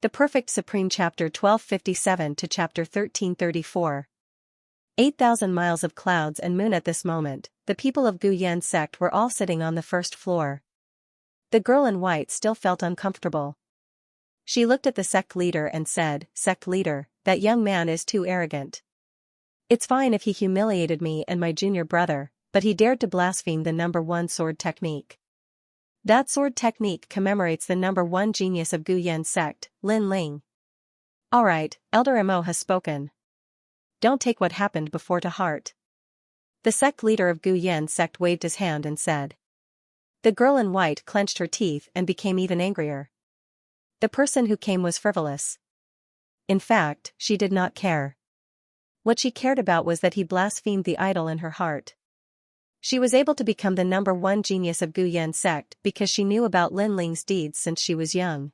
The Perfect Supreme Chapter 1257 to Chapter 1334. 8,000 miles of clouds and moon. At this moment, the people of Gu Yan sect were all sitting on the first floor. The girl in white still felt uncomfortable. She looked at the sect leader and said, "Sect leader, that young man is too arrogant. It's fine if he humiliated me and my junior brother, but he dared to blaspheme the number one sword technique. That sword technique commemorates the number one genius of Gu Yan sect, Lin Ling." "Alright, Elder Mo has spoken. Don't take what happened before to heart." The sect leader of Gu Yan sect waved his hand and said. The girl in white clenched her teeth and became even angrier. The person who came was frivolous. In fact, she did not care. What she cared about was that he blasphemed the idol in her heart. She was able to become the number one genius of Gu Yan sect because she knew about Lin Ling's deeds since she was young.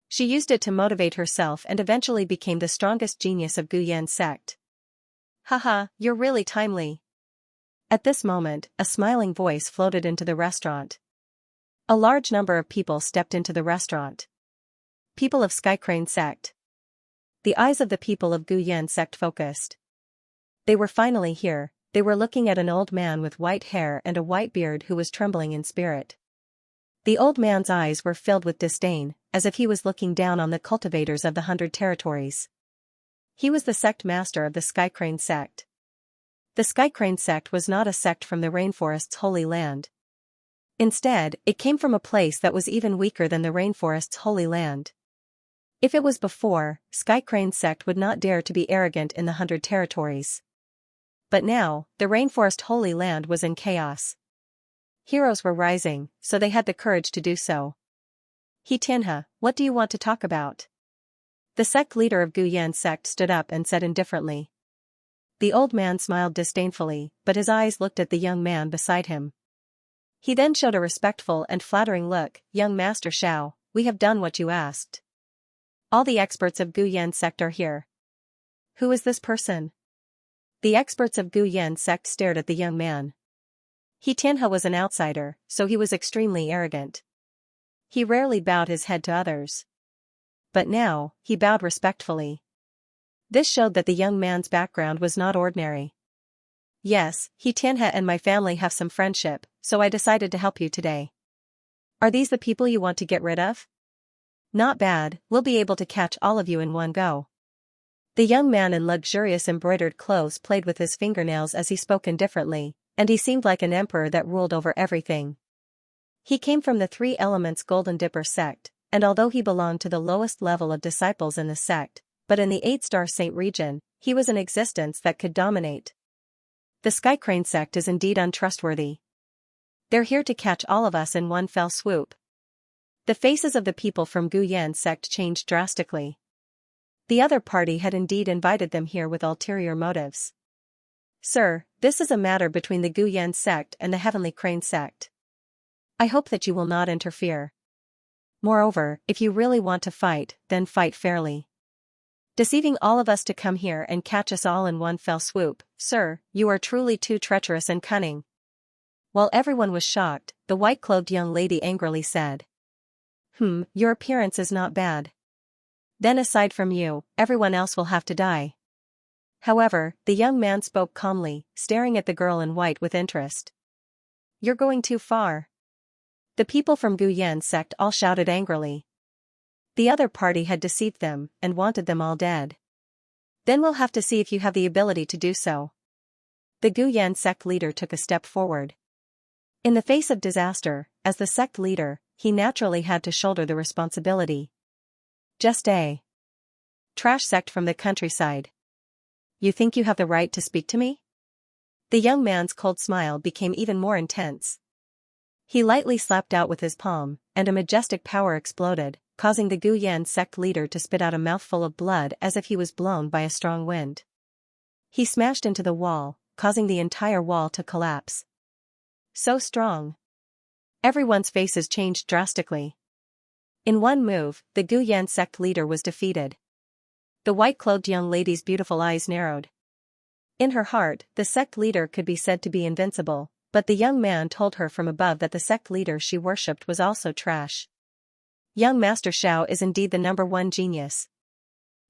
She used it to motivate herself and eventually became the strongest genius of Gu Yan sect. "Haha, you're really timely." At this moment, a smiling voice floated into the restaurant. A large number of people stepped into the restaurant. People of Skycrane sect. The eyes of the people of Gu Yan sect focused. They were finally here. They were looking at an old man with white hair and a white beard who was trembling in spirit. The old man's eyes were filled with disdain, as if he was looking down on the cultivators of the 100 territories. He was the sect master of the Skycrane sect. The Skycrane sect was not a sect from the rainforest's holy land. Instead, it came from a place that was even weaker than the rainforest's holy land. If it was before, Skycrane sect would not dare to be arrogant in the 100 territories. But now, the rainforest holy land was in chaos. Heroes were rising, so they had the courage to do so. "Xianxia, what do you want to talk about?" The sect leader of Gu Yan sect stood up and said indifferently. The old man smiled disdainfully, but his eyes looked at the young man beside him. He then showed a respectful and flattering look. "Young Master Xiao, we have done what you asked. All the experts of Gu Yan sect are here." "Who is this person?" The experts of Gu Yan sect stared at the young man. Xianxia was an outsider, so he was extremely arrogant. He rarely bowed his head to others. But now, he bowed respectfully. This showed that the young man's background was not ordinary. "Yes, Xianxia and my family have some friendship, so I decided to help you today." "Are these the people you want to get rid of?" "Not bad, we'll be able to catch all of you in one go." The young man in luxurious embroidered clothes played with his fingernails as he spoke indifferently, and he seemed like an emperor that ruled over everything. He came from the Three Elements Golden Dipper sect, and although he belonged to the lowest level of disciples in the sect, but in the 8-star Saint region, he was an existence that could dominate. The Skycrane sect is indeed untrustworthy. They're here to catch all of us in one fell swoop. The faces of the people from Gu Yan sect changed drastically. The other party had indeed invited them here with ulterior motives. "Sir, this is a matter between the Gu Yan sect and the Heavenly Crane sect. I hope that you will not interfere. Moreover, if you really want to fight, then fight fairly. Deceiving all of us to come here and catch us all in one fell swoop, sir, you are truly too treacherous and cunning." While everyone was shocked, the white-clothed young lady angrily said. Your appearance is not bad. Then aside from you, everyone else will have to die." However, the young man spoke calmly, staring at the girl in white with interest. "You're going too far." The people from Gu Yan sect all shouted angrily. The other party had deceived them and wanted them all dead. "Then we'll have to see if you have the ability to do so." The Gu Yan sect leader took a step forward. In the face of disaster, as the sect leader, he naturally had to shoulder the responsibility. "Just a trash sect from the countryside. You think you have the right to speak to me?" The young man's cold smile became even more intense. He lightly slapped out with his palm, and a majestic power exploded, causing the Gu Yan sect leader to spit out a mouthful of blood as if he was blown by a strong wind. He smashed into the wall, causing the entire wall to collapse. So strong. Everyone's faces changed drastically. In one move, the Gu Yan sect leader was defeated. The white-clothed young lady's beautiful eyes narrowed. In her heart, the sect leader could be said to be invincible, but the young man told her from above that the sect leader she worshipped was also trash. Young Master Xiao is indeed the #1 genius.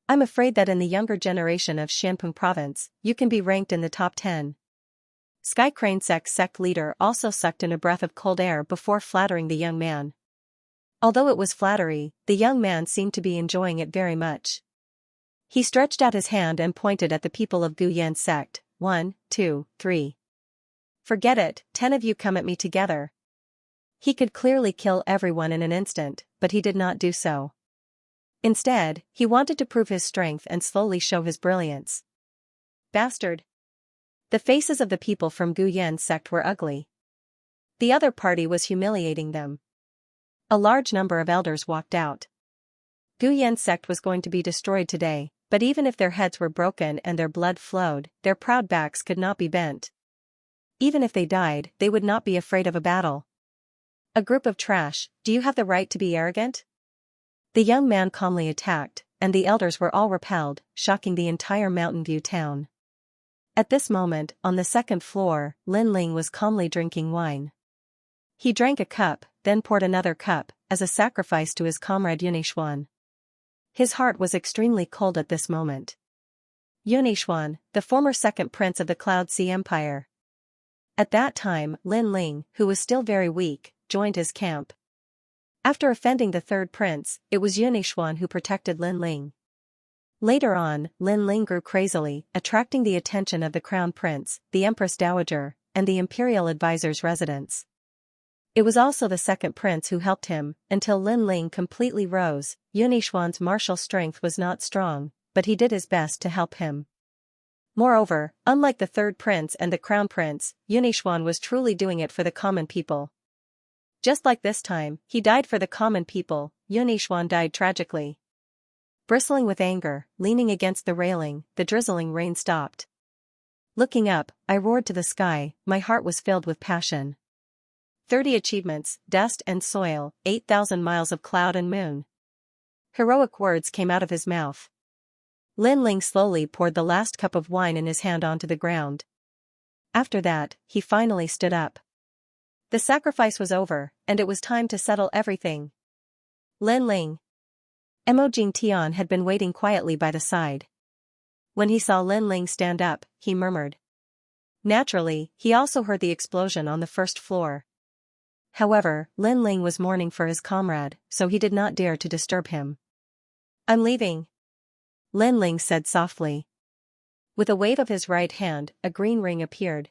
I'm afraid that in the younger generation of Xianpeng province, you can be ranked in the top 10. Sky Crane sect leader also sucked in a breath of cold air before flattering the young man. Although it was flattery, the young man seemed to be enjoying it very much. He stretched out his hand and pointed at the people of Guyan sect. 1, 2, 3. Forget it, 10 of you come at me together. He could clearly kill everyone in an instant, but he did not do so. Instead, he wanted to prove his strength and slowly show his brilliance. Bastard! The faces of the people from Guyan sect were ugly. The other party was humiliating them. A large number of elders walked out. Guyan sect was going to be destroyed today, but even if their heads were broken and their blood flowed, their proud backs could not be bent. Even if they died, they would not be afraid of a battle. A group of trash, do you have the right to be arrogant? The young man calmly attacked, and the elders were all repelled, shocking the entire Mountain View town. At this moment, on the second floor, Lin Ling was calmly drinking wine. He drank a cup, then poured another cup, as a sacrifice to his comrade Yunixuan. His heart was extremely cold at this moment. Yunixuan, the former second prince of the Cloud Sea Empire. At that time, Lin Ling, who was still very weak, joined his camp. After offending the third prince, it was Yunixuan who protected Lin Ling. Later on, Lin Ling grew crazily, attracting the attention of the crown prince, the empress dowager, and the imperial advisor's residence. It was also the second prince who helped him, until Lin Ling completely rose. Yunixuan's martial strength was not strong, but he did his best to help him. Moreover, unlike the third prince and the crown prince, Yunixuan was truly doing it for the common people. Just like this time, he died for the common people. Yunixuan died tragically. Bristling with anger, leaning against the railing, the drizzling rain stopped. Looking up, I roared to the sky, my heart was filled with passion. 30 achievements, dust and soil, 8,000 miles of cloud and moon. Heroic words came out of his mouth. Lin Ling slowly poured the last cup of wine in his hand onto the ground. After that, he finally stood up. The sacrifice was over, and it was time to settle everything. Lin Ling. Mo Jingtian had been waiting quietly by the side. When he saw Lin Ling stand up, he murmured. Naturally, he also heard the explosion on the first floor. However, Lin Ling was mourning for his comrade, so he did not dare to disturb him. I'm leaving. Lin Ling said softly. With a wave of his right hand, a green ring appeared.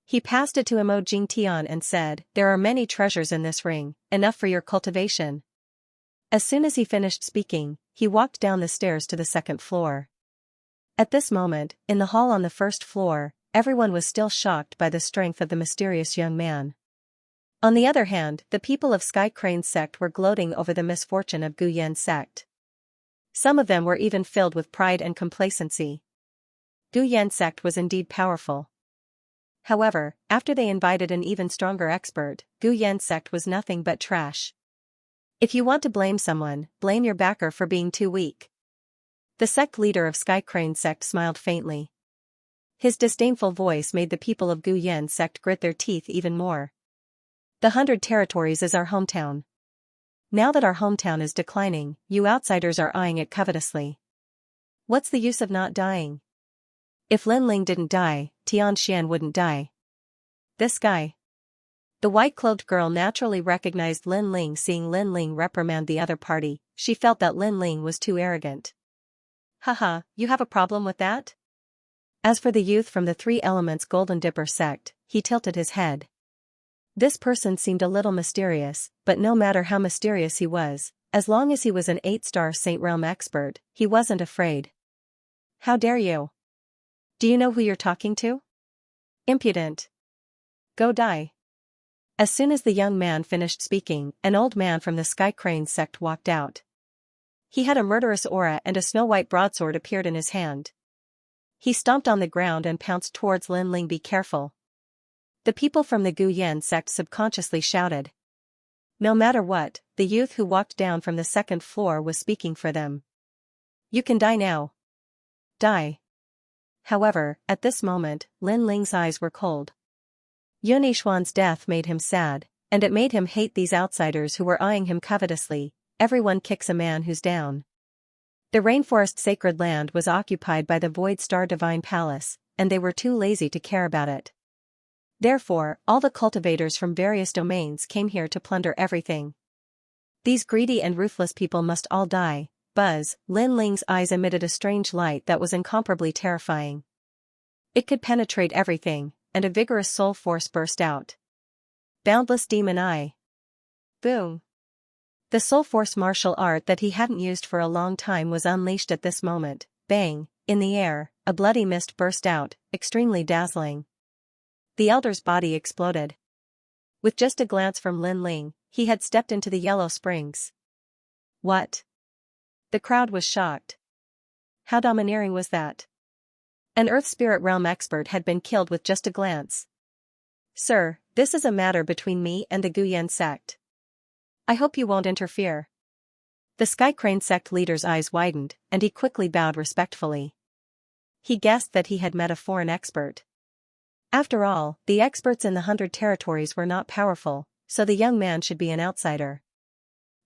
He passed it to Mo Jingtian and said, there are many treasures in this ring, enough for your cultivation. As soon as he finished speaking, he walked down the stairs to the second floor. At this moment, in the hall on the first floor, everyone was still shocked by the strength of the mysterious young man. On the other hand, the people of Sky Crane sect were gloating over the misfortune of Guyan sect. Some of them were even filled with pride and complacency. Guyan sect was indeed powerful. However, after they invited an even stronger expert, Guyan sect was nothing but trash. If you want to blame someone, blame your backer for being too weak. The sect leader of Sky Crane sect smiled faintly. His disdainful voice made the people of Guyan sect grit their teeth even more. The 100 territories is our hometown. Now that our hometown is declining, you outsiders are eyeing it covetously. What's the use of not dying? If Lin Ling didn't die, Tianxian wouldn't die. This guy. The white-clothed girl naturally recognized Lin Ling. Seeing Lin Ling reprimand the other party, she felt that Lin Ling was too arrogant. Haha, you have a problem with that? As for the youth from the Three Elements Golden Dipper sect, he tilted his head. This person seemed a little mysterious, but no matter how mysterious he was, as long as he was an 8-star Saint Realm expert, he wasn't afraid. How dare you? Do you know who you're talking to? Impudent. Go die. As soon as the young man finished speaking, an old man from the Sky Crane sect walked out. He had a murderous aura and a snow-white broadsword appeared in his hand. He stomped on the ground and pounced towards Lin Ling. Be careful. The people from the Guyan sect subconsciously shouted. No matter what, the youth who walked down from the second floor was speaking for them. You can die now. Die. However, at this moment, Lin Ling's eyes were cold. Yunixuan's death made him sad, and it made him hate these outsiders who were eyeing him covetously. everyone kicks a man who's down. The rainforest sacred land was occupied by the Void Star Divine Palace, and they were too lazy to care about it. Therefore, all the cultivators from various domains came here to plunder everything. These greedy and ruthless people must all die. Buzz, Lin Ling's eyes emitted a strange light that was incomparably terrifying. It could penetrate everything, and a vigorous soul force burst out. Boundless Demon Eye. Boom. The soul force martial art that he hadn't used for a long time was unleashed at this moment. Bang, in the air, a bloody mist burst out, extremely dazzling. The elder's body exploded. With just a glance from Lin Ling, he had stepped into the Yellow Springs. What? The crowd was shocked. How domineering was that? An Earth Spirit Realm expert had been killed with just a glance. Sir, this is a matter between me and the Guyan sect. I hope you won't interfere. The Sky Crane sect leader's eyes widened, and he quickly bowed respectfully. He guessed that he had met a foreign expert. After all, the experts in the 100 territories were not powerful, so the young man should be an outsider.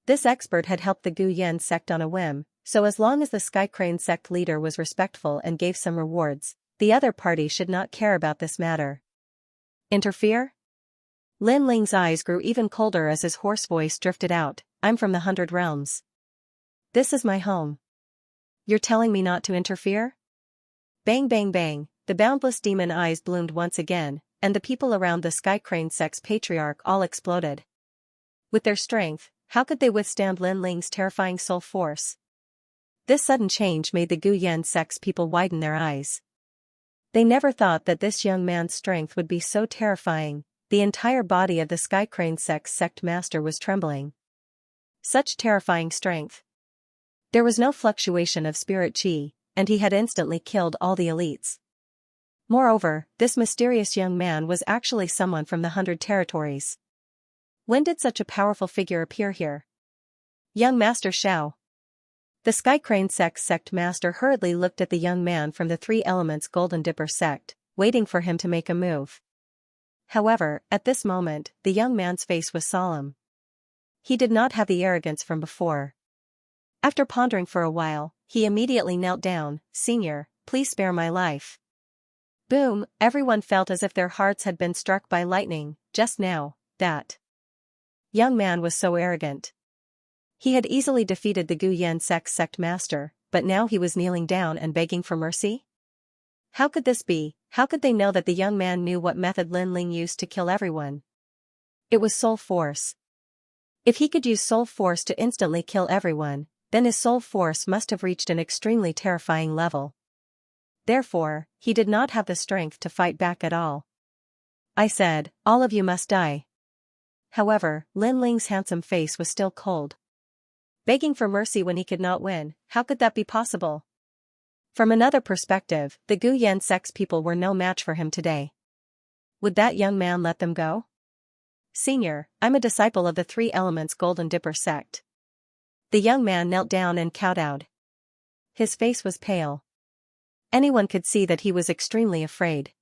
This expert had helped the Guyan sect on a whim, so as long as the Sky Crane sect leader was respectful and gave some rewards, the other party should not care about this matter. Interfere? Lin Ling's eyes grew even colder as his hoarse voice drifted out, I'm from the 100 realms. This is my home. You're telling me not to interfere? Bang bang bang, the boundless demon eyes bloomed once again, and the people around the Sky Crane sect's patriarch all exploded. With their strength, how could they withstand Lin Ling's terrifying soul force? This sudden change made the Guyan sect's people widen their eyes. They never thought that this young man's strength would be so terrifying. The entire body of the Sky Crane sect's sect master was trembling. Such terrifying strength. There was no fluctuation of spirit chi, and he had instantly killed all the elites. Moreover, this mysterious young man was actually someone from the 100 territories. When did such a powerful figure appear here? Young Master Xiao. The Sky Crane sect's sect master hurriedly looked at the young man from the Three Elements Golden Dipper sect, waiting for him to make a move. However, at this moment, the young man's face was solemn. He did not have the arrogance from before. After pondering for a while, he immediately knelt down. Senior, please spare my life. Boom, everyone felt as if their hearts had been struck by lightning. Just now, that young man was so arrogant. He had easily defeated the Guyan sect's sect master, but now he was kneeling down and begging for mercy? How could this be? How could they know that the young man knew what method Lin Ling used to kill everyone? It was soul force. If he could use soul force to instantly kill everyone, then his soul force must have reached an extremely terrifying level. Therefore, he did not have the strength to fight back at all. I said, all of you must die. However, Lin Ling's handsome face was still cold. Begging for mercy when he could not win, how could that be possible? From another perspective, the Guyan sect's people were no match for him today. Would that young man let them go? Senior, I'm a disciple of the Three Elements Golden Dipper sect. The young man knelt down and kowtowed. His face was pale. Anyone could see that he was extremely afraid.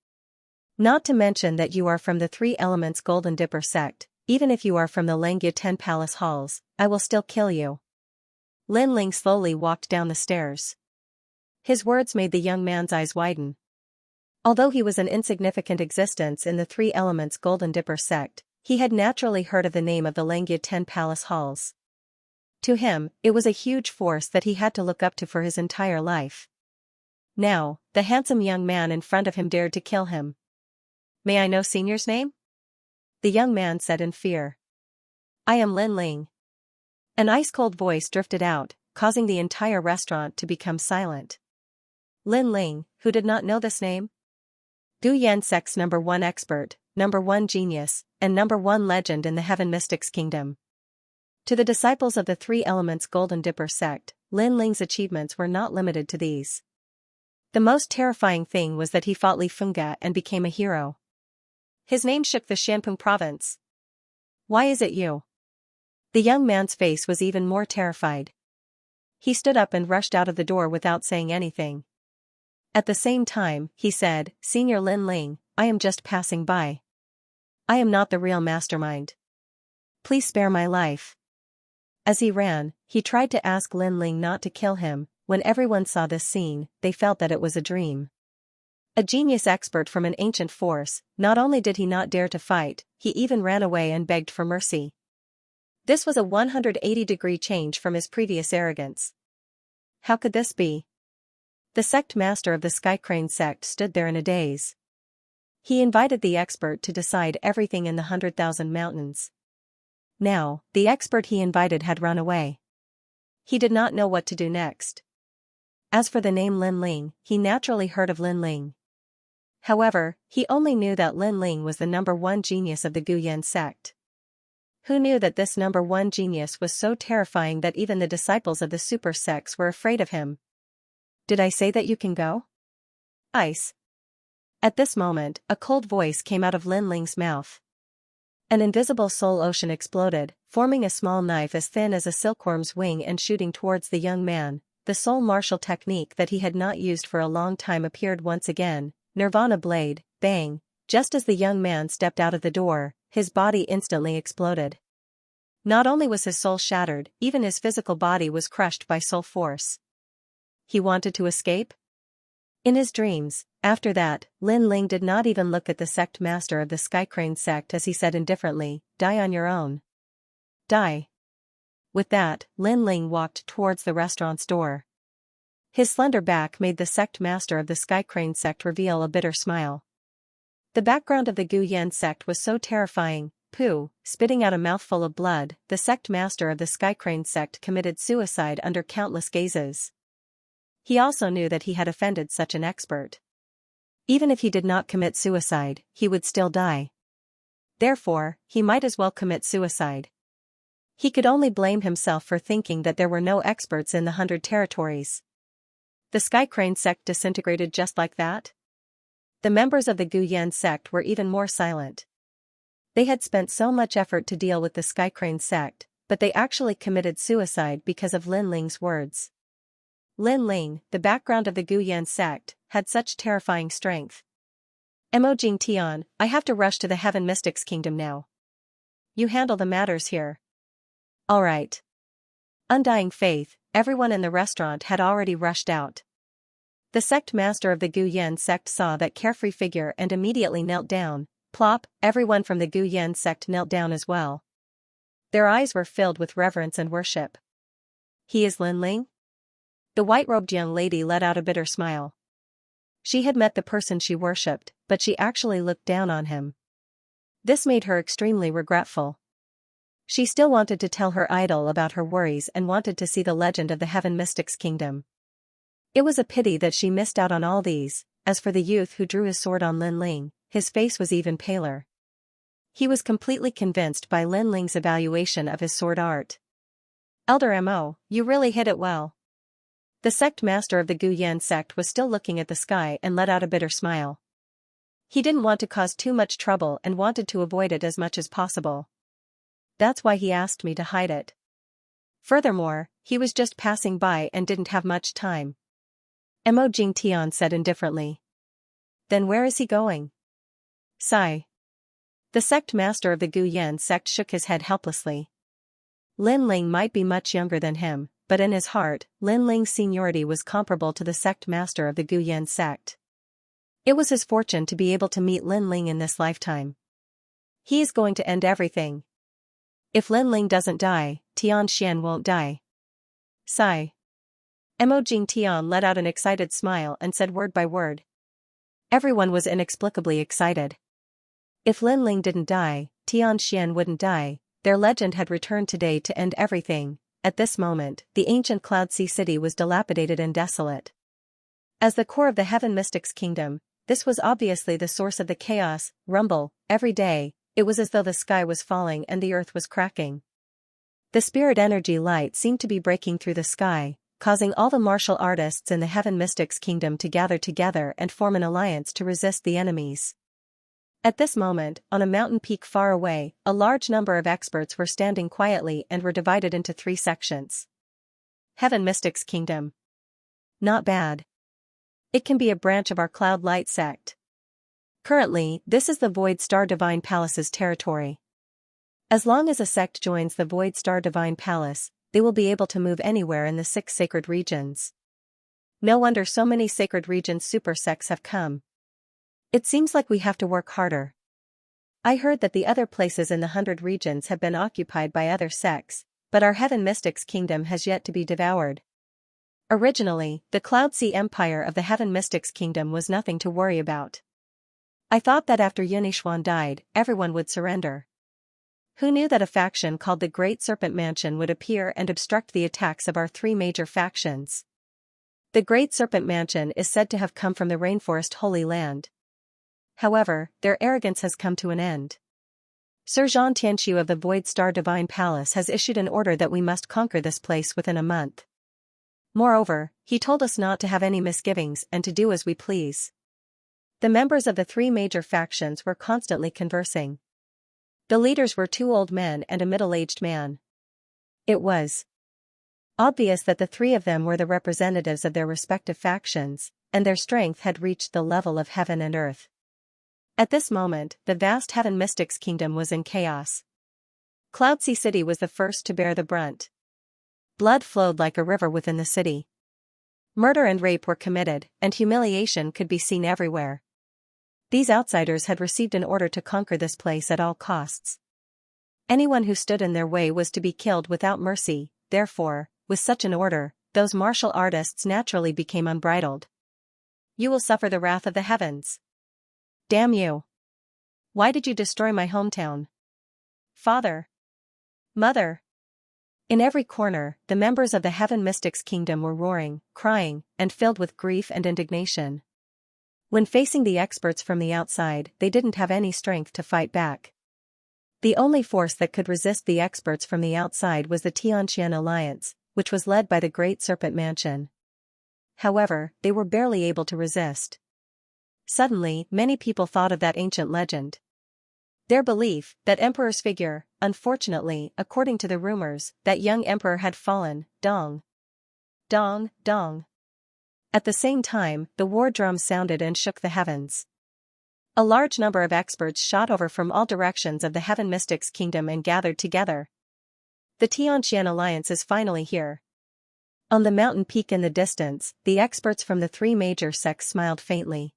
Not to mention that you are from the Three Elements Golden Dipper sect, even if you are from the Xianxia 10 Palace Halls, I will still kill you. Lin Ling slowly walked down the stairs. His words made the young man's eyes widen. Although he was an insignificant existence in the Three Elements Golden Dipper sect, he had naturally heard of the name of the Xianxia 10 Palace Halls. To him, it was a huge force that he had to look up to for his entire life. Now, the handsome young man in front of him dared to kill him. May I know Senior's name? The young man said in fear. I am Lin Ling. An ice-cold voice drifted out, causing the entire restaurant to become silent. Lin Ling, who did not know this name? Guyan sect's #1 expert, #1 genius, and #1 legend in the Heaven Mystics Kingdom. To the disciples of the Three Elements Golden Dipper sect, Lin Ling's achievements were not limited to these. The most terrifying thing was that he fought Li Funga and became a hero. His name shook the Shanping province. Why is it you? The young man's face was even more terrified. He stood up and rushed out of the door without saying anything. At the same time, he said, Senior Lin Ling, I am just passing by. I am not the real mastermind. Please spare my life. As he ran, he tried to ask Lin Ling not to kill him. When everyone saw this scene, they felt that it was a dream. A genius expert from an ancient force, not only did he not dare to fight, he even ran away and begged for mercy. This was a 180-degree change from his previous arrogance. How could this be? The sect master of the Sky Crane sect stood there in a daze. He invited the expert to decide everything in the 100,000 mountains. Now, the expert he invited had run away. He did not know what to do next. As for the name Lin Ling, he naturally heard of Lin Ling. However, he only knew that Lin Ling was the #1 genius of the Guyan sect. Who knew that this #1 genius was so terrifying that even the disciples of the super sects were afraid of him? Did I say that you can go? Ice. At this moment, a cold voice came out of Lin Ling's mouth. An invisible soul ocean exploded, forming a small knife as thin as a silkworm's wing and shooting towards the young man. The soul martial technique that he had not used for a long time appeared once again. Nirvana blade, bang. Just as the young man stepped out of the door, his body instantly exploded. Not only was his soul shattered, even his physical body was crushed by soul force. He wanted to escape? In his dreams, after that, Lin Ling did not even look at the sect master of the Sky Crane sect as he said indifferently, "Die on your own. Die." With that, Lin Ling walked towards the restaurant's door. His slender back made the sect master of the Sky Crane sect reveal a bitter smile. The background of the Guyan sect was so terrifying. Pooh, spitting out a mouthful of blood, the sect master of the Sky Crane sect committed suicide under countless gazes. He also knew that he had offended such an expert. Even if he did not commit suicide, he would still die. Therefore, he might as well commit suicide. He could only blame himself for thinking that there were no experts in the 100 territories. The Sky Crane sect disintegrated just like that? The members of the Guyan sect were even more silent. They had spent so much effort to deal with the Sky Crane sect, but they actually committed suicide because of Lin Ling's words. Lin Ling, the background of the Guyan sect, had such terrifying strength. Mo Jingtian, I have to rush to the Heaven Mystics Kingdom now. You handle the matters here. Alright. Undying faith, everyone in the restaurant had already rushed out. The sect master of the Guyan sect saw that carefree figure and immediately knelt down. Plop, everyone from the Guyan sect knelt down as well. Their eyes were filled with reverence and worship. He is Lin Ling? The white-robed young lady let out a bitter smile. She had met the person she worshipped, but she actually looked down on him. This made her extremely regretful. She still wanted to tell her idol about her worries and wanted to see the legend of the Heaven Mystics Kingdom. It was a pity that she missed out on all these. As for the youth who drew his sword on Lin Ling, his face was even paler. He was completely convinced by Lin Ling's evaluation of his sword art. Elder Mo, you really hit it well. The sect master of the Guyan sect was still looking at the sky and let out a bitter smile. He didn't want to cause too much trouble and wanted to avoid it as much as possible. That's why he asked me to hide it. Furthermore, he was just passing by and didn't have much time. Mo Jingtian said indifferently. Then where is he going? Sigh. The sect master of the Guyan sect shook his head helplessly. Lin Ling might be much younger than him, but in his heart, Lin Ling's seniority was comparable to the sect master of the Guyan sect. It was his fortune to be able to meet Lin Ling in this lifetime. He is going to end everything. If Lin Ling doesn't die, Xianxia won't die. Sigh. Mo Jingtian let out an excited smile and said word by word. Everyone was inexplicably excited. If Lin Ling didn't die, Xianxia wouldn't die. Their legend had returned today to end everything. At this moment, the ancient Cloud Sea city was dilapidated and desolate. As the core of the Heaven Mystics Kingdom, this was obviously the source of the chaos, rumble. Every day, it was as though the sky was falling and the earth was cracking. The spirit energy light seemed to be breaking through the sky, causing all the martial artists in the Heaven Mystics Kingdom to gather together and form an alliance to resist the enemies. At this moment, on a mountain peak far away, a large number of experts were standing quietly and were divided into 3 sections. Heaven Mystics Kingdom. Not bad. It can be a branch of our Cloud Light sect. Currently, this is the Void Star Divine Palace's territory. As long as a sect joins the Void Star Divine Palace, they will be able to move anywhere in the 6 sacred regions. No wonder so many sacred regions super sects have come. It seems like we have to work harder. I heard that the other places in the 100 regions have been occupied by other sects, but our Heaven Mystics Kingdom has yet to be devoured. Originally, the Cloud Sea Empire of the Heaven Mystics Kingdom was nothing to worry about. I thought that after Yunixuan died, everyone would surrender. Who knew that a faction called the Great Serpent Mansion would appear and obstruct the attacks of our 3 major factions? The Great Serpent Mansion is said to have come from the Rainforest Holy Land. However, their arrogance has come to an end. Sir Jean Tianxiu of the Void Star Divine Palace has issued an order that we must conquer this place within a month. Moreover, he told us not to have any misgivings and to do as we please. The members of the 3 major factions were constantly conversing. The leaders were 2 old men and a middle-aged man. It was obvious that the 3 of them were the representatives of their respective factions, and their strength had reached the level of heaven and earth. At this moment, the vast Heaven Mystics Kingdom was in chaos. Cloudsea City was the first to bear the brunt. Blood flowed like a river within the city. Murder and rape were committed, and humiliation could be seen everywhere. These outsiders had received an order to conquer this place at all costs. Anyone who stood in their way was to be killed without mercy. Therefore, with such an order, those martial artists naturally became unbridled. You will suffer the wrath of the heavens. Damn you! Why did you destroy my hometown? Father! Mother! In every corner, the members of the Heaven Mystics Kingdom were roaring, crying, and filled with grief and indignation. When facing the experts from the outside, they didn't have any strength to fight back. The only force that could resist the experts from the outside was the Xianxia Alliance, which was led by the Great Serpent Mansion. However, they were barely able to resist. Suddenly, many people thought of that ancient legend. Their belief, that emperor's figure, unfortunately, according to the rumors, that young emperor had fallen, dong. Dong, dong. At the same time, the war drums sounded and shook the heavens. A large number of experts shot over from all directions of the Heaven Mystics Kingdom and gathered together. The Xianxia Alliance is finally here. On the mountain peak in the distance, the experts from the 3 major sects smiled faintly.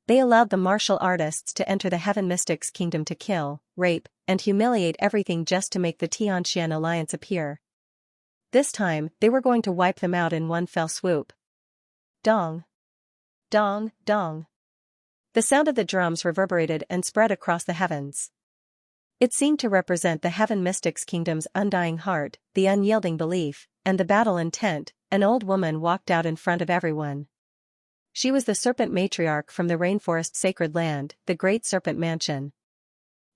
They allowed the martial artists to enter the Heaven Mystics Kingdom to kill, rape, and humiliate everything just to make the Xianxia Alliance appear. This time, they were going to wipe them out in one fell swoop. Dong. Dong, dong. The sound of the drums reverberated and spread across the heavens. It seemed to represent the Heaven Mystics Kingdom's undying heart, the unyielding belief, and the battle intent. An old woman walked out in front of everyone. She was the Serpent Matriarch from the Rainforest Sacred Land, the Great Serpent Mansion.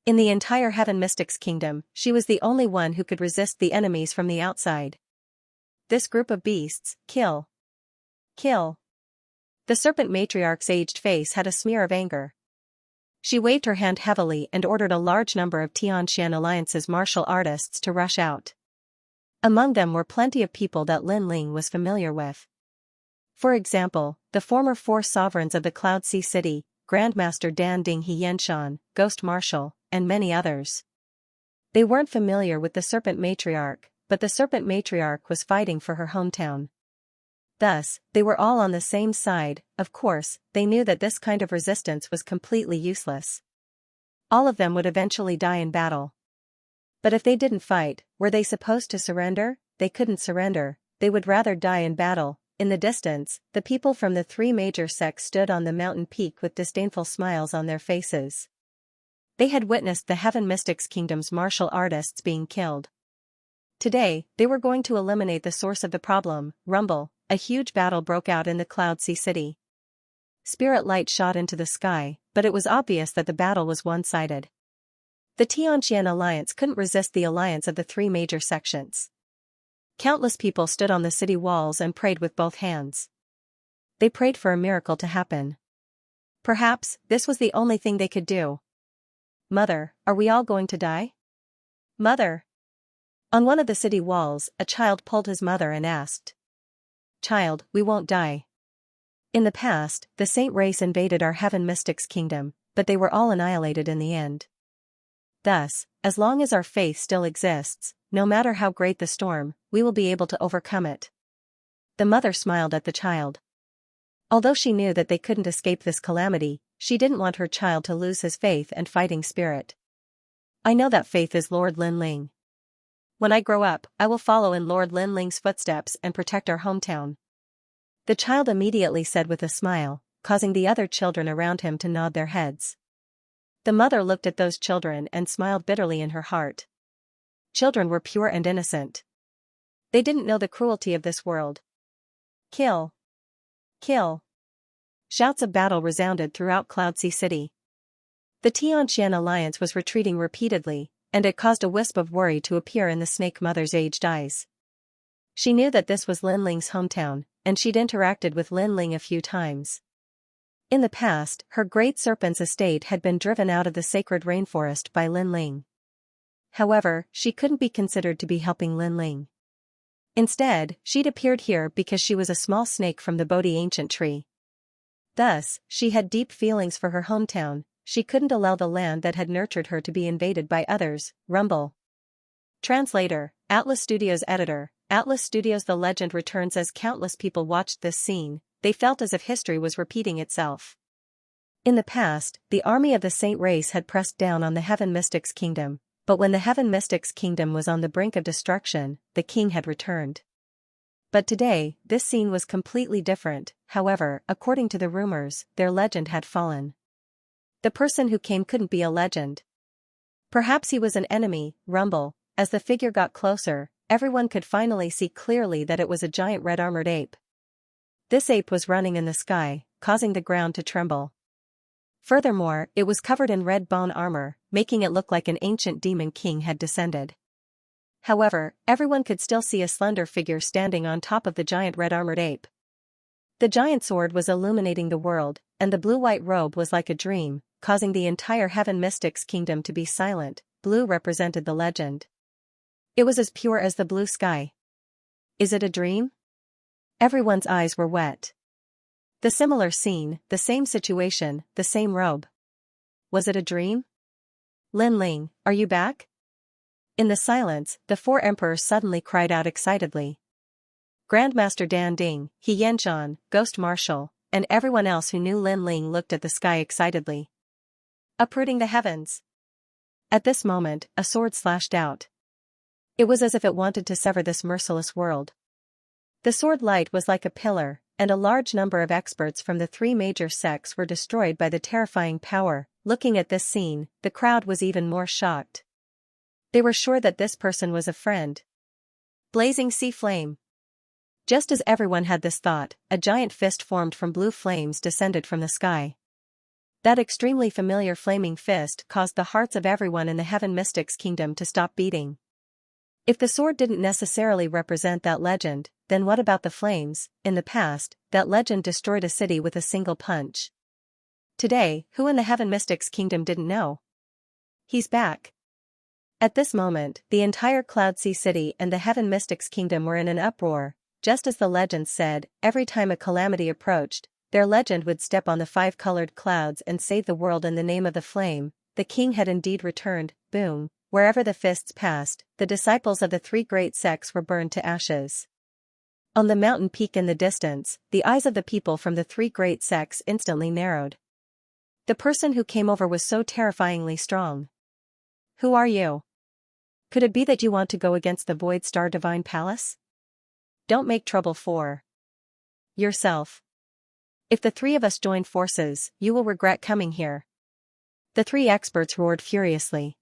In the entire Heaven Mystics Kingdom, she was the only one who could resist the enemies from the outside. This group of beasts, kill. Kill. The Serpent Matriarch's aged face had a smear of anger. She waved her hand heavily and ordered a large number of Xianxia Alliance's martial artists to rush out. Among them were plenty of people that Lin Ling was familiar with. For example, the former 4 sovereigns of the Cloud Sea City, Grandmaster Dan Ding He Yenshan, Ghost Marshal, and many others. They weren't familiar with the Serpent Matriarch, but the Serpent Matriarch was fighting for her hometown. Thus, they were all on the same side. Of course, they knew that this kind of resistance was completely useless. All of them would eventually die in battle. But if they didn't fight, were they supposed to surrender? They couldn't surrender, they would rather die in battle. In the distance, the people from the 3 major sects stood on the mountain peak with disdainful smiles on their faces. They had witnessed the Heaven Mystics Kingdom's martial artists being killed. Today, they were going to eliminate the source of the problem. Rumble. A huge battle broke out in the Cloud Sea City. Spirit light shot into the sky, but it was obvious that the battle was one-sided. The Xianxia Alliance couldn't resist the alliance of the 3 major sections. Countless people stood on the city walls and prayed with both hands. They prayed for a miracle to happen. Perhaps, this was the only thing they could do. Mother, are we all going to die? Mother! On one of the city walls, a child pulled his mother and asked, Child, we won't die. In the past, the saint race invaded our Heaven Mystics Kingdom, but they were all annihilated in the end. Thus, as long as our faith still exists, no matter how great the storm, we will be able to overcome it. The mother smiled at the child. Although she knew that they couldn't escape this calamity, she didn't want her child to lose his faith and fighting spirit. I know that faith is Lord Linling. When I grow up, I will follow in Lord Linling's footsteps and protect our hometown. The child immediately said with a smile, causing the other children around him to nod their heads. The mother looked at those children and smiled bitterly in her heart. Children were pure and innocent. They didn't know the cruelty of this world. Kill! Kill! Shouts of battle resounded throughout Cloudsea City. The Xianxia alliance was retreating repeatedly, and it caused a wisp of worry to appear in the snake mother's aged eyes. She knew that this was Linling's hometown, and she'd interacted with Linling a few times. In the past, her great serpent's estate had been driven out of the sacred rainforest by Linling. However, she couldn't be considered to be helping Linling. Instead, she'd appeared here because she was a small snake from the Bodhi ancient tree. Thus, she had deep feelings for her hometown. She couldn't allow the land that had nurtured her to be invaded by others. Rumble. Translator, Atlas Studios editor, Atlas Studios. The legend returns. As countless people watched this scene, they felt as if history was repeating itself. In the past, the army of the Saint race had pressed down on the Heaven Mystics Kingdom, but when the Heaven Mystics Kingdom was on the brink of destruction, the king had returned. But today, this scene was completely different. However, according to the rumors, their legend had fallen. The person who came couldn't be a legend. Perhaps he was an enemy. Rumble. As the figure got closer, everyone could finally see clearly that it was a giant red-armored ape. This ape was running in the sky, causing the ground to tremble. Furthermore, it was covered in red bone armor, making it look like an ancient demon king had descended. However, everyone could still see a slender figure standing on top of the giant red-armored ape. The giant sword was illuminating the world, and the blue-white robe was like a dream, causing the entire Heaven Mystics Kingdom to be silent. Blue represented the legend. It was as pure as the blue sky. Is it a dream? Everyone's eyes were wet. The similar scene, the same situation, the same robe. Was it a dream? Linling, are you back? In the silence, the four emperors suddenly cried out excitedly. Grandmaster Dan Ding, He Yenshan, Ghost Marshal, and everyone else who knew Linling looked at the sky excitedly. Uprooting the heavens. At this moment, a sword slashed out. It was as if it wanted to sever this merciless world. The sword light was like a pillar, and a large number of experts from the three major sects were destroyed by the terrifying power. Looking at this scene, the crowd was even more shocked. They were sure that this person was a friend. Blazing sea flame. Just as everyone had this thought, a giant fist formed from blue flames descended from the sky. That extremely familiar flaming fist caused the hearts of everyone in the Heaven Mystics Kingdom to stop beating. If the sword didn't necessarily represent that legend, then what about the flames? In the past, that legend destroyed a city with a single punch. Today, who in the Heaven Mystics Kingdom didn't know? He's back. At this moment, the entire Cloudsea City and the Heaven Mystics Kingdom were in an uproar. Just as the legend said, every time a calamity approached, their legend would step on the five-colored clouds and save the world in the name of the flame. The king had indeed returned. Boom. Wherever the fists passed, the disciples of the three great sects were burned to ashes. On the mountain peak in the distance, the eyes of the people from the three great sects instantly narrowed. The person who came over was so terrifyingly strong. Who are you? Could it be that you want to go against the Void Star Divine Palace? Don't make trouble for yourself. If the three of us join forces, you will regret coming here. The three experts roared furiously.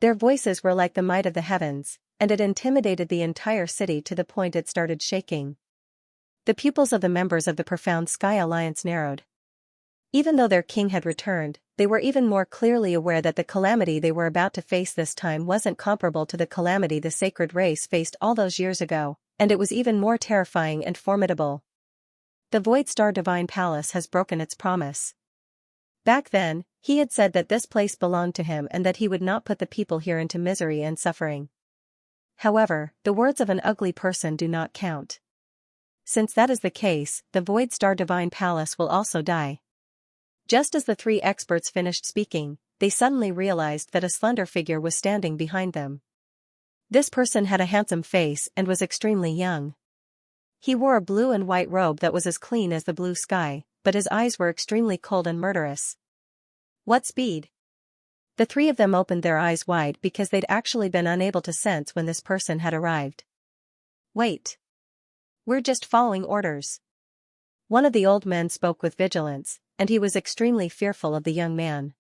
Their voices were like the might of the heavens, and it intimidated the entire city to the point it started shaking. The pupils of the members of the Profound Sky Alliance narrowed. Even though their king had returned, they were even more clearly aware that the calamity they were about to face this time wasn't comparable to the calamity the sacred race faced all those years ago, and it was even more terrifying and formidable. The Void Star Divine Palace has broken its promise. Back then, he had said that this place belonged to him and that he would not put the people here into misery and suffering. However, the words of an ugly person do not count. Since that is the case, the Void Star Divine Palace will also die. Just as the three experts finished speaking, they suddenly realized that a slender figure was standing behind them. This person had a handsome face and was extremely young. He wore a blue and white robe that was as clean as the blue sky, but his eyes were extremely cold and murderous. What speed! The three of them opened their eyes wide because they'd actually been unable to sense when this person had arrived. Wait. We're just following orders. One of the old men spoke with vigilance, and he was extremely fearful of the young man.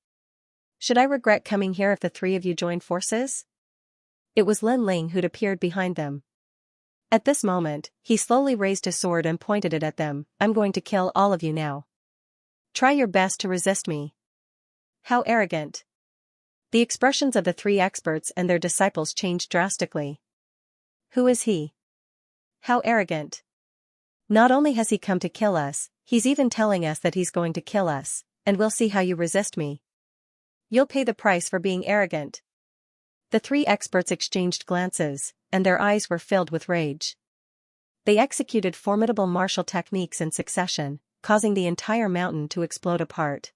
Should I regret coming here if the three of you join forces? It was Lin Ling who'd appeared behind them. At this moment, he slowly raised his sword and pointed it at them. I'm going to kill all of you now. Try your best to resist me. How arrogant. The expressions of the three experts and their disciples changed drastically. Who is he? How arrogant. Not only has he come to kill us, he's even telling us that he's going to kill us, and we'll see how you resist me. You'll pay the price for being arrogant. The three experts exchanged glances, and their eyes were filled with rage. They executed formidable martial techniques in succession, causing the entire mountain to explode apart.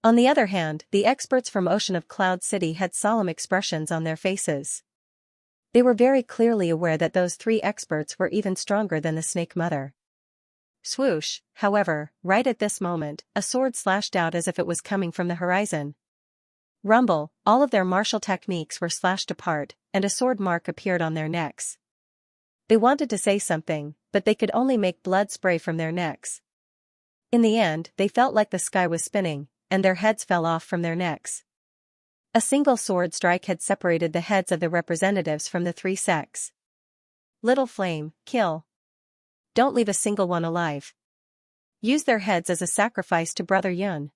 On the other hand, the experts from Ocean of Cloud City had solemn expressions on their faces. They were very clearly aware that those three experts were even stronger than the Snake Mother. Swoosh, however, right at this moment, a sword slashed out as if it was coming from the horizon. Rumble, all of their martial techniques were slashed apart, and a sword mark appeared on their necks. They wanted to say something, but they could only make blood spray from their necks. In the end, they felt like the sky was spinning, and their heads fell off from their necks. A single sword strike had separated the heads of the representatives from the three sects. Little Flame, kill. Don't leave a single one alive. Use their heads as a sacrifice to Brother Yun.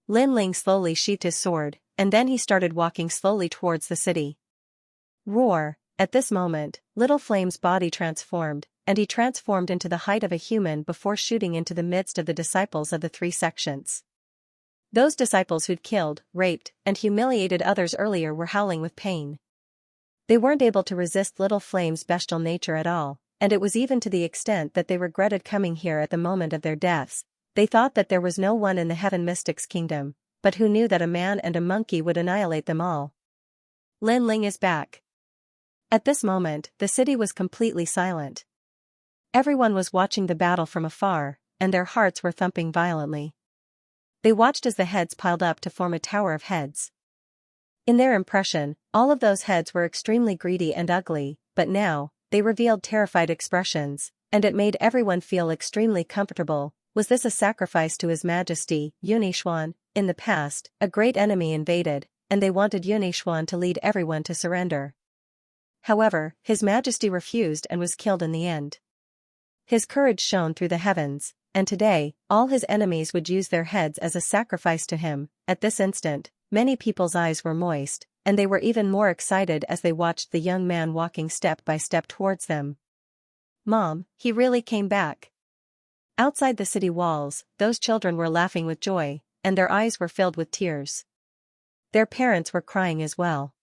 Lin Ling slowly sheathed his sword, and then he started walking slowly towards the city. Roar! At this moment, Little Flame's body transformed, and he transformed into the height of a human before shooting into the midst of the disciples of the three sections. Those disciples who'd killed, raped, and humiliated others earlier were howling with pain. They weren't able to resist Little Flame's bestial nature at all, and it was even to the extent that they regretted coming here at the moment of their deaths. They thought that there was no one in the Heaven Mystics Kingdom, but who knew that a man and a monkey would annihilate them all. Lin Ling is back. At this moment, the city was completely silent. Everyone was watching the battle from afar, and their hearts were thumping violently. They watched as the heads piled up to form a tower of heads. In their impression, all of those heads were extremely greedy and ugly, but now, they revealed terrified expressions, and it made everyone feel extremely comfortable. Was this a sacrifice to His Majesty, Yunixuan? In the past, a great enemy invaded, and they wanted Yunixuan to lead everyone to surrender. However, His Majesty refused and was killed in the end. His courage shone through the heavens, and today, all his enemies would use their heads as a sacrifice to him. At this instant, many people's eyes were moist, and they were even more excited as they watched the young man walking step by step towards them. Mom, he really came back. Outside the city walls, those children were laughing with joy, and their eyes were filled with tears. Their parents were crying as well.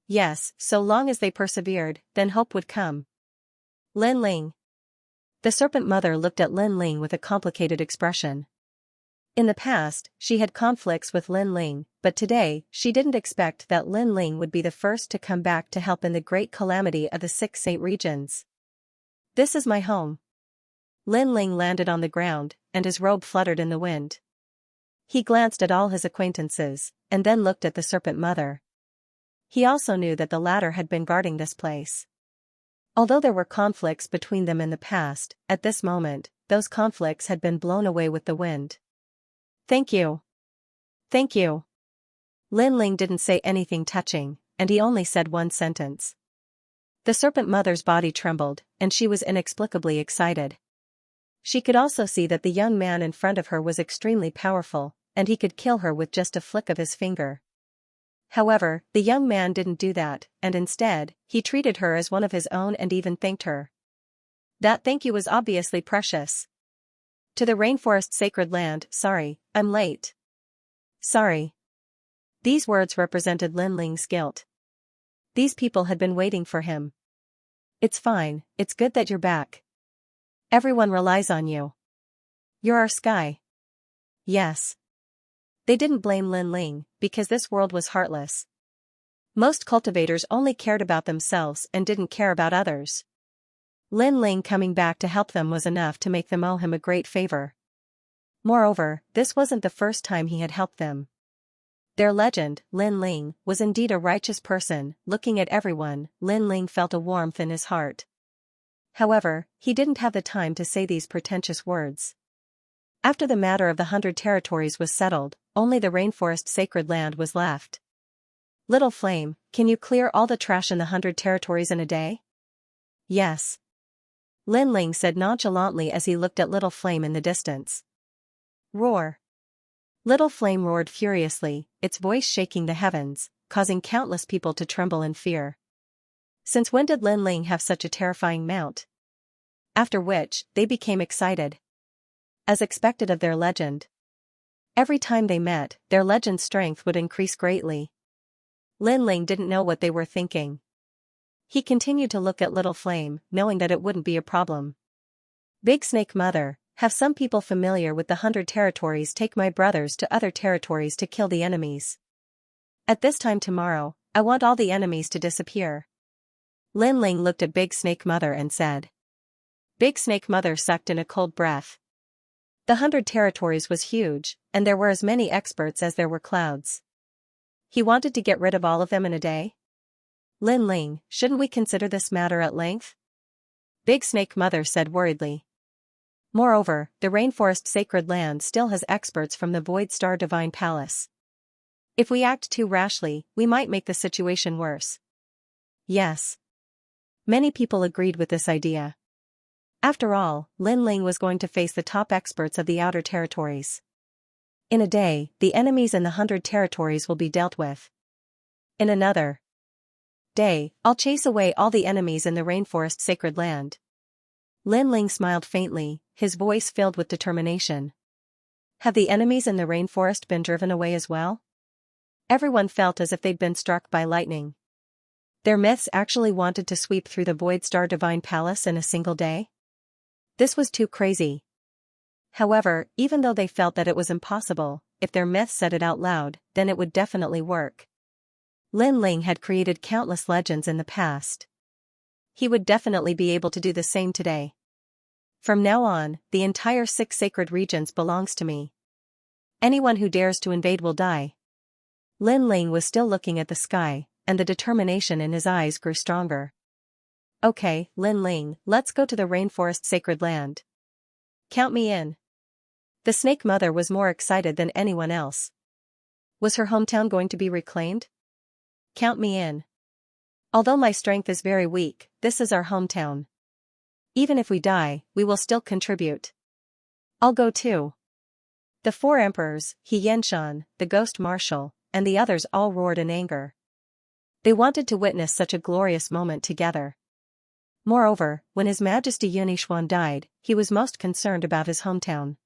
Yes, so long as they persevered, then hope would come. Lin Ling. The Serpent Mother looked at Lin Ling with a complicated expression. In the past, she had conflicts with Lin Ling, but today, she didn't expect that Lin Ling would be the first to come back to help in the great calamity of the 6 Saint regions. This is my home. Lin Ling landed on the ground, and his robe fluttered in the wind. He glanced at all his acquaintances, and then looked at the Serpent Mother. He also knew that the latter had been guarding this place. Although there were conflicts between them in the past, at this moment, those conflicts had been blown away with the wind. Thank you. Thank you. Lin Ling didn't say anything touching, and he only said one sentence. The Serpent Mother's body trembled, and she was inexplicably excited. She could also see that the young man in front of her was extremely powerful, and he could kill her with just a flick of his finger. However, the young man didn't do that, and instead, he treated her as one of his own and even thanked her. That thank you was obviously precious. To the rainforest sacred land, sorry, I'm late. Sorry. These words represented Lin Ling's guilt. These people had been waiting for him. It's fine, it's good that you're back. Everyone relies on you. You're our sky. Yes. They didn't blame Lin Ling, because this world was heartless. Most cultivators only cared about themselves and didn't care about others. Lin Ling coming back to help them was enough to make them owe him a great favor. Moreover, this wasn't the first time he had helped them. Their legend, Lin Ling, was indeed a righteous person. Looking at everyone, Lin Ling felt a warmth in his heart. However, he didn't have the time to say these pretentious words. After the matter of the 100 territories was settled, only the rainforest sacred land was left. Little Flame, can you clear all the trash in the 100 territories in a day? Yes. Lin Ling said nonchalantly as he looked at Little Flame in the distance. Roar. Little Flame roared furiously, its voice shaking the heavens, causing countless people to tremble in fear. Since when did Lin Ling have such a terrifying mount? After which, they became excited. As expected of their legend. Every time they met, their legend's strength would increase greatly. Lin Ling didn't know what they were thinking. He continued to look at Little Flame, knowing that it wouldn't be a problem. Big Snake Mother, have some people familiar with the 100 territories take my brothers to other territories to kill the enemies. At this time tomorrow, I want all the enemies to disappear. Lin Ling looked at Big Snake Mother and said. Big Snake Mother sucked in a cold breath. The 100 territories was huge, and there were as many experts as there were clouds. He wanted to get rid of all of them in a day? Lin Ling, shouldn't we consider this matter at length? Big Snake Mother said worriedly. Moreover, the rainforest sacred land still has experts from the Void Star Divine Palace. If we act too rashly, we might make the situation worse. Yes. Many people agreed with this idea. After all, Lin Ling was going to face the top experts of the outer territories. In a day, the enemies in the 100 territories will be dealt with. In another day, I'll chase away all the enemies in the rainforest sacred land. Lin Ling smiled faintly, his voice filled with determination. Have the enemies in the rainforest been driven away as well? Everyone felt as if they'd been struck by lightning. Their myths actually wanted to sweep through the Void Star Divine Palace in a single day? This was too crazy. However, even though they felt that it was impossible, if their myths said it out loud, then it would definitely work. Lin Ling had created countless legends in the past. He would definitely be able to do the same today. From now on, the entire 6 sacred regions belongs to me. Anyone who dares to invade will die. Lin Ling was still looking at the sky, and the determination in his eyes grew stronger. Okay, Lin Ling, let's go to the rainforest sacred land. Count me in. The Snake Mother was more excited than anyone else. Was her hometown going to be reclaimed? Count me in. Although my strength is very weak, this is our hometown. Even if we die, we will still contribute. I'll go too. The 4 emperors, Xianxia, the Ghost Marshal, and the others all roared in anger. They wanted to witness such a glorious moment together. Moreover, when His Majesty Yunixuan died, he was most concerned about his hometown.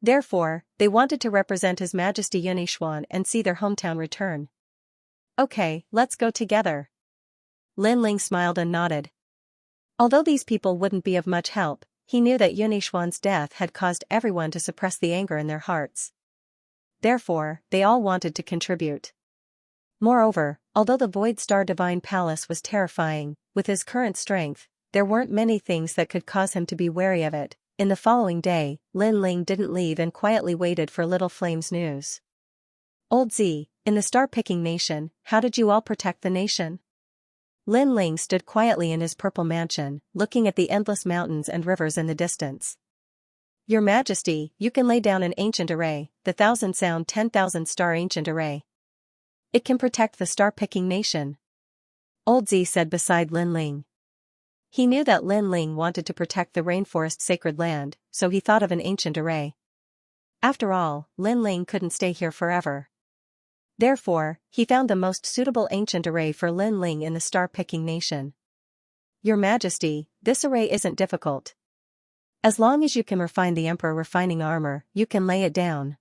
Therefore, they wanted to represent His Majesty Yunixuan and see their hometown return. Okay, let's go together. Lin Ling smiled and nodded. Although these people wouldn't be of much help, he knew that Yunixuan's death had caused everyone to suppress the anger in their hearts. Therefore, they all wanted to contribute. Moreover, although the Void Star Divine Palace was terrifying, with his current strength, there weren't many things that could cause him to be wary of it. In the following day, Lin Ling didn't leave and quietly waited for Little Flame's news. Old Z, in the star-picking nation, how did you all protect the nation? Lin Ling stood quietly in his purple mansion, looking at the endless mountains and rivers in the distance. Your Majesty, you can lay down an ancient array, the 1000-sound 10,000 star ancient array. It can protect the star-picking nation. Old Z said beside Lin Ling. He knew that Lin Ling wanted to protect the rainforest sacred land, so he thought of an ancient array. After all, Lin Ling couldn't stay here forever. Therefore, he found the most suitable ancient array for Lin Ling in the star-picking nation. Your Majesty, this array isn't difficult. As long as you can refine the Emperor refining armor, you can lay it down.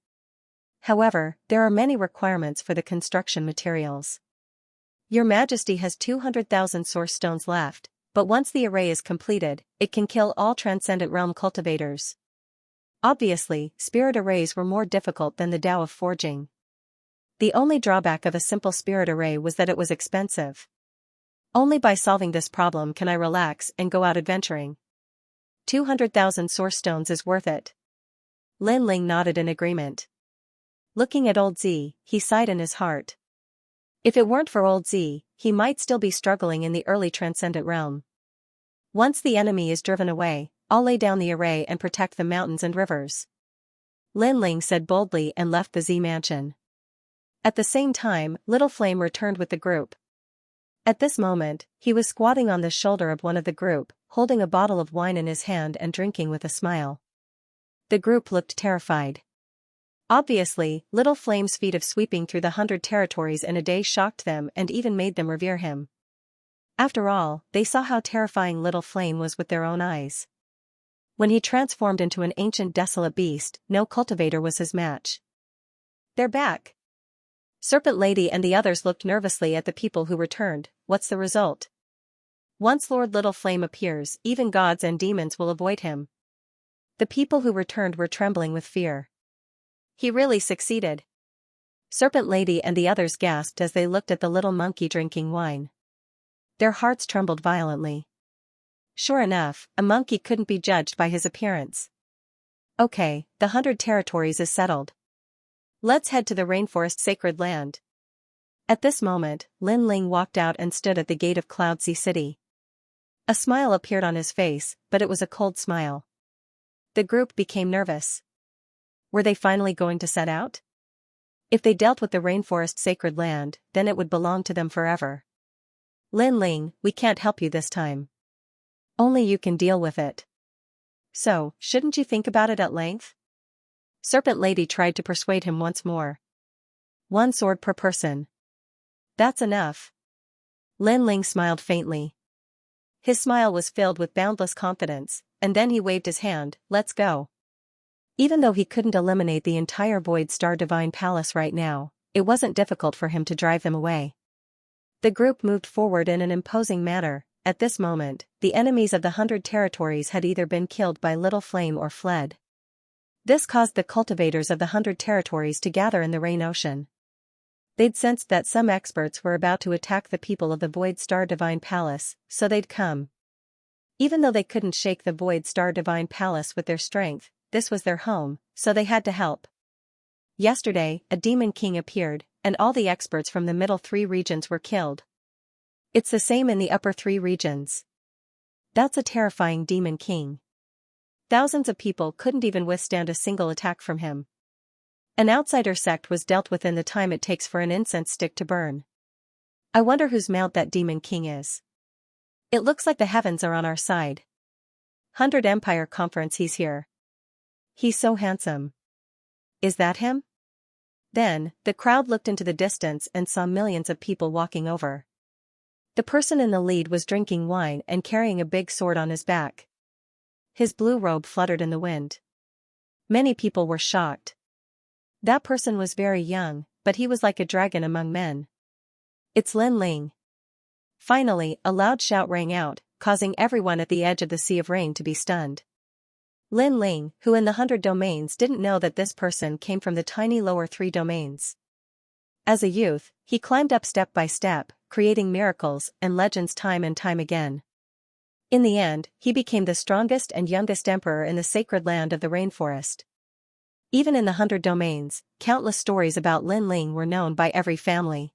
However, there are many requirements for the construction materials. Your Majesty has 200,000 source stones left, but once the array is completed, it can kill all Transcendent Realm cultivators. Obviously, spirit arrays were more difficult than the Tao of forging. The only drawback of a simple spirit array was that it was expensive. Only by solving this problem can I relax and go out adventuring. 200,000 source stones is worth it. Lin Ling nodded in agreement. Looking at old Z, he sighed in his heart. If it weren't for old Z, he might still be struggling in the early transcendent realm. Once the enemy is driven away, I'll lay down the array and protect the mountains and rivers. Lin Ling said boldly and left the Z mansion. At the same time, Little Flame returned with the group. At this moment, he was squatting on the shoulder of one of the group, holding a bottle of wine in his hand and drinking with a smile. The group looked terrified. Obviously, Little Flame's feat of sweeping through the 100 territories in a day shocked them and even made them revere him. After all, they saw how terrifying Little Flame was with their own eyes. When he transformed into an ancient desolate beast, no cultivator was his match. They're back. Serpent Lady and the others looked nervously at the people who returned. What's the result? Once Lord Little Flame appears, even gods and demons will avoid him. The people who returned were trembling with fear. He really succeeded. Serpent Lady and the others gasped as they looked at the little monkey drinking wine. Their hearts trembled violently. Sure enough, a monkey couldn't be judged by his appearance. Okay, the 100 territories is settled. Let's head to the rainforest sacred land. At this moment, Lin Ling walked out and stood at the gate of Cloud Sea City. A smile appeared on his face, but it was a cold smile. The group became nervous. Were they finally going to set out? If they dealt with the rainforest sacred land, then it would belong to them forever. Lin Ling, we can't help you this time. Only you can deal with it. So, shouldn't you think about it at length? Serpent Lady tried to persuade him once more. 1 sword per person. That's enough. Lin Ling smiled faintly. His smile was filled with boundless confidence, and then he waved his hand, let's go. Even though he couldn't eliminate the entire Void Star Divine Palace right now, it wasn't difficult for him to drive them away. The group moved forward in an imposing manner. At this moment, the enemies of the 100 territories had either been killed by Little Flame or fled. This caused the cultivators of the 100 territories to gather in the Rain Ocean. They'd sensed that some experts were about to attack the people of the Void Star Divine Palace, so they'd come. Even though they couldn't shake the Void Star Divine Palace with their strength, this was their home, so they had to help. Yesterday, a demon king appeared, and all the experts from the middle 3 regions were killed. It's the same in the upper 3 regions. That's a terrifying demon king. Thousands of people couldn't even withstand a single attack from him. An outsider sect was dealt with in the time it takes for an incense stick to burn. I wonder whose mount that demon king is. It looks like the heavens are on our side. 100 Empire Conference, he's here. He's so handsome. Is that him? Then, the crowd looked into the distance and saw millions of people walking over. The person in the lead was drinking wine and carrying a big sword on his back. His blue robe fluttered in the wind. Many people were shocked. That person was very young, but he was like a dragon among men. It's Lin Ling. Finally, a loud shout rang out, causing everyone at the edge of the Sea of Rain to be stunned. Lin Ling, who in the 100 domains didn't know that this person came from the tiny lower 3 domains. As a youth, he climbed up step by step, creating miracles and legends time and time again. In the end, he became the strongest and youngest emperor in the sacred land of the rainforest. Even in the 100 domains, countless stories about Lin Ling were known by every family.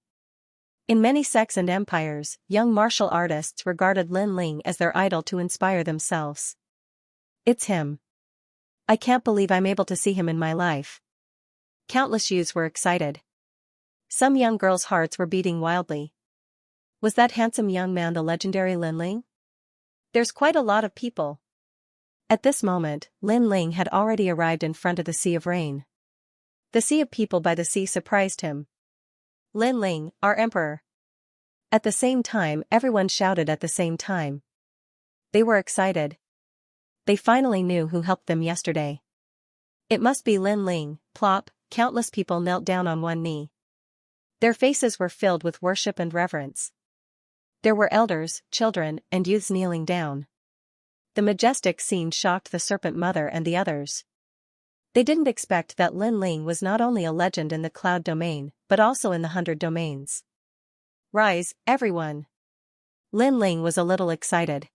In many sects and empires, young martial artists regarded Lin Ling as their idol to inspire themselves. It's him. I can't believe I'm able to see him in my life. Countless youths were excited. Some young girls' hearts were beating wildly. Was that handsome young man the legendary Lin Ling? There's quite a lot of people. At this moment, Lin Ling had already arrived in front of the Sea of Rain. The sea of people by the sea surprised him. Lin Ling, our emperor. At the same time, everyone shouted at the same time. They were excited. They finally knew who helped them yesterday. It must be Lin Ling. Plop, countless people knelt down on one knee. Their faces were filled with worship and reverence. There were elders, children, and youths kneeling down. The majestic scene shocked the Serpent Mother and the others. They didn't expect that Lin Ling was not only a legend in the cloud domain, but also in the 100 domains. Rise, everyone! Lin Ling was a little excited.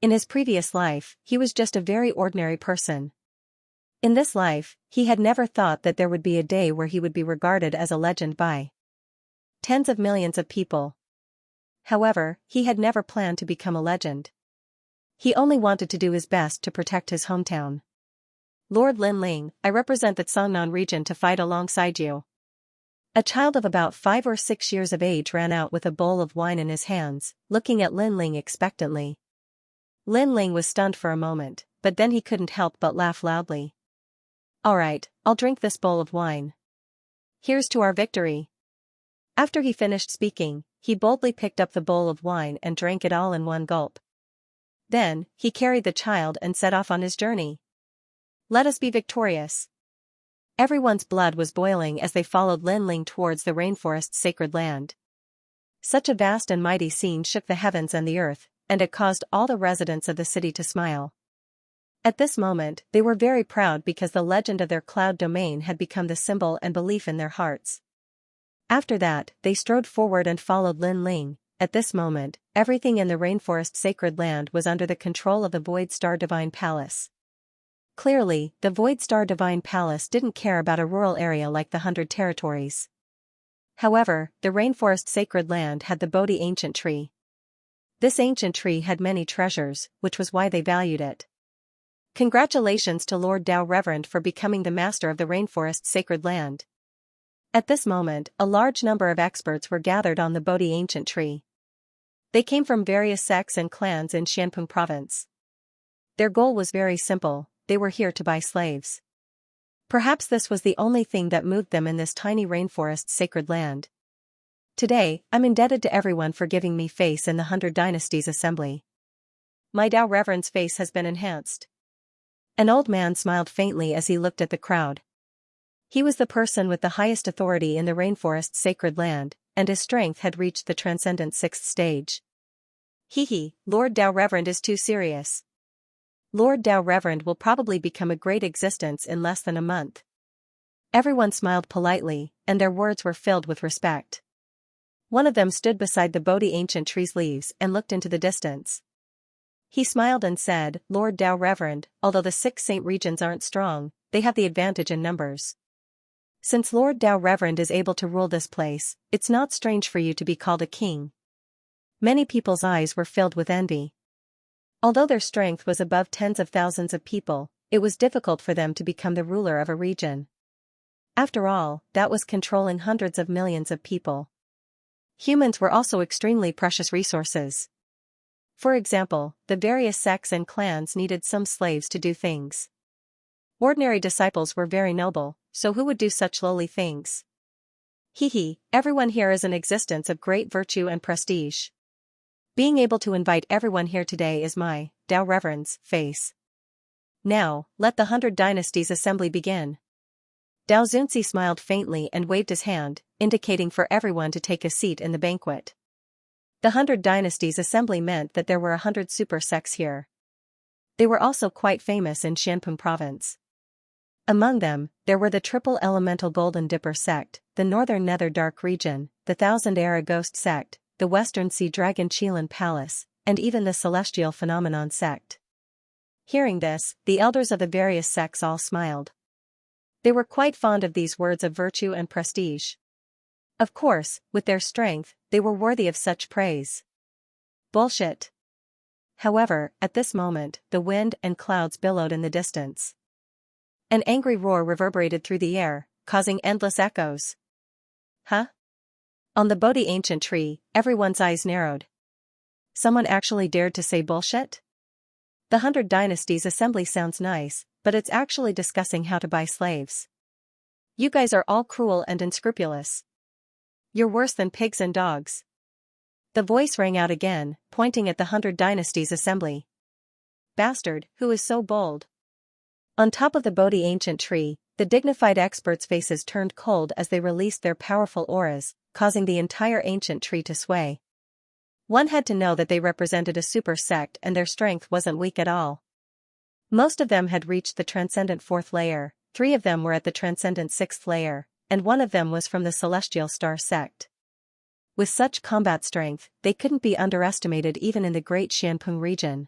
In his previous life, he was just a very ordinary person. In this life, he had never thought that there would be a day where he would be regarded as a legend by tens of millions of people. However, he had never planned to become a legend. He only wanted to do his best to protect his hometown. Lord Lin Ling, I represent the Cangnan region to fight alongside you. A child of about 5 or 6 years of age ran out with a bowl of wine in his hands, looking at Lin Ling expectantly. Lin Ling was stunned for a moment, but then he couldn't help but laugh loudly. All right, I'll drink this bowl of wine. Here's to our victory. After he finished speaking, he boldly picked up the bowl of wine and drank it all in one gulp. Then, he carried the child and set off on his journey. Let us be victorious. Everyone's blood was boiling as they followed Lin Ling towards the rainforest's sacred land. Such a vast and mighty scene shook the heavens and the earth, and it caused all the residents of the city to smile. At this moment, they were very proud because the legend of their cloud domain had become the symbol and belief in their hearts. After that, they strode forward and followed Lin Ling. At this moment, everything in the rainforest sacred land was under the control of the Void Star Divine Palace. Clearly, the Void Star Divine Palace didn't care about a rural area like the 100 territories. However, the rainforest sacred land had the Bodhi ancient tree. This ancient tree had many treasures, which was why they valued it. Congratulations to Lord Dao Reverend for becoming the master of the rainforest sacred land. At this moment, a large number of experts were gathered on the Bodhi ancient tree. They came from various sects and clans in Xianpeng province. Their goal was very simple. They were here to buy slaves. Perhaps this was the only thing that moved them in this tiny rainforest sacred land. Today, I'm indebted to everyone for giving me face in the 100 Dynasties Assembly. My Dao Reverend's face has been enhanced. An old man smiled faintly as he looked at the crowd. He was the person with the highest authority in the rainforest sacred land, and his strength had reached the transcendent 6th stage. Lord Dao Reverend is too serious. Lord Dao Reverend will probably become a great existence in less than a month. Everyone smiled politely, and their words were filled with respect. One of them stood beside the Bodhi ancient tree's leaves and looked into the distance. He smiled and said, Lord Dao Reverend, although the 6 saint regions aren't strong, they have the advantage in numbers. Since Lord Dao Reverend is able to rule this place, it's not strange for you to be called a king. Many people's eyes were filled with envy. Although their strength was above tens of thousands of people, it was difficult for them to become the ruler of a region. After all, that was controlling hundreds of millions of people. Humans were also extremely precious resources. For example, the various sects and clans needed some slaves to do things. Ordinary disciples were very noble, so who would do such lowly things? Everyone here is an existence of great virtue and prestige. Being able to invite everyone here today is my Dao Reverend's face. Now, let the 100 Dynasties Assembly begin. Dao Zunzi smiled faintly and waved his hand, indicating for everyone to take a seat in the banquet. The 100 Dynasties Assembly meant that there were 100 super sects here. They were also quite famous in Xianpeng province. Among them, there were the Triple Elemental Golden Dipper sect, the Northern Nether Dark region, the Thousand Era Ghost sect, the Western Sea Dragon Qilin Palace, and even the Celestial Phenomenon sect. Hearing this, the elders of the various sects all smiled. They were quite fond of these words of virtue and prestige. Of course, with their strength, they were worthy of such praise. Bullshit. However, at this moment, the wind and clouds billowed in the distance. An angry roar reverberated through the air, causing endless echoes. Huh? On the Bodhi ancient tree, everyone's eyes narrowed. Someone actually dared to say bullshit? The 100 Dynasties Assembly sounds nice, but it's actually discussing how to buy slaves. You guys are all cruel and unscrupulous. You're worse than pigs and dogs. The voice rang out again, pointing at the 100 Dynasties Assembly. Bastard, who is so bold? On top of the Bodhi ancient tree, the dignified experts' faces turned cold as they released their powerful auras, causing the entire ancient tree to sway. One had to know that they represented a super sect and their strength wasn't weak at all. Most of them had reached the transcendent 4th layer, 3 of them were at the transcendent 6th layer, and 1 of them was from the celestial star sect. With such combat strength, they couldn't be underestimated even in the great Xianpeng region.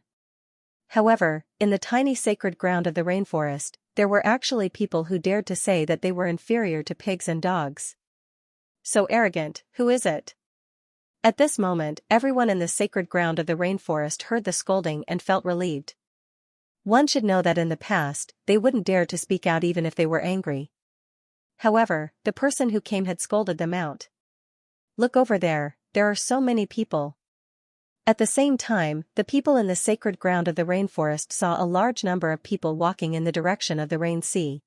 However, in the tiny sacred ground of the rainforest, there were actually people who dared to say that they were inferior to pigs and dogs. So arrogant, who is it? At this moment, everyone in the sacred ground of the rainforest heard the scolding and felt relieved. One should know that in the past, they wouldn't dare to speak out even if they were angry. However, the person who came had scolded them out. Look over there are so many people. At the same time, the people in the sacred ground of the rainforest saw a large number of people walking in the direction of the rain sea.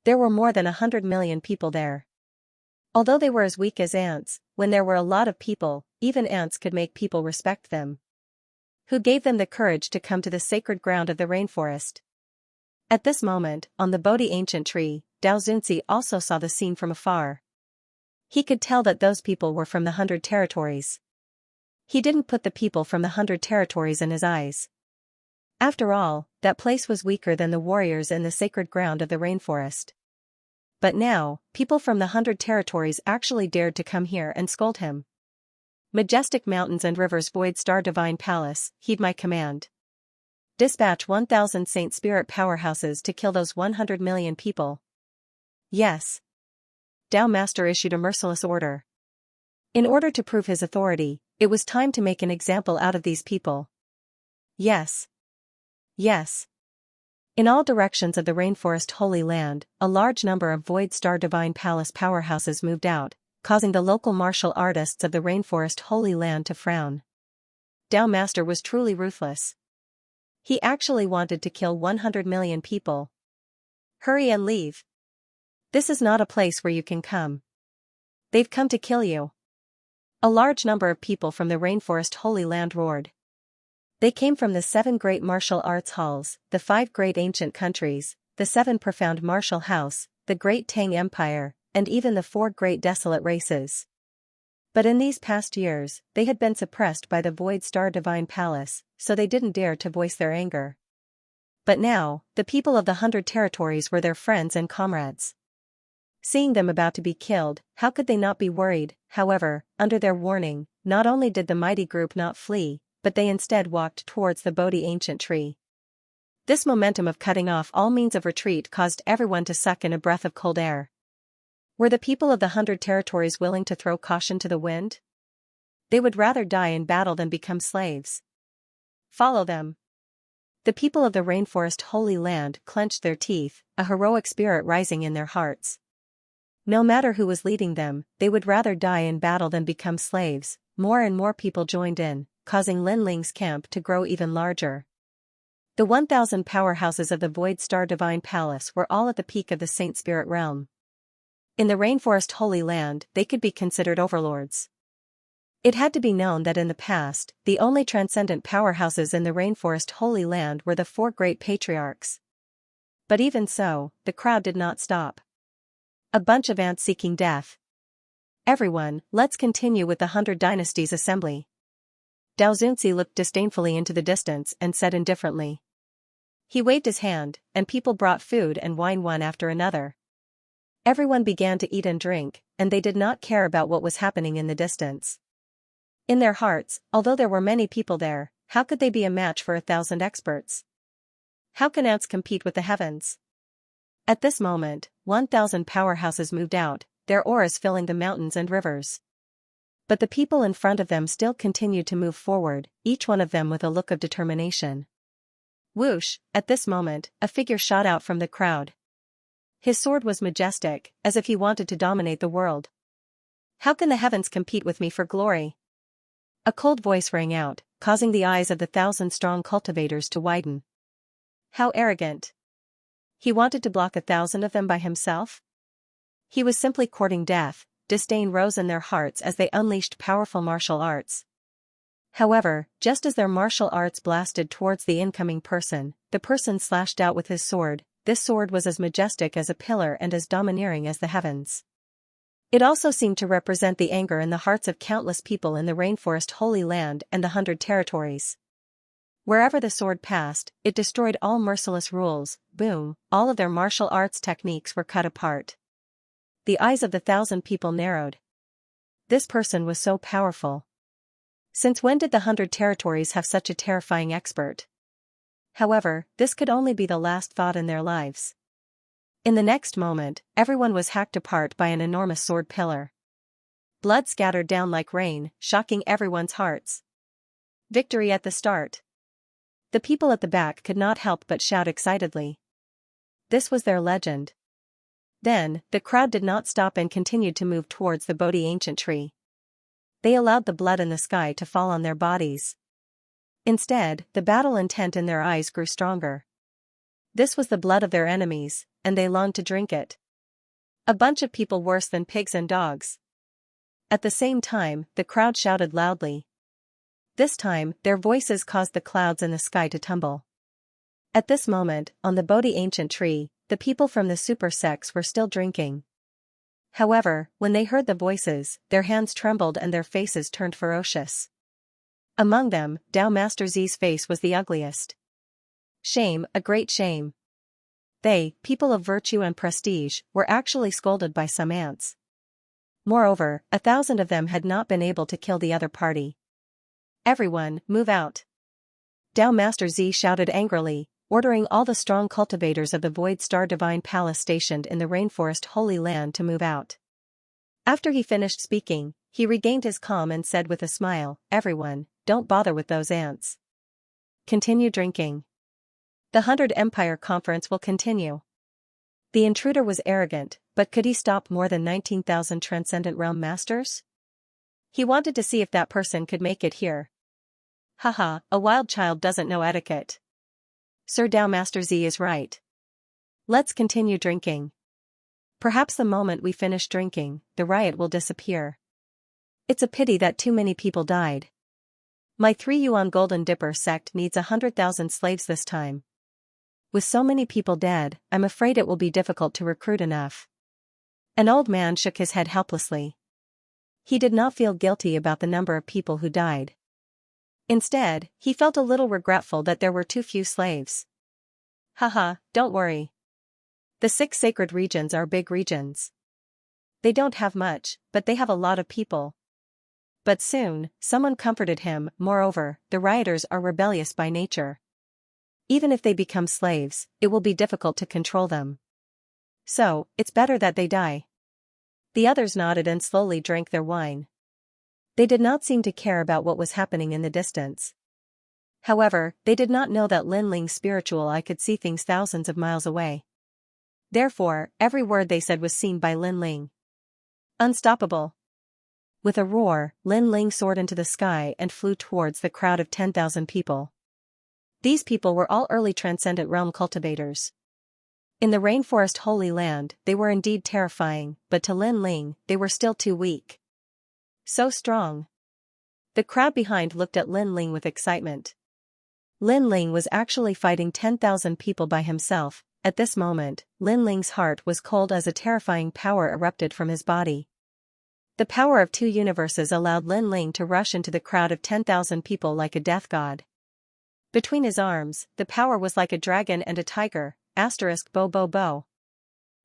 There were more than 100 million people there. Although they were as weak as ants, when there were a lot of people, even ants could make people respect them. Who gave them the courage to come to the sacred ground of the rainforest? At this moment, on the Bodhi ancient tree, Xianxia also saw the scene from afar. He could tell that those people were from the 100 territories. He didn't put the people from the 100 territories in his eyes. After all, that place was weaker than the warriors in the sacred ground of the rainforest. But now, people from the 100 territories actually dared to come here and scold him. Majestic mountains and rivers, void star divine palace, heed my command. Dispatch 1,000 Saint Spirit powerhouses to kill those 100 million people. Yes. Tao Master issued a merciless order. In order to prove his authority, it was time to make an example out of these people. Yes. Yes. In all directions of the rainforest holy land, a large number of void star divine palace powerhouses moved out, causing the local martial artists of the rainforest holy land to frown. Tao Master was truly ruthless. He actually wanted to kill 100 million people. Hurry and leave. This is not a place where you can come. They've come to kill you. A large number of people from the rainforest holy land roared. They came from the 7 great martial arts halls, the 5 great ancient countries, the 7 profound martial house, the great Tang Empire, and even the 4 great desolate races. But in these past years, they had been suppressed by the Void Star Divine Palace, so they didn't dare to voice their anger. But now, the people of the 100 territories were their friends and comrades. Seeing them about to be killed, how could they not be worried? However, under their warning, not only did the mighty group not flee, but they instead walked towards the Bodhi ancient tree. This momentum of cutting off all means of retreat caused everyone to suck in a breath of cold air. Were the people of the 100 territories willing to throw caution to the wind? They would rather die in battle than become slaves. Follow them. The people of the rainforest holy land clenched their teeth, a heroic spirit rising in their hearts. No matter who was leading them, they would rather die in battle than become slaves. More and more people joined in, causing Lin Ling's camp to grow even larger. The 1,000 powerhouses of the Void Star Divine Palace were all at the peak of the Saint Spirit realm. In the rainforest holy land, they could be considered overlords. It had to be known that in the past, the only transcendent powerhouses in the rainforest holy land were the 4 great patriarchs. But even so, the crowd did not stop. A bunch of ants seeking death. Everyone, let's continue with the 100 Dynasties assembly. Xianxia looked disdainfully into the distance and said indifferently. He waved his hand, and people brought food and wine one after another. Everyone began to eat and drink, and they did not care about what was happening in the distance. In their hearts, although there were many people there, how could they be a match for 1,000 experts? How can ants compete with the heavens? At this moment, 1,000 powerhouses moved out, their auras filling the mountains and rivers. But the people in front of them still continued to move forward, each one of them with a look of determination. Whoosh! At this moment, a figure shot out from the crowd. His sword was majestic, as if he wanted to dominate the world. How can the heavens compete with me for glory? A cold voice rang out, causing the eyes of the 1,000-strong cultivators to widen. How arrogant! He wanted to block 1,000 of them by himself? He was simply courting death. Disdain rose in their hearts as they unleashed powerful martial arts. However, just as their martial arts blasted towards the incoming person, the person slashed out with his sword. This sword was as majestic as a pillar and as domineering as the heavens. It also seemed to represent the anger in the hearts of countless people in the rainforest holy land and the 100 territories. Wherever the sword passed, it destroyed all merciless rules. Boom, all of their martial arts techniques were cut apart. The eyes of the 1,000 people narrowed. This person was so powerful. Since when did the 100 territories have such a terrifying expert? However, this could only be the last thought in their lives. In the next moment, everyone was hacked apart by an enormous sword pillar. Blood scattered down like rain, shocking everyone's hearts. Victory at the start. The people at the back could not help but shout excitedly. This was their legend. Then, the crowd did not stop and continued to move towards the Bodhi ancient tree. They allowed the blood in the sky to fall on their bodies. Instead, the battle intent in their eyes grew stronger. This was the blood of their enemies, and they longed to drink it. A bunch of people worse than pigs and dogs. At the same time, the crowd shouted loudly. This time, their voices caused the clouds in the sky to tumble. At this moment, on the Bodhi ancient tree, the people from the super sects were still drinking. However, when they heard the voices, their hands trembled and their faces turned ferocious. Among them, Tao Master Z's face was the ugliest. Shame, a great shame. They, people of virtue and prestige, were actually scolded by some ants. Moreover, 1,000 of them had not been able to kill the other party. Everyone, move out. Tao Master Z shouted angrily, ordering all the strong cultivators of the Void Star Divine Palace stationed in the Rainforest Holy Land to move out. After he finished speaking, he regained his calm and said with a smile, "Everyone, don't bother with those ants. Continue drinking. The 100 Empire Conference will continue." The intruder was arrogant, but could he stop more than 19,000 Transcendent Realm Masters? He wanted to see if that person could make it here. Haha, a wild child doesn't know etiquette. Sir Tao Master Z is right. Let's continue drinking. Perhaps the moment we finish drinking, the riot will disappear. It's a pity that too many people died. My 3 Yuan Golden Dipper sect needs 100,000 slaves this time. With so many people dead, I'm afraid it will be difficult to recruit enough. An old man shook his head helplessly. He did not feel guilty about the number of people who died. Instead, he felt a little regretful that there were too few slaves. Haha, don't worry. The 6 sacred regions are big regions. They don't have much, but they have a lot of people. But soon, someone comforted him. Moreover, the rioters are rebellious by nature. Even if they become slaves, it will be difficult to control them. So, it's better that they die. The others nodded and slowly drank their wine. They did not seem to care about what was happening in the distance. However, they did not know that Lin Ling's spiritual eye could see things thousands of miles away. Therefore, every word they said was seen by Lin Ling. Unstoppable. With a roar, Lin Ling soared into the sky and flew towards the crowd of 10,000 people. These people were all early Transcendent Realm cultivators. In the Rainforest Holy Land, they were indeed terrifying, but to Lin Ling, they were still too weak. So strong. The crowd behind looked at Lin Ling with excitement. Lin Ling was actually fighting 10,000 people by himself. At this moment, Lin Ling's heart was cold as a terrifying power erupted from his body. The power of 2 universes allowed Lin Ling to rush into the crowd of 10,000 people like a death god. Between his arms, the power was like a dragon and a tiger. Bo bo bo.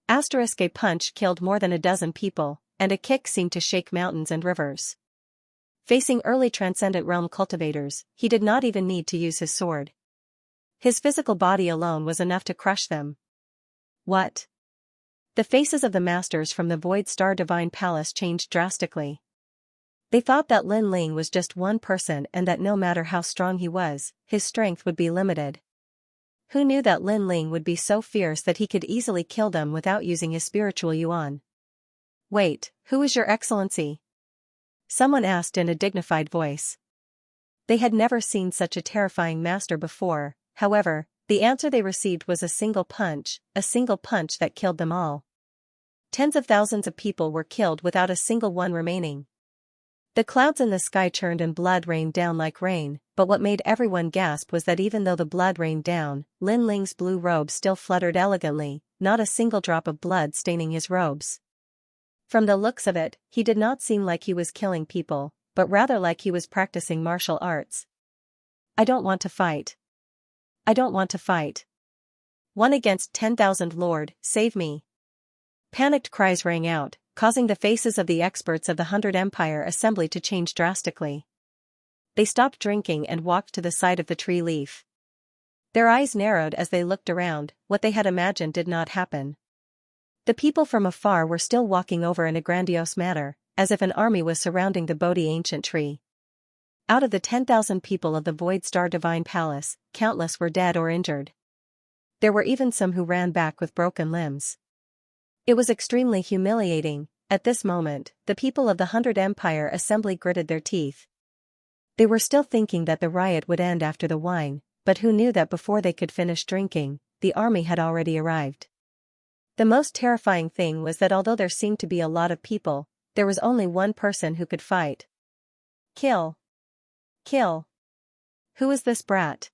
A punch killed more than a dozen people, and a kick seemed to shake mountains and rivers. Facing early Transcendent Realm cultivators, he did not even need to use his sword. His physical body alone was enough to crush them. What? The faces of the masters from the Void Star Divine Palace changed drastically. They thought that Lin Ling was just one person and that no matter how strong he was, his strength would be limited. Who knew that Lin Ling would be so fierce that he could easily kill them without using his spiritual yuan? Wait, who is your excellency? Someone asked in a dignified voice. They had never seen such a terrifying master before. However, the answer they received was a single punch that killed them all. Tens of thousands of people were killed without a single one remaining. The clouds in the sky churned and blood rained down like rain, but what made everyone gasp was that even though the blood rained down, Lin Ling's blue robe still fluttered elegantly, not a single drop of blood staining his robes. From the looks of it, he did not seem like he was killing people, but rather like he was practicing martial arts. I don't want to fight. I don't want to fight. 1 against 10,000 Lord, save me. Panicked cries rang out, causing the faces of the experts of the 100 Empire Assembly to change drastically. They stopped drinking and walked to the side of the tree leaf. Their eyes narrowed as they looked around. What they had imagined did not happen. The people from afar were still walking over in a grandiose manner, as if an army was surrounding the Bodhi ancient tree. Out of the 10,000 people of the Void Star Divine Palace, countless were dead or injured. There were even some who ran back with broken limbs. It was extremely humiliating. At this moment, the people of the 100 Empire Assembly gritted their teeth. They were still thinking that the riot would end after the wine, but who knew that before they could finish drinking, the army had already arrived. The most terrifying thing was that although there seemed to be a lot of people, there was only one person who could fight. Kill. Kill. Who is this brat?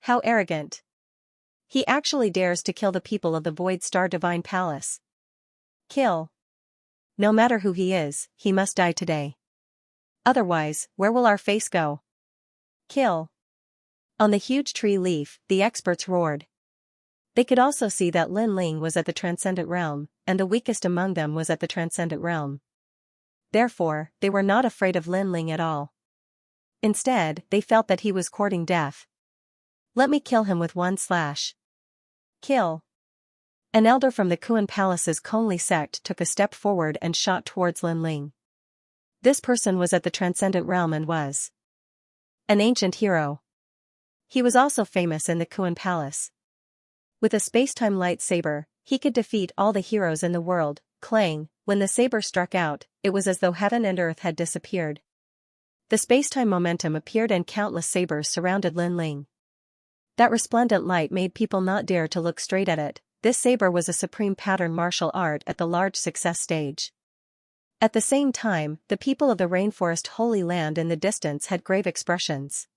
How arrogant. He actually dares to kill the people of the Void Star Divine Palace. Kill. No matter who he is, he must die today. Otherwise, where will our face go? Kill. On the huge tree leaf, the experts roared. They could also see that Lin Ling was at the Transcendent Realm, and the weakest among them was at the Transcendent Realm. Therefore, they were not afraid of Lin Ling at all. Instead, they felt that he was courting death. Let me kill him with one slash. Kill. An elder from the Kuan Palace's Conli sect took a step forward and shot towards Lin Ling. This person was at the Transcendent Realm and was an ancient hero. He was also famous in the Kuan Palace. With a spacetime lightsaber, he could defeat all the heroes in the world. Clang, when the saber struck out, it was as though heaven and earth had disappeared. The spacetime momentum appeared and countless sabers surrounded Lin Ling. That resplendent light made people not dare to look straight at it. This saber was a supreme pattern martial art at the large success stage. At the same time, the people of the Rainforest Holy Land in the distance had grave expressions.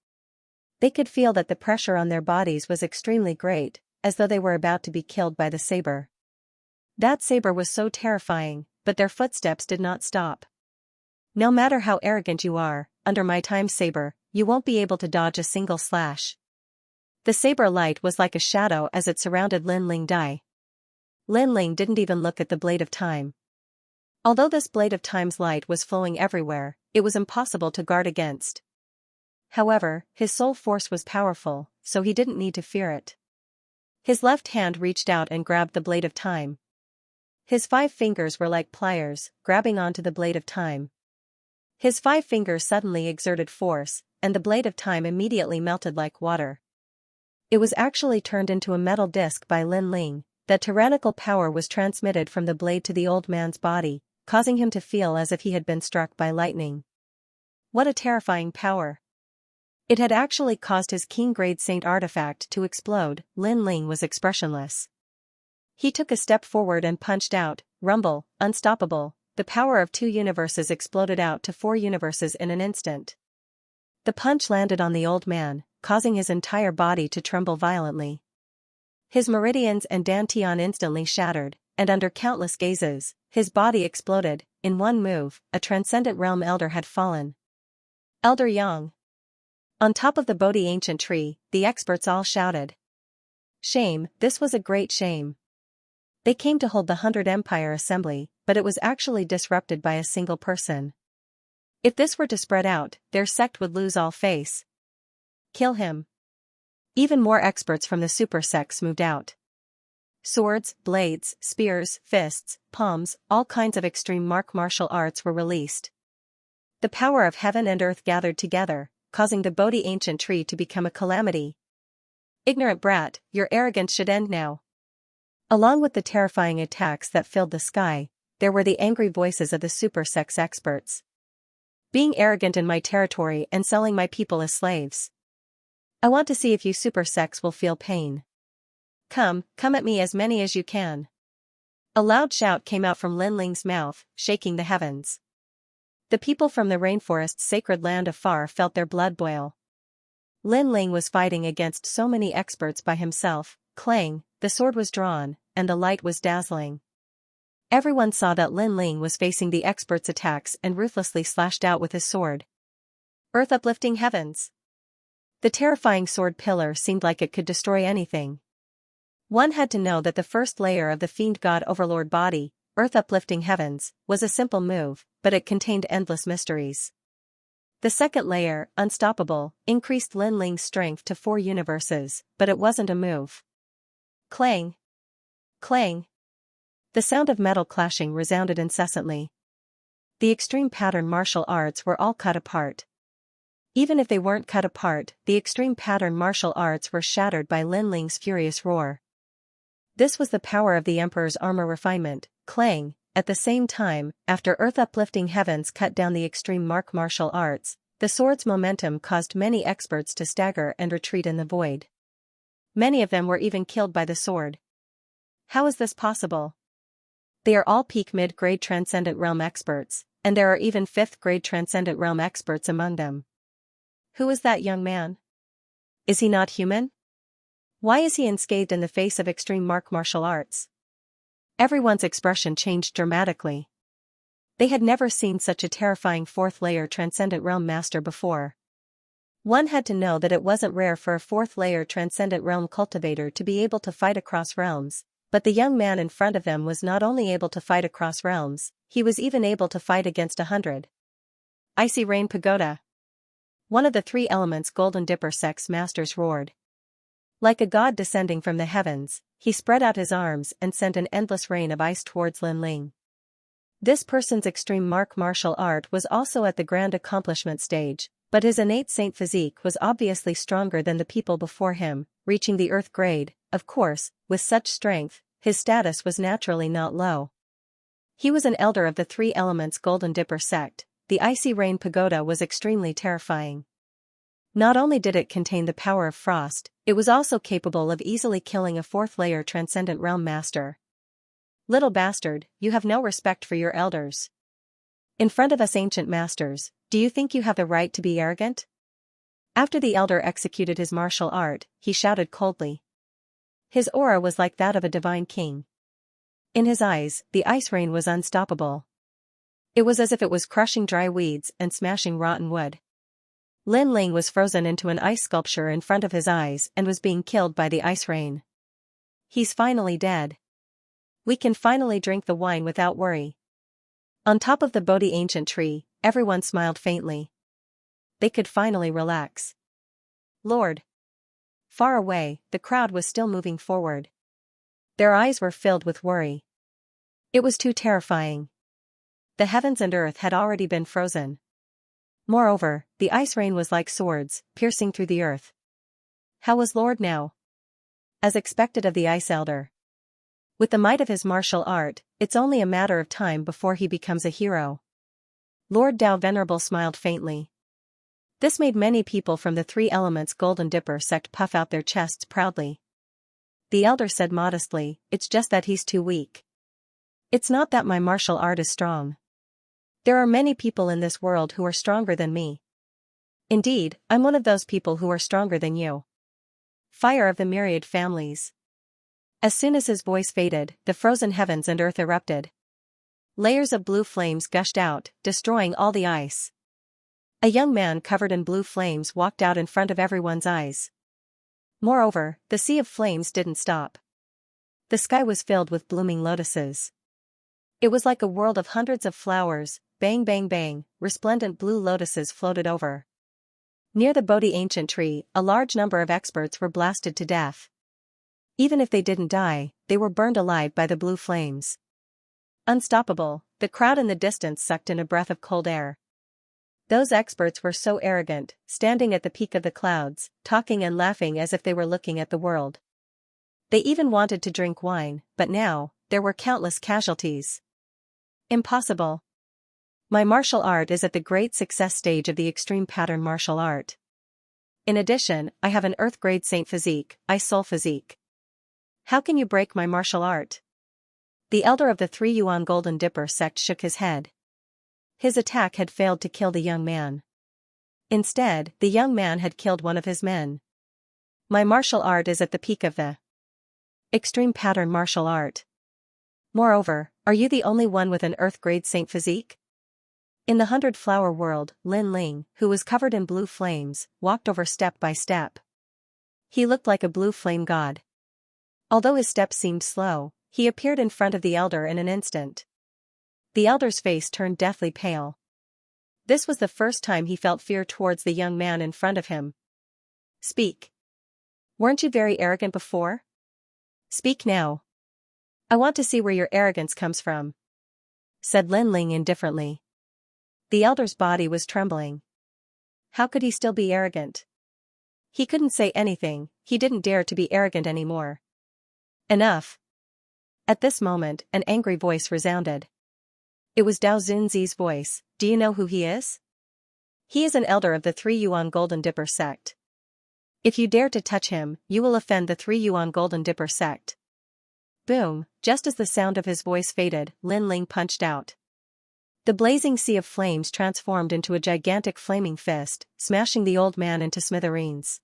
They could feel that the pressure on their bodies was extremely great, as though they were about to be killed by the saber. That saber was so terrifying, but their footsteps did not stop. No matter how arrogant you are, under my time saber, you won't be able to dodge a single slash. The saber light was like a shadow as it surrounded Lin Ling Dai. Lin Ling didn't even look at the blade of time. Although this blade of time's light was flowing everywhere, it was impossible to guard against. However, his soul force was powerful, so he didn't need to fear it. His left hand reached out and grabbed the blade of time. His 5 fingers were like pliers, grabbing onto the blade of time. His 5 fingers suddenly exerted force, and the blade of time immediately melted like water. It was actually turned into a metal disc by Lin Ling. That tyrannical power was transmitted from the blade to the old man's body, causing him to feel as if he had been struck by lightning. What a terrifying power! It had actually caused his King-grade Saint artifact to explode. Lin Ling was expressionless. He took a step forward and punched out. Rumble, unstoppable. The power of 2 universes exploded out to 4 universes in an instant. The punch landed on the old man, causing his entire body to tremble violently. His meridians and dantian instantly shattered, and under countless gazes, his body exploded. In one move, a Transcendent Realm elder had fallen. Elder Yang. On top of the Bodhi ancient tree, the experts all shouted. Shame, this was a great shame. They came to hold the 100 Empire Assembly, but it was actually disrupted by a single person. If this were to spread out, their sect would lose all face. Kill him. Even more experts from the super sects moved out. Swords, blades, spears, fists, palms, all kinds of extreme martial arts were released. The power of heaven and earth gathered together, causing the Bodhi ancient tree to become a calamity. Ignorant brat, your arrogance should end now. Along with the terrifying attacks that filled the sky, there were the angry voices of the super sects experts. Being arrogant in my territory and selling my people as slaves. I want to see if you super sects will feel pain. Come at me as many as you can. A loud shout came out from Lin Ling's mouth, shaking the heavens. The people from the rainforest's sacred land afar felt their blood boil. Lin Ling was fighting against so many experts by himself. Clang, the sword was drawn, and the light was dazzling. Everyone saw that Lin Ling was facing the experts' attacks and ruthlessly slashed out with his sword. Earth uplifting heavens. The terrifying sword pillar seemed like it could destroy anything. One had to know that the first layer of the fiend god overlord body, earth uplifting heavens, was a simple move, but it contained endless mysteries. The second layer, unstoppable, increased Lin Ling's strength to 4 universes, but it wasn't a move. Clang! Clang! The sound of metal clashing resounded incessantly. The extreme pattern martial arts were all cut apart. Even if they weren't cut apart, the extreme pattern martial arts were shattered by Lin Ling's furious roar. This was the power of the Emperor's armor refinement. Clang! At the same time, after earth uplifting heavens cut down the extreme martial arts, the sword's momentum caused many experts to stagger and retreat in the void. Many of them were even killed by the sword. How is this possible? They are all peak mid-grade Transcendent Realm experts, and there are even 5th-grade Transcendent Realm experts among them. Who is that young man? Is he not human? Why is he unscathed in the face of extreme martial arts? Everyone's expression changed dramatically. They had never seen such a terrifying 4th-layer Transcendent Realm master before. One had to know that it wasn't rare for a 4th-layer Transcendent Realm cultivator to be able to fight across realms, but the young man in front of them was not only able to fight across realms, he was even able to fight against 100. Icy Rain Pagoda. One of the 3 elements Golden Dipper Sect's masters roared. Like a god descending from the heavens, he spread out his arms and sent an endless rain of ice towards Lin Ling. This person's extreme martial art was also at the grand accomplishment stage, but his innate saint physique was obviously stronger than the people before him, reaching the earth grade. Of course, with such strength, his status was naturally not low. He was an elder of the 3 elements Golden Dipper Sect. The Icy Rain Pagoda was extremely terrifying. Not only did it contain the power of frost, it was also capable of easily killing a 4th-layer Transcendent Realm master. Little bastard, you have no respect for your elders. In front of us ancient masters, do you think you have the right to be arrogant? After the elder executed his martial art, he shouted coldly. His aura was like that of a divine king. In his eyes, the ice rain was unstoppable. It was as if it was crushing dry weeds and smashing rotten wood. Lin Ling was frozen into an ice sculpture in front of his eyes and was being killed by the ice rain. He's finally dead. We can finally drink the wine without worry. On top of the Bodhi ancient tree, everyone smiled faintly. They could finally relax. Lord! Far away, the crowd was still moving forward. Their eyes were filled with worry. It was too terrifying. The heavens and earth had already been frozen. Moreover, the ice rain was like swords, piercing through the earth. How was Lord now? As expected of the Ice Elder. With the might of his martial art, it's only a matter of time before he becomes a hero. Lord Dao Venerable smiled faintly. This made many people from the 3 elements Golden Dipper Sect puff out their chests proudly. The elder said modestly, it's just that he's too weak. It's not that my martial art is strong. There are many people in this world who are stronger than me. Indeed, I'm one of those people who are stronger than you. Fire of the myriad families. As soon as his voice faded, the frozen heavens and earth erupted. Layers of blue flames gushed out, destroying all the ice. A young man covered in blue flames walked out in front of everyone's eyes. Moreover, the sea of flames didn't stop. The sky was filled with blooming lotuses. It was like a world of hundreds of flowers, bang bang bang, resplendent blue lotuses floated over. Near the Bodhi ancient tree, a large number of experts were blasted to death. Even if they didn't die, they were burned alive by the blue flames. Unstoppable, the crowd in the distance sucked in a breath of cold air. Those experts were so arrogant, standing at the peak of the clouds, talking and laughing as if they were looking at the world. They even wanted to drink wine, but now, there were countless casualties. Impossible. My martial art is at the great success stage of the extreme pattern martial art. In addition, I have an earth-grade saint physique, ice soul physique. How can you break my martial art? The elder of the 3 Yuan Golden Dipper Sect shook his head. His attack had failed to kill the young man. Instead, the young man had killed one of his men. My martial art is at the peak of the extreme pattern martial art. Moreover, are you the only one with an earth-grade saint physique? In the 100-flower world, Lin Ling, who was covered in blue flames, walked over step by step. He looked like a blue flame god. Although his steps seemed slow, he appeared in front of the elder in an instant. The elder's face turned deathly pale. This was the first time he felt fear towards the young man in front of him. Speak. Weren't you very arrogant before? Speak now. I want to see where your arrogance comes from, said Lin Ling indifferently. The elder's body was trembling. How could he still be arrogant? He couldn't say anything, he didn't dare to be arrogant anymore. Enough. At this moment, an angry voice resounded. It was Dao Zunzi's voice. Do you know who he is? He is an elder of the 3 Yuan Golden Dipper sect. If you dare to touch him, you will offend the 3 Yuan Golden Dipper sect. Boom, just as the sound of his voice faded, Lin Ling punched out. The blazing sea of flames transformed into a gigantic flaming fist, smashing the old man into smithereens.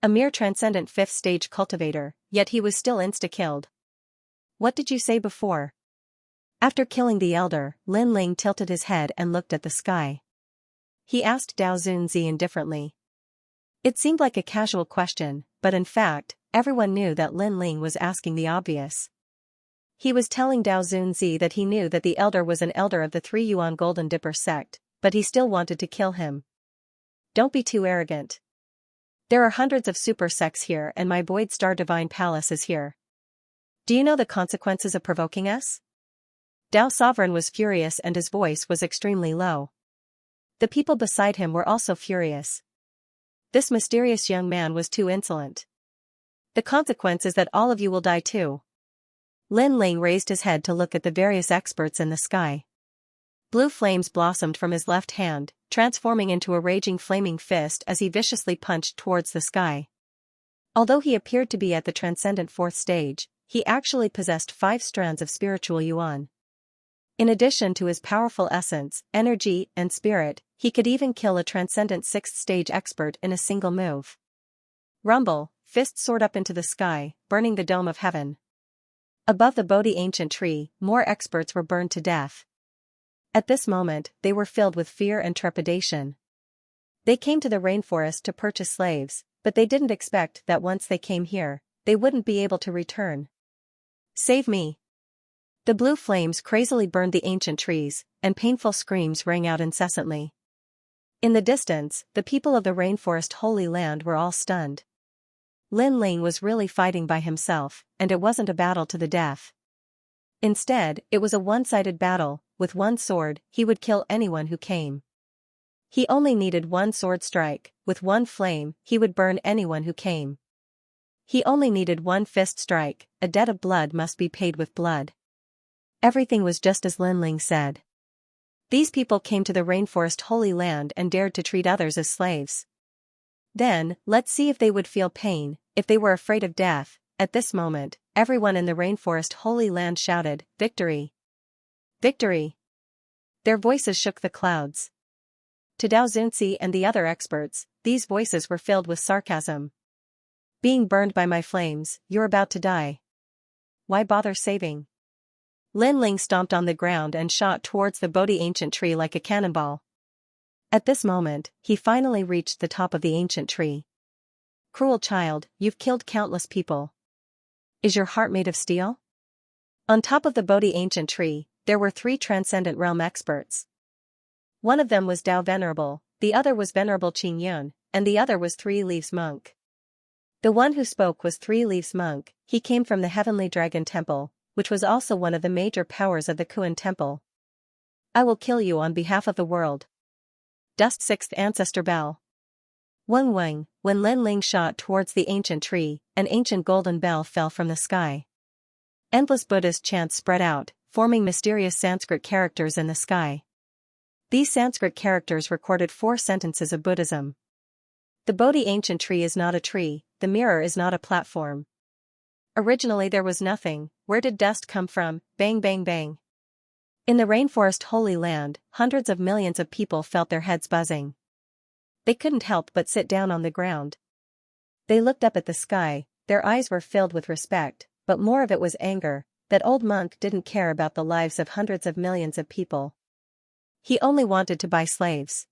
A mere transcendent 5th stage cultivator, yet he was still insta-killed. What did you say before? After killing the elder, Lin Ling tilted his head and looked at the sky. He asked Dao Zunzi indifferently. It seemed like a casual question, but in fact, everyone knew that Lin Ling was asking the obvious. He was telling Dao Zunzi that he knew that the elder was an elder of the 3 Yuan Golden Dipper sect, but he still wanted to kill him. Don't be too arrogant. There are hundreds of super sects here and my Void Star Divine Palace is here. Do you know the consequences of provoking us? Dao Sovereign was furious and his voice was extremely low. The people beside him were also furious. This mysterious young man was too insolent. The consequence is that all of you will die too. Lin Ling raised his head to look at the various experts in the sky. Blue flames blossomed from his left hand, transforming into a raging flaming fist as he viciously punched towards the sky. Although he appeared to be at the transcendent 4th stage, he actually possessed 5 strands of spiritual yuan. In addition to his powerful essence, energy, and spirit, he could even kill a transcendent 6th stage expert in a single move. Rumble, fists soared up into the sky, burning the dome of heaven. Above the Bodhi ancient tree, more experts were burned to death. At this moment, they were filled with fear and trepidation. They came to the rainforest to purchase slaves, but they didn't expect that once they came here, they wouldn't be able to return. Save me! The blue flames crazily burned the ancient trees, and painful screams rang out incessantly. In the distance, the people of the rainforest Holy Land were all stunned. Lin Ling was really fighting by himself, and it wasn't a battle to the death. Instead, it was a one-sided battle. With one sword, he would kill anyone who came. He only needed one sword strike, with one flame, he would burn anyone who came. He only needed one fist strike, a debt of blood must be paid with blood. Everything was just as Lin Ling said. These people came to the rainforest Holy Land and dared to treat others as slaves. Then, let's see if they would feel pain, if they were afraid of death. At this moment, everyone in the rainforest Holy Land shouted, "Victory! Victory!" Their voices shook the clouds. To Dao Zunzi and the other experts, these voices were filled with sarcasm. Being burned by my flames, you're about to die. Why bother saving? Lin Ling stomped on the ground and shot towards the Bodhi ancient tree like a cannonball. At this moment, he finally reached the top of the ancient tree. Cruel child, you've killed countless people. Is your heart made of steel? On top of the Bodhi ancient tree, there were 3 transcendent realm experts. One of them was Dao Venerable, the other was Venerable Qing Yun, and the other was 3 Leaves Monk. The one who spoke was 3 Leaves Monk. He came from the Heavenly Dragon Temple, which was also one of the major powers of the Kuan Temple. I will kill you on behalf of the world. Dust 6th Ancestor Bell. Weng Weng, when Lin Ling shot towards the ancient tree, an ancient golden bell fell from the sky. Endless Buddhist chants spread out, forming mysterious Sanskrit characters in the sky. These Sanskrit characters recorded 4 sentences of Buddhism. The Bodhi ancient tree is not a tree, the mirror is not a platform. Originally there was nothing, where did dust come from? Bang bang bang. In the rainforest Holy Land, hundreds of millions of people felt their heads buzzing. They couldn't help but sit down on the ground. They looked up at the sky, their eyes were filled with respect, but more of it was anger, that old monk didn't care about the lives of hundreds of millions of people. He only wanted to buy slaves.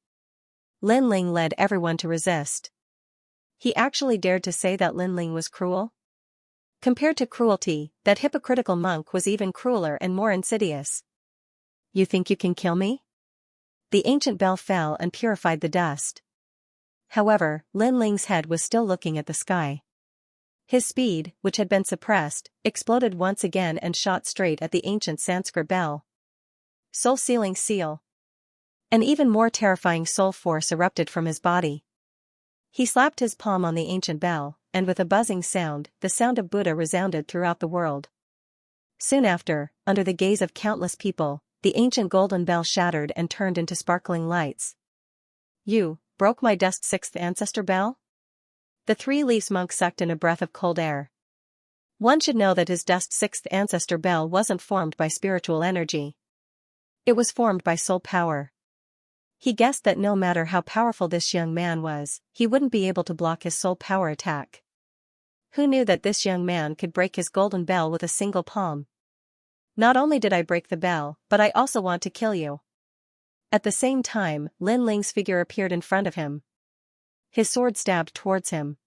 Lin Ling led everyone to resist. He actually dared to say that Lin Ling was cruel? Compared to cruelty, that hypocritical monk was even crueler and more insidious. You think you can kill me? The ancient bell fell and purified the dust. However, Lin Ling's head was still looking at the sky. His speed, which had been suppressed, exploded once again and shot straight at the ancient Sanskrit bell. Soul-sealing seal. An even more terrifying soul force erupted from his body. He slapped his palm on the ancient bell, and with a buzzing sound, the sound of Buddha resounded throughout the world. Soon after, under the gaze of countless people, the ancient golden bell shattered and turned into sparkling lights. You broke my dust sixth ancestor bell? The three-leaf monk sucked in a breath of cold air. One should know that his dust sixth ancestor bell wasn't formed by spiritual energy. It was formed by soul power. He guessed that no matter how powerful this young man was, he wouldn't be able to block his soul power attack. Who knew that this young man could break his golden bell with a single palm? Not only did I break the bell, but I also want to kill you. At the same time, Lin Ling's figure appeared in front of him. His sword stabbed towards him.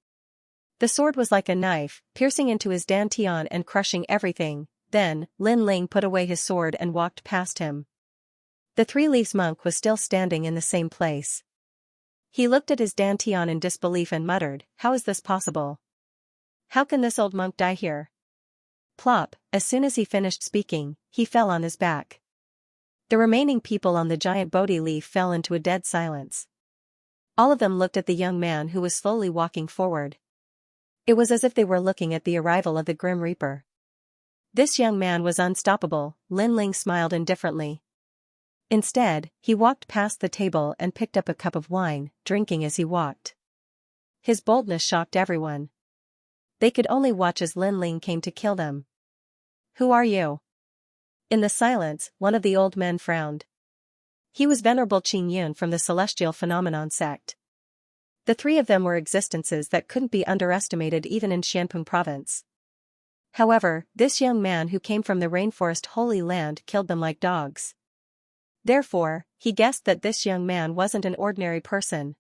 The sword was like a knife, piercing into his dantian and crushing everything. Then, Lin Ling put away his sword and walked past him. The three-leaf monk was still standing in the same place. He looked at his dantian in disbelief and muttered, "How is this possible? How can this old monk die here?" Plop, as soon as he finished speaking, he fell on his back. The remaining people on the giant Bodhi leaf fell into a dead silence. All of them looked at the young man who was slowly walking forward. It was as if they were looking at the arrival of the Grim Reaper. This young man was unstoppable. Lin Ling smiled indifferently. Instead, he walked past the table and picked up a cup of wine, drinking as he walked. His boldness shocked everyone. They could only watch as Lin Ling came to kill them. "Who are you?" In the silence, one of the old men frowned. He was Venerable Qingyun from the Celestial Phenomenon sect. The three of them were existences that couldn't be underestimated even in Xianpeng province. However, this young man who came from the rainforest Holy Land killed them like dogs. Therefore, he guessed that this young man wasn't an ordinary person.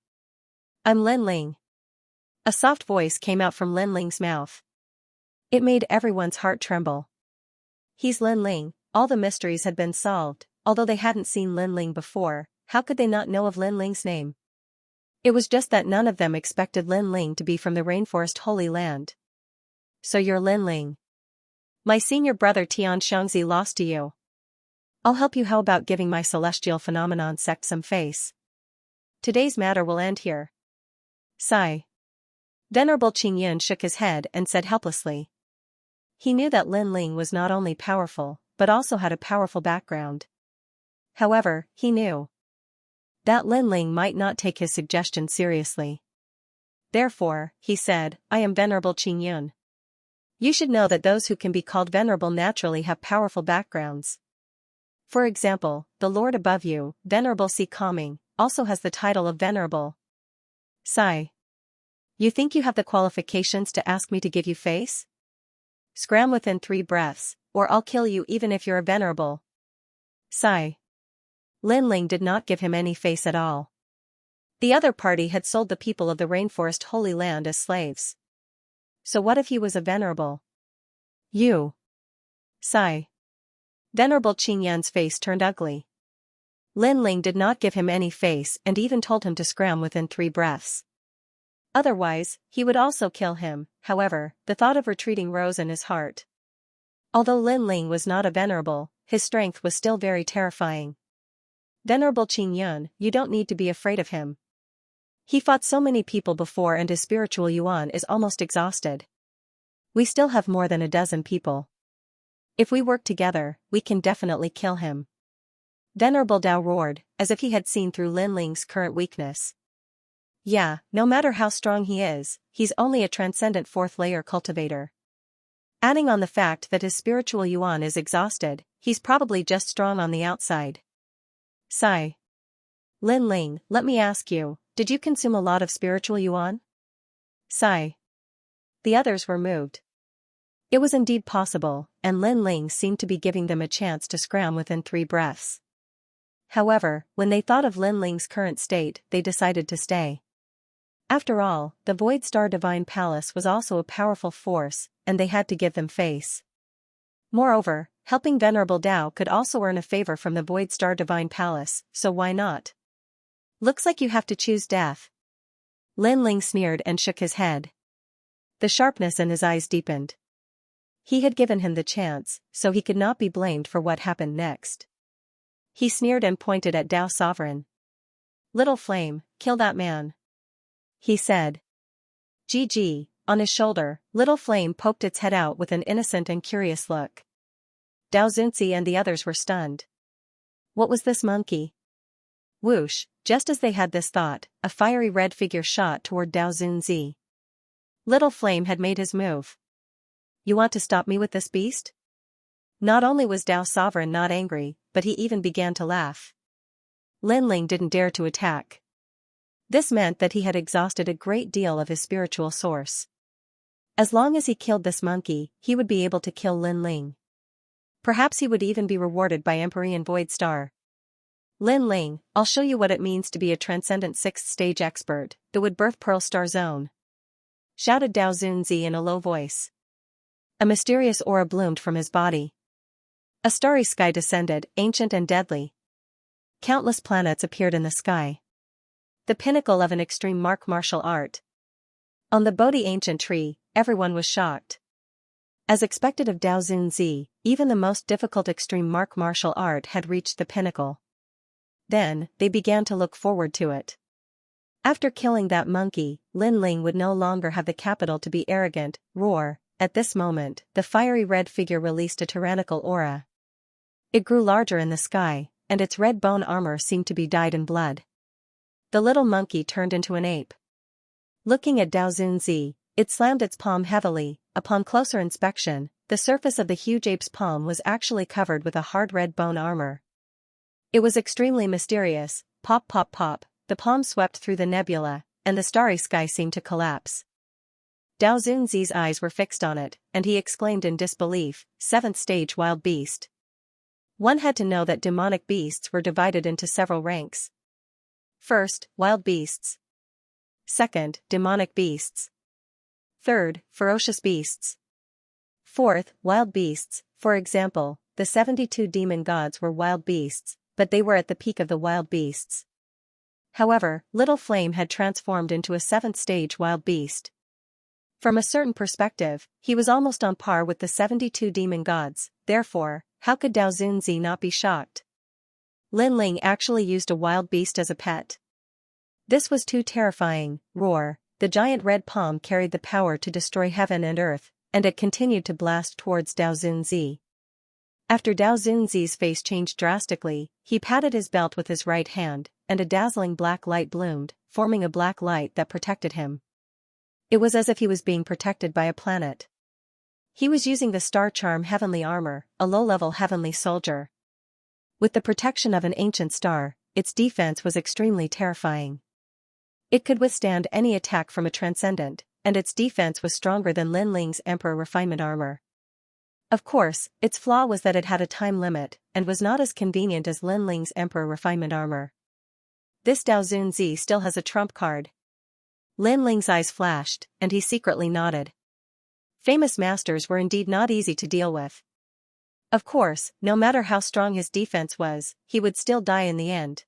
"I'm Lin Ling." A soft voice came out from Lin Ling's mouth. It made everyone's heart tremble. He's Lin Ling. All the mysteries had been solved. Although they hadn't seen Lin Ling before, how could they not know of Lin Ling's name? It was just that none of them expected Lin Ling to be from the rainforest Holy Land. "So you're Lin Ling. My senior brother Tian Xianxia lost to you. I'll help you. How about giving my Celestial Phenomenon sect some face? Today's matter will end here." Sigh. Venerable Qingyun shook his head and said helplessly. He knew that Lin Ling was not only powerful, but also had a powerful background. However, he knew that Lin Ling might not take his suggestion seriously. Therefore, he said, "I am Venerable Qingyun. You should know that those who can be called venerable naturally have powerful backgrounds. For example, the Lord above you, Venerable Si Calming, also has the title of Venerable." Sigh. You think you have the qualifications to ask me to give you face? Scram within 3 breaths, or I'll kill you even if you're a venerable. Sigh. Lin Ling did not give him any face at all. The other party had sold the people of the rainforest Holy Land as slaves. So what if he was a venerable? You. Sigh. Venerable Qingyun's face turned ugly. Lin Ling did not give him any face and even told him to scram within 3 breaths. Otherwise, he would also kill him. However, the thought of retreating rose in his heart. Although Lin Ling was not a venerable, his strength was still very terrifying. Venerable Qingyun, you don't need to be afraid of him. He fought so many people before and his spiritual yuan is almost exhausted. We still have more than a dozen people. If we work together, we can definitely kill him. Venerable Dao roared, as if he had seen through Lin Ling's current weakness. Yeah, no matter how strong he is, he's only a transcendent 4th-layer cultivator. Adding on the fact that his spiritual yuan is exhausted, he's probably just strong on the outside. Sigh. Lin Ling, let me ask you, did you consume a lot of spiritual yuan? Sigh. The others were moved. It was indeed possible, and Lin Ling seemed to be giving them a chance to scram within 3 breaths. However, when they thought of Lin Ling's current state, they decided to stay. After all, the Void Star Divine Palace was also a powerful force, and they had to give them face. Moreover, helping Venerable Dao could also earn a favor from the Void Star Divine Palace, so why not? Looks like you have to choose death. Lin Ling sneered and shook his head. The sharpness in his eyes deepened. He had given him the chance, so he could not be blamed for what happened next. He sneered and pointed at Dao Sovereign. Little Flame, kill that man. He said. GG, on his shoulder, Little Flame poked its head out with an innocent and curious look. Dao Xunzi and the others were stunned. What was this monkey? Whoosh, just as they had this thought, a fiery red figure shot toward Dao Xunzi. Little Flame had made his move. You want to stop me with this beast? Not only was Dao Sovereign not angry, but he even began to laugh. Lin Ling didn't dare to attack. This meant that he had exhausted a great deal of his spiritual source. As long as he killed this monkey, he would be able to kill Lin Ling. Perhaps he would even be rewarded by Empyrean Void Star. Lin Ling, I'll show you what it means to be a transcendent 6th stage expert, the Wood Birth Pearl Star Zone. Shouted Dao Xunzi in a low voice. A mysterious aura bloomed from his body. A starry sky descended, ancient and deadly. Countless planets appeared in the sky. The pinnacle of an extreme martial art. On the Bodhi ancient tree, everyone was shocked. As expected of Dao Xunzi, even the most difficult extreme martial art had reached the pinnacle. Then, they began to look forward to it. After killing that monkey, Lin Ling would no longer have the capital to be arrogant, roar. At this moment, the fiery red figure released a tyrannical aura. It grew larger in the sky, and its red bone armor seemed to be dyed in blood. The little monkey turned into an ape. Looking at Dao Xunzi, it slammed its palm heavily. Upon closer inspection, the surface of the huge ape's palm was actually covered with a hard red bone armor. It was extremely mysterious. Pop pop pop, the palm swept through the nebula, and the starry sky seemed to collapse. Dao Xunzi's eyes were fixed on it, and he exclaimed in disbelief, 7th stage wild beast. One had to know that demonic beasts were divided into several ranks. First, wild beasts. Second, demonic beasts. Third, ferocious beasts. Fourth, wild beasts. For example, the 72 demon gods were wild beasts, but they were at the peak of the wild beasts. However, Little Flame had transformed into a 7th stage wild beast. From a certain perspective, he was almost on par with the 72 demon gods, therefore, how could Dao Xunzi not be shocked? Lin Ling actually used a wild beast as a pet. This was too terrifying. Roar, the giant red palm carried the power to destroy heaven and earth, and it continued to blast towards Dao Xunzi. After Dao Xunzi's face changed drastically, he patted his belt with his right hand, and a dazzling black light bloomed, forming a black light that protected him. It was as if he was being protected by a planet. He was using the Star Charm Heavenly Armor, a low-level heavenly soldier. With the protection of an ancient star, its defense was extremely terrifying. It could withstand any attack from a transcendent, and its defense was stronger than Lin Ling's Emperor Refinement Armor. Of course, its flaw was that it had a time limit, and was not as convenient as Lin Ling's Emperor Refinement Armor. This Dao Xunzi still has a trump card. Lin Ling's eyes flashed, and he secretly nodded. Famous masters were indeed not easy to deal with. Of course, no matter how strong his defense was, he would still die in the end.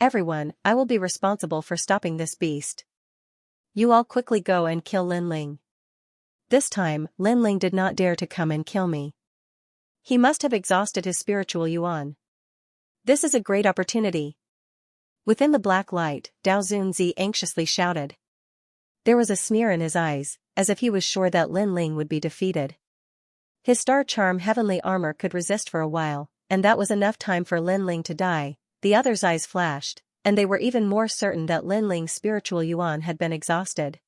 Everyone, I will be responsible for stopping this beast. You all quickly go and kill Lin Ling. This time, Lin Ling did not dare to come and kill me. He must have exhausted his spiritual yuan. This is a great opportunity. Within the black light, Dao Xunzi anxiously shouted. There was a sneer in his eyes, as if he was sure that Lin Ling would be defeated. His Star Charm Heavenly Armor could resist for a while, and that was enough time for Lin Ling to die. The others' eyes flashed, and they were even more certain that Lin Ling's spiritual yuan had been exhausted.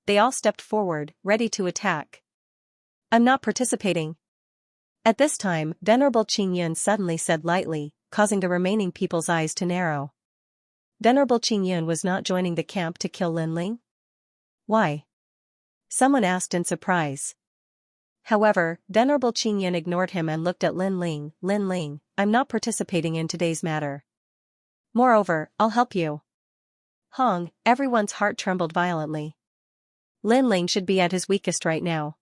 They all stepped forward, ready to attack. I'm not participating. At this time, Venerable Qingyun suddenly said lightly, causing the remaining people's eyes to narrow. Venerable Qingyun was not joining the camp to kill Lin Ling? Why? Someone asked in surprise. However, Venerable Qingyun ignored him and looked at Lin Ling. Lin Ling, I'm not participating in today's matter. Moreover, I'll help you. Hong, everyone's heart trembled violently. Lin Ling should be at his weakest right now.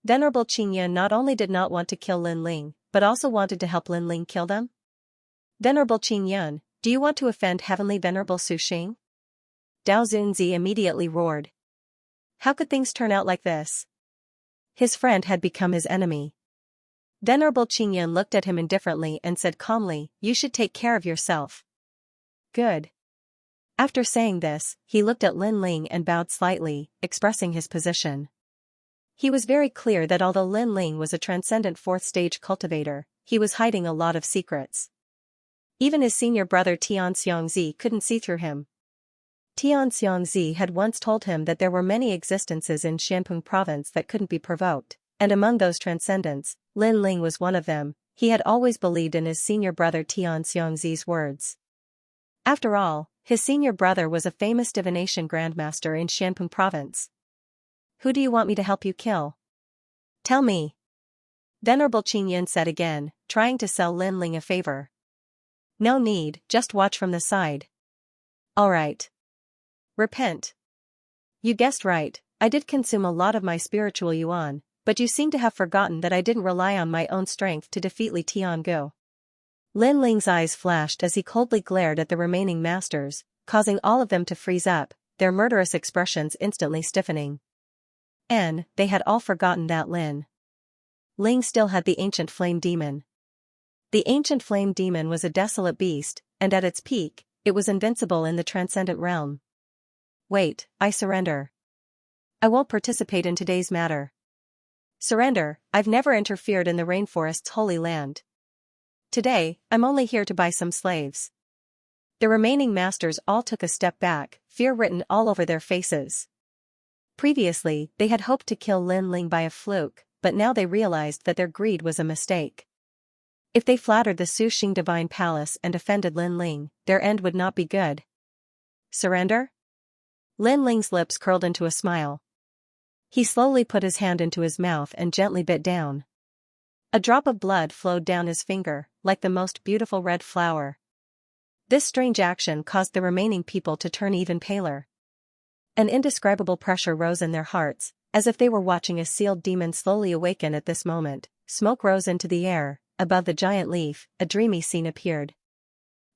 Venerable Xianxia not only did not want to kill Lin Ling, but also wanted to help Lin Ling kill them? Venerable Xianxia, do you want to offend Heavenly Venerable Su Xing? Dao Zunzi immediately roared. How could things turn out like this? His friend had become his enemy. Venerable Xianxia looked at him indifferently and said calmly, you should take care of yourself. Good. After saying this, he looked at Lin Ling and bowed slightly, expressing his position. He was very clear that although Lin Ling was a transcendent fourth-stage cultivator, he was hiding a lot of secrets. Even his senior brother Tian Xiangzi couldn't see through him. Tian Xiangzi had once told him that there were many existences in Xianpeng province that couldn't be provoked, and among those transcendents, Lin Ling was one of them. He had always believed in his senior brother Tian Xiangzi's words. After all, his senior brother was a famous divination grandmaster in Xianpeng province. Who do you want me to help you kill? Tell me. Venerable Xianxia said again, trying to sell Lin Ling a favor. No need, just watch from the side. Alright. Repent. You guessed right, I did consume a lot of my spiritual yuan, but you seem to have forgotten that I didn't rely on my own strength to defeat Li Tiangu. Lin Ling's eyes flashed as he coldly glared at the remaining masters, causing all of them to freeze up, their murderous expressions instantly stiffening. And they had all forgotten that Lin Ling still had the ancient flame demon. The ancient flame demon was a desolate beast, and at its peak, it was invincible in the transcendent realm. Wait, I surrender. I won't participate in today's matter. Surrender, I've never interfered in the rainforest's holy land. Today, I'm only here to buy some slaves. The remaining masters all took a step back, fear written all over their faces. Previously, they had hoped to kill Lin Ling by a fluke, but now they realized that their greed was a mistake. If they flattered the Su Xing Divine Palace and offended Lin Ling, their end would not be good. Surrender? Lin Ling's lips curled into a smile. He slowly put his hand into his mouth and gently bit down. A drop of blood flowed down his finger, like the most beautiful red flower. This strange action caused the remaining people to turn even paler. An indescribable pressure rose in their hearts, as if they were watching a sealed demon slowly awaken at this moment. Smoke rose into the air, above the giant leaf, a dreamy scene appeared.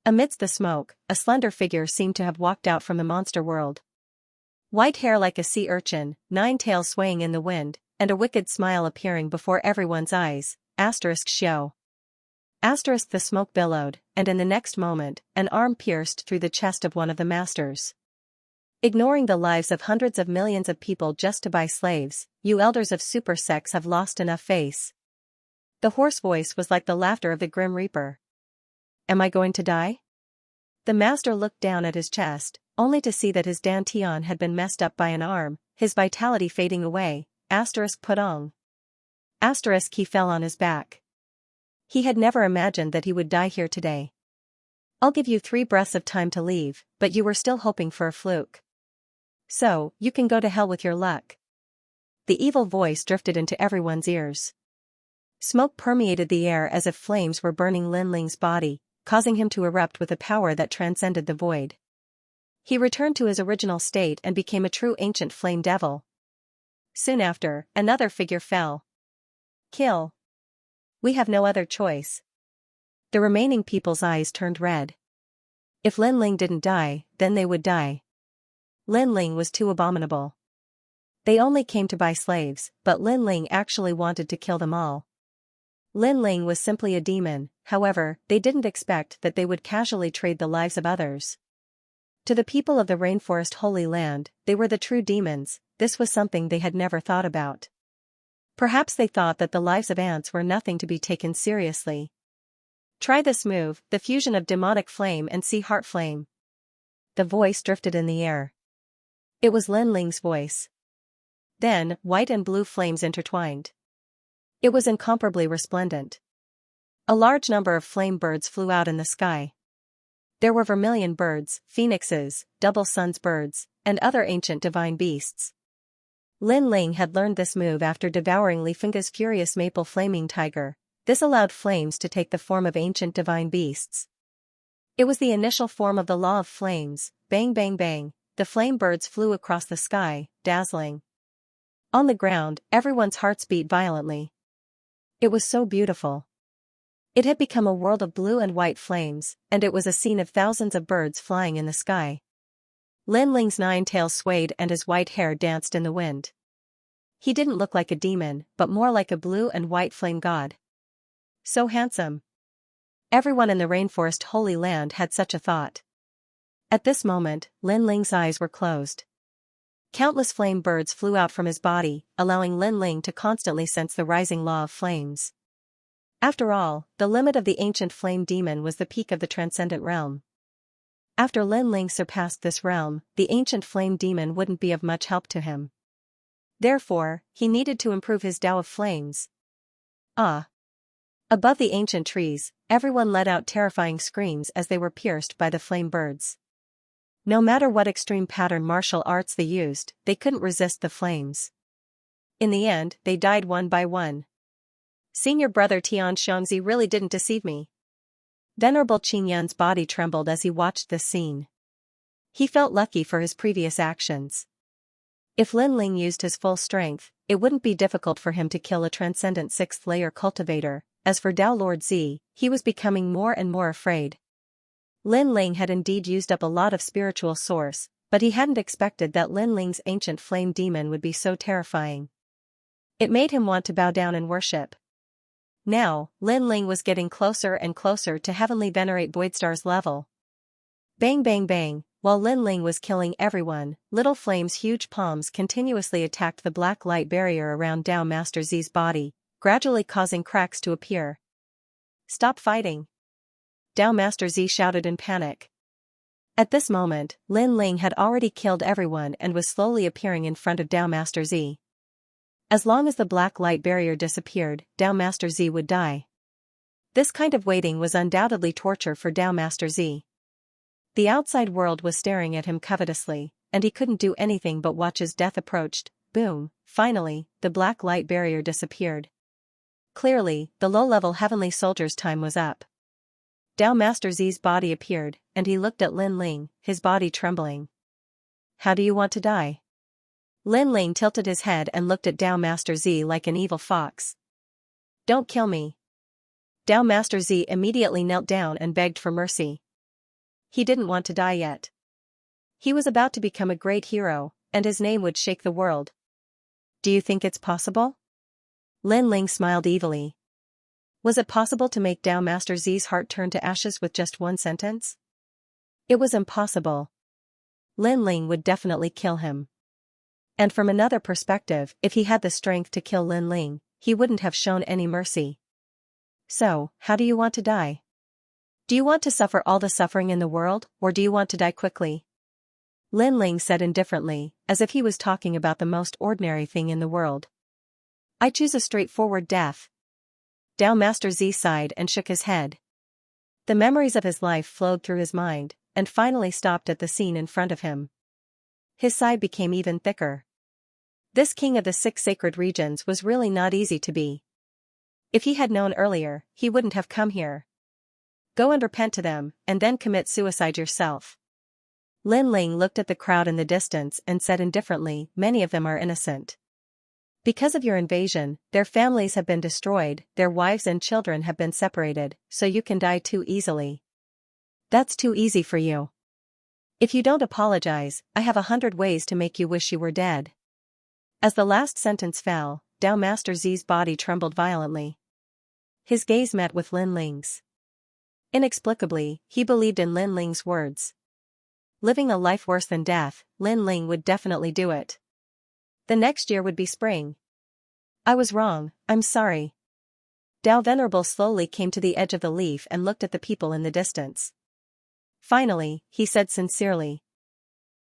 Amidst the smoke, a slender figure seemed to have walked out from the monster world. White hair like a sea urchin, 9 tails swaying in the wind, and a wicked smile appearing before everyone's eyes, *Xiao. The smoke billowed, and in the next moment, an arm pierced through the chest of one of the masters. Ignoring the lives of hundreds of millions of people just to buy slaves, you elders of super sects have lost enough face. The hoarse voice was like the laughter of the Grim Reaper. Am I going to die? The master looked down at his chest, only to see that his dantian had been messed up by an arm, his vitality fading away, *Putong. He fell on his back. He had never imagined that he would die here today. I'll give you 3 breaths of time to leave, but you were still hoping for a fluke. So, you can go to hell with your luck. The evil voice drifted into everyone's ears. Smoke permeated the air as if flames were burning Lin Ling's body, causing him to erupt with a power that transcended the void. He returned to his original state and became a true ancient flame devil. Soon after, another figure fell. Kill. We have no other choice. The remaining people's eyes turned red. If Lin Ling didn't die, then they would die. Lin Ling was too abominable. They only came to buy slaves, but Lin Ling actually wanted to kill them all. Lin Ling was simply a demon, however, they didn't expect that they would casually trade the lives of others. To the people of the Rainforest Holy Land, they were the true demons. This was something they had never thought about. Perhaps they thought that the lives of ants were nothing to be taken seriously. Try this move, the fusion of demonic flame and sea heart flame. The voice drifted in the air. It was Lin Ling's voice. Then, white and blue flames intertwined. It was incomparably resplendent. A large number of flame birds flew out in the sky. There were vermilion birds, phoenixes, double suns birds, and other ancient divine beasts. Lin Ling had learned this move after devouring Li Fengge's furious maple flaming tiger, This allowed flames to take the form of ancient divine beasts. It was the initial form of the law of flames. Bang bang bang, the flame birds flew across the sky, dazzling. On the ground, everyone's hearts beat violently. It was so beautiful. It had become a world of blue and white flames, and it was a scene of thousands of birds flying in the sky. Lin Ling's 9 tails swayed and his white hair danced in the wind. He didn't look like a demon, but more like a blue and white flame god. So handsome. Everyone in the rainforest Holy Land had such a thought. At this moment, Lin Ling's eyes were closed. Countless flame birds flew out from his body, allowing Lin Ling to constantly sense the rising law of flames. After all, the limit of the ancient flame demon was the peak of the transcendent realm. After Lin Ling surpassed this realm, the ancient flame demon wouldn't be of much help to him. Therefore, he needed to improve his Tao of flames. Ah! Above the ancient trees, everyone let out terrifying screams as they were pierced by the flame birds. No matter what extreme pattern martial arts they used, they couldn't resist the flames. In the end, they died one by one. Senior brother Tian Xianxia really didn't deceive me. Venerable Qin Yan's body trembled as he watched this scene. He felt lucky for his previous actions. If Lin Ling used his full strength, it wouldn't be difficult for him to kill a transcendent 6th-layer cultivator. As for Tao Lord Z, he was becoming more and more afraid. Lin Ling had indeed used up a lot of spiritual source, but he hadn't expected that Lin Ling's ancient flame demon would be so terrifying. It made him want to bow down and worship. Now, Lin Ling was getting closer and closer to heavenly venerate Voidstar's level. Bang bang bang, while Lin Ling was killing everyone, Little Flame's huge palms continuously attacked the black light barrier around Tao Master Z's body, gradually causing cracks to appear. Stop fighting! Tao Master Z shouted in panic. At this moment, Lin Ling had already killed everyone and was slowly appearing in front of Tao Master Z. As long as the black light barrier disappeared, Tao Master Z would die. This kind of waiting was undoubtedly torture for Tao Master Z. The outside world was staring at him covetously, and he couldn't do anything but watch as death approached. Boom! Finally, the black light barrier disappeared. Clearly, the low-level heavenly soldier's time was up. Tao Master Z's body appeared, and he looked at Lin Ling, his body trembling. How do you want to die? Lin Ling tilted his head and looked at Tao Master Z like an evil fox. Don't kill me. Tao Master Z immediately knelt down and begged for mercy. He didn't want to die yet. He was about to become a great hero, and his name would shake the world. Do you think it's possible? Lin Ling smiled evilly. Was it possible to make Tao Master Z's heart turn to ashes with just one sentence? It was impossible. Lin Ling would definitely kill him. And from another perspective, if he had the strength to kill Lin Ling, he wouldn't have shown any mercy. So, how do you want to die? Do you want to suffer all the suffering in the world, or do you want to die quickly? Lin Ling said indifferently, as if he was talking about the most ordinary thing in the world. I choose a straightforward death. Tao Master Z sighed and shook his head. The memories of his life flowed through his mind, and finally stopped at the scene in front of him. His sigh became even thicker. This king of the 6 sacred regions was really not easy to be. If he had known earlier, he wouldn't have come here. Go and repent to them, and then commit suicide yourself. Lin Ling looked at the crowd in the distance and said indifferently, many of them are innocent. Because of your invasion, their families have been destroyed, their wives and children have been separated, so you can die too easily. That's too easy for you. If you don't apologize, I have 100 ways to make you wish you were dead. As the last sentence fell, Tao Master Z's body trembled violently. His gaze met with Lin Ling's. Inexplicably, he believed in Lin Ling's words. Living a life worse than death, Lin Ling would definitely do it. The next year would be spring. I was wrong, I'm sorry. Tao Venerable slowly came to the edge of the leaf and looked at the people in the distance. Finally, he said sincerely.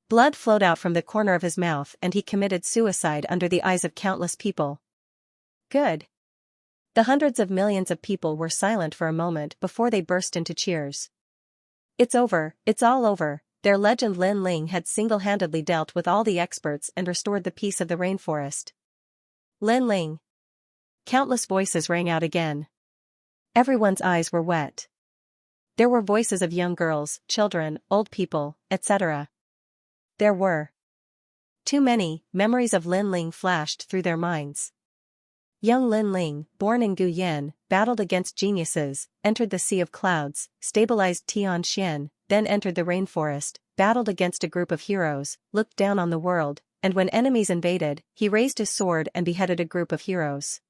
Blood flowed out from the corner of his mouth and he committed suicide under the eyes of countless people. Good. The hundreds of millions of people were silent for a moment before they burst into cheers. It's over, it's all over. Their legend Lin Ling had single-handedly dealt with all the experts and restored the peace of the rainforest. Lin Ling. Countless voices rang out again. Everyone's eyes were wet. There were voices of young girls, children, old people, etc. There were too many. Memories of Lin Ling flashed through their minds. Young Lin Ling, born in Guyan, battled against geniuses, entered the Sea of Clouds, stabilized Xianxia, then entered the rainforest, battled against a group of heroes, looked down on the world, and when enemies invaded, he raised his sword and beheaded a group of heroes.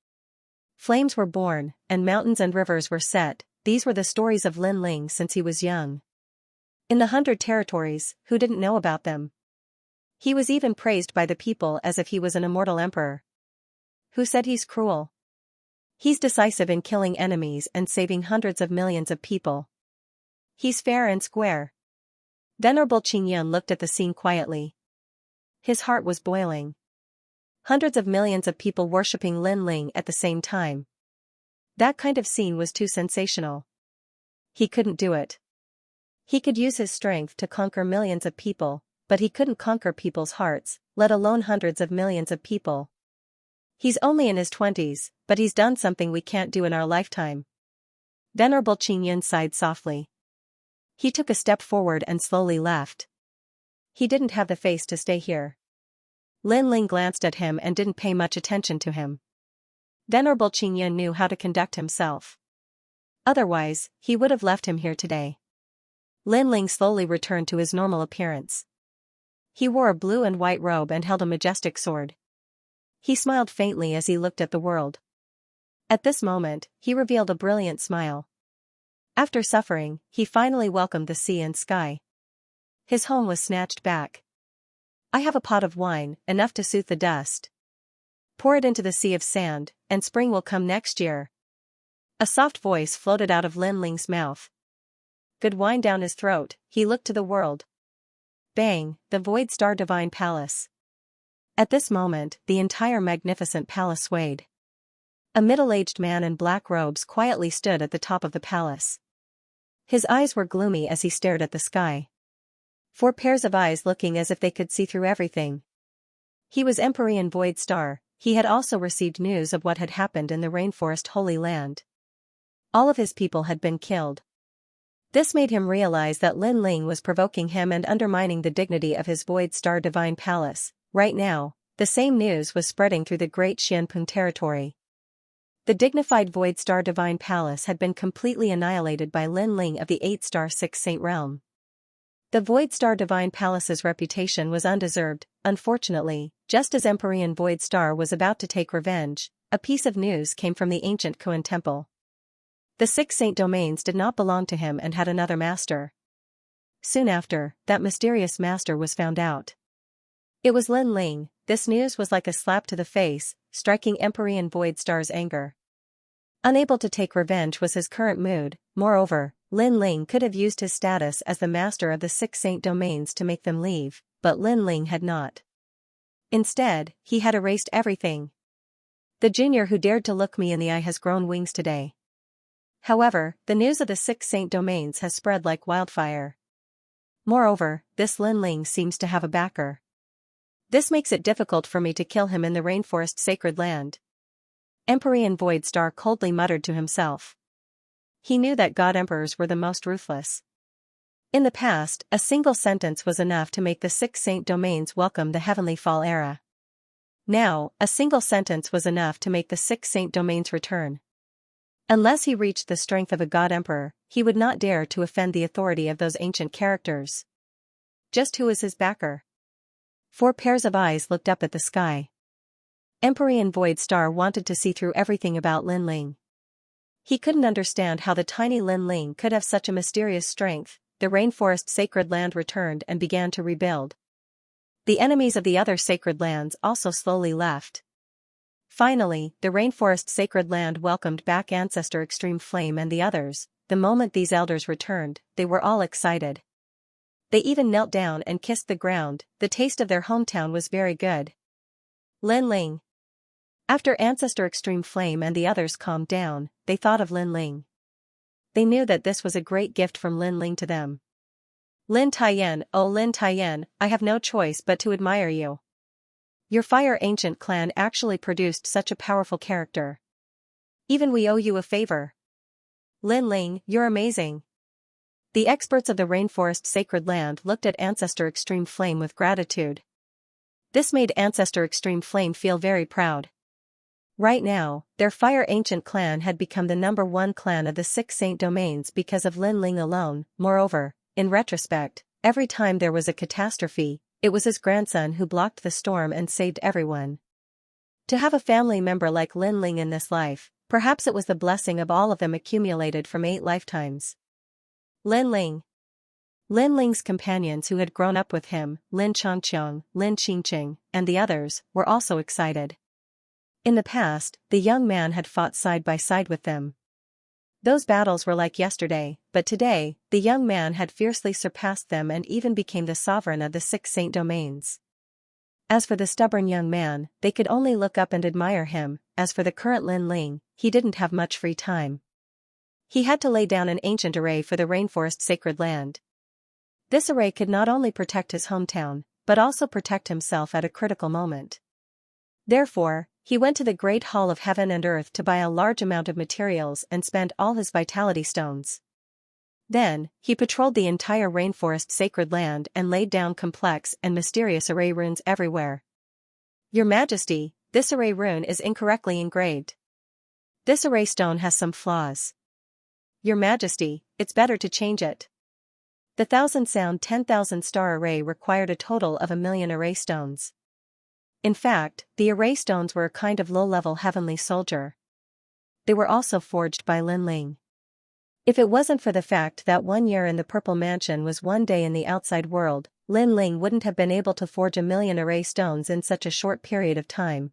Flames were born, and mountains and rivers were set. These were the stories of Lin Ling since he was young. In the 100 territories, who didn't know about them? He was even praised by the people as if he was an immortal emperor. Who said he's cruel? He's decisive in killing enemies and saving hundreds of millions of people. He's fair and square. Venerable Qingyun looked at the scene quietly. His heart was boiling. Hundreds of millions of people worshipping Lin Ling at the same time. That kind of scene was too sensational. He couldn't do it. He could use his strength to conquer millions of people, but he couldn't conquer people's hearts, let alone hundreds of millions of people. He's only in his 20s, but he's done something we can't do in our lifetime. Venerable Qingyun sighed softly. He took a step forward and slowly left. He didn't have the face to stay here. Lin Ling glanced at him and didn't pay much attention to him. Venerable Qingyun knew how to conduct himself. Otherwise, he would have left him here today. Lin Ling slowly returned to his normal appearance. He wore a blue and white robe and held a majestic sword. He smiled faintly as he looked at the world. At this moment, he revealed a brilliant smile. After suffering, he finally welcomed the sea and sky. His home was snatched back. I have a pot of wine, enough to soothe the dust. Pour it into the sea of sand, and spring will come next year. A soft voice floated out of Lin Ling's mouth. Good wine down his throat, he looked to the world. Bang, the Void Star Divine Palace. At this moment, the entire magnificent palace swayed. A middle-aged man in black robes quietly stood at the top of the palace. His eyes were gloomy as he stared at the sky. 4 pairs of eyes looking as if they could see through everything. He was Empyrean Void Star. He had also received news of what had happened in the Rainforest Holy Land. All of his people had been killed. This made him realize that Lin Ling was provoking him and undermining the dignity of his Void Star Divine Palace. Right now, the same news was spreading through the great Xianpeng territory. The dignified Void Star Divine Palace had been completely annihilated by Lin Ling of the 8-star 6 Saint Realm. The Void Star Divine Palace's reputation was undeserved. Unfortunately, just as Empyrean Void Star was about to take revenge, a piece of news came from the ancient Kuan Temple. The 6 Saint domains did not belong to him and had another master. Soon after, that mysterious master was found out. It was Lin Ling. This news was like a slap to the face, striking Empyrean Void Star's anger. Unable to take revenge was his current mood. Moreover, Lin Ling could have used his status as the master of the 6 Saint domains to make them leave, but Lin Ling had not. Instead, he had erased everything. The junior who dared to look me in the eye has grown wings today. However, the news of the 6 Saint domains has spread like wildfire. Moreover, this Lin Ling seems to have a backer. This makes it difficult for me to kill him in the Rainforest Sacred Land. Empyrean Void Star coldly muttered to himself. He knew that God Emperors were the most ruthless. In the past, a single sentence was enough to make the 6 Saint domains welcome the Heavenly Fall era. Now, a single sentence was enough to make the 6 Saint domains return. Unless he reached the strength of a God Emperor, he would not dare to offend the authority of those ancient characters. Just who is his backer? 4 pairs of eyes looked up at the sky. Empyrean Void Star wanted to see through everything about Lin Ling. He couldn't understand how the tiny Lin Ling could have such a mysterious strength. The Rainforest Sacred Land returned and began to rebuild. The enemies of the other sacred lands also slowly left. Finally, the Rainforest Sacred Land welcomed back Ancestor Extreme Flame and the others. The moment these elders returned, they were all excited. They even knelt down and kissed the ground. The taste of their hometown was very good. Lin Ling. After Ancestor Extreme Flame and the others calmed down, they thought of Lin Ling. They knew that this was a great gift from Lin Ling to them. Lin Taiyan, oh Lin Taiyan, I have no choice but to admire you. Your Fire Ancient clan actually produced such a powerful character. Even we owe you a favor. Lin Ling, you're amazing. The experts of the rainforest sacred land looked at Ancestor Extreme Flame with gratitude. This made Ancestor Extreme Flame feel very proud. Right now, their Fire Ancient clan had become the #1 clan of the 6 Saint Domains because of Lin Ling alone. Moreover, in retrospect, every time there was a catastrophe, it was his grandson who blocked the storm and saved everyone. To have a family member like Lin Ling in this life, perhaps it was the blessing of all of them accumulated from 8 lifetimes. Lin Ling. Lin Ling's companions who had grown up with him, Lin Chongqiang, Lin Qingqing, and the others, were also excited. In the past, the young man had fought side by side with them. Those battles were like yesterday, but today, the young man had fiercely surpassed them and even became the sovereign of the 6 Saint Domains. As for the stubborn young man, they could only look up and admire him. As for the current Lin Ling, he didn't have much free time. He had to lay down an ancient array for the rainforest sacred land. This array could not only protect his hometown, but also protect himself at a critical moment. Therefore, he went to the great hall of heaven and earth to buy a large amount of materials and spend all his vitality stones. Then, he patrolled the entire rainforest sacred land and laid down complex and mysterious array runes everywhere. Your Majesty, this array rune is incorrectly engraved. This array stone has some flaws. Your Majesty, it's better to change it. The 1,000 sound 10,000 star array required a total of 1,000,000 array stones. In fact, the array stones were a kind of low-level heavenly soldier. They were also forged by Lin Ling. If it wasn't for the fact that 1 year in the Purple Mansion was 1 day in the outside world, Lin Ling wouldn't have been able to forge 1,000,000 array stones in such a short period of time.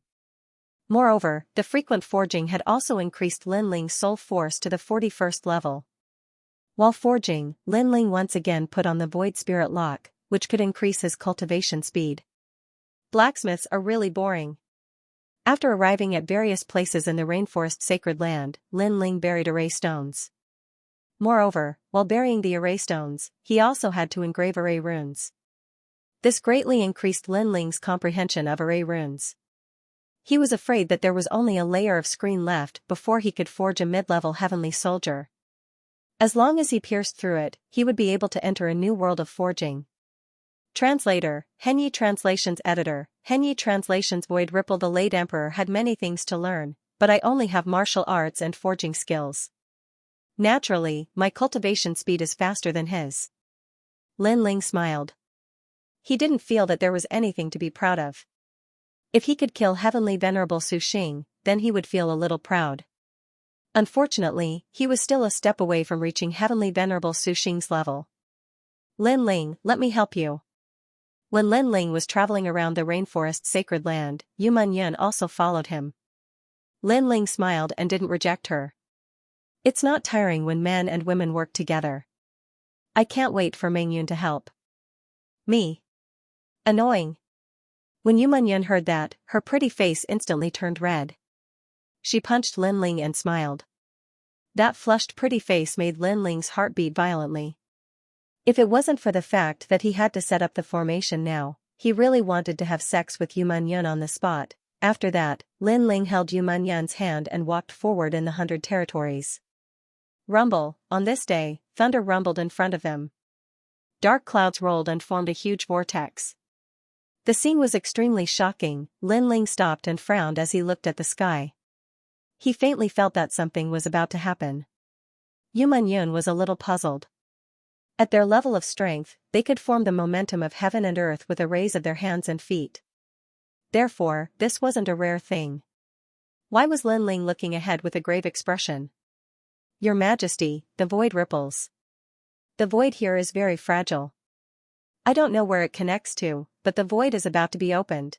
Moreover, the frequent forging had also increased Lin Ling's soul force to the 41st level. While forging, Lin Ling once again put on the Void Spirit Lock, which could increase his cultivation speed. Blacksmiths are really boring. After arriving at various places in the rainforest sacred land, Lin Ling buried array stones. Moreover, while burying the array stones, he also had to engrave array runes. This greatly increased Lin Ling's comprehension of array runes. He was afraid that there was only a layer of screen left before he could forge a mid-level heavenly soldier. As long as he pierced through it, he would be able to enter a new world of forging. Translator, Henyi Translations Editor, Henyi Translations Void Ripple. The late emperor had many things to learn, but I only have martial arts and forging skills. Naturally, my cultivation speed is faster than his. Lin Ling smiled. He didn't feel that there was anything to be proud of. If he could kill Heavenly Venerable Su Xing, then he would feel a little proud. Unfortunately, he was still a step away from reaching Heavenly Venerable Su Xing's level. Lin Ling, let me help you. When Lin Ling was traveling around the rainforest sacred land, Yu Yun also followed him. Lin Ling smiled and didn't reject her. It's not tiring when men and women work together. I can't wait for Yun to help. Me. Annoying. When Yu Yun heard that, her pretty face instantly turned red. She punched Lin Ling and smiled. That flushed pretty face made Lin Ling's heart beat violently. If it wasn't for the fact that he had to set up the formation now, he really wanted to have sex with Yu Yun on the spot. After that, Lin Ling held Yu Yun's hand and walked forward in the 100 territories. Rumble, on this day, thunder rumbled in front of them. Dark clouds rolled and formed a huge vortex. The scene was extremely shocking. Lin Ling stopped and frowned as he looked at the sky. He faintly felt that something was about to happen. Yu Yun was a little puzzled. At their level of strength, they could form the momentum of heaven and earth with a raise of their hands and feet. Therefore, this wasn't a rare thing. Why was Lin Ling looking ahead with a grave expression? Your Majesty, the void ripples. The void here is very fragile. I don't know where it connects to, but the void is about to be opened.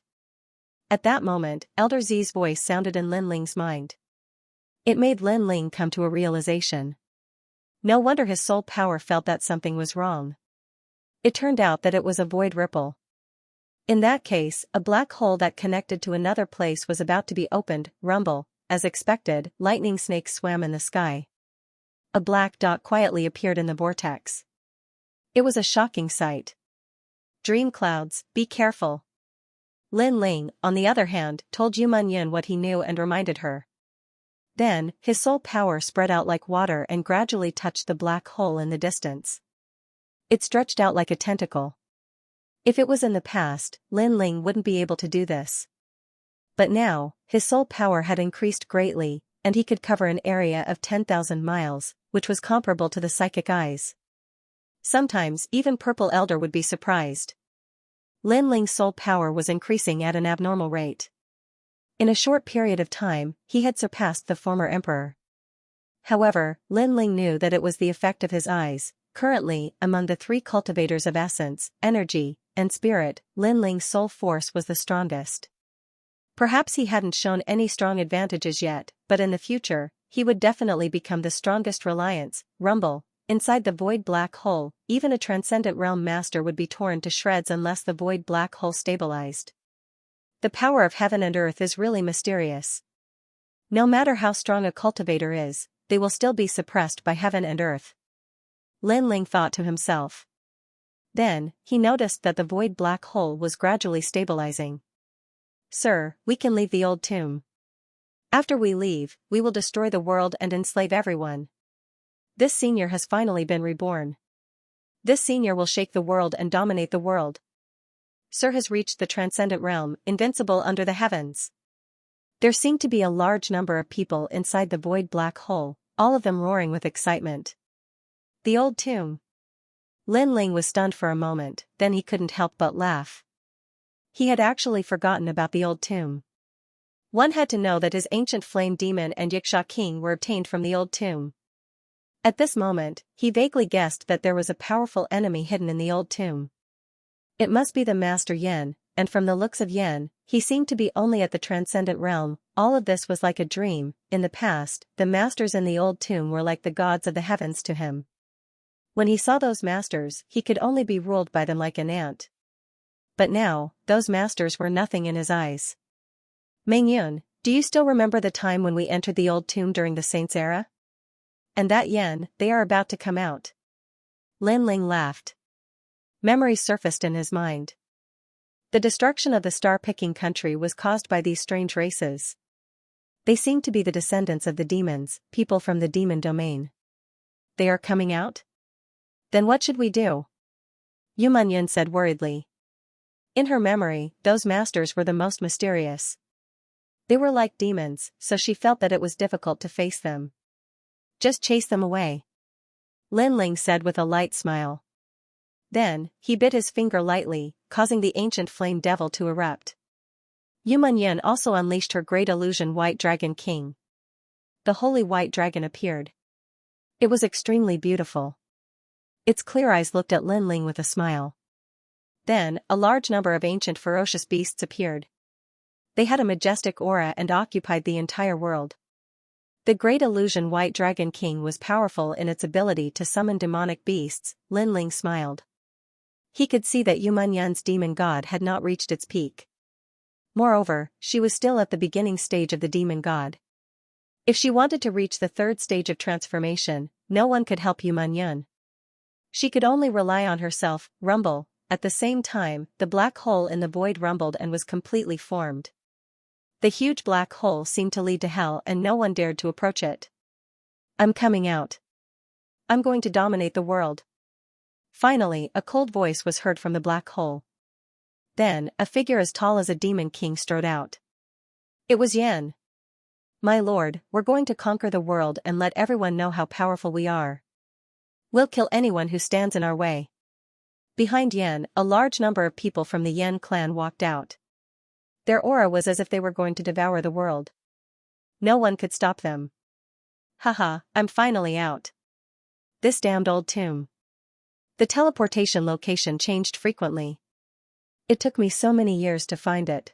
At that moment, Elder Z's voice sounded in Lin Ling's mind. It made Lin Ling come to a realization. No wonder his soul power felt that something was wrong. It turned out that it was a void ripple. In that case, a black hole that connected to another place was about to be opened. Rumble, as expected, lightning snakes swam in the sky. A black dot quietly appeared in the vortex. It was a shocking sight. Dream clouds, be careful. Lin Ling, on the other hand, told Yu Yun what he knew and reminded her. Then, his soul power spread out like water and gradually touched the black hole in the distance. It stretched out like a tentacle. If it was in the past, Lin Ling wouldn't be able to do this. But now, his soul power had increased greatly, and he could cover an area of 10,000 miles, which was comparable to the psychic eyes. Sometimes even Purple Elder would be surprised. Lin Ling's soul power was increasing at an abnormal rate. In a short period of time, he had surpassed the former emperor. However, Lin Ling knew that it was the effect of his eyes. Currently, among the three cultivators of essence, energy, and spirit, Lin Ling's soul force was the strongest. Perhaps he hadn't shown any strong advantages yet, but in the future, he would definitely become the strongest reliance. Rumble. Inside the void black hole, even a transcendent realm master would be torn to shreds unless the void black hole stabilized. The power of heaven and earth is really mysterious. No matter how strong a cultivator is, they will still be suppressed by heaven and earth. Lin Ling thought to himself. Then, he noticed that the void black hole was gradually stabilizing. Sir, we can leave the old tomb. After we leave, we will destroy the world and enslave everyone. This senior has finally been reborn. This senior will shake the world and dominate the world. Sir has reached the transcendent realm, invincible under the heavens. There seemed to be a large number of people inside the void black hole, all of them roaring with excitement. The old tomb. Lin Ling was stunned for a moment, then he couldn't help but laugh. He had actually forgotten about the old tomb. One had to know that his ancient flame demon and Xianxia king were obtained from the old tomb. At this moment, he vaguely guessed that there was a powerful enemy hidden in the old tomb. It must be the Master Yan, and from the looks of Yan, he seemed to be only at the transcendent realm. All of this was like a dream. In the past, the masters in the old tomb were like the gods of the heavens to him. When he saw those masters, he could only be ruled by them like an ant. But now, those masters were nothing in his eyes. Mengyun, do you still remember the time when we entered the old tomb during the Saints' era? And that Yan, they are about to come out. Lin Ling laughed. Memories surfaced in his mind. The destruction of the star-picking country was caused by these strange races. They seemed to be the descendants of the demons, people from the demon domain. They are coming out? Then what should we do? Yu Munyan said worriedly. In her memory, those masters were the most mysterious. They were like demons, so she felt that it was difficult to face them. Just chase them away. Lin Ling said with a light smile. Then, he bit his finger lightly, causing the ancient flame devil to erupt. Yu Munyan also unleashed her great illusion White Dragon King. The holy white dragon appeared. It was extremely beautiful. Its clear eyes looked at Lin Ling with a smile. Then, a large number of ancient ferocious beasts appeared. They had a majestic aura and occupied the entire world. The great illusion White Dragon King was powerful in its ability to summon demonic beasts. Lin Ling smiled. He could see that Yu Munyan's demon god had not reached its peak. Moreover, she was still at the beginning stage of the demon god. If she wanted to reach the third stage of transformation, no one could help Yu Munyan. She could only rely on herself. Rumble. At the same time, the black hole in the void rumbled and was completely formed. The huge black hole seemed to lead to hell and no one dared to approach it. I'm coming out. I'm going to dominate the world. Finally, a cold voice was heard from the black hole. Then, a figure as tall as a demon king strode out. It was Yan. My lord, we're going to conquer the world and let everyone know how powerful we are. We'll kill anyone who stands in our way. Behind Yan, a large number of people from the Yan clan walked out. Their aura was as if they were going to devour the world. No one could stop them. Haha, I'm finally out. This damned old tomb. The teleportation location changed frequently. It took me so many years to find it.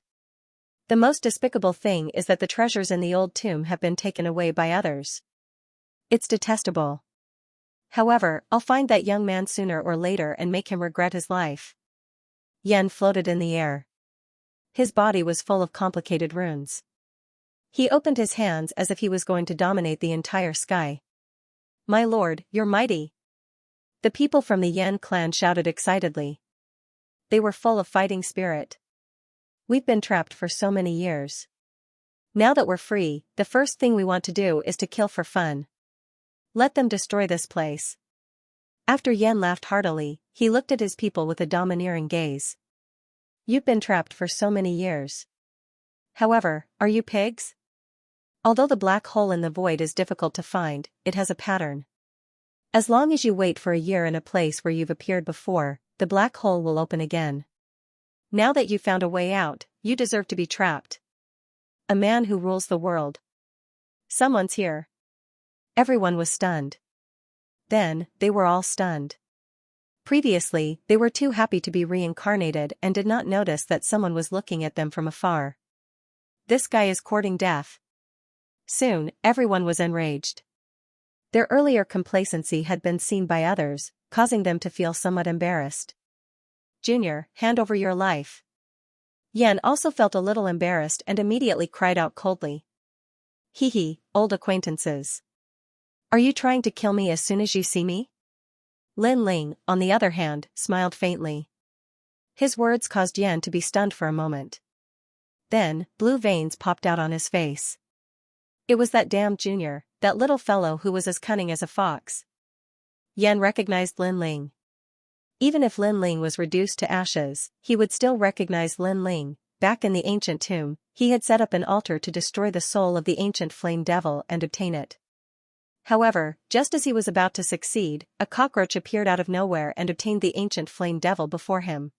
The most despicable thing is that the treasures in the old tomb have been taken away by others. It's detestable. However, I'll find that young man sooner or later and make him regret his life. Yan floated in the air. His body was full of complicated runes. He opened his hands as if he was going to dominate the entire sky. My lord, you're mighty. The people from the Yan clan shouted excitedly. They were full of fighting spirit. We've been trapped for so many years. Now that we're free, the first thing we want to do is to kill for fun. Let them destroy this place. After Yan laughed heartily, he looked at his people with a domineering gaze. You've been trapped for so many years. However, are you pigs? Although the black hole in the void is difficult to find, it has a pattern. As long as you wait for a year in a place where you've appeared before, the black hole will open again. Now that you've found a way out, you deserve to be trapped. A man who rules the world. Someone's here. Everyone was stunned. Then, they were all stunned. Previously, they were too happy to be reincarnated and did not notice that someone was looking at them from afar. This guy is courting death. Soon, everyone was enraged. Their earlier complacency had been seen by others, causing them to feel somewhat embarrassed. Junior, hand over your life. Yan also felt a little embarrassed and immediately cried out coldly. Hee hee, old acquaintances. Are you trying to kill me as soon as you see me? Lin Ling, on the other hand, smiled faintly. His words caused Yan to be stunned for a moment. Then, blue veins popped out on his face. It was that damned Junior, that little fellow who was as cunning as a fox. Yan recognized Lin Ling. Even if Lin Ling was reduced to ashes, he would still recognize Lin Ling. Back in the ancient tomb, he had set up an altar to destroy the soul of the ancient flame devil and obtain it. However, just as he was about to succeed, a cockroach appeared out of nowhere and obtained the ancient flame devil before him.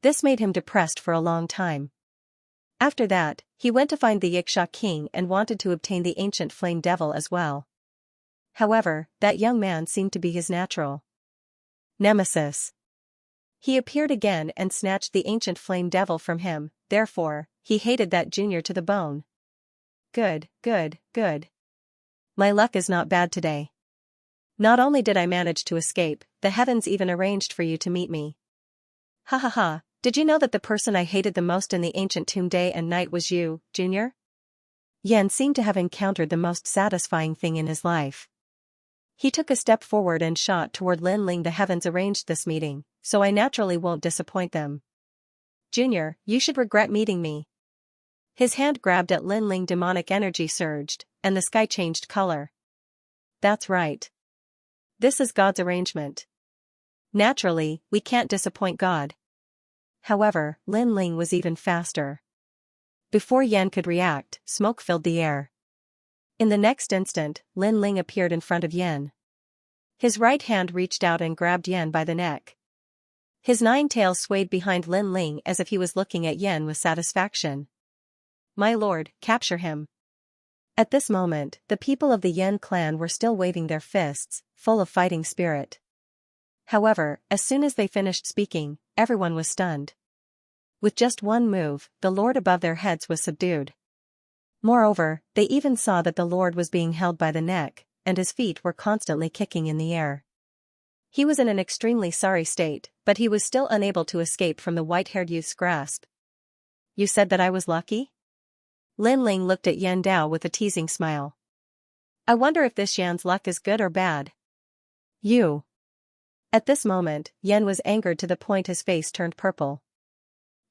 This made him depressed for a long time. After that, he went to find the Xianxia king and wanted to obtain the ancient flame devil as well. However, that young man seemed to be his natural nemesis. He appeared again and snatched the ancient flame devil from him, therefore, he hated that Junior to the bone. Good, good, good. My luck is not bad today. Not only did I manage to escape, the heavens even arranged for you to meet me. Ha ha ha, did you know that the person I hated the most in the ancient tomb day and night was you, Junior? Yan seemed to have encountered the most satisfying thing in his life. He took a step forward and shot toward Lin Ling. The heavens arranged this meeting, so I naturally won't disappoint them. Junior, you should regret meeting me. His hand grabbed at Lin Ling. Demonic energy surged, and the sky changed color. That's right. This is God's arrangement. Naturally, we can't disappoint God. However, Lin Ling was even faster. Before Yan could react, smoke filled the air. In the next instant, Lin Ling appeared in front of Yan. His right hand reached out and grabbed Yan by the neck. His 9 tails swayed behind Lin Ling as if he was looking at Yan with satisfaction. My lord, capture him. At this moment, the people of the Yan clan were still waving their fists, full of fighting spirit. However, as soon as they finished speaking, everyone was stunned. With just one move, the lord above their heads was subdued. Moreover, they even saw that the lord was being held by the neck, and his feet were constantly kicking in the air. He was in an extremely sorry state, but he was still unable to escape from the white-haired youth's grasp. You said that I was lucky? Lin Ling looked at Yan Dao with a teasing smile. I wonder if this Yan's luck is good or bad. You. At this moment, Yan was angered to the point his face turned purple.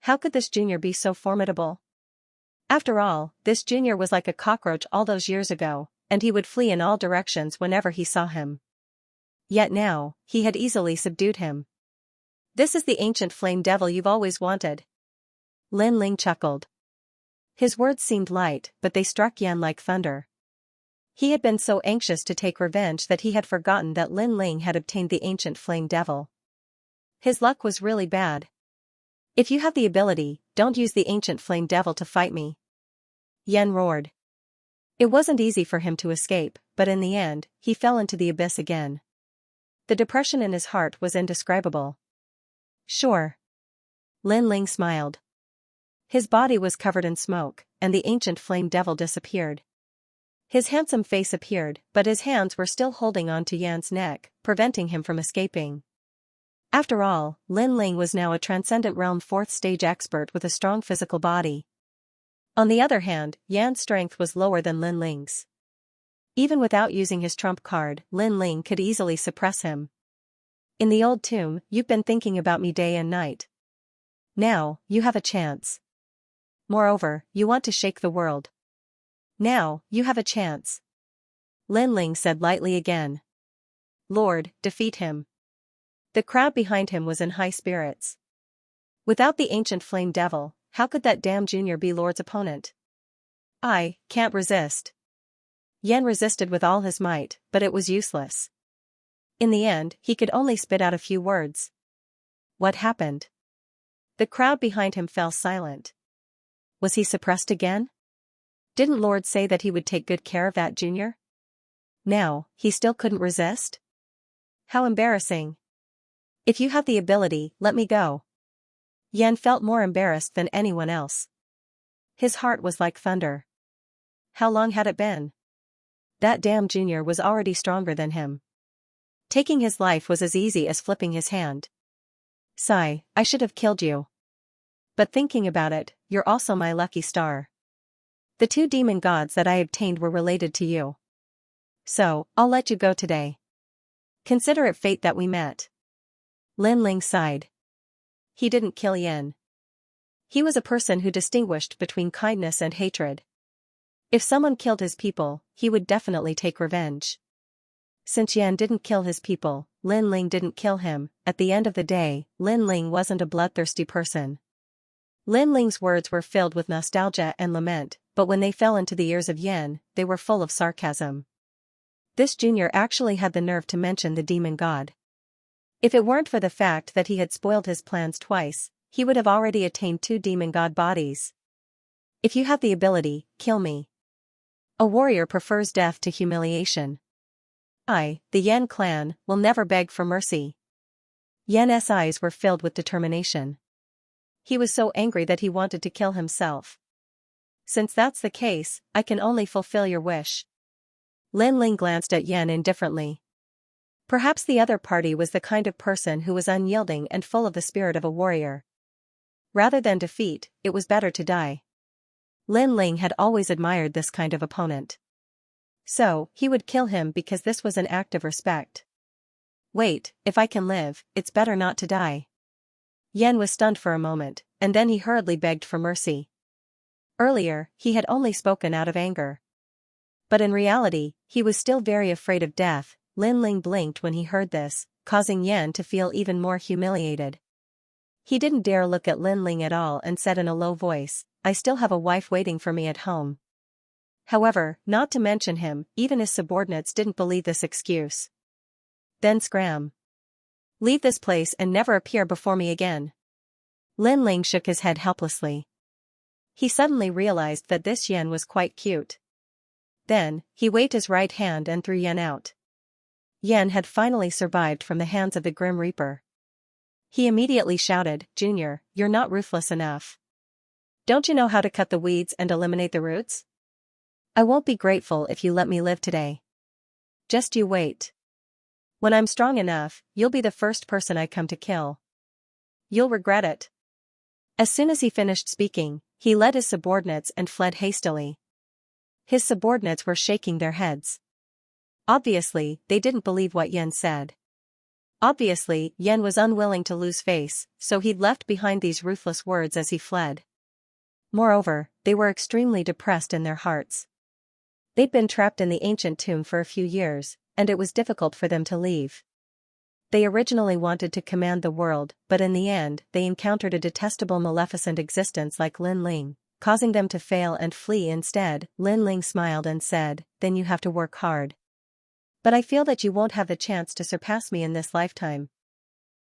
How could this Junior be so formidable? After all, this Junior was like a cockroach all those years ago, and he would flee in all directions whenever he saw him. Yet now, he had easily subdued him. This is the ancient flame devil you've always wanted. Lin Ling chuckled. His words seemed light, but they struck Yan like thunder. He had been so anxious to take revenge that he had forgotten that Lin Ling had obtained the ancient flame devil. His luck was really bad. If you have the ability, don't use the ancient flame devil to fight me. Yan roared. It wasn't easy for him to escape, but in the end, he fell into the abyss again. The depression in his heart was indescribable. Sure. Lin Ling smiled. His body was covered in smoke, and the ancient flame devil disappeared. His handsome face appeared, but his hands were still holding on to Yan's neck, preventing him from escaping. After all, Lin Ling was now a Transcendent Realm 4th stage expert with a strong physical body. On the other hand, Yan's strength was lower than Lin Ling's. Even without using his trump card, Lin Ling could easily suppress him. In the old tomb, you've been thinking about me day and night. Now, you have a chance. Moreover, you want to shake the world. Now, you have a chance. Lin Ling said lightly again. Lord, defeat him. The crowd behind him was in high spirits. Without the ancient flame devil, how could that damn junior be Lord's opponent? I can't resist. Yan resisted with all his might, but it was useless. In the end, he could only spit out a few words. What happened? The crowd behind him fell silent. Was he suppressed again? Didn't Lord say that he would take good care of that junior? Now, he still couldn't resist? How embarrassing. If you have the ability, let me go. Yan felt more embarrassed than anyone else. His heart was like thunder. How long had it been? That damn junior was already stronger than him. Taking his life was as easy as flipping his hand. Sigh, I should have killed you. But thinking about it, you're also my lucky star. The 2 demon gods that I obtained were related to you. So, I'll let you go today. Consider it fate that we met. Lin Ling sighed. He didn't kill Yin. He was a person who distinguished between kindness and hatred. If someone killed his people, he would definitely take revenge. Since Yan didn't kill his people, Lin Ling didn't kill him. At the end of the day, Lin Ling wasn't a bloodthirsty person. Lin Ling's words were filled with nostalgia and lament, but when they fell into the ears of Yan, they were full of sarcasm. This junior actually had the nerve to mention the demon god. If it weren't for the fact that he had spoiled his plans twice, he would have already attained 2 demon god bodies. If you have the ability, kill me. A warrior prefers death to humiliation. I, the Yan clan, will never beg for mercy. Yan's eyes were filled with determination. He was so angry that he wanted to kill himself. Since that's the case, I can only fulfill your wish. Lin Ling glanced at Yan indifferently. Perhaps the other party was the kind of person who was unyielding and full of the spirit of a warrior. Rather than defeat, it was better to die. Lin Ling had always admired this kind of opponent. So, he would kill him because this was an act of respect. Wait, if I can live, it's better not to die. Yan was stunned for a moment, and then he hurriedly begged for mercy. Earlier, he had only spoken out of anger. But in reality, he was still very afraid of death. Lin Ling blinked when he heard this, causing Yan to feel even more humiliated. He didn't dare look at Lin Ling at all and said in a low voice, I still have a wife waiting for me at home. However, not to mention him, even his subordinates didn't believe this excuse. Then scram. Leave this place and never appear before me again. Lin Ling shook his head helplessly. He suddenly realized that this Yan was quite cute. Then, he waved his right hand and threw Yan out. Yan had finally survived from the hands of the Grim Reaper. He immediately shouted, Junior, you're not ruthless enough. Don't you know how to cut the weeds and eliminate the roots? I won't be grateful if you let me live today. Just you wait. When I'm strong enough, you'll be the first person I come to kill. You'll regret it. As soon as he finished speaking, he led his subordinates and fled hastily. His subordinates were shaking their heads. Obviously, they didn't believe what Yan said. Obviously, Yan was unwilling to lose face, so he'd left behind these ruthless words as he fled. Moreover, they were extremely depressed in their hearts. They'd been trapped in the ancient tomb for a few years, and it was difficult for them to leave. They originally wanted to command the world, but in the end, they encountered a detestable maleficent existence like Lin Ling, causing them to fail and flee instead. Lin Ling smiled and said, Then you have to work hard. But I feel that you won't have the chance to surpass me in this lifetime.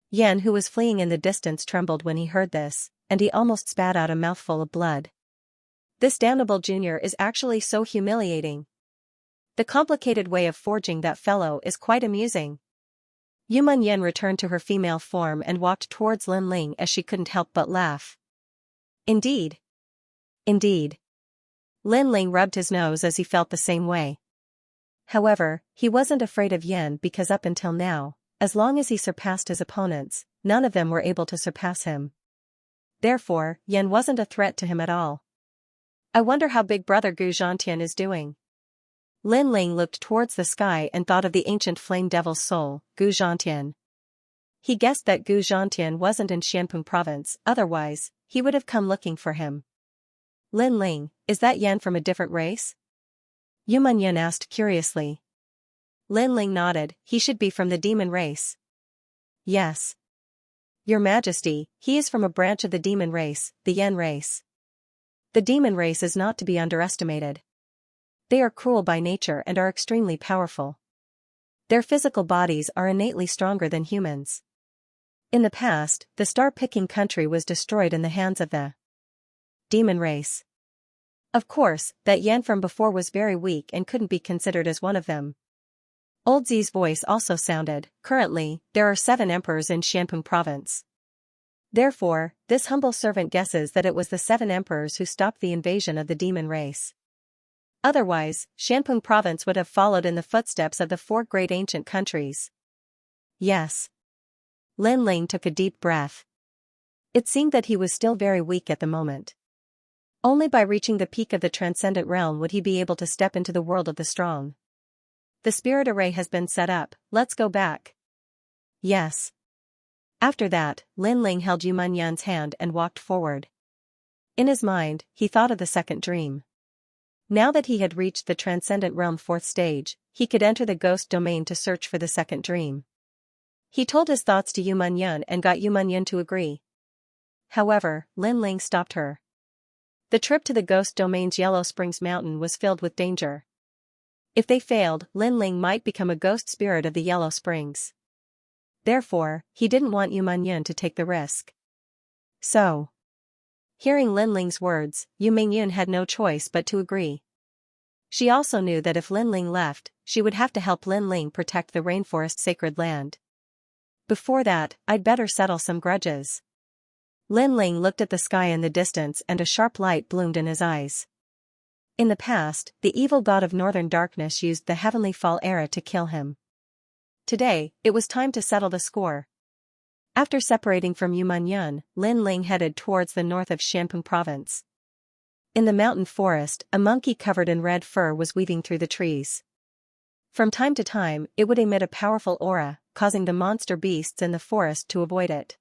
Yan, who was fleeing in the distance, trembled when he heard this, and he almost spat out a mouthful of blood. This damnable junior is actually so humiliating. The complicated way of forging that fellow is quite amusing. Yuman Yin returned to her female form and walked towards Lin Ling as she couldn't help but laugh. Indeed. Indeed. Lin Ling rubbed his nose as he felt the same way. However, he wasn't afraid of Yen because up until now, as long as he surpassed his opponents, none of them were able to surpass him. Therefore, Yen wasn't a threat to him at all. I wonder how big brother Gu Zhantian is doing. Lin Ling looked towards the sky and thought of the ancient flame devil's soul, Gu Zhantian. He guessed that Gu Zhantian wasn't in Xianpeng province, otherwise, he would have come looking for him. Lin Ling, is that Yan from a different race? Yu Manyan asked curiously. Lin Ling nodded. He should be from the demon race. Yes. Your Majesty, he is from a branch of the demon race, the Yen race. The demon race is not to be underestimated. They are cruel by nature and are extremely powerful. Their physical bodies are innately stronger than humans. In the past, the star-picking country was destroyed in the hands of the demon race. Of course, that Yan from before was very weak and couldn't be considered as one of them. Old Zi's voice also sounded. Currently, there are 7 emperors in Xianping province. Therefore, this humble servant guesses that it was the 7 emperors who stopped the invasion of the demon race. Otherwise, Xianping province would have followed in the footsteps of the 4 great ancient countries. Yes. Lin Ling took a deep breath. It seemed that he was still very weak at the moment. Only by reaching the peak of the transcendent realm would he be able to step into the world of the strong. The spirit array has been set up, let's go back. Yes. After that, Lin Ling held Yu Manyan's hand and walked forward. In his mind, he thought of the second dream. Now that he had reached the transcendent realm 4th stage, he could enter the ghost domain to search for the second dream. He told his thoughts to Yu Manyan and got Yu Manyan to agree. However, Lin Ling stopped her. The trip to the ghost domain's Yellow Springs Mountain was filled with danger. If they failed, Lin Ling might become a ghost spirit of the Yellow Springs. Therefore, he didn't want Yu Manyan to take the risk. So, hearing Lin Ling's words, Yu Manyan had no choice but to agree. She also knew that if Lin Ling left, she would have to help Lin Ling protect the rainforest sacred land. Before that, I'd better settle some grudges. Lin Ling looked at the sky in the distance and a sharp light bloomed in his eyes. In the past, the evil god of northern darkness used the heavenly fall era to kill him. Today, it was time to settle the score. After separating from Yu Manyan, Lin Ling headed towards the north of Xianping province. In the mountain forest, a monkey covered in red fur was weaving through the trees. From time to time, it would emit a powerful aura, causing the monster beasts in the forest to avoid it.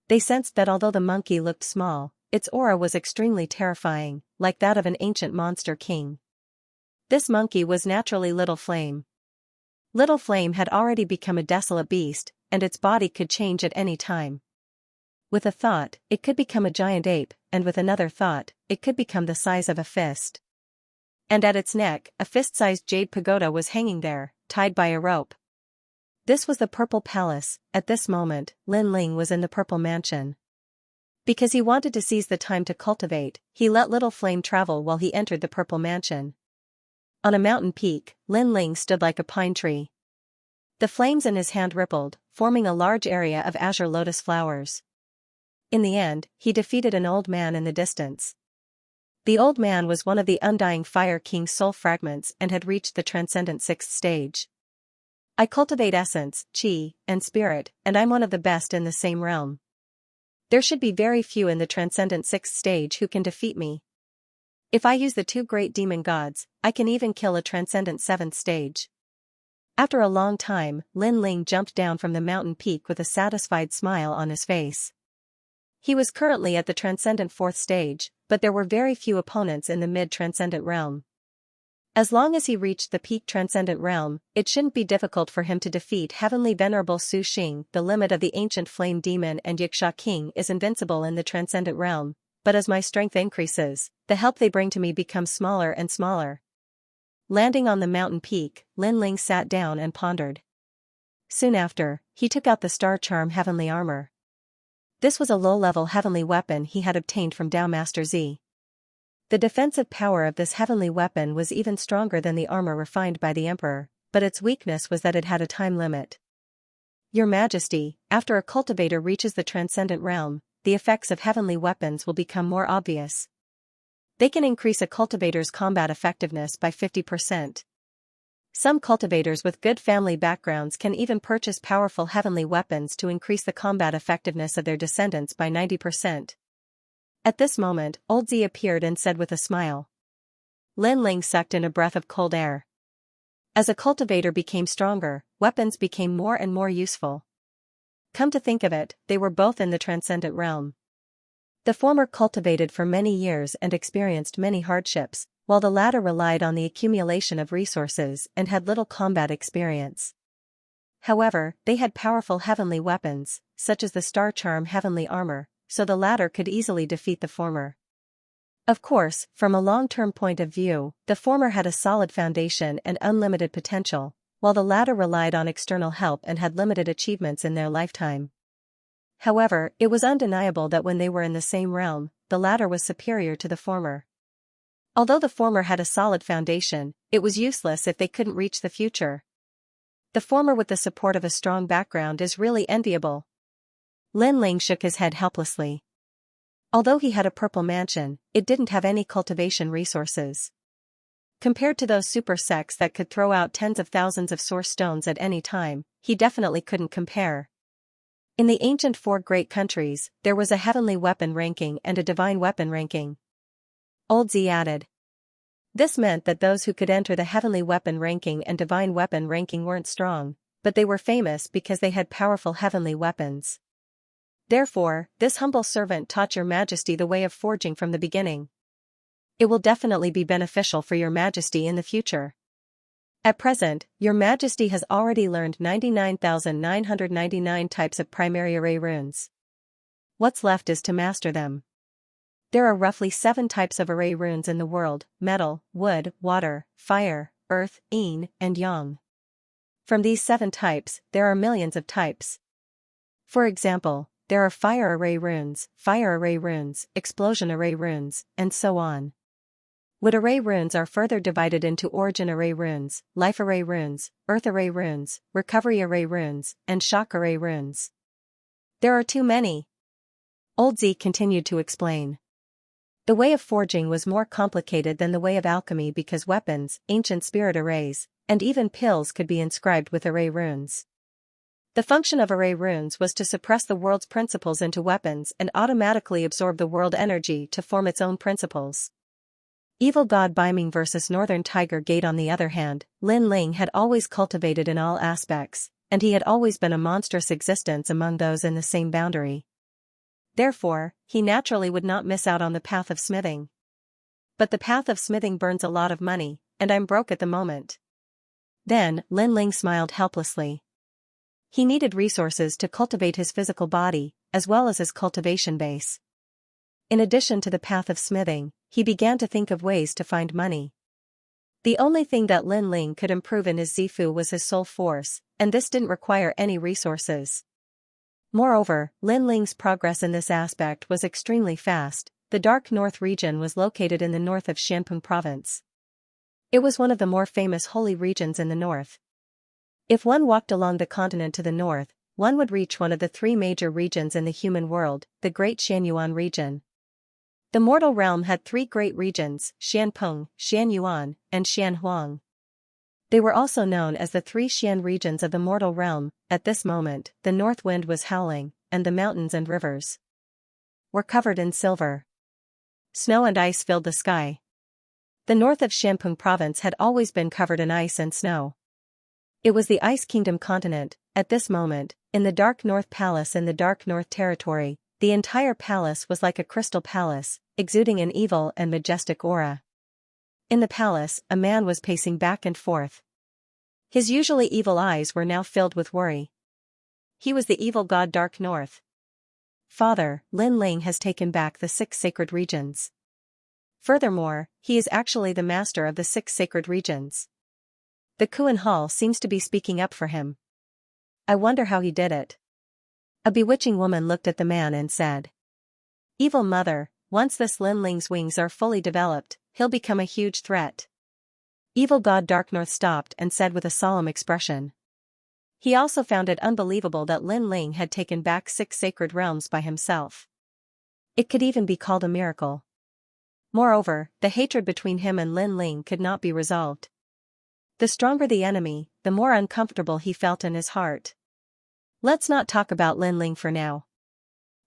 They sensed that although the monkey looked small, its aura was extremely terrifying, like that of an ancient monster king. This monkey was naturally Little Flame. Little Flame had already become a desolate beast, and its body could change at any time. With a thought, it could become a giant ape, and with another thought, it could become the size of a fist. And at its neck, a fist-sized jade pagoda was hanging there, tied by a rope. This was the Purple Palace. At this moment, Lin Ling was in the Purple Mansion. Because he wanted to seize the time to cultivate, he let Little Flame travel while he entered the Purple Mansion. On a mountain peak, Lin Ling stood like a pine tree. The flames in his hand rippled, forming a large area of azure lotus flowers. In the end, he defeated an old man in the distance. The old man was one of the Undying Fire King's soul fragments and had reached the transcendent 6th stage. I cultivate essence, chi, and spirit, and I'm one of the best in the same realm. There should be very few in the transcendent 6th stage who can defeat me. If I use the 2 great demon gods, I can even kill a transcendent 7th stage. After a long time, Lin Ling jumped down from the mountain peak with a satisfied smile on his face. He was currently at the transcendent 4th stage, but there were very few opponents in the mid-transcendent realm. As long as he reached the peak transcendent realm, it shouldn't be difficult for him to defeat Heavenly Venerable Su Xing. The limit of the ancient flame demon and Yiksha King is invincible in the transcendent realm, but as my strength increases, the help they bring to me becomes smaller and smaller. Landing on the mountain peak, Lin Ling sat down and pondered. Soon after, he took out the Star Charm Heavenly Armor. This was a low-level heavenly weapon he had obtained from Tao Master Z. The defensive power of this heavenly weapon was even stronger than the armor refined by the Emperor, but its weakness was that it had a time limit. Your Majesty, after a cultivator reaches the transcendent realm, the effects of heavenly weapons will become more obvious. They can increase a cultivator's combat effectiveness by 50%. Some cultivators with good family backgrounds can even purchase powerful heavenly weapons to increase the combat effectiveness of their descendants by 90%. At this moment, Old Z appeared and said with a smile. Lin Ling sucked in a breath of cold air. As a cultivator became stronger, weapons became more and more useful. Come to think of it, they were both in the transcendent realm. The former cultivated for many years and experienced many hardships, while the latter relied on the accumulation of resources and had little combat experience. However, they had powerful heavenly weapons, such as the star charm heavenly armor, so the latter could easily defeat the former. Of course, from a long-term point of view, the former had a solid foundation and unlimited potential, while the latter relied on external help and had limited achievements in their lifetime. However, it was undeniable that when they were in the same realm, the latter was superior to the former. Although the former had a solid foundation, it was useless if they couldn't reach the future. The former with the support of a strong background is really enviable. Lin Ling shook his head helplessly. Although he had a purple mansion, it didn't have any cultivation resources. Compared to those super sects that could throw out tens of thousands of source stones at any time, he definitely couldn't compare. In the ancient four great countries, there was a heavenly weapon ranking and a divine weapon ranking. Old Z added. This meant that those who could enter the heavenly weapon ranking and divine weapon ranking weren't strong, but they were famous because they had powerful heavenly weapons. Therefore, this humble servant taught your majesty the way of forging from the beginning. It will definitely be beneficial for your majesty in the future. At present, your majesty has already learned 99,999 types of primary array runes. What's left is to master them. There are roughly 7 types of array runes in the world: metal, wood, water, fire, earth, yin, and yang. From these 7 types, there are millions of types. For example, there are fire array runes, explosion array runes, and so on. Wood array runes are further divided into origin array runes, life array runes, earth array runes, recovery array runes, and shock array runes. There are too many. Old Z continued to explain. The way of forging was more complicated than the way of alchemy because weapons, ancient spirit arrays, and even pills could be inscribed with array runes. The function of array runes was to suppress the world's principles into weapons and automatically absorb the world energy to form its own principles. Evil God Baiming vs. Northern Tiger Gate. On the other hand, Lin Ling had always cultivated in all aspects, and he had always been a monstrous existence among those in the same boundary. Therefore, he naturally would not miss out on the path of smithing. But the path of smithing burns a lot of money, and I'm broke at the moment. Then, Lin Ling smiled helplessly. He needed resources to cultivate his physical body, as well as his cultivation base. In addition to the path of smithing, he began to think of ways to find money. The only thing that Lin Ling could improve in his Zifu was his soul force, and this didn't require any resources. Moreover, Lin Ling's progress in this aspect was extremely fast. The Dark North region was located in the north of Xianxia province. It was one of the more famous holy regions in the north. If one walked along the continent to the north, one would reach one of the 3 major regions in the human world, the Great Xianyuan region. The mortal realm had 3 great regions: Xianpeng, Xianyuan, and Xianhuang. They were also known as the 3 Xian regions of the mortal realm. At this moment, the north wind was howling, and the mountains and rivers were covered in silver. Snow and ice filled the sky. The north of Xianpeng province had always been covered in ice and snow. It was the Ice Kingdom continent. At this moment, in the Dark North Palace in the Dark North territory, the entire palace was like a crystal palace, exuding an evil and majestic aura. In the palace, a man was pacing back and forth. His usually evil eyes were now filled with worry. He was the evil god Dark North. Father, Lin Ling has taken back the 6 sacred regions. Furthermore, he is actually the master of the 6 sacred regions. The Kuan Hall seems to be speaking up for him. I wonder how he did it. A bewitching woman looked at the man and said, Evil mother, once this Lin Ling's wings are fully developed, he'll become a huge threat. Evil god Dark North stopped and said with a solemn expression. He also found it unbelievable that Lin Ling had taken back 6 sacred realms by himself. It could even be called a miracle. Moreover, the hatred between him and Lin Ling could not be resolved. The stronger the enemy, the more uncomfortable he felt in his heart. Let's not talk about Lin Ling for now.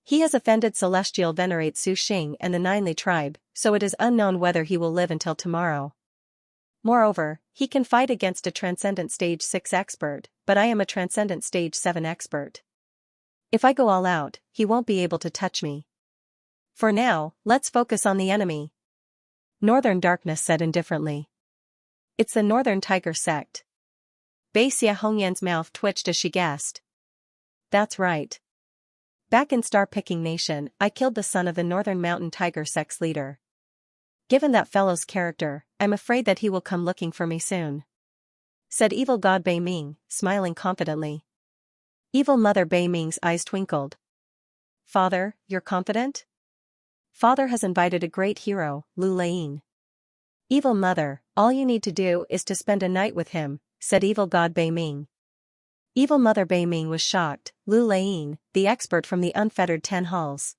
He has offended Celestial Venerate Su Xing and the Ninely tribe, so it is unknown whether he will live until tomorrow. Moreover, he can fight against a Transcendent Stage 6 expert, but I am a Transcendent Stage 7 expert. If I go all out, he won't be able to touch me. For now, let's focus on the enemy. Northern Darkness said indifferently. It's the Northern Tiger sect. Bei Xiahongyan's mouth twitched as she guessed. That's right. Back in Star-Picking Nation, I killed the son of the Northern Mountain Tiger sect's leader. Given that fellow's character, I'm afraid that he will come looking for me soon, said Evil God Bei Ming, smiling confidently. Evil Mother Bei Ming's eyes twinkled. Father, you're confident? Father has invited a great hero, Lu Leying. Evil Mother, all you need to do is to spend a night with him, said Evil God Bei Ming. Evil Mother Bei Ming was shocked. Lu Leying, the expert from the Unfettered 10 Halls.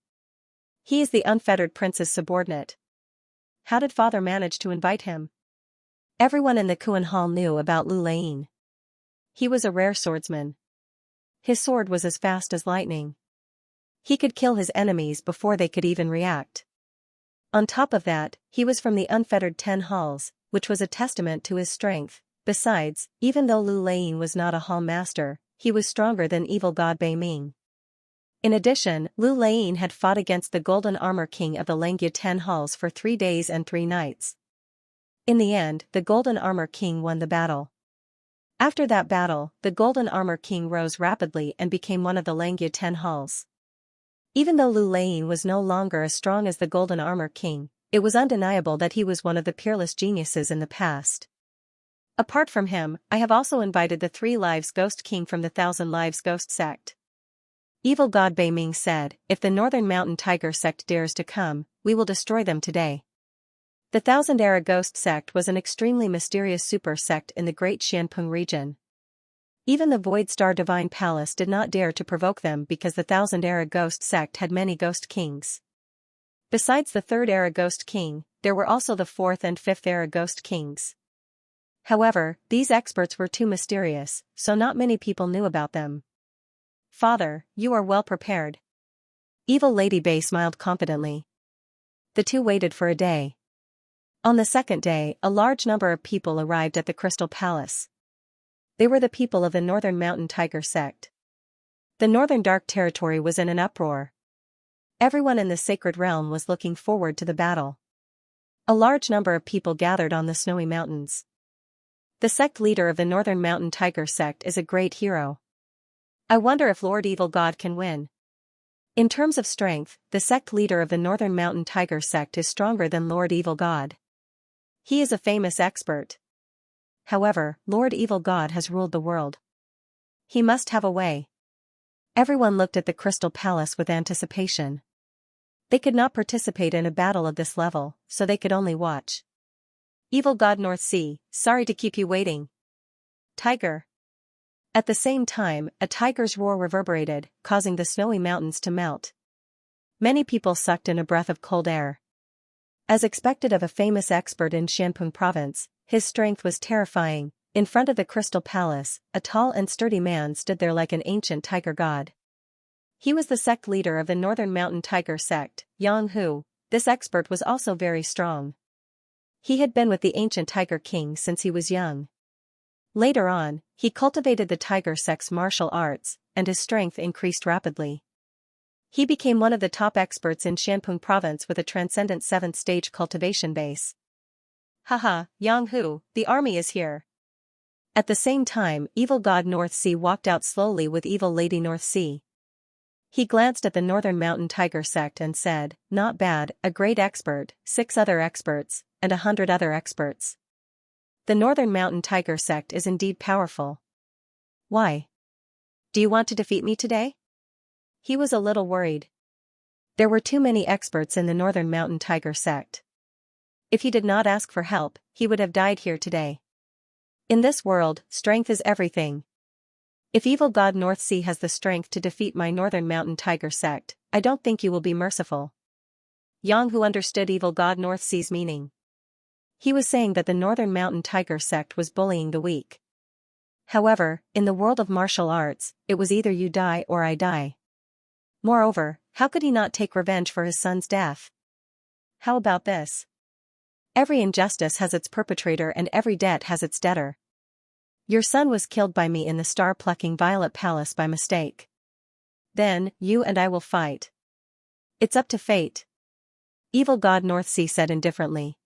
He is the Unfettered Prince's subordinate. How did Father manage to invite him? Everyone in the Kuan Hall knew about Lu Leying. He was a rare swordsman. His sword was as fast as lightning. He could kill his enemies before they could even react. On top of that, he was from the Unfettered 10 Halls, which was a testament to his strength. Besides, even though Lu Leying was not a hall master, he was stronger than Evil God Bei Ming. In addition, Lu Leying had fought against the Golden Armor King of the Lengyue 10 Halls for 3 days and 3 nights. In the end, the Golden Armor King won the battle. After that battle, the Golden Armor King rose rapidly and became one of the Lengyue 10 Halls. Even though Lu Leying was no longer as strong as the Golden Armor King, it was undeniable that he was one of the peerless geniuses in the past. Apart from him, I have also invited the 3 Lives Ghost King from the 1,000 Lives Ghost sect. Evil God Bei Ming said, if the Northern Mountain Tiger sect dares to come, we will destroy them today. The 1,000 Era Ghost sect was an extremely mysterious super sect in the Great Xianpeng region. Even the Void Star Divine Palace did not dare to provoke them because the 1,000 Era Ghost sect had many Ghost Kings. Besides the 3rd Era Ghost King, there were also the 4th and 5th Era Ghost Kings. However, these experts were too mysterious, so not many people knew about them. Father, you are well prepared. Evil Lady Bei smiled confidently. The two waited for a day. On the 2nd day, a large number of people arrived at the Crystal Palace. They were the people of the Northern Mountain Tiger sect. The Northern Dark Territory was in an uproar. Everyone in the Sacred Realm was looking forward to the battle. A large number of people gathered on the snowy mountains. The sect leader of the Northern Mountain Tiger sect is a great hero. I wonder if Lord Evil God can win. In terms of strength, the sect leader of the Northern Mountain Tiger sect is stronger than Lord Evil God. He is a famous expert. However, Lord Evil God has ruled the world. He must have a way. Everyone looked at the Crystal Palace with anticipation. They could not participate in a battle of this level, so they could only watch. Evil God North Sea, sorry to keep you waiting. Tiger. At the same time, a tiger's roar reverberated, causing the snowy mountains to melt. Many people sucked in a breath of cold air. As expected of a famous expert in Xianpeng province, his strength was terrifying. In front of the Crystal Palace, a tall and sturdy man stood there like an ancient tiger god. He was the sect leader of the Northern Mountain Tiger sect, Yang Hu. This expert was also very strong. He had been with the ancient Tiger King since he was young. Later on, he cultivated the Tiger sect's martial arts, and his strength increased rapidly. He became one of the top experts in Xianpeng province with a transcendent 7th stage cultivation base. Haha, Yang Hu, the army is here. At the same time, Evil God North Sea walked out slowly with Evil Lady North Sea. He glanced at the Northern Mountain Tiger sect and said, not bad, a great expert, 6 other experts, and 100 other experts. The Northern Mountain Tiger sect is indeed powerful. Why? Do you want to defeat me today? He was a little worried. There were too many experts in the Northern Mountain Tiger sect. If he did not ask for help, he would have died here today. In this world, strength is everything. If Evil God North Sea has the strength to defeat my Northern Mountain Tiger sect, I don't think you will be merciful. Yang Hu understood Evil God North Sea's meaning. He was saying that the Northern Mountain Tiger sect was bullying the weak. However, in the world of martial arts, it was either you die or I die. Moreover, how could he not take revenge for his son's death? How about this? Every injustice has its perpetrator and every debt has its debtor. Your son was killed by me in the star-plucking Violet Palace by mistake. Then, you and I will fight. It's up to fate. Evil God North Sea said indifferently.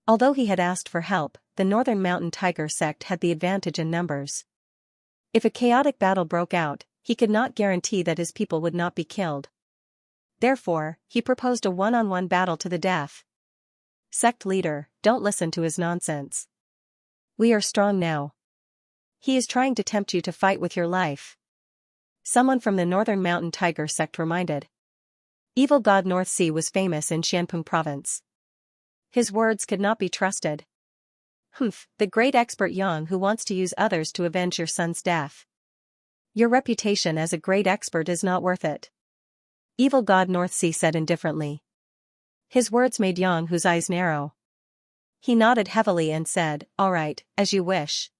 Although he had asked for help, the Northern Mountain Tiger sect had the advantage in numbers. If a chaotic battle broke out, he could not guarantee that his people would not be killed. Therefore, he proposed a one-on-one battle to the death. Sect leader, don't listen to his nonsense. We are strong now. He is trying to tempt you to fight with your life. Someone from the Northern Mountain Tiger sect reminded. Evil god North Sea was famous in Xianpeng province. His words could not be trusted. Humph, the great expert Yang who wants to use others to avenge your son's death. Your reputation as a great expert is not worth it. Evil god North Sea said indifferently. His words made Yang Hu's eyes narrow. He nodded heavily and said, all right, as you wish.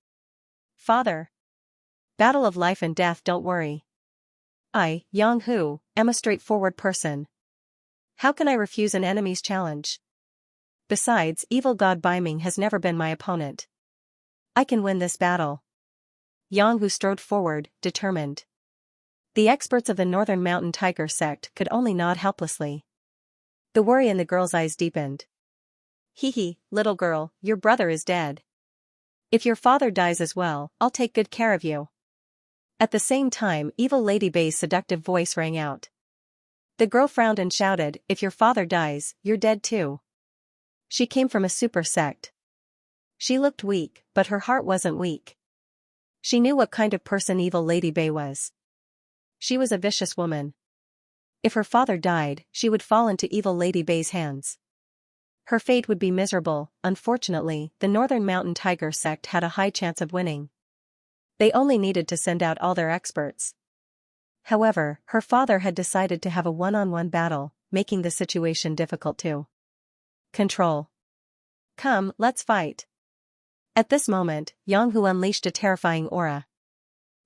Father. Battle of life and death, don't worry. I, Yang Hu, am a straightforward person. How can I refuse an enemy's challenge? Besides, evil god Baiming has never been my opponent. I can win this battle. Yang Hu strode forward, determined. The experts of the Northern Mountain Tiger sect could only nod helplessly. The worry in the girl's eyes deepened. Hee, little girl, your brother is dead. If your father dies as well, I'll take good care of you. At the same time, evil Lady Bei's seductive voice rang out. The girl frowned and shouted, if your father dies, you're dead too. She came from a super sect. She looked weak, but her heart wasn't weak. She knew what kind of person evil Lady Bei was. She was a vicious woman. If her father died, she would fall into evil Lady Bei's hands. Her fate would be miserable. Unfortunately, the Northern Mountain Tiger sect had a high chance of winning. They only needed to send out all their experts. However, her father had decided to have a one-on-one battle, making the situation difficult to control. Come, let's fight. At this moment, Yang Hu unleashed a terrifying aura.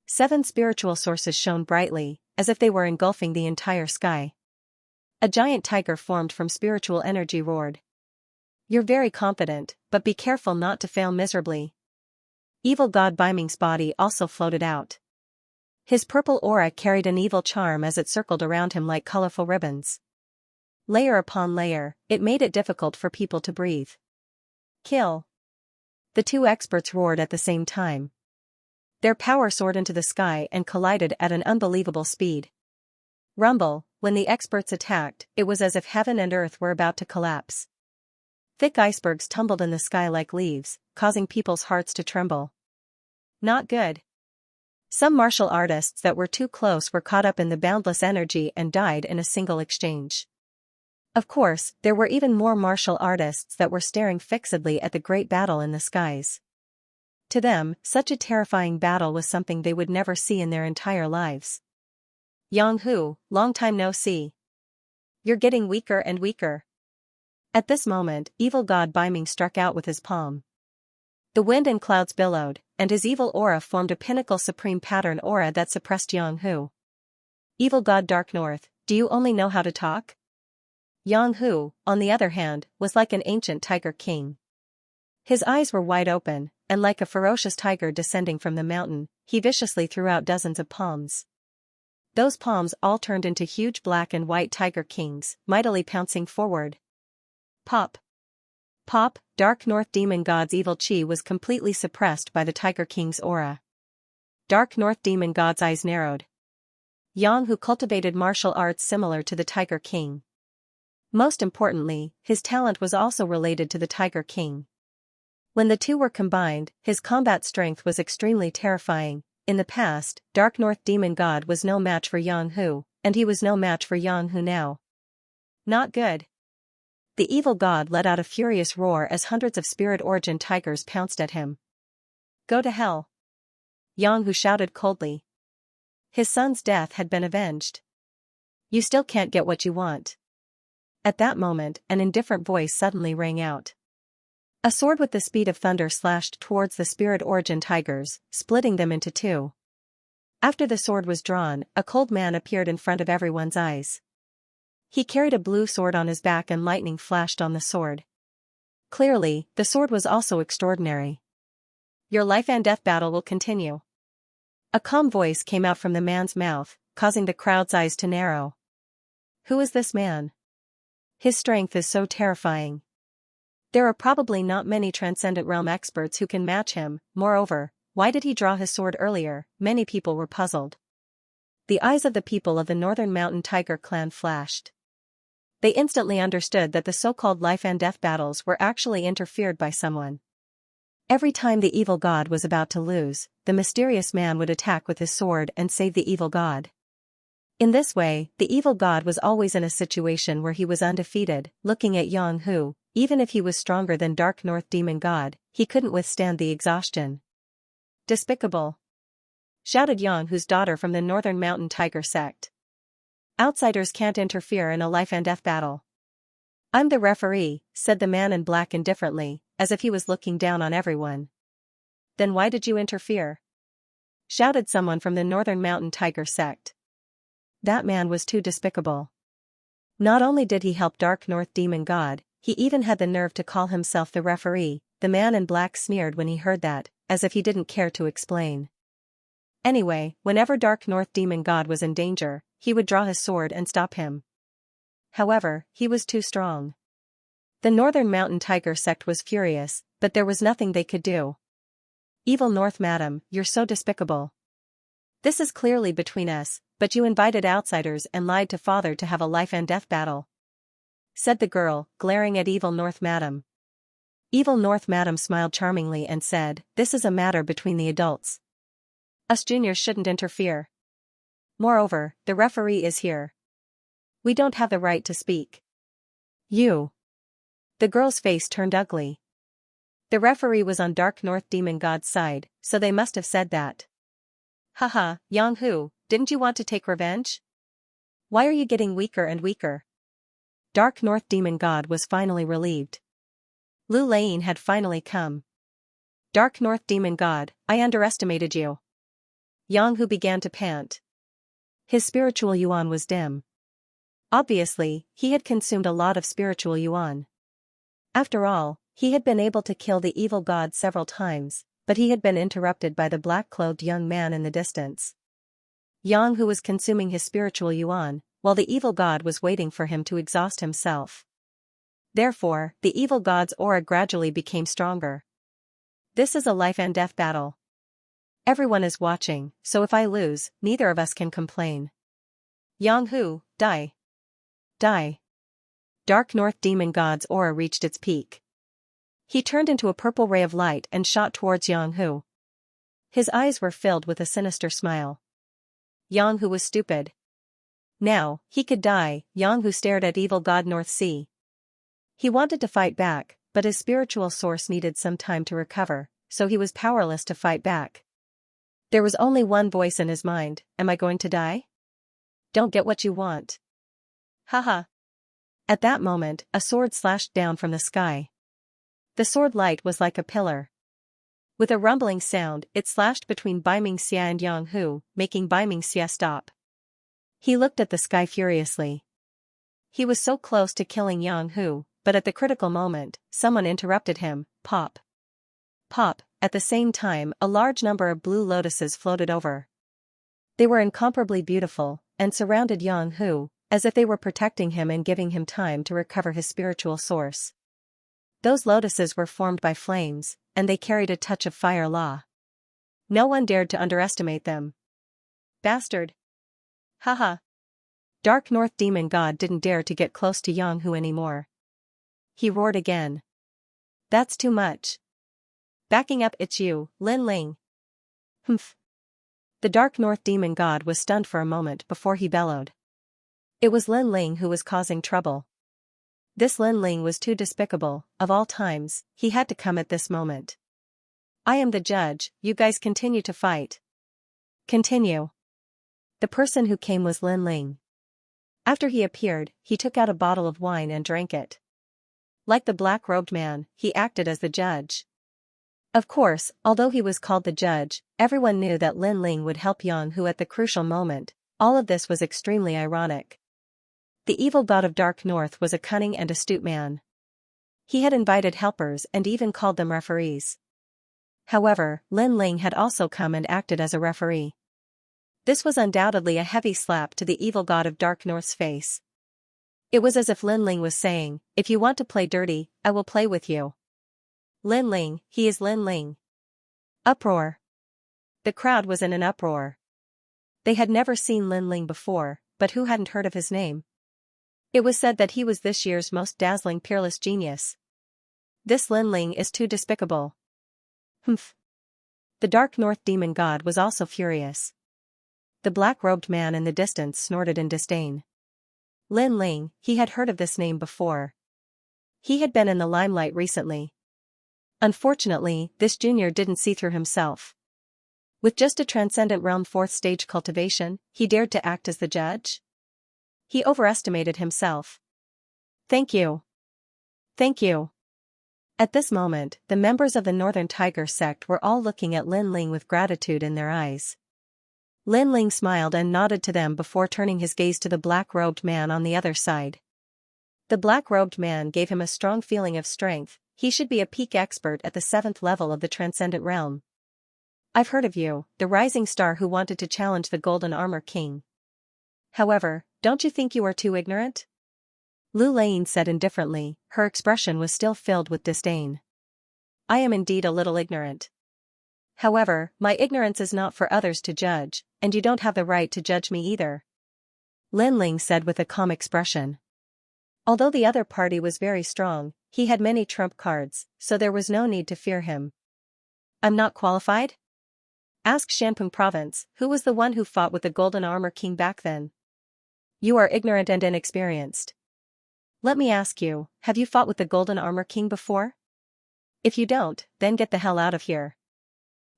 7 spiritual sources shone brightly, as if they were engulfing the entire sky. A giant tiger formed from spiritual energy roared. You're very confident, but be careful not to fail miserably. Evil god Baiming's body also floated out. His purple aura carried an evil charm as it circled around him like colorful ribbons. Layer upon layer, it made it difficult for people to breathe. Kill. The 2 experts roared at the same time. Their power soared into the sky and collided at an unbelievable speed. Rumble, when the experts attacked, it was as if heaven and earth were about to collapse. Thick icebergs tumbled in the sky like leaves, causing people's hearts to tremble. Not good. Some martial artists that were too close were caught up in the boundless energy and died in a single exchange. Of course, there were even more martial artists that were staring fixedly at the great battle in the skies. To them, such a terrifying battle was something they would never see in their entire lives. Yang Hu, long time no see. You're getting weaker and weaker. At this moment, evil god Baiming struck out with his palm. The wind and clouds billowed, and his evil aura formed a pinnacle supreme pattern aura that suppressed Yang Hu. Evil god Dark North, do you only know how to talk? Yang Hu, on the other hand, was like an ancient tiger king. His eyes were wide open, and like a ferocious tiger descending from the mountain, he viciously threw out dozens of palms. Those palms all turned into huge black and white tiger kings, mightily pouncing forward. Pop. Pop, Dark North Demon God's evil chi was completely suppressed by the Tiger King's aura. Dark North Demon God's eyes narrowed. Yang Hu cultivated martial arts similar to the Tiger King. Most importantly, his talent was also related to the Tiger King. When the two were combined, his combat strength was extremely terrifying. In the past, Dark North Demon God was no match for Yang Hu, and he was no match for Yang Hu now. Not good. The evil god let out a furious roar as hundreds of spirit origin tigers pounced at him. Go to hell. Yang Hu shouted coldly. His son's death had been avenged. You still can't get what you want. At that moment, an indifferent voice suddenly rang out. A sword with the speed of thunder slashed towards the spirit origin tigers, splitting them into 2. After the sword was drawn, a cold man appeared in front of everyone's eyes. He carried a blue sword on his back and lightning flashed on the sword. Clearly, the sword was also extraordinary. Your life and death battle will continue. A calm voice came out from the man's mouth, causing the crowd's eyes to narrow. Who is this man? His strength is so terrifying. There are probably not many Transcendent Realm experts who can match him. Moreover, why did he draw his sword earlier? Many people were puzzled. The eyes of the people of the Northern Mountain Tiger clan flashed. They instantly understood that the so-called life and death battles were actually interfered by someone. Every time the evil god was about to lose, the mysterious man would attack with his sword and save the evil god. In this way, the evil god was always in a situation where he was undefeated. Looking at Yang Hu, even if he was stronger than Dark North Demon God, he couldn't withstand the exhaustion. Despicable! Shouted Yang Hu's daughter from the Northern Mountain Tiger sect. Outsiders can't interfere in a life and death battle. I'm the referee, said the man in black indifferently, as if he was looking down on everyone. Then why did you interfere? Shouted someone from the Northern Mountain Tiger sect. That man was too despicable. Not only did he help Dark North Demon God, he even had the nerve to call himself the referee. The man in black sneered when he heard that, as if he didn't care to explain. Anyway, whenever Dark North Demon God was in danger, he would draw his sword and stop him. However, he was too strong. The Northern Mountain Tiger sect was furious, but there was nothing they could do. Evil North Madam, you're so despicable. This is clearly between us, but you invited outsiders and lied to father to have a life and death battle, said the girl, glaring at Evil North Madam. Evil North Madam smiled charmingly and said, this is a matter between the adults. Us juniors shouldn't interfere. Moreover, the referee is here. We don't have the right to speak. You. The girl's face turned ugly. The referee was on Dark North Demon God's side, so they must have said that. Haha, Yang Hu, didn't you want to take revenge? Why are you getting weaker and weaker? Dark North Demon God was finally relieved. Lu Lane had finally come. Dark North Demon God, I underestimated you. Yang Hu began to pant. His spiritual yuan was dim. Obviously, he had consumed a lot of spiritual yuan. After all, he had been able to kill the evil god several times, but he had been interrupted by the black-clothed young man in the distance. Yang Hu was consuming his spiritual yuan, while the evil god was waiting for him to exhaust himself. Therefore, the evil god's aura gradually became stronger. This is a life and death battle. Everyone is watching, so if I lose, neither of us can complain. Yang Hu, die. Die. Dark North Demon God's aura reached its peak. He turned into a purple ray of light and shot towards Yang Hu. His eyes were filled with a sinister smile. Yang Hu was stupid. Now, he could die. Yang Hu stared at evil god North Sea. He wanted to fight back, but his spiritual source needed some time to recover, so he was powerless to fight back. There was only one voice in his mind, am I going to die? Don't get what you want. Haha. At that moment, a sword slashed down from the sky. The sword light was like a pillar. With a rumbling sound, it slashed between Xianxia and Yang Hu, making Xianxia stop. He looked at the sky furiously. He was so close to killing Yang Hu, but at the critical moment, someone interrupted him. Pop. Pop. At the same time, a large number of blue lotuses floated over. They were incomparably beautiful, and surrounded Yang Hu, as if they were protecting him and giving him time to recover his spiritual source. Those lotuses were formed by flames, and they carried a touch of fire law. No one dared to underestimate them. Bastard! Haha! Dark North Demon God didn't dare to get close to Yang Hu anymore. He roared again. That's too much. Backing up, it's you, Lin Ling. Humph. The Dark North Demon God was stunned for a moment before he bellowed. It was Lin Ling who was causing trouble. This Lin Ling was too despicable. Of all times, he had to come at this moment. I am the judge, you guys continue to fight. Continue. The person who came was Lin Ling. After he appeared, he took out a bottle of wine and drank it. Like the black-robed man, he acted as the judge. Of course, although he was called the judge, everyone knew that Lin Ling would help Yang Hu at the crucial moment. All of this was extremely ironic. The evil god of Dark North was a cunning and astute man. He had invited helpers and even called them referees. However, Lin Ling had also come and acted as a referee. This was undoubtedly a heavy slap to the evil god of Dark North's face. It was as if Lin Ling was saying, if you want to play dirty, I will play with you. Lin Ling, he is Lin Ling. Uproar. The crowd was in an uproar. They had never seen Lin Ling before, but who hadn't heard of his name? It was said that he was this year's most dazzling peerless genius. This Lin Ling is too despicable. Humph. The Dark North demon god was also furious. The black-robed man in the distance snorted in disdain. Lin Ling, he had heard of this name before. He had been in the limelight recently. Unfortunately, this junior didn't see through himself. With just a transcendent realm 4th stage cultivation, he dared to act as the judge? He overestimated himself. Thank you. Thank you. At this moment, the members of the Northern Tiger sect were all looking at Lin Ling with gratitude in their eyes. Lin Ling smiled and nodded to them before turning his gaze to the black-robed man on the other side. The black-robed man gave him a strong feeling of strength. He should be a peak expert at the 7th level of the Transcendent Realm. I've heard of you, the rising star who wanted to challenge the Golden Armor King. However, don't you think you are too ignorant? Lu Lane said indifferently, her expression was still filled with disdain. I am indeed a little ignorant. However, my ignorance is not for others to judge, and you don't have the right to judge me either. Lin Ling said with a calm expression. Although the other party was very strong, he had many trump cards, so there was no need to fear him. I'm not qualified? Ask Shanpeng Province, who was the one who fought with the Golden Armor King back then. You are ignorant and inexperienced. Let me ask you, have you fought with the Golden Armor King before? If you don't, then get the hell out of here.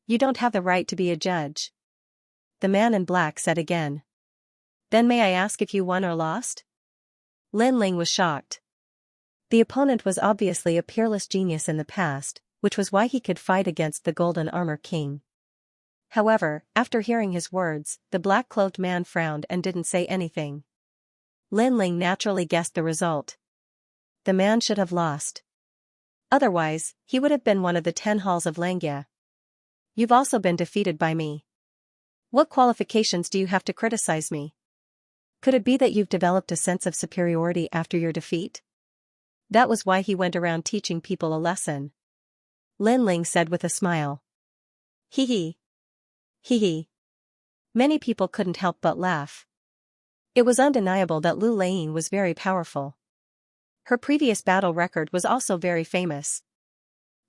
You don't have the right to be a judge. The man in black said again. Then may I ask if you won or lost? Lin Ling was shocked. The opponent was obviously a peerless genius in the past, which was why he could fight against the Golden Armor King. However, after hearing his words, the black-clothed man frowned and didn't say anything. Lin Ling naturally guessed the result. The man should have lost. Otherwise, he would have been one of the 10 halls of Xianxia. You've also been defeated by me. What qualifications do you have to criticize me? Could it be that you've developed a sense of superiority after your defeat? That was why he went around teaching people a lesson. Lin Ling said with a smile. Hee hee. Hee hee. Many people couldn't help but laugh. It was undeniable that Lu Lane was very powerful. Her previous battle record was also very famous.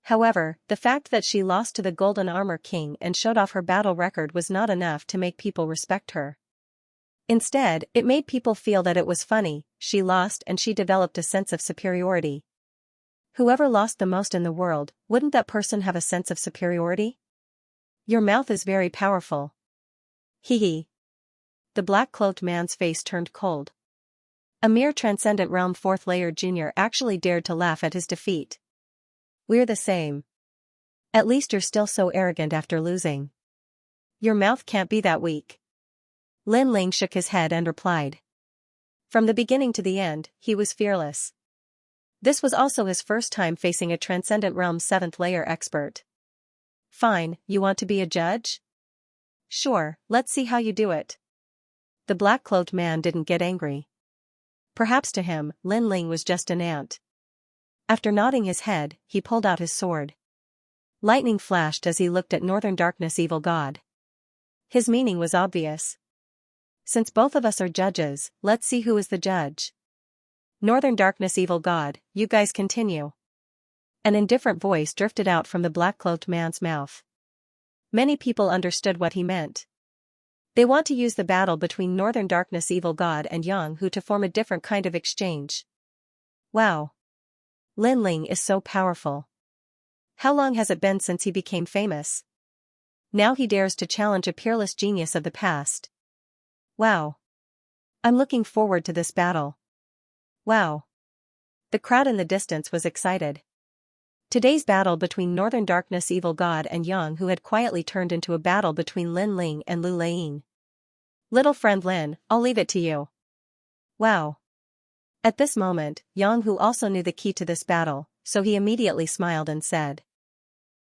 However, the fact that she lost to the Golden Armor King and showed off her battle record was not enough to make people respect her. Instead, it made people feel that it was funny, she lost and she developed a sense of superiority. Whoever lost the most in the world, wouldn't that person have a sense of superiority? Your mouth is very powerful. Hee hee. The black-cloaked man's face turned cold. A mere Transcendent Realm 4th layer junior actually dared to laugh at his defeat. We're the same. At least you're still so arrogant after losing. Your mouth can't be that weak. Lin Ling shook his head and replied. From the beginning to the end, he was fearless. This was also his first time facing a Transcendent Realm 7th layer expert. Fine, you want to be a judge? Sure, let's see how you do it. The black-cloaked man didn't get angry. Perhaps to him, Lin Ling was just an ant. After nodding his head, he pulled out his sword. Lightning flashed as he looked at Northern Darkness Evil God. His meaning was obvious. Since both of us are judges, let's see who is the judge. Northern Darkness Evil God, you guys continue. An indifferent voice drifted out from the black-cloaked man's mouth. Many people understood what he meant. They want to use the battle between Northern Darkness Evil God and Yang Hu to form a different kind of exchange. Wow. Lin Ling is so powerful. How long has it been since he became famous? Now he dares to challenge a peerless genius of the past. Wow. I'm looking forward to this battle. Wow. The crowd in the distance was excited. Today's battle between Northern Darkness Evil God and Yang Hu had quietly turned into a battle between Lin Ling and Lu Lane. Little friend Lin, I'll leave it to you. Wow. At this moment, Yang Hu also knew the key to this battle, so he immediately smiled and said.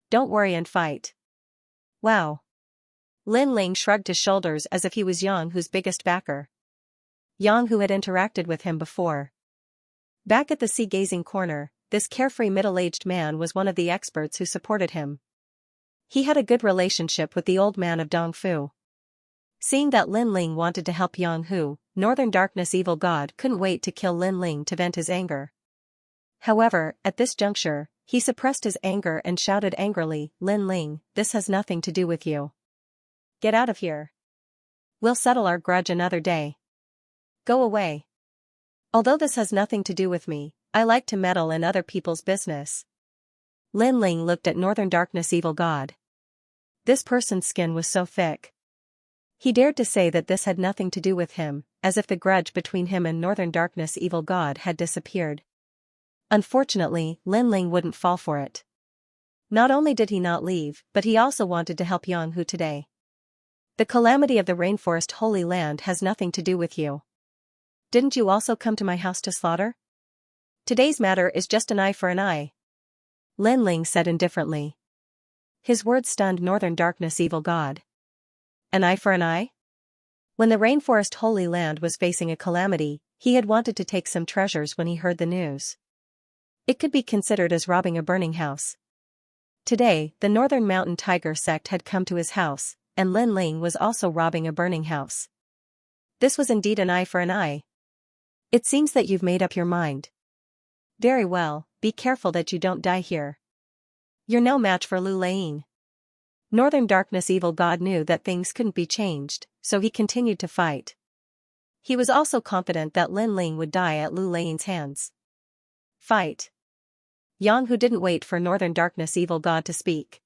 Don't worry and fight. Wow. Lin Ling shrugged his shoulders as if he was Yang Hu's biggest backer. Yang Hu had interacted with him before. Back at the sea-gazing corner, this carefree middle-aged man was one of the experts who supported him. He had a good relationship with the old man of Dongfu. Seeing that Lin Ling wanted to help Yang Hu, Northern Darkness evil god couldn't wait to kill Lin Ling to vent his anger. However, at this juncture, he suppressed his anger and shouted angrily, "Lin Ling, this has nothing to do with you. Get out of here. We'll settle our grudge another day. Go away. Although this has nothing to do with me, I like to meddle in other people's business." Lin Ling looked at Northern Darkness evil god. This person's skin was so thick. He dared to say that this had nothing to do with him, as if the grudge between him and Northern Darkness evil god had disappeared. Unfortunately, Lin Ling wouldn't fall for it. Not only did he not leave, but he also wanted to help Yang Hu today. The calamity of the rainforest Holy Land has nothing to do with you. Didn't you also come to my house to slaughter? Today's matter is just an eye for an eye. Lin Ling said indifferently. His words stunned Northern Darkness evil god. An eye for an eye? When the rainforest Holy Land was facing a calamity, he had wanted to take some treasures when he heard the news. It could be considered as robbing a burning house. Today, the Northern Mountain Tiger sect had come to his house, and Lin Ling was also robbing a burning house. This was indeed an eye for an eye. It seems that you've made up your mind. Very well, be careful that you don't die here. You're no match for Lu Lane. Northern Darkness evil god knew that things couldn't be changed, so he continued to fight. He was also confident that Lin Ling would die at Lu Lane's hands. Fight. Yang Hu didn't wait for Northern Darkness evil god to speak.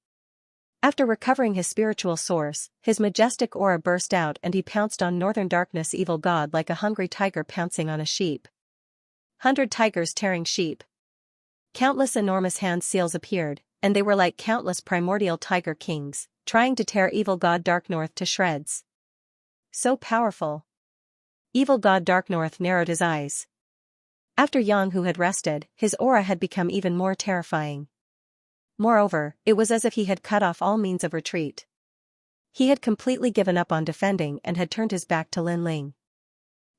After recovering his spiritual source, his majestic aura burst out and he pounced on Northern Darkness evil god like a hungry tiger pouncing on a sheep. 100 tigers tearing sheep. Countless enormous hand seals appeared, and they were like countless primordial tiger kings, trying to tear evil god Dark North to shreds. So powerful. Evil god Dark North narrowed his eyes. After Yang Hu had rested, his aura had become even more terrifying. Moreover, it was as if he had cut off all means of retreat. He had completely given up on defending and had turned his back to Lin Ling.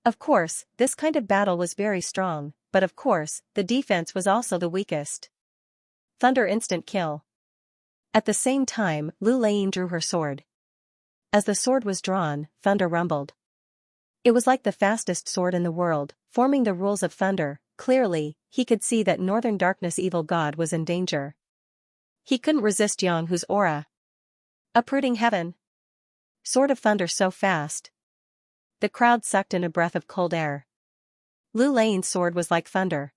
Of course, this kind of battle was very strong, but of course, the defense was also the weakest. Thunder instant kill. At the same time, Lu Lane drew her sword. As the sword was drawn, thunder rumbled. It was like the fastest sword in the world, forming the rules of thunder. Clearly, he could see that Northern Darkness evil god was in danger. He couldn't resist Yang Hu's aura. Uprooting heaven. Sword of thunder so fast. The crowd sucked in a breath of cold air. Lu Lane's sword was like thunder.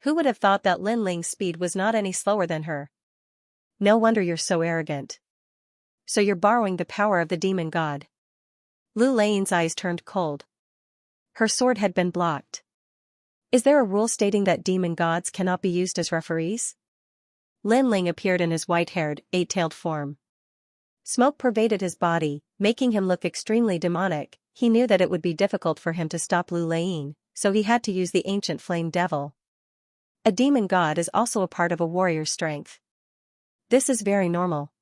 Who would have thought that Lin Ling's speed was not any slower than her? No wonder you're so arrogant. So you're borrowing the power of the demon god. Lu Lane's eyes turned cold. Her sword had been blocked. Is there a rule stating that demon gods cannot be used as referees? Lin Ling appeared in his white-haired, eight-tailed form. Smoke pervaded his body, making him look extremely demonic. He knew that it would be difficult for him to stop Lu Lane, so he had to use the ancient flame devil. A demon god is also a part of a warrior's strength. This is very normal.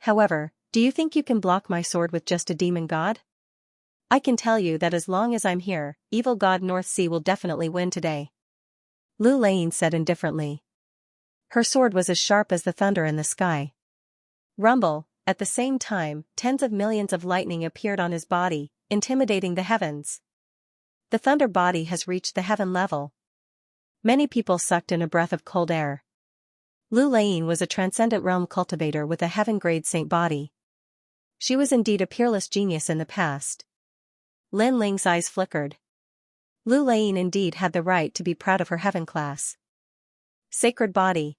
However, do you think you can block my sword with just a demon god? I can tell you that as long as I'm here, evil god North Sea will definitely win today. Lu Lane said indifferently. Her sword was as sharp as the thunder in the sky. Rumble. At the same time, tens of millions of lightning appeared on his body, intimidating the heavens. The thunder body has reached the heaven level. Many people sucked in a breath of cold air. Lu Lane was a transcendent realm cultivator with a heaven-grade saint body. She was indeed a peerless genius in the past. Lin Ling's eyes flickered. Lu Lane indeed had the right to be proud of her heaven class. Sacred body.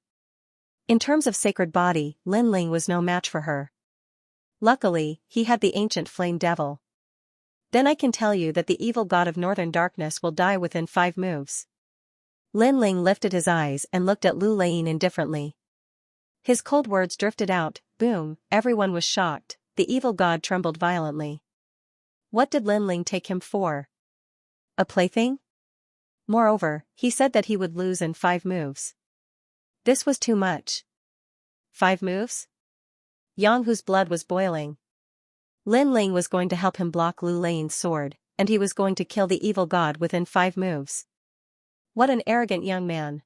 In terms of sacred body, Lin Ling was no match for her. Luckily, he had the ancient flame devil. Then I can tell you that the evil god of Northern Darkness will die within 5 moves. Lin Ling lifted his eyes and looked at Lu Lane indifferently. His cold words drifted out. Boom, everyone was shocked. The evil god trembled violently. What did Lin Ling take him for? A plaything? Moreover, he said that he would lose in 5 moves. This was too much. 5 moves? Yang Hu's blood was boiling. Lin Ling was going to help him block Lu Lane's sword, and he was going to kill the evil god within 5 moves. What an arrogant young man.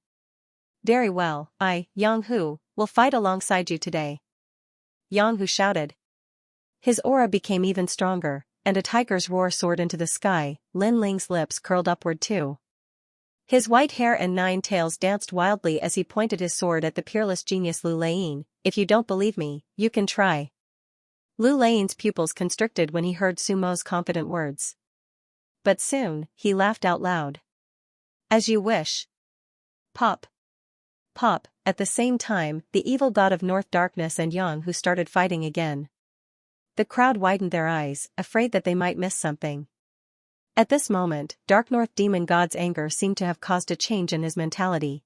Very well, Yang Hu, will fight alongside you today. Yang Hu shouted. His aura became even stronger, and a tiger's roar soared into the sky. Lin Ling's lips curled upward too. His white hair and 9 tails danced wildly as he pointed his sword at the peerless genius Lu Lane. If you don't believe me, you can try. Lu Lane's pupils constricted when he heard Sumo's confident words. But soon, he laughed out loud. As you wish. Pop. Pop. At the same time, the evil god of North Darkness and Yang Hu started fighting again. The crowd widened their eyes, afraid that they might miss something. At this moment, Dark North Demon God's anger seemed to have caused a change in his mentality.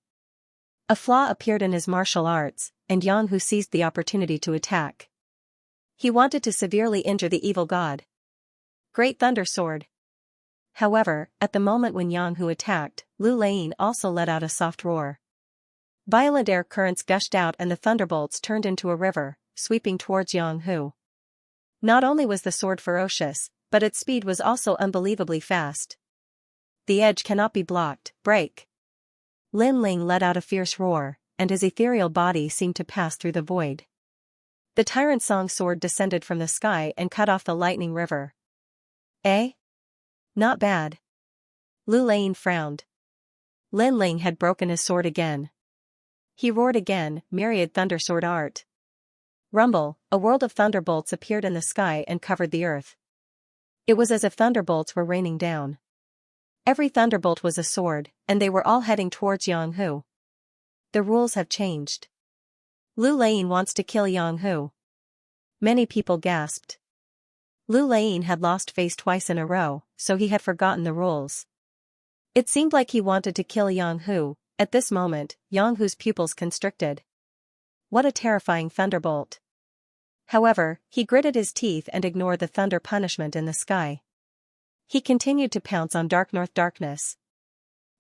A flaw appeared in his martial arts, and Yang Hu seized the opportunity to attack. He wanted to severely injure the evil god. Great Thunder Sword. However, at the moment when Yang Hu attacked, Lu Lane also let out a soft roar. Violent air currents gushed out and the thunderbolts turned into a river, sweeping towards Yang Hu. Not only was the sword ferocious, but its speed was also unbelievably fast. The edge cannot be blocked, break. Lin Ling let out a fierce roar, and his ethereal body seemed to pass through the void. The Tyrant Song sword descended from the sky and cut off the lightning river. Eh? Not bad. Lu Lane frowned. Lin Ling had broken his sword again. He roared again, myriad thundersword art. Rumble, a world of thunderbolts appeared in the sky and covered the earth. It was as if thunderbolts were raining down. Every thunderbolt was a sword, and they were all heading towards Yang Hu. The rules have changed. Lu Lane wants to kill Yang Hu. Many people gasped. Lu Lane had lost face twice in a row, so he had forgotten the rules. It seemed like he wanted to kill Yang Hu. At this moment, Yang Hu's pupils constricted. What a terrifying thunderbolt. However, he gritted his teeth and ignored the thunder punishment in the sky. He continued to pounce on Dark North Darkness.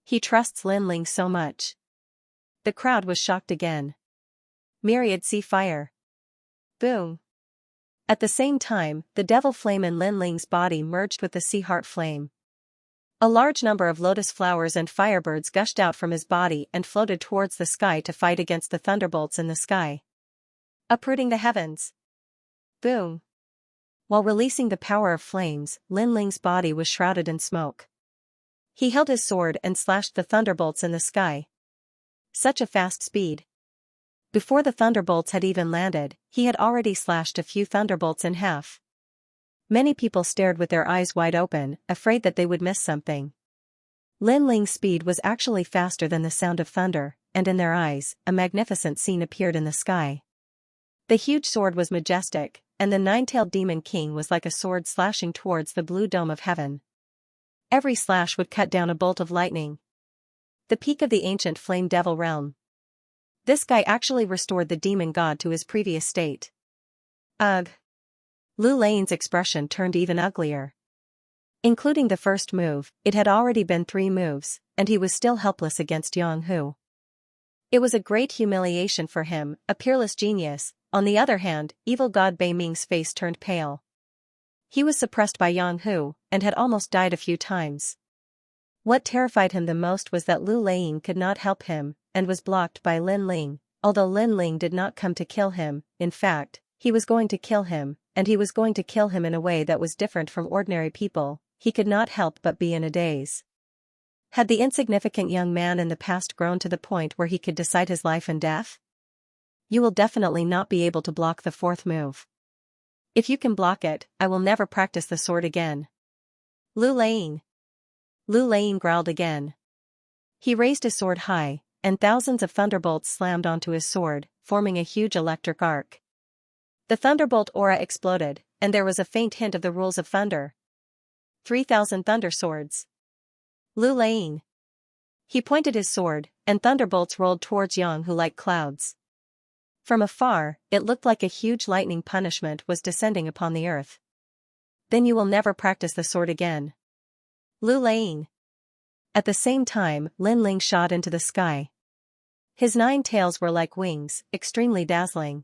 He trusts Lin Ling so much. The crowd was shocked again. Myriad Sea Fire. Boom. At the same time, the Devil Flame in Lin Ling's body merged with the Sea Heart Flame. A large number of lotus flowers and firebirds gushed out from his body and floated towards the sky to fight against the thunderbolts in the sky. Uprooting the heavens. Boom. While releasing the power of flames, Lin Ling's body was shrouded in smoke. He held his sword and slashed the thunderbolts in the sky. Such a fast speed. Before the thunderbolts had even landed, he had already slashed a few thunderbolts in half. Many people stared with their eyes wide open, afraid that they would miss something. Lin Ling's speed was actually faster than the sound of thunder, and in their eyes, a magnificent scene appeared in the sky. The huge sword was majestic, and the 9-tailed demon king was like a sword slashing towards the blue dome of heaven. Every slash would cut down a bolt of lightning. The peak of the ancient flame devil realm. This guy actually restored the demon god to his previous state. Ugh. Lu Lane's expression turned even uglier. Including the first move, it had already been 3 moves, and he was still helpless against Yang Hu. It was a great humiliation for him, a peerless genius. On the other hand, evil god Bei Ming's face turned pale. He was suppressed by Yang Hu, and had almost died a few times. What terrified him the most was that Lu Lane could not help him, and was blocked by Lin Ling, although Lin Ling did not come to kill him. In fact, he was going to kill him, and he was going to kill him in a way that was different from ordinary people. He could not help but be in a daze. Had the insignificant young man in the past grown to the point where he could decide his life and death? You will definitely not be able to block the 4th move. If you can block it, I will never practice the sword again. Lu Lane. Lu Lane growled again. He raised his sword high, and thousands of thunderbolts slammed onto his sword, forming a huge electric arc. The thunderbolt aura exploded, and there was a faint hint of the rules of thunder. 3,000 thunder swords. Lu Lane. He pointed his sword, and thunderbolts rolled towards Yang Hu like clouds. From afar, it looked like a huge lightning punishment was descending upon the earth. Then you will never practice the sword again. Lu Lane. At the same time, Lin Ling shot into the sky. His 9 tails were like wings, extremely dazzling.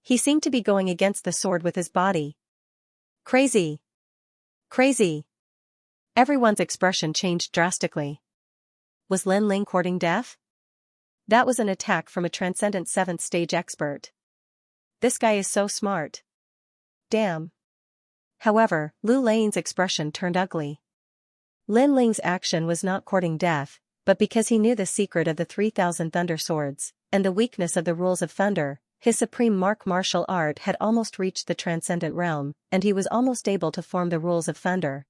He seemed to be going against the sword with his body. Crazy. Crazy. Everyone's expression changed drastically. Was Lin Ling courting death? That was an attack from a transcendent 7th stage expert. This guy is so smart. Damn. However, Lu Lane's expression turned ugly. Lin Ling's action was not courting death, but because he knew the secret of the 3,000 thunder swords, and the weakness of the rules of thunder, his supreme martial art had almost reached the transcendent realm, and he was almost able to form the rules of thunder.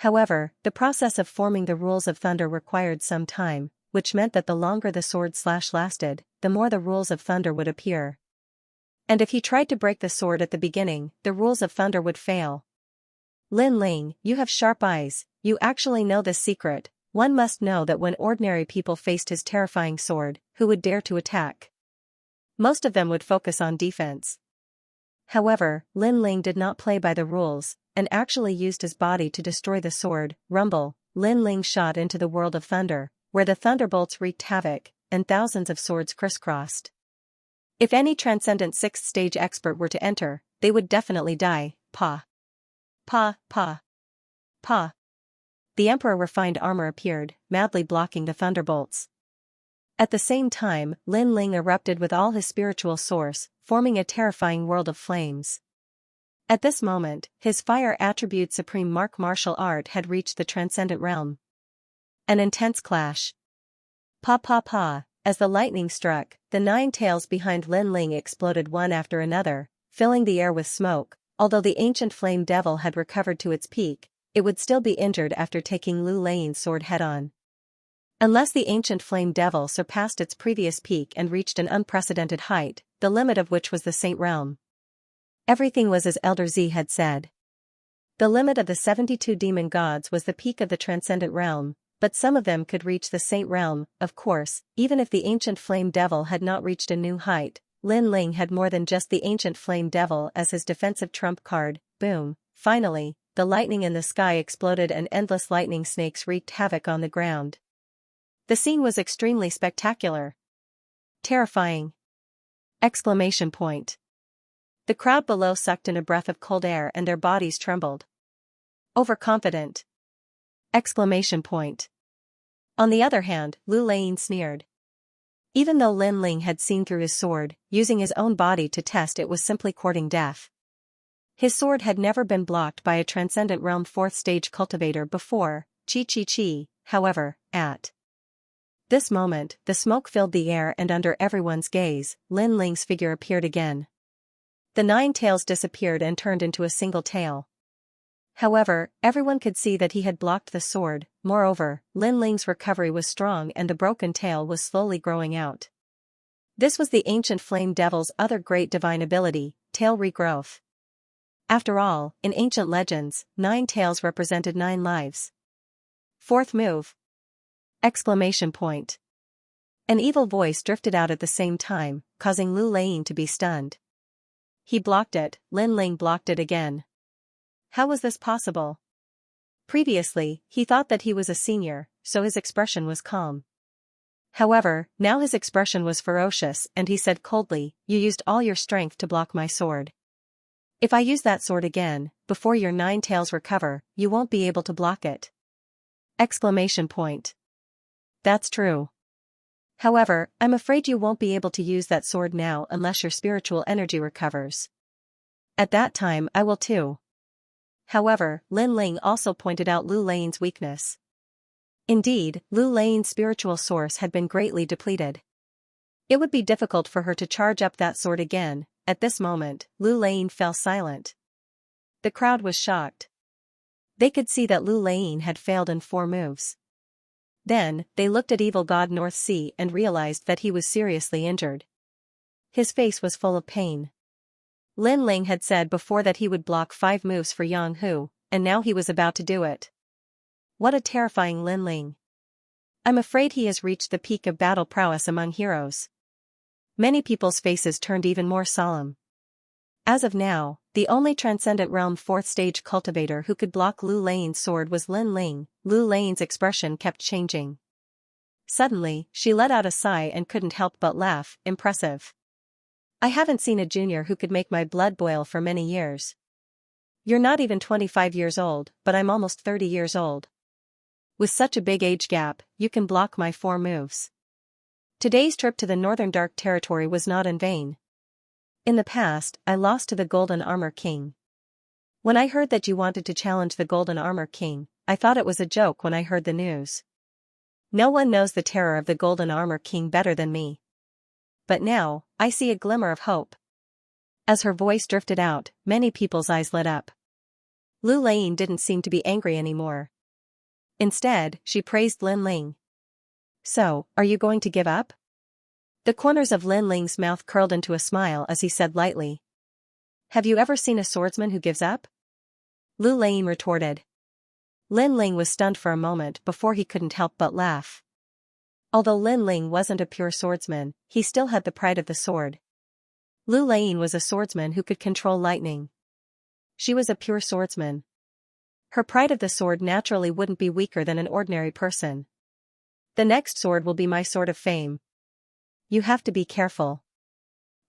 However, the process of forming the rules of thunder required some time, which meant that the longer the sword slash lasted, the more the rules of thunder would appear. And if he tried to break the sword at the beginning, the rules of thunder would fail. Lin Ling, you have sharp eyes, you actually know this secret. One must know that when ordinary people faced his terrifying sword, who would dare to attack? Most of them would focus on defense. However, Lin Ling did not play by the rules, and actually used his body to destroy the sword. Rumble, Lin Ling shot into the world of thunder, where the thunderbolts wreaked havoc, and thousands of swords crisscrossed. If any transcendent 6th stage expert were to enter, they would definitely die. Pa. Pa, pa. Pa. The Emperor refined armor appeared, madly blocking the thunderbolts. At the same time, Lin Ling erupted with all his spiritual source, forming a terrifying world of flames. At this moment, his fire attribute supreme martial art had reached the transcendent realm. An intense clash. Pa pa pa, as the lightning struck, the 9 tails behind Lin Ling exploded one after another, filling the air with smoke. Although the ancient flame devil had recovered to its peak, it would still be injured after taking Lu Lane's sword head-on. Unless the ancient flame devil surpassed its previous peak and reached an unprecedented height, the limit of which was the Saint Realm. Everything was as Elder Z had said. The limit of the 72 demon gods was the peak of the transcendent realm, but some of them could reach the Saint Realm. Of course, even if the ancient flame devil had not reached a new height, Lin Ling had more than just the ancient flame devil as his defensive trump card. Boom. Finally, the lightning in the sky exploded and endless lightning snakes wreaked havoc on the ground. The scene was extremely spectacular. Terrifying! Exclamation point. The crowd below sucked in a breath of cold air and their bodies trembled. Overconfident! Exclamation point. On the other hand, Lu Lane sneered. Even though Lin Ling had seen through his sword, using his own body to test it was simply courting death. His sword had never been blocked by a transcendent realm 4th stage cultivator before. Chi. However, at this moment, the smoke filled the air and under everyone's gaze, Lin Ling's figure appeared again. The 9 tails disappeared and turned into a single tail. However, everyone could see that he had blocked the sword. Moreover, Lin Ling's recovery was strong and the broken tail was slowly growing out. This was the ancient flame devil's other great divine ability, tail regrowth. After all, in ancient legends, 9 tails represented 9 lives. Fourth move! Exclamation point. An evil voice drifted out at the same time, causing Lu Lane to be stunned. He blocked it, Lin Ling blocked it again. How was this possible? Previously, he thought that he was a senior, so his expression was calm. However, now his expression was ferocious and he said coldly, "You used all your strength to block my sword. If I use that sword again, before your 9 tails recover, you won't be able to block it." Exclamation point. That's true. However, I'm afraid you won't be able to use that sword now unless your spiritual energy recovers. At that time I will too. However, Lin Ling also pointed out Lu Lane's weakness. Indeed, Lu Lane's spiritual source had been greatly depleted. It would be difficult for her to charge up that sword again. At this moment, Lu Lane fell silent. The crowd was shocked. They could see that Lu Lane had failed in 4 moves. Then, they looked at evil god North Sea and realized that he was seriously injured. His face was full of pain. Lin Ling had said before that he would block 5 moves for Yang Hu, and now he was about to do it. What a terrifying Lin Ling. I'm afraid he has reached the peak of battle prowess among heroes. Many people's faces turned even more solemn. As of now, the only transcendent realm 4th stage cultivator who could block Lu Lane's sword was Lin Ling. Lu Lane's expression kept changing. Suddenly, she let out a sigh and couldn't help but laugh. Impressive. I haven't seen a junior who could make my blood boil for many years. You're not even 25 years old, but I'm almost 30 years old. With such a big age gap, you can block my 4 moves. Today's trip to the Northern Dark Territory was not in vain. In the past, I lost to the Golden Armor King. When I heard that you wanted to challenge the Golden Armor King, I thought it was a joke when I heard the news. No one knows the terror of the Golden Armor King better than me. But now, I see a glimmer of hope. As her voice drifted out, many people's eyes lit up. Lu Lane didn't seem to be angry anymore. Instead, she praised Lin Ling. So, are you going to give up? The corners of Lin Ling's mouth curled into a smile as he said lightly. Have you ever seen a swordsman who gives up? Lu Lane retorted. Lin Ling was stunned for a moment before he couldn't help but laugh. Although Lin Ling wasn't a pure swordsman, he still had the pride of the sword. Lu Lane was a swordsman who could control lightning. She was a pure swordsman. Her pride of the sword naturally wouldn't be weaker than an ordinary person. The next sword will be my sword of fame. You have to be careful.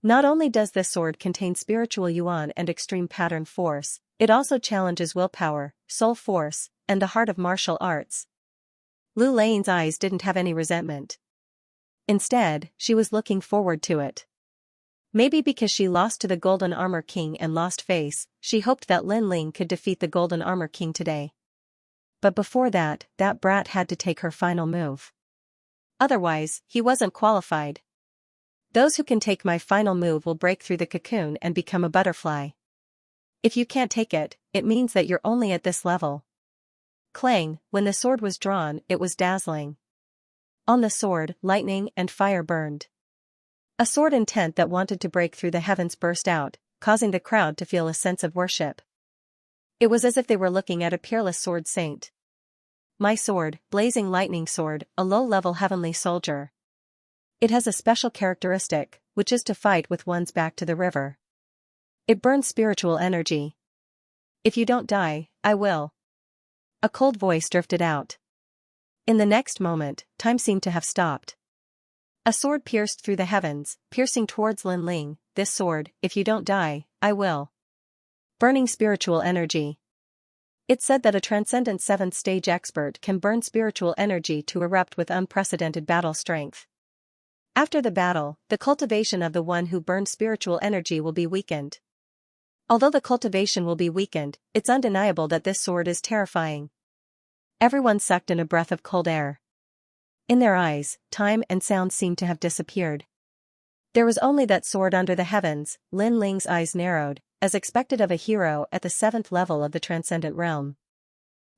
Not only does this sword contain spiritual yuan and extreme pattern force, it also challenges willpower, soul force, and the heart of martial arts. Lu Lane's eyes didn't have any resentment. Instead, she was looking forward to it. Maybe because she lost to the Golden Armor King and lost face, she hoped that Lin Ling could defeat the Golden Armor King today. But before that brat had to take her final move. Otherwise, he wasn't qualified. Those who can take my final move will break through the cocoon and become a butterfly. If you can't take it, it means that you're only at this level. Clang, when the sword was drawn, it was dazzling. On the sword, lightning and fire burned. A sword intent that wanted to break through the heavens burst out, causing the crowd to feel a sense of worship. It was as if they were looking at a peerless sword saint. My sword, blazing lightning sword, a low-level heavenly soldier. It has a special characteristic, which is to fight with one's back to the river. It burns spiritual energy. If you don't die, I will. A cold voice drifted out. In the next moment, time seemed to have stopped. A sword pierced through the heavens, piercing towards Lin Ling. This sword, if you don't die, I will. Burning spiritual energy. It said that a transcendent 7th stage expert can burn spiritual energy to erupt with unprecedented battle strength. After the battle, the cultivation of the one who burned spiritual energy will be weakened. Although the cultivation will be weakened, it's undeniable that this sword is terrifying. Everyone sucked in a breath of cold air. In their eyes, time and sound seemed to have disappeared. There was only that sword under the heavens. Lin Ling's eyes narrowed, as expected of a hero at the 7th level of the transcendent realm.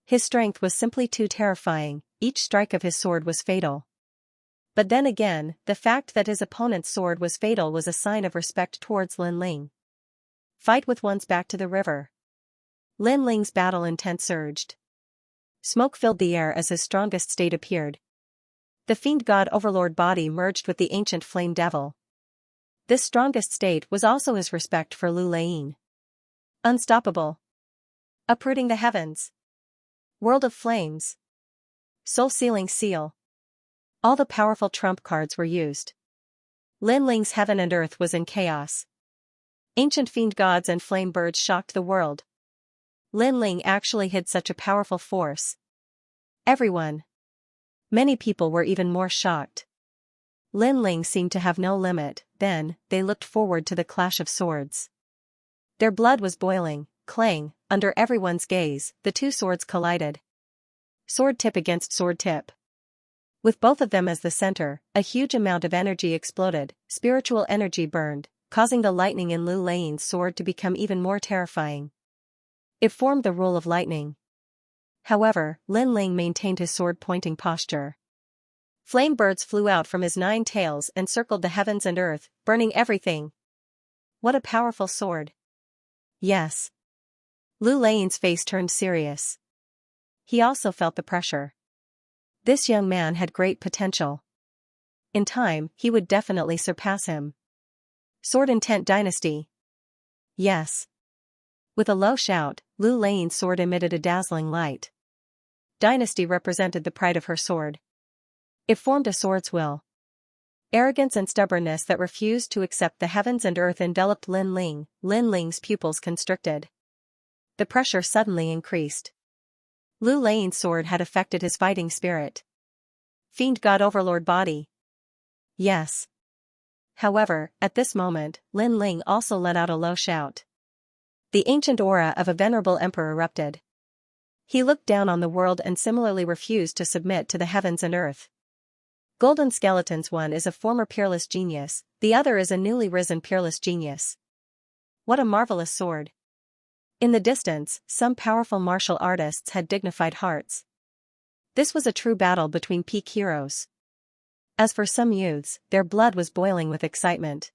His strength was simply too terrifying, each strike of his sword was fatal. But then again, the fact that his opponent's sword was fatal was a sign of respect towards Lin Ling. Fight with one's back to the river. Lin Ling's battle intent surged. Smoke filled the air as his strongest state appeared. The fiend god overlord body merged with the ancient flame devil. This strongest state was also his respect for Lu Lane. Unstoppable. Uprooting the heavens. World of flames. Soul-sealing seal. All the powerful trump cards were used. Lin Ling's heaven and earth was in chaos. Ancient fiend gods and flame birds shocked the world. Lin Ling actually hid such a powerful force. Everyone. Many people were even more shocked. Lin Ling seemed to have no limit. Then, they looked forward to the clash of swords. Their blood was boiling. Clang, under everyone's gaze, the two swords collided. Sword tip against sword tip. With both of them as the center, a huge amount of energy exploded, spiritual energy burned, causing the lightning in Lu Lane's sword to become even more terrifying. It formed the rule of lightning. However, Lin Ling maintained his sword-pointing posture. Flame birds flew out from his 9 tails and circled the heavens and earth, burning everything. What a powerful sword. Yes. Lu Lane's face turned serious. He also felt the pressure. This young man had great potential. In time, he would definitely surpass him. Sword Intent Dynasty. Yes. With a low shout, Lu Lane's sword emitted a dazzling light. Dynasty represented the pride of her sword. It formed a sword's will. Arrogance and stubbornness that refused to accept the heavens and earth enveloped Lin Ling. Lin Ling's pupils constricted. The pressure suddenly increased. Lu Lane's sword had affected his fighting spirit. Fiend God Overlord body. Yes. However, at this moment, Lin Ling also let out a low shout. The ancient aura of a venerable emperor erupted. He looked down on the world and similarly refused to submit to the heavens and earth. Golden skeletons, one is a former peerless genius, the other is a newly risen peerless genius. What a marvelous sword. In the distance, some powerful martial artists had dignified hearts. This was a true battle between peak heroes. As for some youths, their blood was boiling with excitement.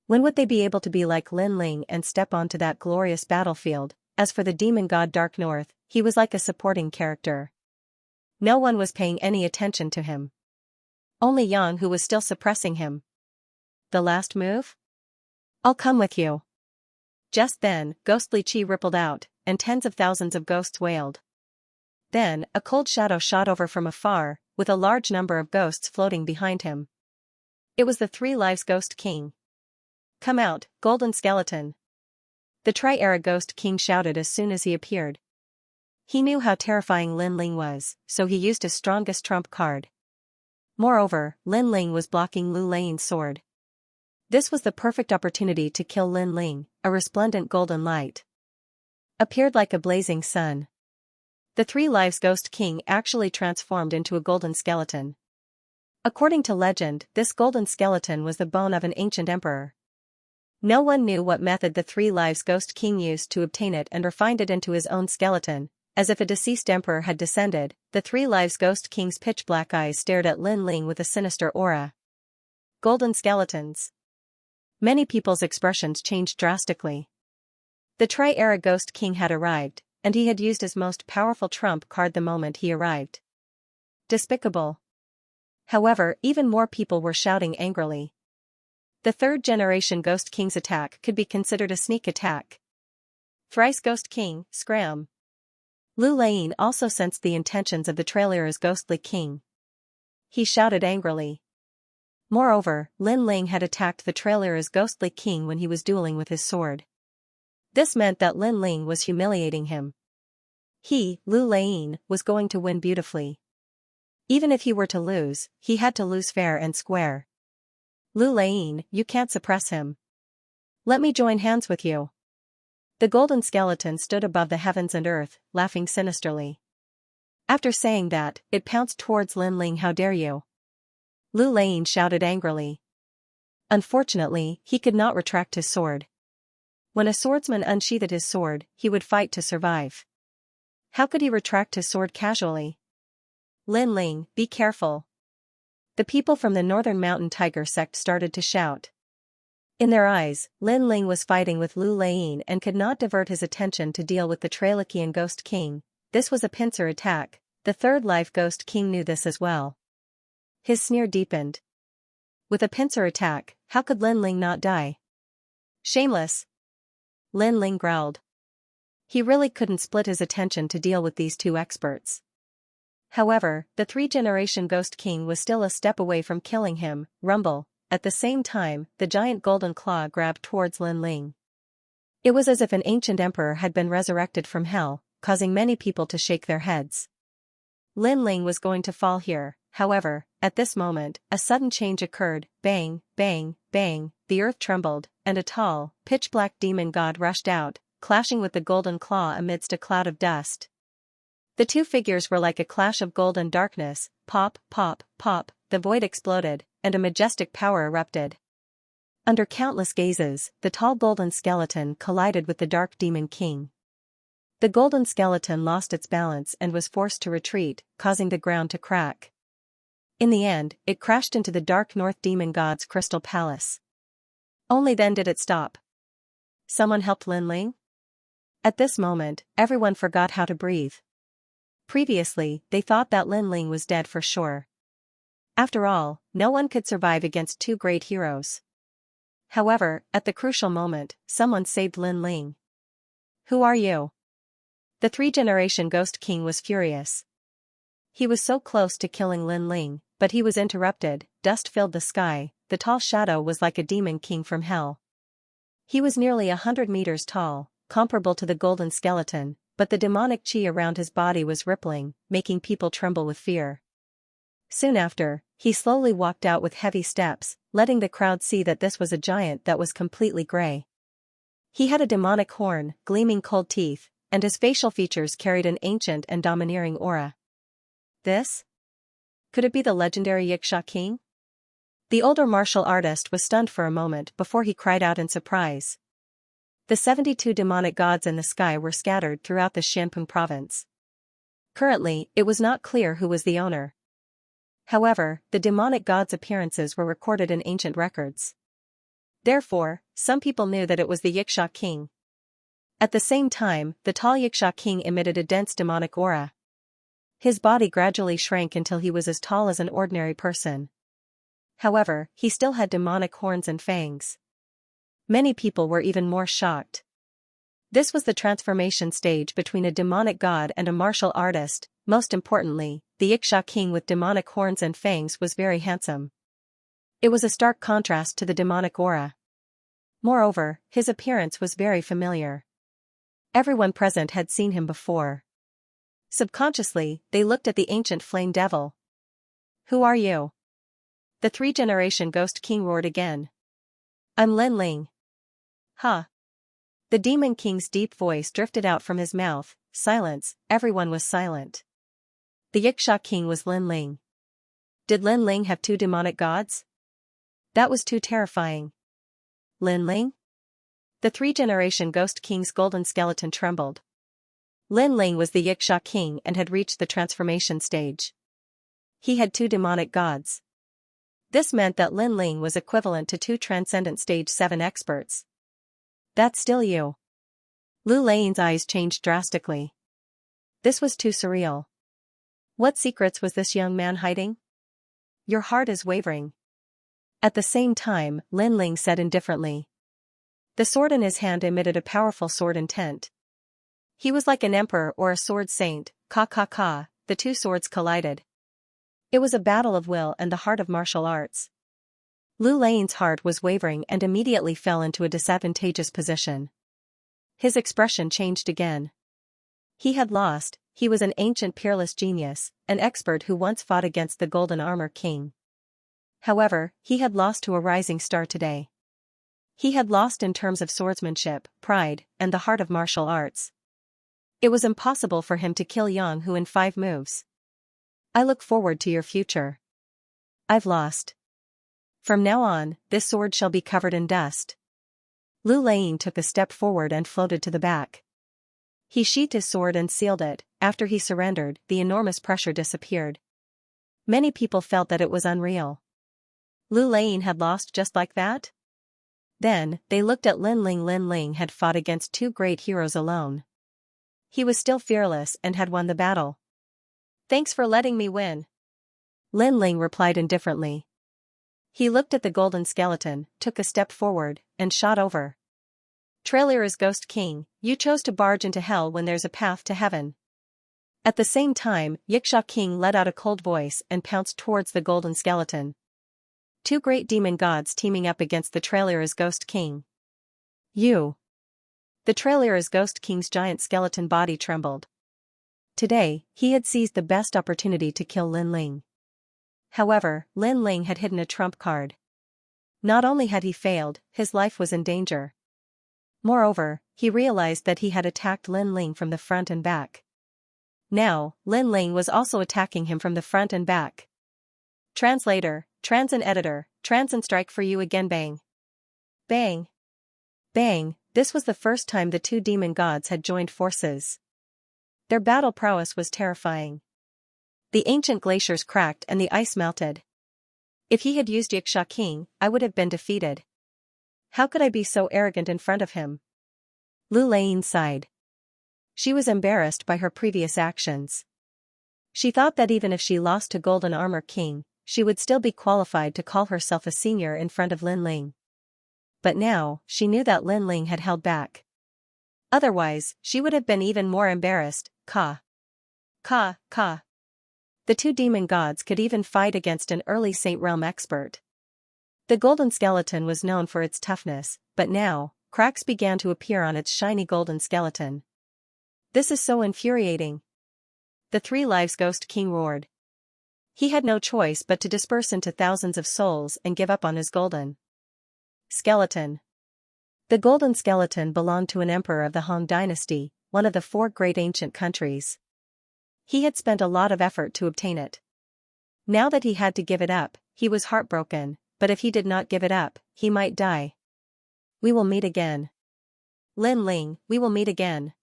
When would they be able to be like Lin Ling and step onto that glorious battlefield? As for the demon god Dark North, he was like a supporting character. No one was paying any attention to him. Only Yang, who was still suppressing him. The last move? I'll come with you. Just then, ghostly chi rippled out, and tens of thousands of ghosts wailed. Then, a cold shadow shot over from afar, with a large number of ghosts floating behind him. It was the Three Lives Ghost King. Come out, Golden Skeleton. The Tri-Era Ghost King shouted as soon as he appeared. He knew how terrifying Lin Ling was, so he used his strongest trump card. Moreover, Lin Ling was blocking Lu Lane's sword. This was the perfect opportunity to kill Lin Ling. A resplendent golden light appeared like a blazing sun. The Three Lives Ghost King actually transformed into a golden skeleton. According to legend, this golden skeleton was the bone of an ancient emperor. No one knew what method the Three Lives Ghost King used to obtain it and refined it into his own skeleton. As if a deceased emperor had descended, the Three Lives Ghost King's pitch-black eyes stared at Lin Ling with a sinister aura. Golden skeletons. Many people's expressions changed drastically. The Tri-Era Ghost King had arrived, and he had used his most powerful trump card the moment he arrived. Despicable. However, even more people were shouting angrily. The third-generation Ghost King's attack could be considered a sneak attack. Thrice Ghost King, scram. Lu Lane also sensed the intentions of the Tri-Era's ghostly king. He shouted angrily. Moreover, Lin Ling had attacked the Tri-Era's ghostly king when he was dueling with his sword. This meant that Lin Ling was humiliating him. He, Lu Lane, was going to win beautifully. Even if he were to lose, he had to lose fair and square. Lu Lane, you can't suppress him. Let me join hands with you. The golden skeleton stood above the heavens and earth, laughing sinisterly. After saying that, it pounced towards Lin Ling. How dare you? Lu Lane shouted angrily. Unfortunately, he could not retract his sword. When a swordsman unsheathed his sword, he would fight to survive. How could he retract his sword casually? Lin Ling, be careful. The people from the Northern Mountain Tiger sect started to shout. In their eyes, Lin Ling was fighting with Lu Lane and could not divert his attention to deal with the Trailakian Ghost King. This was a pincer attack. The Third Life Ghost King knew this as well. His sneer deepened. With a pincer attack, how could Lin Ling not die? Shameless! Lin Ling growled. He really couldn't split his attention to deal with these two experts. However, the three-generation Ghost King was still a step away from killing him. Rumble. At the same time, the giant golden claw grabbed towards Lin Ling. It was as if an ancient emperor had been resurrected from hell, causing many people to shake their heads. Lin Ling was going to fall here. However, at this moment, a sudden change occurred. Bang, bang, bang, the earth trembled, and a tall, pitch-black demon god rushed out, clashing with the golden claw amidst a cloud of dust. The two figures were like a clash of gold and darkness. Pop, pop, pop, the void exploded, and a majestic power erupted. Under countless gazes, the tall golden skeleton collided with the dark demon king. The golden skeleton lost its balance and was forced to retreat, causing the ground to crack. In the end, it crashed into the Dark North Demon God's crystal palace. Only then did it stop. Someone helped Lin Ling? At this moment, everyone forgot how to breathe. Previously, they thought that Lin Ling was dead for sure. After all, no one could survive against two great heroes. However, at the crucial moment, someone saved Lin Ling. Who are you? The three-generation Ghost King was furious. He was so close to killing Lin Ling, but he was interrupted. Dust filled the sky. The tall shadow was like a demon king from hell. He was nearly 100 meters tall, comparable to the golden skeleton, but the demonic chi around his body was rippling, making people tremble with fear. Soon after, he slowly walked out with heavy steps, letting the crowd see that this was a giant that was completely gray. He had a demonic horn, gleaming cold teeth, and his facial features carried an ancient and domineering aura. This? Could it be the legendary Xianxia king? The older martial artist was stunned for a moment before he cried out in surprise. The 72 demonic gods in the sky were scattered throughout the Xianpeng province. Currently, it was not clear who was the owner. However, the demonic gods' appearances were recorded in ancient records. Therefore, some people knew that it was the Xianxia king. At the same time, the tall Xianxia king emitted a dense demonic aura. His body gradually shrank until he was as tall as an ordinary person. However, he still had demonic horns and fangs. Many people were even more shocked. This was the transformation stage between a demonic god and a martial artist. Most importantly, the Xianxia king with demonic horns and fangs was very handsome. It was a stark contrast to the demonic aura. Moreover, his appearance was very familiar. Everyone present had seen him before. Subconsciously, they looked at the ancient flame devil. "Who are you?" The three-generation ghost king roared again. "I'm Lin Ling." "Huh." The demon king's deep voice drifted out from his mouth. Silence, everyone was silent. The Xianxia king was Lin Ling. Did Lin Ling have two demonic gods? That was too terrifying. Lin Ling? The three-generation ghost king's golden skeleton trembled. Lin Ling was the Xianxia king and had reached the transformation stage. He had two demonic gods. This meant that Lin Ling was equivalent to two transcendent stage 7 experts. That's still you. Lu Lane's eyes changed drastically. This was too surreal. What secrets was this young man hiding? Your heart is wavering. At the same time, Lin Ling said indifferently. The sword in his hand emitted a powerful sword intent. He was like an emperor or a sword saint. The two swords collided. It was a battle of will and the heart of martial arts. Lu Lane's heart was wavering and immediately fell into a disadvantageous position. His expression changed again. He had lost. He was an ancient peerless genius, an expert who once fought against the Golden Armor King. However, he had lost to a rising star today. He had lost in terms of swordsmanship, pride, and the heart of martial arts. It was impossible for him to kill Yang Hu in 5 moves. I look forward to your future. I've lost. From now on, this sword shall be covered in dust. Lu Lane took a step forward and floated to the back. He sheathed his sword and sealed it. After he surrendered, the enormous pressure disappeared. Many people felt that it was unreal. Lu Lane had lost just like that? Then, they looked at Lin Ling. Lin Ling had fought against 2 great heroes alone. He was still fearless and had won the battle. Thanks for letting me win. Lin Ling replied indifferently. He looked at the golden skeleton, took a step forward, and shot over. Trailer is Ghost King, you chose to barge into hell when there's a path to heaven. At the same time, Xianxia King let out a cold voice and pounced towards the golden skeleton. 2 great demon gods teaming up against the Trailer is Ghost King. You. The Trailer is Ghost King's giant skeleton body trembled. Today, he had seized the best opportunity to kill Lin Ling. However, Lin Ling had hidden a trump card. Not only had he failed, his life was in danger. Moreover, he realized that he had attacked Lin Ling from the front and back. Now, Lin Ling was also attacking him from the front and back. Translator, Transin editor, Transin strike for you again. Bang. Bang. Bang. This was the first time the 2 demon gods had joined forces. Their battle prowess was terrifying. The ancient glaciers cracked and the ice melted. If he had used Xianxia King, I would have been defeated. How could I be so arrogant in front of him? Lu Lane sighed. She was embarrassed by her previous actions. She thought that even if she lost to Golden Armor King, she would still be qualified to call herself a senior in front of Lin Ling. But now, she knew that Lin Ling had held back. Otherwise, she would have been even more embarrassed. Ka. The 2 demon gods could even fight against an early Saint Realm expert. The golden skeleton was known for its toughness, but now, cracks began to appear on its shiny golden skeleton. This is so infuriating. The 3 Lives Ghost King roared. He had no choice but to disperse into thousands of souls and give up on his golden skeleton. The golden skeleton belonged to an emperor of the Han dynasty, one of the 4 great ancient countries. He had spent a lot of effort to obtain it. Now that he had to give it up, he was heartbroken, but if he did not give it up, he might die. We will meet again. Lin Ling, we will meet again.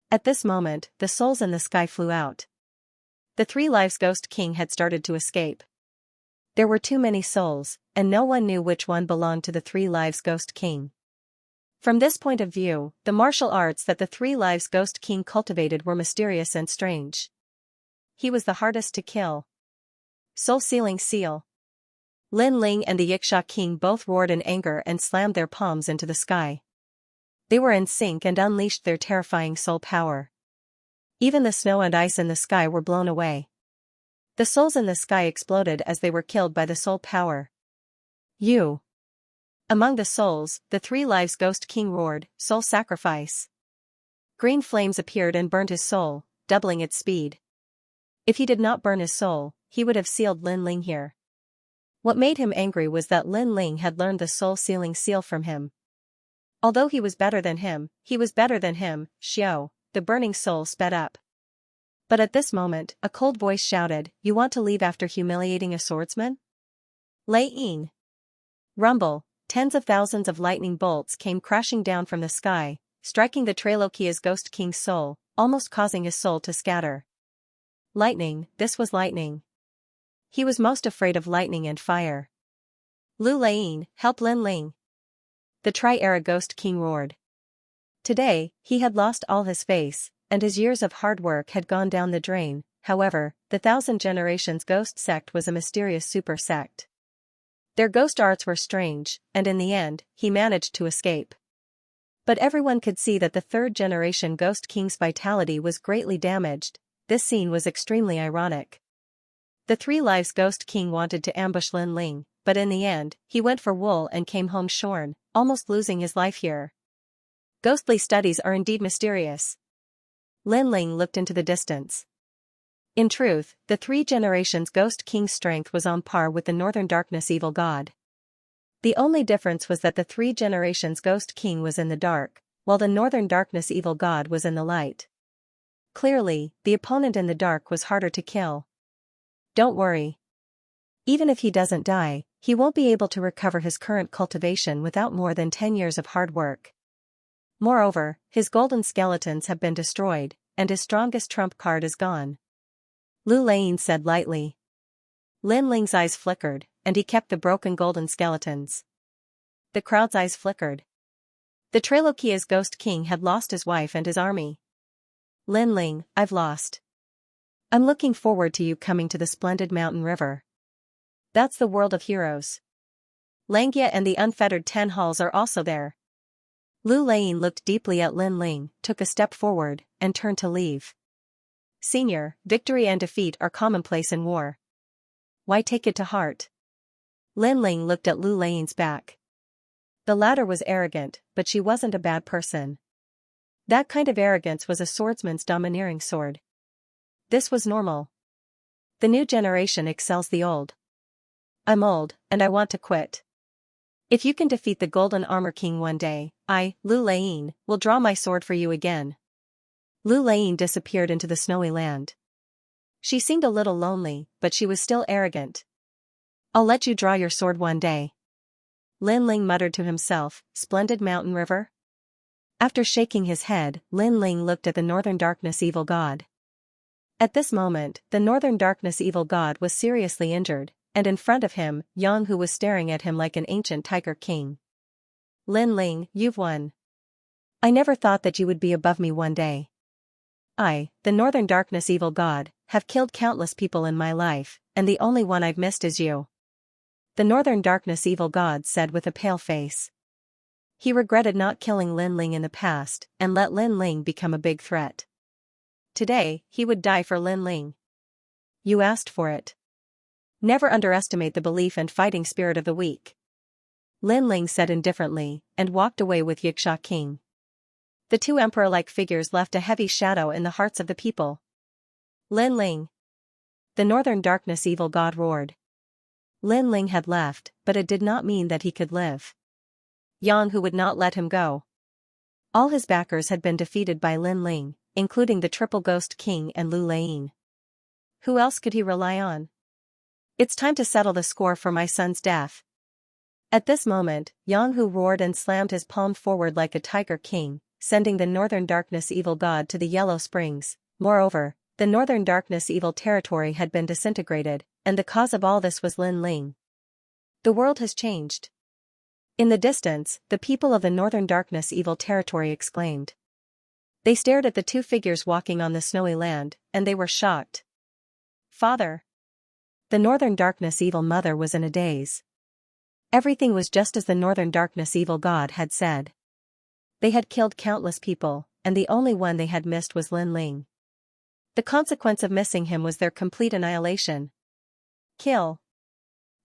At this moment, the souls in the sky flew out. The 3 Lives Ghost King had started to escape. There were too many souls, and no one knew which one belonged to the 3 Lives Ghost King. From this point of view, the martial arts that the 3 Lives Ghost King cultivated were mysterious and strange. He was the hardest to kill. Soul-sealing seal. Lin Ling and the Xianxia King both roared in anger and slammed their palms into the sky. They were in sync and unleashed their terrifying soul power. Even the snow and ice in the sky were blown away. The souls in the sky exploded as they were killed by the soul power. You. Among the souls, the 3 Lives Ghost King roared, soul sacrifice. Green flames appeared and burned his soul, doubling its speed. If he did not burn his soul, he would have sealed Lin Ling here. What made him angry was that Lin Ling had learned the soul-sealing seal from him. Although he was better than him, Xiao, the burning soul sped up. But at this moment, a cold voice shouted, "You want to leave after humiliating a swordsman?" Lei Yin. Rumble, tens of thousands of lightning bolts came crashing down from the sky, striking the Trailokia's Ghost King's soul, almost causing his soul to scatter. Lightning, this was lightning. He was most afraid of lightning and fire. Lu Laiyin, help Lin Ling. The Tri-Era Ghost King roared. Today, he had lost all his face, and his years of hard work had gone down the drain. However, the 1,000 Generations Ghost Sect was a mysterious super sect. Their ghost arts were strange, and in the end, he managed to escape. But everyone could see that the 3rd Generation Ghost King's vitality was greatly damaged. This scene was extremely ironic. The 3 Lives Ghost King wanted to ambush Lin Ling, but in the end, he went for wool and came home shorn, almost losing his life here. Ghostly studies are indeed mysterious. Lin Ling looked into the distance. In truth, the 3 Generations Ghost King's strength was on par with the Northern Darkness Evil God. The only difference was that the 3 Generations Ghost King was in the dark, while the Northern Darkness Evil God was in the light. Clearly, the opponent in the dark was harder to kill. Don't worry. Even if he doesn't die, he won't be able to recover his current cultivation without more than 10 years of hard work. Moreover, his golden skeletons have been destroyed, and his strongest trump card is gone. Lu Laiyin said lightly. Lin Ling's eyes flickered, and he kept the broken golden skeletons. The crowd's eyes flickered. The Trailokia's Ghost King had lost his wife and his army. Lin Ling, I've lost. I'm looking forward to you coming to the splendid mountain river. That's the world of heroes. Xianxia and the unfettered 10 halls are also there. Lu Laiyin looked deeply at Lin Ling, took a step forward, and turned to leave. Senior, victory and defeat are commonplace in war. Why take it to heart? Lin Ling looked at Lu Laiyin's back. The latter was arrogant, but she wasn't a bad person. That kind of arrogance was a swordsman's domineering sword. This was normal. The new generation excels the old. I'm old, and I want to quit. If you can defeat the Golden Armor King one day, I, Lu Laiyin, will draw my sword for you again. Lu Laiyin disappeared into the snowy land. She seemed a little lonely, but she was still arrogant. I'll let you draw your sword one day. Lin Ling muttered to himself, splendid mountain river? After shaking his head, Lin Ling looked at the Northern Darkness Evil God. At this moment, the Northern Darkness Evil God was seriously injured, and in front of him, Yang Hu was staring at him like an ancient tiger king. Lin Ling, you've won. I never thought that you would be above me one day. I, the Northern Darkness Evil God, have killed countless people in my life, and the only one I've missed is you. The Northern Darkness Evil God said with a pale face. He regretted not killing Lin Ling in the past, and let Lin Ling become a big threat. Today, he would die for Lin Ling. You asked for it. Never underestimate the belief and fighting spirit of the weak. Lin Ling said indifferently, and walked away with Xianxia King. The two emperor-like figures left a heavy shadow in the hearts of the people. Lin Ling. The northern darkness evil god roared. Lin Ling had left, but it did not mean that he could live. Yang Hu would not let him go. All his backers had been defeated by Lin Ling, including the Triple Ghost King and Lu Lane. Who else could he rely on? It's time to settle the score for my son's death. At this moment, Yang Hu roared and slammed his palm forward like a tiger king, sending the northern darkness evil god to the Yellow Springs. Moreover, the northern darkness evil territory had been disintegrated, and the cause of all this was Lin Ling. The world has changed. In the distance, the people of the northern darkness evil territory exclaimed. They stared at the two figures walking on the snowy land, and they were shocked. Father. The northern darkness evil mother was in a daze. Everything was just as the northern darkness evil god had said. They had killed countless people, and the only one they had missed was Lin Ling. The consequence of missing him was their complete annihilation. Kill.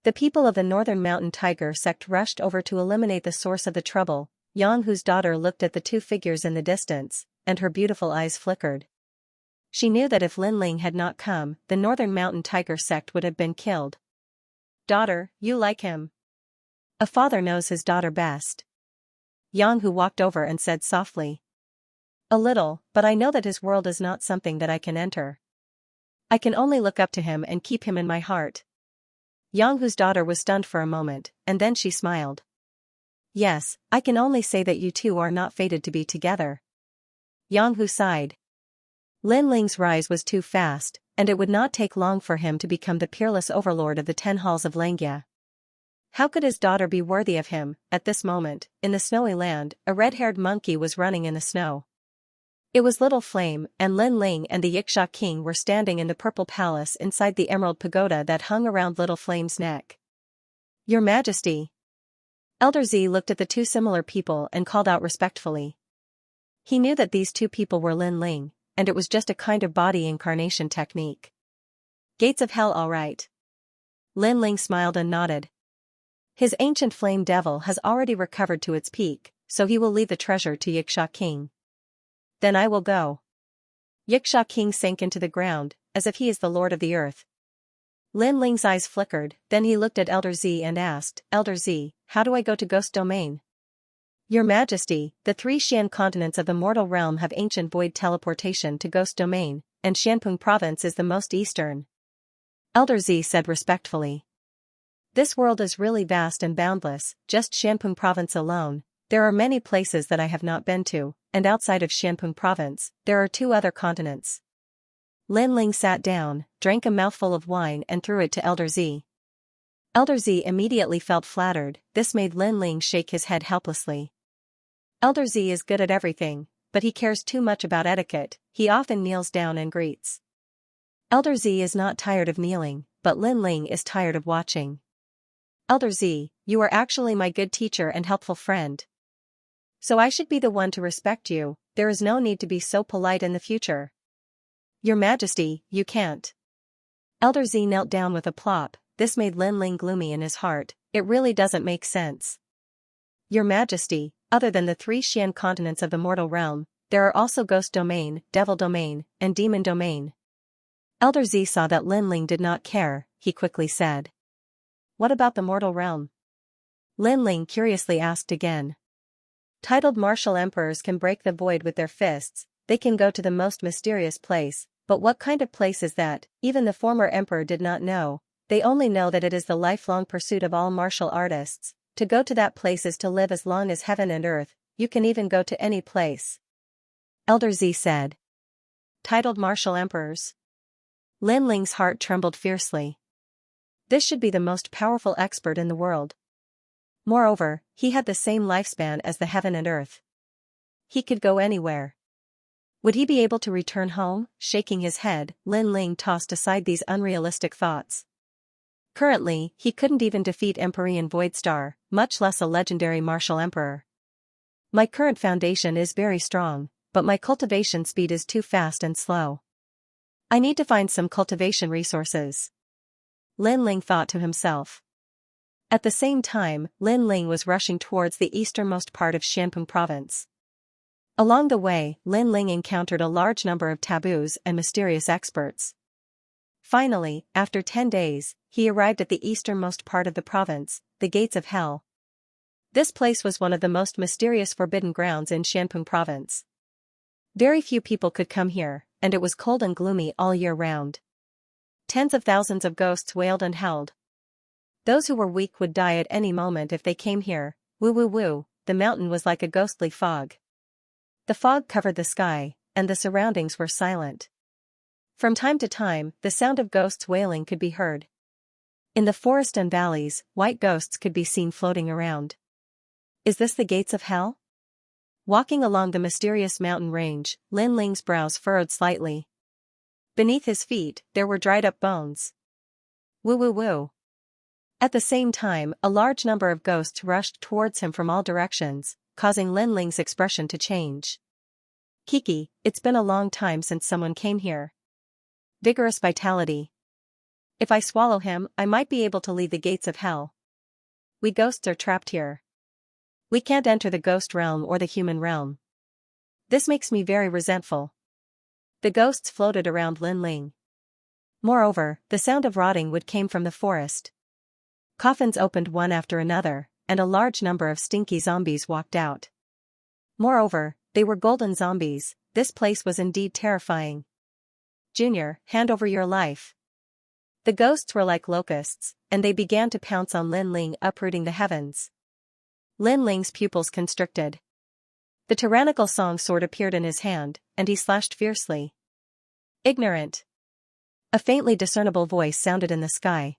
The people of the northern mountain tiger sect rushed over to eliminate the source of the trouble. Yang Hu's daughter looked at the two figures in the distance, and her beautiful eyes flickered. She knew that if Lin Ling had not come, the northern mountain tiger sect would have been killed. Daughter, you like him. A father knows his daughter best. Yang Hu walked over and said softly. A little, but I know that his world is not something that I can enter. I can only look up to him and keep him in my heart. Yang Hu's daughter was stunned for a moment, and then she smiled. Yes, I can only say that you two are not fated to be together. Yang Hu sighed. Lin Ling's rise was too fast, and it would not take long for him to become the peerless overlord of the 10 halls of Xianxia. How could his daughter be worthy of him? At this moment, in the snowy land, a red-haired monkey was running in the snow. It was Little Flame, and Lin Ling and the Xianxia king were standing in the purple palace inside the emerald pagoda that hung around Little Flame's neck. Your Majesty. Elder Z looked at the two similar people and called out respectfully. He knew that these two people were Lin Ling, and it was just a kind of body incarnation technique. Gates of hell, all right. Lin Ling smiled and nodded. His ancient flame devil has already recovered to its peak, so he will leave the treasure to Xianxia king. Then I will go. Xianxia king sank into the ground, as if he is the lord of the earth. Lin Ling's eyes flickered, then he looked at Elder Z and asked, Elder Z, how do I go to Ghost Domain? Your Majesty, the 3 Xian continents of the mortal realm have ancient void teleportation to Ghost Domain, and Xianpeng province is the most eastern. Elder Z said respectfully. This world is really vast and boundless, just Xianpeng province alone. There are many places that I have not been to, and outside of Xianpeng province, there are 2 other continents. Lin Ling sat down, drank a mouthful of wine and threw it to Elder Z. Elder Z immediately felt flattered. This made Lin Ling shake his head helplessly. Elder Z is good at everything, but he cares too much about etiquette. He often kneels down and greets. Elder Z is not tired of kneeling, but Lin Ling is tired of watching. Elder Z, you are actually my good teacher and helpful friend. So I should be the one to respect you. There is no need to be so polite in the future. Your Majesty, you can't. Elder Z knelt down with a plop. This made Lin Ling gloomy in his heart. It really doesn't make sense. Your Majesty, other than the 3 Xian continents of the mortal realm, there are also Ghost Domain, Devil Domain, and Demon Domain. Elder Z saw that Lin Ling did not care. He quickly said. What about the mortal realm? Lin Ling curiously asked again. Titled martial emperors can break the void with their fists. They can go to the most mysterious place, but what kind of place is that? Even the former emperor did not know. They only know that it is the lifelong pursuit of all martial artists. To go to that place is to live as long as heaven and earth. You can even go to any place. Elder Z said. Titled martial emperors. Lin Ling's heart trembled fiercely. This should be the most powerful expert in the world. Moreover, he had the same lifespan as the heaven and earth. He could go anywhere. Would he be able to return home? Shaking his head, Lin Ling tossed aside these unrealistic thoughts. Currently, he couldn't even defeat Empyrean Voidstar, much less a legendary martial emperor. My current foundation is very strong, but my cultivation speed is too fast and slow. I need to find some cultivation resources. Lin Ling thought to himself. At the same time, Lin Ling was rushing towards the easternmost part of Xianpeng province. Along the way, Lin Ling encountered a large number of taboos and mysterious experts. Finally, after 10 days, he arrived at the easternmost part of the province, the Gates of Hell. This place was one of the most mysterious forbidden grounds in Xianpeng province. Very few people could come here, and it was cold and gloomy all year round. Tens of thousands of ghosts wailed and howled. Those who were weak would die at any moment if they came here. Woo woo woo, the mountain was like a ghostly fog. The fog covered the sky, and the surroundings were silent. From time to time, the sound of ghosts wailing could be heard. In the forest and valleys, white ghosts could be seen floating around. Is this the Gates of Hell? Walking along the mysterious mountain range, Lin Ling's brows furrowed slightly. Beneath his feet, there were dried-up bones. Woo woo woo. At the same time, a large number of ghosts rushed towards him from all directions, causing Lin Ling's expression to change. Kiki, it's been a long time since someone came here. Vigorous vitality. If I swallow him, I might be able to leave the Gates of Hell. We ghosts are trapped here. We can't enter the ghost realm or the human realm. This makes me very resentful. The ghosts floated around Lin Ling. Moreover, the sound of rotting wood came from the forest. Coffins opened one after another, and a large number of stinky zombies walked out. Moreover, they were golden zombies. This place was indeed terrifying. Junior, hand over your life. The ghosts were like locusts, and they began to pounce on Lin Ling, uprooting the heavens. Lin Ling's pupils constricted. The tyrannical song sword appeared in his hand, and he slashed fiercely. Ignorant. A faintly discernible voice sounded in the sky.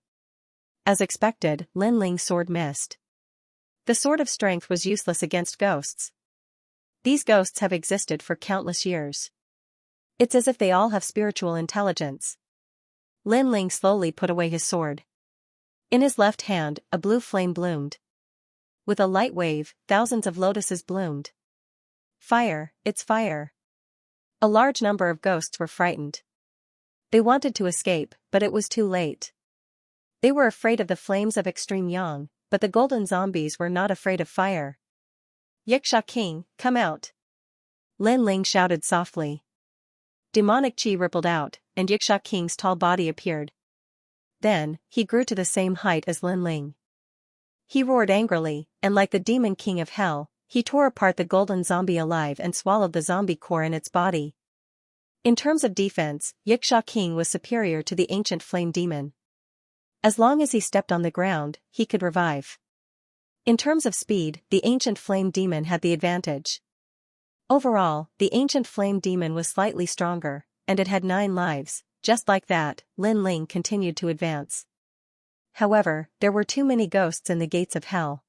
As expected, Lin Ling's sword missed. The sword of strength was useless against ghosts. These ghosts have existed for countless years. It's as if they all have spiritual intelligence. Lin Ling slowly put away his sword. In his left hand, a blue flame bloomed. With a light wave, thousands of lotuses bloomed. Fire, it's fire. A large number of ghosts were frightened. They wanted to escape, but it was too late. They were afraid of the flames of extreme yang, but the golden zombies were not afraid of fire. Xianxia King, come out. Lin Ling shouted softly. Demonic chi rippled out, and Xianxia King's tall body appeared. Then, he grew to the same height as Lin Ling. He roared angrily, and like the demon king of hell, he tore apart the golden zombie alive and swallowed the zombie core in its body. In terms of defense, Xianxia King was superior to the ancient flame demon. As long as he stepped on the ground, he could revive. In terms of speed, the ancient flame demon had the advantage. Overall, the ancient flame demon was slightly stronger, and it had 9 lives. Just like that, Lin Ling continued to advance. However, there were too many ghosts in the Gates of Hell.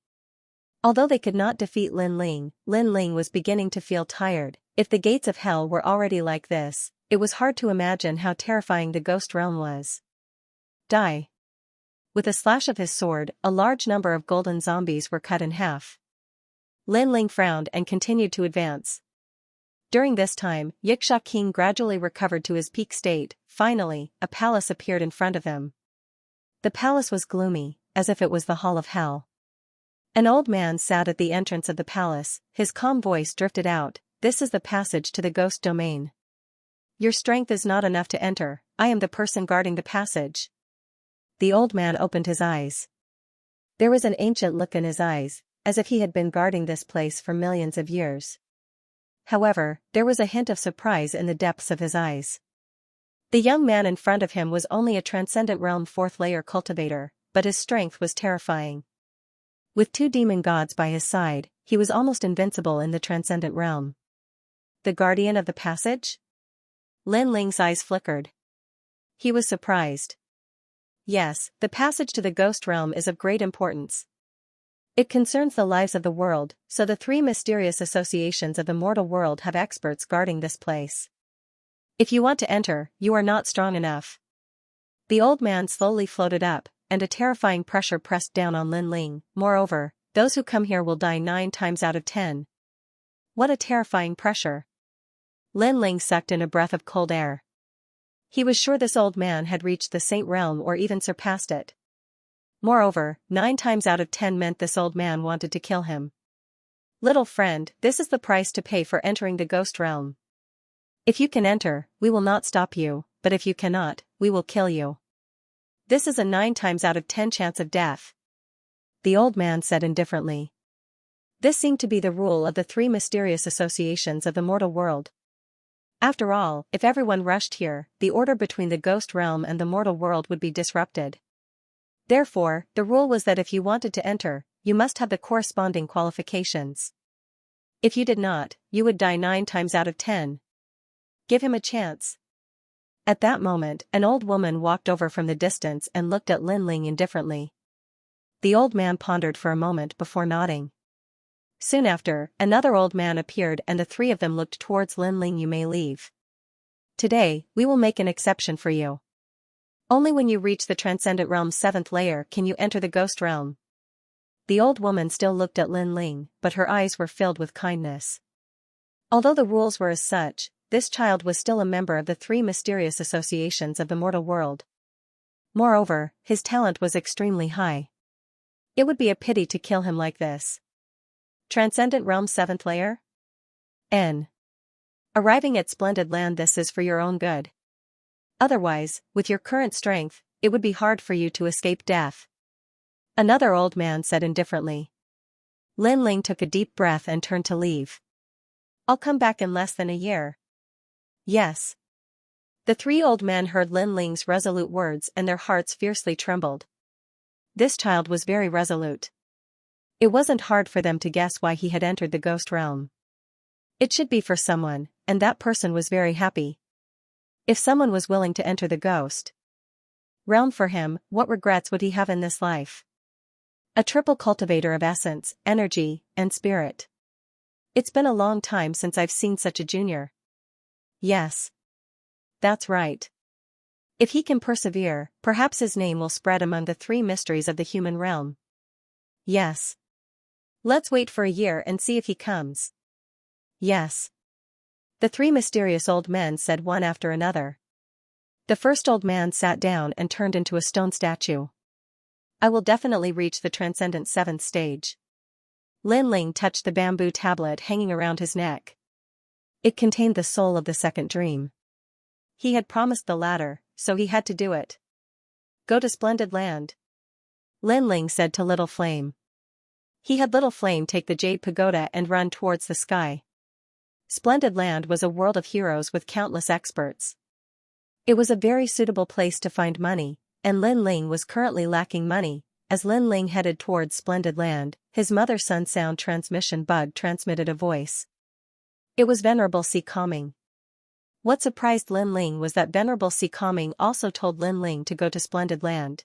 Although they could not defeat Lin Ling was beginning to feel tired. If the Gates of Hell were already like this, it was hard to imagine how terrifying the ghost realm was. Die. With a slash of his sword, a large number of golden zombies were cut in half. Lin Ling frowned and continued to advance. During this time, Xianxia King gradually recovered to his peak state. Finally, a palace appeared in front of him. The palace was gloomy, as if it was the hall of hell. An old man sat at the entrance of the palace. His calm voice drifted out. This is the passage to the ghost domain. Your strength is not enough to enter. I am the person guarding the passage. The old man opened his eyes. There was an ancient look in his eyes, as if he had been guarding this place for millions of years. However, there was a hint of surprise in the depths of his eyes. The young man in front of him was only a transcendent realm 4th layer cultivator, but his strength was terrifying. With 2 demon gods by his side, he was almost invincible in the transcendent realm. The guardian of the passage? Lin Ling's eyes flickered. He was surprised. Yes, the passage to the ghost realm is of great importance. It concerns the lives of the world, so the 3 mysterious associations of the mortal world have experts guarding this place. If you want to enter, you are not strong enough. The old man slowly floated up, and a terrifying pressure pressed down on Lin Ling. Moreover, those who come here will die 9 times out of 10. What a terrifying pressure. Lin Ling sucked in a breath of cold air. He was sure this old man had reached the Saint Realm or even surpassed it. Moreover, 9 times out of 10 meant this old man wanted to kill him. Little friend, this is the price to pay for entering the ghost realm. If you can enter, we will not stop you, but if you cannot, we will kill you. This is a 9 times out of 10 chance of death. The old man said indifferently. This seemed to be the rule of the 3 mysterious associations of the mortal world. After all, if everyone rushed here, the order between the ghost realm and the mortal world would be disrupted. Therefore, the rule was that if you wanted to enter, you must have the corresponding qualifications. If you did not, you would die 9 times out of 10. Give him a chance. At that moment, an old woman walked over from the distance and looked at Lin Ling indifferently. The old man pondered for a moment before nodding. Soon after, another old man appeared and the 3 of them looked towards Lin Ling. You may leave. Today, we will make an exception for you. Only when you reach the Transcendent Realm's 7th layer can you enter the Ghost Realm. The old woman still looked at Lin Ling, but her eyes were filled with kindness. Although the rules were as such, this child was still a member of the 3 mysterious associations of the mortal world. Moreover, his talent was extremely high. It would be a pity to kill him like this. Transcendent Realm 7th layer? N. Arriving at Splendid Land. This is for your own good. Otherwise, with your current strength, it would be hard for you to escape death. Another old man said indifferently. Lin Ling took a deep breath and turned to leave. I'll come back in less than a year. Yes. The 3 old men heard Lin Ling's resolute words and their hearts fiercely trembled. This child was very resolute. It wasn't hard for them to guess why he had entered the ghost realm. It should be for someone, and that person was very happy. If someone was willing to enter the ghost realm for him, what regrets would he have in this life? A triple cultivator of essence, energy, and spirit. It's been a long time since I've seen such a junior. Yes. That's right. If he can persevere, perhaps his name will spread among the 3 mysteries of the human realm. Yes. Let's wait for a year and see if he comes. Yes. The 3 mysterious old men said one after another. The first old man sat down and turned into a stone statue. I will definitely reach the transcendent 7th stage. Lin Ling touched the bamboo tablet hanging around his neck. It contained the soul of the second dream. He had promised the latter, so he had to do it. Go to Splendid Land. Lin Ling said to Little Flame. He had Little Flame take the jade pagoda and run towards the sky. Splendid Land was a world of heroes with countless experts. It was a very suitable place to find money, and Lin Ling was currently lacking money. As Lin Ling headed towards Splendid Land, his mother-son sound transmission bug transmitted a voice. It was Venerable Si Calming. What surprised Lin Ling was that Venerable Si Calming also told Lin Ling to go to Splendid Land.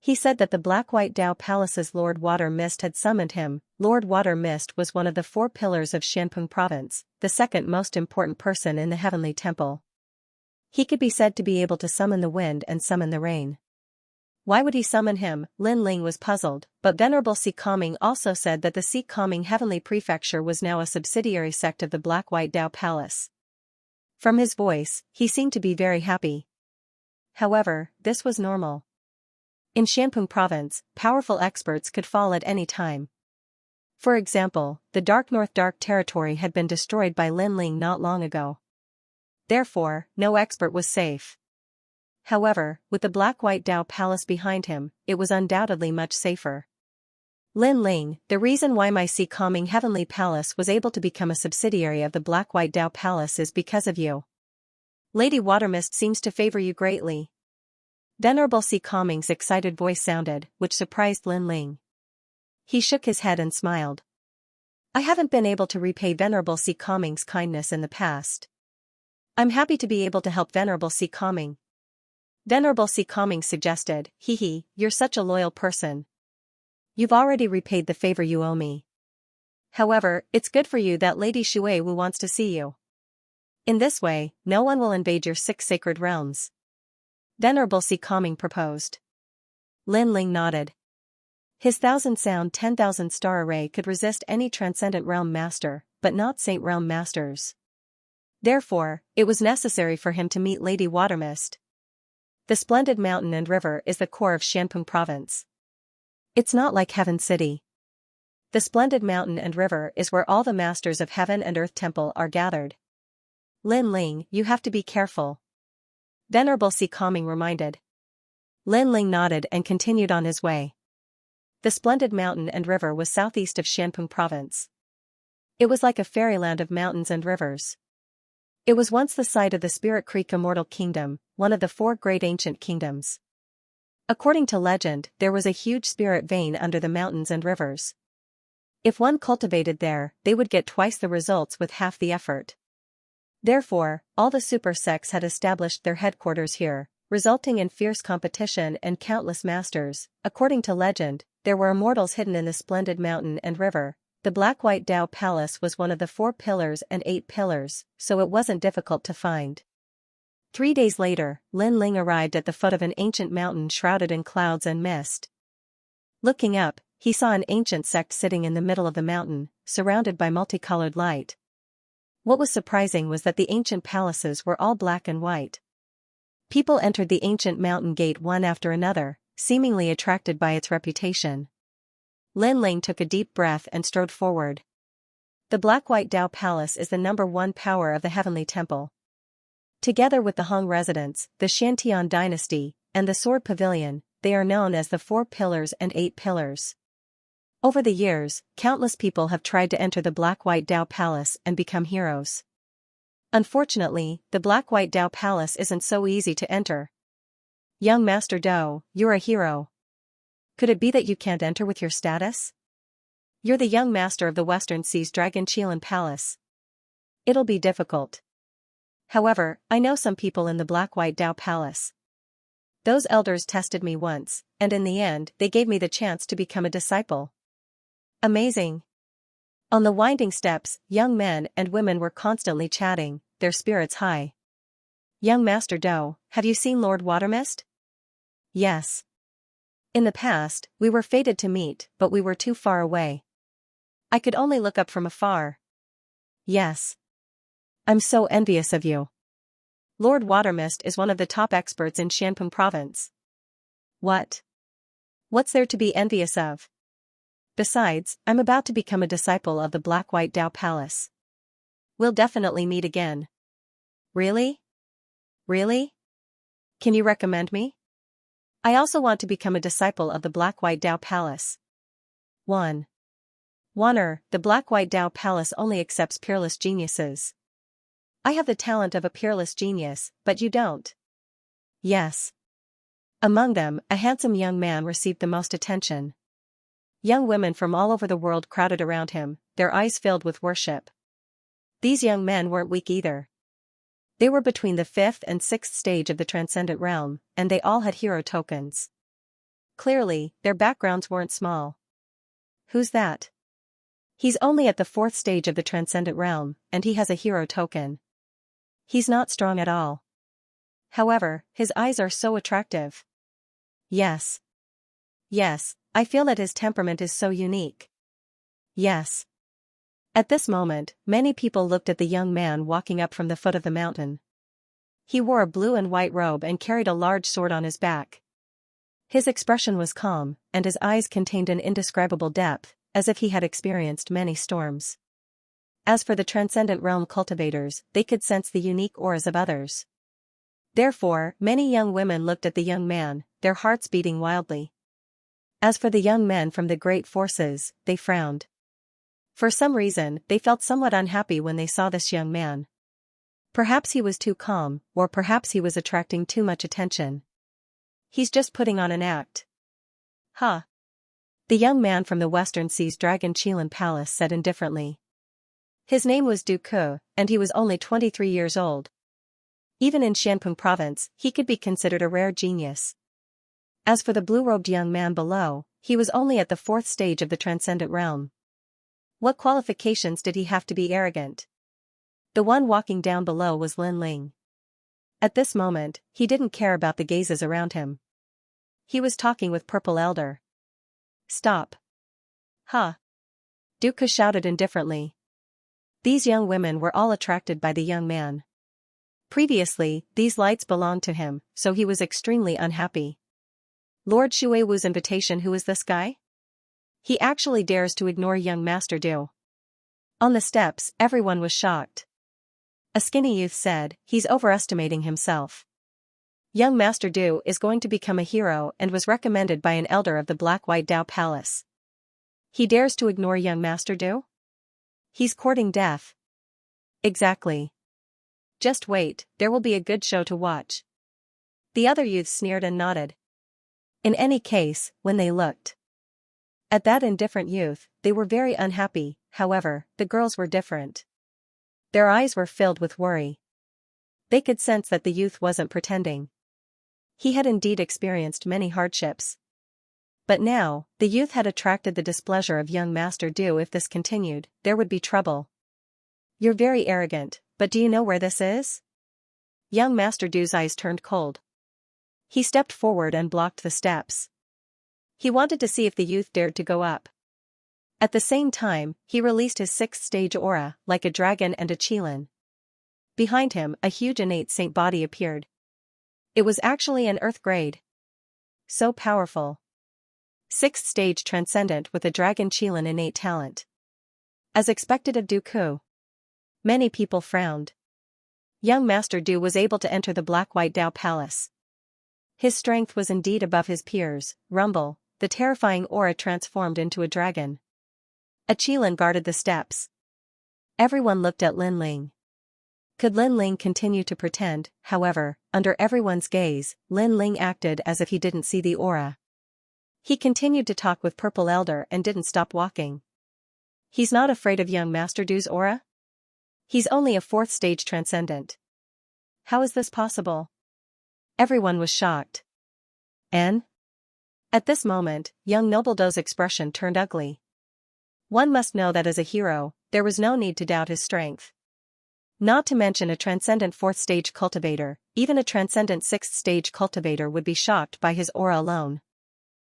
He said that the Black-White Dao Palace's Lord Water Mist had summoned him. Lord Water Mist was one of the 4 pillars of Xianxia province, the second most important person in the Heavenly Temple. He could be said to be able to summon the wind and summon the rain. Why would he summon him? Lin Ling was puzzled, but Venerable Si Calming also said that the Si Calming Heavenly Prefecture was now a subsidiary sect of the Black-White Dao Palace. From his voice, he seemed to be very happy. However, this was normal. In Xianxia province, powerful experts could fall at any time. For example, the Dark North Dark Territory had been destroyed by Lin Ling not long ago. Therefore, no expert was safe. However, with the Black-White Dao Palace behind him, it was undoubtedly much safer. Lin Ling, the reason why my Si Calming Heavenly Palace was able to become a subsidiary of the Black-White Dao Palace is because of you. Lady Watermist seems to favor you greatly. Venerable Si Calming's excited voice sounded, which surprised Lin Ling. He shook his head and smiled. I haven't been able to repay Venerable Si Calming's kindness in the past. I'm happy to be able to help Venerable Si Calming. Venerable Si Calming suggested, Hee, you're such a loyal person. You've already repaid the favor you owe me. However, it's good for you that Lady Shui Wu wants to see you. In this way, no one will invade your 6 sacred realms. Venerable Si Calming proposed. Lin Ling nodded. His 1,000-sound 10,000-star array could resist any Transcendent Realm Master, but not Saint Realm Masters. Therefore, it was necessary for him to meet Lady Watermist. The splendid mountain and river is the core of Xianxia province. It's not like Heaven City. The splendid mountain and river is where all the masters of heaven and earth temple are gathered. Lin Ling, you have to be careful. Venerable Si Calming reminded. Lin Ling nodded and continued on his way. The splendid mountain and river was southeast of Xianpeng province. It was like a fairyland of mountains and rivers. It was once the site of the Spirit Creek Immortal Kingdom, one of the 4 great ancient kingdoms. According to legend, there was a huge spirit vein under the mountains and rivers. If one cultivated there, they would get twice the results with half the effort. Therefore, all the super sects had established their headquarters here, resulting in fierce competition and countless masters. According to legend, there were immortals hidden in the splendid mountain and river. The Black-White Dao Palace was one of the 4 pillars and 8 pillars, so it wasn't difficult to find. 3 days later, Lin Ling arrived at the foot of an ancient mountain shrouded in clouds and mist. Looking up, he saw an ancient sect sitting in the middle of the mountain, surrounded by multicolored light. What was surprising was that the ancient palaces were all black and white. People entered the ancient mountain gate one after another, seemingly attracted by its reputation. Lin Ling took a deep breath and strode forward. The Black-White Dao Palace is the #1 power of the Heavenly Temple. Together with the Hong residence, the Xiantian dynasty, and the Sword Pavilion, they are known as the 4 pillars and 8 pillars. Over the years, countless people have tried to enter the Black-White Dao Palace and become heroes. Unfortunately, the Black-White Dao Palace isn't so easy to enter. Young Master Dou, you're a hero. Could it be that you can't enter with your status? You're the young master of the Western Sea's Dragon Qilan Palace. It'll be difficult. However, I know some people in the Black-White Dao Palace. Those elders tested me once, and in the end they gave me the chance to become a disciple. Amazing. On the winding steps, young men and women were constantly chatting, their spirits high. Young Master Dou, have you seen Lord Watermist? Yes. In the past, we were fated to meet, but we were too far away. I could only look up from afar. Yes. I'm so envious of you. Lord Watermist is one of the top experts in Xianpeng province. What? What's there to be envious of? Besides, I'm about to become a disciple of the Black-White Dao Palace. We'll definitely meet again. Really? Really? Can you recommend me? I also want to become a disciple of the Black-White Dao Palace. 1. Waner, the Black-White Dao Palace only accepts peerless geniuses. I have the talent of a peerless genius, but you don't. Yes. Among them, a handsome young man received the most attention. Young women from all over the world crowded around him, their eyes filled with worship. These young men weren't weak either. They were between the 5th and 6th stage of the Transcendent Realm, and they all had hero tokens. Clearly, their backgrounds weren't small. Who's that? He's only at the 4th stage of the Transcendent Realm, and he has a hero token. He's not strong at all. However, his eyes are so attractive. Yes. Yes, I feel that his temperament is so unique. Yes. At this moment, many people looked at the young man walking up from the foot of the mountain. He wore a blue and white robe and carried a large sword on his back. His expression was calm, and his eyes contained an indescribable depth, as if he had experienced many storms. As for the Transcendent Realm cultivators, they could sense the unique auras of others. Therefore, many young women looked at the young man, their hearts beating wildly. As for the young men from the great forces, they frowned. For some reason, they felt somewhat unhappy when they saw this young man. Perhaps he was too calm, or perhaps he was attracting too much attention. He's just putting on an act. Huh. The young man from the Western Sea's Dragon Qilan Palace said indifferently. His name was Du Ke, and he was only 23 years old. Even in Xianpeng province, he could be considered a rare genius. As for the blue-robed young man below, he was only at the 4th stage of the Transcendent Realm. What qualifications did he have to be arrogant? The one walking down below was Lin Ling. At this moment, he didn't care about the gazes around him. He was talking with Purple Elder. Stop. Huh. Du Ke shouted indifferently. These young women were all attracted by the young man. Previously, these lights belonged to him, so he was extremely unhappy. Lord Shuiwu's invitation. Who is this guy? He actually dares to ignore young Master Du. On the steps, everyone was shocked. A skinny youth said, "He's overestimating himself. Young Master Du is going to become a hero and was recommended by an elder of the Black-White Dao Palace. He dares to ignore young Master Du? He's courting death." "Exactly. Just wait, there will be a good show to watch." The other youths sneered and nodded. In any case, when they looked at that indifferent youth, they were very unhappy. However, the girls were different. Their eyes were filled with worry. They could sense that the youth wasn't pretending. He had indeed experienced many hardships. But now, the youth had attracted the displeasure of young Master Du. If this continued, there would be trouble. "You're very arrogant, but do you know where this is?" Young Master Du's eyes turned cold. He stepped forward and blocked the steps. He wanted to see if the youth dared to go up. At the same time, he released his sixth-stage aura, like a dragon and a qilin. Behind him, a huge innate saint body appeared. It was actually an earth grade. So powerful. Sixth stage transcendent with a dragon qilin innate talent. As expected of Dooku. Many people frowned. Young Master Du was able to enter the Black-White Dao Palace. His strength was indeed above his peers. Rumble, the terrifying aura transformed into a dragon. A qilin guarded the steps. Everyone looked at Lin Ling. Could Lin Ling continue to pretend? However, under everyone's gaze, Lin Ling acted as if he didn't see the aura. He continued to talk with Purple Elder and didn't stop walking. He's not afraid of young Master Du's aura? He's only a fourth stage transcendent. How is this possible? Everyone was shocked. And? At this moment, young Noble Do's expression turned ugly. One must know that as a hero, there was no need to doubt his strength. Not to mention a transcendent fourth-stage cultivator, even a transcendent sixth-stage cultivator would be shocked by his aura alone.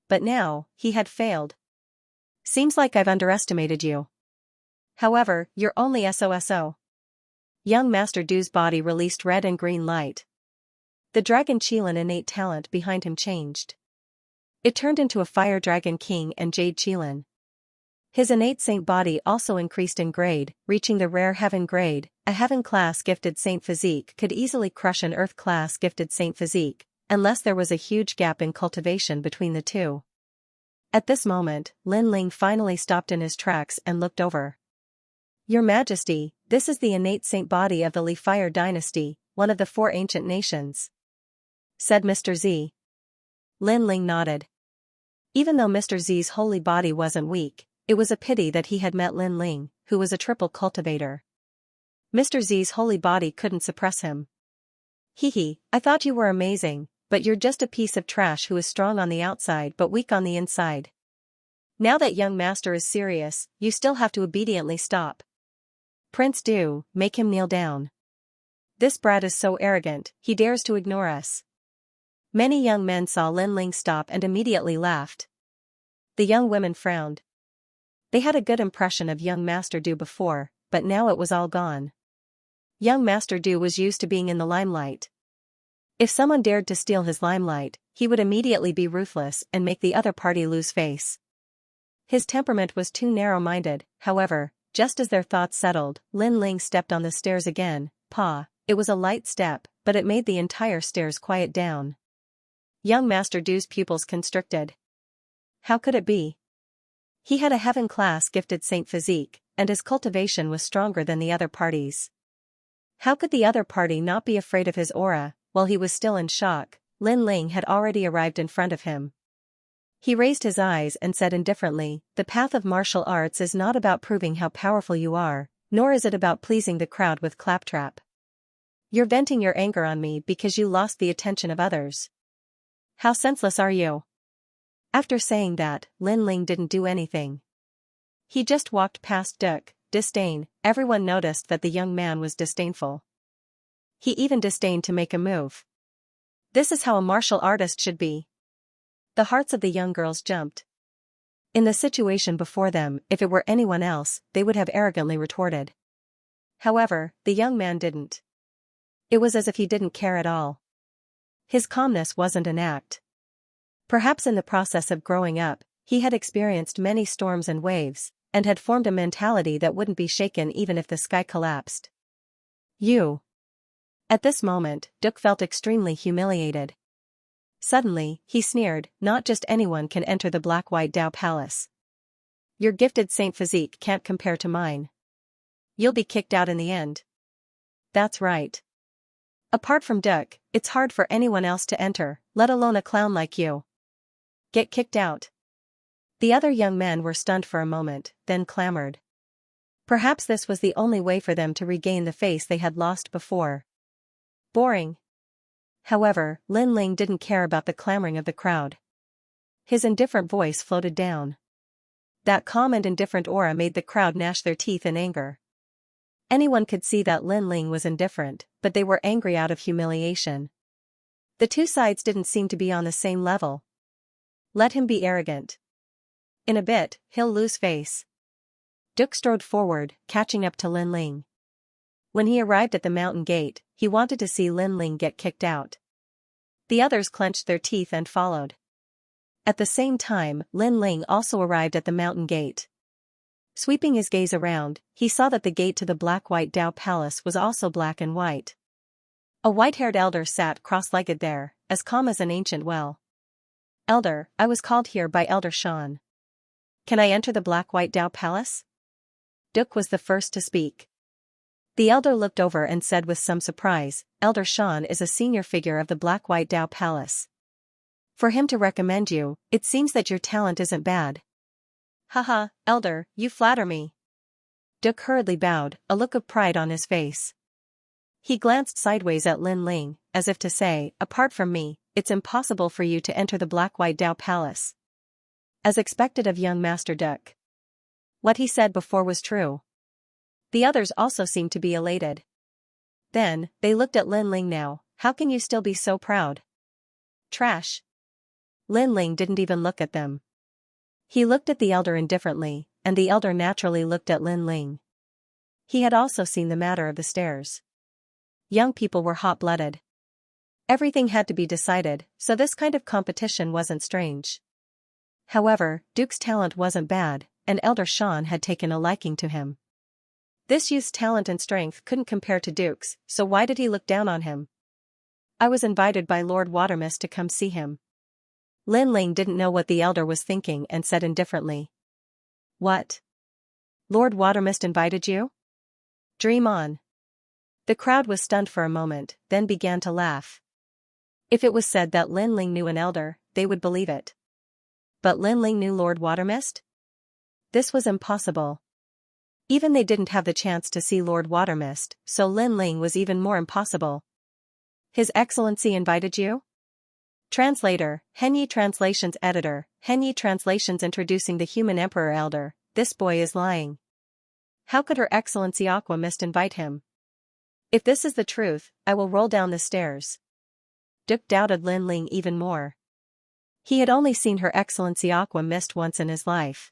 But now, he had failed. "Seems like I've underestimated you. However, you're only SOSO. Young Master Du's body released red and green light. The dragon qilin innate talent behind him changed. It turned into a fire dragon king and jade qilin. His innate saint body also increased in grade, reaching the rare heaven grade. A heaven-class gifted saint physique could easily crush an earth-class gifted saint physique, unless there was a huge gap in cultivation between the two. At this moment, Lin Ling finally stopped in his tracks and looked over. "Your Majesty, this is the innate saint body of the Li Fire dynasty, one of the 4 ancient nations," said Mr. Z. Lin Ling nodded. Even though Mr. Z's holy body wasn't weak, it was a pity that he had met Lin Ling, who was a triple cultivator. Mr. Z's holy body couldn't suppress him. "Hee, I thought you were amazing, but you're just a piece of trash who is strong on the outside but weak on the inside. Now that young master is serious, you still have to obediently stop. Prince Du, make him kneel down. This brat is so arrogant, he dares to ignore us." Many young men saw Lin Ling stop and immediately laughed. The young women frowned. They had a good impression of young Master Du before, but now it was all gone. Young Master Du was used to being in the limelight. If someone dared to steal his limelight, he would immediately be ruthless and make the other party lose face. His temperament was too narrow-minded. However, just as their thoughts settled, Lin Ling stepped on the stairs again. It was a light step, but it made the entire stairs quiet down. Young Master Du's pupils constricted. How could it be? He had a heaven-class gifted saint physique, and his cultivation was stronger than the other parties. How could the other party not be afraid of his aura? While he was still in shock, Lin Ling had already arrived in front of him. He raised his eyes and said indifferently, "The path of martial arts is not about proving how powerful you are, nor is it about pleasing the crowd with claptrap. You're venting your anger on me because you lost the attention of others. How senseless are you?" After saying that, Lin Ling didn't do anything. He just walked past Duke. Disdain. Everyone noticed that the young man was disdainful. He even disdained to make a move. This is how a martial artist should be. The hearts of the young girls jumped. In the situation before them, if it were anyone else, they would have arrogantly retorted. However, the young man didn't. It was as if he didn't care at all. His calmness wasn't an act. Perhaps in the process of growing up, He had experienced many storms and waves, and had formed a mentality that wouldn't be shaken even if the sky collapsed. You. At this moment, Duke felt extremely humiliated. Suddenly, he sneered, not just anyone can enter the black-white Dao Palace. Your gifted saint physique can't compare to mine. You'll be kicked out in the end. That's right. Apart from Duke, it's hard for anyone else to enter, let alone a clown like you. Get kicked out. The other young men were stunned for a moment, then clamored. Perhaps this was the only way for them to regain the face they had lost before. Boring. However, Lin Ling didn't care about the clamoring of the crowd. His indifferent voice floated down. That calm and indifferent aura made the crowd gnash their teeth in anger. Anyone could see that Lin Ling was indifferent, but they were angry out of humiliation. The two sides didn't seem to be on the same level. Let him be arrogant. In a bit, he'll lose face. Duke strode forward, catching up to Lin Ling. When he arrived at the mountain gate, he wanted to see Lin Ling get kicked out. The others clenched their teeth and followed. At the same time, Lin Ling also arrived at the mountain gate. Sweeping his gaze around, he saw that the gate to the black-white Dao Palace was also black and white. A white-haired elder sat cross-legged there, as calm as an ancient well. Elder, I was called here by Elder Shan. Can I enter the black-white Dao Palace? Duke was the first to speak. The elder looked over and said with some surprise, Elder Shan is a senior figure of the black-white Dao Palace. For him to recommend you, it seems that your talent isn't bad. Haha, Elder, you flatter me. Duke hurriedly bowed, a look of pride on his face. He glanced sideways at Lin Ling, as if to say, apart from me, it's impossible for you to enter the black-white Dao Palace. As expected of young Master Duke. What he said before was true. The others also seemed to be elated. Then, they looked at Lin Ling now, how can you still be so proud? Trash. Lin Ling didn't even look at them. He looked at the elder indifferently, and the elder naturally looked at Lin Ling. He had also seen the matter of the stairs. Young people were hot-blooded. Everything had to be decided, so this kind of competition wasn't strange. However, Duke's talent wasn't bad, and Elder Shan had taken a liking to him. This youth's talent and strength couldn't compare to Duke's, so why did he look down on him? I was invited by Lord Watermist to come see him. Lin Ling didn't know what the elder was thinking and said indifferently. What? Lord Watermist invited you? Dream on. The crowd was stunned for a moment, then began to laugh. If it was said that Lin Ling knew an elder, they would believe it. But Lin Ling knew Lord Watermist? This was impossible. Even they didn't have the chance to see Lord Watermist, so Lin Ling was even more impossible. His Excellency invited you? Translator, Henyi Translations Editor, Henyi Translations introducing the human Emperor Elder, this boy is lying. How could Her Excellency Aqua Mist invite him? If this is the truth, I will roll down the stairs. Duke doubted Lin Ling even more. He had only seen Her Excellency Aqua Mist once in his life.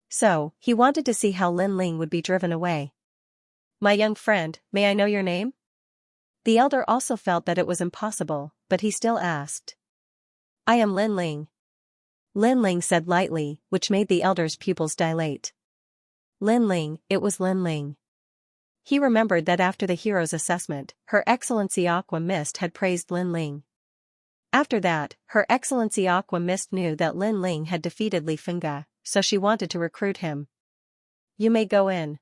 So, he wanted to see how Lin Ling would be driven away. My young friend, may I know your name? The elder also felt that it was impossible, but he still asked. I am Lin Ling. Lin Ling said lightly, which made the elder's pupils dilate. Lin Ling, it was Lin Ling. He remembered that after the hero's assessment, Her Excellency Aqua Mist had praised Lin Ling. After that, Her Excellency Aqua Mist knew that Lin Ling had defeated Li Fengge, so she wanted to recruit him. You may go in.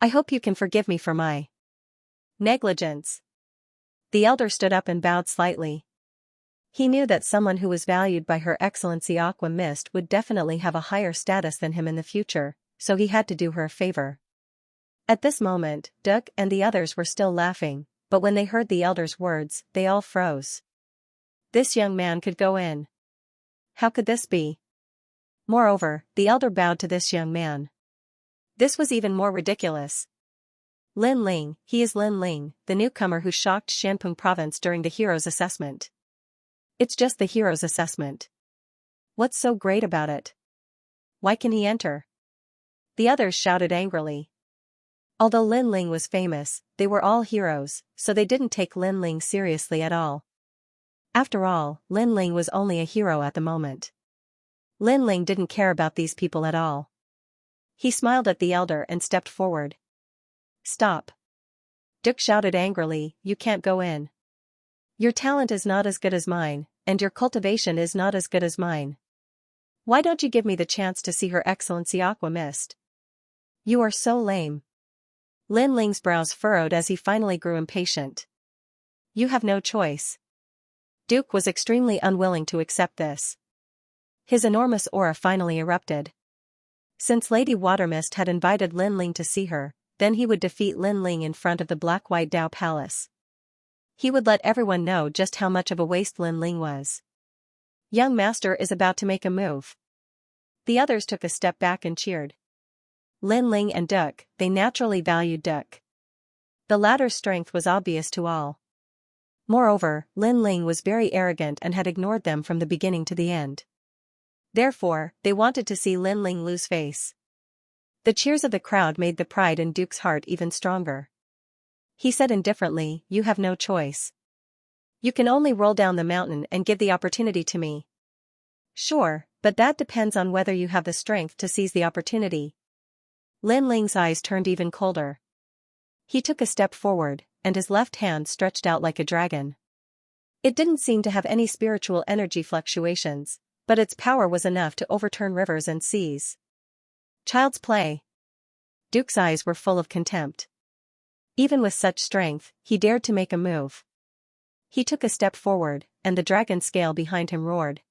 I hope you can forgive me for my negligence. The elder stood up and bowed slightly. He knew that someone who was valued by Her Excellency Aqua Mist would definitely have a higher status than him in the future, so he had to do her a favor. At this moment, Duke and the others were still laughing, but when they heard the elder's words, they all froze. This young man could go in. How could this be? Moreover, the elder bowed to this young man. This was even more ridiculous. Lin Ling, he is Lin Ling, the newcomer who shocked Shanping Province during the hero's assessment. It's just the hero's assessment. What's so great about it? Why can he enter? The others shouted angrily. Although Lin Ling was famous, they were all heroes, so they didn't take Lin Ling seriously at all. After all, Lin Ling was only a hero at the moment. Lin Ling didn't care about these people at all. He smiled at the elder and stepped forward. Stop. Duke shouted angrily, you can't go in. Your talent is not as good as mine, and your cultivation is not as good as mine. Why don't you give me the chance to see Her Excellency Aqua Mist? You are so lame. Lin Ling's brows furrowed as he finally grew impatient. You have no choice. Duke was extremely unwilling to accept this. His enormous aura finally erupted. Since Lady Watermist had invited Lin Ling to see her, then he would defeat Lin Ling in front of the Black-White Dao Palace. He would let everyone know just how much of a waste Lin Ling was. Young master is about to make a move. The others took a step back and cheered. Lin Ling and Duck, they naturally valued Duck. The latter's strength was obvious to all. Moreover, Lin Ling was very arrogant and had ignored them from the beginning to the end. Therefore, they wanted to see Lin Ling lose face. The cheers of the crowd made the pride in Duke's heart even stronger. He said indifferently, you have no choice. You can only roll down the mountain and give the opportunity to me. Sure, but that depends on whether you have the strength to seize the opportunity. Lin Ling's eyes turned even colder. He took a step forward, and his left hand stretched out like a dragon. It didn't seem to have any spiritual energy fluctuations, but its power was enough to overturn rivers and seas. Child's play. Duke's eyes were full of contempt. Even with such strength, he dared to make a move. He took a step forward, and the dragon scale behind him roared.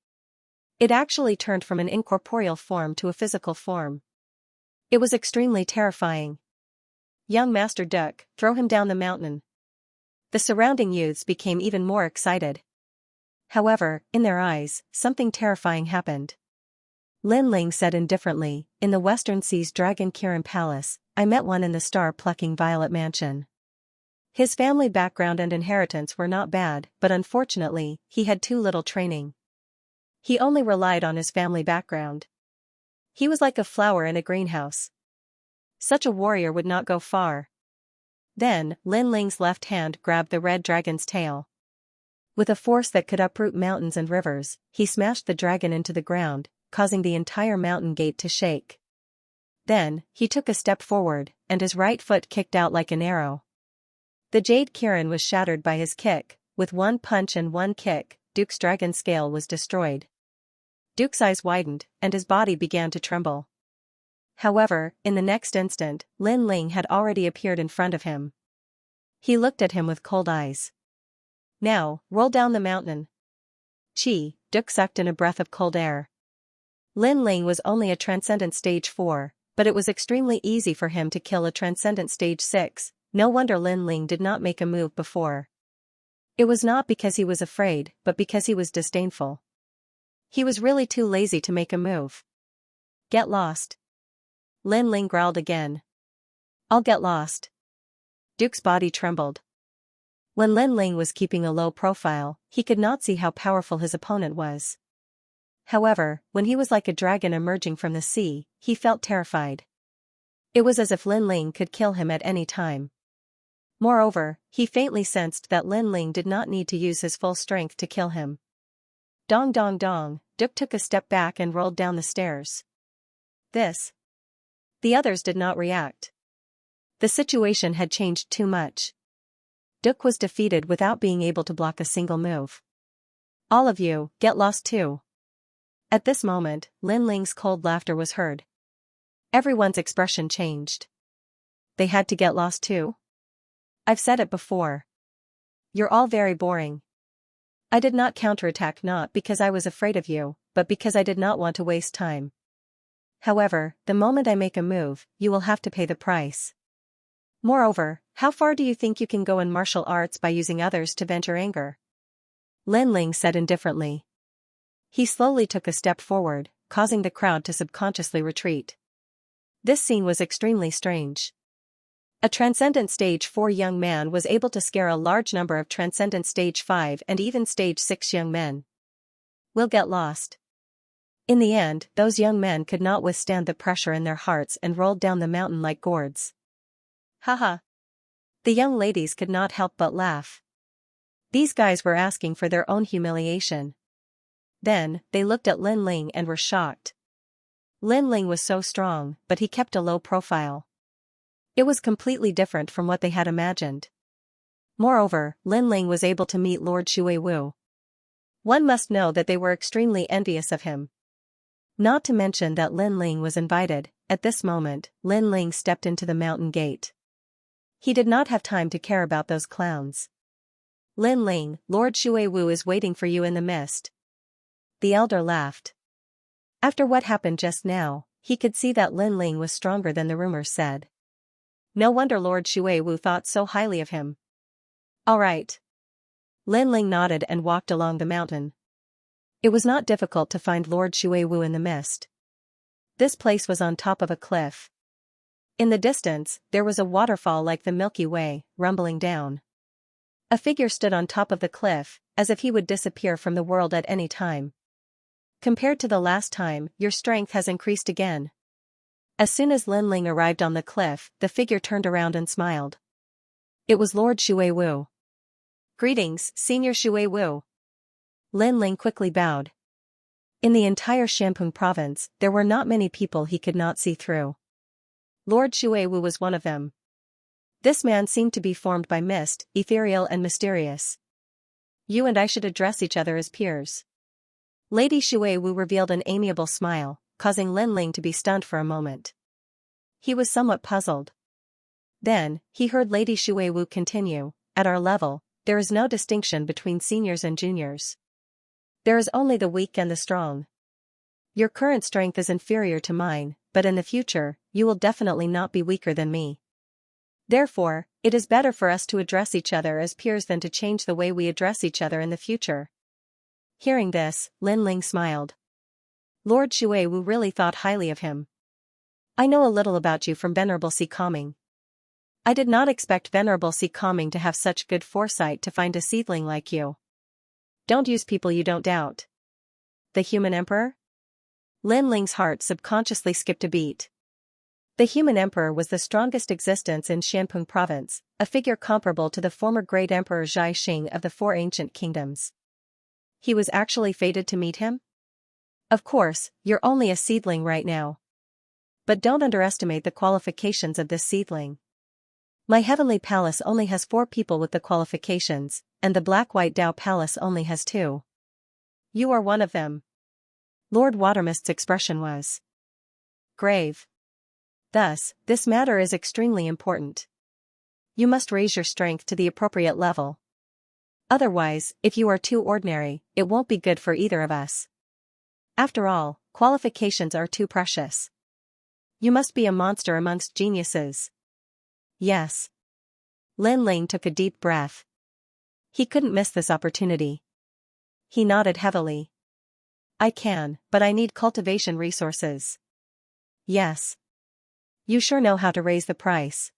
It actually turned from an incorporeal form to a physical form. It was extremely terrifying. Young Master Duck, throw him down the mountain. The surrounding youths became even more excited. However, in their eyes, something terrifying happened. Lin Ling said indifferently, in the Western Sea's Dragon Kirin Palace, I met one in the star-plucking Violet Mansion. His family background and inheritance were not bad, but unfortunately, he had too little training. He only relied on his family background. He was like a flower in a greenhouse. Such a warrior would not go far. Then, Lin Ling's left hand grabbed the red dragon's tail. With a force that could uproot mountains and rivers, he smashed the dragon into the ground, causing the entire mountain gate to shake. Then, he took a step forward, and his right foot kicked out like an arrow. The Jade Kirin was shattered by his kick. With one punch and one kick, Duke's dragon scale was destroyed. Duke's eyes widened, and his body began to tremble. However, in the next instant, Lin Ling had already appeared in front of him. He looked at him with cold eyes. Now, roll down the mountain. Chi, Duke sucked in a breath of cold air. Lin Ling was only a Transcendent Stage 4, but it was extremely easy for him to kill a Transcendent Stage 6, no wonder Lin Ling did not make a move before. It was not because he was afraid, but because he was disdainful. He was really too lazy to make a move. Get lost. Lin Ling growled again. I'll get lost. Duke's body trembled. When Lin Ling was keeping a low profile, he could not see how powerful his opponent was. However, when he was like a dragon emerging from the sea, he felt terrified. It was as if Lin Ling could kill him at any time. Moreover, he faintly sensed that Lin Ling did not need to use his full strength to kill him. Dong dong dong, Duke took a step back and rolled down the stairs. This. The others did not react. The situation had changed too much. Duke was defeated without being able to block a single move. All of you, get lost too. At this moment, Lin Ling's cold laughter was heard. Everyone's expression changed. They had to get lost too? I've said it before. You're all very boring. I did not counterattack not because I was afraid of you, but because I did not want to waste time. However, the moment I make a move, you will have to pay the price. Moreover, how far do you think you can go in martial arts by using others to vent your anger? Lin Ling said indifferently. He slowly took a step forward, causing the crowd to subconsciously retreat. This scene was extremely strange. A Transcendent Stage 4 young man was able to scare a large number of Transcendent Stage 5 and even Stage 6 young men. We'll get lost. In the end, those young men could not withstand the pressure in their hearts and rolled down the mountain like gourds. Haha. The young ladies could not help but laugh. These guys were asking for their own humiliation. Then, they looked at Lin Ling and were shocked. Lin Ling was so strong, but he kept a low profile. It was completely different from what they had imagined. Moreover, Lin Ling was able to meet Lord Shui Wu. One must know that they were extremely envious of him. Not to mention that Lin Ling was invited. At this moment, Lin Ling stepped into the mountain gate. He did not have time to care about those clowns. Lin Ling, Lord Shui Wu is waiting for you in the mist. The elder laughed. After what happened just now, he could see that Lin Ling was stronger than the rumors said. No wonder Lord Shui Wu thought so highly of him. All right. Lin Ling nodded and walked along the mountain. It was not difficult to find Lord Shui Wu in the mist. This place was on top of a cliff. In the distance, there was a waterfall like the Milky Way, rumbling down. A figure stood on top of the cliff, as if he would disappear from the world at any time. Compared to the last time, your strength has increased again. As soon as Lin Ling arrived on the cliff, the figure turned around and smiled. It was Lord Shui Wu. Greetings, Senior Shui Wu. Lin Ling quickly bowed. In the entire Xianxia province, there were not many people he could not see through. Lord Shui Wu was one of them. This man seemed to be formed by mist, ethereal and mysterious. You and I should address each other as peers. Lady Shui Wu revealed an amiable smile, causing Lin Ling to be stunned for a moment. He was somewhat puzzled. Then, he heard Lady Shui Wu continue, at our level, there is no distinction between seniors and juniors. There is only the weak and the strong. Your current strength is inferior to mine, but in the future, you will definitely not be weaker than me. Therefore, it is better for us to address each other as peers than to change the way we address each other in the future. Hearing this, Lin Ling smiled. Lord Shui Wu really thought highly of him. I know a little about you from Venerable Si Kongming. I did not expect Venerable Si Kongming to have such good foresight to find a seedling like you. Don't use people you don't doubt. The human emperor? Lin Ling's heart subconsciously skipped a beat. The human emperor was the strongest existence in Xianxia province, a figure comparable to the former great emperor Zhai Xing of the four ancient kingdoms. He was actually fated to meet him? Of course, you're only a seedling right now. But don't underestimate the qualifications of this seedling. My heavenly palace only has 4 people with the qualifications, and the Black-White Dao Palace only has 2. You are one of them. Lord Watermist's expression was grave. Thus, this matter is extremely important. You must raise your strength to the appropriate level. Otherwise, if you are too ordinary, it won't be good for either of us. After all, qualifications are too precious. You must be a monster amongst geniuses. Yes. Lin Ling took a deep breath. He couldn't miss this opportunity. He nodded heavily. I can, but I need cultivation resources. Yes. You sure know how to raise the price.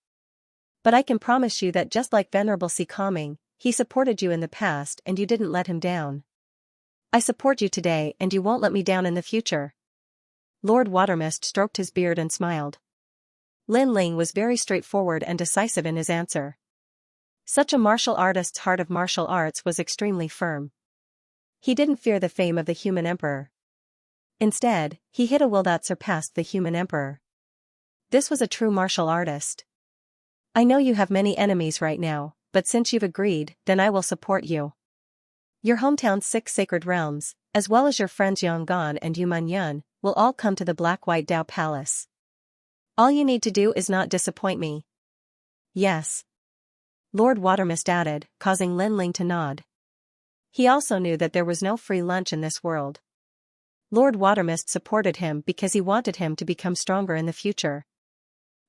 But I can promise you that just like Venerable Si Kongming, he supported you in the past and you didn't let him down. I support you today and you won't let me down in the future. Lord Watermist stroked his beard and smiled. Lin Ling was very straightforward and decisive in his answer. Such a martial artist's heart of martial arts was extremely firm. He didn't fear the fame of the human emperor. Instead, he hid a will that surpassed the human emperor. This was a true martial artist. I know you have many enemies right now, but since you've agreed, then I will support you. Your hometown's 6 sacred realms, as well as your friends Yonggan and Yumanyan, will all come to the Black-White Dao Palace. All you need to do is not disappoint me. Yes. Lord Watermist added, causing Lin Ling to nod. He also knew that there was no free lunch in this world. Lord Watermist supported him because he wanted him to become stronger in the future.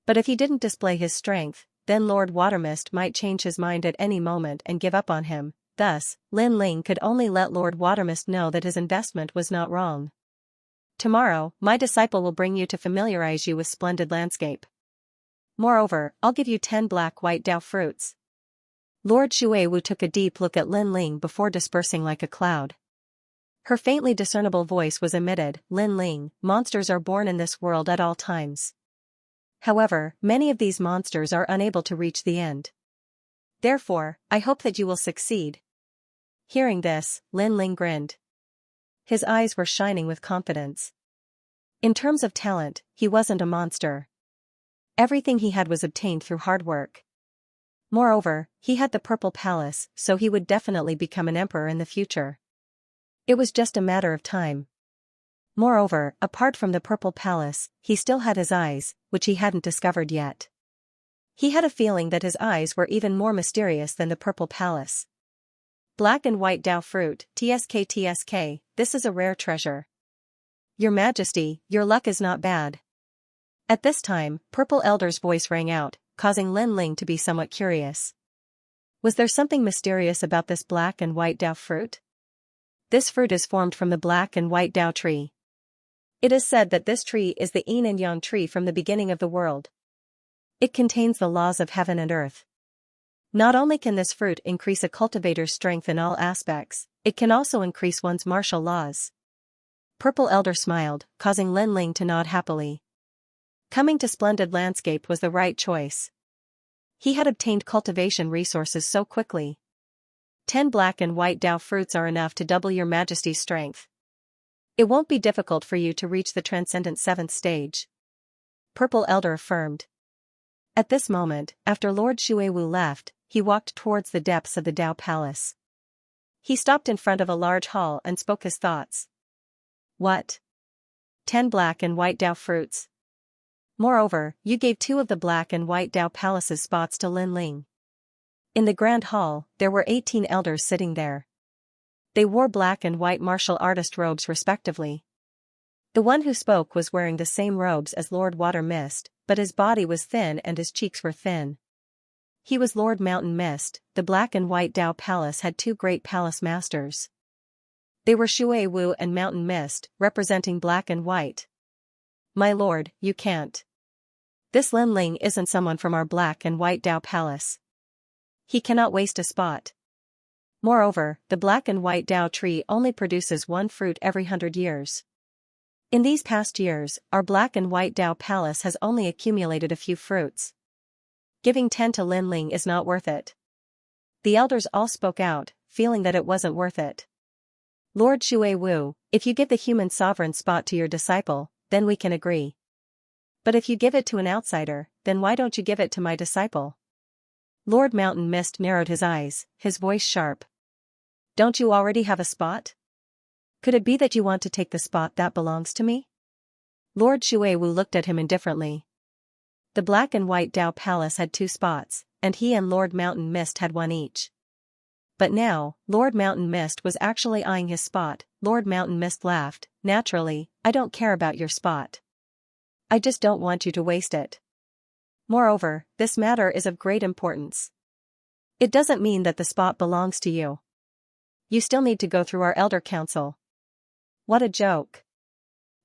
But if he didn't display his strength, then Lord Watermist might change his mind at any moment and give up on him. Thus, Lin Ling could only let Lord Watermist know that his investment was not wrong. Tomorrow, my disciple will bring you to familiarize you with splendid landscape. Moreover, I'll give you 10 Black-White Dao fruits. Lord Shui Wu took a deep look at Lin Ling before dispersing like a cloud. Her faintly discernible voice was emitted, Lin Ling, monsters are born in this world at all times. However, many of these monsters are unable to reach the end. Therefore, I hope that you will succeed. Hearing this, Lin Ling grinned. his eyes were shining with confidence. In terms of talent, he wasn't a monster. Everything he had was obtained through hard work. Moreover, he had the Purple Palace, so he would definitely become an emperor in the future. It was just a matter of time. Moreover, apart from the Purple Palace, he still had his eyes, which he hadn't discovered yet. He had a feeling that his eyes were even more mysterious than the Purple Palace. Black and white Dao fruit, TSK, this is a rare treasure. Your Majesty, your luck is not bad. At this time, Purple Elder's voice rang out, causing Lin Ling to be somewhat curious. Was there something mysterious about this black and white Dao fruit? This fruit is formed from the black and white Dao tree. It is said that this tree is the yin and yang tree from the beginning of the world. It contains the laws of heaven and earth. Not only can this fruit increase a cultivator's strength in all aspects, it can also increase one's martial laws. Purple Elder smiled, causing Lin Ling to nod happily. Coming to Splendid Landscape was the right choice. He had obtained cultivation resources so quickly. 10 black and white Dao fruits are enough to double your Majesty's strength. It won't be difficult for you to reach the transcendent 7th stage. Purple Elder affirmed. At this moment, after Lord Xuewu left, he walked towards the depths of the Dao Palace. He stopped in front of a large hall and spoke his thoughts. What? 10 black and white Dao fruits. Moreover, you gave 2 of the black and white Dao Palace's spots to Lin Ling. In the Grand Hall, there were 18 elders sitting there. They wore black and white martial artist robes respectively. The one who spoke was wearing the same robes as Lord Water Mist, but his body was thin and his cheeks were thin. He was Lord Mountain Mist. The black and white Dao Palace had 2 great palace masters. They were Shui Wu and Mountain Mist, representing black and white. My lord, you can't. This Lin Ling isn't someone from our black and white Dao Palace. He cannot waste a spot. Moreover, the black and white Dao tree only produces 1 fruit every 100 years. In these past years, our black and white Dao Palace has only accumulated a few fruits. Giving 10 to Lin Ling is not worth it. The elders all spoke out, feeling that it wasn't worth it. Lord Shui Wu, if you give the human sovereign spot to your disciple, then we can agree. But if you give it to an outsider, then why don't you give it to my disciple? Lord Mountain Mist narrowed his eyes, his voice sharp. Don't you already have a spot? Could it be that you want to take the spot that belongs to me? Lord Shui Wu looked at him indifferently. The black and white Dao Palace had 2 spots, and he and Lord Mountain Mist had 1 each. But now, Lord Mountain Mist was actually eyeing his spot. Lord Mountain Mist laughed. Naturally, I don't care about your spot. I just don't want you to waste it. Moreover, this matter is of great importance. It doesn't mean that the spot belongs to you. You still need to go through our Elder Council. What a joke.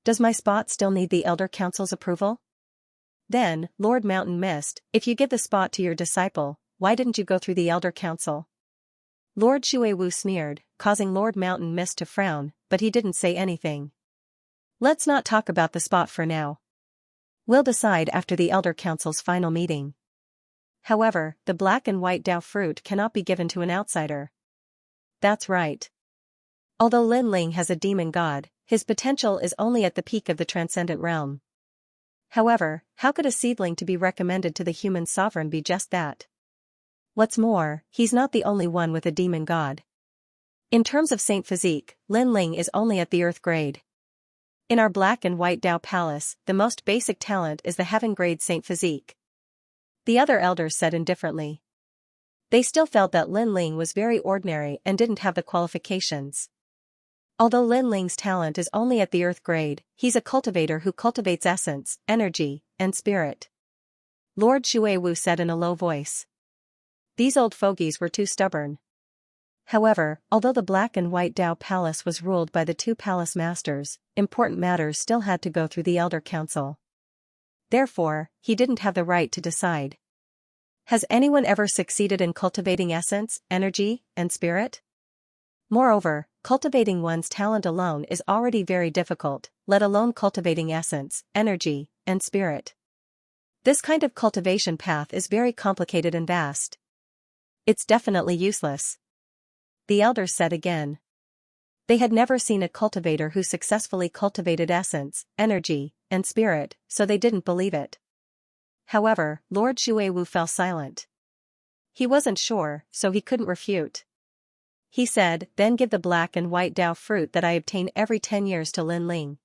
Does my spot still need the Elder Council's approval? Then, Lord Mountain Mist, if you give the spot to your disciple, why didn't you go through the Elder Council? Lord Shui Wu sneered, causing Lord Mountain Mist to frown, but he didn't say anything. Let's not talk about the spot for now. We'll decide after the Elder Council's final meeting. However, the black and white Dao fruit cannot be given to an outsider. That's right. Although Lin Ling has a demon god, his potential is only at the peak of the transcendent realm. However, how could a seedling to be recommended to the human sovereign be just that? What's more, he's not the only one with a demon god. In terms of saint physique, Lin Ling is only at the earth grade. In our black and white Dao Palace, the most basic talent is the heaven grade saint physique. The other elders said indifferently. They still felt that Lin Ling was very ordinary and didn't have the qualifications. Although Lin Ling's talent is only at the earth grade, he's a cultivator who cultivates essence, energy, and spirit. Lord Shui Wu said in a low voice. These old fogies were too stubborn. However, although the black and white Dao Palace was ruled by the 2 palace masters, important matters still had to go through the Elder Council. Therefore, he didn't have the right to decide. Has anyone ever succeeded in cultivating essence, energy, and spirit? Moreover, cultivating one's talent alone is already very difficult, let alone cultivating essence, energy, and spirit. This kind of cultivation path is very complicated and vast. It's definitely useless. The elders said again. They had never seen a cultivator who successfully cultivated essence, energy, and spirit, so they didn't believe it. However, Lord Xuewu fell silent. He wasn't sure, so he couldn't refute. He said, "Then give the black and white Dao fruit that I obtain every 10 years to Lin Ling."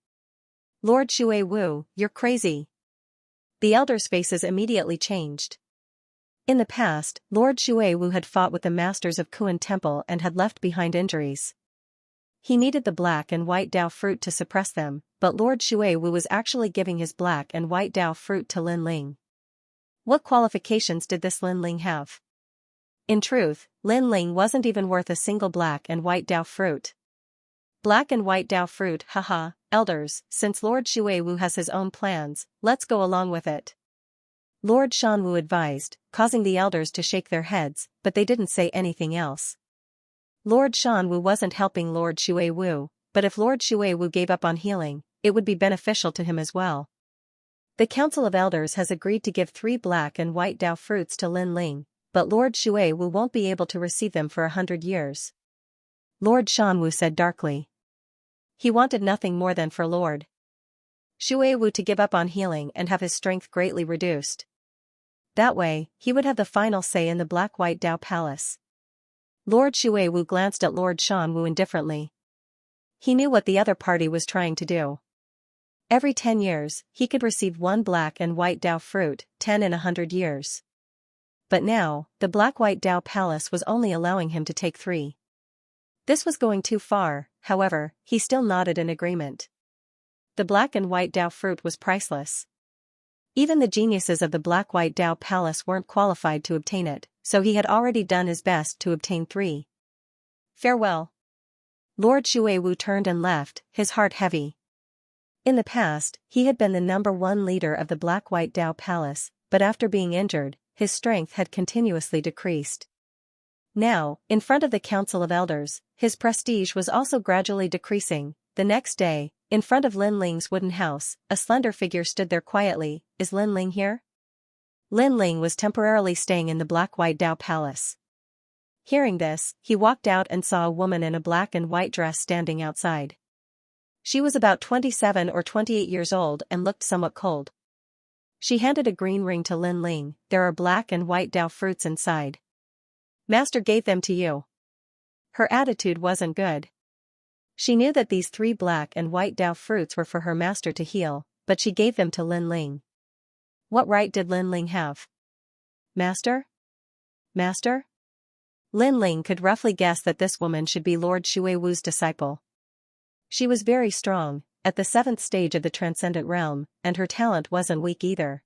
"Lord Xuewu, you're crazy." The elders' faces immediately changed. In the past, Lord Xuewu had fought with the masters of Kuan Temple and had left behind injuries. He needed the black and white Dao fruit to suppress them, but Lord Xuewu was actually giving his black and white Dao fruit to Lin Ling. What qualifications did this Lin Ling have? In truth, Lin Ling wasn't even worth a single black and white Dao fruit. Black and white Dao fruit, haha, elders, since Lord Xuewu has his own plans, let's go along with it. Lord Shanwu advised, causing the elders to shake their heads, but they didn't say anything else. Lord Shanwu wasn't helping Lord Xuewu, but if Lord Xuewu gave up on healing, it would be beneficial to him as well. The Council of Elders has agreed to give 3 black and white Dao fruits to Lin Ling, but Lord Xuewu won't be able to receive them for 100 years. Lord Shanwu said darkly. He wanted nothing more than for Lord Xuewu to give up on healing and have his strength greatly reduced. That way, he would have the final say in the Black-White Dao Palace. Lord Xuewu glanced at Lord Shanwu indifferently. He knew what the other party was trying to do. Every 10 years, he could receive 1 black and white Dao fruit, 10 in 100 years. But now, the Black-White Dao Palace was only allowing him to take 3. This was going too far, however, he still nodded in agreement. The black and white Dao fruit was priceless. Even the geniuses of the Black-White Dao Palace weren't qualified to obtain it, so he had already done his best to obtain 3. Farewell. Lord Xuewu turned and left, his heart heavy. In the past, he had been the #1 leader of the Black-White Dao Palace, but after being injured, his strength had continuously decreased. Now, in front of the Council of Elders, his prestige was also gradually decreasing. The next day, in front of Lin Ling's wooden house, a slender figure stood there quietly. Is Lin Ling here? Lin Ling was temporarily staying in the Black-White Dao Palace. Hearing this, he walked out and saw a woman in a black and white dress standing outside. She was about 27 or 28 years old and looked somewhat cold. She handed a green ring to Lin Ling. There are black and white Dao fruits inside. Master gave them to you. Her attitude wasn't good. She knew that these 3 black and white Dao fruits were for her master to heal, but she gave them to Lin Ling. What right did Lin Ling have? Master? Master? Lin Ling could roughly guess that this woman should be Lord Xuewu's disciple. She was very strong, at the 7th stage of the Transcendent Realm, and her talent wasn't weak either.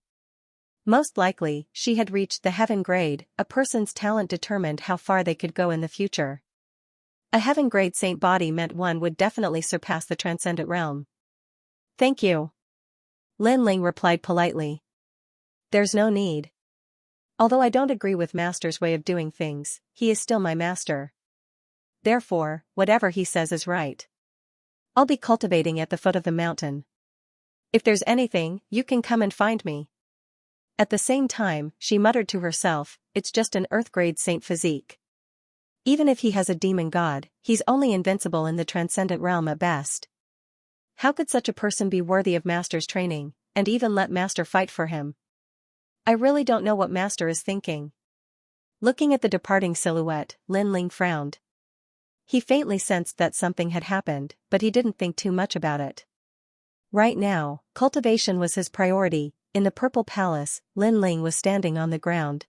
Most likely, she had reached the heaven grade. A person's talent determined how far they could go in the future. A heaven grade saint body meant one would definitely surpass the Transcendent Realm. Thank you. Lin Ling replied politely. There's no need. Although I don't agree with Master's way of doing things, he is still my master. Therefore, whatever he says is right. I'll be cultivating at the foot of the mountain. If there's anything, you can come and find me. At the same time, she muttered to herself, it's just an earth-grade saint physique. Even if he has a demon god, he's only invincible in the Transcendent Realm at best. How could such a person be worthy of Master's training, and even let Master fight for him? I really don't know what Master is thinking. Looking at the departing silhouette, Lin Ling frowned. He faintly sensed that something had happened, but he didn't think too much about it. Right now, cultivation was his priority. In the Purple Palace, Lin Ling was standing on the ground.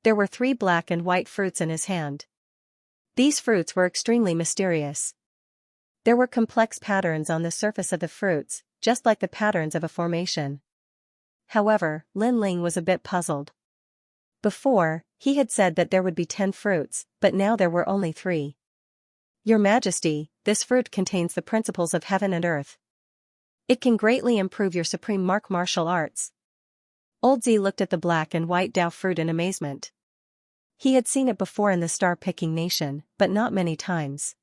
There were 3 black and white fruits in his hand. These fruits were extremely mysterious. There were complex patterns on the surface of the fruits, just like the patterns of a formation. However, Lin Ling was a bit puzzled. Before, he had said that there would be 10 fruits, but now there were only 3. Your Majesty, this fruit contains the principles of heaven and earth. It can greatly improve your supreme martial arts. Old Z looked at the black and white Dao fruit in amazement. He had seen it before in the star-picking nation, but not many times.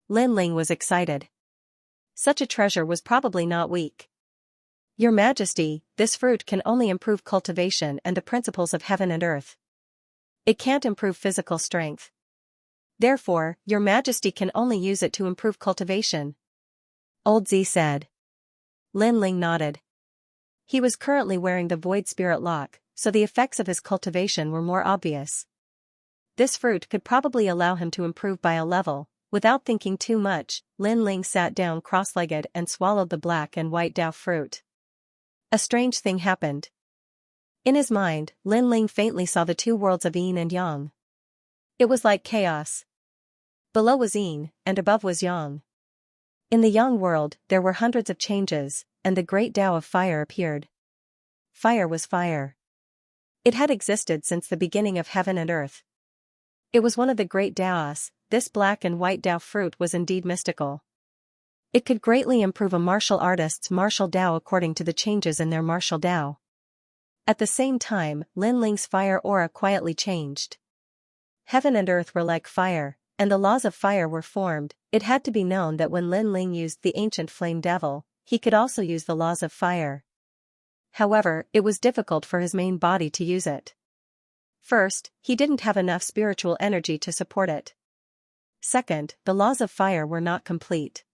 Lin Ling was excited. Such a treasure was probably not weak. Your Majesty, this fruit can only improve cultivation and the principles of heaven and earth. It can't improve physical strength. Therefore, your majesty can only use it to improve cultivation. Old Z said. Lin Ling nodded. He was currently wearing the Void Spirit Lock, so the effects of his cultivation were more obvious. This fruit could probably allow him to improve by a level. Without thinking too much, Lin Ling sat down cross-legged and swallowed the black and white Dao fruit. A strange thing happened. In his mind, Lin Ling faintly saw the two worlds of yin and yang. It was like chaos. Below was yin, and above was yang. In the yang world, there were hundreds of changes, and the great Tao of fire appeared. Fire was fire. It had existed since the beginning of heaven and earth. It was one of the great Taos. This black and white Tao fruit was indeed mystical. It could greatly improve a martial artist's martial Tao according to the changes in their martial Tao. At the same time, Lin Ling's fire aura quietly changed. Heaven and earth were like fire, and the laws of fire were formed. It had to be known that when Lin Ling used the ancient flame devil, he could also use the laws of fire. However, it was difficult for his main body to use it. First, he didn't have enough spiritual energy to support it. Second, the laws of fire were not complete.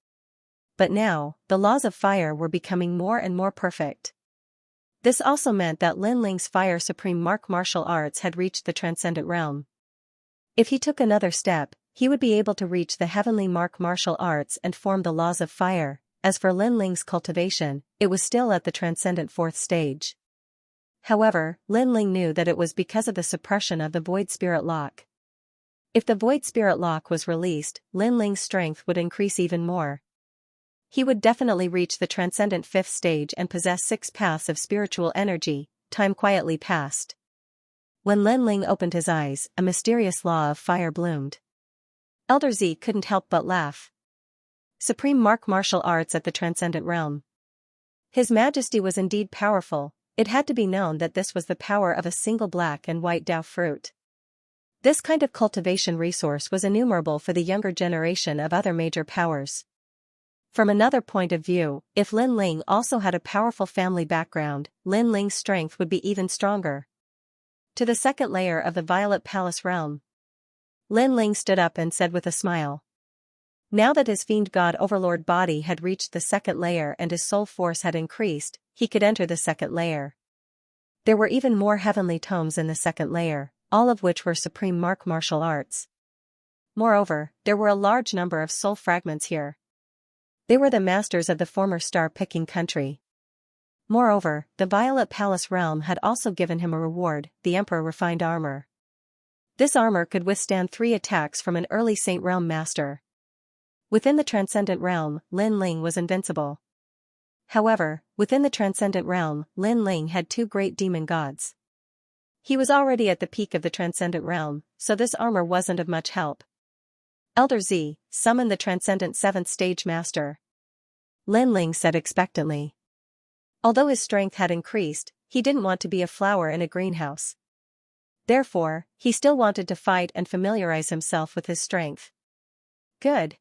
But now, the laws of fire were becoming more and more perfect. This also meant that Lin Ling's Fire Supreme martial arts had reached the transcendent realm. If he took another step, he would be able to reach the heavenly martial arts and form the laws of fire. As for Lin Ling's cultivation, it was still at the transcendent fourth stage. However, Lin Ling knew that it was because of the suppression of the Void Spirit Lock. If the Void Spirit Lock was released, Lin Ling's strength would increase even more. He would definitely reach the transcendent fifth stage and possess 6 paths of spiritual energy. Time quietly passed. When Lin Ling opened his eyes, a mysterious law of fire bloomed. Elder Z couldn't help but laugh. Supreme martial arts at the transcendent realm. His Majesty was indeed powerful. It had to be known that this was the power of a single black and white Tao fruit. This kind of cultivation resource was innumerable for the younger generation of other major powers. From another point of view, if Lin Ling also had a powerful family background, Lin Ling's strength would be even stronger. To the second layer of the Violet Palace realm. Lin Ling stood up and said with a smile. Now that his Fiend God Overlord body had reached the second layer and his soul force had increased, he could enter the second layer. There were even more heavenly tomes in the second layer, all of which were supreme martial arts. Moreover, there were a large number of soul fragments here. They were the masters of the former star-picking country. Moreover, the Violet Palace realm had also given him a reward, the Emperor Refined Armor. This armor could withstand 3 attacks from an early Saint Realm master. Within the Transcendent Realm, Lin Ling was invincible. However, within the Transcendent Realm, Lin Ling had 2 great demon gods. He was already at the peak of the Transcendent Realm, so this armor wasn't of much help. Elder Z, summon the Transcendent 7th Stage Master. Lin Ling said expectantly. Although his strength had increased, he didn't want to be a flower in a greenhouse. Therefore, he still wanted to fight and familiarize himself with his strength. Good.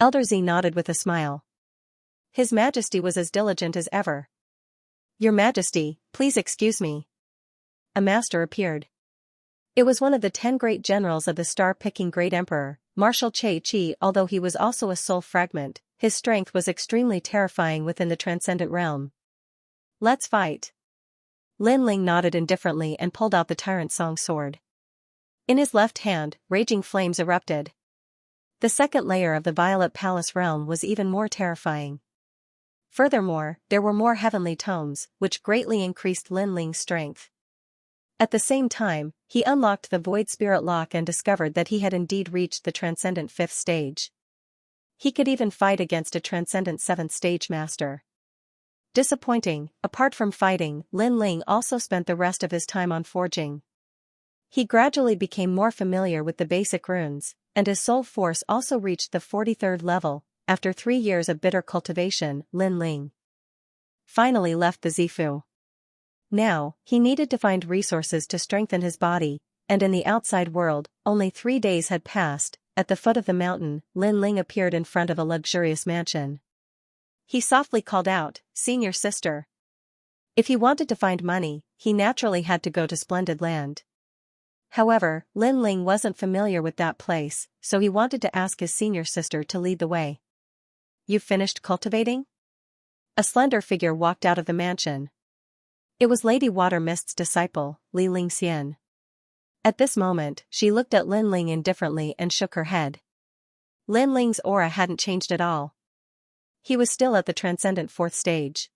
Elder Z nodded with a smile. His Majesty was as diligent as ever. Your Majesty, please excuse me. A master appeared. It was one of the 10 great generals of the star-picking Great Emperor, Marshal Che Chi. Although he was also a soul fragment, his strength was extremely terrifying within the Transcendent Realm. Let's fight. Lin Ling nodded indifferently and pulled out the Tyrant Song sword. In his left hand, raging flames erupted. The second layer of the Violet Palace realm was even more terrifying. Furthermore, there were more heavenly tomes, which greatly increased Lin Ling's strength. At the same time, he unlocked the Void Spirit Lock and discovered that he had indeed reached the Transcendent 5th stage. He could even fight against a Transcendent 7th stage master. Disappointing, apart from fighting, Lin Ling also spent the rest of his time on forging. He gradually became more familiar with the basic runes, and his soul force also reached the 43rd level. After 3 years of bitter cultivation, Lin Ling finally left the Zifu. Now, he needed to find resources to strengthen his body, and in the outside world, only 3 days had passed. At the foot of the mountain, Lin Ling appeared in front of a luxurious mansion. He softly called out, "Senior sister." If he wanted to find money, he naturally had to go to Splendid Land. However, Lin Ling wasn't familiar with that place, so he wanted to ask his senior sister to lead the way. "You've finished cultivating?" A slender figure walked out of the mansion. It was Lady Water Mist's disciple, Li Lingxian. At this moment, she looked at Lin Ling indifferently and shook her head. Lin Ling's aura hadn't changed at all. He was still at the transcendent 4th stage.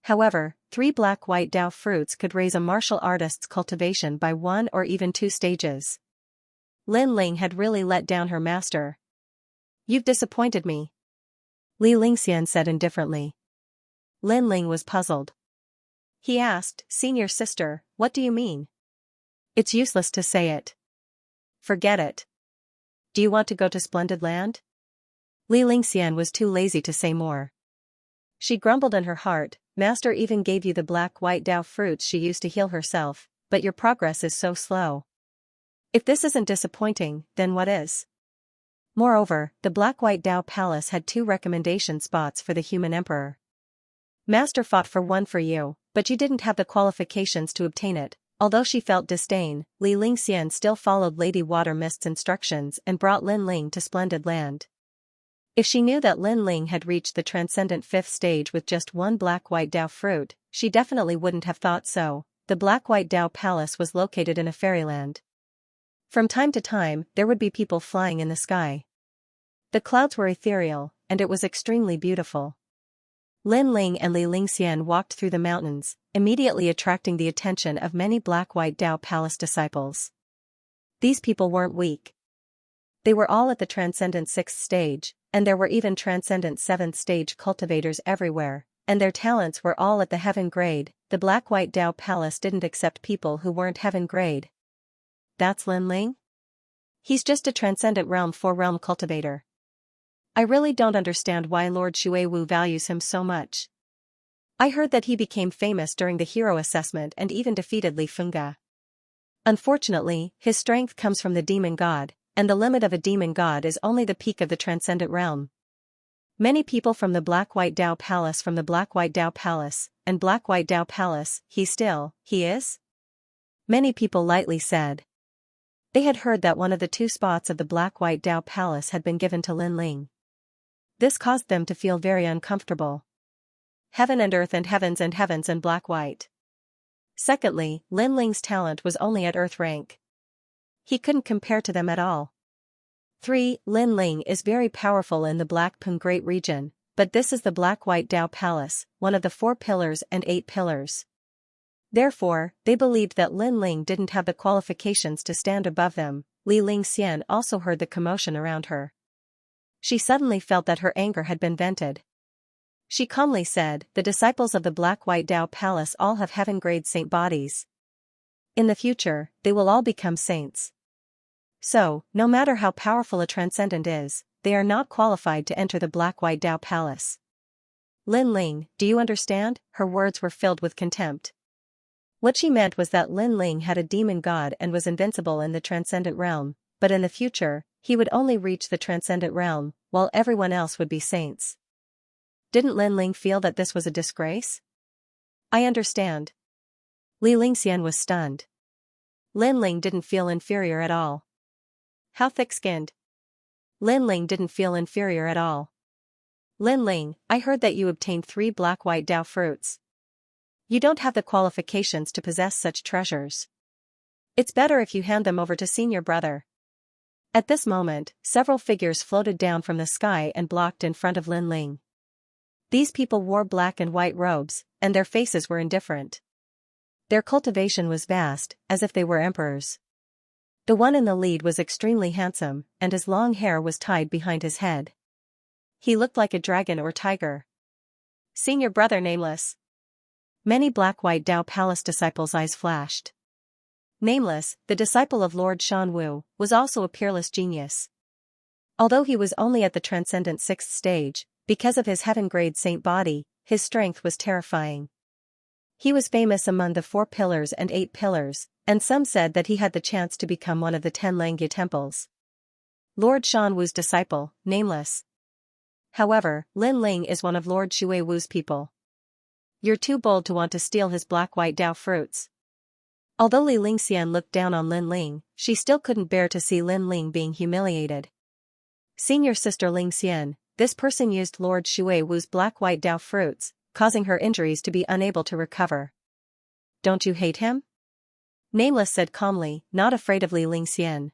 However, 3 black-white Dao fruits could raise a martial artist's cultivation by 1 or even 2 stages. Lin Ling had really let down her master. "You've disappointed me," Li Lingxian said indifferently. Lin Ling was puzzled. He asked, "Senior sister, what do you mean?" "It's useless to say it. Forget it. Do you want to go to Splendid Land?" Li Lingxian was too lazy to say more. She grumbled in her heart, "Master even gave you the black-white Dao fruits she used to heal herself, but your progress is so slow. If this isn't disappointing, then what is?" Moreover, the black-white Dao palace had 2 recommendation spots for the human emperor. "Master fought for one for you, but you didn't have the qualifications to obtain it." Although she felt disdain, Li Lingxian still followed Lady Water Mist's instructions and brought Lin Ling to Splendid Land. If she knew that Lin Ling had reached the transcendent 5th stage with just 1 black-white Dao fruit, she definitely wouldn't have thought so. The black-white Dao palace was located in a fairyland. From time to time, there would be people flying in the sky. The clouds were ethereal, and it was extremely beautiful. Lin Ling and Li Lingxian walked through the mountains, immediately attracting the attention of many black-white Dao palace disciples. These people weren't weak. They were all at the transcendent 6th stage, and there were even transcendent 7th stage cultivators everywhere, and their talents were all at the heaven grade. The black-white Dao palace didn't accept people who weren't heaven grade. "That's Lin Ling? He's just a transcendent realm 4 realm cultivator. I really don't understand why Lord Xuewu values him so much. I heard that he became famous during the hero assessment and even defeated Li Funga. Unfortunately, his strength comes from the demon god, and the limit of a demon god is only the peak of the transcendent realm. Many people from the black-white Dao palace and black-white Dao palace, he is? Many people lightly said. They had heard that one of the 2 spots of the black-white Dao palace had been given to Lin Ling. This caused them to feel very uncomfortable. Heaven and earth and heavens and black-white. Secondly, Lin Ling's talent was only at earth rank. He couldn't compare to them at all. 3. Lin Ling is very powerful in the Black Pung Great region, but this is the black-white Dao palace, one of the 4 pillars and 8 pillars. Therefore, they believed that Lin Ling didn't have the qualifications to stand above them. Li Lingxian also heard the commotion around her. She suddenly felt that her anger had been vented. She calmly said, "The disciples of the black-white Dao palace all have heaven-grade saint bodies. In the future, they will all become saints. So, no matter how powerful a transcendent is, they are not qualified to enter the black-white Dao palace." "Lin Ling, do you understand?" Her words were filled with contempt. What she meant was that Lin Ling had a demon god and was invincible in the transcendent realm, but in the future, he would only reach the transcendent realm, while everyone else would be saints. Didn't Lin Ling feel that this was a disgrace? "I understand." Li Lingxian was stunned. Lin Ling didn't feel inferior at all. How thick-skinned. Lin Ling didn't feel inferior at all. "Lin Ling, I heard that you obtained 3 black-white Dao fruits. You don't have the qualifications to possess such treasures. It's better if you hand them over to senior brother." At this moment, several figures floated down from the sky and blocked in front of Lin Ling. These people wore black and white robes, and their faces were indifferent. Their cultivation was vast, as if they were emperors. The one in the lead was extremely handsome, and his long hair was tied behind his head. He looked like a dragon or tiger. "Senior brother Nameless." Many black-white Dao palace disciples' eyes flashed. Nameless, the disciple of Lord Shanwu, was also a peerless genius. Although he was only at the transcendent 6th stage, because of his heaven-grade saint body, his strength was terrifying. He was famous among the 4 pillars and 8 pillars, and some said that he had the chance to become one of the 10 Langya temples. Lord Shanwu's disciple, Nameless. However, Lin Ling is one of Lord Xuewu's people. You're too bold to want to steal his black-white Dao fruits. Although Li Lingxian looked down on Lin Ling, she still couldn't bear to see Lin Ling being humiliated. Senior sister Lingxian, this person used Lord Shui Wu's black-white Dao fruits, causing her injuries to be unable to recover. Don't you hate him? Nameless said calmly, not afraid of Li Lingxian.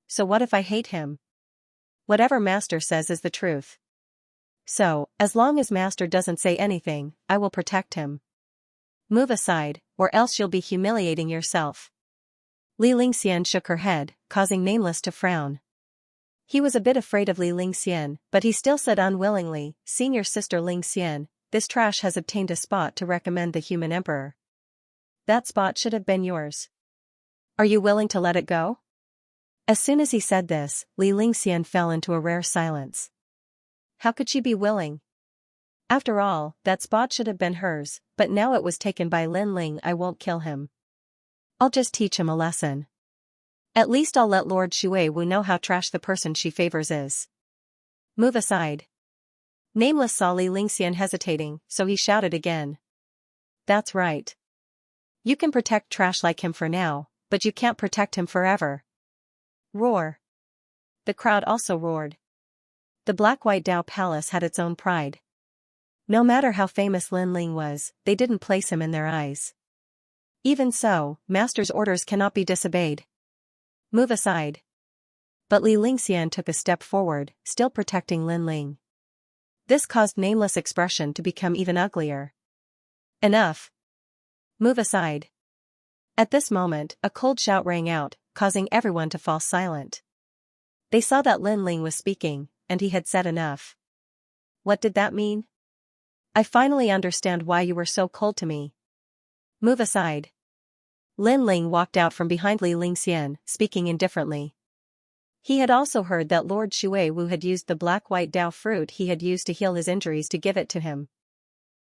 So what if I hate him? Whatever master says is the truth. So, as long as master doesn't say anything, I will protect him. Move aside, or else you'll be humiliating yourself. Li Lingxian shook her head, causing Nameless to frown. He was a bit afraid of Li Lingxian, but he still said unwillingly, Senior sister Lingxian, this trash has obtained a spot to recommend the human emperor. That spot should have been yours. Are you willing to let it go? As soon as he said this, Li Lingxian fell into a rare silence. How could she be willing? After all, that spot should have been hers, but now it was taken by Lin Ling. I won't kill him. I'll just teach him a lesson. At least I'll let Lord Shui Wu know how trash the person she favors is. Move aside. Nameless saw Li Lingxian hesitating, so he shouted again. That's right. You can protect trash like him for now, but you can't protect him forever. Roar. The crowd also roared. The black-white Dao Palace had its own pride. No matter how famous Lin Ling was, they didn't place him in their eyes. Even so, master's orders cannot be disobeyed. Move aside. But Li Lingxian took a step forward, still protecting Lin Ling. This caused Nameless' expression to become even uglier. Enough. Move aside. At this moment, a cold shout rang out, causing everyone to fall silent. They saw that Lin Ling was speaking, and he had said enough. What did that mean? I finally understand why you were so cold to me. Move aside. Lin Ling walked out from behind Li Lingxian, speaking indifferently. He had also heard that Lord Shui Wu had used the black-white Dao fruit he had used to heal his injuries to give it to him.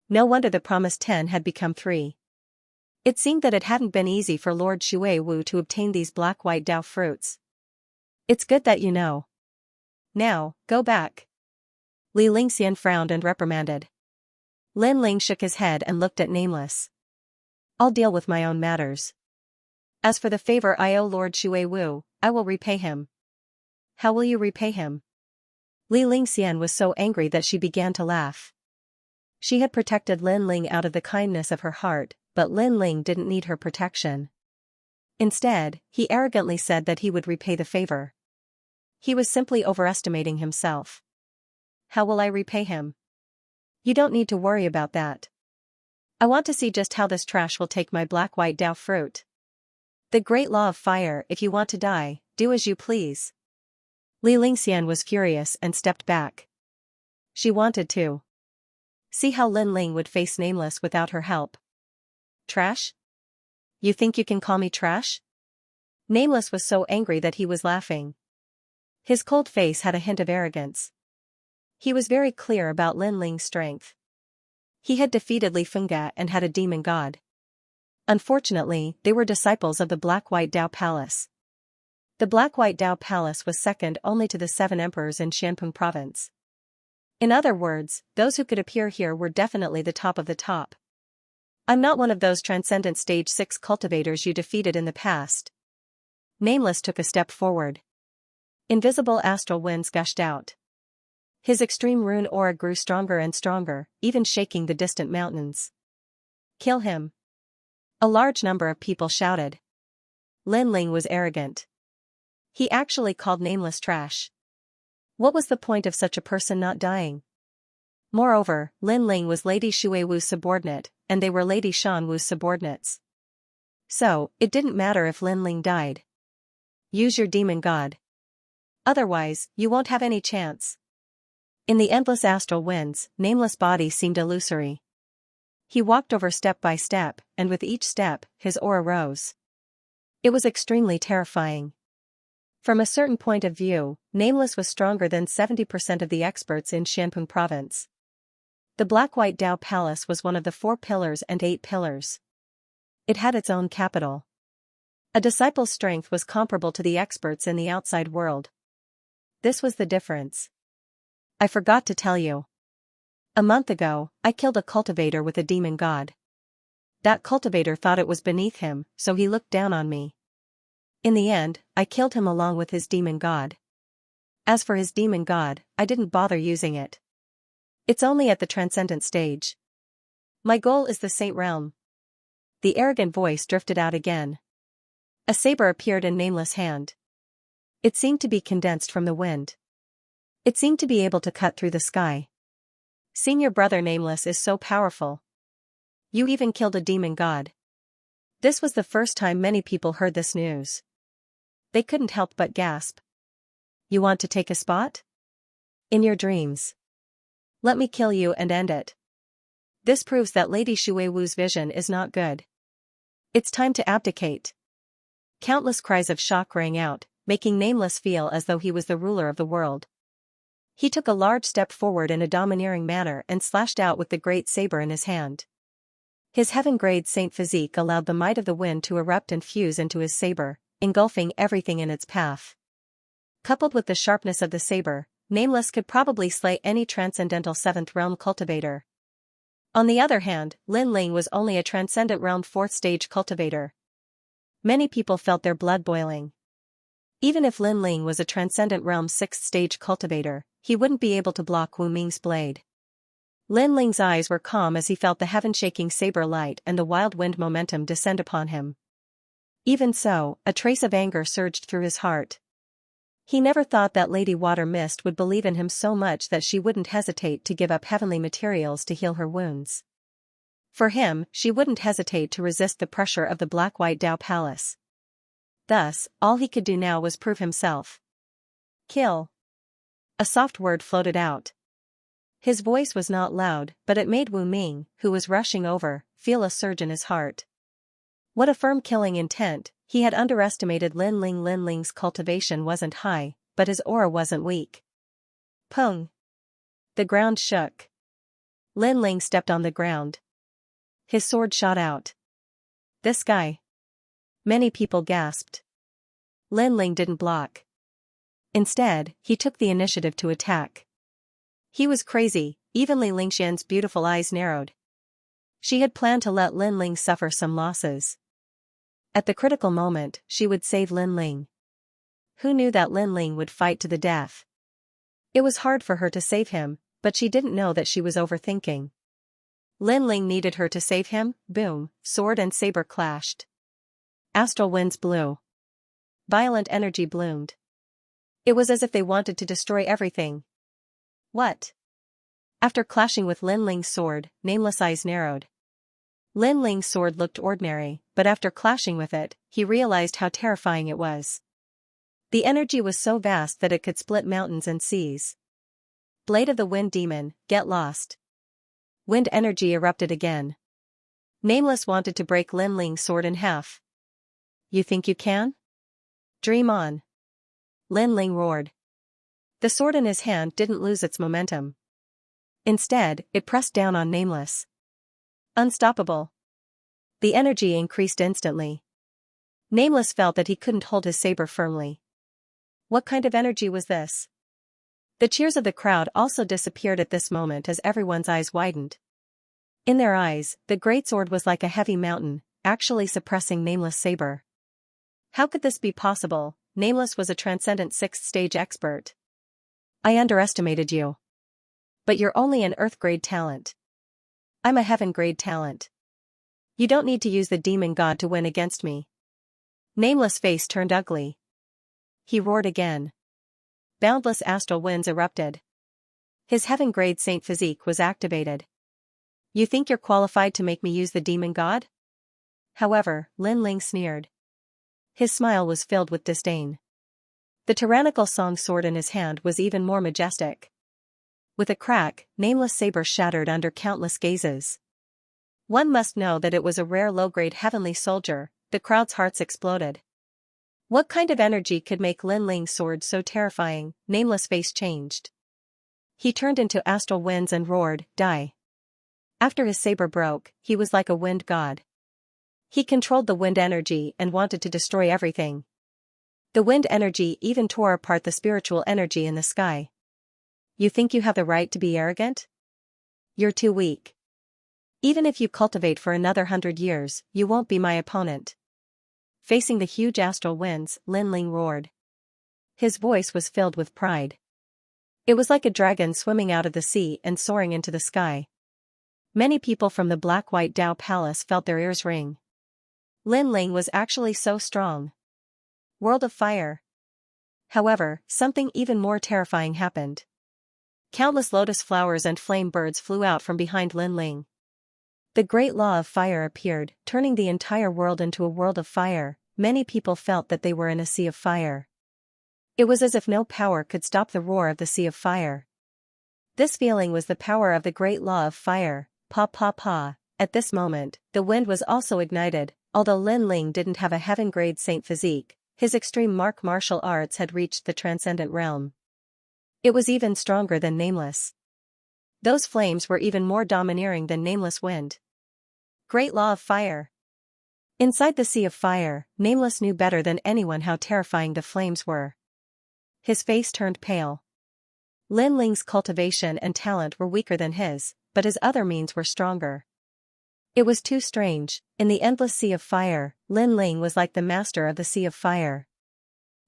No wonder the promised 10 had become 3. It seemed that it hadn't been easy for Lord Shui Wu to obtain these black-white Dao fruits. It's good that you know. Now, go back. Li Lingxian frowned and reprimanded. Lin Ling shook his head and looked at Nameless. I'll deal with my own matters. As for the favor I owe Lord Shui Wu, I will repay him. How will you repay him? Li Lingxian was so angry that she began to laugh. She had protected Lin Ling out of the kindness of her heart, but Lin Ling didn't need her protection. Instead, he arrogantly said that he would repay the favor. He was simply overestimating himself. How will I repay him? You don't need to worry about that. I want to see just how this trash will take my black-white Dao fruit. The great law of fire, if you want to die, do as you please. Li Lingxian was furious and stepped back. She wanted to see how Lin Ling would face Nameless without her help. Trash? You think you can call me trash? Nameless was so angry that he was laughing. His cold face had a hint of arrogance. He was very clear about Lin Ling's strength. He had defeated Li Fengga and had a demon god. Unfortunately, they were disciples of the Black-White Dao Palace. The Black-White Dao Palace was second only to the 7 emperors in Xianpeng province. In other words, those who could appear here were definitely the top of the top. I'm not one of those transcendent stage 6 cultivators you defeated in the past. Nameless took a step forward. Invisible astral winds gushed out. His extreme rune aura grew stronger and stronger, even shaking the distant mountains. Kill him. A large number of people shouted. Lin Ling was arrogant. He actually called Nameless trash. What was the point of such a person not dying? Moreover, Lin Ling was Lady Shui Wu's subordinate, and they were Lady Shan Wu's subordinates. So, it didn't matter if Lin Ling died. Use your demon god. Otherwise, you won't have any chance. In the endless astral winds, Nameless' body seemed illusory. He walked over step by step, and with each step, his aura rose. It was extremely terrifying. From a certain point of view, Nameless was stronger than 70% of the experts in Xianpeng province. The Black-White Dao Palace was one of the 4 pillars and 8 pillars. It had its own capital. A disciple's strength was comparable to the experts in the outside world. This was the difference. I forgot to tell you. A month ago, I killed a cultivator with a demon god. That cultivator thought it was beneath him, so he looked down on me. In the end, I killed him along with his demon god. As for his demon god, I didn't bother using it. It's only at the transcendent stage. My goal is the Saint Realm. The arrogant voice drifted out again. A saber appeared in Nameless' hand. It seemed to be condensed from the wind. It seemed to be able to cut through the sky. Seeing your brother Nameless is so powerful. You even killed a demon god. This was the first time many people heard this news. They couldn't help but gasp. You want to take a spot? In your dreams. Let me kill you and end it. This proves that Lady Shuiwu's vision is not good. It's time to abdicate. Countless cries of shock rang out, making Nameless feel as though he was the ruler of the world. He took a large step forward in a domineering manner and slashed out with the great saber in his hand. His heaven-grade saint physique allowed the might of the wind to erupt and fuse into his saber, engulfing everything in its path. Coupled with the sharpness of the saber, Nameless could probably slay any transcendental 7th realm cultivator. On the other hand, Lin Ling was only a transcendent realm 4th stage cultivator. Many people felt their blood boiling. Even if Lin Ling was a transcendent realm 6th stage cultivator, he wouldn't be able to block Wu Ming's blade. Lin Ling's eyes were calm as he felt the heaven-shaking saber light and the wild wind momentum descend upon him. Even so, a trace of anger surged through his heart. He never thought that Lady Water Mist would believe in him so much that she wouldn't hesitate to give up heavenly materials to heal her wounds. For him, she wouldn't hesitate to resist the pressure of the Black-White Dao Palace. Thus, all he could do now was prove himself. Kill. A soft word floated out. His voice was not loud, but it made Wu Ming, who was rushing over, feel a surge in his heart. What a firm killing intent. He had underestimated Lin Ling. Lin Ling's cultivation wasn't high, but his aura wasn't weak. Pung. The ground shook. Lin Ling stepped on the ground. His sword shot out. This guy. Many people gasped. Lin Ling didn't block. Instead, he took the initiative to attack. He was crazy. Even Li Lingxian's beautiful eyes narrowed. She had planned to let Lin Ling suffer some losses. At the critical moment, she would save Lin Ling. Who knew that Lin Ling would fight to the death? It was hard for her to save him, but she didn't know that she was overthinking. Lin Ling needed her to save him. Boom, sword and saber clashed. Astral winds blew. Violent energy bloomed. It was as if they wanted to destroy everything. What? After clashing with Lin Ling's sword, Nameless' eyes narrowed. Lin Ling's sword looked ordinary, but after clashing with it, he realized how terrifying it was. The energy was so vast that it could split mountains and seas. Blade of the Wind Demon, get lost. Wind energy erupted again. Nameless wanted to break Lin Ling's sword in half. You think you can? Dream on. Lin Ling roared. The sword in his hand didn't lose its momentum. Instead, it pressed down on Nameless. Unstoppable. The energy increased instantly. Nameless felt that he couldn't hold his saber firmly. What kind of energy was this? The cheers of the crowd also disappeared at this moment as everyone's eyes widened. In their eyes, the greatsword was like a heavy mountain, actually suppressing Nameless' saber. How could this be possible? Nameless was a transcendent 6th stage expert. I underestimated you. But you're only an Earth-grade talent. I'm a Heaven-grade talent. You don't need to use the demon god to win against me. Nameless' face turned ugly. He roared again. Boundless astral winds erupted. His Heaven-grade saint physique was activated. You think you're qualified to make me use the demon god? However, Lin Ling sneered. His smile was filled with disdain. The tyrannical song sword in his hand was even more majestic. With a crack, Nameless' saber shattered under countless gazes. One must know that it was a rare low-grade heavenly soldier. The crowd's hearts exploded. What kind of energy could make Lin Ling's sword so terrifying? Nameless' face changed. He turned into astral winds and roared, die. After his saber broke, he was like a wind god. He controlled the wind energy and wanted to destroy everything. The wind energy even tore apart the spiritual energy in the sky. You think you have the right to be arrogant? You're too weak. Even if you cultivate for another 100 years, you won't be my opponent. Facing the huge astral winds, Lin Ling roared. His voice was filled with pride. It was like a dragon swimming out of the sea and soaring into the sky. Many people from the black-white Dao Palace felt their ears ring. Lin Ling was actually so strong. World of Fire. However, something even more terrifying happened. Countless lotus flowers and flame birds flew out from behind Lin Ling. The great law of fire appeared, turning the entire world into a world of fire. Many people felt that they were in a sea of fire. It was as if no power could stop the roar of the sea of fire. This feeling was the power of the great law of fire. Pa pa pa. At this moment, the wind was also ignited. Although Lin Ling didn't have a heaven-grade saint physique, his extreme martial arts had reached the transcendent realm. It was even stronger than Nameless. Those flames were even more domineering than Nameless wind. Great law of fire. Inside the sea of fire, Nameless knew better than anyone how terrifying the flames were. His face turned pale. Lin Ling's cultivation and talent were weaker than his, but his other means were stronger. It was too strange. In the endless sea of fire, Lin Ling was like the master of the sea of fire.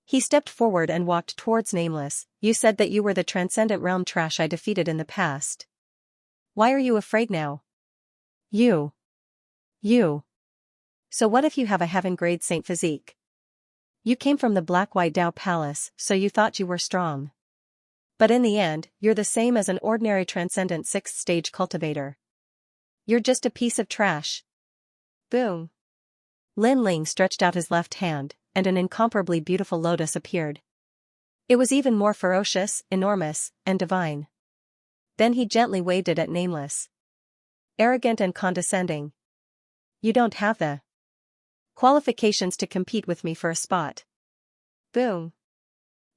He stepped forward and walked towards Nameless. You said that you were the transcendent realm trash I defeated in the past. Why are you afraid now? You. So what if you have a heaven-grade saint physique? You came from the black-white Dao Palace, so you thought you were strong. But in the end, you're the same as an ordinary transcendent 6th-stage cultivator. You're just a piece of trash. Boom. Lin Ling stretched out his left hand, and an incomparably beautiful lotus appeared. It was even more ferocious, enormous, and divine. Then he gently waved it at Nameless. Arrogant and condescending. You don't have the qualifications to compete with me for a spot. Boom.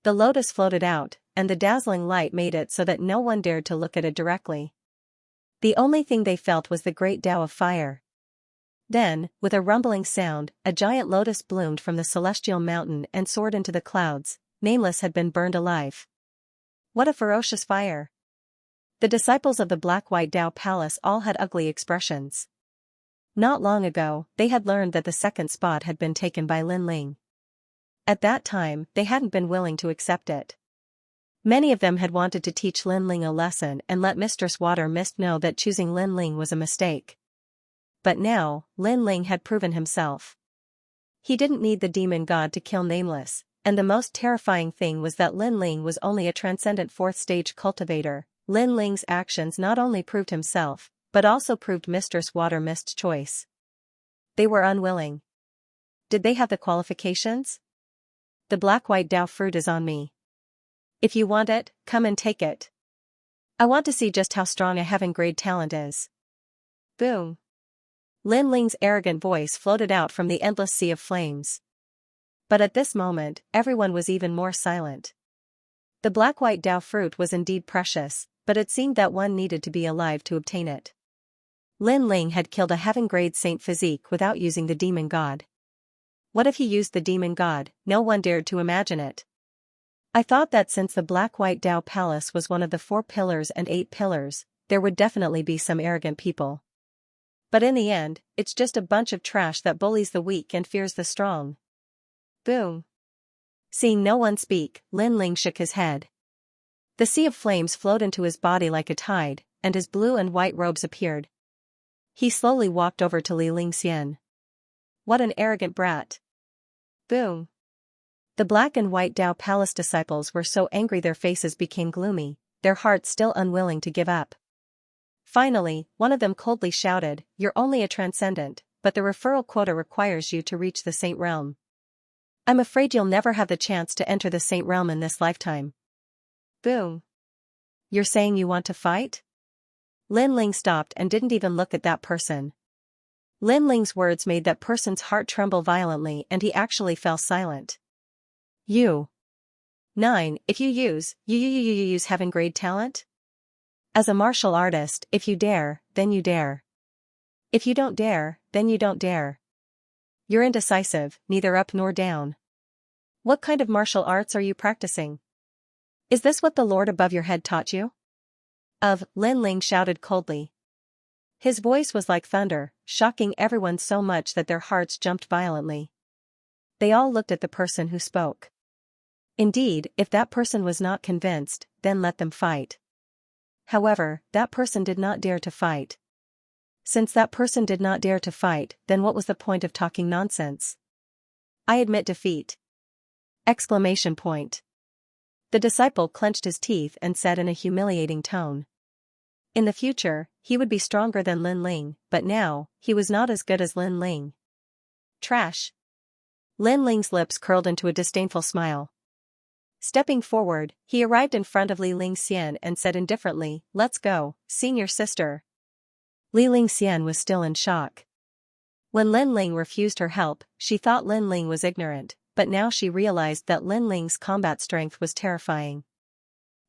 The lotus floated out, and the dazzling light made it so that no one dared to look at it directly. The only thing they felt was the great Tao of fire. Then, with a rumbling sound, a giant lotus bloomed from the celestial mountain and soared into the clouds. Nameless had been burned alive. What a ferocious fire! The disciples of the black-white Dao Palace all had ugly expressions. Not long ago, they had learned that the second spot had been taken by Lin Ling. At that time, they hadn't been willing to accept it. Many of them had wanted to teach Lin Ling a lesson and let Mistress Water Mist know that choosing Lin Ling was a mistake. But now, Lin Ling had proven himself. He didn't need the demon god to kill Nameless, and the most terrifying thing was that Lin Ling was only a transcendent 4th-stage cultivator. Lin Ling's actions not only proved himself, but also proved Mistress Water Mist's choice. They were unwilling. Did they have the qualifications? The black-white Dao fruit is on me. If you want it, come and take it. I want to see just how strong a heaven-grade talent is. Boom. Lin Ling's arrogant voice floated out from the endless sea of flames. But at this moment, everyone was even more silent. The black-white Dao fruit was indeed precious, but it seemed that one needed to be alive to obtain it. Lin Ling had killed a heaven-grade saint physique without using the demon god. What if he used the demon god? No one dared to imagine it. I thought that since the black-white Dao Palace was one of the 4 pillars and 8 pillars, there would definitely be some arrogant people. But in the end, it's just a bunch of trash that bullies the weak and fears the strong. Boom. Seeing no one speak, Lin Ling shook his head. The sea of flames flowed into his body like a tide, and his blue and white robes appeared. He slowly walked over to Li Lingxian. What an arrogant brat. Boom. The black and white Dao Palace disciples were so angry their faces became gloomy, their hearts still unwilling to give up. Finally, one of them coldly shouted, "You're only a transcendent, but the referral quota requires you to reach the saint realm. I'm afraid you'll never have the chance to enter the saint realm in this lifetime." Boom. You're saying you want to fight? Lin Ling stopped and didn't even look at that person. Lin Ling's words made that person's heart tremble violently and he actually fell silent. You. 9. If you use heaven-grade talent? As a martial artist, if you dare, then you dare. If you don't dare, then you don't dare. You're indecisive, neither up nor down. What kind of martial arts are you practicing? Is this what the Lord above your head taught you? Lin Ling shouted coldly. His voice was like thunder, shocking everyone so much that their hearts jumped violently. They all looked at the person who spoke. Indeed, if that person was not convinced, then let them fight. However, that person did not dare to fight. Since that person did not dare to fight, then what was the point of talking nonsense? I admit defeat! Exclamation point. The disciple clenched his teeth and said in a humiliating tone. In the future, he would be stronger than Lin Ling, but now, he was not as good as Lin Ling. Trash! Lin Ling's lips curled into a disdainful smile. Stepping forward, he arrived in front of Li Lingxian and said indifferently, "Let's go, senior sister." Li Lingxian was still in shock. When Lin Ling refused her help, she thought Lin Ling was ignorant, but now she realized that Lin Ling's combat strength was terrifying.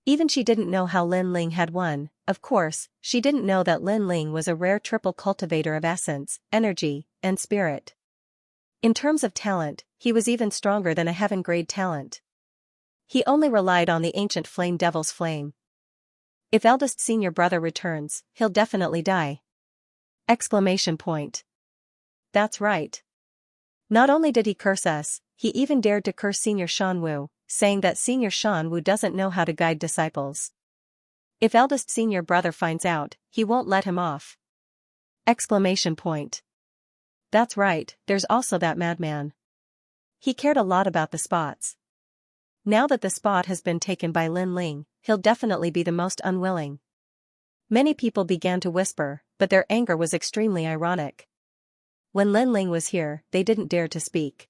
Even she didn't know how Lin Ling had won. Of course, she didn't know that Lin Ling was a rare triple cultivator of essence, energy, and spirit. In terms of talent, he was even stronger than a heaven-grade talent. He only relied on the ancient flame devil's flame. If eldest senior brother returns, he'll definitely die! Exclamation point. That's right. Not only did he curse us, he even dared to curse Senior Shan Wu, saying that Senior Shan Wu doesn't know how to guide disciples. If eldest senior brother finds out, he won't let him off! Exclamation point. That's right, there's also that madman. He cared a lot about the spots. Now that the spot has been taken by Lin Ling, he'll definitely be the most unwilling. Many people began to whisper, but their anger was extremely ironic. When Lin Ling was here, they didn't dare to speak.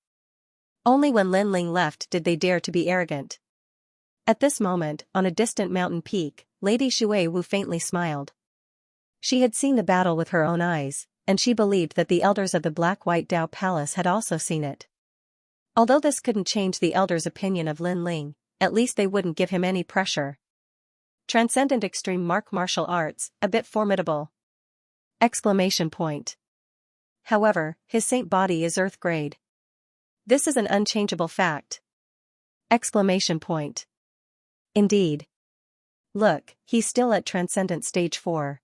Only when Lin Ling left did they dare to be arrogant. At this moment, on a distant mountain peak, Lady Shui Wu faintly smiled. She had seen the battle with her own eyes, and she believed that the elders of the Black-White Dao Palace had also seen it. Although this couldn't change the elders' opinion of Lin Ling, at least they wouldn't give him any pressure. Transcendent extreme martial arts, a bit formidable! Exclamation point. However, his saint body is earth grade. This is an unchangeable fact! Exclamation point. Indeed. Look, he's still at Transcendent Stage 4.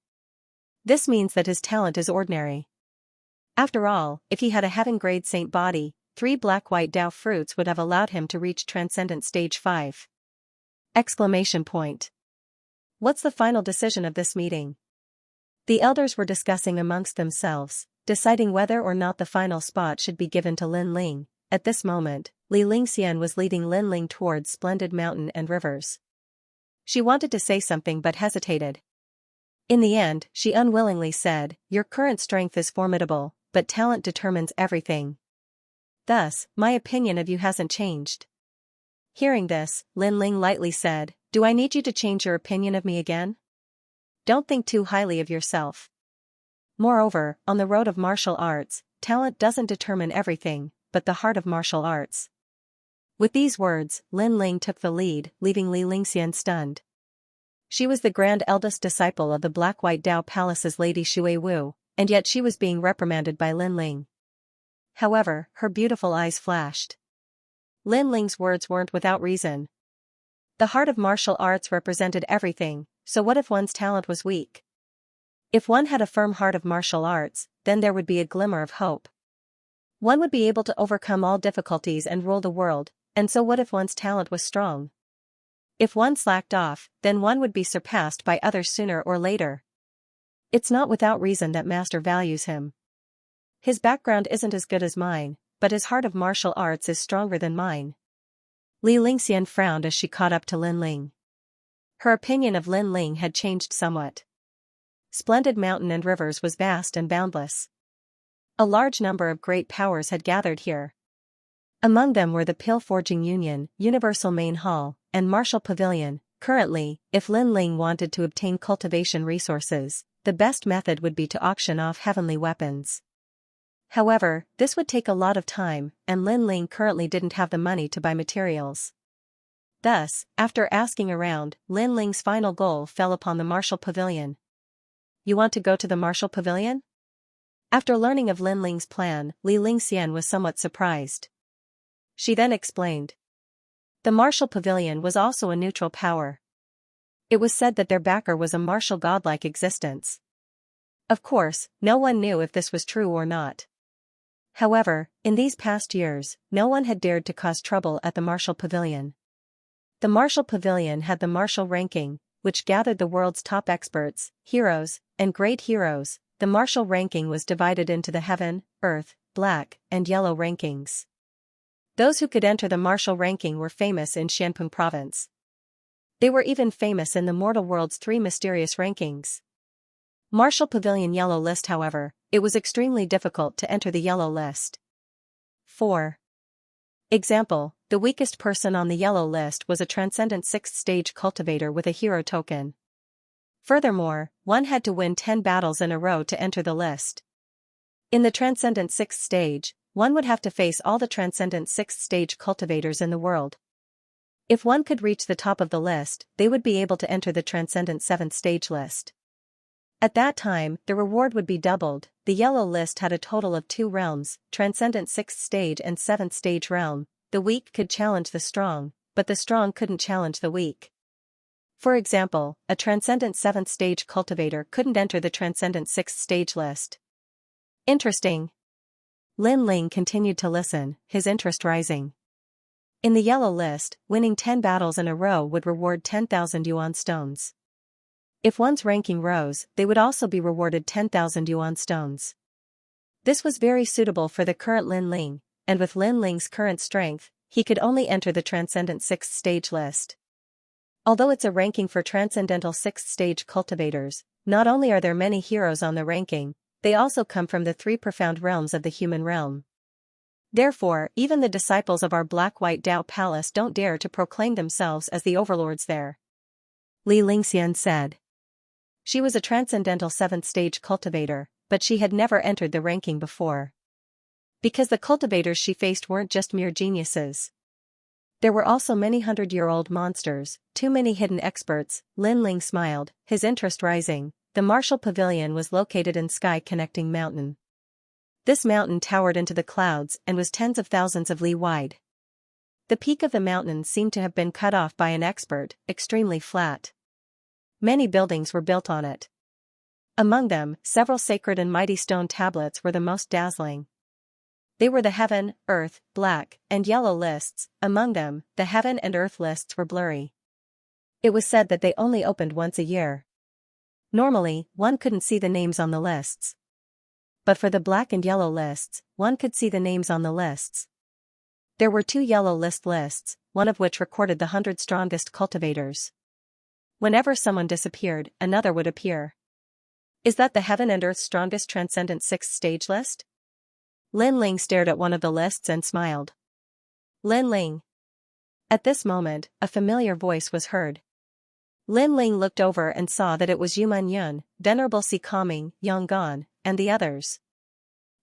This means that his talent is ordinary. After all, if he had a heaven-grade saint body, 3 black-white Dao fruits would have allowed him to reach Transcendent Stage 5. Exclamation point. What's the final decision of this meeting? The elders were discussing amongst themselves, deciding whether or not the final spot should be given to Lin Ling. At this moment, Li Lingxian was leading Lin Ling towards splendid mountain and rivers. She wanted to say something but hesitated. In the end, she unwillingly said, "Your current strength is formidable, but talent determines everything. Thus, my opinion of you hasn't changed." Hearing this, Lin Ling lightly said, "Do I need you to change your opinion of me again? Don't think too highly of yourself. Moreover, on the road of martial arts, talent doesn't determine everything, but the heart of martial arts." With these words, Lin Ling took the lead, leaving Li Lingxian stunned. She was the grand eldest disciple of the Black-White Dao Palace's Lady Shui Wu, and yet she was being reprimanded by Lin Ling. However, her beautiful eyes flashed. Lin Ling's words weren't without reason. The heart of martial arts represented everything, so what if one's talent was weak? If one had a firm heart of martial arts, then there would be a glimmer of hope. One would be able to overcome all difficulties and rule the world, and so what if one's talent was strong? If one slacked off, then one would be surpassed by others sooner or later. It's not without reason that Master values him. His background isn't as good as mine, but his heart of martial arts is stronger than mine. Li Lingxian frowned as she caught up to Lin Ling. Her opinion of Lin Ling had changed somewhat. Splendid mountain and rivers was vast and boundless. A large number of great powers had gathered here. Among them were the Pill Forging Union, Universal Main Hall, and Martial Pavilion. Currently, if Lin Ling wanted to obtain cultivation resources, the best method would be to auction off heavenly weapons. However, this would take a lot of time, and Lin Ling currently didn't have the money to buy materials. Thus, after asking around, Lin Ling's final goal fell upon the Martial Pavilion. "You want to go to the Martial Pavilion?" After learning of Lin Ling's plan, Li Lingxian was somewhat surprised. She then explained. The Martial Pavilion was also a neutral power. It was said that their backer was a martial godlike existence. Of course, no one knew if this was true or not. However, in these past years, no one had dared to cause trouble at the Martial Pavilion. The Martial Pavilion had the Martial ranking, which gathered the world's top experts, heroes, and great heroes. The Martial ranking was divided into the Heaven, Earth, Black, and Yellow rankings. Those who could enter the Martial ranking were famous in Xianpeng province. They were even famous in the mortal world's 3 mysterious rankings. Martial Pavilion Yellow list. However, it was extremely difficult to enter the Yellow list. 4. Example, the weakest person on the Yellow list was a transcendent 6th stage cultivator with a hero token. Furthermore, one had to win 10 battles in a row to enter the list. In the transcendent 6th stage, one would have to face all the transcendent 6th stage cultivators in the world. If one could reach the top of the list, they would be able to enter the transcendent 7th stage list. At that time, the reward would be doubled. The Yellow list had a total of 2 realms, transcendent 6th stage and 7th stage realm. The weak could challenge the strong, but the strong couldn't challenge the weak. For example, a transcendent 7th stage cultivator couldn't enter the transcendent 6th stage list. Interesting. Lin Ling continued to listen, his interest rising. In the Yellow list, winning 10 battles in a row would reward 10,000 yuan stones. If one's ranking rose, they would also be rewarded 10,000 yuan stones. This was very suitable for the current Lin Ling, and with Lin Ling's current strength, he could only enter the transcendent 6th stage list. Although it's a ranking for transcendental 6th stage cultivators, not only are there many heroes on the ranking, they also come from the 3 profound realms of the human realm. Therefore, even the disciples of our Black-White Dao Palace don't dare to proclaim themselves as the overlords there. Li Lingxian said. She was a transcendental 7th stage cultivator, but she had never entered the ranking before. Because the cultivators she faced weren't just mere geniuses. There were also many 100-year-old monsters, too many hidden experts. Lin Ling smiled, his interest rising. The Martial Pavilion was located in Sky Connecting Mountain. This mountain towered into the clouds and was tens of thousands of li wide. The peak of the mountain seemed to have been cut off by an expert, extremely flat. Many buildings were built on it. Among them, several sacred and mighty stone tablets were the most dazzling. They were the Heaven, Earth, Black, and Yellow lists. Among them, the Heaven and Earth lists were blurry. It was said that they only opened once a year. Normally, one couldn't see the names on the lists. But for the Black and Yellow lists, one could see the names on the lists. There were 2 Yellow lists, one of which recorded the 100 strongest cultivators. Whenever someone disappeared, another would appear. Is that the Heaven and Earth strongest transcendent 6th stage list? Lin Ling stared at one of the lists and smiled. Lin Ling. At this moment, a familiar voice was heard. Lin Ling looked over and saw that it was Yuman Yun, Venerable Si Kaming, Yang Gan, and the others.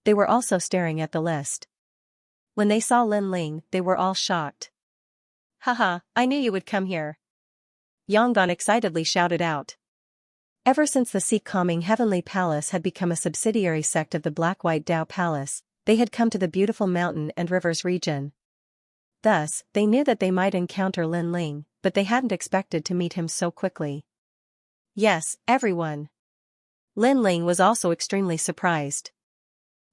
They were also staring at the list. When they saw Lin Ling, they were all shocked. Haha, I knew you would come here. Yang Gan excitedly shouted out. Ever since the Si Kaming Heavenly Palace had become a subsidiary sect of the Black-White Dao Palace, they had come to the beautiful mountain and rivers region. Thus, they knew that they might encounter Lin Ling, but they hadn't expected to meet him so quickly. Yes, everyone. Lin Ling was also extremely surprised.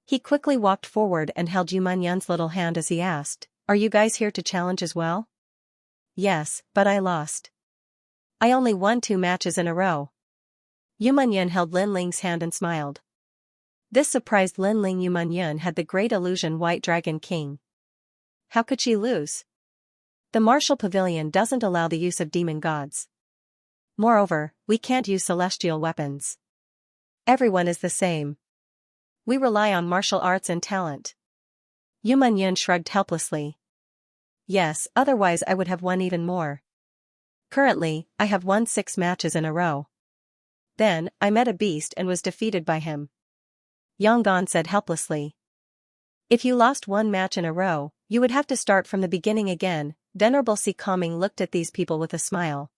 He quickly walked forward and held Yuman Yun's little hand as he asked, "Are you guys here to challenge as well?" "Yes, but I lost. I only won 2 matches in a row." Yuman Yun held Lin Ling's hand and smiled. This surprised Lin Ling. Yuman Yun had the great illusion White Dragon King. How could she lose? The Martial Pavilion doesn't allow the use of demon gods. Moreover, we can't use celestial weapons. Everyone is the same. We rely on martial arts and talent. Yuman Yun shrugged helplessly. Yes, otherwise I would have won even more. Currently, I have won 6 matches in a row. Then, I met a beast and was defeated by him. Yang Gan said helplessly. If you lost 1 match in a row, you would have to start from the beginning again. Venerable Si Kaming looked at these people with a smile.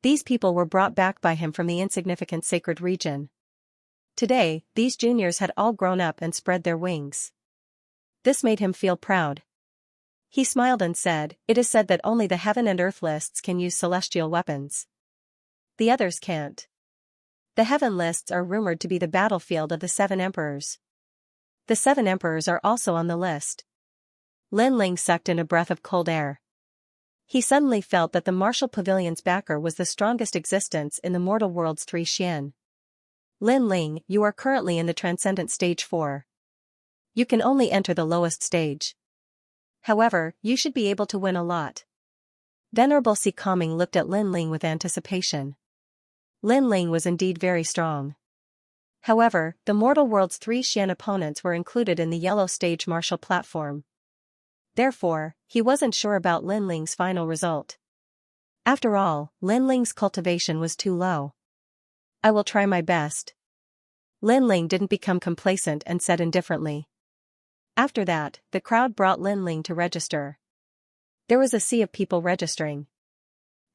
These people were brought back by him from the insignificant sacred region. Today, these juniors had all grown up and spread their wings. This made him feel proud. He smiled and said, "It is said that only the Heaven and Earth lists can use celestial weapons. The others can't." The heaven lists are rumored to be the battlefield of the 7 emperors. The 7 emperors are also on the list. Lin Ling sucked in a breath of cold air. He suddenly felt that the Martial Pavilion's backer was the strongest existence in the mortal world's 3 Xian. Lin Ling, you are currently in the Transcendent Stage 4. You can only enter the lowest stage. However, you should be able to win a lot. Venerable Si Kaming looked at Lin Ling with anticipation. Lin Ling was indeed very strong. However, the mortal world's 3 Xian opponents were included in the yellow stage martial platform. Therefore, he wasn't sure about Lin Ling's final result. After all, Lin Ling's cultivation was too low. I will try my best. Lin Ling didn't become complacent and said indifferently. After that, the crowd brought Lin Ling to register. There was a sea of people registering.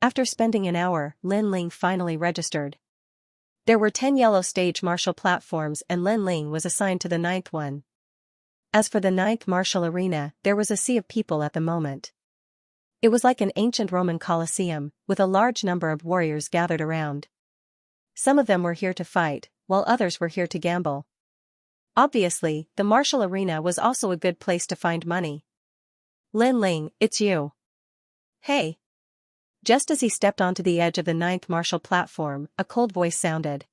After spending an hour, Lin Ling finally registered. There were 10 yellow stage martial platforms and Lin Ling was assigned to the 9th one. As for the 9th martial arena, there was a sea of people at the moment. It was like an ancient Roman Colosseum, with a large number of warriors gathered around. Some of them were here to fight, while others were here to gamble. Obviously, the martial arena was also a good place to find money. Lin Ling, it's you. Hey. Just as he stepped onto the edge of the 9th martial platform, a cold voice sounded.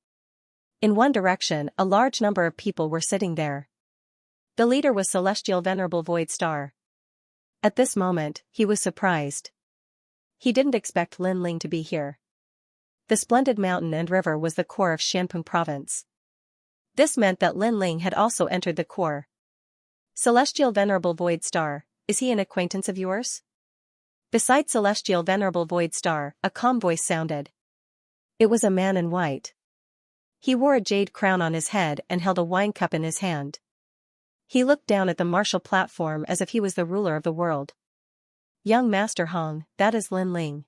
In one direction, a large number of people were sitting there. The leader was Celestial Venerable Void Star. At this moment, he was surprised. He didn't expect Lin Ling to be here. The splendid mountain and river was the core of Xianpeng province. This meant that Lin Ling had also entered the core. Celestial Venerable Void Star, is he an acquaintance of yours? Beside Celestial Venerable Void Star, a calm voice sounded. It was a man in white. He wore a jade crown on his head and held a wine cup in his hand. He looked down at the martial platform as if he was the ruler of the world. Young Master Hong, that is Lin Ling.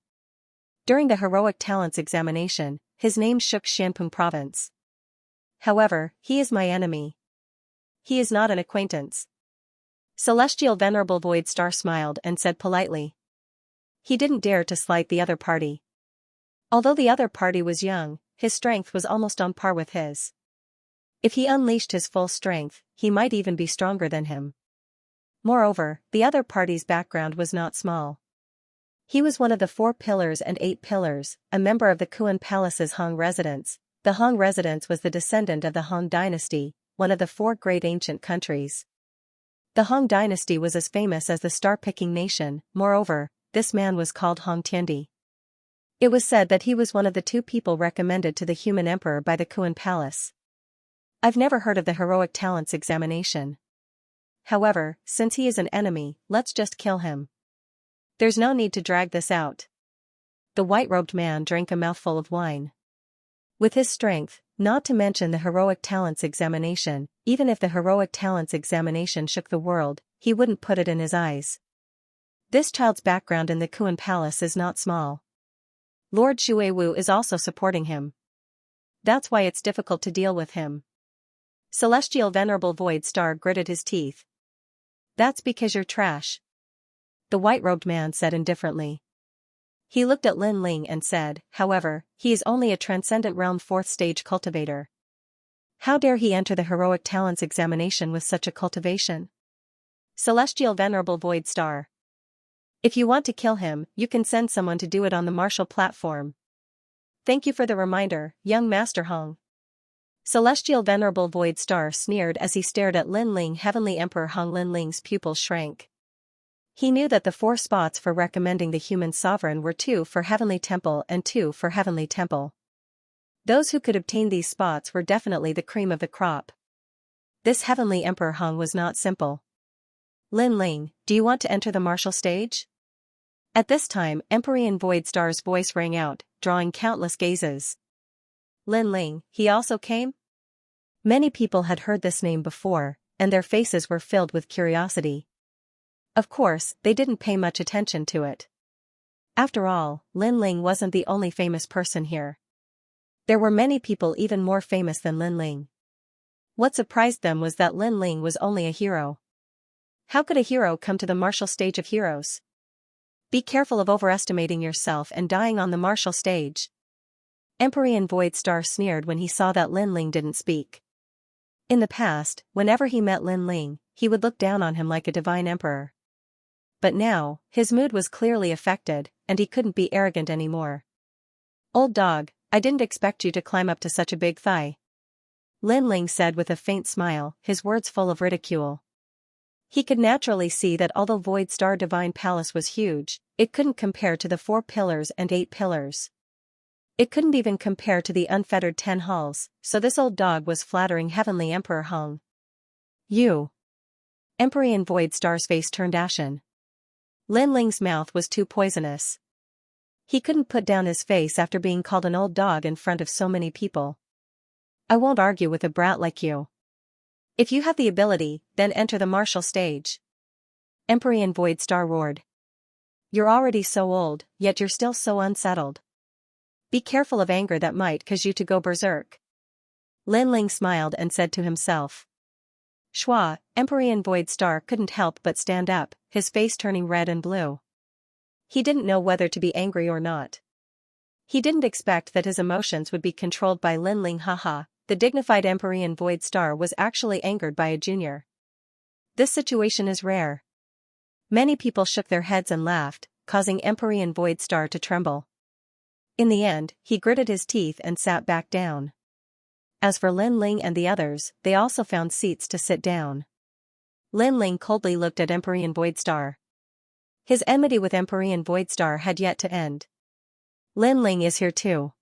During the heroic talents examination, his name shook Xianpeng province. However, he is my enemy. He is not an acquaintance. Celestial Venerable Void Star smiled and said politely. He didn't dare to slight the other party. Although the other party was young, his strength was almost on par with his. If he unleashed his full strength, he might even be stronger than him. Moreover, the other party's background was not small. He was one of the 4 pillars and 8 pillars, a member of the Kuan Palace's Hong residence. The Hong residence was the descendant of the Hong dynasty, one of the 4 great ancient countries. The Hong dynasty was as famous as the star-picking nation. Moreover, this man was called Hong Tiandi. It was said that he was one of the 2 people recommended to the human emperor by the Kuan Palace. I've never heard of the heroic talents examination. However, since he is an enemy, let's just kill him. There's no need to drag this out. The white-robed man drank a mouthful of wine. With his strength, not to mention the heroic talents examination, even if the heroic talents examination shook the world, he wouldn't put it in his eyes. This child's background in the Kuan Palace is not small. Lord Shuiwu is also supporting him. That's why it's difficult to deal with him. Celestial Venerable Void Star gritted his teeth. That's because you're trash. The white-robed man said indifferently. He looked at Lin Ling and said, however, he is only a Transcendent Realm 4th stage cultivator. How dare he enter the heroic talents examination with such a cultivation? Celestial Venerable Void Star. If you want to kill him, you can send someone to do it on the martial platform. Thank you for the reminder, young Master Hong. Celestial Venerable Void Star sneered as he stared at Lin Ling. Heavenly Emperor Hong. Lin Ling's pupils shrank. He knew that the 4 spots for recommending the human sovereign were 2 for Heavenly Temple and 2 for Heavenly Temple. Those who could obtain these spots were definitely the cream of the crop. This Heavenly Emperor Hong was not simple. Lin Ling, do you want to enter the martial stage? At this time, Empyrean Void Star's voice rang out, drawing countless gazes. Lin Ling, he also came? Many people had heard this name before, and their faces were filled with curiosity. Of course, they didn't pay much attention to it. After all, Lin Ling wasn't the only famous person here. There were many people even more famous than Lin Ling. What surprised them was that Lin Ling was only a hero. How could a hero come to the martial stage of heroes? Be careful of overestimating yourself and dying on the martial stage. Empyrean Void Star sneered when he saw that Lin Ling didn't speak. In the past, whenever he met Lin Ling, he would look down on him like a divine emperor. But now, his mood was clearly affected, and he couldn't be arrogant anymore. "Old dog, I didn't expect you to climb up to such a big thigh," Lin Ling said with a faint smile, his words full of ridicule. He could naturally see that although Void Star Divine Palace was huge, it couldn't compare to the 4 pillars and 8 pillars. It couldn't even compare to the unfettered 10 halls, so this old dog was flattering Heavenly Emperor Hung. "You." Empyrean Void Star's face turned ashen. Lin Ling's mouth was too poisonous. He couldn't put down his face after being called an old dog in front of so many people. "I won't argue with a brat like you. If you have the ability, then enter the martial stage," Empyrean Void Star roared. "You're already so old, yet you're still so unsettled. Be careful of anger that might cause you to go berserk." Lin Ling smiled and said to himself. Schwa, Empyrean Void Star couldn't help but stand up, his face turning red and blue. He didn't know whether to be angry or not. He didn't expect that his emotions would be controlled by Lin Ling. Haha, the dignified Empyrean Void Star was actually angered by a junior. This situation is rare. Many people shook their heads and laughed, causing Empyrean Void Star to tremble. In the end, he gritted his teeth and sat back down. As for Lin Ling and the others, they also found seats to sit down. Lin Ling coldly looked at Empyrean Void Star. His enmity with Empyrean Void Star had yet to end. "Lin Ling is here too.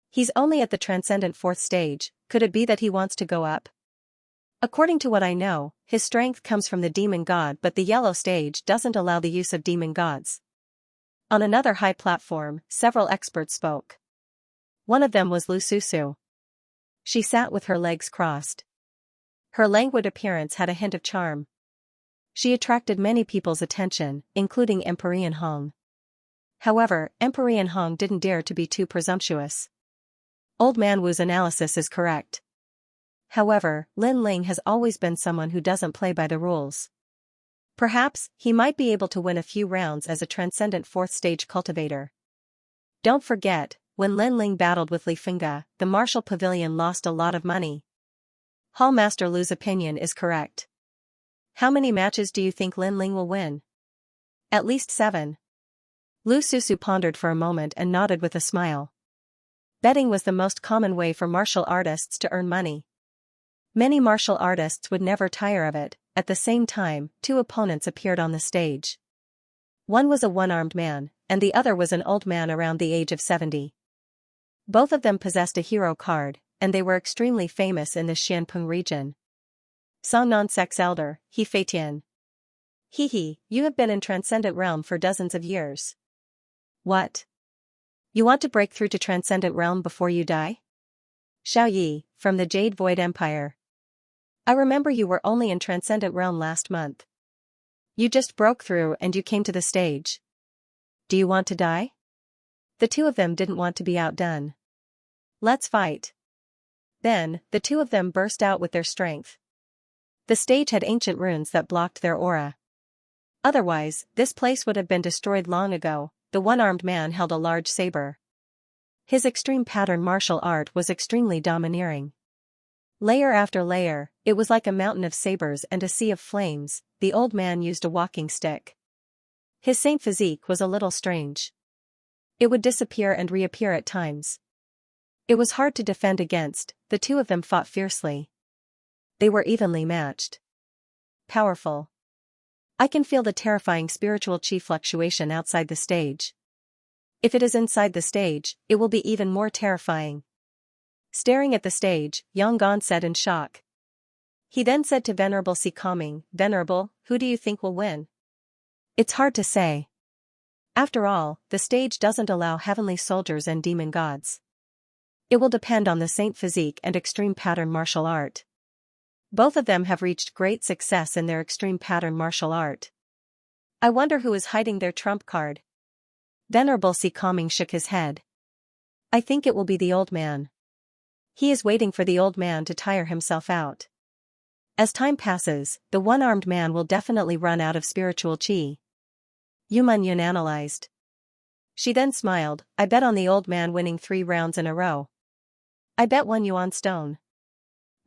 He's only at the transcendent 4th stage, could it be that he wants to go up? According to what I know, his strength comes from the demon god, but the yellow stage doesn't allow the use of demon gods." On another high platform, several experts spoke. One of them was Lu Susu. She sat with her legs crossed. Her languid appearance had a hint of charm. She attracted many people's attention, including Empyrean Hong. However, Empyrean Hong didn't dare to be too presumptuous. Old Man Wu's analysis is correct. However, Lin Ling has always been someone who doesn't play by the rules. Perhaps, he might be able to win a few rounds as a transcendent 4th stage cultivator. Don't forget, when Lin Ling battled with Li Fengge, the Martial Pavilion lost a lot of money. Hall Master Lu's opinion is correct. How many matches do you think Lin Ling will win? At least 7. Lu Susu pondered for a moment and nodded with a smile. Betting was the most common way for martial artists to earn money. Many martial artists would never tire of it. At the same time, 2 opponents appeared on the stage. One was a one-armed man, and the other was an old man around the age of 70. Both of them possessed a hero card, and they were extremely famous in the Xianpeng region. Song Non-Sex Elder, He Fei Tian. "Hee, you have been in Transcendent Realm for dozens of years. What? You want to break through to Transcendent Realm before you die?" Xiao Yi, from the Jade Void Empire. "I remember you were only in Transcendent Realm last month. You just broke through and you came to the stage. Do you want to die?" The 2 of them didn't want to be outdone. "Let's fight." Then, the 2 of them burst out with their strength. The stage had ancient runes that blocked their aura. Otherwise, this place would have been destroyed long ago. The one-armed man held a large saber. His extreme pattern martial art was extremely domineering. Layer after layer, it was like a mountain of sabers and a sea of flames. The old man used a walking stick. His saint physique was a little strange. It would disappear and reappear at times. It was hard to defend against. The 2 of them fought fiercely. They were evenly matched. Powerful. I can feel the terrifying spiritual chi fluctuation outside the stage. If it is inside the stage, it will be even more terrifying. Staring at the stage, Yang Gon said in shock. He then said to Venerable Si Calming, "Venerable, who do you think will win?" "It's hard to say. After all, the stage doesn't allow heavenly soldiers and demon gods. It will depend on the saint physique and extreme pattern martial art. Both of them have reached great success in their extreme pattern martial art. I wonder who is hiding their trump card." Venerable Si Calming shook his head. "I think it will be the old man. He is waiting for the old man to tire himself out. As time passes, the one-armed man will definitely run out of spiritual chi." Yuman Yun analyzed. She then smiled. I bet on the old man winning 3 rounds in a row. I bet 1 yuan stone.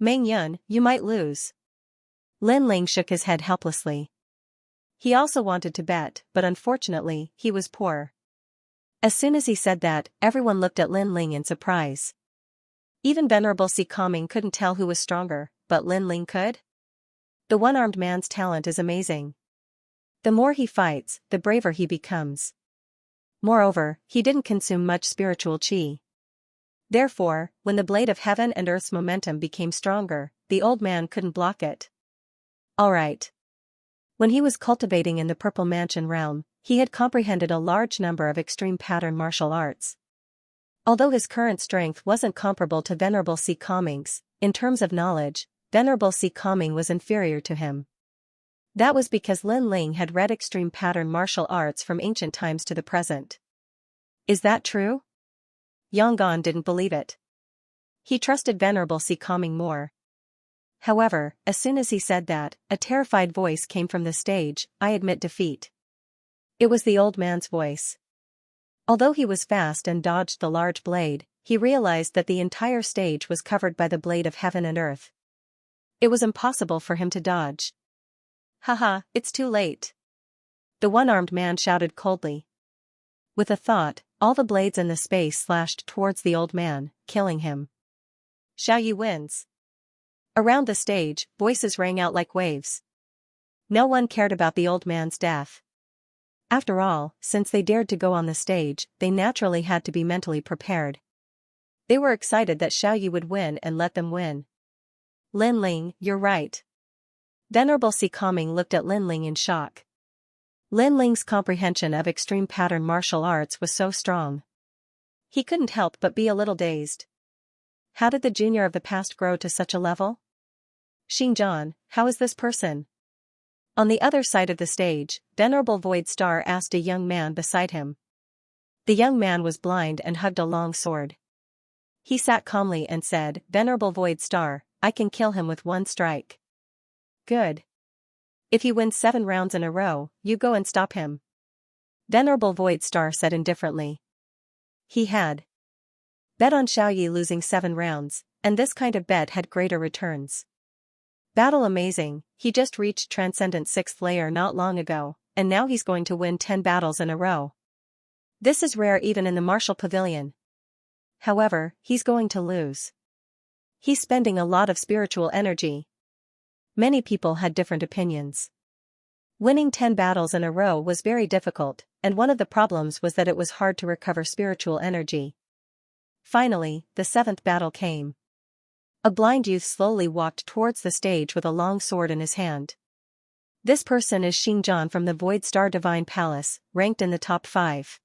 Meng Yun, you might lose. Lin Ling shook his head helplessly. He also wanted to bet, but unfortunately, he was poor. As soon as he said that, everyone looked at Lin Ling in surprise. Even Venerable Si Kaming couldn't tell who was stronger, but Lin Ling could? The one-armed man's talent is amazing. The more he fights, the braver he becomes. Moreover, he didn't consume much spiritual qi. Therefore, when the blade of heaven and earth's momentum became stronger, the old man couldn't block it. Alright. When he was cultivating in the Purple Mansion realm, he had comprehended a large number of extreme pattern martial arts. Although his current strength wasn't comparable to Venerable Si Kaming's, in terms of knowledge, Venerable Si Kaming was inferior to him. That was because Lin Ling had read extreme pattern martial arts from ancient times to the present. Is that true? Yonggan didn't believe it. He trusted Venerable Si Kaming more. However, as soon as he said that, a terrified voice came from the stage. I admit defeat. It was the old man's voice. Although he was fast and dodged the large blade, he realized that the entire stage was covered by the blade of heaven and earth. It was impossible for him to dodge. Haha, it's too late. The one-armed man shouted coldly. With a thought, all the blades in the space slashed towards the old man, killing him. Xiaoyi wins. Around the stage, voices rang out like waves. No one cared about the old man's death. After all, since they dared to go on the stage, they naturally had to be mentally prepared. They were excited that Xiaoyi would win and let them win. Lin Ling, you're right. Venerable Si Kaming looked at Lin Ling in shock. Lin Ling's comprehension of extreme pattern martial arts was so strong. He couldn't help but be a little dazed. How did the junior of the past grow to such a level? Xinjian, how is this person? On the other side of the stage, Venerable Void Star asked a young man beside him. The young man was blind and hugged a long sword. He sat calmly and said, Venerable Void Star, I can kill him with 1 strike. Good. If he wins 7 rounds in a row, you go and stop him. Venerable Void Star said indifferently. He had bet on Xiaoyi losing 7 rounds, and this kind of bet had greater returns. Battle amazing, he just reached Transcendent 6th layer not long ago, and now he's going to win 10 battles in a row. This is rare even in the martial pavilion. However, he's going to lose. He's spending a lot of spiritual energy. Many people had different opinions. Winning 10 battles in a row was very difficult, and one of the problems was that it was hard to recover spiritual energy. Finally, the 7th battle came. A blind youth slowly walked towards the stage with a long sword in his hand. This person is Xinjian from the Void Star Divine Palace, ranked in the top 5.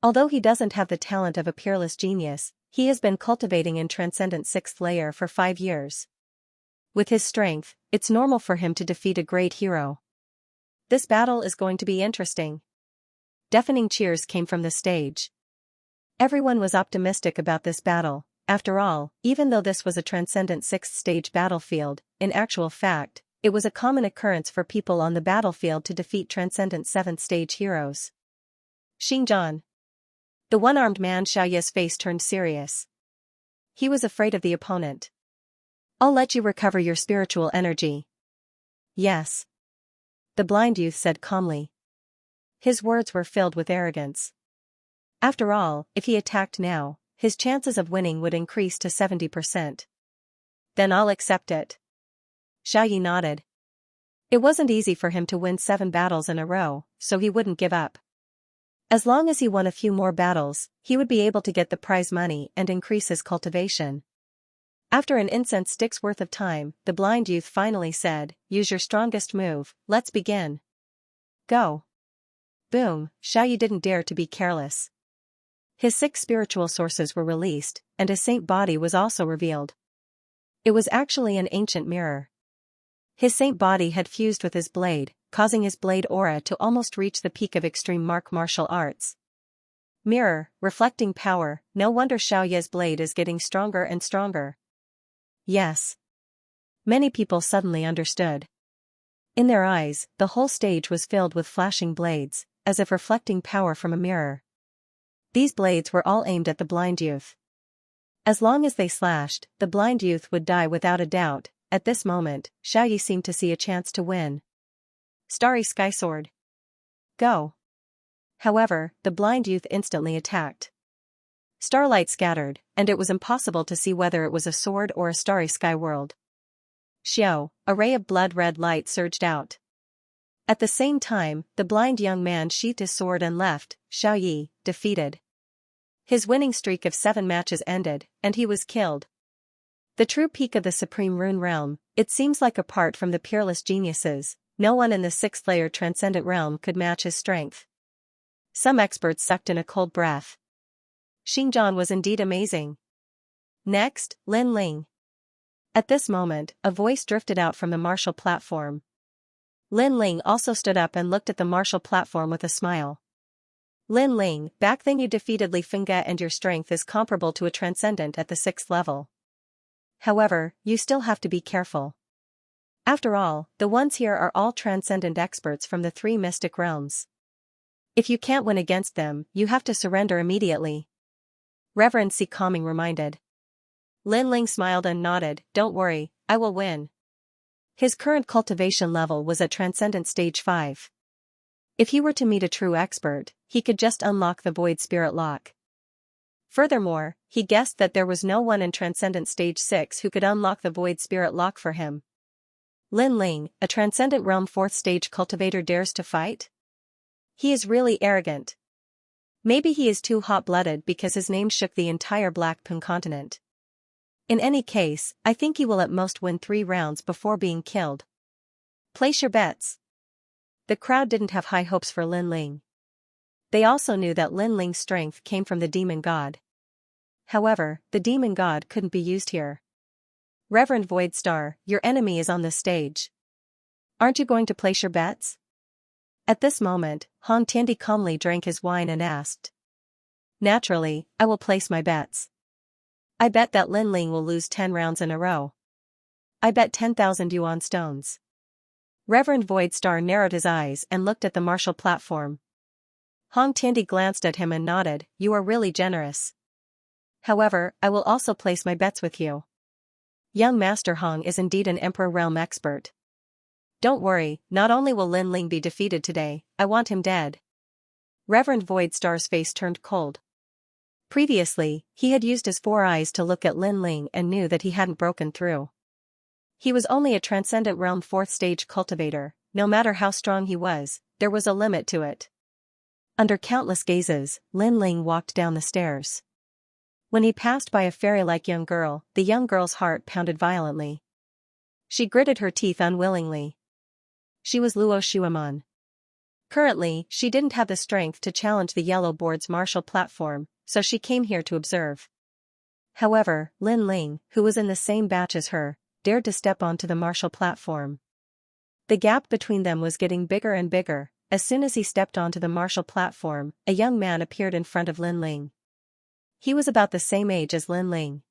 Although he doesn't have the talent of a peerless genius, he has been cultivating in Transcendent 6th layer for 5 years. With his strength, it's normal for him to defeat a great hero. This battle is going to be interesting. Deafening cheers came from the stage. Everyone was optimistic about this battle. After all, even though this was a Transcendent 6th stage battlefield, in actual fact, it was a common occurrence for people on the battlefield to defeat Transcendent 7th stage heroes. Xinjian. The one-armed man Xiaoye's face turned serious. He was afraid of the opponent. I'll let you recover your spiritual energy. Yes. The blind youth said calmly. His words were filled with arrogance. After all, if he attacked now, his chances of winning would increase to 70%. Then I'll accept it. Xiaoyi nodded. It wasn't easy for him to win 7 battles in a row, so he wouldn't give up. As long as he won a few more battles, he would be able to get the prize money and increase his cultivation. After an incense stick's worth of time, the blind youth finally said, use your strongest move, let's begin. Go. Boom, Xiaoyi didn't dare to be careless. His 6 spiritual sources were released, and a saint body was also revealed. It was actually an ancient mirror. His saint body had fused with his blade, causing his blade aura to almost reach the peak of extreme martial arts. Mirror, reflecting power, no wonder Xiaoye's blade is getting stronger and stronger. Yes. Many people suddenly understood. In their eyes, the whole stage was filled with flashing blades, as if reflecting power from a mirror. These blades were all aimed at the blind youth. As long as they slashed, the blind youth would die without a doubt. At this moment, Xiaoyi seemed to see a chance to win. Starry Sky Sword. Go. However, the blind youth instantly attacked. Starlight scattered, and it was impossible to see whether it was a sword or a starry sky world. Xiao, a ray of blood-red light surged out. At the same time, the blind young man sheathed his sword and left Xiaoyi defeated. His winning streak of 7 matches ended, and he was killed. The true peak of the Supreme Rune Realm, it seems like apart from the peerless geniuses, no one in the 6th layer Transcendent Realm could match his strength. Some experts sucked in a cold breath. Xingjian was indeed amazing. Next, Lin Ling. At this moment, a voice drifted out from the martial platform. Lin Ling also stood up and looked at the martial platform with a smile. Lin Ling, back then you defeated Li Fengge and your strength is comparable to a transcendent at the 6th level. However, you still have to be careful. After all, the ones here are all transcendent experts from the 3 mystic realms. If you can't win against them, you have to surrender immediately. Reverend Si Calming reminded. Lin Ling smiled and nodded, don't worry, I will win. His current cultivation level was at Transcendent Stage 5. If he were to meet a true expert, he could just unlock the Void Spirit Lock. Furthermore, he guessed that there was no one in Transcendent Stage 6 who could unlock the Void Spirit Lock for him. Lin Ling, a Transcendent Realm 4th stage cultivator dares to fight? He is really arrogant. Maybe he is too hot-blooded because his name shook the entire Black Pun continent. In any case, I think he will at most win 3 rounds before being killed. Place your bets. The crowd didn't have high hopes for Lin Ling. They also knew that Lin Ling's strength came from the demon god. However, the demon god couldn't be used here. Reverend Void Star, your enemy is on this stage. Aren't you going to place your bets? At this moment, Hong Tiandi calmly drank his wine and asked. Naturally, I will place my bets. I bet that Lin Ling will lose 10 rounds in a row. I bet 10,000 yuan stones. Reverend Void Star narrowed his eyes and looked at the martial platform. Hong Tiandi glanced at him and nodded, you are really generous. However, I will also place my bets with you. Young Master Hong is indeed an Emperor Realm expert. Don't worry, not only will Lin Ling be defeated today, I want him dead. Reverend Void Star's face turned cold. Previously, he had used his 4 eyes to look at Lin Ling and knew that he hadn't broken through. He was only a Transcendent Realm 4th stage cultivator, no matter how strong he was, there was a limit to it. Under countless gazes, Lin Ling walked down the stairs. When he passed by a fairy-like young girl, the young girl's heart pounded violently. She gritted her teeth unwillingly. She was Luo Shuaman. Currently, she didn't have the strength to challenge the Yellow Board's martial platform, so she came here to observe. However, Lin Ling, who was in the same batch as her, dared to step onto the martial platform. The gap between them was getting bigger and bigger. As soon as he stepped onto the martial platform, a young man appeared in front of Lin Ling. He was about the same age as Lin Ling.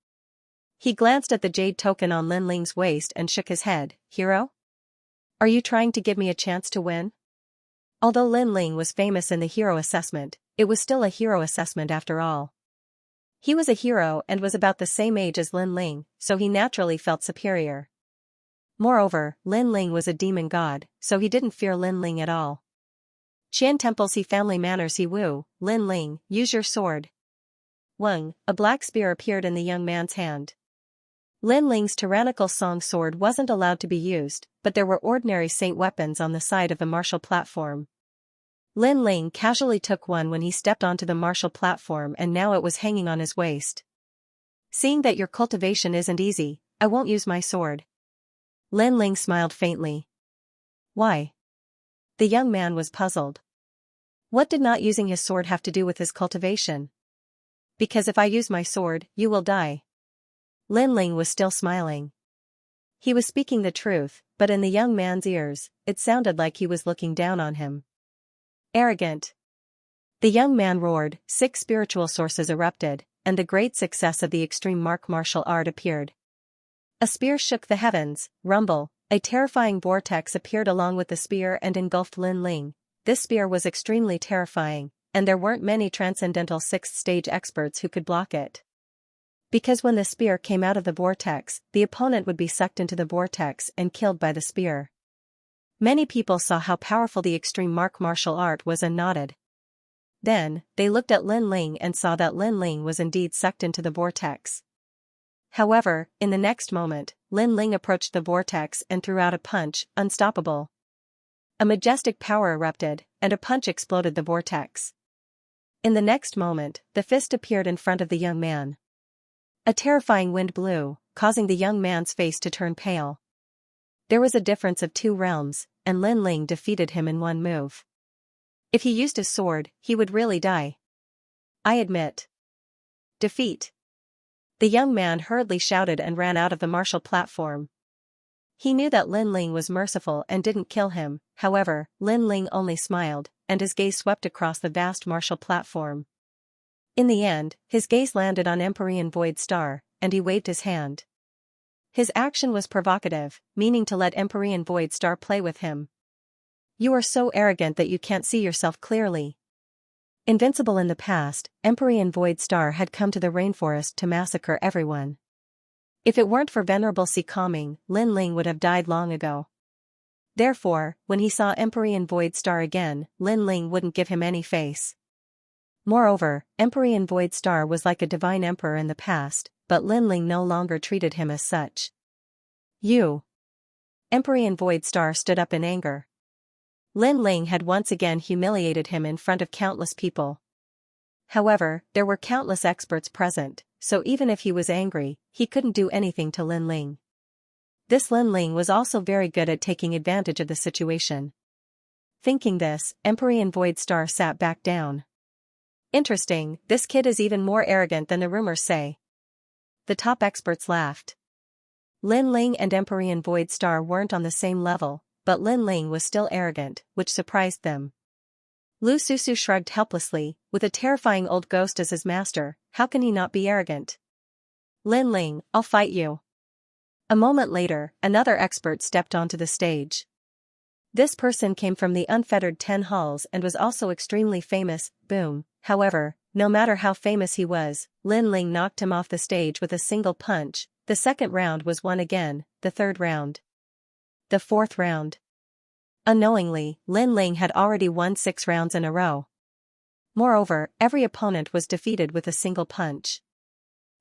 He glanced at the jade token on Lin Ling's waist and shook his head. Hero? Are you trying to give me a chance to win? Although Lin Ling was famous in the hero assessment, it was still a hero assessment after all. He was a hero and was about the same age as Lin Ling, so he naturally felt superior. Moreover, Lin Ling was a demon god, so he didn't fear Lin Ling at all. Qian Temple Si Family Manners Si Wu, Lin Ling, use your sword. Weng, a black spear appeared in the young man's hand. Lin Ling's tyrannical song sword wasn't allowed to be used, but there were ordinary saint weapons on the side of the martial platform. Lin Ling casually took one when he stepped onto the martial platform and now it was hanging on his waist. Seeing that your cultivation isn't easy, I won't use my sword. Lin Ling smiled faintly. Why? The young man was puzzled. What did not using his sword have to do with his cultivation? Because if I use my sword, you will die. Lin Ling was still smiling. He was speaking the truth, but in the young man's ears, it sounded like he was looking down on him. Arrogant. The young man roared, 6 spiritual sources erupted, and the great success of the extreme martial art appeared. A spear shook the heavens, rumble, a terrifying vortex appeared along with the spear and engulfed Lin Ling. This spear was extremely terrifying, and there weren't many transcendental 6th stage experts who could block it. Because when the spear came out of the vortex, the opponent would be sucked into the vortex and killed by the spear. Many people saw how powerful the extreme martial art was and nodded. Then, they looked at Lin Ling and saw that Lin Ling was indeed sucked into the vortex. However, in the next moment, Lin Ling approached the vortex and threw out a punch, unstoppable. A majestic power erupted, and a punch exploded the vortex. In the next moment, the fist appeared in front of the young man. A terrifying wind blew, causing the young man's face to turn pale. There was a difference of 2 realms, and Lin Ling defeated him in one move. If he used his sword, he would really die. I admit defeat. The young man hurriedly shouted and ran out of the martial platform. He knew that Lin Ling was merciful and didn't kill him, however, Lin Ling only smiled, and his gaze swept across the vast martial platform. In the end, his gaze landed on Empyrean Void Star, and he waved his hand. His action was provocative, meaning to let Empyrean Void Star play with him. You are so arrogant that you can't see yourself clearly. Invincible in the past, Empyrean Void Star had come to the rainforest to massacre everyone. If it weren't for Venerable Sea Calming, Lin Ling would have died long ago. Therefore, when he saw Empyrean Void Star again, Lin Ling wouldn't give him any face. Moreover, Empyrean Void Star was like a divine emperor in the past, but Lin Ling no longer treated him as such. You! Empyrean Void Star stood up in anger. Lin Ling had once again humiliated him in front of countless people. However, there were countless experts present, so even if he was angry, he couldn't do anything to Lin Ling. This Lin Ling was also very good at taking advantage of the situation. Thinking this, Empyrean Void Star sat back down. Interesting, this kid is even more arrogant than the rumors say. The top experts laughed. Lin Ling and Empyrean Void Star weren't on the same level, but Lin Ling was still arrogant, which surprised them. Lu Susu shrugged helplessly, with a terrifying old ghost as his master, how can he not be arrogant? Lin Ling, I'll fight you. A moment later, another expert stepped onto the stage. This person came from the unfettered 10 halls and was also extremely famous, boom. However, no matter how famous he was, Lin Ling knocked him off the stage with a single punch. The second round was won again, the third round. The fourth round. Unknowingly, Lin Ling had already won 6 rounds in a row. Moreover, every opponent was defeated with a single punch.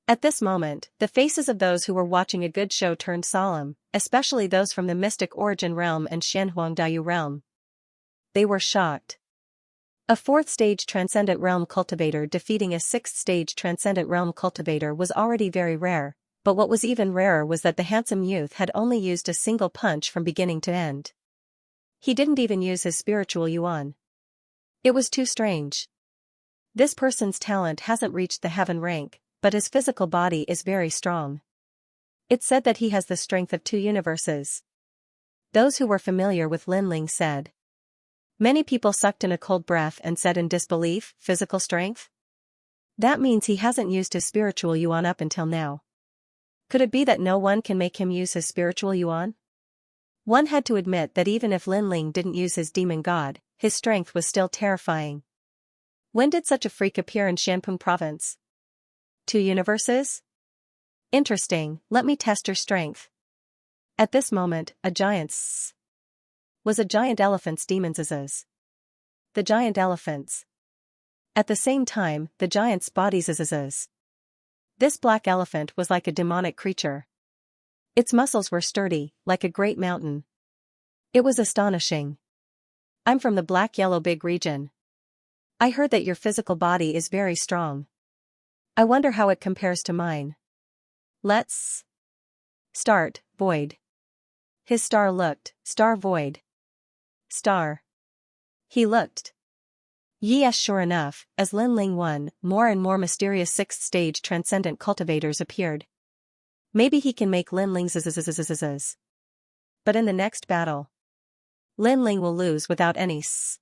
At this moment, the faces of those who were watching a good show turned solemn, especially those from the Mystic Origin Realm and Shenhuangdayu Realm. They were shocked. A 4th stage Transcendent Realm Cultivator defeating a 6th stage Transcendent Realm Cultivator was already very rare, but what was even rarer was that the handsome youth had only used a single punch from beginning to end. He didn't even use his spiritual yuan. It was too strange. This person's talent hasn't reached the heaven rank, but his physical body is very strong. It's said that he has the strength of 2 universes. Those who were familiar with Lin Ling said. Many people sucked in a cold breath and said in disbelief, physical strength? That means he hasn't used his spiritual yuan up until now. Could it be that no one can make him use his spiritual yuan? One had to admit that even if Lin Ling didn't use his demon god, his strength was still terrifying. When did such a freak appear in Shanpeng province? 2 universes? Interesting, let me test your strength. At this moment, a giant's was a giant elephant's demons. The giant elephants. At the same time, the giant's bodies. This black elephant was like a demonic creature. Its muscles were sturdy, like a great mountain. It was astonishing. I'm from the Black-Yellow Big region. I heard that your physical body is very strong. I wonder how it compares to mine. Let's start, void. His star looked, star void. Star. He looked. Yes, sure enough, as Lin Ling won, more and more mysterious 6th stage transcendent cultivators appeared. Maybe he can make Lin Ling zzz. But in the next battle, Lin Ling will lose without any s.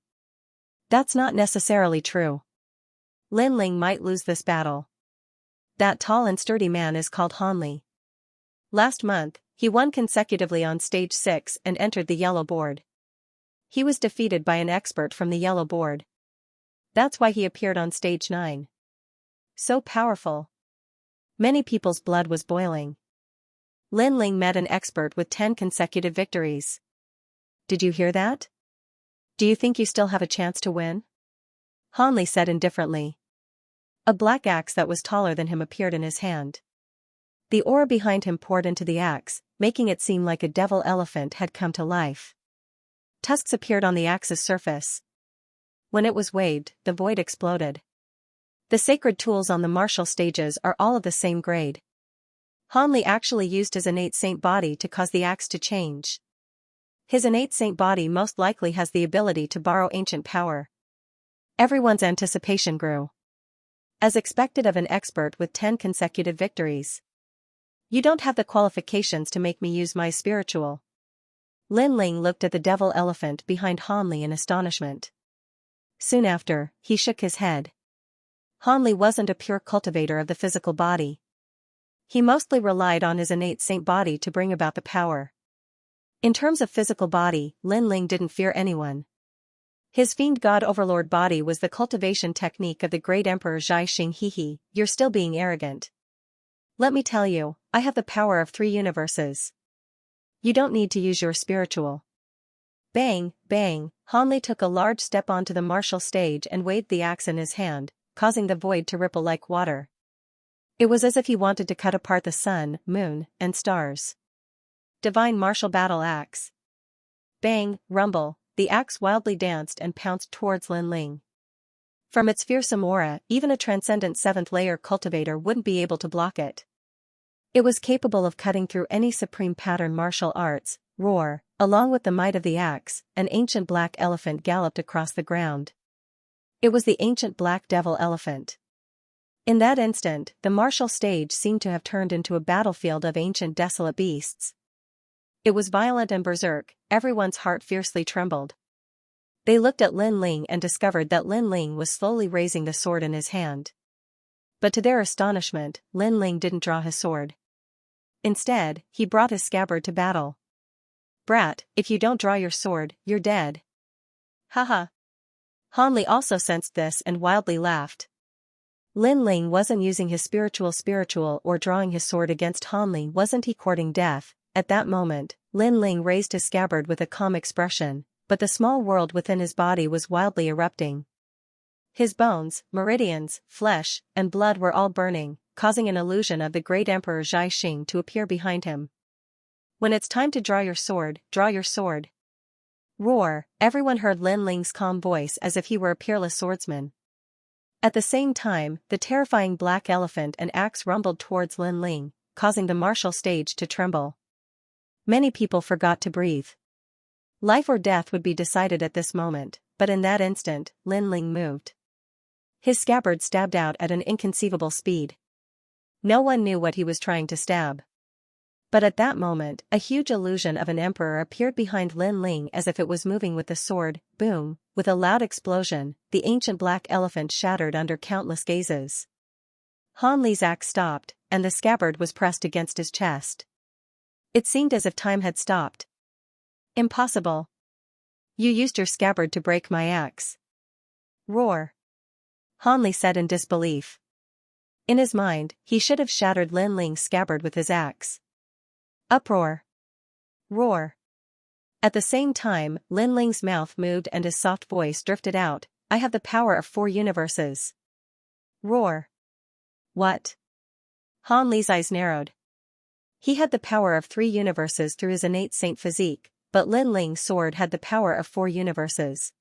That's not necessarily true. Lin Ling might lose this battle. That tall and sturdy man is called Hanli. Last month, he won consecutively on stage 6 and entered the yellow board. He was defeated by an expert from the yellow board. That's why he appeared on stage 9. So powerful. Many people's blood was boiling. Lin Ling met an expert with 10 consecutive victories. Did you hear that? Do you think you still have a chance to win? Han Li said indifferently. A black axe that was taller than him appeared in his hand. The aura behind him poured into the axe, making it seem like a devil elephant had come to life. Tusks appeared on the axe's surface. When it was waved, the void exploded. The sacred tools on the martial stages are all of the same grade. Han Li actually used his innate saint body to cause the axe to change. His innate saint body most likely has the ability to borrow ancient power. Everyone's anticipation grew. As expected of an expert with 10 consecutive victories. You don't have the qualifications to make me use my spiritual. Lin Ling looked at the devil elephant behind Han Li in astonishment. Soon after, he shook his head. Han Li wasn't a pure cultivator of the physical body. He mostly relied on his innate saint body to bring about the power. In terms of physical body, Lin Ling didn't fear anyone. His fiend god overlord body was the cultivation technique of the great emperor Xianxia. You're still being arrogant. Let me tell you, I have the power of 3 universes. You don't need to use your spiritual. Bang, bang, Han Li took a large step onto the martial stage and waved the axe in his hand, causing the void to ripple like water. It was as if he wanted to cut apart the sun, moon, and stars. Divine martial battle axe. Bang, rumble, the axe wildly danced and pounced towards Lin Ling. From its fearsome aura, even a transcendent 7th-layer cultivator wouldn't be able to block it. It was capable of cutting through any supreme pattern martial arts. Roar, along with the might of the axe, an ancient black elephant galloped across the ground. It was the ancient black devil elephant. In that instant, the martial stage seemed to have turned into a battlefield of ancient desolate beasts. It was violent and berserk, everyone's heart fiercely trembled. They looked at Lin Ling and discovered that Lin Ling was slowly raising the sword in his hand. But to their astonishment, Lin Ling didn't draw his sword. Instead, he brought his scabbard to battle. Brat, if you don't draw your sword, you're dead. Haha. Han Li also sensed this and wildly laughed. Lin Ling wasn't using his spiritual or drawing his sword against Han Li. Wasn't he courting death? At that moment, Lin Ling raised his scabbard with a calm expression, but the small world within his body was wildly erupting. His bones, meridians, flesh, and blood were all burning, causing an illusion of the great Emperor Xianxia to appear behind him. When it's time to draw your sword, draw your sword. Roar, everyone heard Lin Ling's calm voice as if he were a peerless swordsman. At the same time, the terrifying black elephant and axe rumbled towards Lin Ling, causing the martial stage to tremble. Many people forgot to breathe. Life or death would be decided at this moment, but in that instant, Lin Ling moved. His scabbard stabbed out at an inconceivable speed. No one knew what he was trying to stab. But at that moment, a huge illusion of an emperor appeared behind Lin Ling as if it was moving with the sword. Boom, with a loud explosion, the ancient black elephant shattered under countless gazes. Han Li's axe stopped, and the scabbard was pressed against his chest. It seemed as if time had stopped. Impossible. You used your scabbard to break my axe. Roar. Han Li said in disbelief. In his mind, he should have shattered Lin Ling's scabbard with his axe. Uproar. Roar. At the same time, Lin Ling's mouth moved and his soft voice drifted out. I have the power of 4 universes. Roar. What? Han Li's eyes narrowed. He had the power of 3 universes through his innate saint physique, but Lin Ling's sword had the power of 4 universes.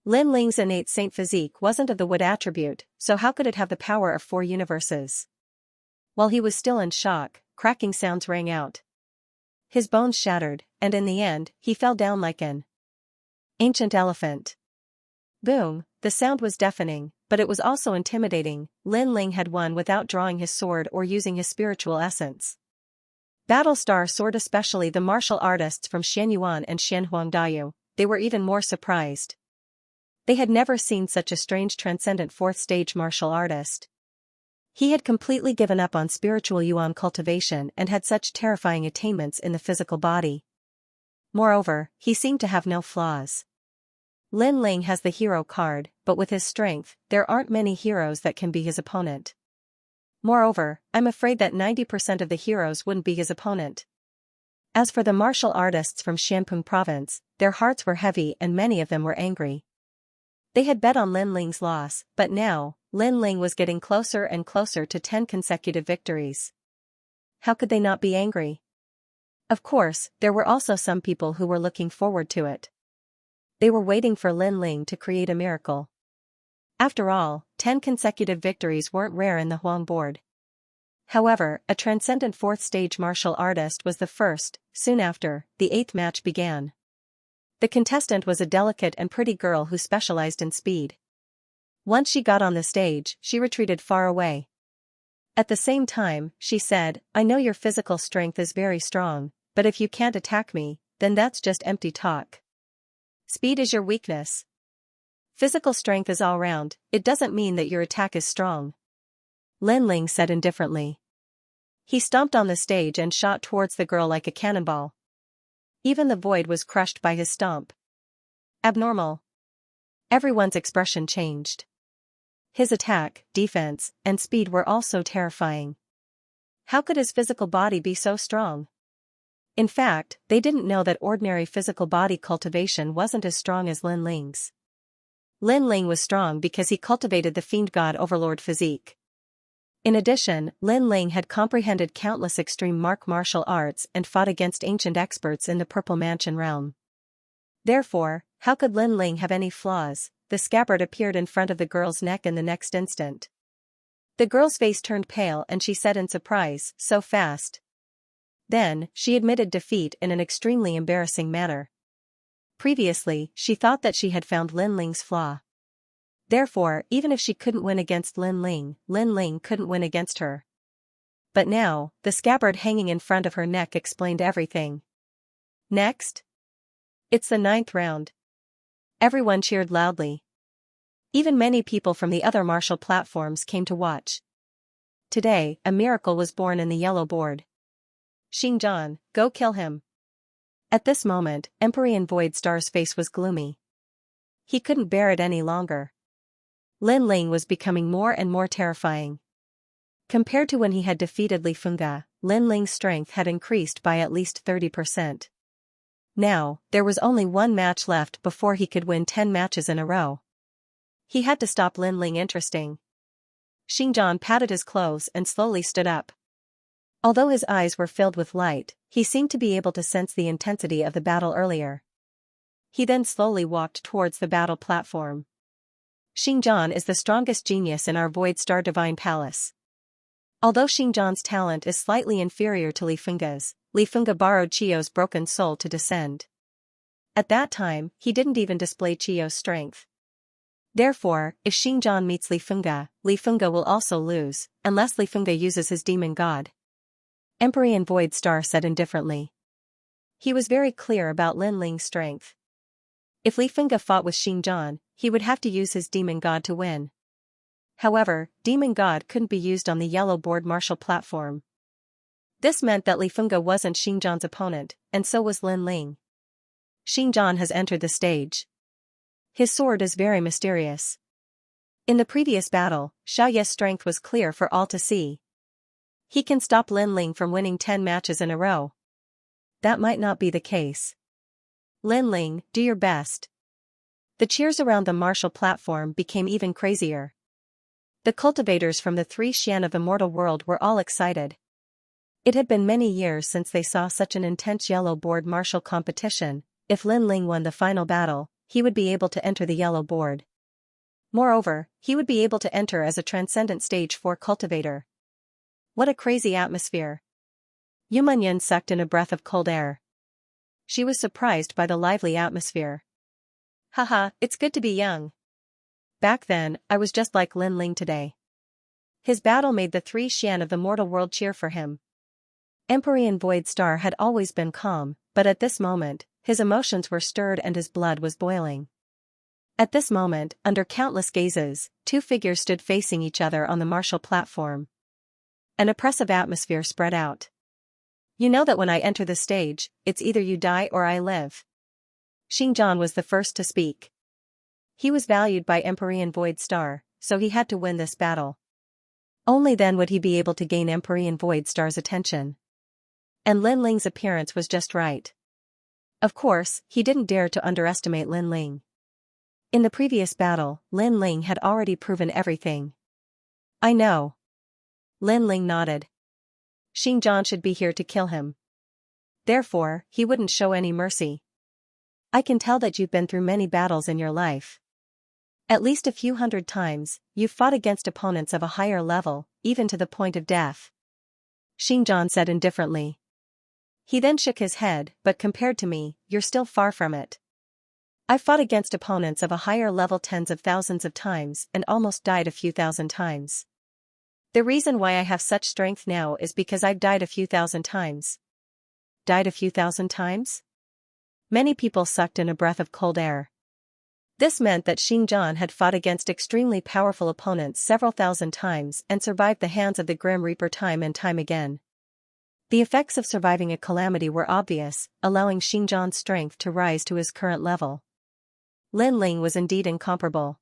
Lin Ling's innate saint physique wasn't of the wood attribute, so how could it have the power of 4 universes? While he was still in shock, cracking sounds rang out. His bones shattered, and in the end, he fell down like an ancient elephant. Boom, the sound was deafening, but it was also intimidating. Lin Ling had won without drawing his sword or using his spiritual essence. Battlestar soared, especially the martial artists from Xianyuan and Xianhuangdao, they were even more surprised. They had never seen such a strange transcendent 4th stage martial artist. He had completely given up on spiritual yuan cultivation and had such terrifying attainments in the physical body. Moreover, he seemed to have no flaws. Lin Ling has the hero card, but with his strength, there aren't many heroes that can be his opponent. Moreover, I'm afraid that 90% of the heroes wouldn't be his opponent. As for the martial artists from Xianpeng province, their hearts were heavy and many of them were angry. They had bet on Lin Ling's loss, but now, Lin Ling was getting closer and closer to 10 consecutive victories. How could they not be angry? Of course, there were also some people who were looking forward to it. They were waiting for Lin Ling to create a miracle. After all, 10 consecutive victories weren't rare in the Huang board. However, a transcendent fourth-stage martial artist was the first. Soon after, the 8th match began. The contestant was a delicate and pretty girl who specialized in speed. Once she got on the stage, she retreated far away. At the same time, she said, "I know your physical strength is very strong, but if you can't attack me, then that's just empty talk. Speed is your weakness. Physical strength is all round, it doesn't mean that your attack is strong," Lin Ling said indifferently. He stomped on the stage and shot towards the girl like a cannonball. Even the void was crushed by his stomp. Abnormal. Everyone's expression changed. His attack, defense, and speed were all so terrifying. How could his physical body be so strong? In fact, they didn't know that ordinary physical body cultivation wasn't as strong as Lin Ling's. Lin Ling was strong because he cultivated the fiend god overlord physique. In addition, Lin Ling had comprehended countless extreme martial arts and fought against ancient experts in the Purple Mansion realm. Therefore, how could Lin Ling have any flaws? The scabbard appeared in front of the girl's neck in the next instant. The girl's face turned pale and she said in surprise, "So fast." Then, she admitted defeat in an extremely embarrassing manner. Previously, she thought that she had found Lin Ling's flaw. Therefore, even if she couldn't win against Lin Ling couldn't win against her. But now, the scabbard hanging in front of her neck explained everything. Next? It's the 9th round. Everyone cheered loudly. Even many people from the other martial platforms came to watch. Today, a miracle was born in the yellow board. Xingjian, go kill him. At this moment, Empyrean Void Star's face was gloomy. He couldn't bear it any longer. Lin Ling was becoming more and more terrifying. Compared to when he had defeated Li Fengge, Lin Ling's strength had increased by at least 30%. Now, there was only one match left before he could win 10 matches in a row. He had to stop Lin Ling interesting. Xingjian patted his clothes and slowly stood up. Although his eyes were filled with light, he seemed to be able to sense the intensity of the battle earlier. He then slowly walked towards the battle platform. Xingjian is the strongest genius in our Void Star Divine Palace. Although Xingjian's talent is slightly inferior to Li Fengge's, Li Fengge borrowed Qiu's broken soul to descend. At that time, he didn't even display Qiu's strength. Therefore, if Xingjian meets Li Fengge will also lose, unless Li Fengge uses his demon god. Empyrean Void Star said indifferently. He was very clear about Lin Ling's strength. If Li Fengge fought with Xingjian, he would have to use his demon god to win. However, demon god couldn't be used on the yellow board martial platform. This meant that Li Fengge wasn't Xingjian's opponent, and so was Lin Ling. Xingjian has entered the stage. His sword is very mysterious. In the previous battle, Xiaoye's strength was clear for all to see. He can stop Lin Ling from winning 10 matches in a row. That might not be the case. Lin Ling, do your best. The cheers around the martial platform became even crazier. The cultivators from the 3 Xian of the mortal world were all excited. It had been many years since they saw such an intense yellow board martial competition. If Lin Ling won the final battle, he would be able to enter the yellow board. Moreover, he would be able to enter as a transcendent stage 4 cultivator. What a crazy atmosphere. Yumanyan sucked in a breath of cold air. She was surprised by the lively atmosphere. Haha, it's good to be young. Back then, I was just like Lin Ling today. His battle made the 3 Xian of the mortal world cheer for him. Empyrean Void Star had always been calm, but at this moment, his emotions were stirred and his blood was boiling. At this moment, under countless gazes, 2 figures stood facing each other on the martial platform. An oppressive atmosphere spread out. You know that when I enter the stage, it's either you die or I live. Xingjian was the first to speak. He was valued by Empyrean Void Star, so he had to win this battle. Only then would he be able to gain Empyrean Void Star's attention. And Lin Ling's appearance was just right. Of course, he didn't dare to underestimate Lin Ling. In the previous battle, Lin Ling had already proven everything. I know. Lin Ling nodded. Xinjiang should be here to kill him. Therefore, he wouldn't show any mercy. I can tell that you've been through many battles in your life. At least a few hundred times, you've fought against opponents of a higher level, even to the point of death. Xinjiang said indifferently. He then shook his head, but compared to me, you're still far from it. I've fought against opponents of a higher level tens of thousands of times and almost died a few thousand times. The reason why I have such strength now is because I've died a few thousand times. Died a few thousand times? Many people sucked in a breath of cold air. This meant that Xinjiang had fought against extremely powerful opponents several thousand times and survived the hands of the Grim Reaper time and time again. The effects of surviving a calamity were obvious, allowing Xinjiang's strength to rise to his current level. Lin Ling was indeed incomparable.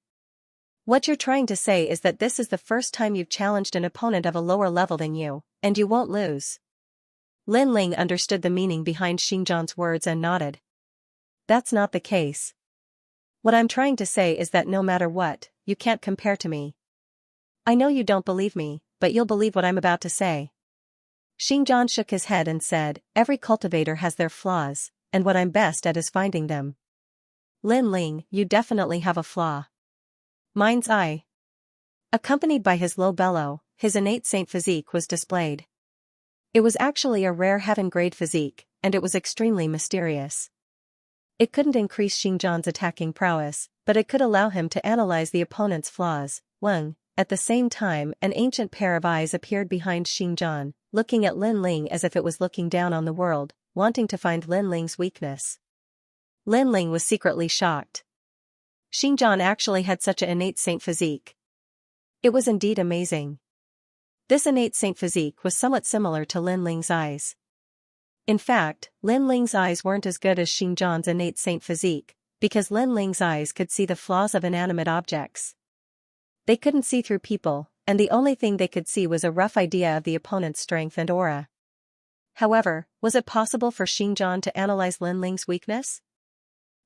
What you're trying to say is that this is the first time you've challenged an opponent of a lower level than you, and you won't lose. Lin Ling understood the meaning behind Xinjiang's words and nodded. That's not the case. What I'm trying to say is that no matter what, you can't compare to me. I know you don't believe me, but you'll believe what I'm about to say. Xinjiang shook his head and said, every cultivator has their flaws, and what I'm best at is finding them. Lin Ling, you definitely have a flaw. Mine's eye. Accompanied by his low bellow, his innate saint physique was displayed. It was actually a rare heaven-grade physique, and it was extremely mysterious. It couldn't increase Xinjiang's attacking prowess, but it could allow him to analyze the opponent's flaws. At the same time, an ancient pair of eyes appeared behind Xinjiang, looking at Lin Ling as if it was looking down on the world, wanting to find Lin Ling's weakness. Lin Ling was secretly shocked. Xinjiang actually had such an innate saint physique. It was indeed amazing. This innate saint physique was somewhat similar to Lin Ling's eyes. In fact, Lin Ling's eyes weren't as good as Xinjiang's innate saint physique, because Lin Ling's eyes could see the flaws of inanimate objects. They couldn't see through people, and the only thing they could see was a rough idea of the opponent's strength and aura. However, was it possible for Xinjiang to analyze Lin Ling's weakness?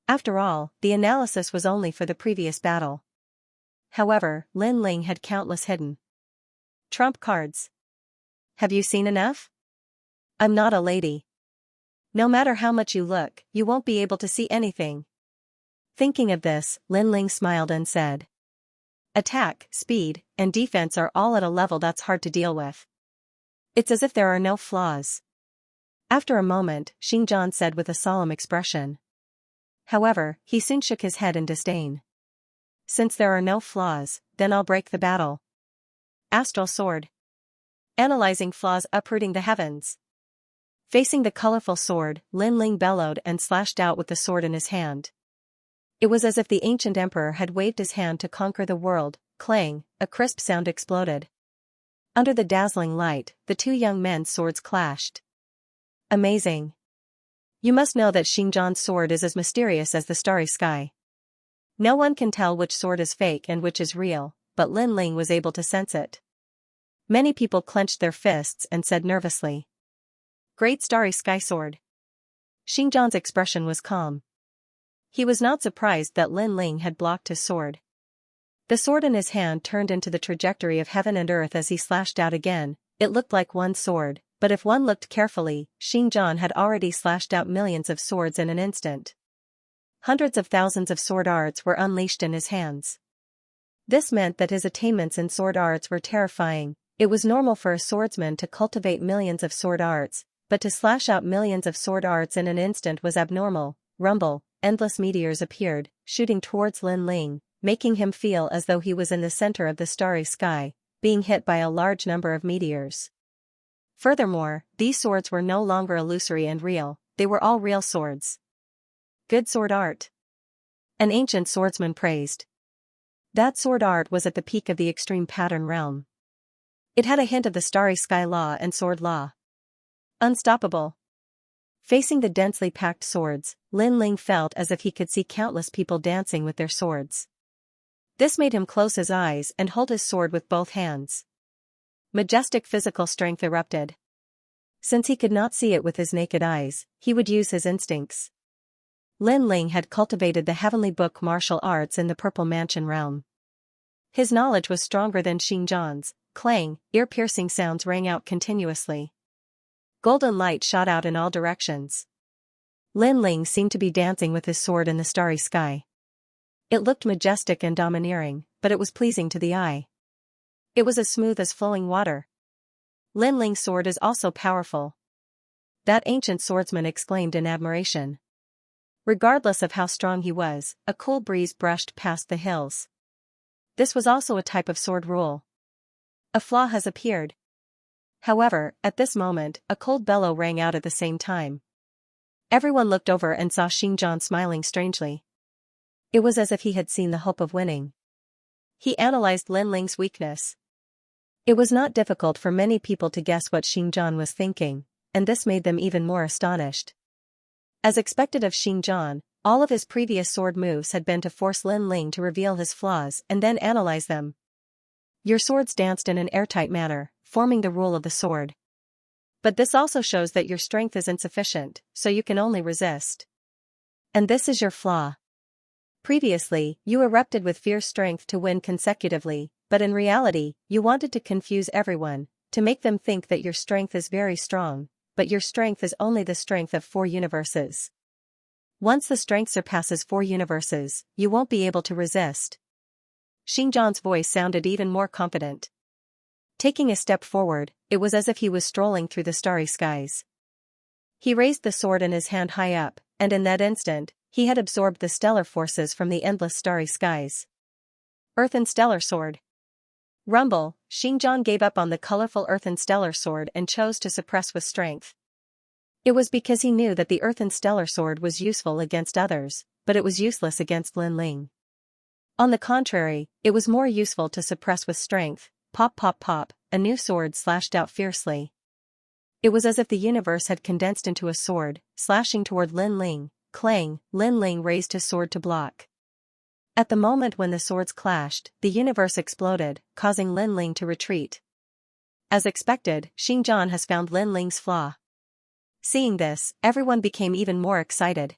After all, the analysis was only for the previous battle. However, Lin Ling had countless hidden trump cards. Have you seen enough? I'm not a lady. No matter how much you look, you won't be able to see anything. Thinking of this, Lin Ling smiled and said, attack, speed, and defense are all at a level that's hard to deal with. It's as if there are no flaws. After a moment, Xinjiang said with a solemn expression. However, he soon shook his head in disdain. Since there are no flaws, then I'll break the battle. Astral sword. Analyzing flaws uprooting the heavens. Facing the colorful sword, Lin Ling bellowed and slashed out with the sword in his hand. It was as if the ancient emperor had waved his hand to conquer the world. Clang, a crisp sound exploded. Under the dazzling light, the two young men's swords clashed. Amazing. You must know that Xinjiang's sword is as mysterious as the starry sky. No one can tell which sword is fake and which is real, but Lin Ling was able to sense it. Many people clenched their fists and said nervously, Great starry sky sword. Xinjiang's expression was calm. He was not surprised that Lin Ling had blocked his sword. The sword in his hand turned into the trajectory of heaven and earth as he slashed out again. It looked like one sword, but if one looked carefully, Xinjiang had already slashed out millions of swords in an instant. Hundreds of thousands of sword arts were unleashed in his hands. This meant that his attainments in sword arts were terrifying. It was normal for a swordsman to cultivate millions of sword arts, but to slash out millions of sword arts in an instant was abnormal. Rumble, endless meteors appeared, shooting towards Lin Ling, making him feel as though he was in the center of the starry sky, being hit by a large number of meteors. Furthermore, these swords were no longer illusory and real, they were all real swords. Good sword art. An ancient swordsman praised. That sword art was at the peak of the extreme pattern realm. It had a hint of the starry sky law and sword law. Unstoppable. Facing the densely packed swords, Lin Ling felt as if he could see countless people dancing with their swords. This made him close his eyes and hold his sword with both hands. Majestic physical strength erupted. Since he could not see it with his naked eyes, he would use his instincts. Lin Ling had cultivated the heavenly book martial arts in the Purple Mansion realm. His knowledge was stronger than Xinjiang's. Clang, ear-piercing sounds rang out continuously. Golden light shot out in all directions. Lin Ling seemed to be dancing with his sword in the starry sky. It looked majestic and domineering, but it was pleasing to the eye. It was as smooth as flowing water. Lin Ling's sword is also powerful. That ancient swordsman exclaimed in admiration. Regardless of how strong he was, a cool breeze brushed past the hills. This was also a type of sword rule. A flaw has appeared. However, at this moment, a cold bellow rang out at the same time. Everyone looked over and saw Xinjiang smiling strangely. It was as if he had seen the hope of winning. He analyzed Lin Ling's weakness. It was not difficult for many people to guess what Xinjiang was thinking, and this made them even more astonished. As expected of Xinjiang, all of his previous sword moves had been to force Lin Ling to reveal his flaws and then analyze them. Your swords danced in an airtight manner, forming the rule of the sword. But this also shows that your strength is insufficient, so you can only resist. And this is your flaw. Previously, you erupted with fierce strength to win consecutively, but in reality, you wanted to confuse everyone, to make them think that your strength is very strong, but your strength is only the strength of 4 universes. Once the strength surpasses 4 universes, you won't be able to resist. Xinjiang's voice sounded even more confident. Taking a step forward, it was as if he was strolling through the starry skies. He raised the sword in his hand high up, and in that instant, he had absorbed the stellar forces from the endless starry skies. Earthen Stellar Sword. Rumble, Xinjiang gave up on the colorful Earthen Stellar Sword and chose to suppress with strength. It was because he knew that the Earthen Stellar Sword was useful against others, but it was useless against Lin Ling. On the contrary, it was more useful to suppress with strength. Pop pop pop, a new sword slashed out fiercely. It was as if the universe had condensed into a sword, slashing toward Lin Ling. Clang, Lin Ling raised his sword to block. At the moment when the swords clashed, the universe exploded, causing Lin Ling to retreat. As expected, Xinjiang has found Lin Ling's flaw. Seeing this, everyone became even more excited.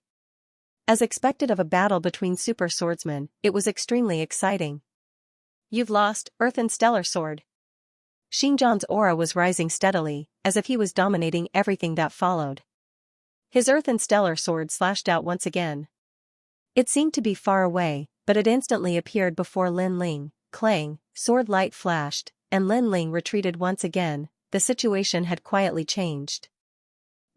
As expected of a battle between super swordsmen, it was extremely exciting. You've lost, Earthen Stellar Sword. Xinjiang's aura was rising steadily, as if he was dominating everything that followed. His Earthen Stellar Sword slashed out once again. It seemed to be far away, but it instantly appeared before Lin Ling. Clang, sword light flashed, and Lin Ling retreated once again. The situation had quietly changed.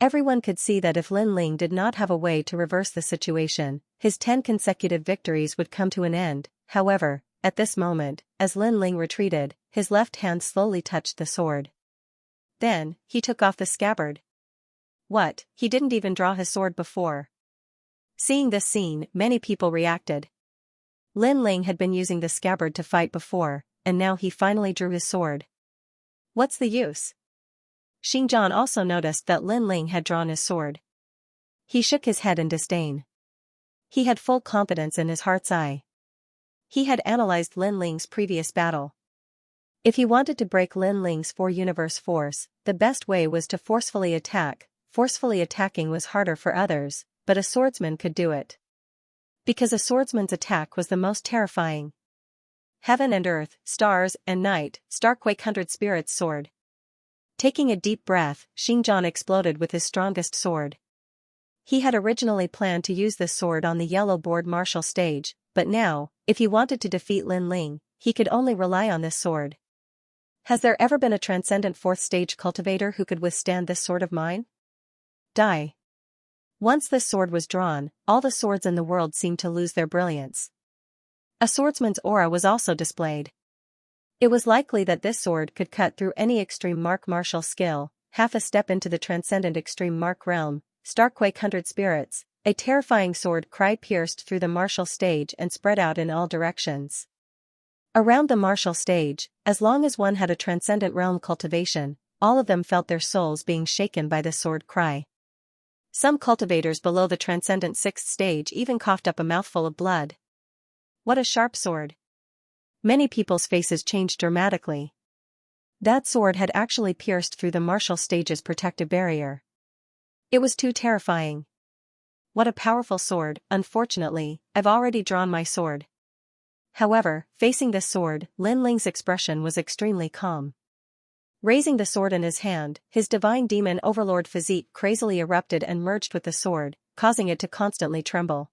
Everyone could see that if Lin Ling did not have a way to reverse the situation, his 10 consecutive victories would come to an end. However, at this moment, as Lin Ling retreated, his left hand slowly touched the sword. Then, he took off the scabbard. What, he didn't even draw his sword before. Seeing this scene, many people reacted. Lin Ling had been using the scabbard to fight before, and now he finally drew his sword. What's the use? Xinjiang also noticed that Lin Ling had drawn his sword. He shook his head in disdain. He had full confidence in his heart's eye. He had analyzed Lin Ling's previous battle. If he wanted to break Lin Ling's 4-universe force, the best way was to forcefully attack. Forcefully attacking was harder for others, but a swordsman could do it. Because a swordsman's attack was the most terrifying. Heaven and earth, stars and night, Starquake 100 Spirits Sword. Taking a deep breath, Xinjiang exploded with his strongest sword. He had originally planned to use this sword on the yellow board martial stage, but now, if he wanted to defeat Lin Ling, he could only rely on this sword. Has there ever been a transcendent 4th stage cultivator who could withstand this sword of mine? Die. Once this sword was drawn, all the swords in the world seemed to lose their brilliance. A swordsman's aura was also displayed. It was likely that this sword could cut through any extreme mark martial skill. Half a step into the transcendent extreme mark realm, Starquake 100 Spirits, a terrifying sword cry pierced through the martial stage and spread out in all directions. Around the martial stage, as long as one had a transcendent realm cultivation, all of them felt their souls being shaken by the sword cry. Some cultivators below the transcendent 6th stage even coughed up a mouthful of blood. What a sharp sword. Many people's faces changed dramatically. That sword had actually pierced through the martial stage's protective barrier. It was too terrifying. What a powerful sword. Unfortunately, I've already drawn my sword. However, facing this sword, Lin Ling's expression was extremely calm. Raising the sword in his hand, his divine demon overlord physique crazily erupted and merged with the sword, causing it to constantly tremble.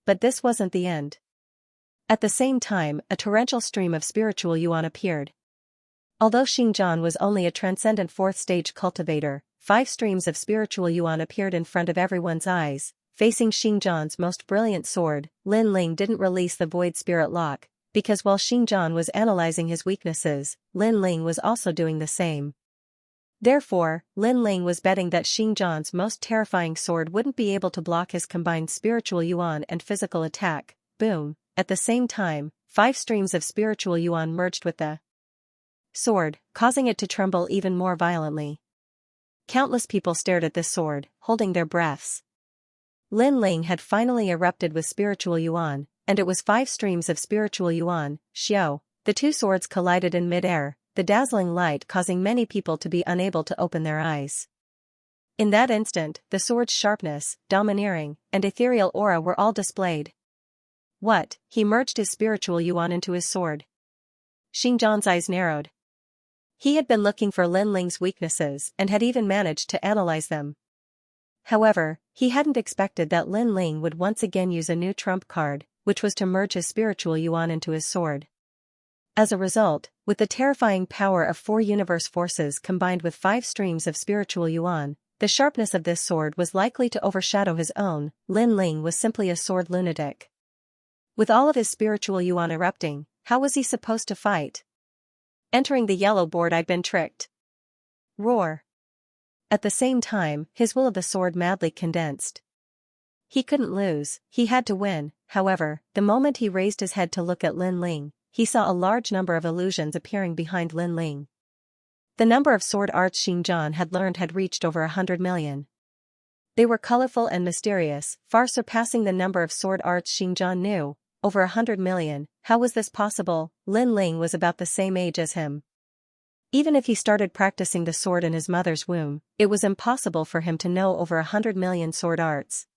But this wasn't the end. At the same time, a torrential stream of spiritual yuan appeared. Although Xingjian was only a transcendent fourth-stage cultivator, 5 streams of spiritual yuan appeared in front of everyone's eyes. Facing Xingjian's most brilliant sword, Lin Ling didn't release the void spirit lock, because while Xingjian was analyzing his weaknesses, Lin Ling was also doing the same. Therefore, Lin Ling was betting that Xingjian's most terrifying sword wouldn't be able to block his combined spiritual yuan and physical attack. Boom! At the same time, 5 streams of spiritual yuan merged with the sword, causing it to tremble even more violently. Countless people stared at this sword, holding their breaths. Lin Ling had finally erupted with spiritual yuan, and it was 5 streams of spiritual yuan. Xiao. The 2 swords collided in mid-air, the dazzling light causing many people to be unable to open their eyes. In that instant, the sword's sharpness, domineering, and ethereal aura were all displayed. What? He merged his spiritual yuan into his sword. Xingjian's eyes narrowed. He had been looking for Lin Ling's weaknesses and had even managed to analyze them. However, he hadn't expected that Lin Ling would once again use a new trump card, which was to merge his spiritual yuan into his sword. As a result, with the terrifying power of 4 universe forces combined with 5 streams of spiritual yuan, the sharpness of this sword was likely to overshadow his own. Lin Ling was simply a sword lunatic. With all of his spiritual yuan erupting, how was he supposed to fight? Entering the yellow board, I'd been tricked. Roar. At the same time, his will of the sword madly condensed. He couldn't lose, he had to win. However, the moment he raised his head to look at Lin Ling, he saw a large number of illusions appearing behind Lin Ling. The number of sword arts Xingjian had learned had reached over 100 million. They were colorful and mysterious, far surpassing the number of sword arts Xingjian knew. Over 100 million, how was this possible? Lin Ling was about the same age as him. Even if he started practicing the sword in his mother's womb, it was impossible for him to know over 100 million sword arts.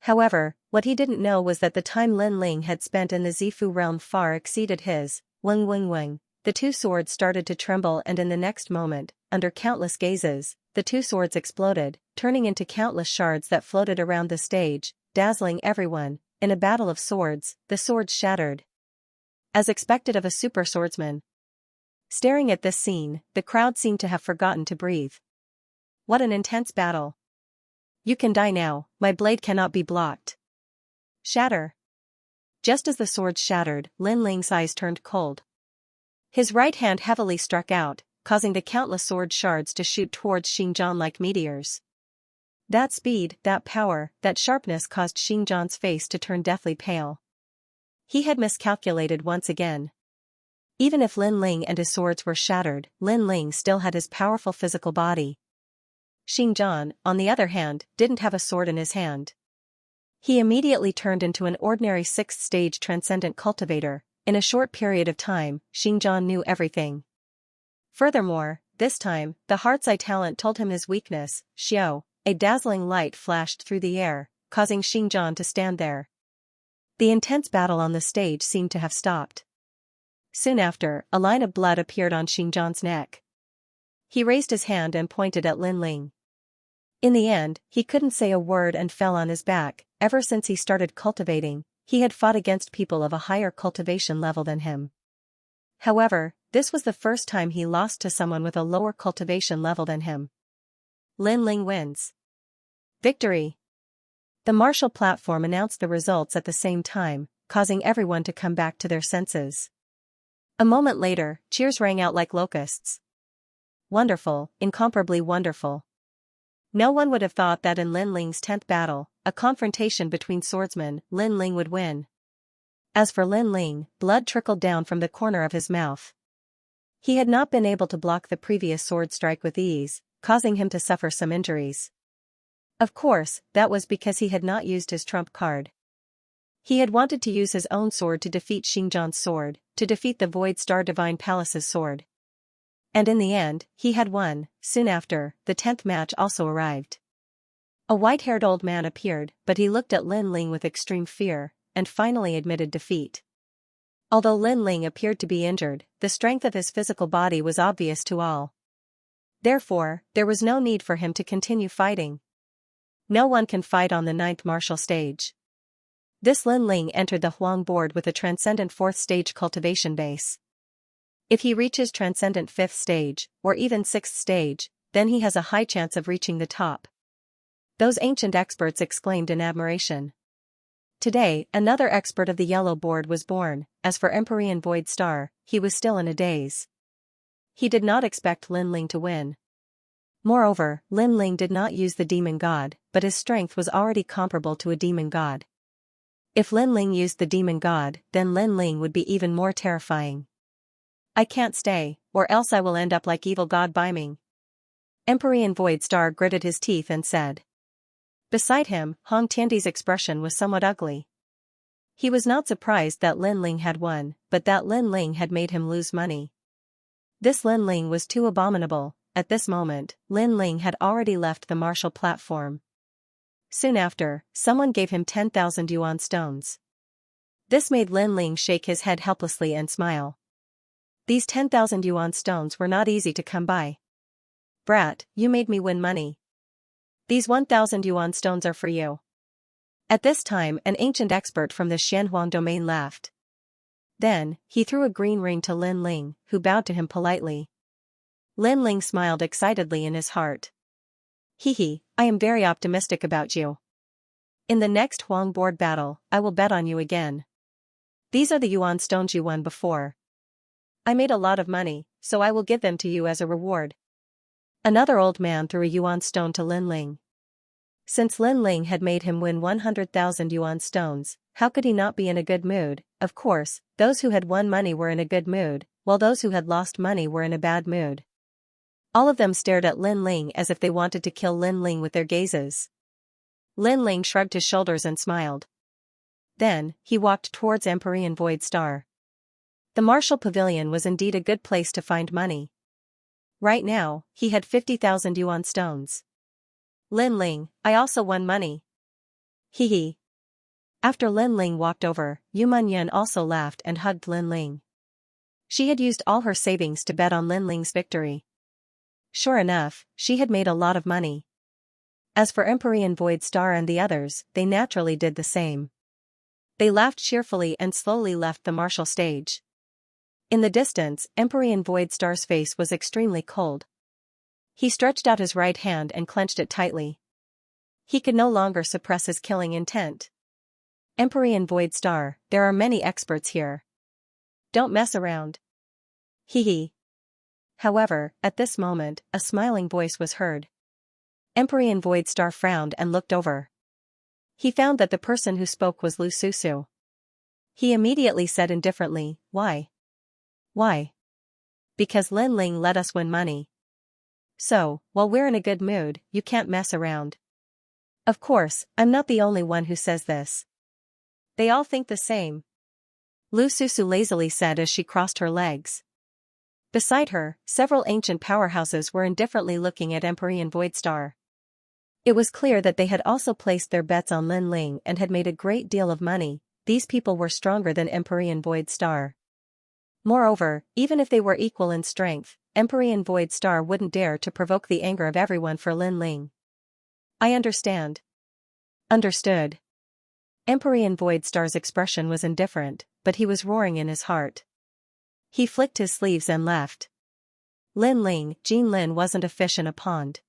However, what he didn't know was that the time Lin Ling had spent in the Zifu realm far exceeded his. Wing wing wing. The 2 swords started to tremble, and in the next moment, under countless gazes, the 2 swords exploded, turning into countless shards that floated around the stage, dazzling everyone. In a battle of swords, the swords shattered. As expected of a super swordsman. Staring at this scene, the crowd seemed to have forgotten to breathe. What an intense battle. You can die now, my blade cannot be blocked. Shatter. Just as the swords shattered, Lin Ling's eyes turned cold. His right hand heavily struck out, causing the countless sword shards to shoot towards Xingjian like meteors. That speed, that power, that sharpness caused Xingjian's face to turn deathly pale. He had miscalculated once again. Even if Lin Ling and his swords were shattered, Lin Ling still had his powerful physical body. Xingjian, on the other hand, didn't have a sword in his hand. He immediately turned into an ordinary 6th-stage transcendent cultivator. In a short period of time, Xingjian knew everything. Furthermore, this time, the heart's eye talent told him his weakness. Xiao. A dazzling light flashed through the air, causing Xingjian to stand there. The intense battle on the stage seemed to have stopped. Soon after, a line of blood appeared on Xingjian's neck. He raised his hand and pointed at Lin Ling. In the end, he couldn't say a word and fell on his back. Ever since he started cultivating, he had fought against people of a higher cultivation level than him. However, this was the first time he lost to someone with a lower cultivation level than him. Lin Ling wins. Victory! The martial platform announced the results at the same time, causing everyone to come back to their senses. A moment later, cheers rang out like locusts. Wonderful, incomparably wonderful. No one would have thought that in Lin Ling's 10th battle, a confrontation between swordsmen, Lin Ling would win. As for Lin Ling, blood trickled down from the corner of his mouth. He had not been able to block the previous sword strike with ease, causing him to suffer some injuries. Of course, that was because he had not used his trump card. He had wanted to use his own sword to defeat Xingjian's sword, to defeat the Void Star Divine Palace's sword. And in the end, he had won. Soon after, the 10th match also arrived. A white-haired old man appeared, but he looked at Lin Ling with extreme fear, and finally admitted defeat. Although Lin Ling appeared to be injured, the strength of his physical body was obvious to all. Therefore, there was no need for him to continue fighting. No one can fight on the 9th martial stage. This Lin Ling entered the Huang board with a transcendent 4th stage cultivation base. If he reaches transcendent 5th stage, or even 6th stage, then he has a high chance of reaching the top. Those ancient experts exclaimed in admiration. Today, another expert of the yellow board was born. As for Empyrean Void Star, he was still in a daze. He did not expect Lin Ling to win. Moreover, Lin Ling did not use the demon god, but his strength was already comparable to a demon god. If Lin Ling used the demon god, then Lin Ling would be even more terrifying. I can't stay, or else I will end up like evil god Biming. Empyrean Void Star gritted his teeth and said. Beside him, Hong Tiandi's expression was somewhat ugly. He was not surprised that Lin Ling had won, but that Lin Ling had made him lose money. This Lin Ling was too abominable. At this moment, Lin Ling had already left the martial platform. Soon after, someone gave him 10,000 yuan stones. This made Lin Ling shake his head helplessly and smile. These 10,000 yuan stones were not easy to come by. Brat, you made me win money. These 1,000 yuan stones are for you. At this time, an ancient expert from the Xianhuang domain laughed. Then, he threw a green ring to Lin Ling, who bowed to him politely. Lin Ling smiled excitedly in his heart. Hee, I am very optimistic about you. In the next Huang board battle, I will bet on you again. These are the yuan stones you won before. I made a lot of money, so I will give them to you as a reward. Another old man threw a yuan stone to Lin Ling. Since Lin Ling had made him win 100,000 yuan stones, how could he not be in a good mood? Of course, those who had won money were in a good mood, while those who had lost money were in a bad mood. All of them stared at Lin Ling as if they wanted to kill Lin Ling with their gazes. Lin Ling shrugged his shoulders and smiled. Then, he walked towards Empyrean Void Star. The Martial Pavilion was indeed a good place to find money. Right now, he had 50,000 yuan stones. Lin Ling, I also won money. Hee. After Lin Ling walked over, Yu Munyan also laughed and hugged Lin Ling. She had used all her savings to bet on Lin Ling's victory. Sure enough, she had made a lot of money. As for Empyrean Void Star and the others, they naturally did the same. They laughed cheerfully and slowly left the martial stage. In the distance, Empyrean Void Star's face was extremely cold. He stretched out his right hand and clenched it tightly. He could no longer suppress his killing intent. Empyrean Void Star, there are many experts here. Don't mess around. Hee. However, at this moment, a smiling voice was heard. Empyrean Void Star frowned and looked over. He found that the person who spoke was Lu Susu. He immediately said indifferently, Why? Why? Because Lin Ling let us win money. So, while we're in a good mood, you can't mess around. Of course, I'm not the only one who says this. They all think the same. Lu Susu lazily said as she crossed her legs. Beside her, several ancient powerhouses were indifferently looking at Empyrean Void Star. It was clear that they had also placed their bets on Lin Ling and had made a great deal of money. These people were stronger than Empyrean Void Star. Moreover, even if they were equal in strength, Empyrean Void Star wouldn't dare to provoke the anger of everyone for Lin Ling. I understand. Understood. Empyrean Void Star's expression was indifferent, but he was roaring in his heart. He flicked his sleeves and left. Lin Ling, Jin Lin wasn't a fish in a pond.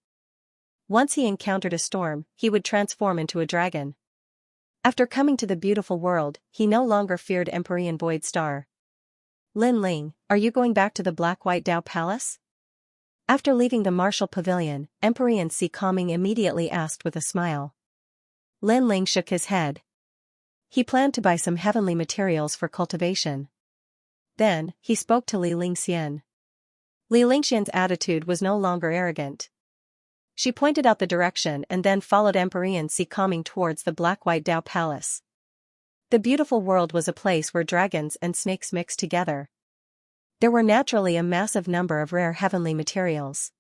Once he encountered a storm, he would transform into a dragon. After coming to the beautiful world, he no longer feared Empyrean Void Star. Lin Ling, are you going back to the Black-White Dao Palace? After leaving the martial pavilion, Empyrean Si Calming immediately asked with a smile. Lin Ling shook his head. He planned to buy some heavenly materials for cultivation. Then, he spoke to Li Lingxian. Li Lingxian's attitude was no longer arrogant. She pointed out the direction and then followed Empyrean Si Calming towards the Black-White Dao Palace. The beautiful world was a place where dragons and snakes mixed together. There were naturally a massive number of rare heavenly materials.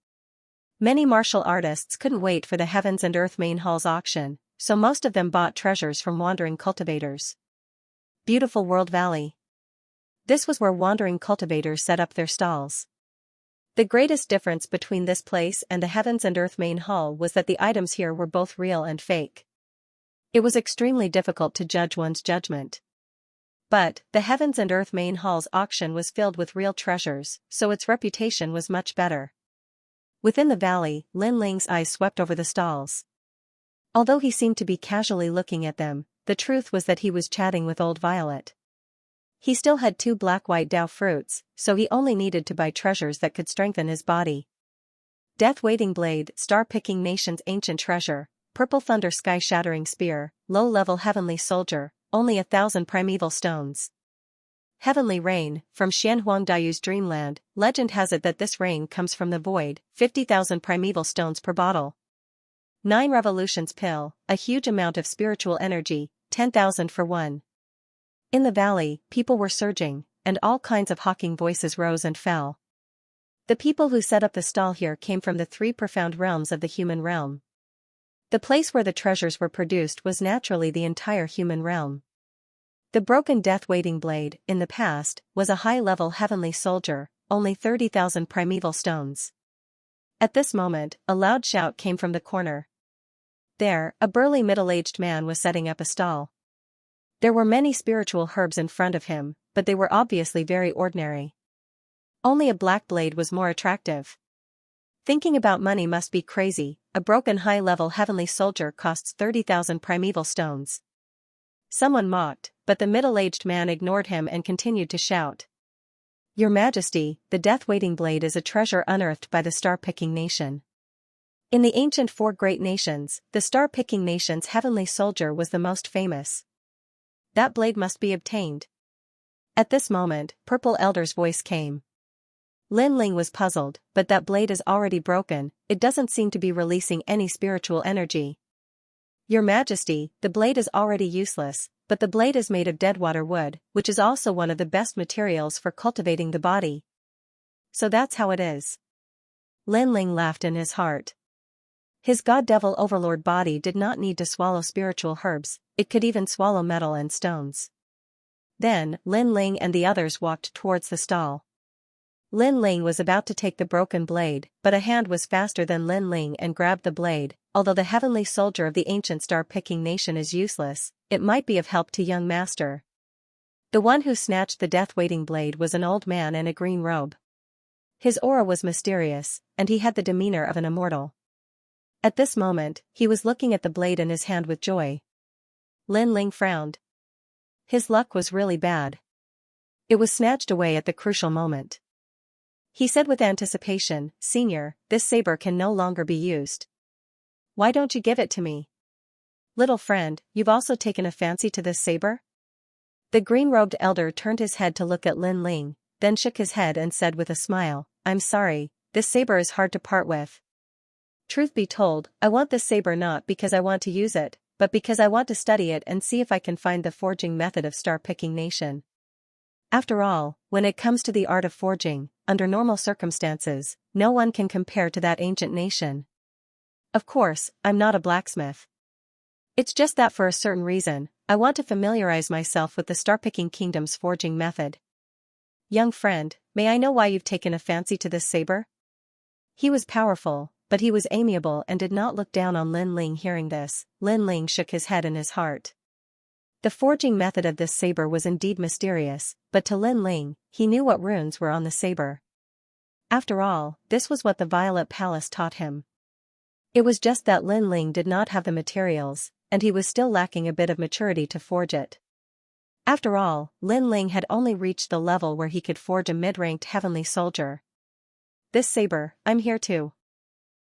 Many martial artists couldn't wait for the Heavens and Earth Main Hall's auction, so most of them bought treasures from wandering cultivators. Beautiful World Valley. This was where wandering cultivators set up their stalls. The greatest difference between this place and the Heavens and Earth Main Hall was that the items here were both real and fake. It was extremely difficult to judge one's judgment. But, the Heavens and Earth Main Hall's auction was filled with real treasures, so its reputation was much better. Within the valley, Lin Ling's eyes swept over the stalls. Although he seemed to be casually looking at them, the truth was that he was chatting with old Violet. He still had 2 black-white Dao fruits, so he only needed to buy treasures that could strengthen his body. Death-Waiting Blade, Star-Picking Nation's Ancient Treasure, Purple Thunder Sky-Shattering Spear, Low-Level Heavenly Soldier, only 1,000 primeval stones. Heavenly Rain, from Xianhuangdayu's Dreamland, legend has it that this rain comes from the void, 50,000 primeval stones per bottle. 9 Revolutions Pill, a huge amount of spiritual energy, 10,000 for one. In the valley, people were surging, and all kinds of hawking voices rose and fell. The people who set up the stall here came from the 3 profound realms of the human realm. The place where the treasures were produced was naturally the entire human realm. The broken Death-Waiting Blade, in the past, was a high-level heavenly soldier, only 30,000 primeval stones. At this moment, a loud shout came from the corner. There, a burly middle-aged man was setting up a stall. There were many spiritual herbs in front of him, but they were obviously very ordinary. Only a black blade was more attractive. Thinking about money must be crazy. A broken high-level heavenly soldier costs 30,000 primeval stones. Someone mocked, but the middle-aged man ignored him and continued to shout. Your Majesty, the Death-Waiting Blade is a treasure unearthed by the Star-Picking Nation. In the ancient 4 great nations, the Star-Picking Nation's heavenly soldier was the most famous. That blade must be obtained. At this moment, Purple Elder's voice came. Lin Ling was puzzled, but that blade is already broken, it doesn't seem to be releasing any spiritual energy. Your Majesty, the blade is already useless, but the blade is made of deadwater wood, which is also one of the best materials for cultivating the body. So that's how it is. Lin Ling laughed in his heart. His god-devil overlord body did not need to swallow spiritual herbs, it could even swallow metal and stones. Then, Lin Ling and the others walked towards the stall. Lin Ling was about to take the broken blade, but a hand was faster than Lin Ling and grabbed the blade. Although the heavenly soldier of the ancient star-picking nation is useless, it might be of help to young master. The one who snatched the death-waiting blade was an old man in a green robe. His aura was mysterious, and he had the demeanor of an immortal. At this moment, he was looking at the blade in his hand with joy. Lin Ling frowned. His luck was really bad. It was snatched away at the crucial moment. He said with anticipation, Senior, this saber can no longer be used. Why don't you give it to me? Little friend, you've also taken a fancy to this saber? The green-robed elder turned his head to look at Lin Ling, then shook his head and said with a smile, I'm sorry, this saber is hard to part with. Truth be told, I want this saber not because I want to use it, but because I want to study it and see if I can find the forging method of star-picking nation. After all, when it comes to the art of forging, under normal circumstances, no one can compare to that ancient nation. Of course, I'm not a blacksmith. It's just that for a certain reason, I want to familiarize myself with the Star-Picking Kingdom's forging method. Young friend, may I know why you've taken a fancy to this saber? He was powerful, but he was amiable and did not look down on Lin Ling. Hearing this, Lin Ling shook his head in his heart. The forging method of this saber was indeed mysterious, but to Lin Ling, he knew what runes were on the saber. After all, this was what the Violet Palace taught him. It was just that Lin Ling did not have the materials, and he was still lacking a bit of maturity to forge it. After all, Lin Ling had only reached the level where he could forge a mid-ranked heavenly soldier. This saber, I'm here to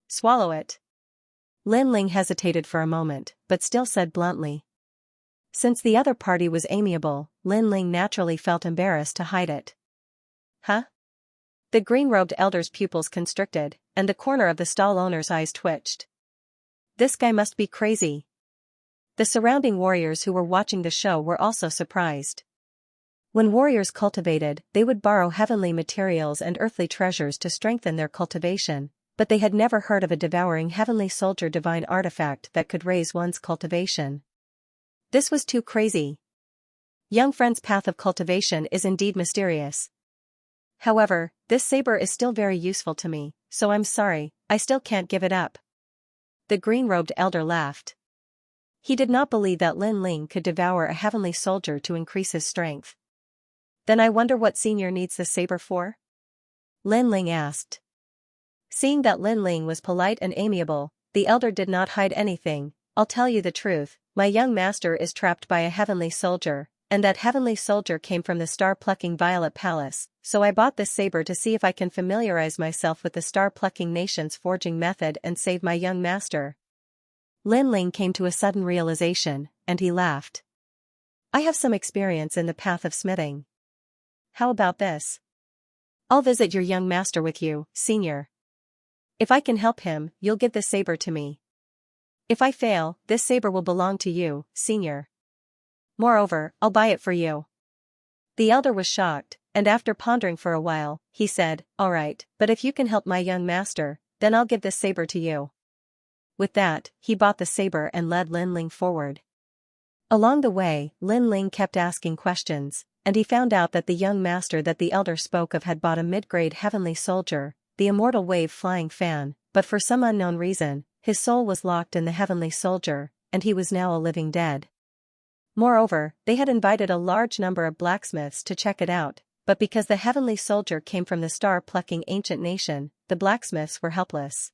swallow it. Lin Ling hesitated for a moment, but still said bluntly. Since the other party was amiable, Lin Ling naturally felt embarrassed to hide it. Huh? The green-robed elder's pupils constricted, and the corner of the stall owner's eyes twitched. This guy must be crazy. The surrounding warriors who were watching the show were also surprised. When warriors cultivated, they would borrow heavenly materials and earthly treasures to strengthen their cultivation, but they had never heard of a devouring heavenly soldier divine artifact that could raise one's cultivation. This was too crazy. Young friend's path of cultivation is indeed mysterious. However, this saber is still very useful to me, so I'm sorry, I still can't give it up. The green-robed elder laughed. He did not believe that Lin Ling could devour a heavenly soldier to increase his strength. Then I wonder what senior needs the saber for? Lin Ling asked. Seeing that Lin Ling was polite and amiable, the elder did not hide anything. I'll tell you the truth, my young master is trapped by a heavenly soldier, and that heavenly soldier came from the star-plucking Violet Palace, so I bought this saber to see if I can familiarize myself with the star-plucking nation's forging method and save my young master. Lin Ling came to a sudden realization, and he laughed. I have some experience in the path of smithing. How about this? I'll visit your young master with you, senior. If I can help him, you'll give the saber to me. If I fail, this saber will belong to you, senior. Moreover, I'll buy it for you. The elder was shocked, and after pondering for a while, he said, all right, but if you can help my young master, then I'll give this saber to you. With that, he bought the saber and led Lin Ling forward. Along the way, Lin Ling kept asking questions, and he found out that the young master that the elder spoke of had bought a mid-grade heavenly soldier, the immortal wave-flying fan, but for some unknown reason, his soul was locked in the heavenly soldier, and he was now a living dead. Moreover, they had invited a large number of blacksmiths to check it out, but because the heavenly soldier came from the star-plucking ancient nation, the blacksmiths were helpless.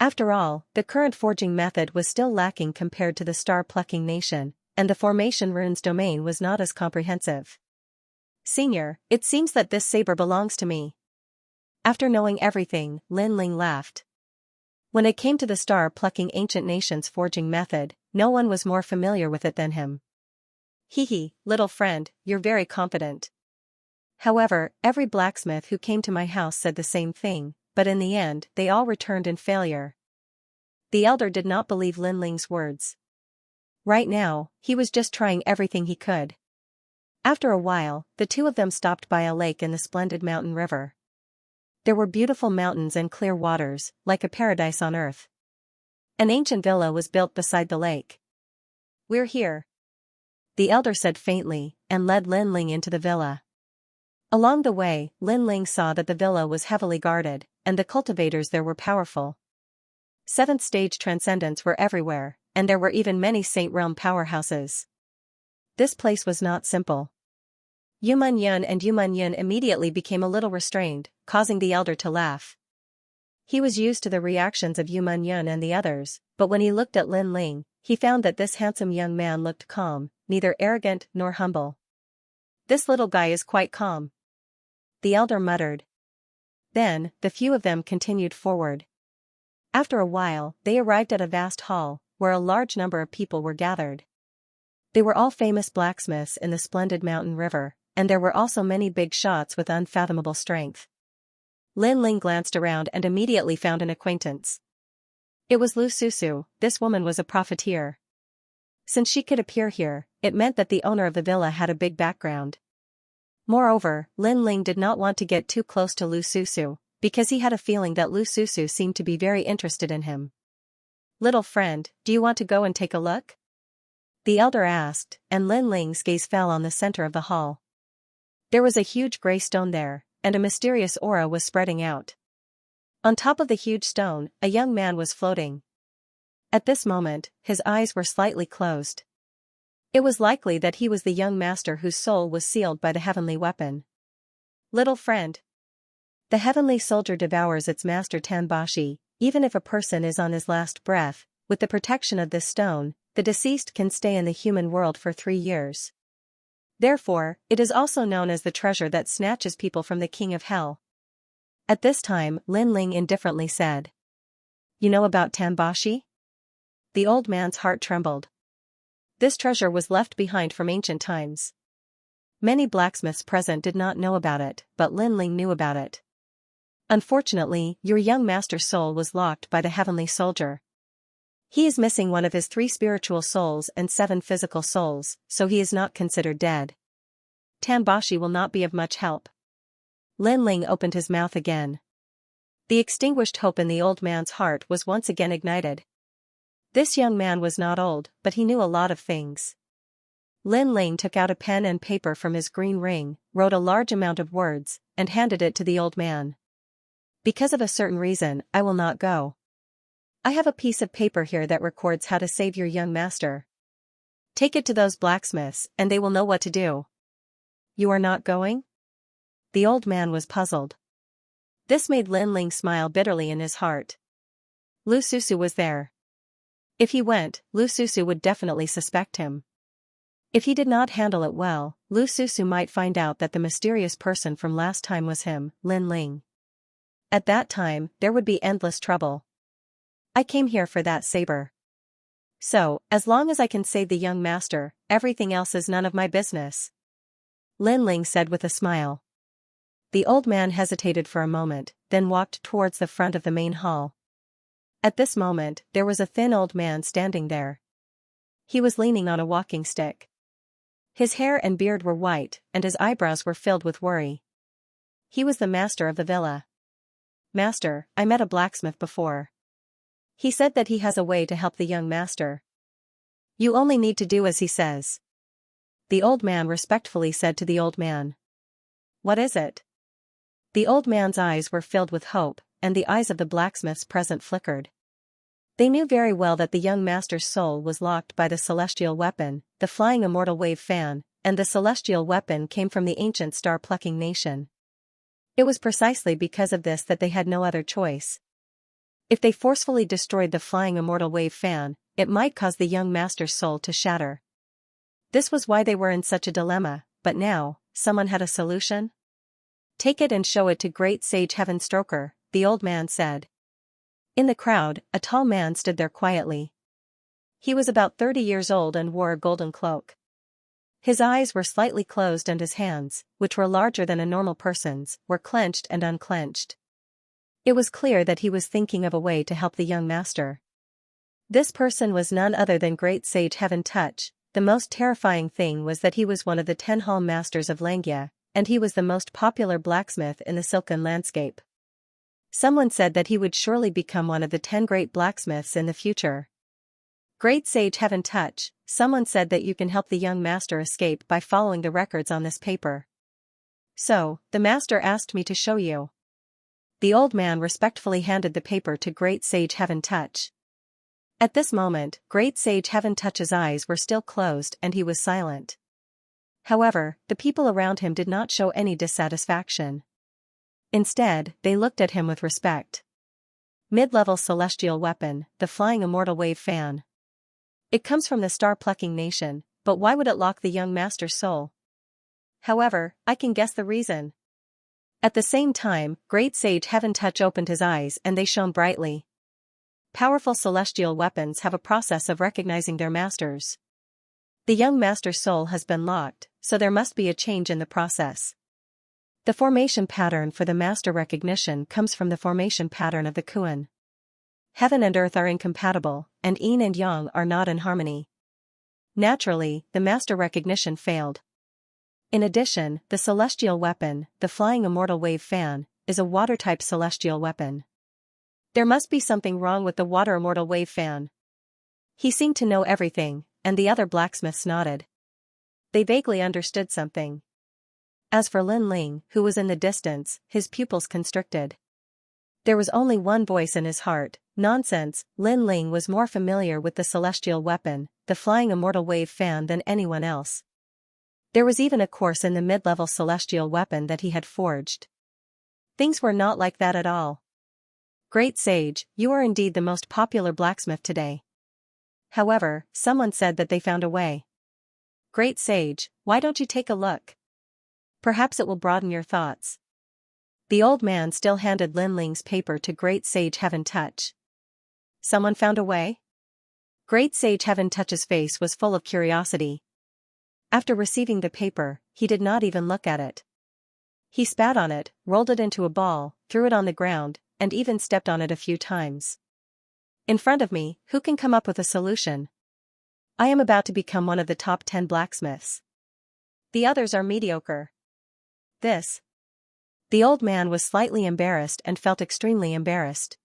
After all, the current forging method was still lacking compared to the star-plucking nation, and the formation runes domain was not as comprehensive. Senior, it seems that this saber belongs to me. After knowing everything, Lin Ling laughed. When it came to the star-plucking ancient nation's forging method, no one was more familiar with it than him. Hee, little friend, you're very confident. However, every blacksmith who came to my house said the same thing, but in the end, they all returned in failure. The elder did not believe Lin Ling's words. Right now, he was just trying everything he could. After a while, the two of them stopped by a lake in the splendid mountain river. There were beautiful mountains and clear waters, like a paradise on earth. An ancient villa was built beside the lake. We're here, the elder said faintly, and led Lin Ling into the villa. Along the way, Lin Ling saw that the villa was heavily guarded, and the cultivators there were powerful. Seventh stage transcendents were everywhere, and there were even many Saint Realm powerhouses. This place was not simple. Yuman Yun and Yuman Yun immediately became a little restrained, causing the elder to laugh. He was used to the reactions of Yuman Yun and the others, but when he looked at Lin Ling, he found that this handsome young man looked calm, neither arrogant nor humble. This little guy is quite calm, the elder muttered. Then, the few of them continued forward. After a while, they arrived at a vast hall, where a large number of people were gathered. They were all famous blacksmiths in the splendid mountain river, and there were also many big shots with unfathomable strength. Lin Ling glanced around and immediately found an acquaintance. It was Lu Susu. This woman was a profiteer. Since she could appear here, it meant that the owner of the villa had a big background. Moreover, Lin Ling did not want to get too close to Lu Susu, because he had a feeling that Lu Susu seemed to be very interested in him. Little friend, do you want to go and take a look? The elder asked, and Lin Ling's gaze fell on the center of the hall. There was a huge gray stone there, and a mysterious aura was spreading out. On top of the huge stone, a young man was floating. At this moment, his eyes were slightly closed. It was likely that he was the young master whose soul was sealed by the heavenly weapon. Little friend. The heavenly soldier devours its master Tanbashi, even if a person is on his last breath. With the protection of this stone, the deceased can stay in the human world for 3 years. Therefore, it is also known as the treasure that snatches people from the king of hell. At this time, Lin Ling indifferently said, You know about Tanbashi? The old man's heart trembled. This treasure was left behind from ancient times. Many blacksmiths present did not know about it, but Lin Ling knew about it. Unfortunately, your young master's soul was locked by the heavenly soldier. He is missing one of his 3 spiritual souls and 7 physical souls, so he is not considered dead. Tanbashi will not be of much help. Lin Ling opened his mouth again. The extinguished hope in the old man's heart was once again ignited. This young man was not old, but he knew a lot of things. Lin Ling took out a pen and paper from his green ring, wrote a large amount of words, and handed it to the old man. Because of a certain reason, I will not go. I have a piece of paper here that records how to save your young master. Take it to those blacksmiths, and they will know what to do. You are not going? The old man was puzzled. This made Lin Ling smile bitterly in his heart. Lu Susu was there. If he went, Lu Susu would definitely suspect him. If he did not handle it well, Lu Susu might find out that the mysterious person from last time was him, Lin Ling. At that time, there would be endless trouble. I came here for that saber. So, as long as I can save the young master, everything else is none of my business. Lin Ling said with a smile. The old man hesitated for a moment, then walked towards the front of the main hall. At this moment, there was a thin old man standing there. He was leaning on a walking stick. His hair and beard were white, and his eyebrows were filled with worry. He was the master of the villa. Master, I met a blacksmith before. He said that he has a way to help the young master. You only need to do as he says. The old man respectfully said to the old man. What is it? The old man's eyes were filled with hope, and the eyes of the blacksmiths present flickered. They knew very well that the young master's soul was locked by the celestial weapon, the flying immortal wave fan, and the celestial weapon came from the ancient star-plucking nation. It was precisely because of this that they had no other choice. If they forcefully destroyed the flying immortal wave fan, it might cause the young master's soul to shatter. This was why they were in such a dilemma, but now, someone had a solution? Take it and show it to Great Sage Heavenstroker, the old man said. In the crowd, a tall man stood there quietly. He was about 30 years old and wore a golden cloak. His eyes were slightly closed and his hands, which were larger than a normal person's, were clenched and unclenched. It was clear that he was thinking of a way to help the young master. This person was none other than Great Sage Heaven Touch. The most terrifying thing was that he was one of the 10 hall masters of Xianxia, and he was the most popular blacksmith in the silken landscape. Someone said that he would surely become one of the 10 great blacksmiths in the future. Great Sage Heaven Touch, someone said that you can help the young master escape by following the records on this paper. So, the master asked me to show you. The old man respectfully handed the paper to Great Sage Heaven Touch. At this moment, Great Sage Heaven Touch's eyes were still closed and he was silent. However, the people around him did not show any dissatisfaction. Instead, they looked at him with respect. Mid-level celestial weapon, the flying immortal wave fan. It comes from the star-plucking nation, but why would it lock the young master's soul? However, I can guess the reason. At the same time, Great Sage Heaven Touch opened his eyes and they shone brightly. Powerful celestial weapons have a process of recognizing their masters. The young master's soul has been locked, so there must be a change in the process. The formation pattern for the master recognition comes from the formation pattern of the Kuan. Heaven and earth are incompatible, and yin and yang are not in harmony. Naturally, the master recognition failed. In addition, the celestial weapon, the flying immortal wave fan, is a water-type celestial weapon. There must be something wrong with the water immortal wave fan. He seemed to know everything, and the other blacksmiths nodded. They vaguely understood something. As for Lin Ling, who was in the distance, his pupils constricted. There was only one voice in his heart, nonsense. Lin Ling was more familiar with the celestial weapon, the flying immortal wave fan than anyone else. There was even a course in the mid-level celestial weapon that he had forged. Things were not like that at all. Great Sage, you are indeed the most popular blacksmith today. However, someone said that they found a way. Great Sage, why don't you take a look? Perhaps it will broaden your thoughts. The old man still handed Lin Ling's paper to Great Sage Heaven Touch. Someone found a way? Great Sage Heaven Touch's face was full of curiosity. After receiving the paper, he did not even look at it. He spat on it, rolled it into a ball, threw it on the ground, and even stepped on it a few times. In front of me, who can come up with a solution? I am about to become one of the top 10 blacksmiths. The others are mediocre. This. The old man was slightly embarrassed and felt extremely embarrassed.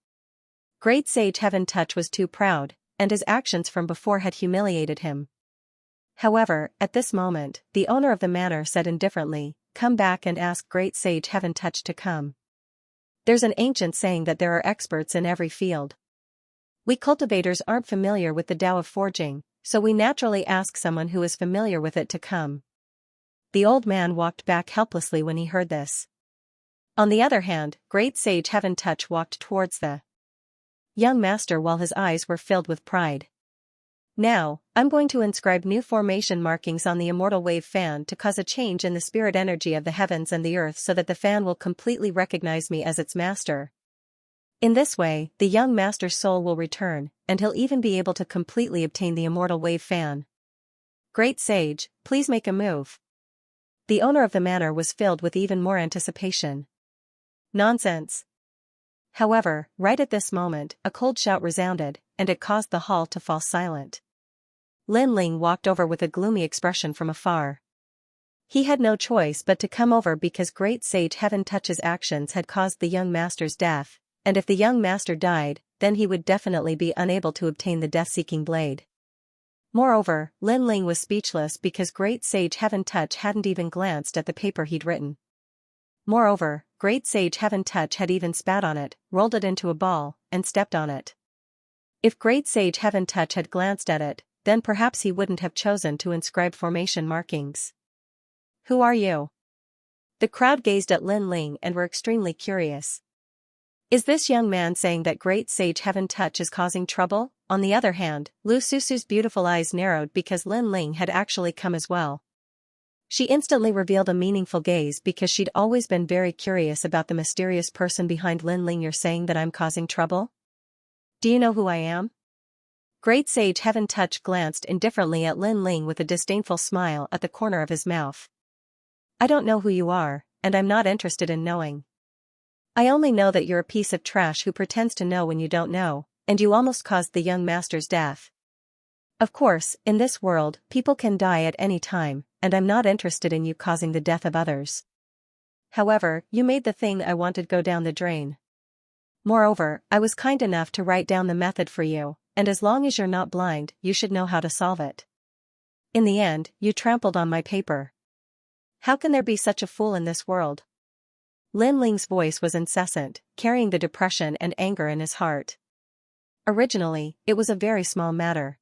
Great Sage Heaven Touch was too proud, and his actions from before had humiliated him. However, at this moment, the owner of the manor said indifferently, "Come back and ask Great Sage Heaven Touch to come." There's an ancient saying that there are experts in every field. We cultivators aren't familiar with the Tao of forging, so we naturally ask someone who is familiar with it to come. The old man walked back helplessly when he heard this. On the other hand, Great Sage Heaven Touch walked towards the young master while his eyes were filled with pride. "Now, I'm going to inscribe new formation markings on the immortal wave fan to cause a change in the spirit energy of the heavens and the earth so that the fan will completely recognize me as its master. In this way, the young master's soul will return, and he'll even be able to completely obtain the immortal wave fan. Great Sage, please make a move." The owner of the manor was filled with even more anticipation. Nonsense. However, right at this moment, a cold shout resounded, and it caused the hall to fall silent. Lin Ling walked over with a gloomy expression from afar. He had no choice but to come over because Great Sage Heaven Touch's actions had caused the young master's death, and if the young master died, then he would definitely be unable to obtain the death-seeking blade. Moreover, Lin Ling was speechless because Great Sage Heaven Touch hadn't even glanced at the paper he'd written. Moreover, Great Sage Heaven Touch had even spat on it, rolled it into a ball, and stepped on it. If Great Sage Heaven Touch had glanced at it, then perhaps he wouldn't have chosen to inscribe formation markings. "Who are you?" The crowd gazed at Lin Ling and were extremely curious. Is this young man saying that Great Sage Heaven Touch is causing trouble? On the other hand, Lu Susu's beautiful eyes narrowed because Lin Ling had actually come as well. She instantly revealed a meaningful gaze because she'd always been very curious about the mysterious person behind Lin Ling. "You're saying that I'm causing trouble? Do you know who I am?" Great Sage Heaven Touch glanced indifferently at Lin Ling with a disdainful smile at the corner of his mouth. "I don't know who you are, and I'm not interested in knowing. I only know that you're a piece of trash who pretends to know when you don't know, and you almost caused the young master's death. Of course, in this world, people can die at any time, and I'm not interested in you causing the death of others. However, you made the thing I wanted go down the drain. Moreover, I was kind enough to write down the method for you, and as long as you're not blind, you should know how to solve it. In the end, you trampled on my paper. How can there be such a fool in this world?" Lin Ling's voice was incessant, carrying the depression and anger in his heart. Originally, it was a very small matter.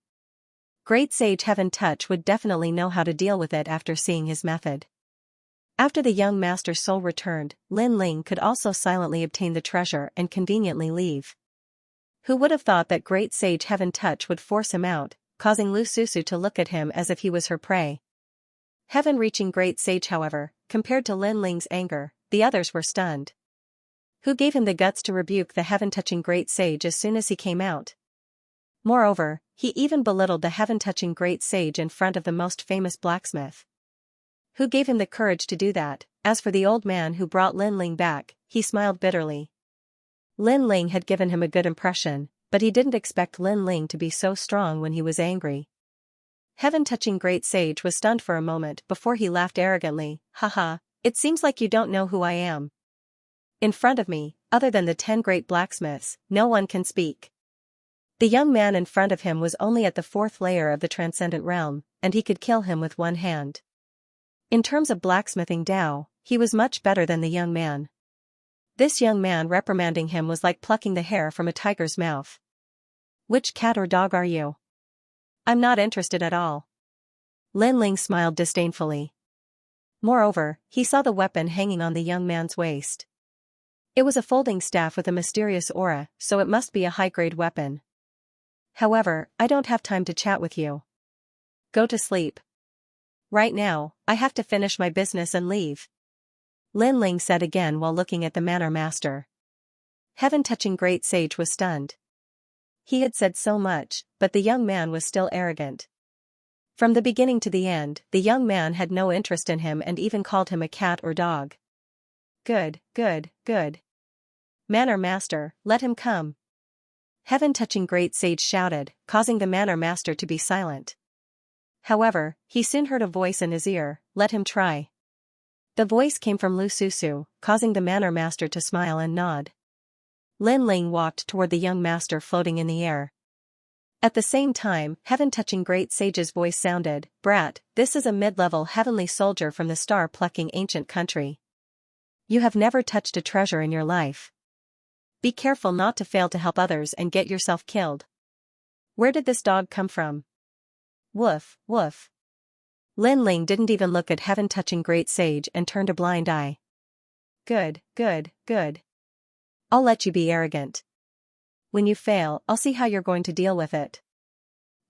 Great Sage Heaven Touch would definitely know how to deal with it after seeing his method. After the young master's soul returned, Lin Ling could also silently obtain the treasure and conveniently leave. Who would have thought that Great Sage Heaven Touch would force him out, causing Lu Susu to look at him as if he was her prey? Heaven-reaching Great Sage, however, compared to Lin Ling's anger, the others were stunned. Who gave him the guts to rebuke the heaven-touching Great Sage as soon as he came out? Moreover, he even belittled the heaven-touching Great Sage in front of the most famous blacksmith. Who gave him the courage to do that? As for the old man who brought Lin Ling back, he smiled bitterly. Lin Ling had given him a good impression, but he didn't expect Lin Ling to be so strong when he was angry. Heaven-touching Great Sage was stunned for a moment before he laughed arrogantly. "Haha, it seems like you don't know who I am. In front of me, other than the 10 great blacksmiths, no one can speak." The young man in front of him was only at the 4th layer of the transcendent realm, and he could kill him with one hand. In terms of blacksmithing Tao, he was much better than the young man. This young man reprimanding him was like plucking the hair from a tiger's mouth. "Which cat or dog are you? I'm not interested at all." Lin Ling smiled disdainfully. Moreover, he saw the weapon hanging on the young man's waist. It was a folding staff with a mysterious aura, so it must be a high-grade weapon. "However, I don't have time to chat with you. Go to sleep. Right now, I have to finish my business and leave," Lin Ling said again while looking at the manor master. Heaven-touching Great Sage was stunned. He had said so much, but the young man was still arrogant. From the beginning to the end, the young man had no interest in him and even called him a cat or dog. Good, good, good. Manor master, let him come. Heaven-touching great sage shouted, causing the manor master to be silent. However, he soon heard a voice in his ear, "Let him try." The voice came from Lu Susu, causing the manor master to smile and nod. Lin Ling walked toward the young master floating in the air. At the same time, heaven-touching great sage's voice sounded, "Brat, this is a mid-level heavenly soldier from the star-plucking ancient country. You have never touched a treasure in your life. Be careful not to fail to help others and get yourself killed. Where did this dog come from?" Woof, woof. Lin Ling didn't even look at heaven-touching great sage and turned a blind eye. Good, good, good. I'll let you be arrogant. When you fail, I'll see how you're going to deal with it.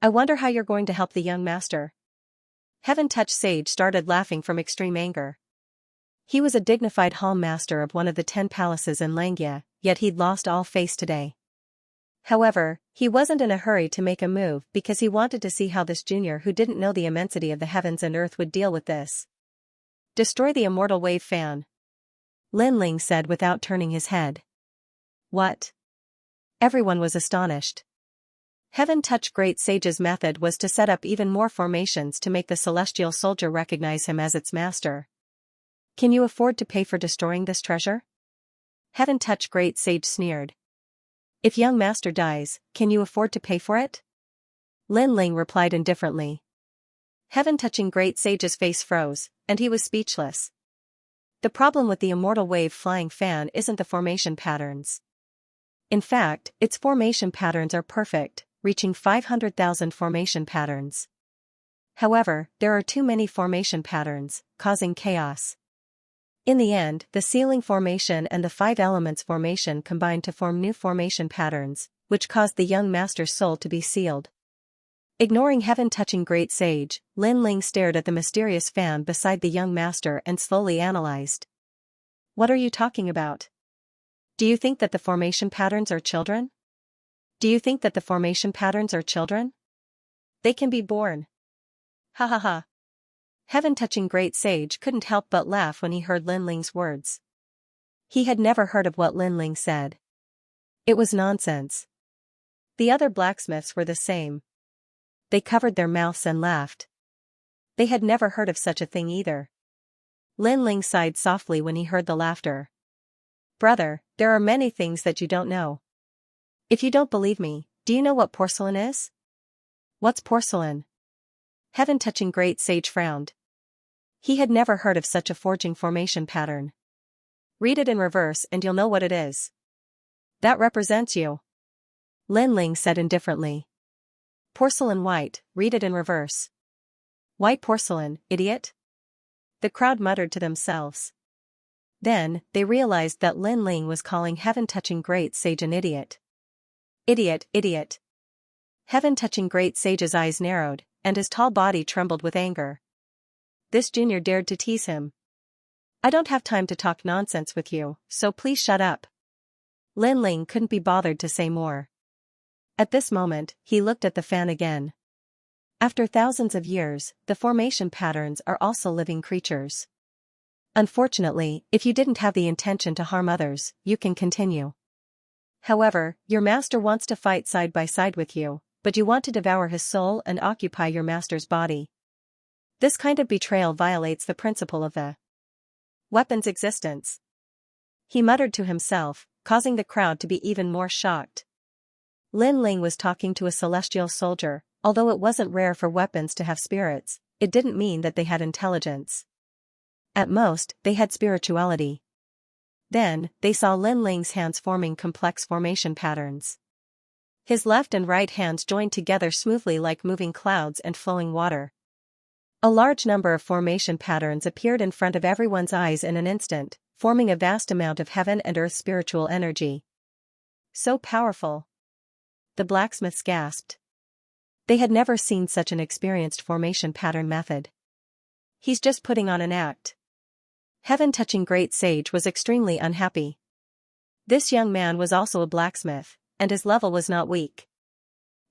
I wonder how you're going to help the young master. Heaven-touched sage started laughing from extreme anger. He was a dignified hall master of one of the 10 palaces in Xianxia, yet he'd lost all face today. However, he wasn't in a hurry to make a move because he wanted to see how this junior who didn't know the immensity of the heavens and earth would deal with this. Destroy the immortal wave fan. Lin Ling said without turning his head. What? Everyone was astonished. Heaven-touched great sage's method was to set up even more formations to make the celestial soldier recognize him as its master. Can you afford to pay for destroying this treasure? Heaven-touched great sage sneered. If young master dies, can you afford to pay for it? Lin Ling replied indifferently. Heaven-touching great sage's face froze, and he was speechless. The problem with the immortal wave flying fan isn't the formation patterns. In fact, its formation patterns are perfect, reaching 500,000 formation patterns. However, there are too many formation patterns, causing chaos. In the end, the ceiling formation and the 5 elements formation combined to form new formation patterns, which caused the young master's soul to be sealed. Ignoring heaven-touching great sage, Lin Ling stared at the mysterious fan beside the young master and slowly analyzed. What are you talking about? Do you think that the formation patterns are children? Do you think that the formation patterns are children? They can be born. Ha ha ha. Heaven-touching great sage couldn't help but laugh when he heard Lin Ling's words. He had never heard of what Lin Ling said. It was nonsense. The other blacksmiths were the same. They covered their mouths and laughed. They had never heard of such a thing either. Lin Ling sighed softly when he heard the laughter. Brother, there are many things that you don't know. If you don't believe me, do you know what porcelain is? What's porcelain? Heaven-touching great sage frowned. He had never heard of such a forging formation pattern. Read it in reverse and you'll know what it is. That represents you. Lin Ling said indifferently. Porcelain white, read it in reverse. White porcelain, idiot? The crowd muttered to themselves. Then, they realized that Lin Ling was calling heaven-touching great sage an idiot. Idiot, idiot. Heaven-touching great sage's eyes narrowed, and his tall body trembled with anger. This junior dared to tease him. I don't have time to talk nonsense with you, so please shut up. Lin Ling couldn't be bothered to say more. At this moment, he looked at the fan again. After thousands of years, the formation patterns are also living creatures. Unfortunately, if you didn't have the intention to harm others, you can continue. However, your master wants to fight side by side with you, but you want to devour his soul and occupy your master's body. This kind of betrayal violates the principle of the weapon's existence. He muttered to himself, causing the crowd to be even more shocked. Lin Ling was talking to a celestial soldier. Although it wasn't rare for weapons to have spirits, it didn't mean that they had intelligence. At most, they had spirituality. Then, they saw Lin Ling's hands forming complex formation patterns. His left and right hands joined together smoothly like moving clouds and flowing water. A large number of formation patterns appeared in front of everyone's eyes in an instant, forming a vast amount of heaven and earth spiritual energy. So powerful. The blacksmiths gasped. They had never seen such an experienced formation pattern method. He's just putting on an act. Heaven-touching great sage was extremely unhappy. This young man was also a blacksmith, and his level was not weak.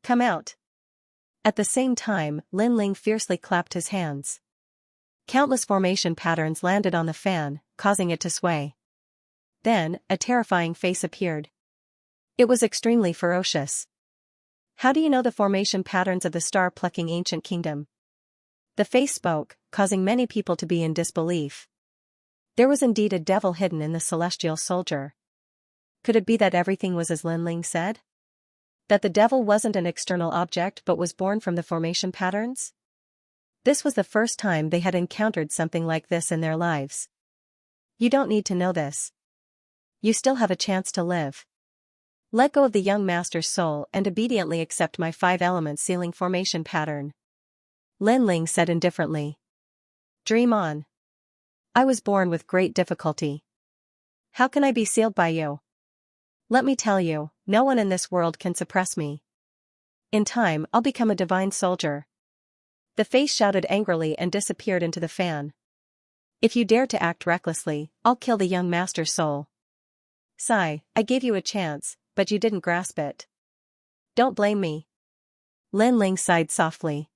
Come out. At the same time, Lin Ling fiercely clapped his hands. Countless formation patterns landed on the fan, causing it to sway. Then, a terrifying face appeared. It was extremely ferocious. How do you know the formation patterns of the star-plucking ancient kingdom? The face spoke, causing many people to be in disbelief. There was indeed a devil hidden in the celestial soldier. Could it be that everything was as Linling said? That the devil wasn't an external object but was born from the formation patterns? This was the first time they had encountered something like this in their lives. You don't need to know this. You still have a chance to live. Let go of the young master's soul and obediently accept my 5-element sealing formation pattern. Linling said indifferently. Dream on. I was born with great difficulty. How can I be sealed by you? Let me tell you, no one in this world can suppress me. In time, I'll become a divine soldier. The face shouted angrily and disappeared into the fan. If you dare to act recklessly, I'll kill the young master's soul. Sigh, I gave you a chance, but you didn't grasp it. Don't blame me. Linling sighed softly.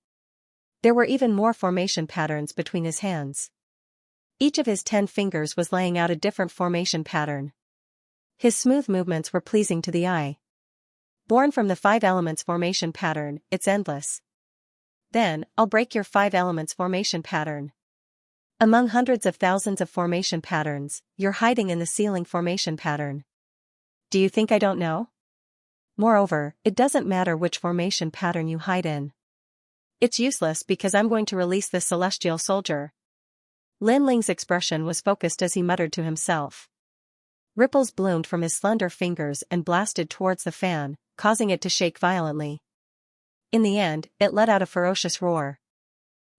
There were even more formation patterns between his hands. Each of his 10 fingers was laying out a different formation pattern. His smooth movements were pleasing to the eye. Born from the 5 elements formation pattern, it's endless. Then, I'll break your 5 elements formation pattern. Among hundreds of thousands of formation patterns, you're hiding in the sealing formation pattern. Do you think I don't know? Moreover, it doesn't matter which formation pattern you hide in. It's useless because I'm going to release the celestial soldier. Linling's expression was focused as he muttered to himself. Ripples bloomed from his slender fingers and blasted towards the fan, causing it to shake violently. In the end, it let out a ferocious roar.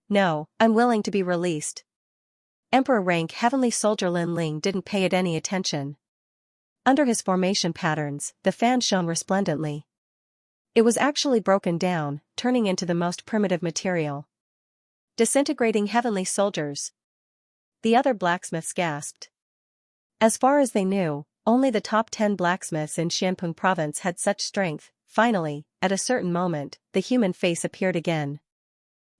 No, I'm willing to be released. Emperor rank heavenly soldier Linling didn't pay it any attention. Under his formation patterns, the fan shone resplendently. It was actually broken down, turning into the most primitive material. Disintegrating heavenly soldiers. The other blacksmiths gasped. As far as they knew, only the top 10 blacksmiths in Xianpeng province had such strength. Finally, at a certain moment, the human face appeared again.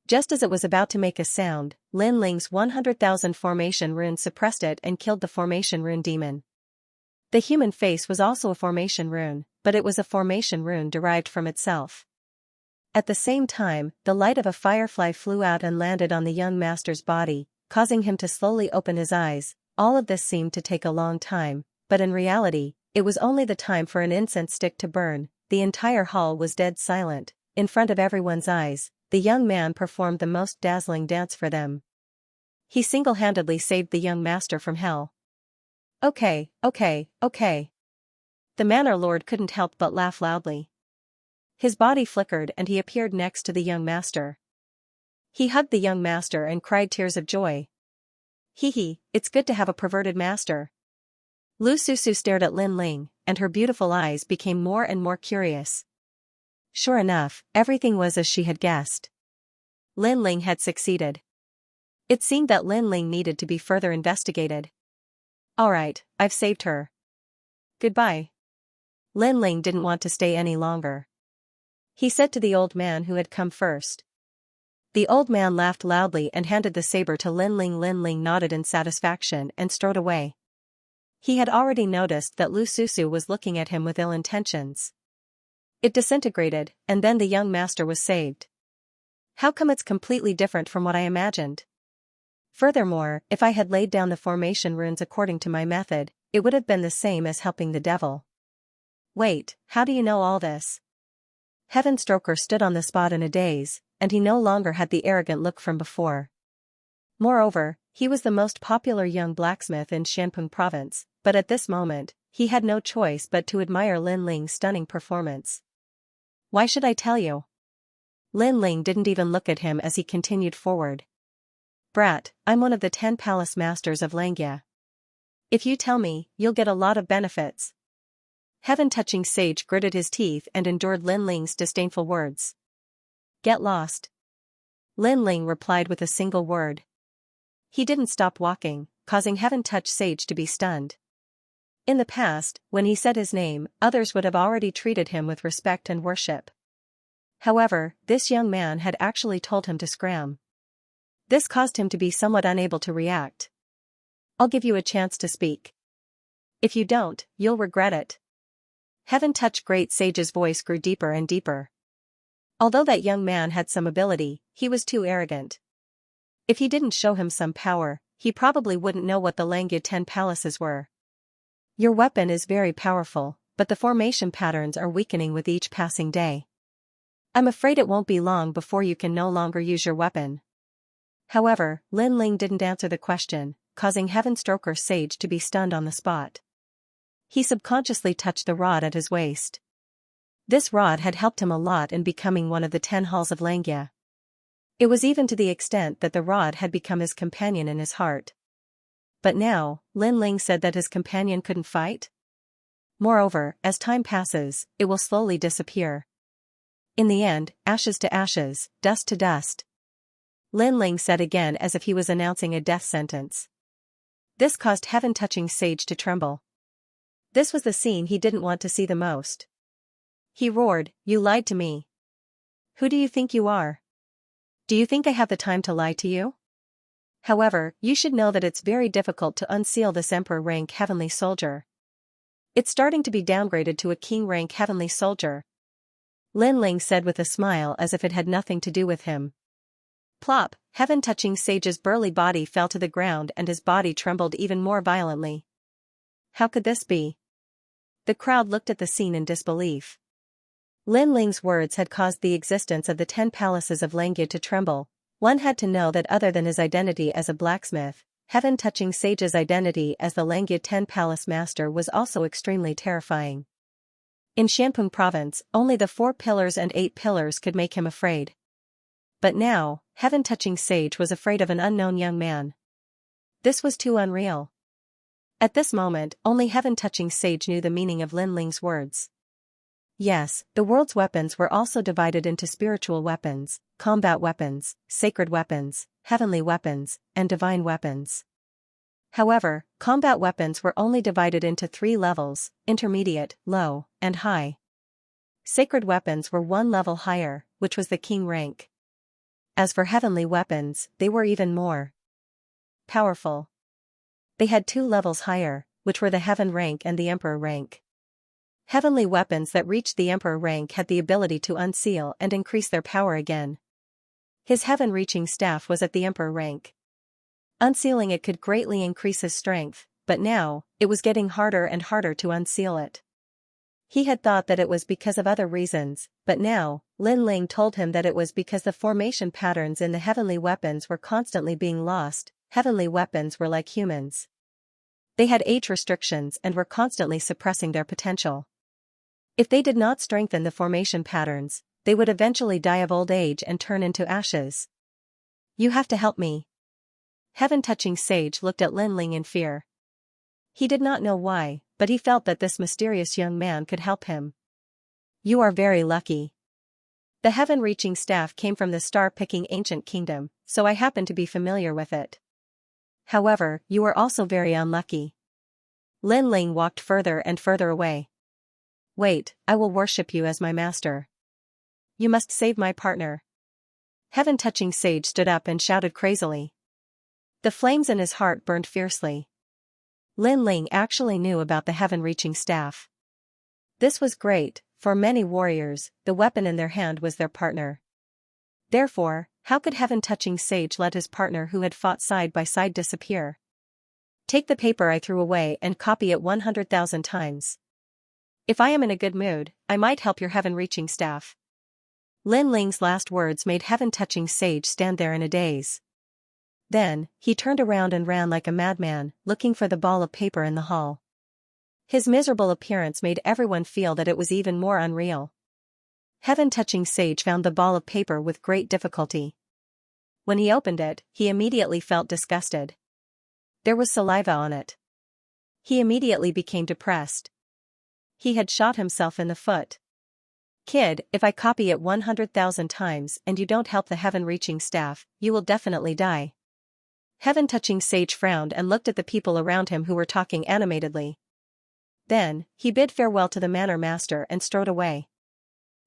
Just as it was about to make a sound, Linling's 100,000 formation rune suppressed it and killed the formation rune demon. The human face was also a formation rune, but it was a formation rune derived from itself. At the same time, the light of a firefly flew out and landed on the young master's body, causing him to slowly open his eyes. All of this seemed to take a long time, but in reality, it was only the time for an incense stick to burn. The entire hall was dead silent. In front of everyone's eyes, the young man performed the most dazzling dance for them. He single-handedly saved the young master from hell. Okay. The Manor Lord couldn't help but laugh loudly. His body flickered and he appeared next to the young master. He hugged the young master and cried tears of joy. Hee, it's good to have a perverted master. Lu Susu stared at Linling, and her beautiful eyes became more and more curious. Sure enough, everything was as she had guessed. Linling had succeeded. It seemed that Linling needed to be further investigated. Alright, I've saved her. Goodbye. Linling didn't want to stay any longer. He said to the old man who had come first. The old man laughed loudly and handed the saber to Linling. Linling nodded in satisfaction and strode away. He had already noticed that Lu Susu was looking at him with ill intentions. It disintegrated, and then the young master was saved. How come it's completely different from what I imagined? Furthermore, if I had laid down the formation runes according to my method, it would have been the same as helping the devil. Wait, how do you know all this? Heavenstroker stood on the spot in a daze, and he no longer had the arrogant look from before. Moreover, he was the most popular young blacksmith in Xianpeng province, but at this moment, he had no choice but to admire Linling's stunning performance. Why should I tell you? Linling didn't even look at him as he continued forward. Brat, I'm one of the 10 palace masters of Xianxia. If you tell me, you'll get a lot of benefits. Heaven-touching sage gritted his teeth and endured Linling's disdainful words. Get lost. Linling replied with a single word. He didn't stop walking, causing Heaven-touch sage to be stunned. In the past, when he said his name, others would have already treated him with respect and worship. However, this young man had actually told him to scram. This caused him to be somewhat unable to react. I'll give you a chance to speak. If you don't, you'll regret it. Heaven-touched great sage's voice grew deeper and deeper. Although that young man had some ability, he was too arrogant. If he didn't show him some power, he probably wouldn't know what the Langya 10 palaces were. Your weapon is very powerful, but the formation patterns are weakening with each passing day. I'm afraid it won't be long before you can no longer use your weapon. However, Lin Ling didn't answer the question, causing Heaven Stroker Sage to be stunned on the spot. He subconsciously touched the rod at his waist. This rod had helped him a lot in becoming one of the 10 halls of Langya. It was even to the extent that the rod had become his companion in his heart. But now, Lin Ling said that his companion couldn't fight? Moreover, as time passes, it will slowly disappear. In the end, ashes to ashes, dust to dust. Lin Ling said again as if he was announcing a death sentence. This caused Heaven-touching Sage to tremble. This was the scene he didn't want to see the most. He roared, "You lied to me. Who do you think you are? Do you think I have the time to lie to you? However, you should know that it's very difficult to unseal this Emperor rank Heavenly Soldier. It's starting to be downgraded to a King rank Heavenly Soldier." Lin Ling said with a smile as if it had nothing to do with him. Plop, Heaven-touching Sage's burly body fell to the ground and his body trembled even more violently. How could this be? The crowd looked at the scene in disbelief. Lin Ling's words had caused the existence of the 10 palaces of Langya to tremble. One had to know that other than his identity as a blacksmith, Heaven-touching Sage's identity as the Langya 10 palace master was also extremely terrifying. In Xianpeng province, only the 4 pillars and 8 pillars could make him afraid. But now, Heaven-touching Sage was afraid of an unknown young man. This was too unreal. At this moment, only Heaven-touching Sage knew the meaning of Lin Ling's words. Yes, the world's weapons were also divided into spiritual weapons, combat weapons, sacred weapons, heavenly weapons, and divine weapons. However, combat weapons were only divided into 3 levels: intermediate, low, and high. Sacred weapons were 1 level higher, which was the king rank. As for heavenly weapons, they were even more powerful. They had 2 levels higher, which were the heaven rank and the emperor rank. Heavenly weapons that reached the emperor rank had the ability to unseal and increase their power again. His heaven-reaching staff was at the emperor rank. Unsealing it could greatly increase his strength, but now, it was getting harder and harder to unseal it. He had thought that it was because of other reasons, but now, Lin Ling told him that it was because the formation patterns in the heavenly weapons were constantly being lost. Heavenly weapons were like humans. They had age restrictions and were constantly suppressing their potential. If they did not strengthen the formation patterns, they would eventually die of old age and turn into ashes. You have to help me. Heaven-touching Sage looked at Lin Ling in fear. He did not know why, but he felt that this mysterious young man could help him. You are very lucky. The heaven-reaching staff came from the star-picking ancient kingdom, so I happen to be familiar with it. However, you are also very unlucky. Lin Ling walked further and further away. Wait, I will worship you as my master. You must save my partner. Heaven-touching Sage stood up and shouted crazily. The flames in his heart burned fiercely. Lin Ling actually knew about the heaven-reaching staff. This was great. For many warriors, the weapon in their hand was their partner. Therefore, how could Heaven-touching Sage let his partner who had fought side by side disappear? Take the paper I threw away and copy it 100,000 times. If I am in a good mood, I might help your heaven-reaching staff. Lin Ling's last words made Heaven-touching Sage stand there in a daze. Then, he turned around and ran like a madman, looking for the ball of paper in the hall. His miserable appearance made everyone feel that it was even more unreal. Heaven-touching Sage found the ball of paper with great difficulty. When he opened it, he immediately felt disgusted. There was saliva on it. He immediately became depressed. He had shot himself in the foot. Kid, if I copy it 100,000 times and you don't help the heaven-reaching staff, you will definitely die. Heaven-touching Sage frowned and looked at the people around him who were talking animatedly. Then, he bid farewell to the manor master and strode away.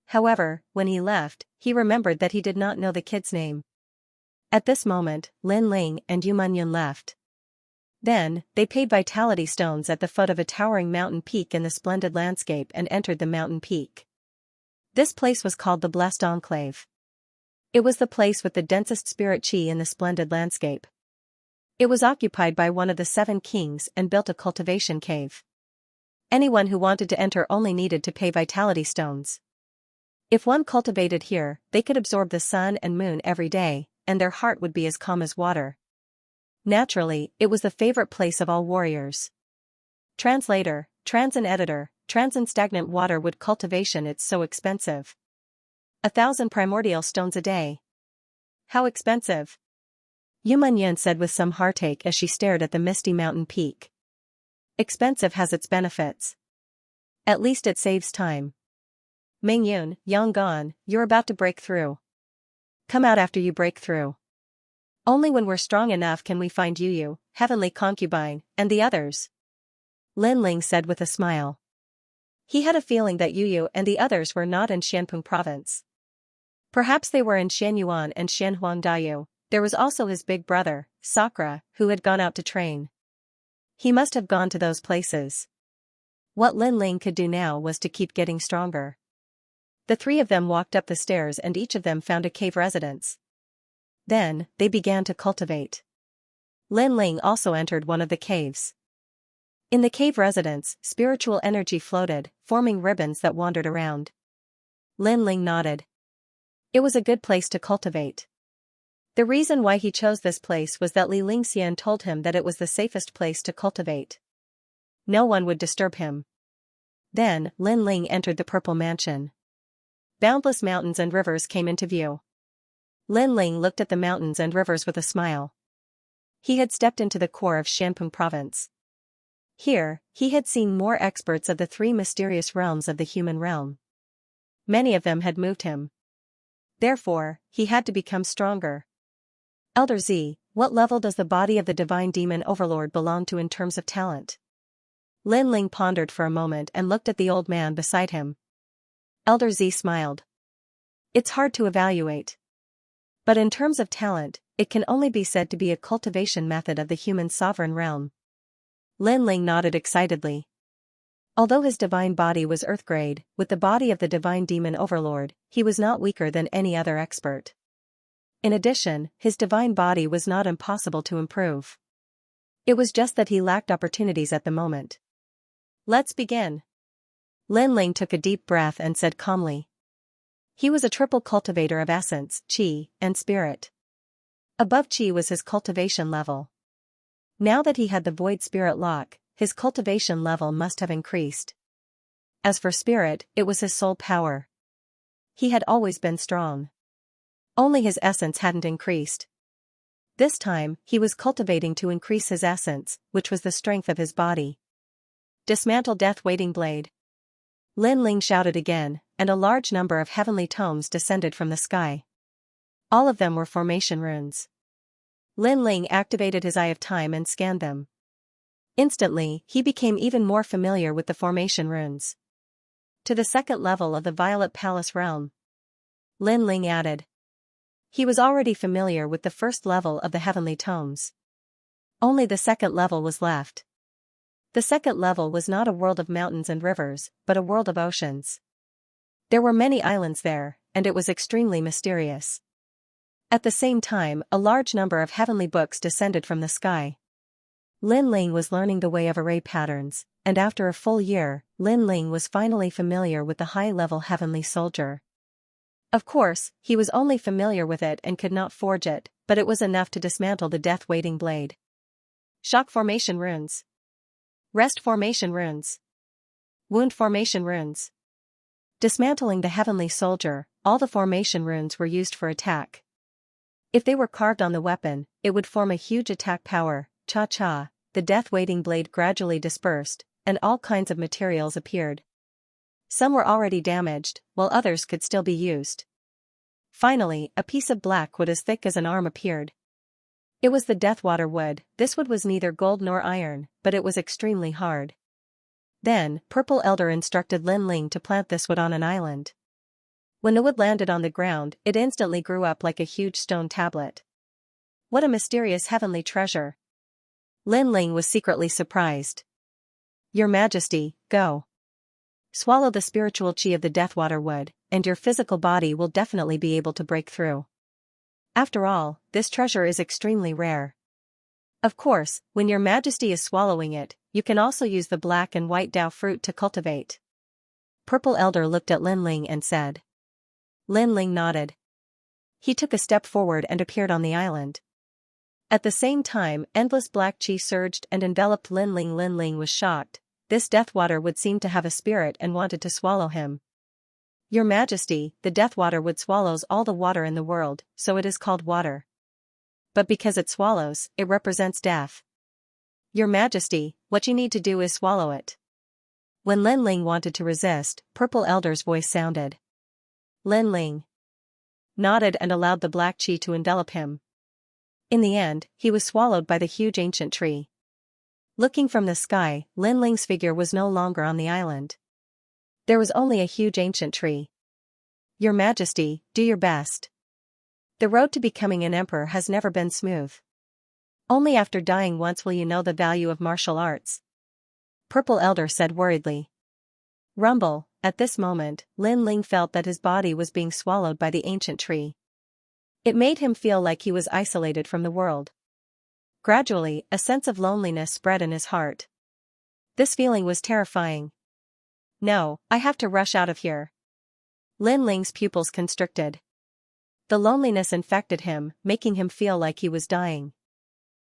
However, when he left, he remembered that he did not know the kid's name. At this moment, Lin Ling and Yu Munyun left. Then, they paid vitality stones at the foot of a towering mountain peak in the splendid landscape and entered the mountain peak. This place was called the Blessed Enclave. It was the place with the densest spirit chi in the splendid landscape. It was occupied by one of the 7 kings and built a cultivation cave. Anyone who wanted to enter only needed to pay vitality stones. If one cultivated here, they could absorb the sun and moon every day, and their heart would be as calm as water. Naturally, it was the favorite place of all warriors. Translator, Transin editor, Transin stagnant water wood cultivation. It's so expensive. 1,000 primordial stones a day. How expensive? Yu Yun said with some heartache as she stared at the misty mountain peak. Expensive has its benefits. At least it saves time. Mingyun, Yonggan, you're about to break through. Come out after you break through. Only when we're strong enough can we find Yu, heavenly concubine, and the others. Lin Ling said with a smile. He had a feeling that Yu and the others were not in Xianpeng province. Perhaps they were in Xianyuan and Xianhuangdao. There was also his big brother, Sakura, who had gone out to train. He must have gone to those places. What Lin Ling could do now was to keep getting stronger. The 3 of them walked up the stairs and each of them found a cave residence. Then, they began to cultivate. Lin Ling also entered one of the caves. In the cave residence, spiritual energy floated, forming ribbons that wandered around. Lin Ling nodded. It was a good place to cultivate. The reason why he chose this place was that Li Lingxian told him that it was the safest place to cultivate. No one would disturb him. Then, Lin Ling entered the purple mansion. Boundless mountains and rivers came into view. Lin Ling looked at the mountains and rivers with a smile. He had stepped into the core of Xianpeng province. Here, he had seen more experts of the 3 mysterious realms of the human realm. Many of them had moved him. Therefore, he had to become stronger. Elder Z, what level does the body of the divine demon overlord belong to in terms of talent? Lin Ling pondered for a moment and looked at the old man beside him. Elder Z smiled. It's hard to evaluate. But in terms of talent, it can only be said to be a cultivation method of the human sovereign realm. Lin Ling nodded excitedly. Although his divine body was earth grade, with the body of the divine demon overlord, he was not weaker than any other expert. In addition, his divine body was not impossible to improve. It was just that he lacked opportunities at the moment. Let's begin. Lin Ling took a deep breath and said calmly. He was a triple cultivator of essence, chi, and spirit. Above chi was his cultivation level. Now that he had the void spirit lock, his cultivation level must have increased. As for spirit, it was his soul power. He had always been strong. Only his essence hadn't increased. This time, he was cultivating to increase his essence, which was the strength of his body. Dismantle Death Waiting Blade. Lin Ling shouted again, and a large number of heavenly tomes descended from the sky. All of them were formation runes. Lin Ling activated his Eye of Time and scanned them. Instantly, he became even more familiar with the formation runes. To the 2nd level of the Violet Palace realm. Lin Ling added. He was already familiar with the 1st level of the heavenly tomes. Only the 2nd level was left. The 2nd level was not a world of mountains and rivers, but a world of oceans. There were many islands there, and it was extremely mysterious. At the same time, a large number of heavenly books descended from the sky. Lin Ling was learning the way of array patterns, and after a full year, Lin Ling was finally familiar with the high-level heavenly soldier. Of course, he was only familiar with it and could not forge it, but it was enough to dismantle the Death Waiting Blade. Shock Formation Runes. Rest Formation Runes. Wound Formation Runes. Dismantling the heavenly soldier, all the formation runes were used for attack. If they were carved on the weapon, it would form a huge attack power. Cha-cha, the Death Waiting Blade gradually dispersed, and all kinds of materials appeared. Some were already damaged, while others could still be used. Finally, a piece of black wood as thick as an arm appeared. It was the Deathwater wood. This wood was neither gold nor iron, but it was extremely hard. Then, Purple Elder instructed Lin Ling to plant this wood on an island. When the wood landed on the ground, it instantly grew up like a huge stone tablet. What a mysterious heavenly treasure! Lin Ling was secretly surprised. Your Majesty, go. Swallow the spiritual chi of the Deathwater Wood, and your physical body will definitely be able to break through. After all, this treasure is extremely rare. Of course, when your Majesty is swallowing it, you can also use the black and white Dao fruit to cultivate. Purple Elder looked at Lin Ling and said. Lin Ling nodded. He took a step forward and appeared on the island. At the same time, endless black chi surged and enveloped Lin Ling. Lin Ling was shocked. This Deathwater would seem to have a spirit and wanted to swallow him. Your Majesty, the Deathwater wood swallows all the water in the world, so it is called water. But because it swallows, it represents death. Your Majesty, what you need to do is swallow it. When Lin Ling wanted to resist, Purple Elder's voice sounded. Lin Ling nodded and allowed the black chi to envelop him. In the end, he was swallowed by the huge ancient tree. Looking from the sky, Lin Ling's figure was no longer on the island. There was only a huge ancient tree. Your Majesty, do your best. The road to becoming an emperor has never been smooth. Only after dying once will you know the value of martial arts. Purple Elder said worriedly. Rumble. At this moment, Lin Ling felt that his body was being swallowed by the ancient tree. It made him feel like he was isolated from the world. Gradually, a sense of loneliness spread in his heart. This feeling was terrifying. No, I have to rush out of here. Lin Ling's pupils constricted. The loneliness infected him, making him feel like he was dying.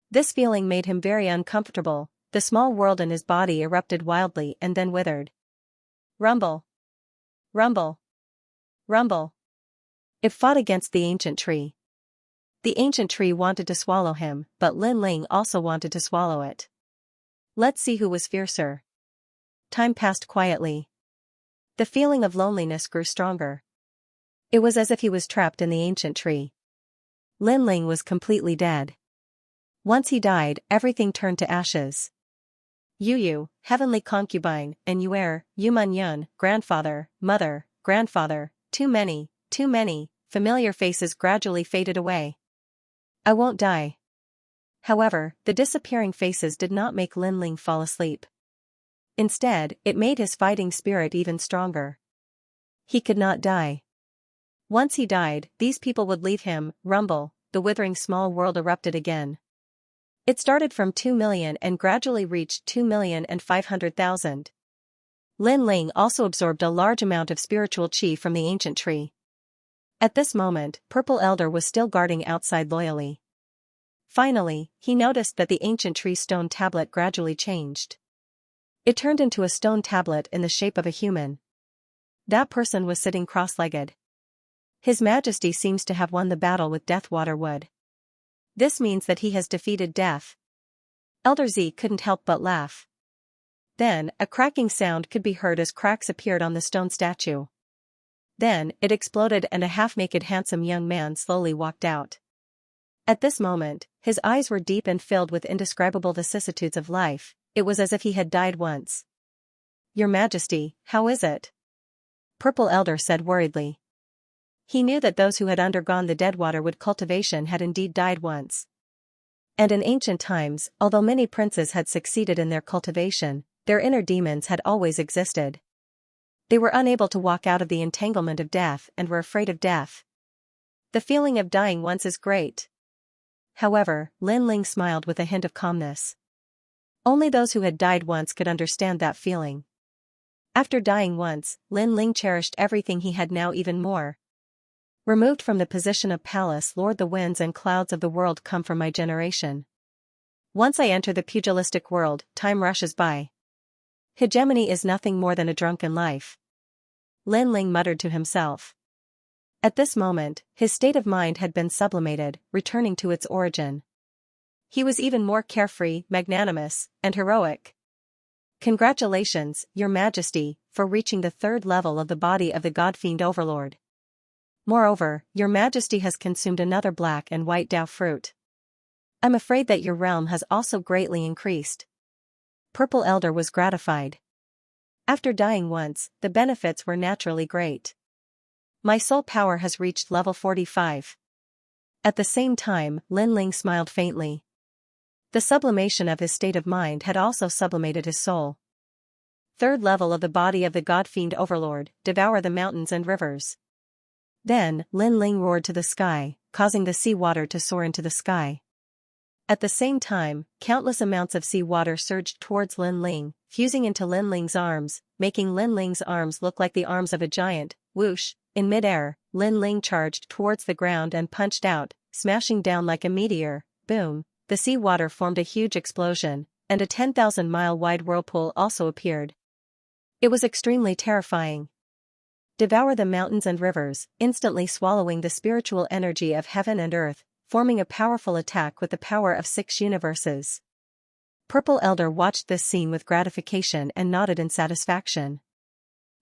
This feeling made him very uncomfortable. The small world in his body erupted wildly and then withered. Rumble. Rumble. Rumble. It fought against the ancient tree. The ancient tree wanted to swallow him, but Lin Ling also wanted to swallow it. Let's see who was fiercer. Time passed quietly. The feeling of loneliness grew stronger. It was as if he was trapped in the ancient tree. Lin Ling was completely dead. Once he died, everything turned to ashes. Yu, heavenly concubine, and Yuer, Yuman Yun, grandfather, mother, grandfather, too many, familiar faces gradually faded away. I won't die. However, the disappearing faces did not make Lin Ling fall asleep. Instead, it made his fighting spirit even stronger. He could not die. Once he died, these people would leave him. Rumble, the withering small world erupted again. It started from 2 million and gradually reached 2,500,000. Lin Ling also absorbed a large amount of spiritual chi from the ancient tree. At this moment, Purple Elder was still guarding outside loyally. Finally, he noticed that the ancient tree stone tablet gradually changed. It turned into a stone tablet in the shape of a human. That person was sitting cross-legged. His Majesty seems to have won the battle with Deathwater Wood. This means that he has defeated death. Elder Z couldn't help but laugh. Then, a cracking sound could be heard as cracks appeared on the stone statue. Then, it exploded and a half-naked handsome young man slowly walked out. At this moment, his eyes were deep and filled with indescribable vicissitudes of life. It was as if he had died once. Your Majesty, how is it? Purple Elder said worriedly. He knew that those who had undergone the Deadwater Wood cultivation had indeed died once. And in ancient times, although many princes had succeeded in their cultivation, their inner demons had always existed. They were unable to walk out of the entanglement of death and were afraid of death. The feeling of dying once is great. However, Lin Ling smiled with a hint of calmness. Only those who had died once could understand that feeling. After dying once, Lin Ling cherished everything he had now even more. Removed from the position of palace lord, the winds and clouds of the world come from my generation. Once I enter the pugilistic world, time rushes by. Hegemony is nothing more than a drunken life. Lin Ling muttered to himself. At this moment, his state of mind had been sublimated, returning to its origin. He was even more carefree, magnanimous, and heroic. Congratulations, Your Majesty, for reaching the 3rd level of the body of the God-fiend Overlord. Moreover, Your Majesty has consumed another black and white Dao fruit. I'm afraid that your realm has also greatly increased. Purple Elder was gratified. After dying once, the benefits were naturally great. My soul power has reached level 45. At the same time, Lin Ling smiled faintly. The sublimation of his state of mind had also sublimated his soul. Third level of the body of the god-fiend overlord, devour the mountains and rivers. Then, Lin Ling roared to the sky, causing the sea water to soar into the sky. At the same time, countless amounts of sea water surged towards Lin Ling, fusing into Lin Ling's arms, making Lin Ling's arms look like the arms of a giant. Whoosh! In midair, Lin Ling charged towards the ground and punched out, smashing down like a meteor. Boom! The sea water formed a huge explosion, and a 10,000-mile-wide whirlpool also appeared. It was extremely terrifying. Devour the mountains and rivers, instantly swallowing the spiritual energy of heaven and earth, forming a powerful attack with the power of 6 universes. Purple Elder watched this scene with gratification and nodded in satisfaction.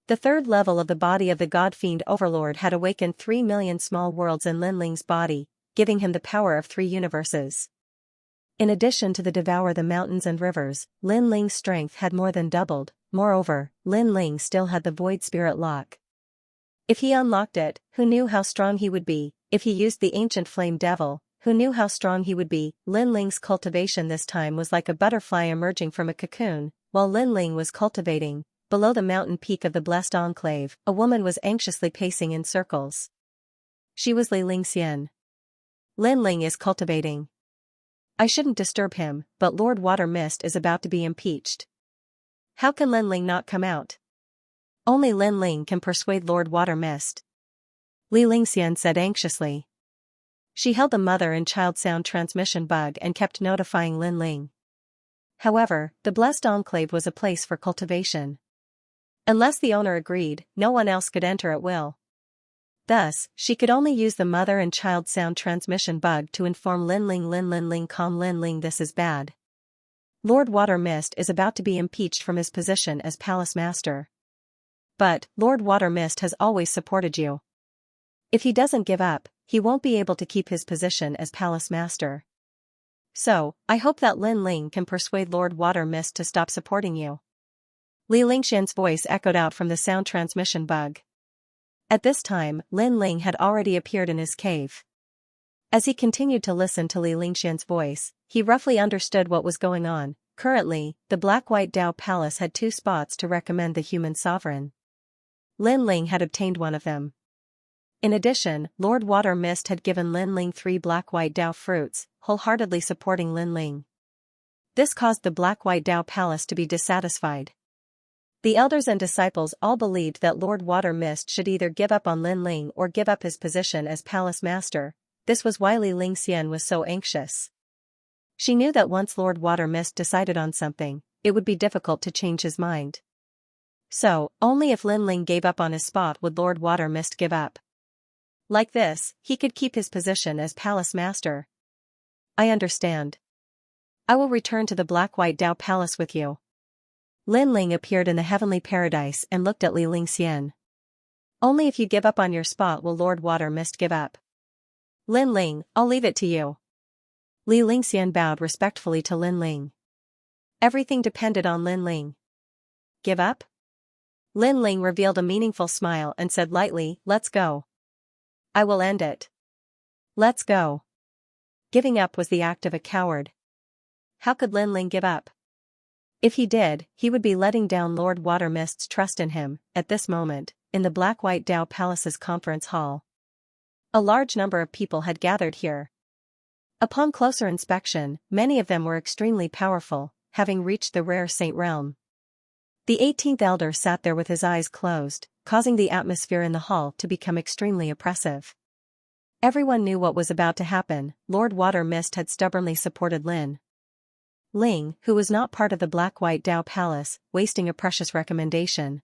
The third level of the body of the god-fiend overlord had awakened 3 million small worlds in Lin Ling's body, giving him the power of 3 universes. In addition to the devour the mountains and rivers, Lin Ling's strength had more than doubled. Moreover, Lin Ling still had the void spirit lock. If he unlocked it, who knew how strong he would be? If he used the ancient flame devil, who knew how strong he would be? Lin Ling's cultivation this time was like a butterfly emerging from a cocoon. While Lin Ling was cultivating, below the mountain peak of the blessed enclave, a woman was anxiously pacing in circles. She was Xianxia. Lin Ling is cultivating. I shouldn't disturb him, but Lord Water Mist is about to be impeached. How can Lin Ling not come out? Only Lin Ling can persuade Lord Water Mist. Xianxia said anxiously. She held the mother and child sound transmission bug and kept notifying Lin Ling. However, the blessed enclave was a place for cultivation. Unless the owner agreed, no one else could enter at will. Thus, she could only use the mother and child sound transmission bug to inform Lin Ling, calm Lin Ling, this is bad. Lord Water Mist is about to be impeached from his position as Palace Master. But, Lord Water Mist has always supported you. If he doesn't give up, he won't be able to keep his position as Palace Master. So, I hope that Lin Ling can persuade Lord Water Mist to stop supporting you. Xianxia's voice echoed out from the sound transmission bug. At this time, Lin Ling had already appeared in his cave. As he continued to listen to Xianxia's voice, he roughly understood what was going on. Currently, the Black-White Dao Palace had 2 spots to recommend the human sovereign. Lin Ling had obtained one of them. In addition, Lord Water Mist had given Lin Ling 3 Black-White Dao fruits, wholeheartedly supporting Lin Ling. This caused the Black-White Dao Palace to be dissatisfied. The elders and disciples all believed that Lord Water Mist should either give up on Lin Ling or give up his position as Palace Master. This was why Xianxia was so anxious. She knew that once Lord Water Mist decided on something, it would be difficult to change his mind. So, only if Lin Ling gave up on his spot would Lord Water Mist give up. Like this, he could keep his position as Palace Master. I understand. I will return to the Black-White Dao Palace with you. Lin Ling appeared in the heavenly paradise and looked at Xianxia. Only if you give up on your spot will Lord Water Mist give up. Lin Ling, I'll leave it to you. Xianxia bowed respectfully to Lin Ling. Everything depended on Lin Ling. Give up? Lin Ling revealed a meaningful smile and said lightly, let's go. I will end it. Let's go. Giving up was the act of a coward. How could Lin Ling give up? If he did, he would be letting down Lord Water Mist's trust in him. At this moment, in the Black-White Dao Palace's conference hall, a large number of people had gathered here. Upon closer inspection, many of them were extremely powerful, having reached the rare saint realm. The 18th elder sat there with his eyes closed, causing the atmosphere in the hall to become extremely oppressive. Everyone knew what was about to happen. Lord Water Mist had stubbornly supported Lin Ling, who was not part of the Black-White Dao Palace, wasting a precious recommendation.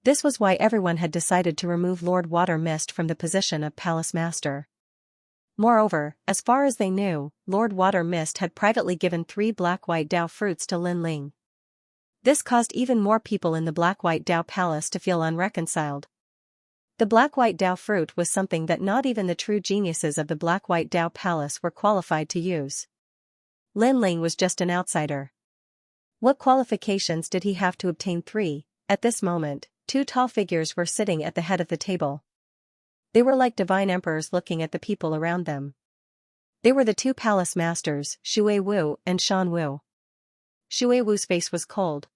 This was why everyone had decided to remove Lord Water Mist from the position of Palace Master. Moreover, as far as they knew, Lord Water Mist had privately given 3 Black-White Dao fruits to Lin Ling. This caused even more people in the Black-White Dao Palace to feel unreconciled. The Black-White Dao fruit was something that not even the true geniuses of the Black-White Dao Palace were qualified to use. Lin Ling was just an outsider. What qualifications did he have to obtain 3? At this moment, 2 tall figures were sitting at the head of the table. They were like divine emperors looking at the people around them. They were the two palace masters, Shui Wu and Shan Wu. Shui Wu's face was cold.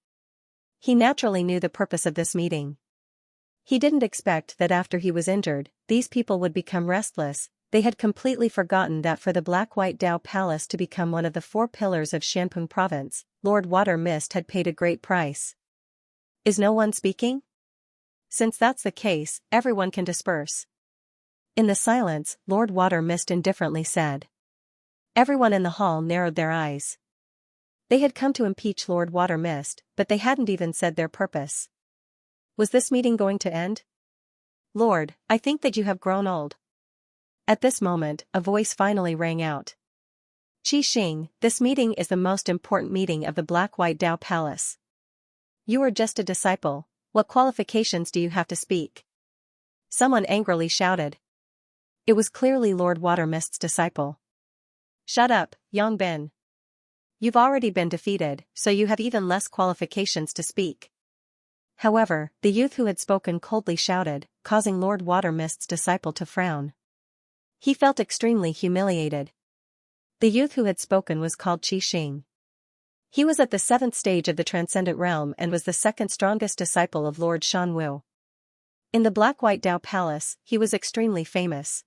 He naturally knew the purpose of this meeting. He didn't expect that after he was injured, these people would become restless. They had completely forgotten that for the Black-White Dao Palace to become one of the 4 pillars of Xianpeng province, Lord Water Mist had paid a great price. Is no one speaking? Since that's the case, everyone can disperse. In the silence, Lord Water Mist indifferently said. Everyone in the hall narrowed their eyes. They had come to impeach Lord Water Mist, but they hadn't even said their purpose. Was this meeting going to end? Lord, I think that you have grown old. At this moment, a voice finally rang out. Qi Xing, this meeting is the most important meeting of the Black-White Dao Palace. You are just a disciple. What qualifications do you have to speak? Someone angrily shouted. It was clearly Lord Water Mist's disciple. Shut up, Yang Bin. You've already been defeated, so you have even less qualifications to speak. However, the youth who had spoken coldly shouted, causing Lord Water Mist's disciple to frown. He felt extremely humiliated. The youth who had spoken was called Qi Xing. He was at the 7th stage of the Transcendent Realm and was the 2nd strongest disciple of Lord Shan Wu. In the Black-White Dao Palace, he was extremely famous.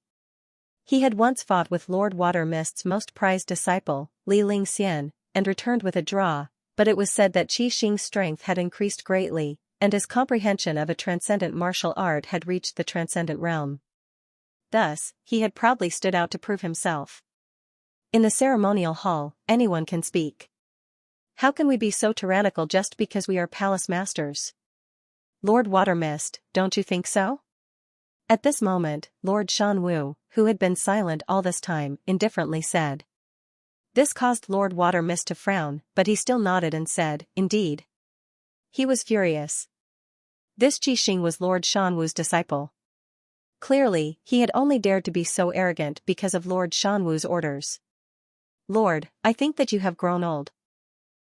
He had once fought with Lord Water Mist's most prized disciple, Li Lingxian, and returned with a draw, but it was said that Qi Xing's strength had increased greatly, and his comprehension of a transcendent martial art had reached the Transcendent Realm. Thus, he had proudly stood out to prove himself. In the ceremonial hall, anyone can speak. How can we be so tyrannical just because we are palace masters? Lord Water Mist, don't you think so? At this moment, Lord Shan Wu, who had been silent all this time, indifferently said. This caused Lord Water Mist to frown, but he still nodded and said, indeed. He was furious. This Qi Xing was Lord Shan Wu's disciple. Clearly, he had only dared to be so arrogant because of Lord Shan Wu's orders. Lord, I think that you have grown old.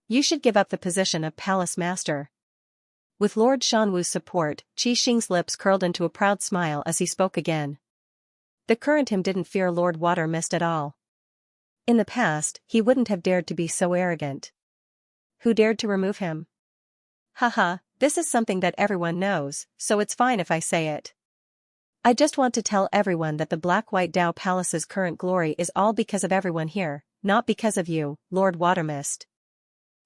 You should give up the position of palace master. With Lord Shan Wu's support, Qi Xing's lips curled into a proud smile as he spoke again. The current him didn't fear Lord Water Mist at all. In the past, he wouldn't have dared to be so arrogant. Who dared to remove him? Haha, this is something that everyone knows, so it's fine if I say it. I just want to tell everyone that the Black-White Dao Palace's current glory is all because of everyone here, not because of you, Lord Water Mist.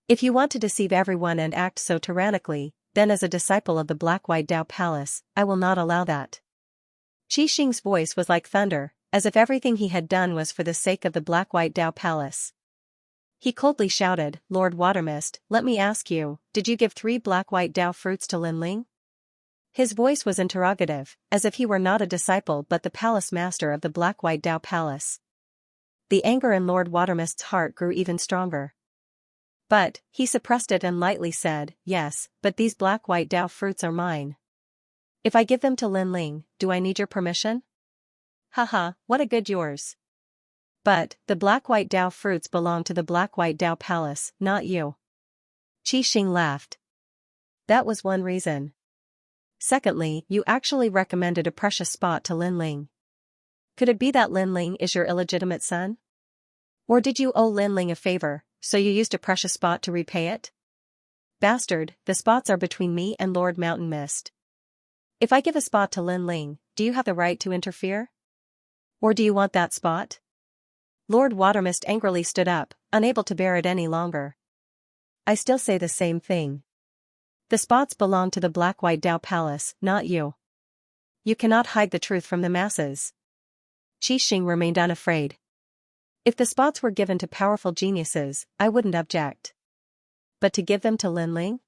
If you want to deceive everyone and act so tyrannically, then as a disciple of the Black-White Dao Palace, I will not allow that. Qi Xing's voice was like thunder, as if everything he had done was for the sake of the Black-White Dao Palace. He coldly shouted, Lord Water Mist, let me ask you, did you give 3 Black-White Dao fruits to Lin Ling? His voice was interrogative, as if he were not a disciple but the palace master of the Black-White Dao Palace. The anger in Lord Water Mist's heart grew even stronger. But, he suppressed it and lightly said, yes, but these Black-White Dao fruits are mine. If I give them to Lin Ling, do I need your permission? Haha, what a good yours. But, the Black-White Dao fruits belong to the Black-White Dao Palace, not you. Qi Xing laughed. That was one reason. Secondly, you actually recommended a precious spot to Lin Ling. Could it be that Lin Ling is your illegitimate son? Or did you owe Lin Ling a favor, so you used a precious spot to repay it? Bastard, the spots are between me and Lord Mountain Mist. If I give a spot to Lin Ling, do you have the right to interfere? Or do you want that spot? Lord Water Mist angrily stood up, unable to bear it any longer. I still say the same thing. The spots belong to the Black-White Dao Palace, not you. You cannot hide the truth from the masses. Qi Xing remained unafraid. If the spots were given to powerful geniuses, I wouldn't object. But to give them to Lin Ling?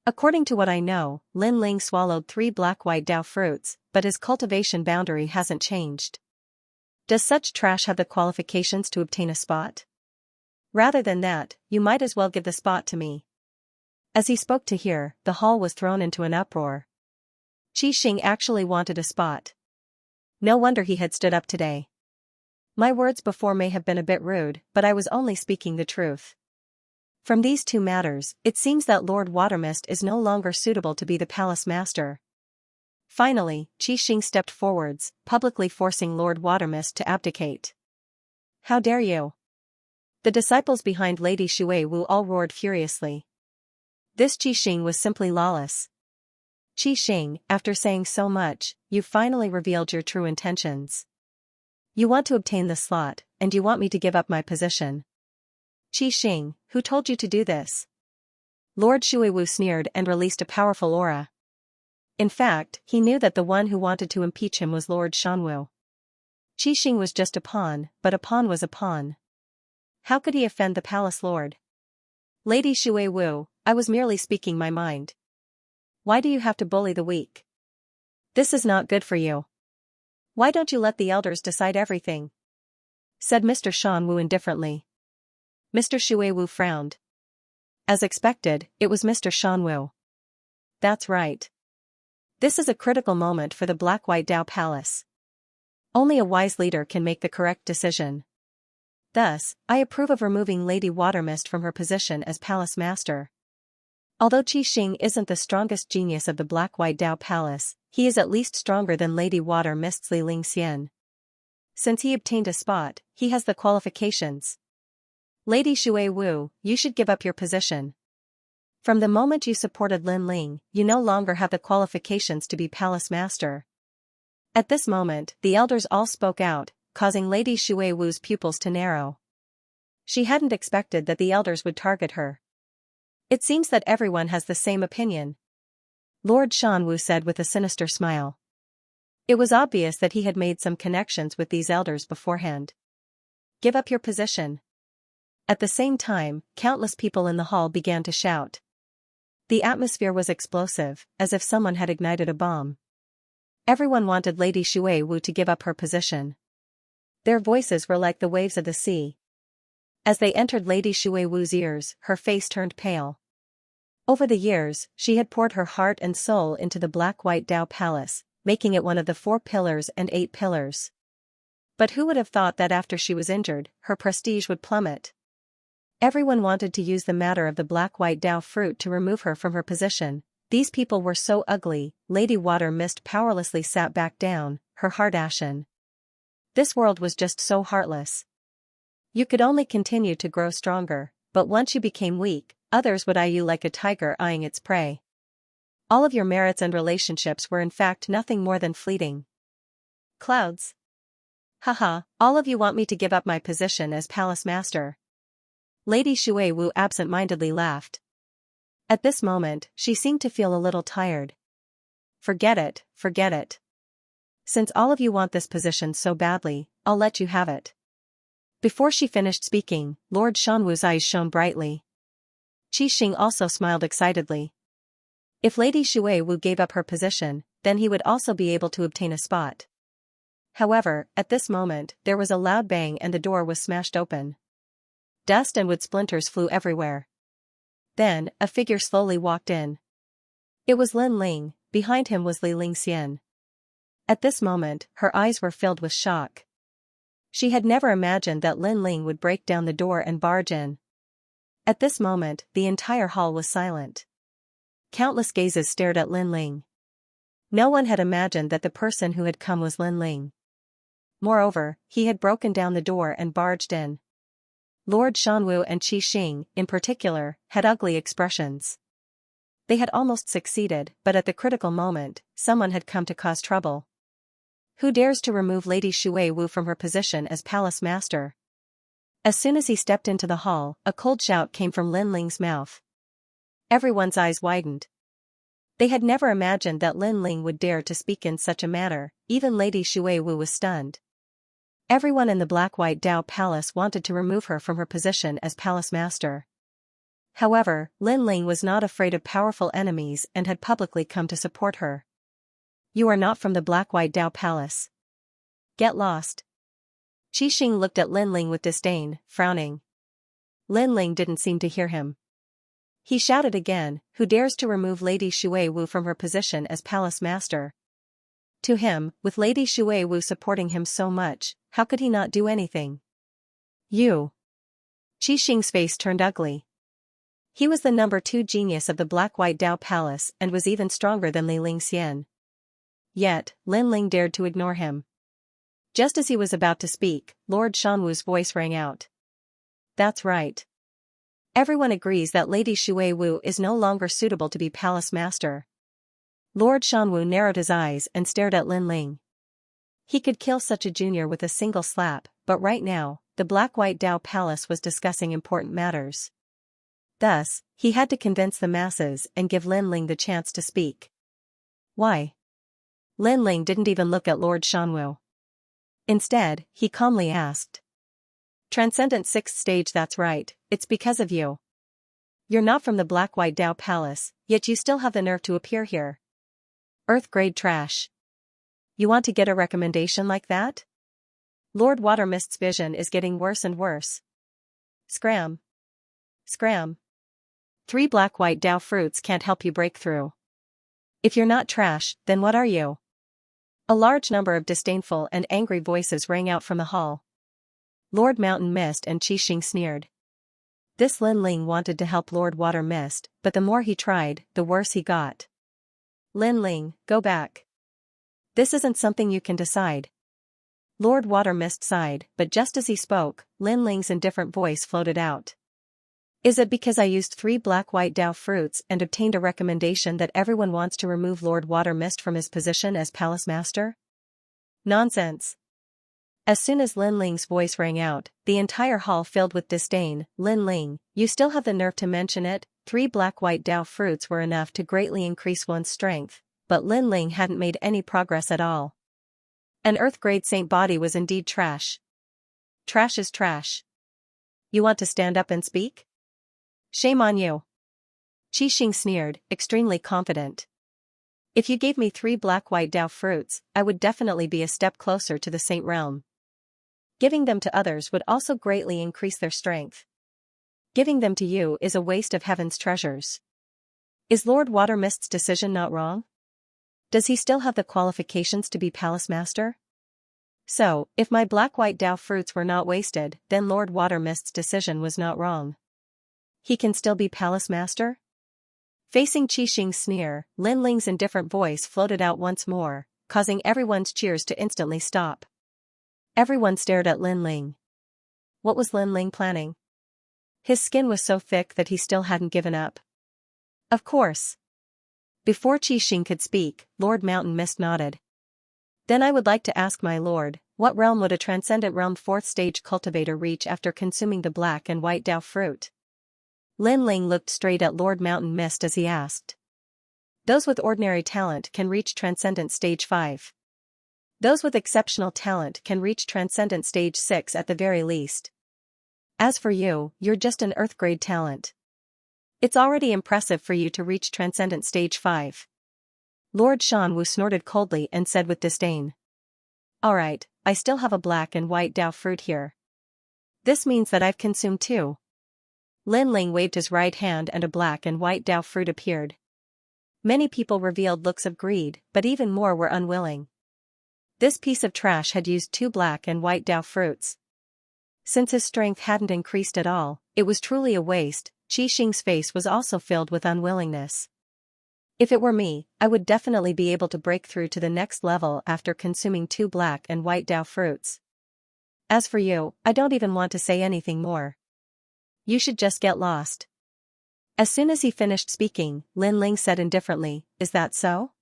According to what I know, Lin Ling swallowed 3 Black-White Dao fruits, but his cultivation boundary hasn't changed. Does such trash have the qualifications to obtain a spot? Rather than that, you might as well give the spot to me. As he spoke to her, the hall was thrown into an uproar. Qi Xing actually wanted a spot. No wonder he had stood up today. My words before may have been a bit rude, but I was only speaking the truth. From these 2 matters, it seems that Lord Water Mist is no longer suitable to be the palace master. Finally, Qi Xing stepped forwards, publicly forcing Lord Water Mist to abdicate. How dare you? The disciples behind Lady Shui Wu all roared furiously. This Qi Xing was simply lawless. Qi Xing, after saying so much, you've finally revealed your true intentions. You want to obtain the slot, and you want me to give up my position. Qi Xing, who told you to do this? Lord Shui Wu sneered and released a powerful aura. In fact, he knew that the one who wanted to impeach him was Lord Shanwu. Qi Xing was just a pawn, but a pawn was a pawn. How could he offend the palace lord? Lady Shui Wu, I was merely speaking my mind. Why do you have to bully the weak? This is not good for you. Why don't you let the elders decide everything? Said Mr. Shanwu indifferently. Mr. Shui Wu frowned. As expected, it was Mr. Shanwu. That's right. This is a critical moment for the Black-White Dao Palace. Only a wise leader can make the correct decision. Thus, I approve of removing Lady Watermist from her position as Palace Master. Although Qi Xing isn't the strongest genius of the Black-White Dao Palace, he is at least stronger than Lady Watermist's Xianxia. Since he obtained a spot, he has the qualifications. Lady Shui Wu, you should give up your position. From the moment you supported Lin Ling, you no longer have the qualifications to be Palace Master. At this moment, the elders all spoke out, causing Lady Shui Wu's pupils to narrow. She hadn't expected that the elders would target her. It seems that everyone has the same opinion. Lord Shanwu said with a sinister smile. It was obvious that he had made some connections with these elders beforehand. Give up your position. At the same time, countless people in the hall began to shout. The atmosphere was explosive, as if someone had ignited a bomb. Everyone wanted Lady Shui Wu to give up her position. Their voices were like the waves of the sea. As they entered Lady Shui Wu's ears, her face turned pale. Over the years, she had poured her heart and soul into the Black-White Dao Palace, making it one of the 4 pillars and 8 pillars. But who would have thought that after she was injured, her prestige would plummet? Everyone wanted to use the matter of the Black-White Dao fruit to remove her from her position. These people were so ugly. Lady Watermist powerlessly sat back down, her heart ashen. This world was just so heartless. You could only continue to grow stronger, but once you became weak, others would eye you like a tiger eyeing its prey. All of your merits and relationships were in fact nothing more than fleeting clouds. Haha, all of you want me to give up my position as Palace Master. Lady Shui Wu absent-mindedly laughed. At this moment, she seemed to feel a little tired. Forget it, forget it. Since all of you want this position so badly, I'll let you have it. Before she finished speaking, Lord Shanwu's eyes shone brightly. Qi Xing also smiled excitedly. If Lady Shui Wu gave up her position, then he would also be able to obtain a spot. However, at this moment, there was a loud bang and the door was smashed open. Dust and wood splinters flew everywhere. Then, a figure slowly walked in. It was Lin Ling, behind him was Xianxia. At this moment, her eyes were filled with shock. She had never imagined that Lin Ling would break down the door and barge in. At this moment, the entire hall was silent. Countless gazes stared at Lin Ling. No one had imagined that the person who had come was Lin Ling. Moreover, he had broken down the door and barged in. Lord Shanwu and Qi Xing, in particular, had ugly expressions. They had almost succeeded, but at the critical moment, someone had come to cause trouble. Who dares to remove Lady Shui Wu from her position as Palace Master? As soon as he stepped into the hall, a cold shout came from Lin Ling's mouth. Everyone's eyes widened. They had never imagined that Lin Ling would dare to speak in such a manner. Even Lady Shui Wu was stunned. Everyone in the Black-White Dao Palace wanted to remove her from her position as Palace Master. However, Lin Ling was not afraid of powerful enemies and had publicly come to support her. You are not from the Black-White Dao Palace. Get lost. Qi Xing looked at Lin Ling with disdain, frowning. Lin Ling didn't seem to hear him. He shouted again, who dares to remove Lady Shui Wu from her position as Palace Master? To him, with Lady Shui Wu supporting him so much, how could he not do anything? You. Qi Xing's face turned ugly. He was the number 2 genius of the Black-White Dao Palace and was even stronger than Xianxia. Yet, Lin Ling dared to ignore him. Just as he was about to speak, Lord Shanwu's voice rang out. That's right. Everyone agrees that Lady Shui Wu is no longer suitable to be palace master. Lord Shanwu narrowed his eyes and stared at Lin Ling. He could kill such a junior with a single slap, but right now, the Black-White Dao Palace was discussing important matters. Thus, he had to convince the masses and give Lin Ling the chance to speak. Why? Lin Ling didn't even look at Lord Shanwu. Instead, he calmly asked. Transcendent 6th stage, that's right, it's because of you. You're not from the Black-White Dao Palace, yet you still have the nerve to appear here. Earth-grade trash. You want to get a recommendation like that? Lord Watermist's vision is getting worse and worse. Scram. Scram. 3 Black-White Dao fruits can't help you break through. If you're not trash, then what are you? A large number of disdainful and angry voices rang out from the hall. Lord Mountain Mist and Qi Xing sneered. This Lin Ling wanted to help Lord Water Mist, but the more he tried, the worse he got. Lin Ling, go back. This isn't something you can decide. Lord Water Mist sighed, but just as he spoke, Lin Ling's indifferent voice floated out. Is it because I used 3 Black-White Dao fruits and obtained a recommendation that everyone wants to remove Lord Water Mist from his position as palace master? Nonsense. As soon as Lin Ling's voice rang out, the entire hall filled with disdain. Lin Ling, you still have the nerve to mention it. 3 Black-White Dao fruits were enough to greatly increase one's strength, but Lin Ling hadn't made any progress at all. An Earth-grade saint body was indeed trash. Trash is trash. You want to stand up and speak? Shame on you. Qi Xing sneered, extremely confident. If you gave me 3 Black-White Dao fruits, I would definitely be a step closer to the saint realm. Giving them to others would also greatly increase their strength. Giving them to you is a waste of heaven's treasures. Is Lord Watermist's decision not wrong? Does he still have the qualifications to be palace master? So, if my Black-White Dao fruits were not wasted, then Lord Watermist's decision was not wrong. He can still be palace master? Facing Qi Xing's sneer, Lin Ling's indifferent voice floated out once more, causing everyone's cheers to instantly stop. Everyone stared at Lin Ling. What was Lin Ling planning? His skin was so thick that he still hadn't given up. Of course. Before Qi Xing could speak, Lord Mountain Mist nodded. Then I would like to ask my lord, what realm would a transcendent realm 4th stage cultivator reach after consuming the Black and White Dao fruit? Lin Ling looked straight at Lord Mountain Mist as he asked. Those with ordinary talent can reach Transcendent Stage 5. Those with exceptional talent can reach Transcendent Stage 6 at the very least. As for you, you're just an Earth-grade talent. It's already impressive for you to reach Transcendent Stage 5. Lord Shanwu snorted coldly and said with disdain. Alright, I still have a Black and White Dao fruit here. This means that I've consumed 2. Lin Ling waved his right hand and a Black and White Dao fruit appeared. Many people revealed looks of greed, but even more were unwilling. This piece of trash had used 2 Black and White Dao fruits. Since his strength hadn't increased at all, it was truly a waste. Qi Xing's face was also filled with unwillingness. If it were me, I would definitely be able to break through to the next level after consuming 2 Black and White Dao fruits. As for you, I don't even want to say anything more. You should just get lost. As soon as he finished speaking, Lin Ling said indifferently, is that so?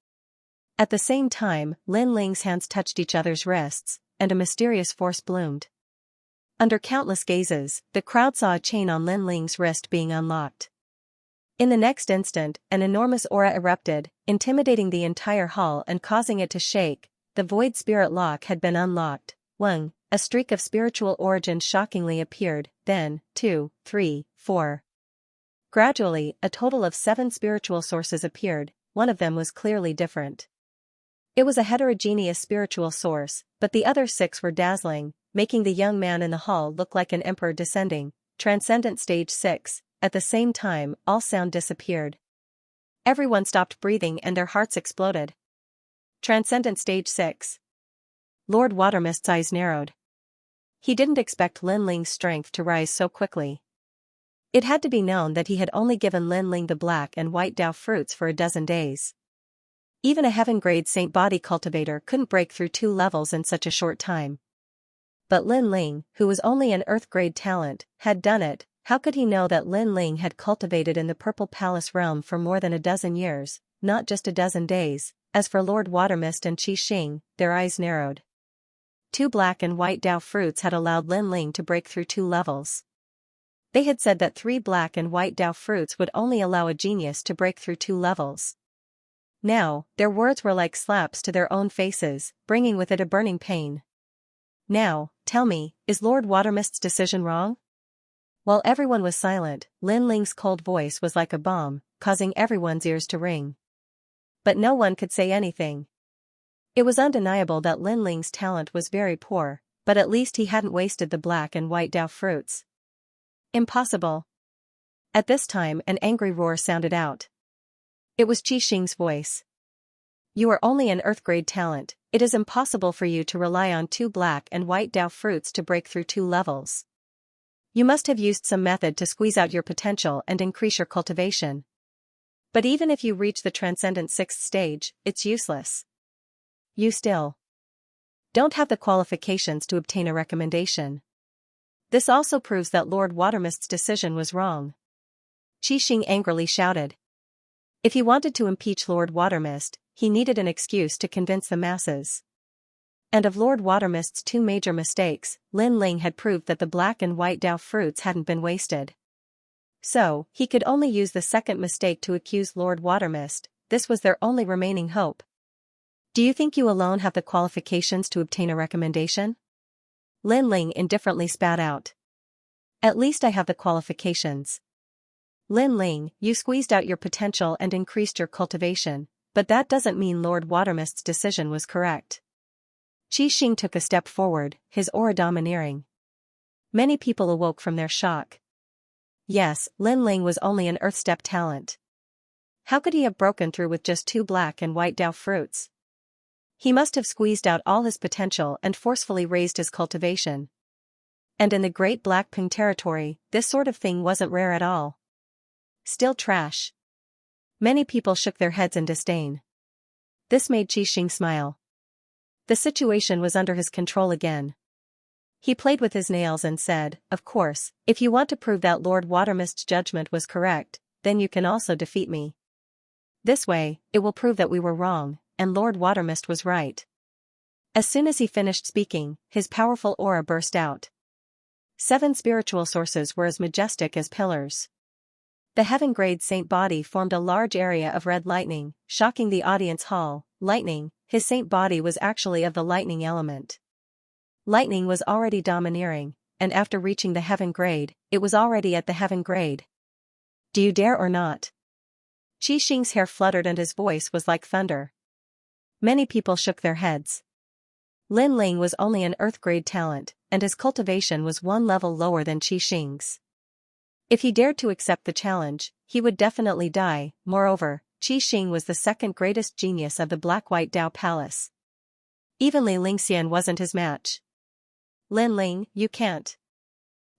At the same time, Lin Ling's hands touched each other's wrists, and a mysterious force bloomed. Under countless gazes, the crowd saw a chain on Lin Ling's wrist being unlocked. In the next instant, an enormous aura erupted, intimidating the entire hall and causing it to shake. The void spirit lock had been unlocked. Wang, a streak of spiritual origin shockingly appeared, then, 2, 3, 4. Gradually, a total of 7 spiritual sources appeared. One of them was clearly different. It was a heterogeneous spiritual source, but the other 6 were dazzling, making the young man in the hall look like an emperor descending. Transcendent Stage 6. At the same time, all sound disappeared. Everyone stopped breathing and their hearts exploded. Transcendent Stage 6. Lord Watermist's eyes narrowed. He didn't expect Lin Ling's strength to rise so quickly. It had to be known that he had only given Lin Ling the Black and White Dao fruits for a dozen days. Even a heaven-grade saint body cultivator couldn't break through 2 levels in such a short time. but Lin Ling, who was only an Earth-grade talent, had done it. How could he know that Lin Ling had cultivated in the Purple Palace realm for more than a dozen years, not just a dozen days? As for Lord Watermist and Qi Xing, their eyes narrowed. 2 black and white Dao fruits had allowed Lin Ling to break through 2 levels. They had said that 3 black and white Dao fruits would only allow a genius to break through 2 levels. Now, their words were like slaps to their own faces, bringing with it a burning pain. Now, tell me, is Lord Watermist's decision wrong? While everyone was silent, Lin Ling's cold voice was like a bomb, causing everyone's ears to ring. But no one could say anything. It was undeniable that Lin Ling's talent was very poor, but at least he hadn't wasted the black and white Dao fruits. Impossible. At this time an angry roar sounded out. It was Qi Xing's voice. You are only an Earth-grade talent, it is impossible for you to rely on 2 black and white Dao fruits to break through 2 levels. You must have used some method to squeeze out your potential and increase your cultivation. But even if you reach the transcendent 6th stage, it's useless. You still don't have the qualifications to obtain a recommendation. This also proves that Lord Watermist's decision was wrong. Qi Xing angrily shouted. If he wanted to impeach Lord Watermist, he needed an excuse to convince the masses. And of Lord Watermist's 2 major mistakes, Lin Ling had proved that the black and white Dao fruits hadn't been wasted. So, he could only use the second mistake to accuse Lord Watermist. This was their only remaining hope. Do you think you alone have the qualifications to obtain a recommendation? Lin Ling indifferently spat out. At least I have the qualifications. Lin Ling, you squeezed out your potential and increased your cultivation, but that doesn't mean Lord Watermist's decision was correct. Qi Xing took a step forward, his aura domineering. Many people awoke from their shock. Yes, Lin Ling was only an Earth-step talent. How could he have broken through with just 2 black and white Dao fruits? He must have squeezed out all his potential and forcefully raised his cultivation. And in the Great Black Ping territory, this sort of thing wasn't rare at all. Still trash. Many people shook their heads in disdain. This made Qi Xing smile. The situation was under his control again. He played with his nails and said, of course, if you want to prove that Lord Watermist's judgment was correct, then you can also defeat me. This way, it will prove that we were wrong, and Lord Watermist was right. As soon as he finished speaking, his powerful aura burst out. 7 spiritual sources were as majestic as pillars. The heaven-grade saint body formed a large area of red lightning, shocking the audience hall. Lightning, his saint body was actually of the lightning element. Lightning was already domineering, and after reaching the heaven grade, it was already at the heaven grade. Do you dare or not? Qi Xing's hair fluttered and his voice was like thunder. Many people shook their heads. Lin Ling was only an Earth-grade talent, and his cultivation was 1 level lower than Qi Xing's. If he dared to accept the challenge, he would definitely die. Moreover, Qi Xing was the 2nd greatest genius of the Black-White Dao Palace. Even Li Lingxian wasn't his match. Lin Ling, you can't.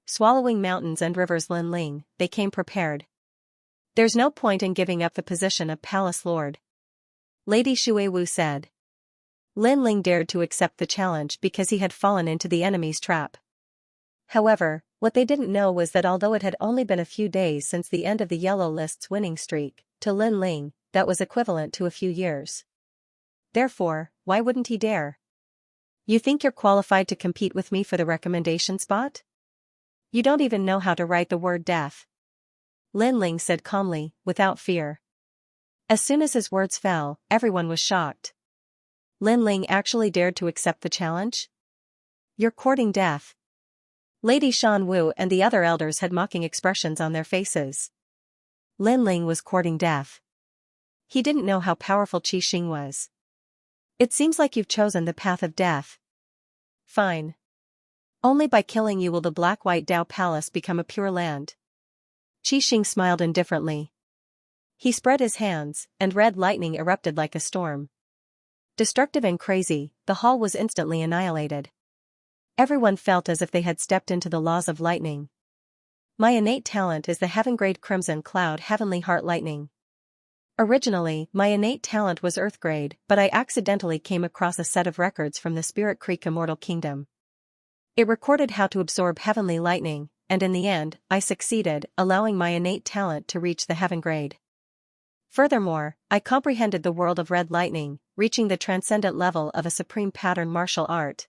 Swallowing mountains and rivers. Lin Ling, they came prepared. There's no point in giving up the position of Palace Lord. Lady Xuewu said. Lin Ling dared to accept the challenge because he had fallen into the enemy's trap. However, what they didn't know was that although it had only been a few days since the end of the Yellow List's winning streak, to Lin Ling, that was equivalent to a few years. Therefore, why wouldn't he dare? You think you're qualified to compete with me for the recommendation spot? You don't even know how to write the word death. Lin Ling said calmly, without fear. As soon as his words fell, everyone was shocked. Lin Ling actually dared to accept the challenge? You're courting death. Lady Shan Wu and the other elders had mocking expressions on their faces. Lin Ling was courting death. He didn't know how powerful Qi Xing was. It seems like you've chosen the path of death. Fine. Only by killing you will the Black-White Dao Palace become a pure land. Qi Xing smiled indifferently. He spread his hands, and red lightning erupted like a storm. Destructive and crazy, the hall was instantly annihilated. Everyone felt as if they had stepped into the laws of lightning. My innate talent is the heaven-grade Crimson Cloud Heavenly Heart Lightning. Originally, my innate talent was Earth-grade, but I accidentally came across a set of records from the Spirit Creek Immortal Kingdom. It recorded how to absorb heavenly lightning, and in the end, I succeeded, allowing my innate talent to reach the heaven grade. Furthermore, I comprehended the world of red lightning, reaching the transcendent level of a supreme pattern martial art.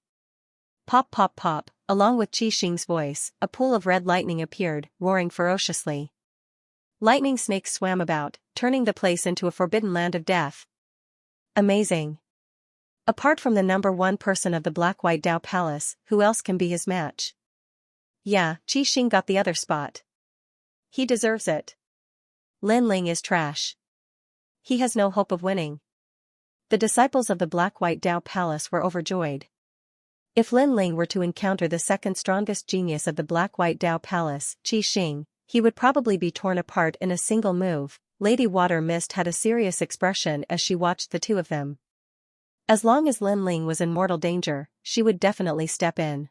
Pop pop pop, along with Qi Xing's voice, a pool of red lightning appeared, roaring ferociously. Lightning snakes swam about, turning the place into a forbidden land of death. Amazing. Apart from the number one person of the Black-White Dao Palace, who else can be his match? Yeah, Qi Xing got the other spot. He deserves it. Lin Ling is trash. He has no hope of winning. The disciples of the Black-White Dao Palace were overjoyed. If Lin Ling were to encounter the second strongest genius of the Black-White Dao Palace, Qi Xing, he would probably be torn apart in a single move. Lady Water Mist had a serious expression as she watched the two of them. As long as Lin Ling was in mortal danger, she would definitely step in.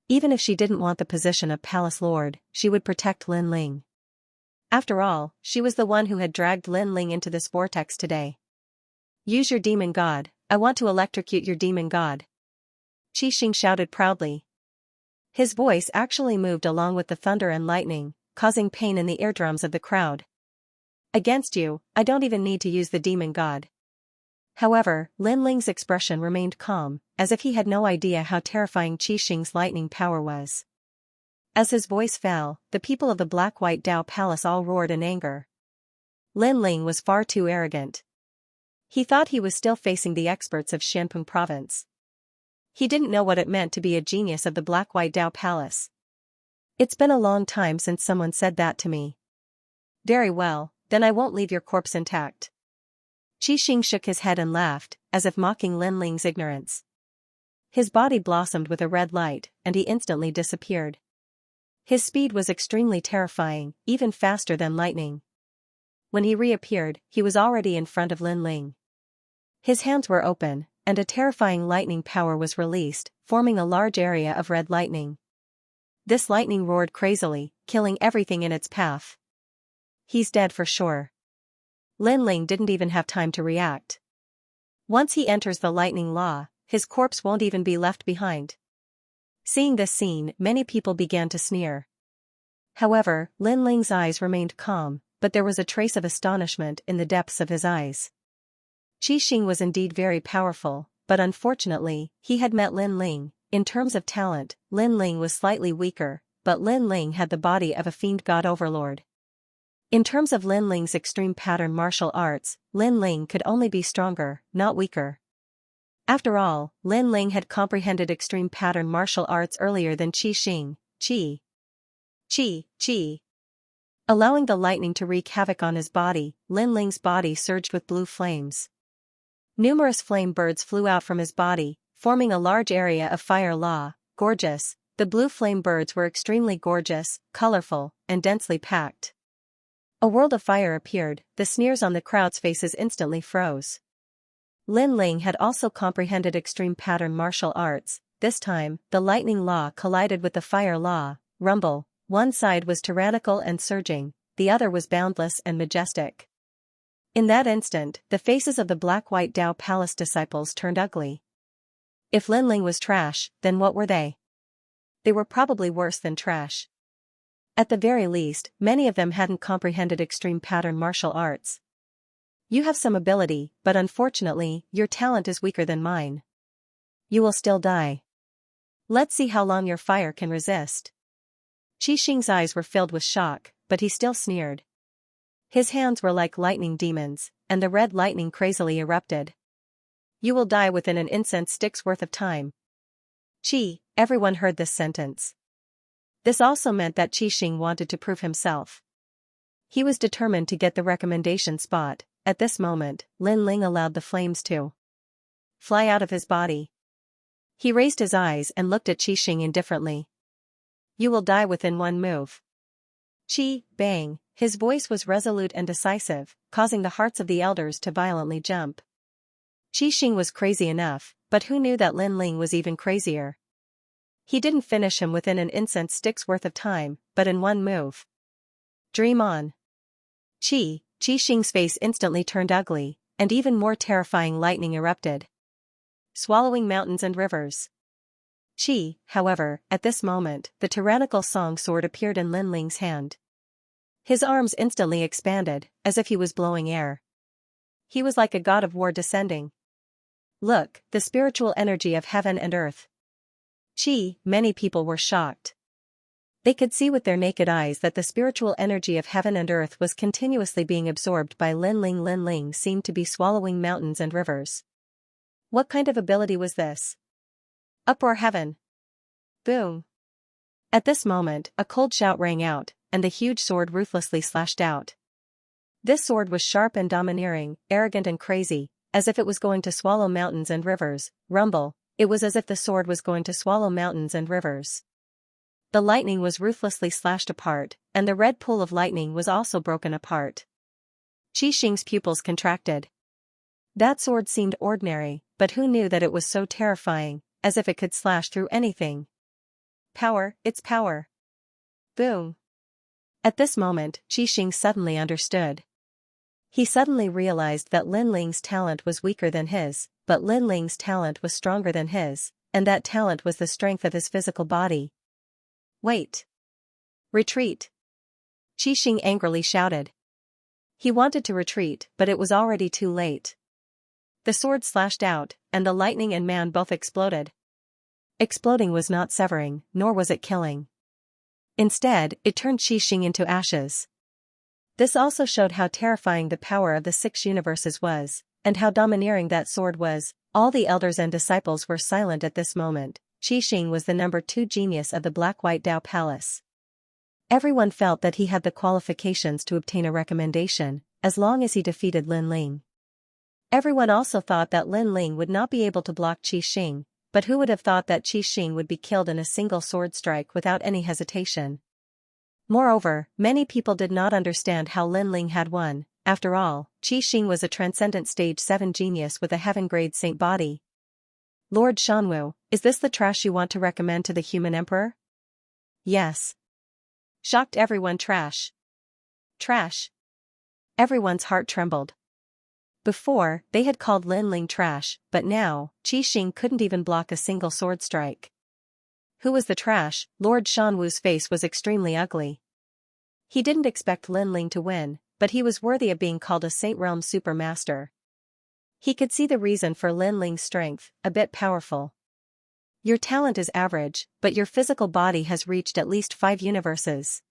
Even if she didn't want the position of Palace Lord, she would protect Lin Ling. After all, she was the one who had dragged Lin Ling into this vortex today. Use your demon god, I want to electrocute your demon god. Qi Xing shouted proudly. His voice actually moved along with the thunder and lightning, causing pain in the eardrums of the crowd. Against you, I don't even need to use the demon god. However, Lin Ling's expression remained calm, as if he had no idea how terrifying Qi Xing's lightning power was. As his voice fell, the people of the Black-White Dao Palace all roared in anger. Lin Ling was far too arrogant. He thought he was still facing the experts of Xianpeng Province. He didn't know what it meant to be a genius of the Black-White Dao Palace. It's been a long time since someone said that to me. Very well, then I won't leave your corpse intact. Qi Xing shook his head and laughed, as if mocking Lin Ling's ignorance. His body blossomed with a red light, and he instantly disappeared. His speed was extremely terrifying, even faster than lightning. When he reappeared, he was already in front of Lin Ling. His hands were open, and a terrifying lightning power was released, forming a large area of red lightning. This lightning roared crazily, killing everything in its path. He's dead for sure. Lin Ling didn't even have time to react. Once he enters the lightning law, his corpse won't even be left behind. Seeing this scene, many people began to sneer. However, Lin Ling's eyes remained calm, but there was a trace of astonishment in the depths of his eyes. Qi Xing was indeed very powerful, but unfortunately, he had met Lin Ling. In terms of talent, Lin Ling was slightly weaker, but Lin Ling had the body of a fiend god overlord. In terms of Lin Ling's extreme pattern martial arts, Lin Ling could only be stronger, not weaker. After all, Lin Ling had comprehended extreme pattern martial arts earlier than Qi Xing. Qi. Allowing the lightning to wreak havoc on his body, Lin Ling's body surged with blue flames. Numerous flame birds flew out from his body, forming a large area of fire law. Gorgeous, the blue flame birds were extremely gorgeous, colorful, and densely packed. A world of fire appeared, the sneers on the crowd's faces instantly froze. Lin Ling had also comprehended extreme pattern martial arts. This time, the lightning law collided with the fire law. Rumble. One side was tyrannical and surging, the other was boundless and majestic. In that instant, the faces of the Black-White Dao Palace disciples turned ugly. If Lin Ling was trash, then what were they? They were probably worse than trash. At the very least, many of them hadn't comprehended extreme pattern martial arts. You have some ability, but unfortunately, your talent is weaker than mine. You will still die. Let's see how long your fire can resist. Qi Xing's eyes were filled with shock, but he still sneered. His hands were like lightning demons, and the red lightning crazily erupted. You will die within an incense stick's worth of time. Qi, everyone heard this sentence. This also meant that Qi Xing wanted to prove himself. He was determined to get the recommendation spot. At this moment, Lin Ling allowed the flames to fly out of his body. He raised his eyes and looked at Qi Xing indifferently. You will die within one move. Qi, bang, his voice was resolute and decisive, causing the hearts of the elders to violently jump. Qi Xing was crazy enough, but who knew that Lin Ling was even crazier? He didn't finish him within an incense stick's worth of time, but in one move. Dream on. Qi Xing's face instantly turned ugly, and even more terrifying lightning erupted, swallowing mountains and rivers. However, at this moment, the tyrannical song sword appeared in Lin Ling's hand. His arms instantly expanded, as if he was blowing air. He was like a god of war descending. Look, the spiritual energy of heaven and earth. Many people were shocked. They could see with their naked eyes that the spiritual energy of heaven and earth was continuously being absorbed by Lin Ling. Lin Ling seemed to be swallowing mountains and rivers. What kind of ability was this? Uproar heaven. Boom. At this moment, a cold shout rang out, and the huge sword ruthlessly slashed out. This sword was sharp and domineering, arrogant and crazy, as if it was going to swallow mountains and rivers. Rumble, it was as if the sword was going to swallow mountains and rivers. The lightning was ruthlessly slashed apart, and the red pool of lightning was also broken apart. Qi Xing's pupils contracted. That sword seemed ordinary, but who knew that it was so terrifying, as if it could slash through anything. Power, it's power. Boom. At this moment, Qi Xing suddenly understood. He suddenly realized that Lin Ling's talent was weaker than his, but Lin Ling's talent was stronger than his, and that talent was the strength of his physical body. Wait. Retreat. Qi Xing angrily shouted. He wanted to retreat, but it was already too late. The sword slashed out, and the lightning and man both exploded. Exploding was not severing, nor was it killing. Instead, it turned Qi Xing into ashes. This also showed how terrifying the power of the 6 universes was, and how domineering that sword was. All the elders and disciples were silent at this moment. Qi Xing was the number 2 genius of the Black-White Dao Palace. Everyone felt that he had the qualifications to obtain a recommendation, as long as he defeated Lin Ling. Everyone also thought that Lin Ling would not be able to block Qi Xing, but who would have thought that Qi Xing would be killed in a single sword strike without any hesitation? Moreover, many people did not understand how Lin Ling had won. After all, Qi Xing was a transcendent stage 7 genius with a heaven-grade saint body. Lord Shanwu, is this the trash you want to recommend to the human emperor? Yes. Shocked everyone. Trash. Trash. Everyone's heart trembled. Before, they had called Lin Ling trash, but now, Qi Xing couldn't even block a single sword strike. Who was the trash? Lord Shanwu's face was extremely ugly. He didn't expect Lin Ling to win, but he was worthy of being called a Saint Realm Super Master. He could see the reason for Lin Ling's strength, a bit powerful. Your talent is average, but your physical body has reached at least 5 universes.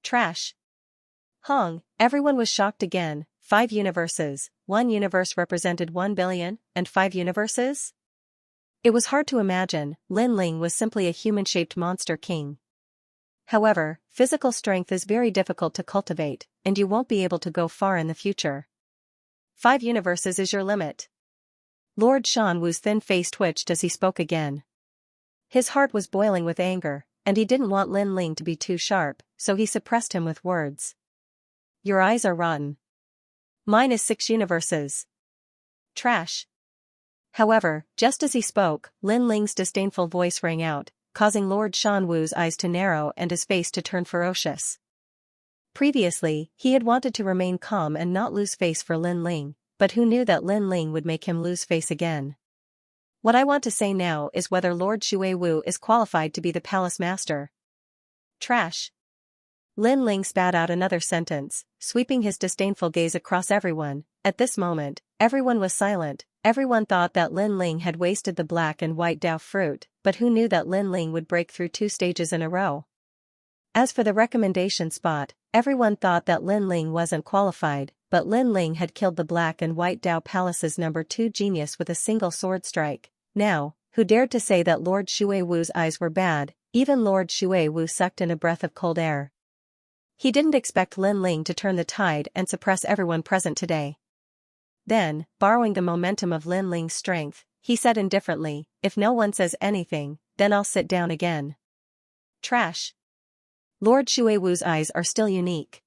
Trash. Hong, everyone was shocked again. 5 universes, 1 universe represented 1 billion, and 5 universes? It was hard to imagine. Lin Ling was simply a human-shaped monster king. However, physical strength is very difficult to cultivate, and you won't be able to go far in the future. 5 universes is your limit. Lord Shanwu's thin face twitched as he spoke again. His heart was boiling with anger, and he didn't want Lin Ling to be too sharp, so he suppressed him with words. Your eyes are rotten. Mine is 6 universes. Trash. However, just as he spoke, Lin Ling's disdainful voice rang out, causing Lord Shanwu's eyes to narrow and his face to turn ferocious. Previously, he had wanted to remain calm and not lose face for Lin Ling, but who knew that Lin Ling would make him lose face again? What I want to say now is whether Lord Xuewu is qualified to be the palace master. Trash. Lin Ling spat out another sentence, sweeping his disdainful gaze across everyone. At this moment, everyone was silent. Everyone thought that Lin Ling had wasted the black and white Dao fruit, but who knew that Lin Ling would break through 2 stages in a row? As for the recommendation spot, everyone thought that Lin Ling wasn't qualified, but Lin Ling had killed the Black and White Dao Palace's number 2 genius with a single sword strike. Now, who dared to say that Lord Xuewu's eyes were bad? Even Lord Xuewu sucked in a breath of cold air. He didn't expect Lin Ling to turn the tide and suppress everyone present today. Then, borrowing the momentum of Lin Ling's strength, he said indifferently, if no one says anything, then I'll sit down again. Trash. Lord Xuewu's eyes are still unique.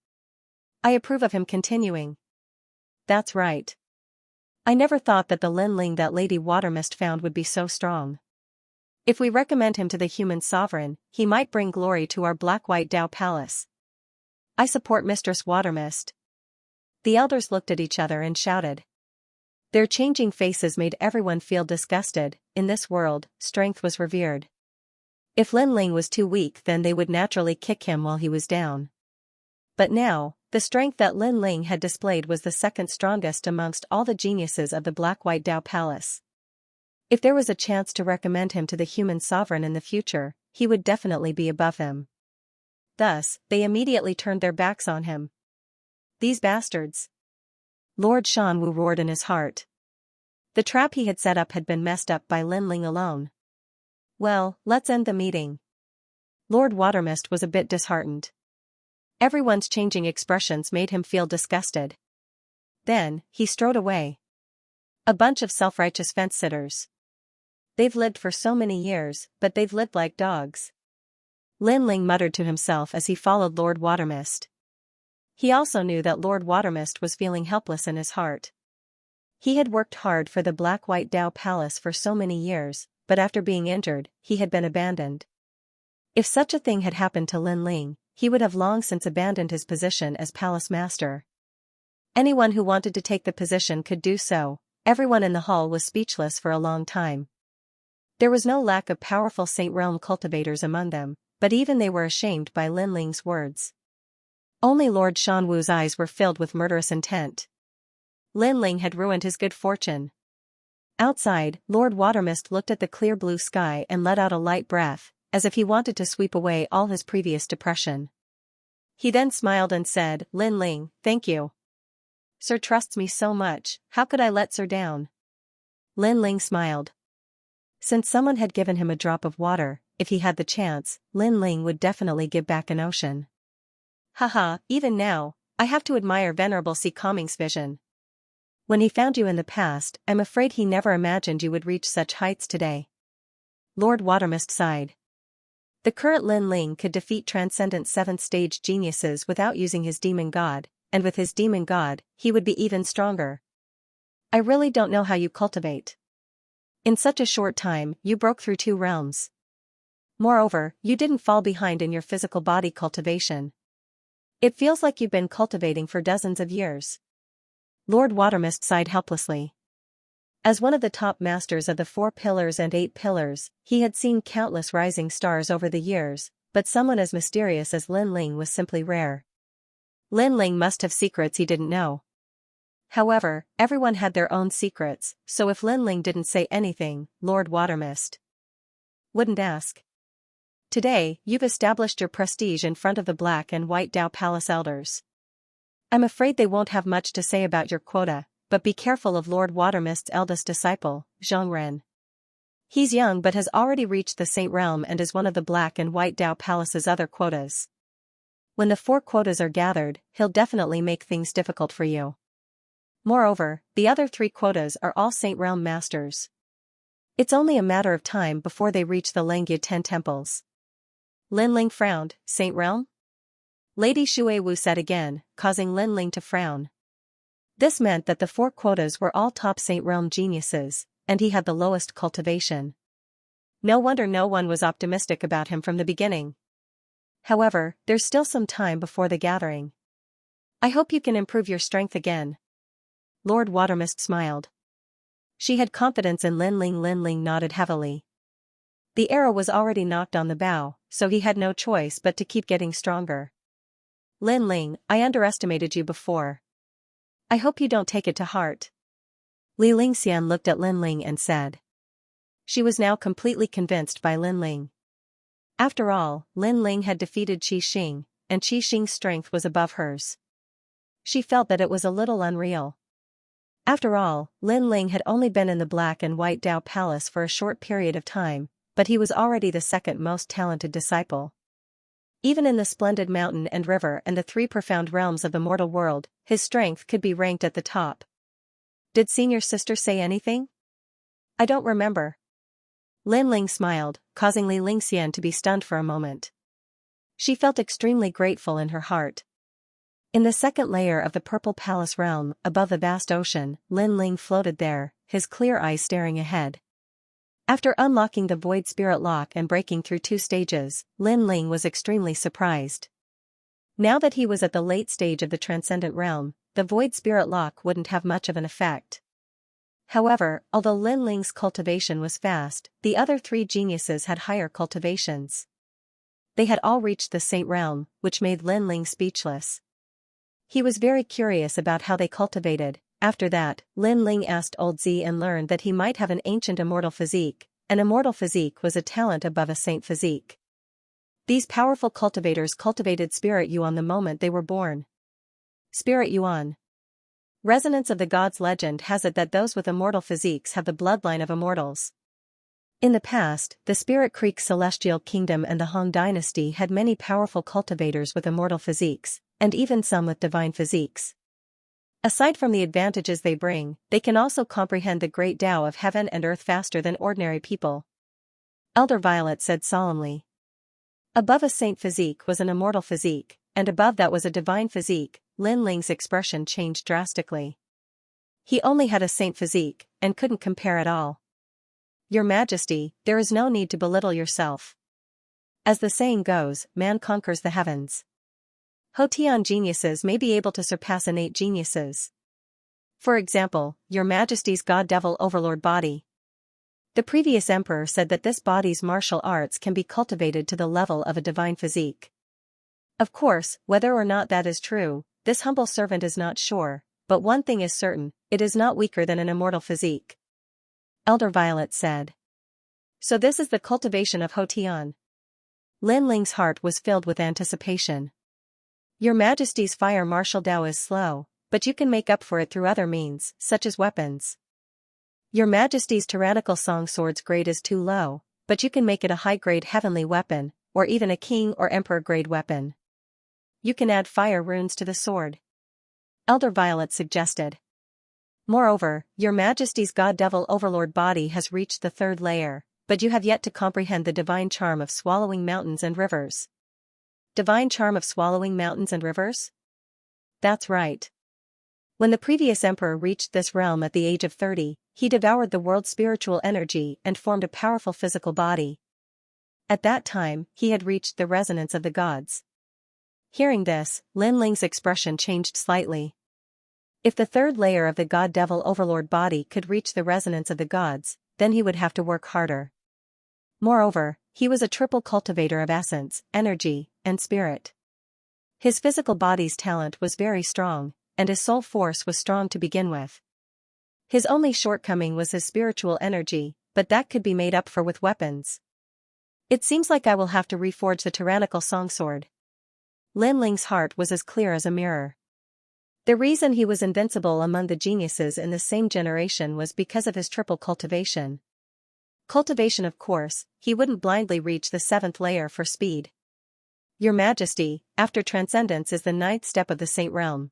I approve of him continuing. That's right. I never thought that the Lin Ling that Lady Watermist found would be so strong. If we recommend him to the human sovereign, he might bring glory to our Black-White Dao Palace. I support Mistress Watermist. The elders looked at each other and shouted. Their changing faces made everyone feel disgusted. In this world, strength was revered. If Lin Ling was too weak, then they would naturally kick him while he was down. But now, the strength that Lin Ling had displayed was the second strongest amongst all the geniuses of the Black-White Dao Palace. If there was a chance to recommend him to the human sovereign in the future, he would definitely be above him. Thus, they immediately turned their backs on him. These bastards! Lord Shanwu roared in his heart. The trap he had set up had been messed up by Lin Ling alone. Well, let's end the meeting. Lord Watermist was a bit disheartened. Everyone's changing expressions made him feel disgusted. Then, he strode away. A bunch of self-righteous fence-sitters. They've lived for so many years, but they've lived like dogs. Lin Ling muttered to himself as he followed Lord Watermist. He also knew that Lord Watermist was feeling helpless in his heart. He had worked hard for the Black-White Dao Palace for so many years, but after being injured, he had been abandoned. If such a thing had happened to Lin Ling, he would have long since abandoned his position as palace master. Anyone who wanted to take the position could do so. Everyone in the hall was speechless for a long time. There was no lack of powerful Saint Realm cultivators among them, but even they were ashamed by Lin Ling's words. Only Lord Shanwu's eyes were filled with murderous intent. Lin Ling had ruined his good fortune. Outside, Lord Watermist looked at the clear blue sky and let out a light breath, as if he wanted to sweep away all his previous depression. He then smiled and said, "Lin Ling, thank you. Sir trusts me so much, how could I let Sir down?" Lin Ling smiled. Since someone had given him a drop of water, if he had the chance, Lin Ling would definitely give back an ocean. Haha, even now, I have to admire Venerable Si Kongming's vision. When he found you in the past, I'm afraid he never imagined you would reach such heights today. Lord Watermist sighed. The current Lin Ling could defeat transcendent 7th-stage geniuses without using his demon god, and with his demon god, he would be even stronger. I really don't know how you cultivate. In such a short time, you broke through 2 realms. Moreover, you didn't fall behind in your physical body cultivation. It feels like you've been cultivating for dozens of years. Lord Watermist sighed helplessly. As one of the top masters of the 4 pillars and 8 pillars, he had seen countless rising stars over the years, but someone as mysterious as Lin Ling was simply rare. Lin Ling must have secrets he didn't know. However, everyone had their own secrets, so if Lin Ling didn't say anything, Lord Watermist wouldn't ask. Today, you've established your prestige in front of the Black and White Dao Palace elders. I'm afraid they won't have much to say about your quota, but be careful of Lord Watermist's eldest disciple, Zhongren. He's young but has already reached the Saint Realm and is one of the Black and White Dao Palace's other quotas. When the 4 quotas are gathered, he'll definitely make things difficult for you. Moreover, the other 3 quotas are all Saint Realm masters. It's only a matter of time before they reach the Langya 10 temples. Lin Ling frowned. Saint Realm? Lady Shuiwu said again, causing Lin Ling to frown. This meant that the 4 quotas were all top Saint Realm geniuses, and he had the lowest cultivation. No wonder no one was optimistic about him from the beginning. However, there's still some time before the gathering. I hope you can improve your strength again. Lord Watermist smiled. She had confidence in Lin Ling. Lin Ling nodded heavily. The arrow was already knocked on the bow, so he had no choice but to keep getting stronger. Lin Ling, I underestimated you before. I hope you don't take it to heart. Li Lingxian looked at Lin Ling and said. She was now completely convinced by Lin Ling. After all, Lin Ling had defeated Qi Xing, and Qi Xing's strength was above hers. She felt that it was a little unreal. After all, Lin Ling had only been in the Black and White Dao Palace for a short period of time, but he was already the second most talented disciple. Even in the splendid mountain and river and the 3 profound realms of the mortal world, his strength could be ranked at the top. Did senior sister say anything? I don't remember. Lin Ling smiled, causing Li Lingxian to be stunned for a moment. She felt extremely grateful in her heart. In the second layer of the Purple Palace realm, above the vast ocean, Lin Ling floated there, his clear eyes staring ahead. After unlocking the Void Spirit Lock and breaking through 2 stages, Lin Ling was extremely surprised. Now that he was at the late stage of the Transcendent Realm, the Void Spirit Lock wouldn't have much of an effect. However, although Lin Ling's cultivation was fast, the other three geniuses had higher cultivations. They had all reached the Saint Realm, which made Lin Ling speechless. He was very curious about how they cultivated. After that, Lin Ling asked Old Z and learned that he might have an ancient immortal physique. An immortal physique was a talent above a saint physique. These powerful cultivators cultivated Spirit Yuan the moment they were born. Spirit Yuan. Resonance of the Gods legend has it that those with immortal physiques have the bloodline of immortals. In the past, the Spirit Creek Celestial Kingdom and the Han Dynasty had many powerful cultivators with immortal physiques, and even some with divine physiques. Aside from the advantages they bring, they can also comprehend the great Tao of heaven and earth faster than ordinary people. Elder Violet said solemnly. Above a saint physique was an immortal physique, and above that was a divine physique. Lin Ling's expression changed drastically. He only had a saint physique, and couldn't compare at all. Your Majesty, there is no need to belittle yourself. As the saying goes, man conquers the heavens. Hotian geniuses may be able to surpass innate geniuses. For example, Your Majesty's God-Devil Overlord body. The previous emperor said that this body's martial arts can be cultivated to the level of a divine physique. Of course, whether or not that is true, this humble servant is not sure, but one thing is certain, it is not weaker than an immortal physique. Elder Violet said. So this is the cultivation of Hotian. Lin Ling's heart was filled with anticipation. Your Majesty's fire martial Tao is slow, but you can make up for it through other means, such as weapons. Your Majesty's tyrannical song sword's grade is too low, but you can make it a high-grade heavenly weapon, or even a king or emperor-grade weapon. You can add fire runes to the sword. Elder Violet suggested. Moreover, Your Majesty's God-Devil Overlord body has reached the third layer, but you have yet to comprehend the divine charm of swallowing mountains and rivers. Divine charm of swallowing mountains and rivers? That's right. When the previous emperor reached this realm at the age of 30, he devoured the world's spiritual energy and formed a powerful physical body. At that time, he had reached the resonance of the gods. Hearing this, Lin Ling's expression changed slightly. If the third layer of the God-Devil Overlord body could reach the resonance of the gods, then he would have to work harder. Moreover, he was a triple cultivator of essence, energy, and spirit. His physical body's talent was very strong, and his soul force was strong to begin with. His only shortcoming was his spiritual energy, but that could be made up for with weapons. It seems like I will have to reforge the tyrannical song sword. Lin Ling's heart was as clear as a mirror. The reason he was invincible among the geniuses in the same generation was because of his triple cultivation. Cultivation, of course, he wouldn't blindly reach the 7th layer for speed. Your Majesty, after transcendence is the 9th step of the Saint Realm.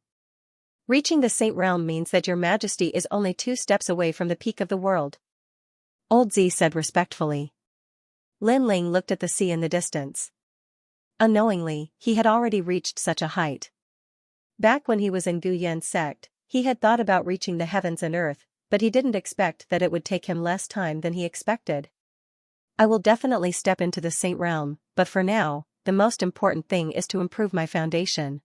Reaching the Saint Realm means that Your Majesty is only 2 steps away from the peak of the world. Old Z said respectfully. Lin Ling looked at the sea in the distance. Unknowingly, he had already reached such a height. Back when he was in Gu Yan's sect, he had thought about reaching the heavens and earth, but he didn't expect that it would take him less time than he expected. I will definitely step into the Saint Realm, but for now, the most important thing is to improve my foundation.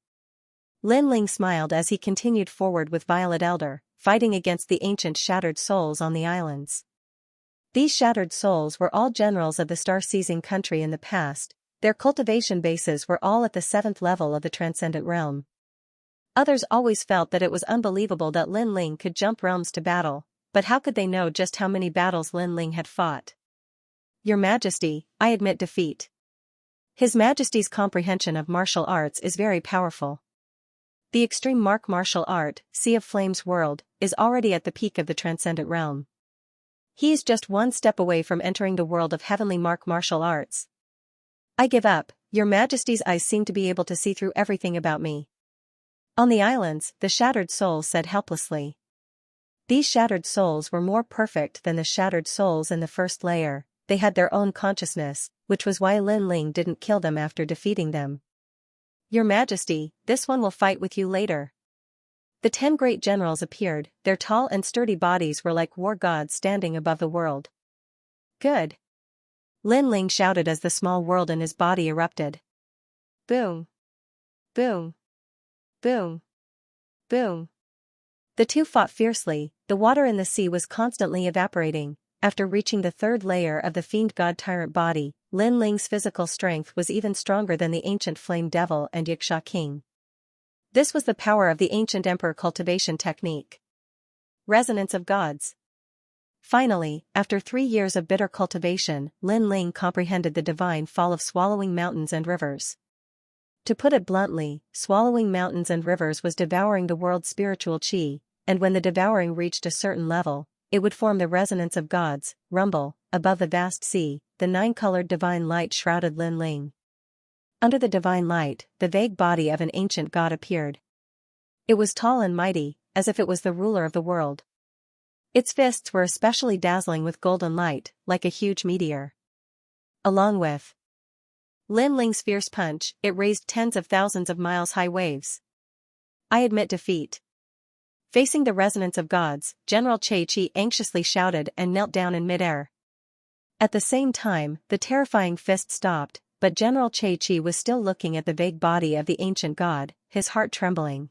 Lin Ling smiled as he continued forward with Violet Elder, fighting against the ancient shattered souls on the islands. These shattered souls were all generals of the star-seizing country in the past. Their cultivation bases were all at the 7th level of the transcendent realm. Others always felt that it was unbelievable that Lin Ling could jump realms to battle, but how could they know just how many battles Lin Ling had fought? Your Majesty, I admit defeat. His Majesty's comprehension of martial arts is very powerful. The extreme martial art, Sea of Flames world, is already at the peak of the transcendent realm. He is just 1 step away from entering the world of heavenly martial arts. I give up. Your Majesty's eyes seem to be able to see through everything about me. On the islands, the shattered souls said helplessly. These shattered souls were more perfect than the shattered souls in the 1st layer. They had their own consciousness, which was why Lin Ling didn't kill them after defeating them. Your Majesty, this one will fight with you later. The 10 great generals appeared, their tall and sturdy bodies were like war gods standing above the world. Good. Lin Ling shouted as the small world in his body erupted. Boom. Boom. Boom. Boom. The two fought fiercely, the water in the sea was constantly evaporating. After reaching the third layer of the fiend god tyrant body, Lin Ling's physical strength was even stronger than the ancient flame devil and Xianxia king. This was the power of the ancient emperor cultivation technique. Resonance of gods. Finally, after 3 years of bitter cultivation, Lin Ling comprehended the divine fall of swallowing mountains and rivers. To put it bluntly, swallowing mountains and rivers was devouring the world's spiritual chi, and when the devouring reached a certain level, it would form the resonance of gods, rumble, above the vast sea. The 9-colored divine light shrouded Lin Ling. Under the divine light, the vague body of an ancient god appeared. It was tall and mighty, as if it was the ruler of the world. Its fists were especially dazzling with golden light, like a huge meteor. Along with Lin Ling's fierce punch, it raised tens of thousands of miles-high waves. I admit defeat. Facing the resonance of gods, General Che Chi anxiously shouted and knelt down in midair. At the same time, the terrifying fist stopped, but General Che Chi was still looking at the vague body of the ancient god, his heart trembling.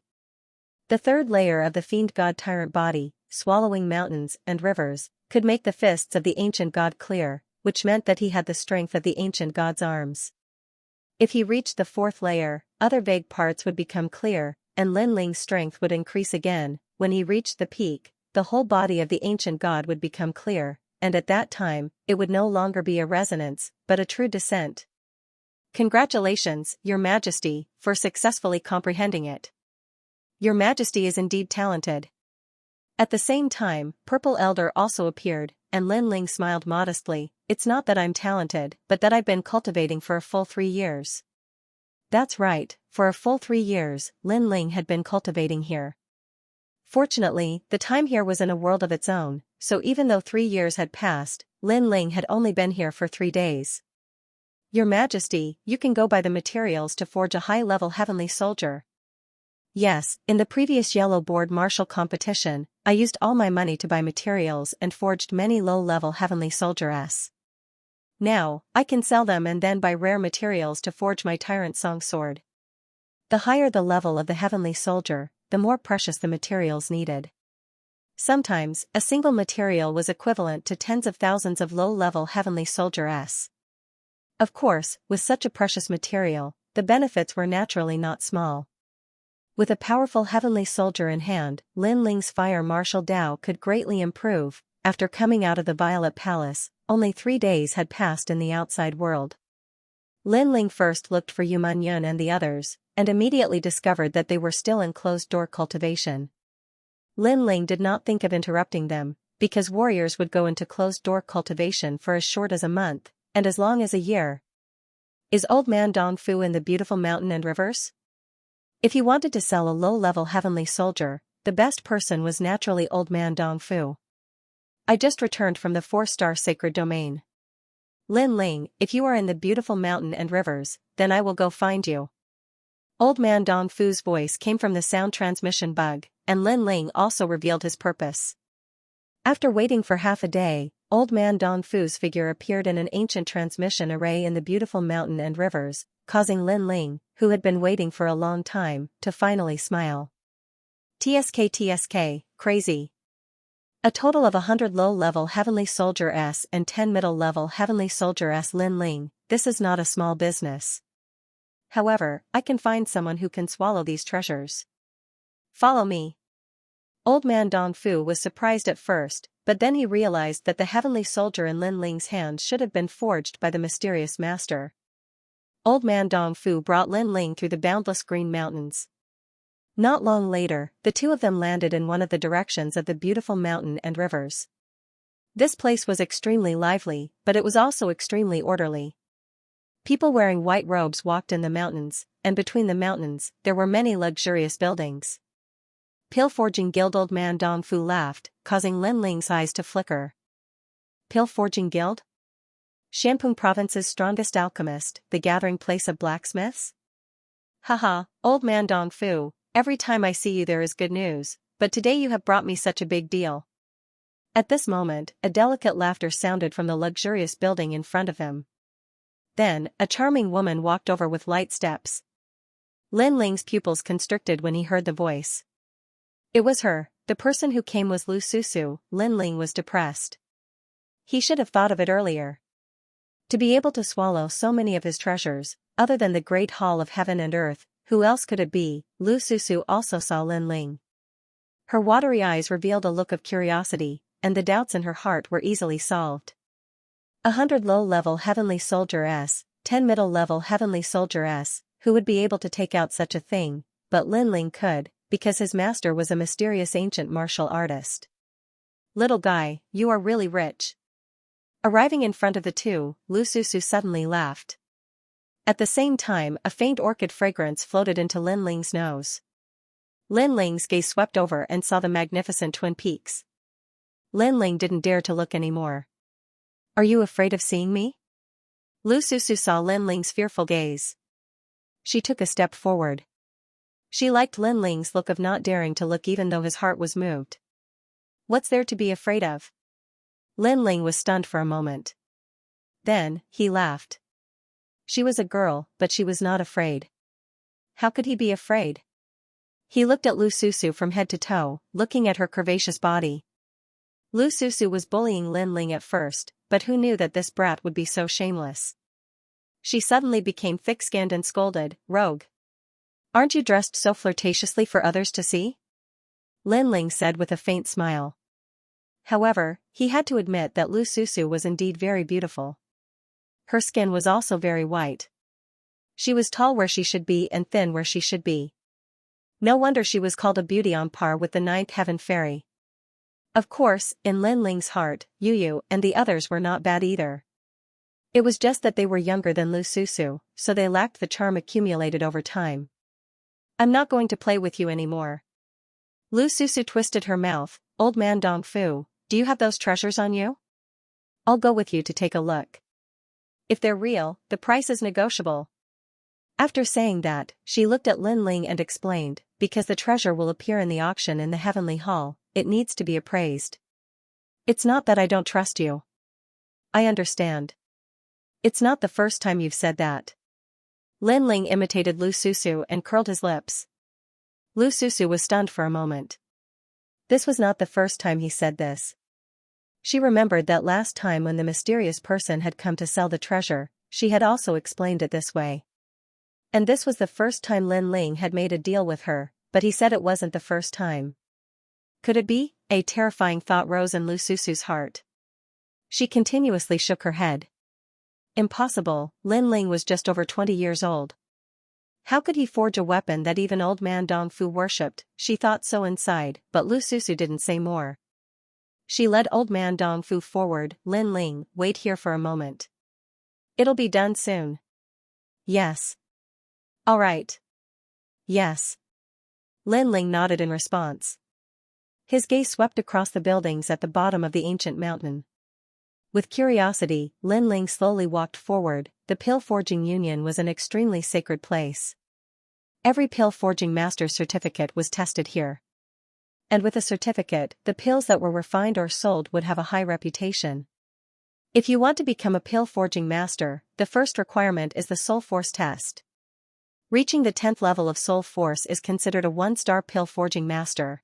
The third layer of the fiend god tyrant body, swallowing mountains and rivers, could make the fists of the ancient god clear, which meant that he had the strength of the ancient god's arms. If he reached the fourth layer, other vague parts would become clear, and Lin Ling's strength would increase again. When he reached the peak, the whole body of the ancient god would become clear, and at that time, it would no longer be a resonance, but a true descent. Congratulations, Your Majesty, for successfully comprehending it. Your Majesty is indeed talented. At the same time, Purple Elder also appeared, and Lin Ling smiled modestly. It's not that I'm talented, but that I've been cultivating for a full 3 years. That's right, for a full 3 years, Lin Ling had been cultivating here. Fortunately, the time here was in a world of its own, so even though 3 years had passed, Lin Ling had only been here for 3 days. Your Majesty, you can go buy the materials to forge a high-level heavenly soldier. Yes, in the previous Yellow Board Martial competition, I used all my money to buy materials and forged many low-level heavenly soldiers. Now, I can sell them and then buy rare materials to forge my Tyrant Song sword. The higher the level of the heavenly soldier, the more precious the materials needed. Sometimes, a single material was equivalent to tens of thousands of low-level heavenly soldiers. Of course, with such a precious material, the benefits were naturally not small. With a powerful heavenly soldier in hand, Lin Ling's fire martial Dao could greatly improve. After coming out of the Violet Palace, only 3 days had passed in the outside world. Lin Ling first looked for Yu Manyun and the others, and immediately discovered that they were still in closed-door cultivation. Lin Ling did not think of interrupting them, because warriors would go into closed-door cultivation for as short as a month, and as long as a year. Is Old Man Dong Fu in the beautiful mountain and rivers? If he wanted to sell a low-level heavenly soldier, the best person was naturally Old Man Dong Fu. I just returned from the 4-star sacred domain. Lin Ling, if you are in the beautiful mountain and rivers, then I will go find you. Old Man Dong Fu's voice came from the sound transmission bug, and Lin Ling also revealed his purpose. After waiting for half a day, Old Man Dong Fu's figure appeared in an ancient transmission array in the beautiful mountain and rivers, causing Lin Ling, who had been waiting for a long time, to finally smile. TSK, crazy. A total of 100 low-level heavenly soldier S and 10 middle-level heavenly soldier S. Lin Ling, this is not a small business. However, I can find someone who can swallow these treasures. Follow me. Old Man Dong Fu was surprised at first, but then he realized that the heavenly soldier in Lin Ling's hands should have been forged by the mysterious master. Old Man Dong Fu brought Lin Ling through the boundless green mountains. Not long later, the two of them landed in one of the directions of the beautiful mountain and rivers. This place was extremely lively, but it was also extremely orderly. People wearing white robes walked in the mountains, and between the mountains, there were many luxurious buildings. Pill Forging Guild. Old Man Dong Fu laughed, causing Lin Ling's eyes to flicker. Pill Forging Guild? Shanpung Province's strongest alchemist, the gathering place of blacksmiths? Haha, Old Man Dong Fu, every time I see you there is good news, but today you have brought me such a big deal. At this moment, a delicate laughter sounded from the luxurious building in front of him. Then, a charming woman walked over with light steps. Lin Ling's pupils constricted when he heard the voice. It was her, The person who came was Lu Susu. Lin Ling was depressed. He should have thought of it earlier. To be able to swallow so many of his treasures, other than the great hall of heaven and earth, who else could it be? Lu Susu also saw Lin Ling. Her watery eyes revealed a look of curiosity, and the doubts in her heart were easily solved. 100 low-level heavenly soldier-s, 10 middle-level heavenly soldier-s, who would be able to take out such a thing, but Lin Ling could, because his master was a mysterious ancient martial artist. Little guy, you are really rich. Arriving in front of the two, Lu Susu suddenly laughed. At the same time, a faint orchid fragrance floated into Lin Ling's nose. Lin Ling's gaze swept over and saw the magnificent twin peaks. Lin Ling didn't dare to look anymore. Are you afraid of seeing me? Lu Susu saw Lin Ling's fearful gaze. She took a step forward. She liked Lin Ling's look of not daring to look even though his heart was moved. What's there to be afraid of? Lin Ling was stunned for a moment. Then, he laughed. She was a girl, but she was not afraid. How could he be afraid? He looked at Lu Susu from head to toe, looking at her curvaceous body. Lu Susu was bullying Lin Ling at first, but who knew that this brat would be so shameless? She suddenly became thick-skinned and scolded, "Rogue! Aren't you dressed so flirtatiously for others to see?" Lin Ling said with a faint smile. However, he had to admit that Lu Susu was indeed very beautiful. Her skin was also very white. She was tall where she should be and thin where she should be. No wonder she was called a beauty on par with the ninth heaven fairy. Of course, in Lin Ling's heart, Yu and the others were not bad either. It was just that they were younger than Lu Susu, so they lacked the charm accumulated over time. I'm not going to play with you anymore. Lu Susu twisted her mouth. Old man Dong Fu, do you have those treasures on you? I'll go with you to take a look. If they're real, the price is negotiable. After saying that, she looked at Lin Ling and explained, because the treasure will appear in the auction in the heavenly hall, it needs to be appraised. It's not that I don't trust you. I understand. It's not the first time you've said that. Lin Ling imitated Lu Susu and curled his lips. Lu Susu was stunned for a moment. This was not the first time he said this. She remembered that last time when the mysterious person had come to sell the treasure, she had also explained it this way. And this was the first time Lin Ling had made a deal with her, but he said it wasn't the first time. Could it be? A terrifying thought rose in Lu Susu's heart. She continuously shook her head. Impossible, Lin Ling was just over 20 years old. How could he forge a weapon that even old man Dong Fu worshipped? She thought so inside, but Lu Susu didn't say more. She led old man Dong Fu forward. Lin Ling, wait here for a moment. It'll be done soon. Yes. All right. Yes. Lin Ling nodded in response. His gaze swept across the buildings at the bottom of the ancient mountain. With curiosity, Lin Ling slowly walked forward. The pill forging union was an extremely sacred place. Every pill forging master's certificate was tested here. And with a certificate, the pills that were refined or sold would have a high reputation. If you want to become a pill forging master, the first requirement is the soul force test. Reaching the 10th level of soul force is considered a 1-star pill forging master.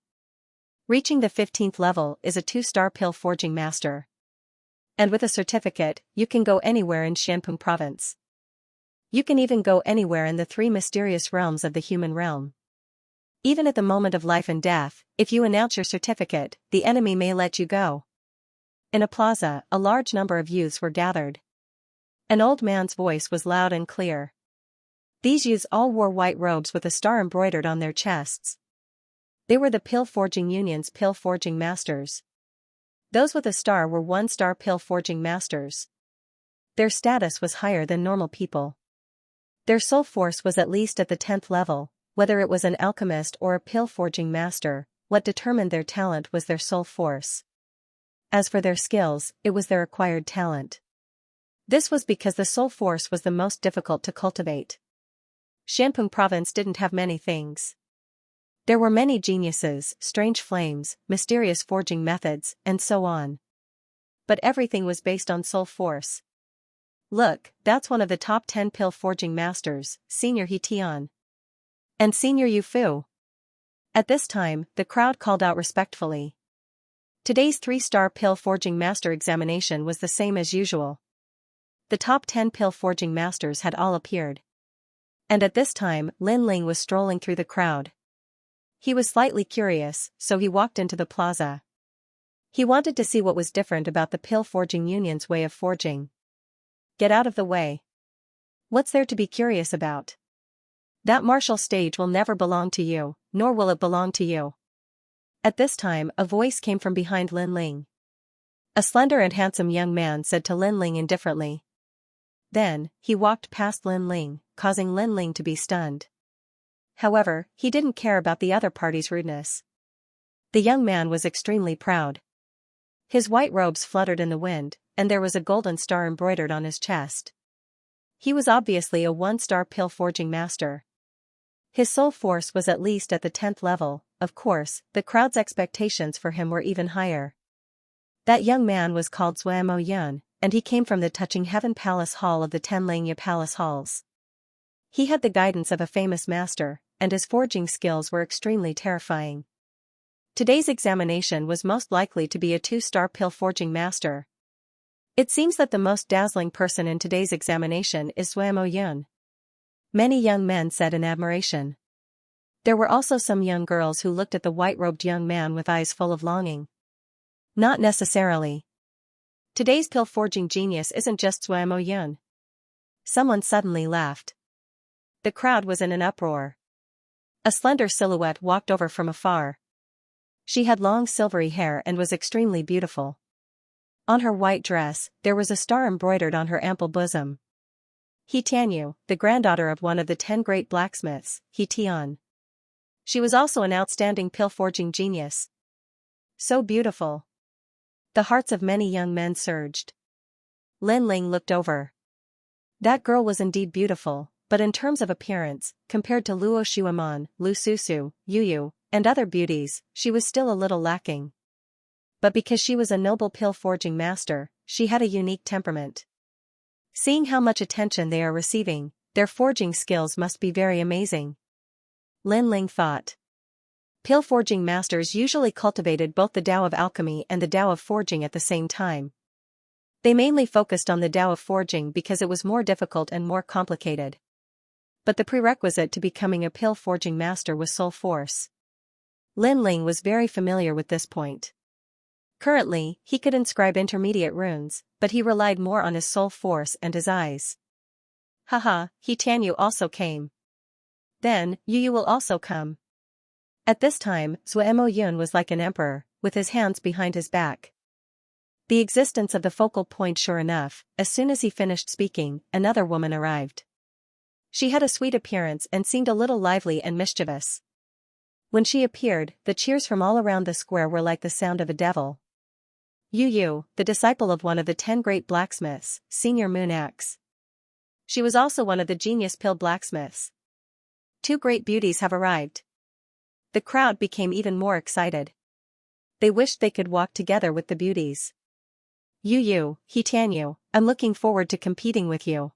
Reaching the 15th level is a 2-star pill forging master. And with a certificate, you can go anywhere in Xianxia province. You can even go anywhere in the 3 mysterious realms of the human realm. Even at the moment of life and death, if you announce your certificate, the enemy may let you go. In a plaza, a large number of youths were gathered. An old man's voice was loud and clear. These youths all wore white robes with a star embroidered on their chests. They were the pill forging union's pill forging masters. Those with a star were 1-star pill forging masters. Their status was higher than normal people. Their soul force was at least at the 10th level, whether it was an alchemist or a pill forging master, what determined their talent was their soul force. As for their skills, it was their acquired talent. This was because the soul force was the most difficult to cultivate. Xianxia province didn't have many things. There were many geniuses, strange flames, mysterious forging methods, and so on. But everything was based on soul force. Look, that's one of the top 10 pill forging masters, Senior He Tian. And Senior Yu Fu. At this time, the crowd called out respectfully. Today's 3-star pill forging master examination was the same as usual. The top 10 pill forging masters had all appeared. And at this time, Lin Ling was strolling through the crowd. He was slightly curious, so he walked into the plaza. He wanted to see what was different about the pill forging union's way of forging. Get out of the way. What's there to be curious about? That martial stage will never belong to you, nor will it belong to you. At this time, a voice came from behind Lin Ling. A slender and handsome young man said to Lin Ling indifferently. Then, he walked past Lin Ling, causing Lin Ling to be stunned. However, he didn't care about the other party's rudeness. The young man was extremely proud. His white robes fluttered in the wind, and there was a golden star embroidered on his chest. He was obviously a 1-star pill forging master. His soul force was at least at the 10th level. Of course, the crowd's expectations for him were even higher. That young man was called Zuemo Yun, and he came from the Touching Heaven Palace Hall of the 10 Langya Palace Halls. He had the guidance of a famous master, and his forging skills were extremely terrifying. Today's examination was most likely to be a 2-star pill forging master. It seems that the most dazzling person in today's examination is Zuemo Yun. Many young men said in admiration. There were also some young girls who looked at the white-robed young man with eyes full of longing. Not necessarily. Today's pill forging genius isn't just Zuemo Yun. Someone suddenly laughed. The crowd was in an uproar. A slender silhouette walked over from afar. She had long silvery hair and was extremely beautiful. On her white dress, there was a star embroidered on her ample bosom. He Tianyu, the granddaughter of one of the 10 great blacksmiths, He Tian. She was also an outstanding pill forging genius. So beautiful. The hearts of many young men surged. Lin Ling looked over. That girl was indeed beautiful, but in terms of appearance, compared to Luo Shuaman, Lu Susu, Yu Yu, and other beauties, she was still a little lacking. But because she was a noble pill forging master, she had a unique temperament. Seeing how much attention they are receiving, their forging skills must be very amazing. Lin Ling thought. Pill forging masters usually cultivated both the Tao of alchemy and the Tao of forging at the same time. They mainly focused on the Tao of forging because it was more difficult and more complicated. But the prerequisite to becoming a pill forging master was soul force. Lin Ling was very familiar with this point. Currently, he could inscribe intermediate runes, but he relied more on his soul force and his eyes. Haha, He Tianyu also came. Then, Yu Yu will also come. At this time, Zuemo Yun was like an emperor, with his hands behind his back. The existence of the focal point sure enough, as soon as he finished speaking, another woman arrived. She had a sweet appearance and seemed a little lively and mischievous. When she appeared, the cheers from all around the square were like the sound of a devil. Yu Yu, the disciple of one of the 10 great blacksmiths, Senior Moon Axe. She was also one of the genius pill blacksmiths. 2 great beauties have arrived. The crowd became even more excited. They wished they could walk together with the beauties. Yu Yu, He Tianyu, I'm looking forward to competing with you.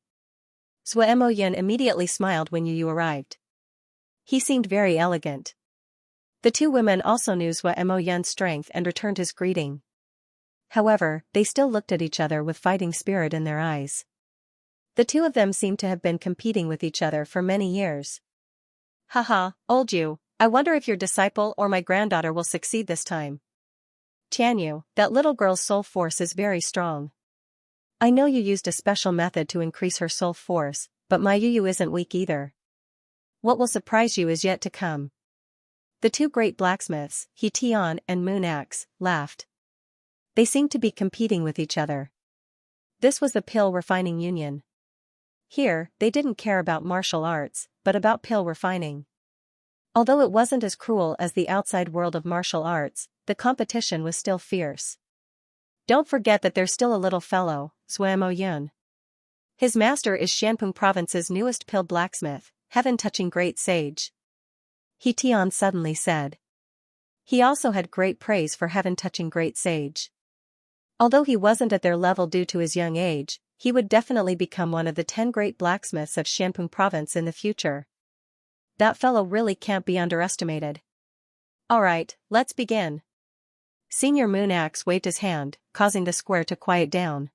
Zuemo Yun immediately smiled when Yu Yu arrived. He seemed very elegant. The 2 women also knew Zuemo Yun's strength and returned his greeting. However, they still looked at each other with fighting spirit in their eyes. The 2 of them seemed to have been competing with each other for many years. Haha, old Yu, I wonder if your disciple or my granddaughter will succeed this time. Tianyu, that little girl's soul force is very strong. I know you used a special method to increase her soul force, but my Yu Yu isn't weak either. What will surprise you is yet to come. The 2 great blacksmiths, He Tian and Moon Axe, laughed. They seemed to be competing with each other. This was the pill refining union. Here, they didn't care about martial arts, but about pill refining. Although it wasn't as cruel as the outside world of martial arts, the competition was still fierce. Don't forget that there's still a little fellow, Zuemo Yun. His master is Shanping Province's newest pill blacksmith, heaven-touching great sage. He Tian suddenly said. He also had great praise for heaven-touching great sage. Although he wasn't at their level due to his young age, he would definitely become one of the 10 great blacksmiths of Shanping Province in the future. That fellow really can't be underestimated. Alright, let's begin. Senior Moon Axe waved his hand, causing the square to quiet down.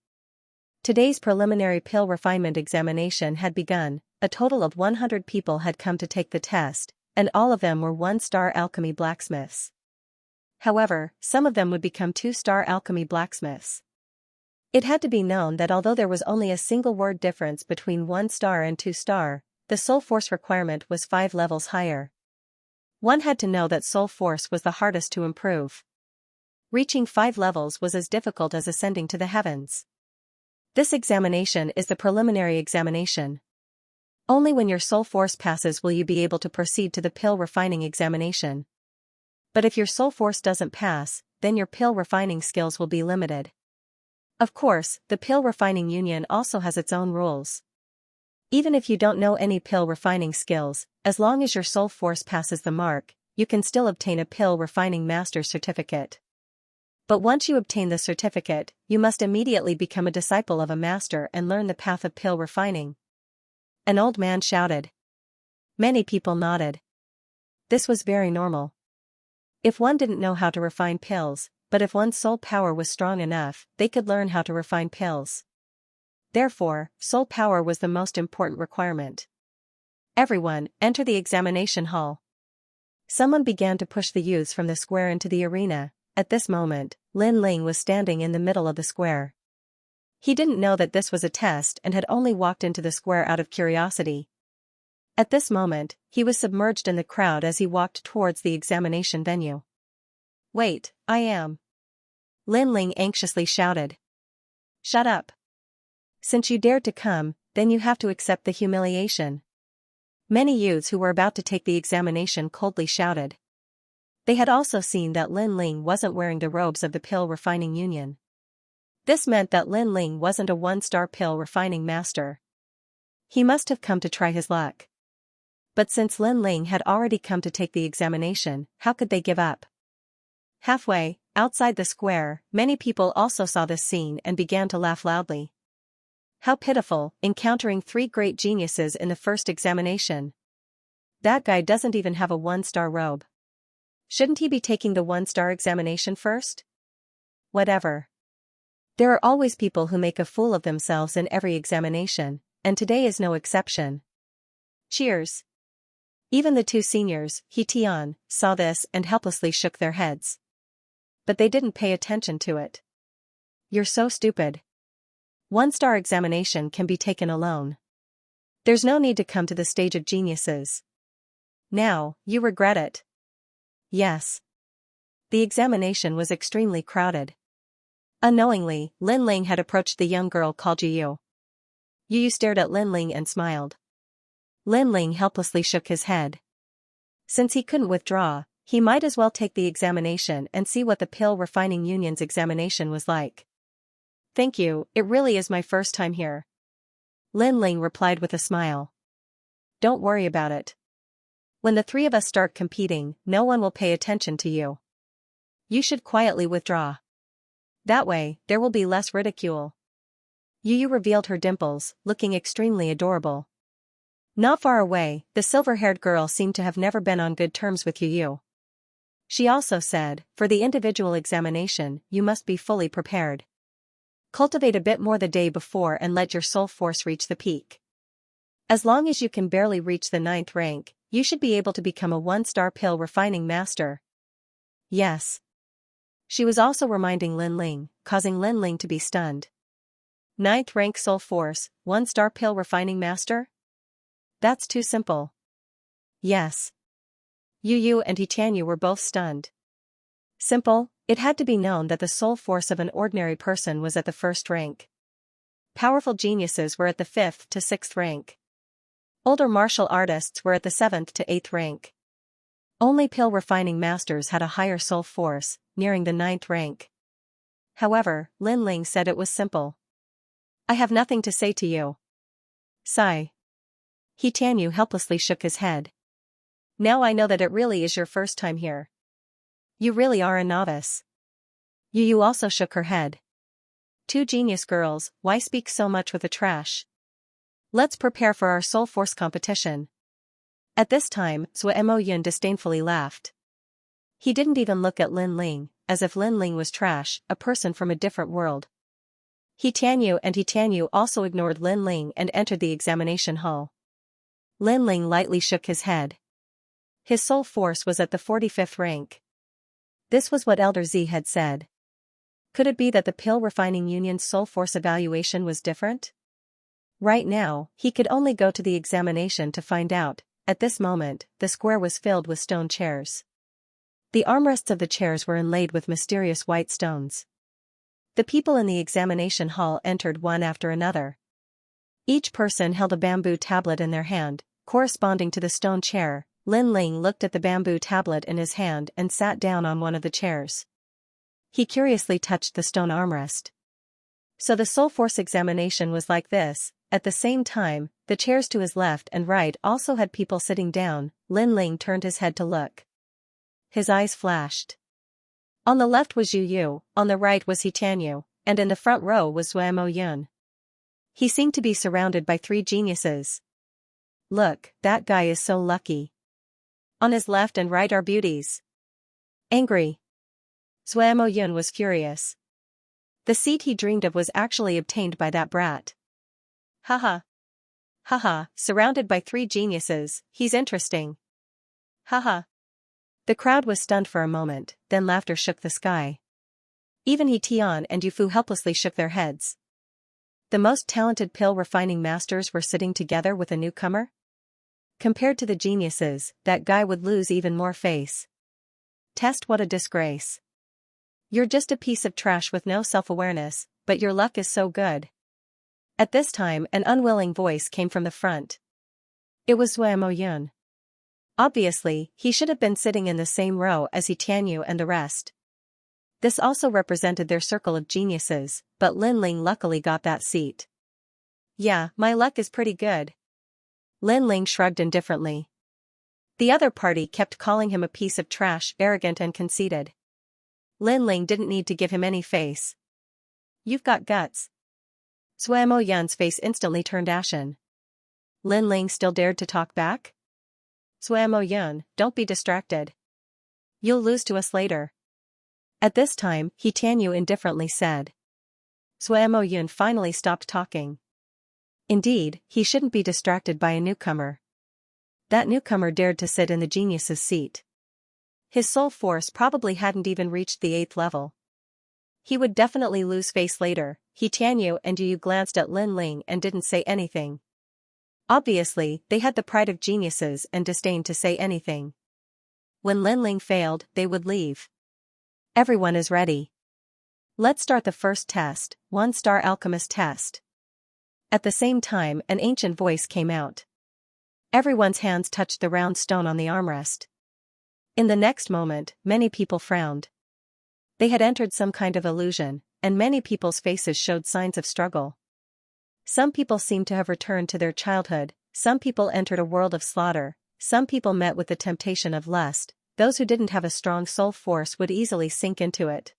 Today's preliminary pill refinement examination had begun. A total of 100 people had come to take the test, and all of them were 1-star alchemy blacksmiths. However, some of them would become 2-star alchemy blacksmiths. It had to be known that although there was only a single word difference between 1-star and 2-star, the soul force requirement was 5 levels higher. One had to know that soul force was the hardest to improve. Reaching 5 levels was as difficult as ascending to the heavens. This examination is the preliminary examination. Only when your soul force passes will you be able to proceed to the pill refining examination. But if your soul force doesn't pass, then your pill refining skills will be limited. Of course, the pill refining union also has its own rules. Even if you don't know any pill refining skills, as long as your soul force passes the mark, you can still obtain a pill refining master's certificate. But once you obtain the certificate, you must immediately become a disciple of a master and learn the path of pill refining. An old man shouted. Many people nodded. This was very normal. If one didn't know how to refine pills, but if one's soul power was strong enough, they could learn how to refine pills. Therefore, soul power was the most important requirement. Everyone, enter the examination hall. Someone began to push the youths from the square into the arena. At this moment, Lin Ling was standing in the middle of the square. He didn't know that this was a test and had only walked into the square out of curiosity. At this moment, he was submerged in the crowd as he walked towards the examination venue. Wait, I am. Lin Ling anxiously shouted. Shut up. Since you dared to come, then you have to accept the humiliation. Many youths who were about to take the examination coldly shouted. They had also seen that Lin Ling wasn't wearing the robes of the pill refining union. This meant that Lin Ling wasn't a 1-star pill refining master. He must have come to try his luck. But since Lin Ling had already come to take the examination, how could they give up? Halfway, outside the square, many people also saw this scene and began to laugh loudly. How pitiful, encountering 3 great geniuses in the first examination. That guy doesn't even have a 1-star robe. Shouldn't he be taking the 1-star examination first? Whatever. There are always people who make a fool of themselves in every examination, and today is no exception. Cheers. Even the 2 seniors, He Tian, saw this and helplessly shook their heads. But they didn't pay attention to it. You're so stupid. 1-star examination can be taken alone. There's no need to come to the stage of geniuses. Now, you regret it. Yes. The examination was extremely crowded. Unknowingly, Lin Ling had approached the young girl called Yu. Yu stared at Lin Ling and smiled. Lin Ling helplessly shook his head. Since he couldn't withdraw, he might as well take the examination and see what the pill refining union's examination was like. Thank you, it really is my first time here. Lin Ling replied with a smile. Don't worry about it. When the 3 of us start competing, no one will pay attention to you. You should quietly withdraw. That way, there will be less ridicule. Yu revealed her dimples, looking extremely adorable. Not far away, the silver-haired girl seemed to have never been on good terms with Yu. She also said, for the individual examination, you must be fully prepared. Cultivate a bit more the day before and let your soul force reach the peak. As long as you can barely reach the 9th rank, you should be able to become a 1-star pill refining master. Yes. She was also reminding Lin Ling, causing Lin Ling to be stunned. 9th rank soul force, 1-star pill refining master? That's too simple. Yes. Yu and He Tianyu were both stunned. Simple, it had to be known that the soul force of an ordinary person was at the 1st rank. Powerful geniuses were at the 5th to 6th rank. Older martial artists were at the 7th to 8th rank. Only pill refining masters had a higher soul force, nearing the 9th rank. However, Lin Ling said it was simple. I have nothing to say to you. Sigh. He Tianyu helplessly shook his head. Now I know that it really is your first time here. You really are a novice. Yu also shook her head. 2 genius girls, why speak so much with the trash? Let's prepare for our soul force competition. At this time, Zhuo Mo Yun disdainfully laughed. He didn't even look at Lin Ling, as if Lin Ling was trash, a person from a different world. He Tianyu also ignored Lin Ling and entered the examination hall. Lin Ling lightly shook his head. His soul force was at the 45th rank. This was what Elder Z had said. Could it be that the Pill Refining Union's soul force evaluation was different? Right now, he could only go to the examination to find out. At this moment, the square was filled with stone chairs. The armrests of the chairs were inlaid with mysterious white stones. The people in the examination hall entered one after another. Each person held a bamboo tablet in their hand, corresponding to the stone chair. Lin Ling looked at the bamboo tablet in his hand and sat down on one of the chairs. He curiously touched the stone armrest. So the soul force examination was like this. At the same time, the chairs to his left and right also had people sitting down. Lin Ling turned his head to look. His eyes flashed. On the left was Yu Yu, on the right was He Tianyu, and in the front row was Zuemo Yun. He seemed to be surrounded by three geniuses. Look, that guy is so lucky. On his left and right are beauties. Angry. Zuemo Yun was furious. The seat he dreamed of was actually obtained by that brat. Haha. Haha, surrounded by three geniuses, he's interesting. Haha. The crowd was stunned for a moment, then laughter shook the sky. Even He Tian and Yu Fu helplessly shook their heads. The most talented pill refining masters were sitting together with a newcomer? Compared to the geniuses, that guy would lose even more face. Test, what a disgrace. You're just a piece of trash with no self-awareness, but your luck is so good. At this time an unwilling voice came from the front. It was Zuemo Yun. Obviously, he should have been sitting in the same row as He Tianyu and the rest. This also represented their circle of geniuses, but Lin Ling luckily got that seat. Yeah, my luck is pretty good. Lin Ling shrugged indifferently. The other party kept calling him a piece of trash, arrogant and conceited. Lin Ling didn't need to give him any face. You've got guts. Zuemo Yun's face instantly turned ashen. Lin Ling still dared to talk back? Zuemo Yun, don't be distracted. You'll lose to us later. At this time, He Tianyu indifferently said. Zuemo Yun finally stopped talking. Indeed, he shouldn't be distracted by a newcomer. That newcomer dared to sit in the genius's seat. His soul force probably hadn't even reached the 8th level. He would definitely lose face later. He Tianyu and Yu glanced at Lin Ling and didn't say anything. Obviously, they had the pride of geniuses and disdained to say anything. When Lin Ling failed, they would leave. Everyone is ready. Let's start the first test, 1-star alchemist test. At the same time, an ancient voice came out. Everyone's hands touched the round stone on the armrest. In the next moment, many people frowned. They had entered some kind of illusion, and many people's faces showed signs of struggle. Some people seemed to have returned to their childhood, some people entered a world of slaughter, some people met with the temptation of lust. Those who didn't have a strong soul force would easily sink into it.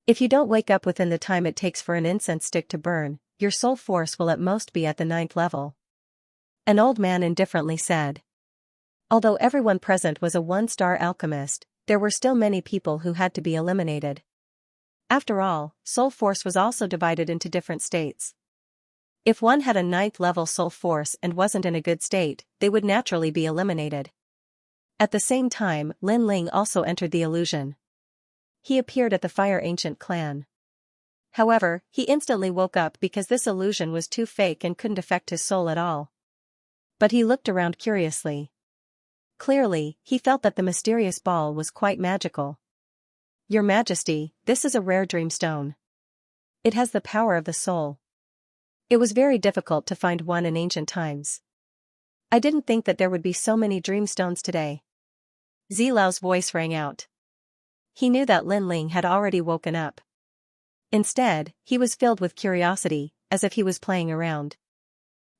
If you don't wake up within the time it takes for an incense stick to burn, your soul force will at most be at the 9th level. An old man indifferently said. Although everyone present was a 1-star alchemist, there were still many people who had to be eliminated. After all, soul force was also divided into different states. If one had a 9th level soul force and wasn't in a good state, they would naturally be eliminated. At the same time, Lin Ling also entered the illusion. He appeared at the Fire Ancient clan. However, he instantly woke up because this illusion was too fake and couldn't affect his soul at all. But he looked around curiously. Clearly, he felt that the mysterious ball was quite magical. Your Majesty, this is a rare dreamstone. It has the power of the soul. It was very difficult to find one in ancient times. I didn't think that there would be so many dreamstones today. Zilao's voice rang out. He knew that Lin Ling had already woken up. Instead, he was filled with curiosity, as if he was playing around.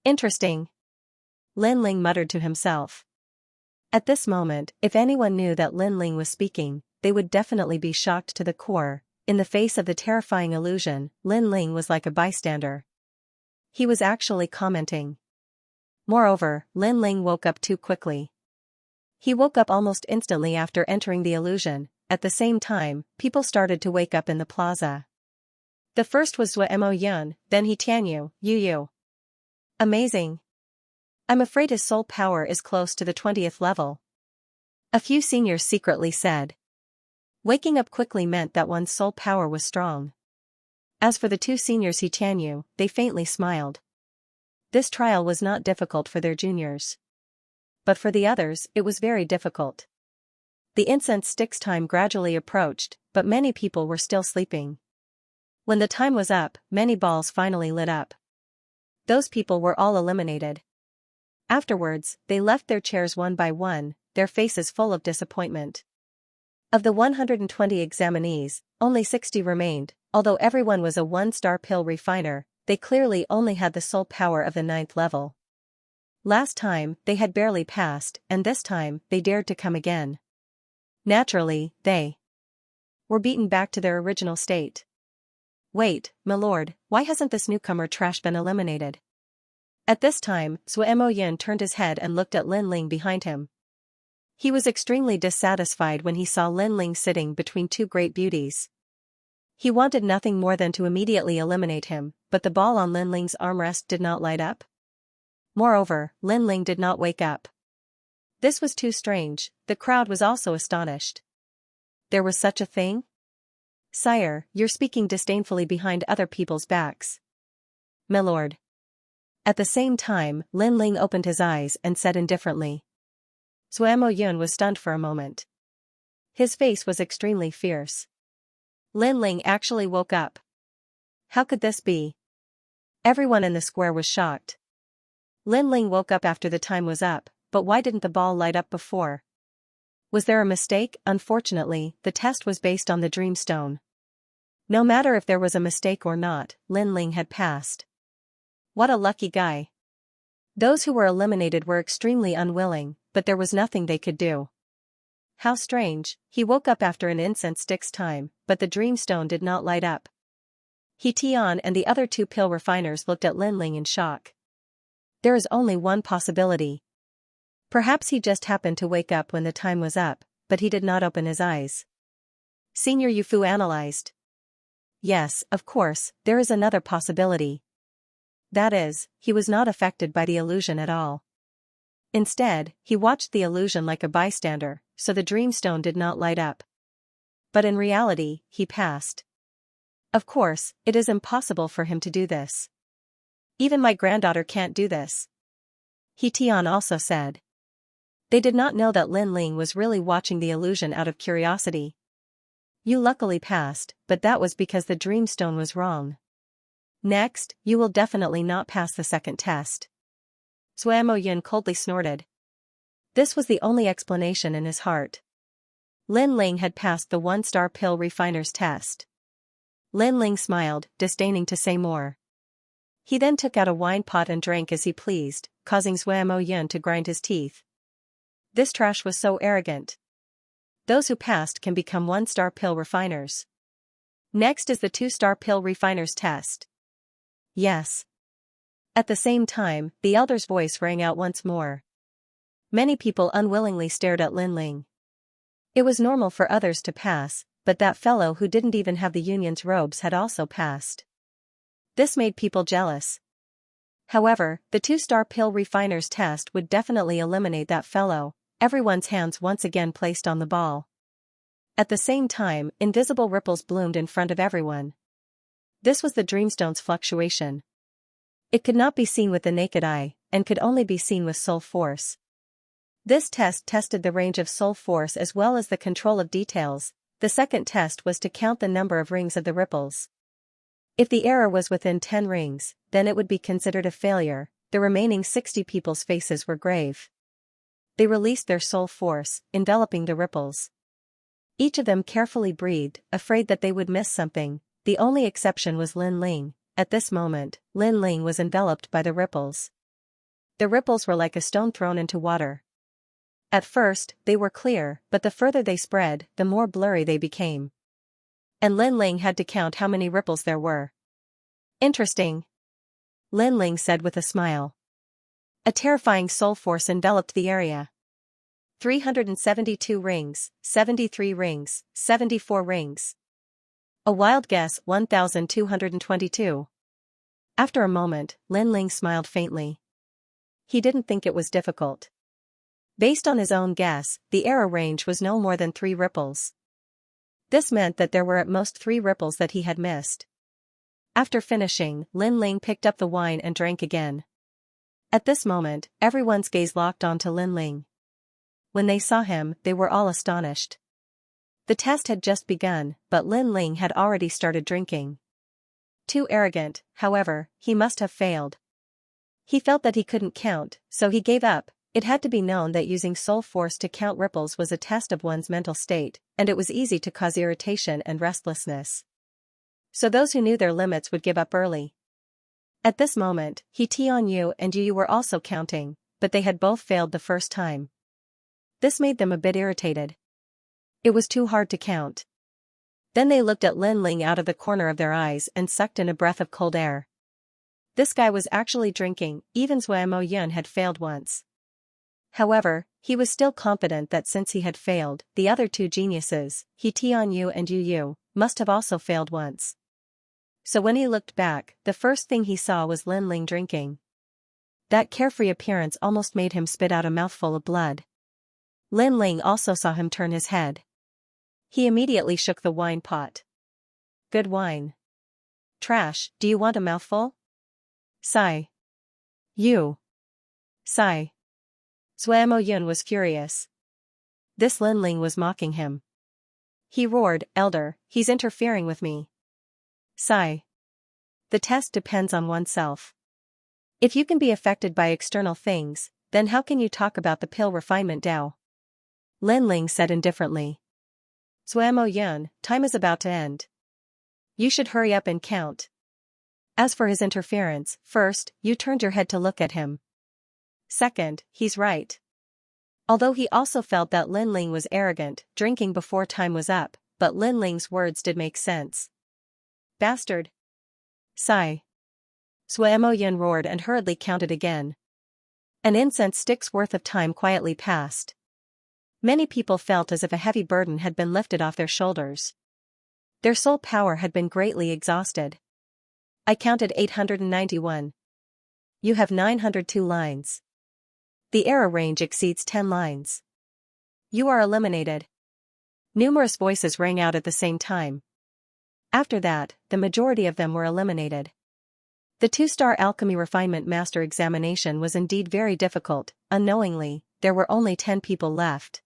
Interesting. Lin Ling muttered to himself. At this moment, if anyone knew that Lin Ling was speaking, they would definitely be shocked to the core. In the face of the terrifying illusion, Lin Ling was like a bystander. He was actually commenting. Moreover, Lin Ling woke up too quickly. He woke up almost instantly after entering the illusion. At the same time, people started to wake up in the plaza. The first was Zhuo Moyun, then He Tianyu, Yu. Amazing. I'm afraid his soul power is close to the 20th level. A few seniors secretly said. Waking up quickly meant that one's soul power was strong. As for the two seniors He Tianyu, they faintly smiled. This trial was not difficult for their juniors. But for the others, it was very difficult. The incense sticks time gradually approached, but many people were still sleeping. When the time was up, many balls finally lit up. Those people were all eliminated. Afterwards, they left their chairs one by one, their faces full of disappointment. Of the 120 examinees, only 60 remained. Although everyone was a one-star pill refiner, they clearly only had the soul power of the 9th level. Last time, they had barely passed, and this time, they dared to come again. Naturally, they were beaten back to their original state. Wait, my lord, why hasn't this newcomer trash been eliminated? At this time, Zhuo Moyun turned his head and looked at Lin Ling behind him. He was extremely dissatisfied when he saw Lin Ling sitting between two great beauties. He wanted nothing more than to immediately eliminate him, but the ball on Lin Ling's armrest did not light up. Moreover, Lin Ling did not wake up. This was too strange. The crowd was also astonished. There was such a thing? Sire, you're speaking disdainfully behind other people's backs. My lord. At the same time, Lin Ling opened his eyes and said indifferently. Zhuo Moyun was stunned for a moment. His face was extremely fierce. Lin Ling actually woke up. How could this be? Everyone in the square was shocked. Lin Ling woke up after the time was up, but why didn't the ball light up before? Was there a mistake? Unfortunately, the test was based on the dream stone. No matter if there was a mistake or not, Lin Ling had passed. What a lucky guy. Those who were eliminated were extremely unwilling, but there was nothing they could do. How strange, he woke up after an incense stick's time, but the dream stone did not light up. He Tian and the other two pill refiners looked at Lin Ling in shock. There is only one possibility. Perhaps he just happened to wake up when the time was up, but he did not open his eyes. Senior Yufu analyzed. Yes, of course, there is another possibility. That is, he was not affected by the illusion at all. Instead, he watched the illusion like a bystander, so the dream stone did not light up. But in reality, he passed. Of course, it is impossible for him to do this. Even my granddaughter can't do this. He Tian also said. They did not know that Lin Ling was really watching the illusion out of curiosity. You luckily passed, but that was because the dream stone was wrong. Next, you will definitely not pass the second test. Zhuo Moyun coldly snorted. This was the only explanation in his heart. Lin Ling had passed the one-star pill refiner's test. Lin Ling smiled, disdaining to say more. He then took out a wine pot and drank as he pleased, causing Zhuo Moyun to grind his teeth. This trash was so arrogant. Those who passed can become one-star pill refiners. Next is the two-star pill refiner's test. Yes. At the same time, the elder's voice rang out once more. Many people unwillingly stared at Lin Ling. It was normal for others to pass, but that fellow who didn't even have the union's robes had also passed. This made people jealous. However, the two-star pill refiner's test would definitely eliminate that fellow. Everyone's hands once again placed on the ball. At the same time, invisible ripples bloomed in front of everyone. This was the dreamstone's fluctuation. It could not be seen with the naked eye, and could only be seen with soul force. This test tested the range of soul force as well as the control of details. The second test was to count the number of rings of the ripples. If the error was within 10 rings, then it would be considered a failure. The remaining 60 people's faces were grave. They released their soul force, enveloping the ripples. Each of them carefully breathed, afraid that they would miss something. The only exception was Lin Ling. At this moment, Lin Ling was enveloped by the ripples. The ripples were like a stone thrown into water. At first, they were clear, but the further they spread, the more blurry they became. And Lin Ling had to count how many ripples there were. Interesting. Lin Ling said with a smile. A terrifying soul force enveloped the area. 372 rings, 73 rings, 74 rings. A wild guess, 1,222. After a moment, Lin Ling smiled faintly. He didn't think it was difficult. Based on his own guess, the error range was no more than 3 ripples. This meant that there were at most 3 ripples that he had missed. After finishing, Lin Ling picked up the wine and drank again. At this moment, everyone's gaze locked onto Lin Ling. When they saw him, they were all astonished. The test had just begun, but Lin Ling had already started drinking. Too arrogant, however, he must have failed. He felt that he couldn't count, so he gave up. It had to be known that using soul force to count ripples was a test of one's mental state, and it was easy to cause irritation and restlessness. So those who knew their limits would give up early. At this moment, Tianyu and Yu were also counting, but they had both failed the first time. This made them a bit irritated. It was too hard to count. Then they looked at Lin Ling out of the corner of their eyes and sucked in a breath of cold air. This guy was actually drinking, even Zhuo Yun had failed once. However, he was still confident that since he had failed, the other 2 geniuses, Tianyu and Yu, must have also failed once. So when he looked back, the first thing he saw was Lin Ling drinking. That carefree appearance almost made him spit out a mouthful of blood. Lin Ling also saw him turn his head. He immediately shook the wine pot. Good wine. Trash, do you want a mouthful? Sigh. You. Sigh. Zhuo Yun was furious. This Lin Ling was mocking him. He roared, Elder, he's interfering with me. Sigh. The test depends on oneself. If you can be affected by external things, then how can you talk about the pill refinement Dao? Lin Ling said indifferently. Zhuo Yun, time is about to end. You should hurry up and count. As for his interference, first, you turned your head to look at him. Second, he's right. Although he also felt that Lin Ling was arrogant, drinking before time was up, but Lin Ling's words did make sense. Bastard. Sigh. Zhuo Yun roared and hurriedly counted again. An incense stick's worth of time quietly passed. Many people felt as if a heavy burden had been lifted off their shoulders. Their soul power had been greatly exhausted. I counted 891. You have 902 lines. The error range exceeds 10 lines. You are eliminated. Numerous voices rang out at the same time. After that, the majority of them were eliminated. The 2-star alchemy refinement master examination was indeed very difficult. Unknowingly, there were only 10 people left.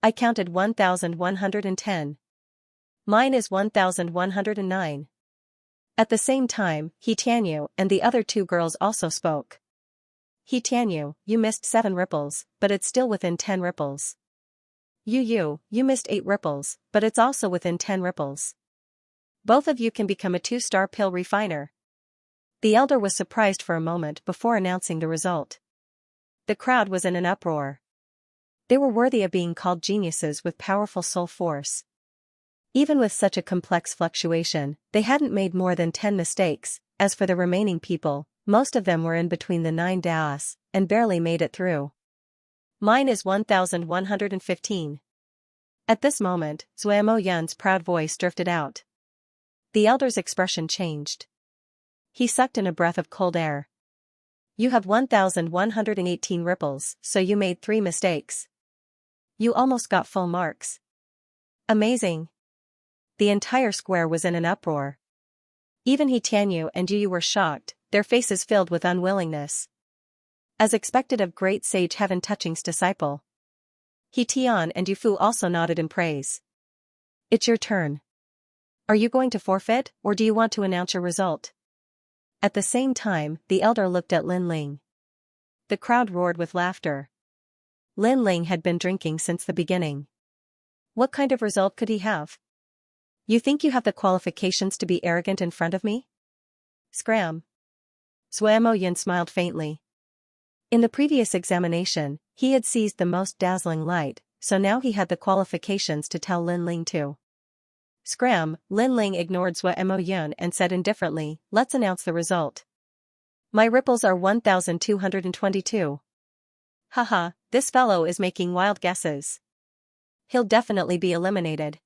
I counted 1,110. Mine is 1,109. At the same time, Tianyu and the other 2 girls also spoke. Tianyu, you missed 7 ripples, but it's still within 10 ripples. Yu, you missed 8 ripples, but it's also within 10 ripples. Both of you can become a 2-star pill refiner. The elder was surprised for a moment before announcing the result. The crowd was in an uproar. They were worthy of being called geniuses with powerful soul force. Even with such a complex fluctuation, they hadn't made more than 10 mistakes. As for the remaining people, most of them were in between the 9 daos, and barely made it through. Mine is 1,115. At this moment, Zhuo Yun's proud voice drifted out. The elder's expression changed. He sucked in a breath of cold air. You have 1,118 ripples, so you made 3 mistakes. You almost got full marks. Amazing. The entire square was in an uproar. Even Tianyu and Yu were shocked, their faces filled with unwillingness. As expected of great sage Heaven Touching's disciple. Tian and Yufu also nodded in praise. It's your turn. Are you going to forfeit, or do you want to announce your result? At the same time, the elder looked at Lin Ling. The crowd roared with laughter. Lin Ling had been drinking since the beginning. What kind of result could he have? You think you have the qualifications to be arrogant in front of me? Scram. Zhuo Yun smiled faintly. In the previous examination, he had seized the most dazzling light, so now he had the qualifications to tell Lin Ling to. Scram. Lin Ling ignored Zhuo Yun and said indifferently, let's announce the result. My ripples are 1,222. Haha, this fellow is making wild guesses. He'll definitely be eliminated.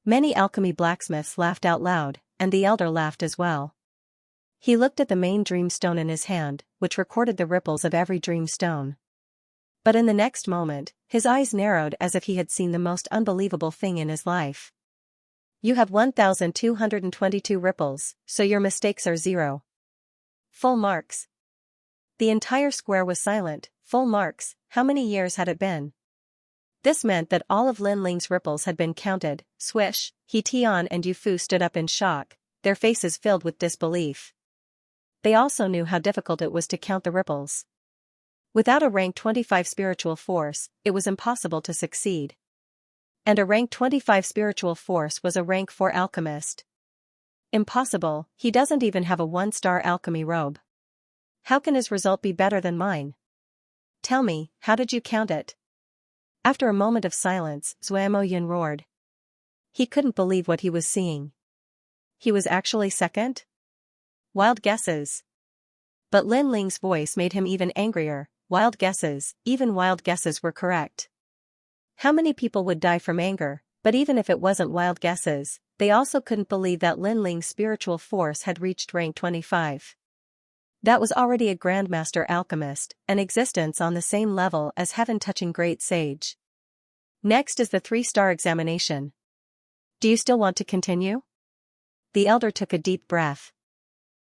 Many alchemy blacksmiths laughed out loud, and the elder laughed as well. He looked at the main dream stone in his hand, which recorded the ripples of every dream stone. But in the next moment, his eyes narrowed as if he had seen the most unbelievable thing in his life. You have 1,222 ripples, so your mistakes are 0. Full marks. The entire square was silent. Full marks. How many years had it been? This meant that all of Lin Ling's ripples had been counted. Swish, He Tian and Yu Fu stood up in shock, their faces filled with disbelief. They also knew how difficult it was to count the ripples. Without a rank 25 spiritual force, it was impossible to succeed. And a rank 25 spiritual force was a rank 4 alchemist. Impossible, he doesn't even have a 1-star alchemy robe. How can his result be better than mine? Tell me, how did you count it? After a moment of silence, Zuamo Yun roared. He couldn't believe what he was seeing. He was actually second? Wild guesses. But Lin Ling's voice made him even angrier. Wild guesses, even wild guesses were correct. How many people would die from anger? But even if it wasn't wild guesses, they also couldn't believe that Lin Ling's spiritual force had reached rank 25. That was already a Grandmaster Alchemist, an existence on the same level as heaven-touching great sage. Next is the 3-star examination. Do you still want to continue? The elder took a deep breath.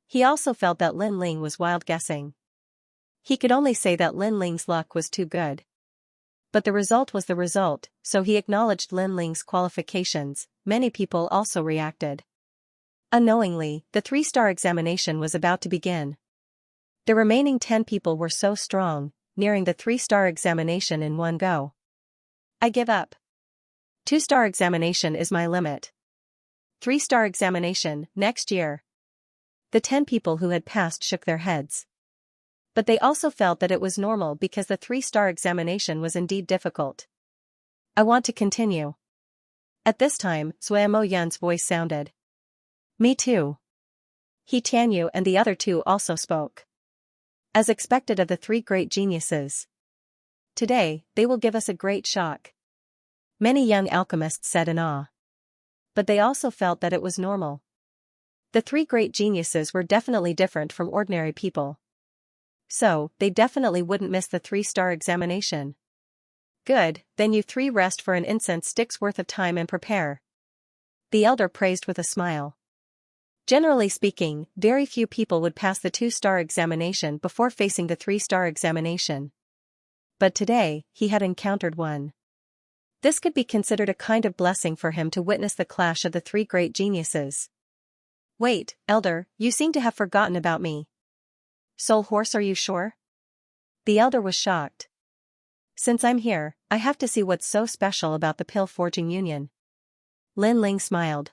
He also felt that Lin Ling was wild guessing. He could only say that Lin Ling's luck was too good. But the result was the result, so he acknowledged Lin Ling's qualifications. Many people also reacted. Unknowingly, the 3-star examination was about to begin. The remaining 10 people were so strong, nearing the 3-star examination in one go. I give up. 2-star examination is my limit. 3-star examination, next year. The 10 people who had passed shook their heads. But they also felt that it was normal because the 3-star examination was indeed difficult. I want to continue. At this time, Zuamo Yun's voice sounded. Me too. He Tianyu and the other 2 also spoke. As expected of the 3 great geniuses. Today, they will give us a great shock. Many young alchemists said in awe. But they also felt that it was normal. The 3 great geniuses were definitely different from ordinary people. So, they definitely wouldn't miss the 3-star examination. Good, then you 3 rest for an incense stick's worth of time and prepare. The elder praised with a smile. Generally speaking, very few people would pass the 2-star examination before facing the 3-star examination. But today, he had encountered one. This could be considered a kind of blessing for him to witness the clash of the 3 great geniuses. Wait, elder, you seem to have forgotten about me. Soul Horse, are you sure? The elder was shocked. Since I'm here, I have to see what's so special about the pill forging union. Lin Ling smiled.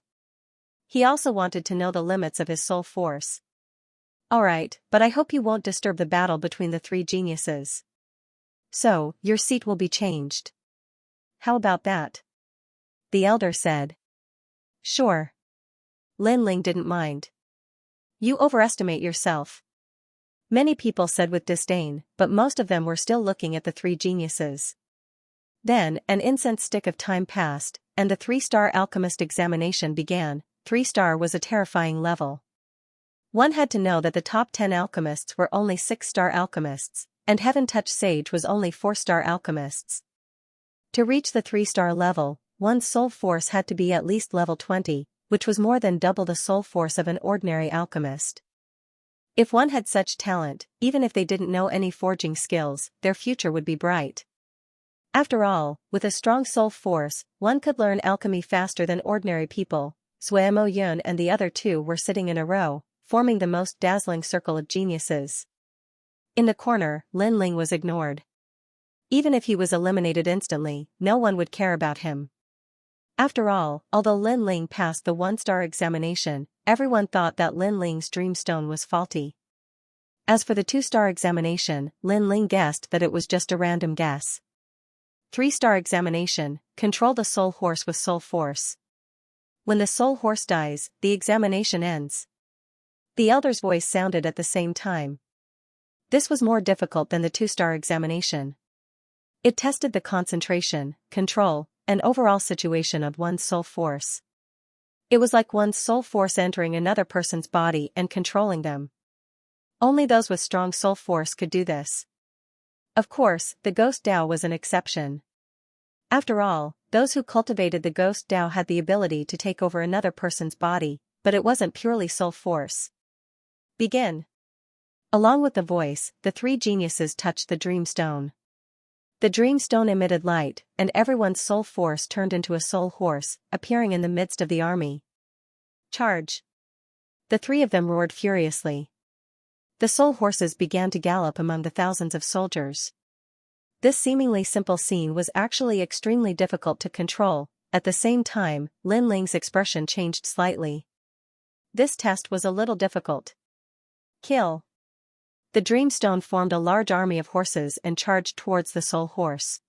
He also wanted to know the limits of his soul force. Alright, but I hope you won't disturb the battle between the 3 geniuses. So, your seat will be changed. How about that? The elder said. Sure. Lin Ling didn't mind. You overestimate yourself. Many people said with disdain, but most of them were still looking at the 3 geniuses. Then, an incense stick of time passed, and the 3-star alchemist examination began. 3-star was a terrifying level. One had to know that the top 10 alchemists were only 6-star alchemists, and Heaven Touch Sage was only 4-star alchemists. To reach the 3-star level, one's soul force had to be at least level 20, which was more than double the soul force of an ordinary alchemist. If one had such talent, even if they didn't know any forging skills, their future would be bright. After all, with a strong soul force, one could learn alchemy faster than ordinary people. Zuamo Yun and the other 2 were sitting in a row, forming the most dazzling circle of geniuses. In the corner, Lin Ling was ignored. Even if he was eliminated instantly, no one would care about him. After all, although Lin Ling passed the 1-star examination, everyone thought that Lin Ling's dreamstone was faulty. As for the 2-star examination, Lin Ling guessed that it was just a random guess. 3-star examination, control the soul horse with soul force. When the soul horse dies, the examination ends. The elder's voice sounded at the same time. This was more difficult than the 2-star examination. It tested the concentration, control, and overall situation of one's soul force. It was like one's soul force entering another person's body and controlling them. Only those with strong soul force could do this. Of course, the ghost Dao was an exception. After all, those who cultivated the ghost Dao had the ability to take over another person's body, but it wasn't purely soul force. Begin. Along with the voice, the three geniuses touched the dream stone. The dream stone emitted light, and everyone's soul force turned into a soul horse, appearing in the midst of the army. Charge! The three of them roared furiously. The soul horses began to gallop among the thousands of soldiers. This seemingly simple scene was actually extremely difficult to control. At the same time, Lin Ling's expression changed slightly. This test was a little difficult. Kill! The Dreamstone formed a large army of horses and charged towards the soul horse.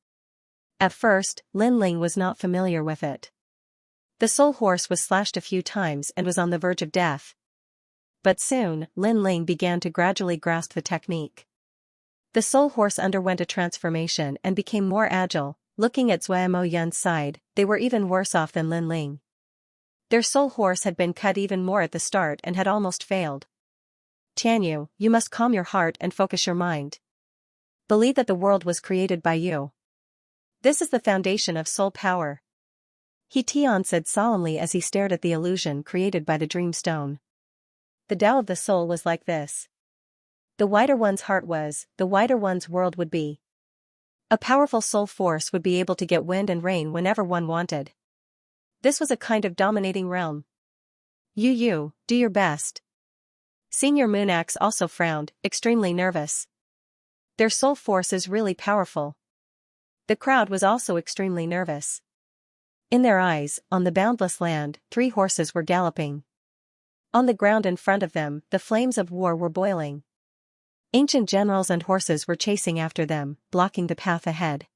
At first, Lin Ling was not familiar with it. The soul horse was slashed a few times and was on the verge of death. But soon, Lin Ling began to gradually grasp the technique. The soul horse underwent a transformation and became more agile. Looking at Zuamo Yun's side, they were even worse off than Lin Ling. Their soul horse had been cut even more at the start and had almost failed. Tianyu, you must calm your heart and focus your mind. Believe that the world was created by you. This is the foundation of soul power. He Tian said solemnly as he stared at the illusion created by the dream stone. The Tao of the soul was like this. The wider one's heart was, the wider one's world would be. A powerful soul force would be able to get wind and rain whenever one wanted. This was a kind of dominating realm. You, do your best. Senior Moonax also frowned, extremely nervous. Their soul force is really powerful. The crowd was also extremely nervous. In their eyes, on the boundless land, 3 horses were galloping. On the ground in front of them, the flames of war were boiling. Ancient generals and horses were chasing after them, blocking the path ahead.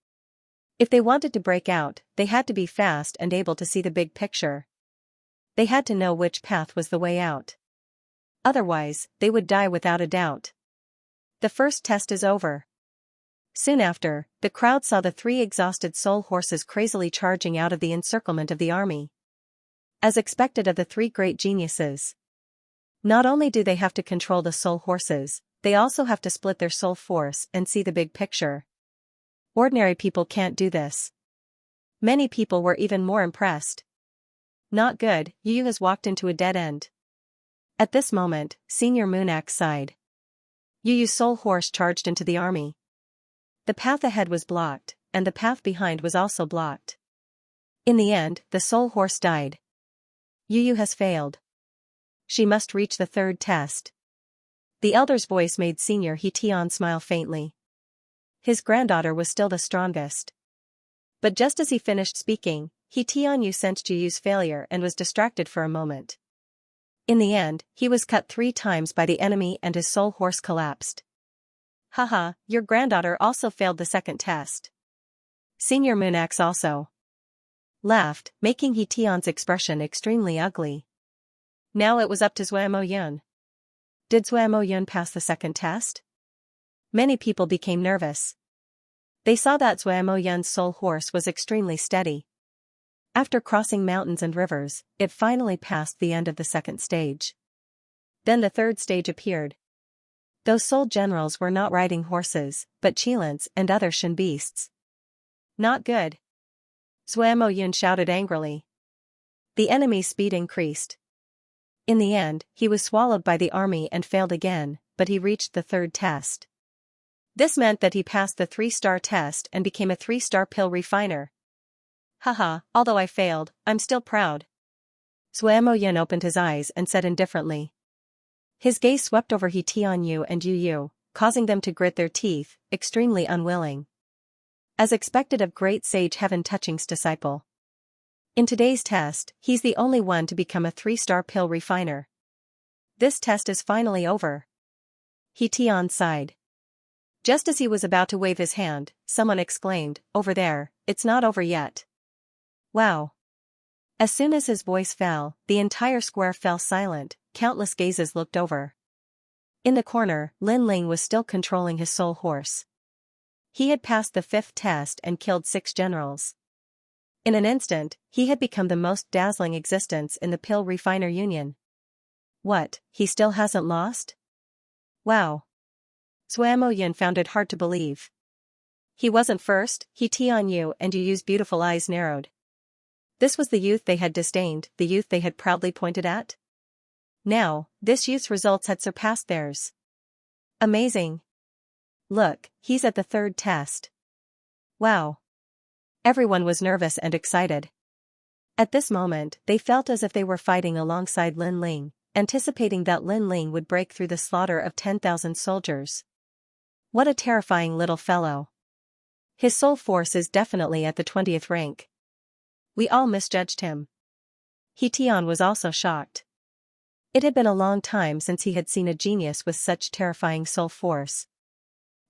If they wanted to break out, they had to be fast and able to see the big picture. They had to know which path was the way out. Otherwise, they would die without a doubt. The first test is over. Soon after, the crowd saw the 3 exhausted soul horses crazily charging out of the encirclement of the army. As expected of the 3 great geniuses. Not only do they have to control the soul horses, they also have to split their soul force and see the big picture. Ordinary people can't do this. Many people were even more impressed. Not good, Yu has walked into a dead end. At this moment, Senior Moonax sighed. Yu's soul horse charged into the army. The path ahead was blocked, and the path behind was also blocked. In the end, the soul horse died. Yu has failed. She must reach the 3rd test. The elder's voice made Senior He Tian smile faintly. His granddaughter was still the strongest. But just as he finished speaking, He Tian sensed Yu's failure and was distracted for a moment. In the end, he was cut 3 times by the enemy and his soul horse collapsed. Haha, your granddaughter also failed the 2nd test. Senior Moonax also laughed, making He Tian's expression extremely ugly. Now it was up to Zuamo Yun. Did Zuamo Yun pass the 2nd test? Many people became nervous. They saw that Zuamo Yun's soul horse was extremely steady. After crossing mountains and rivers, it finally passed the end of the 2nd stage. Then the 3rd stage appeared. Those soul generals were not riding horses, but Qilins and other Shin beasts. Not good. Zuamo Yun shouted angrily. The enemy's speed increased. In the end, he was swallowed by the army and failed again, but he reached the 3rd test. This meant that he passed the 3-star test and became a 3-star pill refiner. Haha, although I failed, I'm still proud. Zuamo Yun opened his eyes and said indifferently. His gaze swept over He Tianyu and Yu, causing them to grit their teeth, extremely unwilling. As expected of great sage Heaven-Touching's disciple. In today's test, he's the only one to become a 3-star pill refiner. This test is finally over. He Tian sighed. Just as he was about to wave his hand, someone exclaimed, "Over there, it's not over yet." Wow. As soon as his voice fell, the entire square fell silent, countless gazes looked over. In the corner, Lin Ling was still controlling his soul horse. He had passed the 5th test and killed 6 generals. In an instant, he had become the most dazzling existence in the pill refiner union. What, he still hasn't lost? Wow. Zuamo Yun found it hard to believe. He wasn't first, he Tianyu and Yu's beautiful eyes narrowed. This was the youth they had disdained, the youth they had proudly pointed at. Now, this youth's results had surpassed theirs. Amazing. Look, he's at the 3rd test. Wow. Everyone was nervous and excited. At this moment, they felt as if they were fighting alongside Lin Ling, anticipating that Lin Ling would break through the slaughter of 10,000 soldiers. What a terrifying little fellow. His soul force is definitely at the 20th rank. We all misjudged him. He Tian was also shocked. It had been a long time since he had seen a genius with such terrifying soul force.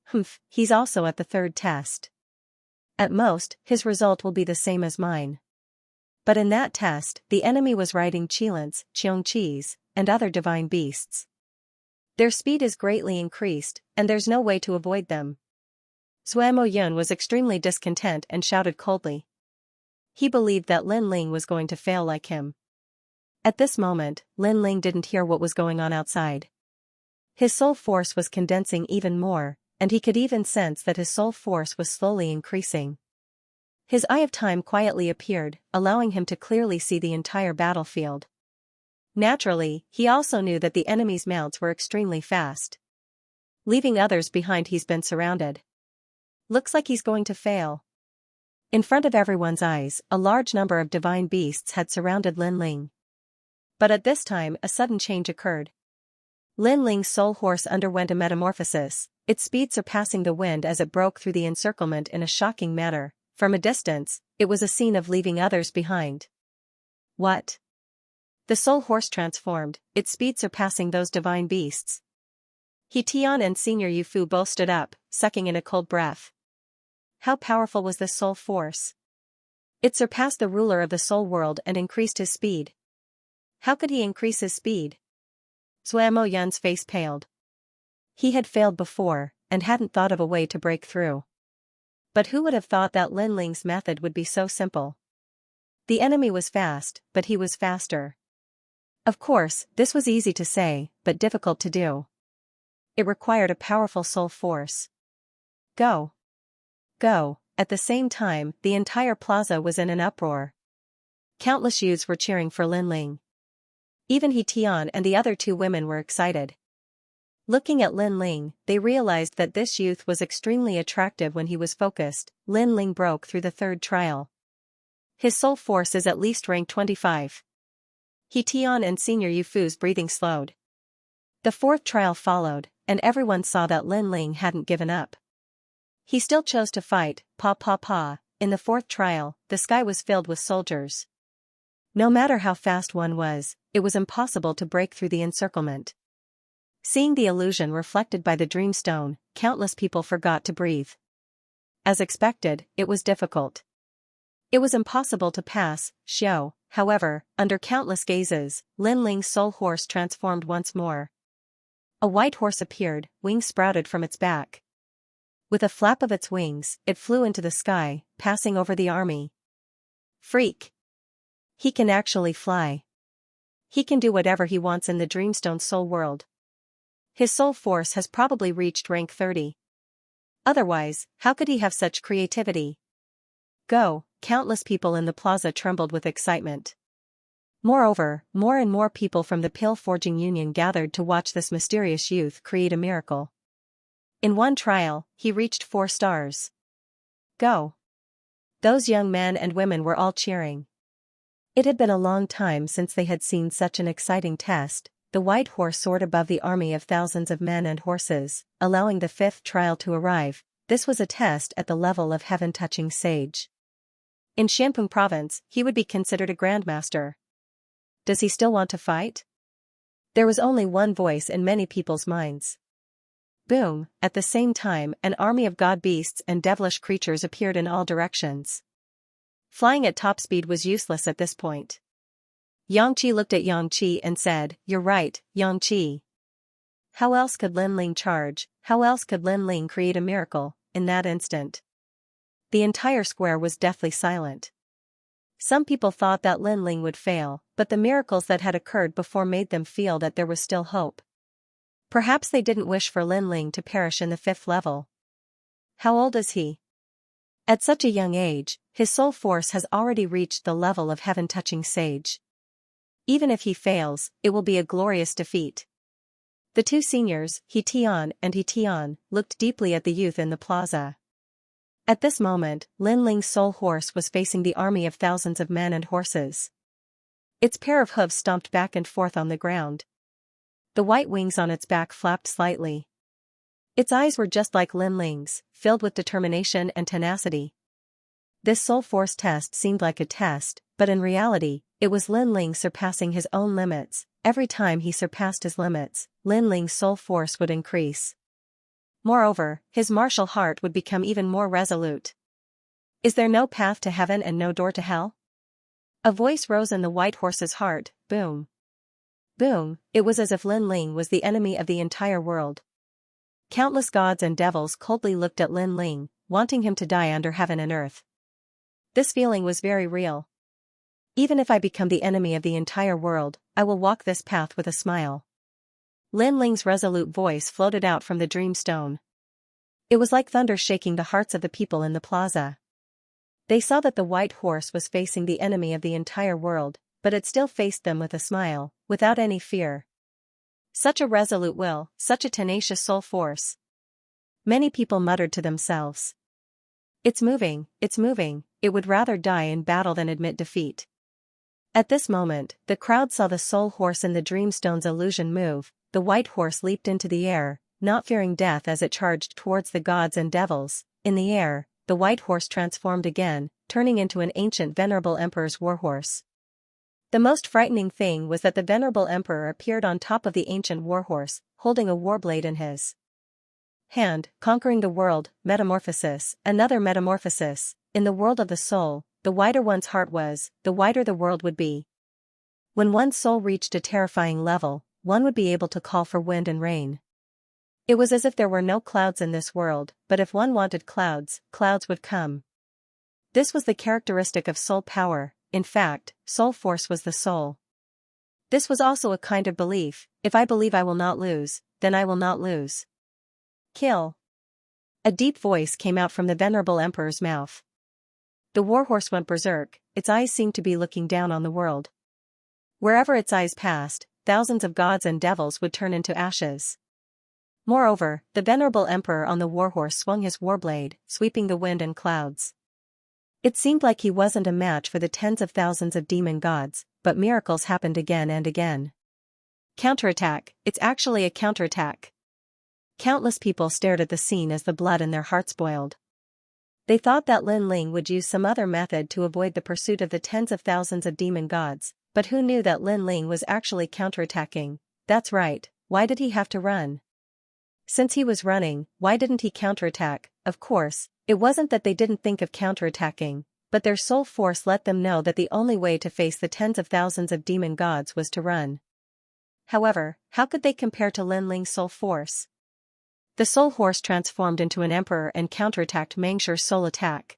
Humph, he's also at the 3rd test. At most, his result will be the same as mine. But in that test, the enemy was riding Qilins, Xianxia, and other divine beasts. Their speed is greatly increased, and there's no way to avoid them. Zuamo Yun was extremely discontent and shouted coldly. He believed that Lin Ling was going to fail like him. At this moment, Lin Ling didn't hear what was going on outside. His soul force was condensing even more, and he could even sense that his soul force was slowly increasing. His eye of time quietly appeared, allowing him to clearly see the entire battlefield. Naturally, he also knew that the enemy's mounts were extremely fast. Leaving others behind, he's been surrounded. Looks like he's going to fail. In front of everyone's eyes, a large number of divine beasts had surrounded Lin Ling. But at this time, a sudden change occurred. Lin Ling's soul horse underwent a metamorphosis, its speed surpassing the wind as it broke through the encirclement in a shocking manner. From a distance, it was a scene of leaving others behind. What? The soul horse transformed, its speed surpassing those divine beasts. He Tian and Senior Yu Fu both stood up, sucking in a cold breath. How powerful was this soul force? It surpassed the ruler of the soul world and increased his speed. How could he increase his speed? Zuamo Yun's face paled. He had failed before, and hadn't thought of a way to break through. But who would have thought that Lin Ling's method would be so simple? The enemy was fast, but he was faster. Of course, this was easy to say, but difficult to do. It required a powerful soul force. Go! Go! At the same time, the entire plaza was in an uproar. Countless youths were cheering for Lin Ling. Even He Tian and the other 2 women were excited. Looking at Lin Ling, they realized that this youth was extremely attractive when he was focused. Lin Ling broke through the 3rd trial. His soul force is at least rank 25. He Tian and Senior Yu Fu's breathing slowed. The 4th trial followed, and everyone saw that Lin Ling hadn't given up. He still chose to fight. In the 4th trial, the sky was filled with soldiers. No matter how fast one was, it was impossible to break through the encirclement. Seeing the illusion reflected by the dreamstone, countless people forgot to breathe. As expected, it was difficult. It was impossible to pass. However, under countless gazes, Lin Ling's soul horse transformed once more. A white horse appeared, wings sprouted from its back. With a flap of its wings, it flew into the sky, passing over the army. Freak! He can actually fly. He can do whatever he wants in the Dreamstone soul world. His soul force has probably reached rank 30. Otherwise, how could he have such creativity? Go! Countless people in the plaza trembled with excitement. Moreover, more and more people from the Pill Forging Union gathered to watch this mysterious youth create a miracle. In one trial, he reached 4 stars. Go! Those young men and women were all cheering. It had been a long time since they had seen such an exciting test. The white horse soared above the army of thousands of men and horses, allowing the 5th trial to arrive. This was a test at the level of heaven-touching sage. In Xianpeng province, he would be considered a grandmaster. Does he still want to fight? There was only one voice in many people's minds. Boom! At the same time, an army of god beasts and devilish creatures appeared in all directions. Flying at top speed was useless at this point. Xianxia looked at Xianxia and said, "You're right, Xianxia. How else could Lin Ling charge? How else could Lin Ling create a miracle? in that instant. The entire square was deathly silent. Some people thought that Lin Ling would fail, but the miracles that had occurred before made them feel that there was still hope. Perhaps they didn't wish for Lin Ling to perish in the 5th level. How old is he? At such a young age, his soul force has already reached the level of heaven-touching sage. Even if he fails, it will be a glorious defeat. The two seniors, He Tian and He Tian, looked deeply at the youth in the plaza. At this moment, Lin Ling's soul horse was facing the army of thousands of men and horses. Its pair of hooves stomped back and forth on the ground. The white wings on its back flapped slightly. Its eyes were just like Lin Ling's, filled with determination and tenacity. This soul force test seemed like a test, but in reality, it was Lin Ling surpassing his own limits. Every time he surpassed his limits, Lin Ling's soul force would increase. Moreover, his martial heart would become even more resolute. Is there no path to heaven and no door to hell? A voice rose in the white horse's heart, boom. Boom, it was as if Lin Ling was the enemy of the entire world. Countless gods and devils coldly looked at Lin Ling, wanting him to die under heaven and earth. This feeling was very real. Even if I become the enemy of the entire world, I will walk this path with a smile. Lin Ling's resolute voice floated out from the dream stone. It was like thunder shaking the hearts of the people in the plaza. They saw that the white horse was facing the enemy of the entire world, but it still faced them with a smile, without any fear. Such a resolute will, such a tenacious soul force. Many people muttered to themselves. It's moving, it would rather die in battle than admit defeat. At this moment, the crowd saw the soul horse in the Dreamstone's illusion move. The white horse leaped into the air, not fearing death as it charged towards the gods and devils. In the air, the white horse transformed again, turning into an ancient venerable emperor's warhorse. The most frightening thing was that the venerable emperor appeared on top of the ancient warhorse, holding a warblade in his hand, conquering the world, metamorphosis, another metamorphosis. In the world of the soul, the wider one's heart was, the wider the world would be. When one's soul reached a terrifying level, one would be able to call for wind and rain. It was as if there were no clouds in this world, but if one wanted clouds, clouds would come. This was the characteristic of soul power. In fact, soul force was the soul. This was also a kind of belief: if I believe I will not lose, then I will not lose. Kill. A deep voice came out from the venerable emperor's mouth. The warhorse went berserk, its eyes seemed to be looking down on the world. Wherever its eyes passed, thousands of gods and devils would turn into ashes. Moreover, the venerable emperor on the warhorse swung his warblade, sweeping the wind and clouds. It seemed like he wasn't a match for the tens of thousands of demon gods, but miracles happened again and again. Counterattack, it's actually a counterattack. Countless people stared at the scene as the blood in their hearts boiled. They thought that Lin Ling would use some other method to avoid the pursuit of the tens of thousands of demon gods, but who knew that Lin Ling was actually counterattacking? That's right, why did he have to run? Since he was running, why didn't he counterattack? Of course, it wasn't that they didn't think of counterattacking, but their soul force let them know that the only way to face the tens of thousands of demon gods was to run. However, how could they compare to Lin Ling's soul force? The soul horse transformed into an emperor and counterattacked Mengshir's soul attack.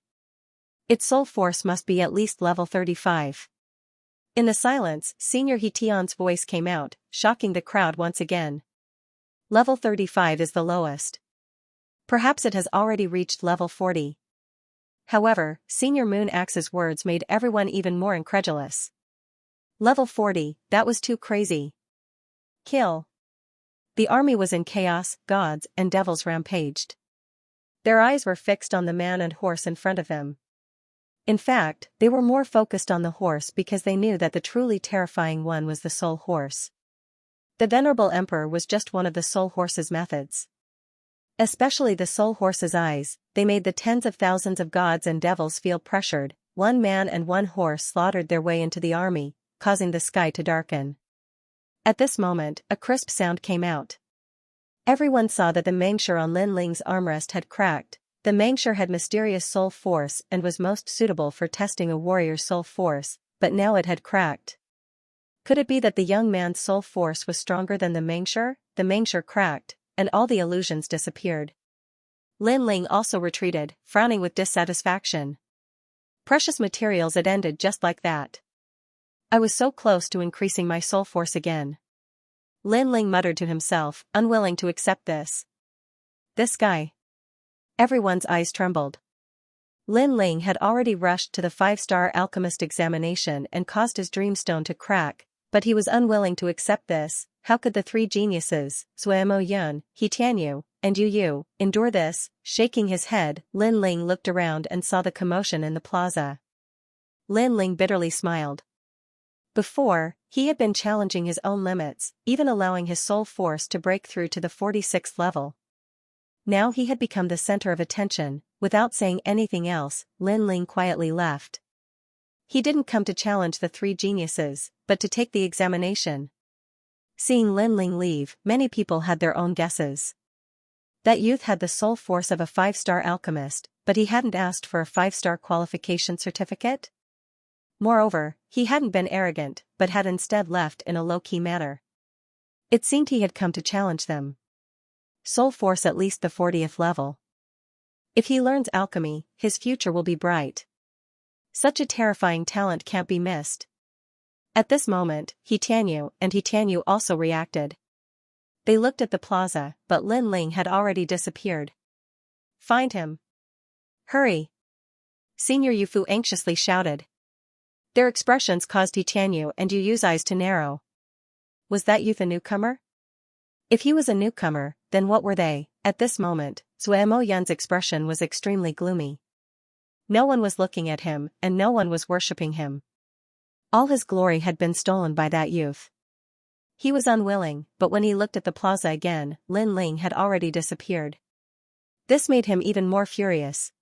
Its soul force must be at least level 35. In the silence, Senior He Tian's voice came out, shocking the crowd once again. Level 35 is the lowest. Perhaps it has already reached level 40. However, Senior Moon Axe's words made everyone even more incredulous. Level 40, that was too crazy. Kill. The army was in chaos, gods and devils rampaged. Their eyes were fixed on the man and horse in front of them. In fact, they were more focused on the horse because they knew that the truly terrifying one was the soul horse. The venerable emperor was just one of the soul horse's methods. Especially the soul horse's eyes, they made the tens of thousands of gods and devils feel pressured. One man and one horse slaughtered their way into the army, causing the sky to darken. At this moment, a crisp sound came out. Everyone saw that the Mengshir on Lin Ling's armrest had cracked. The Mengshir had mysterious soul force and was most suitable for testing a warrior's soul force, but now it had cracked. Could it be that the young man's soul force was stronger than the Mengshir? The Mengshir cracked, and all the illusions disappeared. Lin Ling also retreated, frowning with dissatisfaction. Precious materials, it ended just like that. I was so close to increasing my soul force again. Lin Ling muttered to himself, unwilling to accept this. This guy. Everyone's eyes trembled. Lin Ling had already rushed to the 5-star alchemist examination and caused his dreamstone to crack, but he was unwilling to accept this. How could the three geniuses, Zuemo Yun, He Tianyu, and Yu Yu, endure this? Shaking his head, Lin Ling looked around and saw the commotion in the plaza. Lin Ling bitterly smiled. Before, he had been challenging his own limits, even allowing his soul force to break through to the 46th level. Now he had become the center of attention. Without saying anything else, Lin Ling quietly left. He didn't come to challenge the three geniuses, but to take the examination. Seeing Lin Ling leave, many people had their own guesses. That youth had the soul force of a 5-star alchemist, but he hadn't asked for a 5-star qualification certificate. Moreover, he hadn't been arrogant, but had instead left in a low-key manner. It seemed he had come to challenge them. Soul force at least the 40th level. If he learns alchemy, his future will be bright. Such a terrifying talent can't be missed. At this moment, He Tianyu also reacted. They looked at the plaza, but Lin Ling had already disappeared. Find him. Hurry! Senior Yufu anxiously shouted. Their expressions caused He Tianyu and Yu Yu's eyes to narrow. Was that youth a newcomer? If he was a newcomer, then what were they? At this moment, Zuemo Yun's expression was extremely gloomy. No one was looking at him, and no one was worshipping him. All his glory had been stolen by that youth. He was unwilling, but when he looked at the plaza again, Lin Ling had already disappeared. This made him even more furious.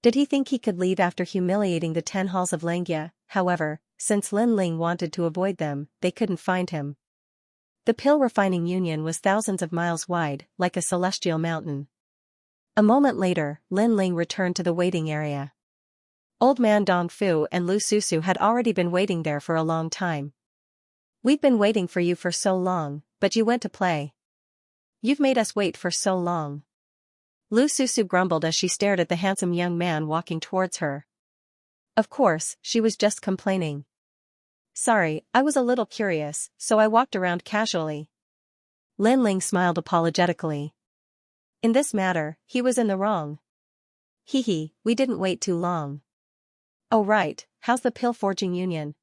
Did he think he could leave after humiliating the 10 halls of Xianxia? However, since Lin Ling wanted to avoid them, they couldn't find him. The Pill Refining Union was thousands of miles wide, like a celestial mountain. A moment later, Lin Ling returned to the waiting area. Old Man Dong Fu and Lu Susu had already been waiting there for a long time. We've been waiting for you for so long, but you went to play. You've made us wait for so long. Lu Susu grumbled as she stared at the handsome young man walking towards her. Of course, she was just complaining. Sorry, I was a little curious, so I walked around casually. Lin Ling smiled apologetically. In this matter, he was in the wrong. Hee, we didn't wait too long. Oh right, how's the pill forging union?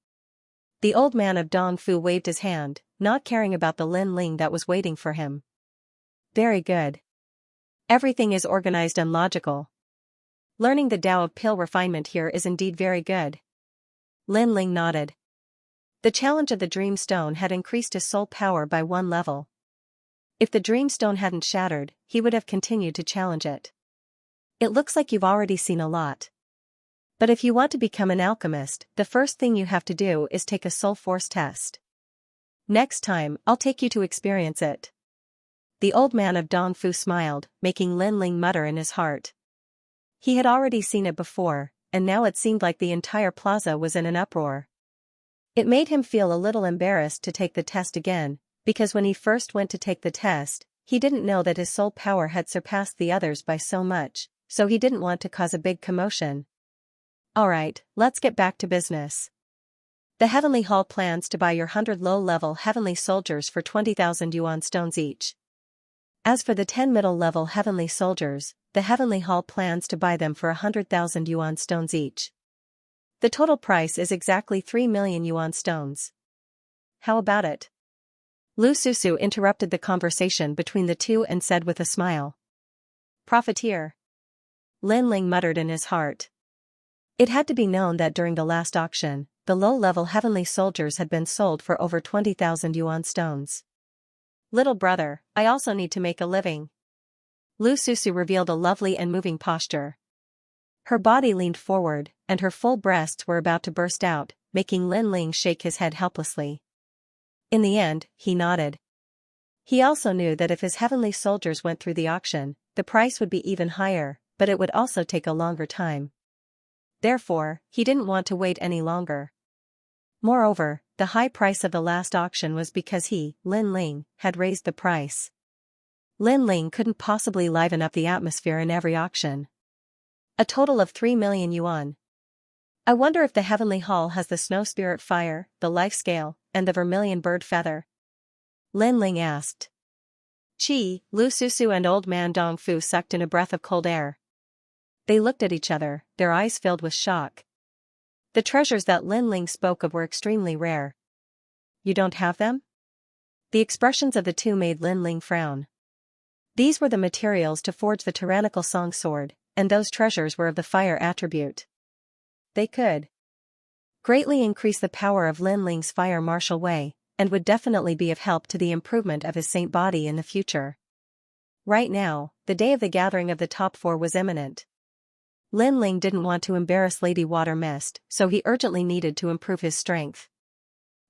The old man of Dong Fu waved his hand, not caring about the Lin Ling that was waiting for him. Very good. Everything is organized and logical. Learning the Tao of pill refinement here is indeed very good. Lin Ling nodded. The challenge of the Dream Stone had increased his soul power by 1 level. If the Dream Stone hadn't shattered, he would have continued to challenge it. It looks like you've already seen a lot. But if you want to become an alchemist, the first thing you have to do is take a soul force test. Next time, I'll take you to experience it. The old man of Dong Fu smiled, making Lin Ling mutter in his heart. He had already seen it before, and now it seemed like the entire plaza was in an uproar. It made him feel a little embarrassed to take the test again, because when he first went to take the test, he didn't know that his soul power had surpassed the others by so much, so he didn't want to cause a big commotion. Alright, let's get back to business. The Heavenly Hall plans to buy your 100 low-level Heavenly Soldiers for 20,000 yuan stones each. As for the 10 middle-level Heavenly Soldiers, the Heavenly Hall plans to buy them for 100,000 yuan stones each. The total price is exactly 3 million yuan stones. How about it? Lu Susu interrupted the conversation between the two and said with a smile. Profiteer. Lin Ling muttered in his heart. It had to be known that during the last auction, the low-level Heavenly Soldiers had been sold for over 20,000 yuan stones. Little brother, I also need to make a living. Lu Susu revealed a lovely and moving posture. Her body leaned forward, and her full breasts were about to burst out, making Lin Ling shake his head helplessly. In the end, he nodded. He also knew that if his Heavenly Soldiers went through the auction, the price would be even higher, but it would also take a longer time. Therefore, he didn't want to wait any longer. Moreover, the high price of the last auction was because he, Lin Ling, had raised the price. Lin Ling couldn't possibly liven up the atmosphere in every auction. A total of 3 million yuan. I wonder if the Heavenly Hall has the Snow Spirit Fire, the Life Scale, and the Vermilion Bird Feather? Lin Ling asked. Chi, Lu Susu and Old Man Dong Fu sucked in a breath of cold air. They looked at each other, their eyes filled with shock. The treasures that Lin Ling spoke of were extremely rare. You don't have them? The expressions of the two made Lin Ling frown. These were the materials to forge the tyrannical song sword, and those treasures were of the fire attribute. They could greatly increase the power of Lin Ling's fire martial way, and would definitely be of help to the improvement of his saint body in the future. Right now, the day of the gathering of the top 4 was imminent. Lin Ling didn't want to embarrass Lady Water Mist, so he urgently needed to improve his strength.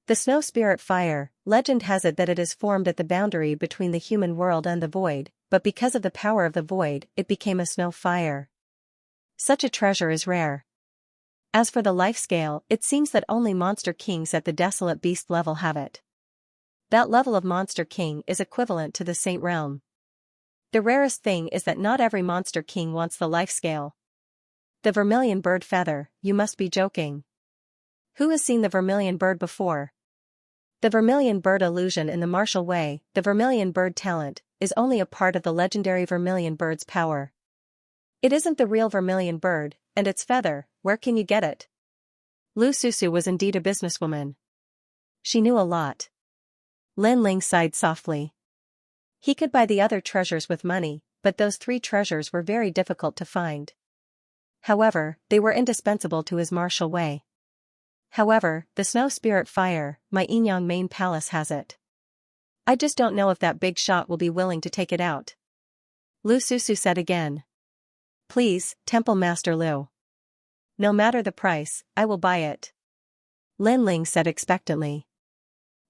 The Snow Spirit Fire, legend has it that it is formed at the boundary between the human world and the void, but because of the power of the void, it became a snow fire. Such a treasure is rare. As for the life scale, it seems that only Monster Kings at the Desolate Beast level have it. That level of Monster King is equivalent to the Saint Realm. The rarest thing is that not every Monster King wants the life scale. The Vermilion Bird Feather, you must be joking. Who has seen the Vermilion Bird before? The Vermilion Bird illusion in the martial way, the Vermilion Bird talent, is only a part of the legendary Vermilion Bird's power. It isn't the real Vermilion Bird, and its feather, where can you get it? Lu Susu was indeed a businesswoman. She knew a lot. Lin Ling sighed softly. He could buy the other treasures with money, but those 3 treasures were very difficult to find. However, they were indispensable to his martial way. However, the Snow Spirit Fire, my Yinyang main palace has it. I just don't know if that big shot will be willing to take it out. Lu Susu said again. Please, Temple Master Lu. No matter the price, I will buy it. Lin Ling said expectantly.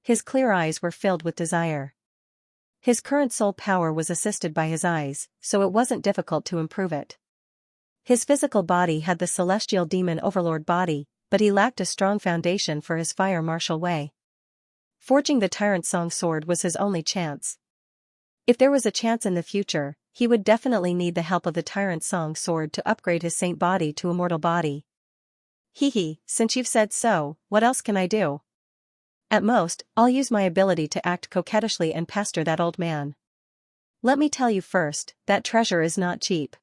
His clear eyes were filled with desire. His current soul power was assisted by his eyes, so it wasn't difficult to improve it. His physical body had the celestial demon overlord body, but he lacked a strong foundation for his fire martial way. Forging the Tyrant Song sword was his only chance. If there was a chance in the future, he would definitely need the help of the Tyrant Song sword to upgrade his saint body to a mortal body. Hee, since you've said so, what else can I do? At most, I'll use my ability to act coquettishly and pester that old man. Let me tell you first, that treasure is not cheap.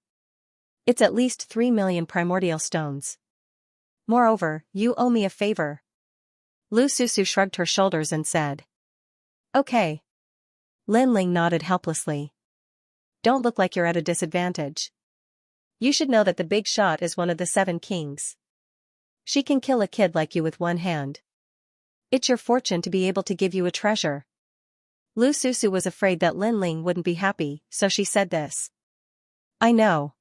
It's at least 3 million primordial stones. Moreover, you owe me a favor. Lu Susu shrugged her shoulders and said. Okay. Lin Ling nodded helplessly. Don't look like you're at a disadvantage. You should know that the big shot is one of the 7 kings. She can kill a kid like you with one hand. It's your fortune to be able to give you a treasure. Lu Susu was afraid that Lin Ling wouldn't be happy, so she said this. I know.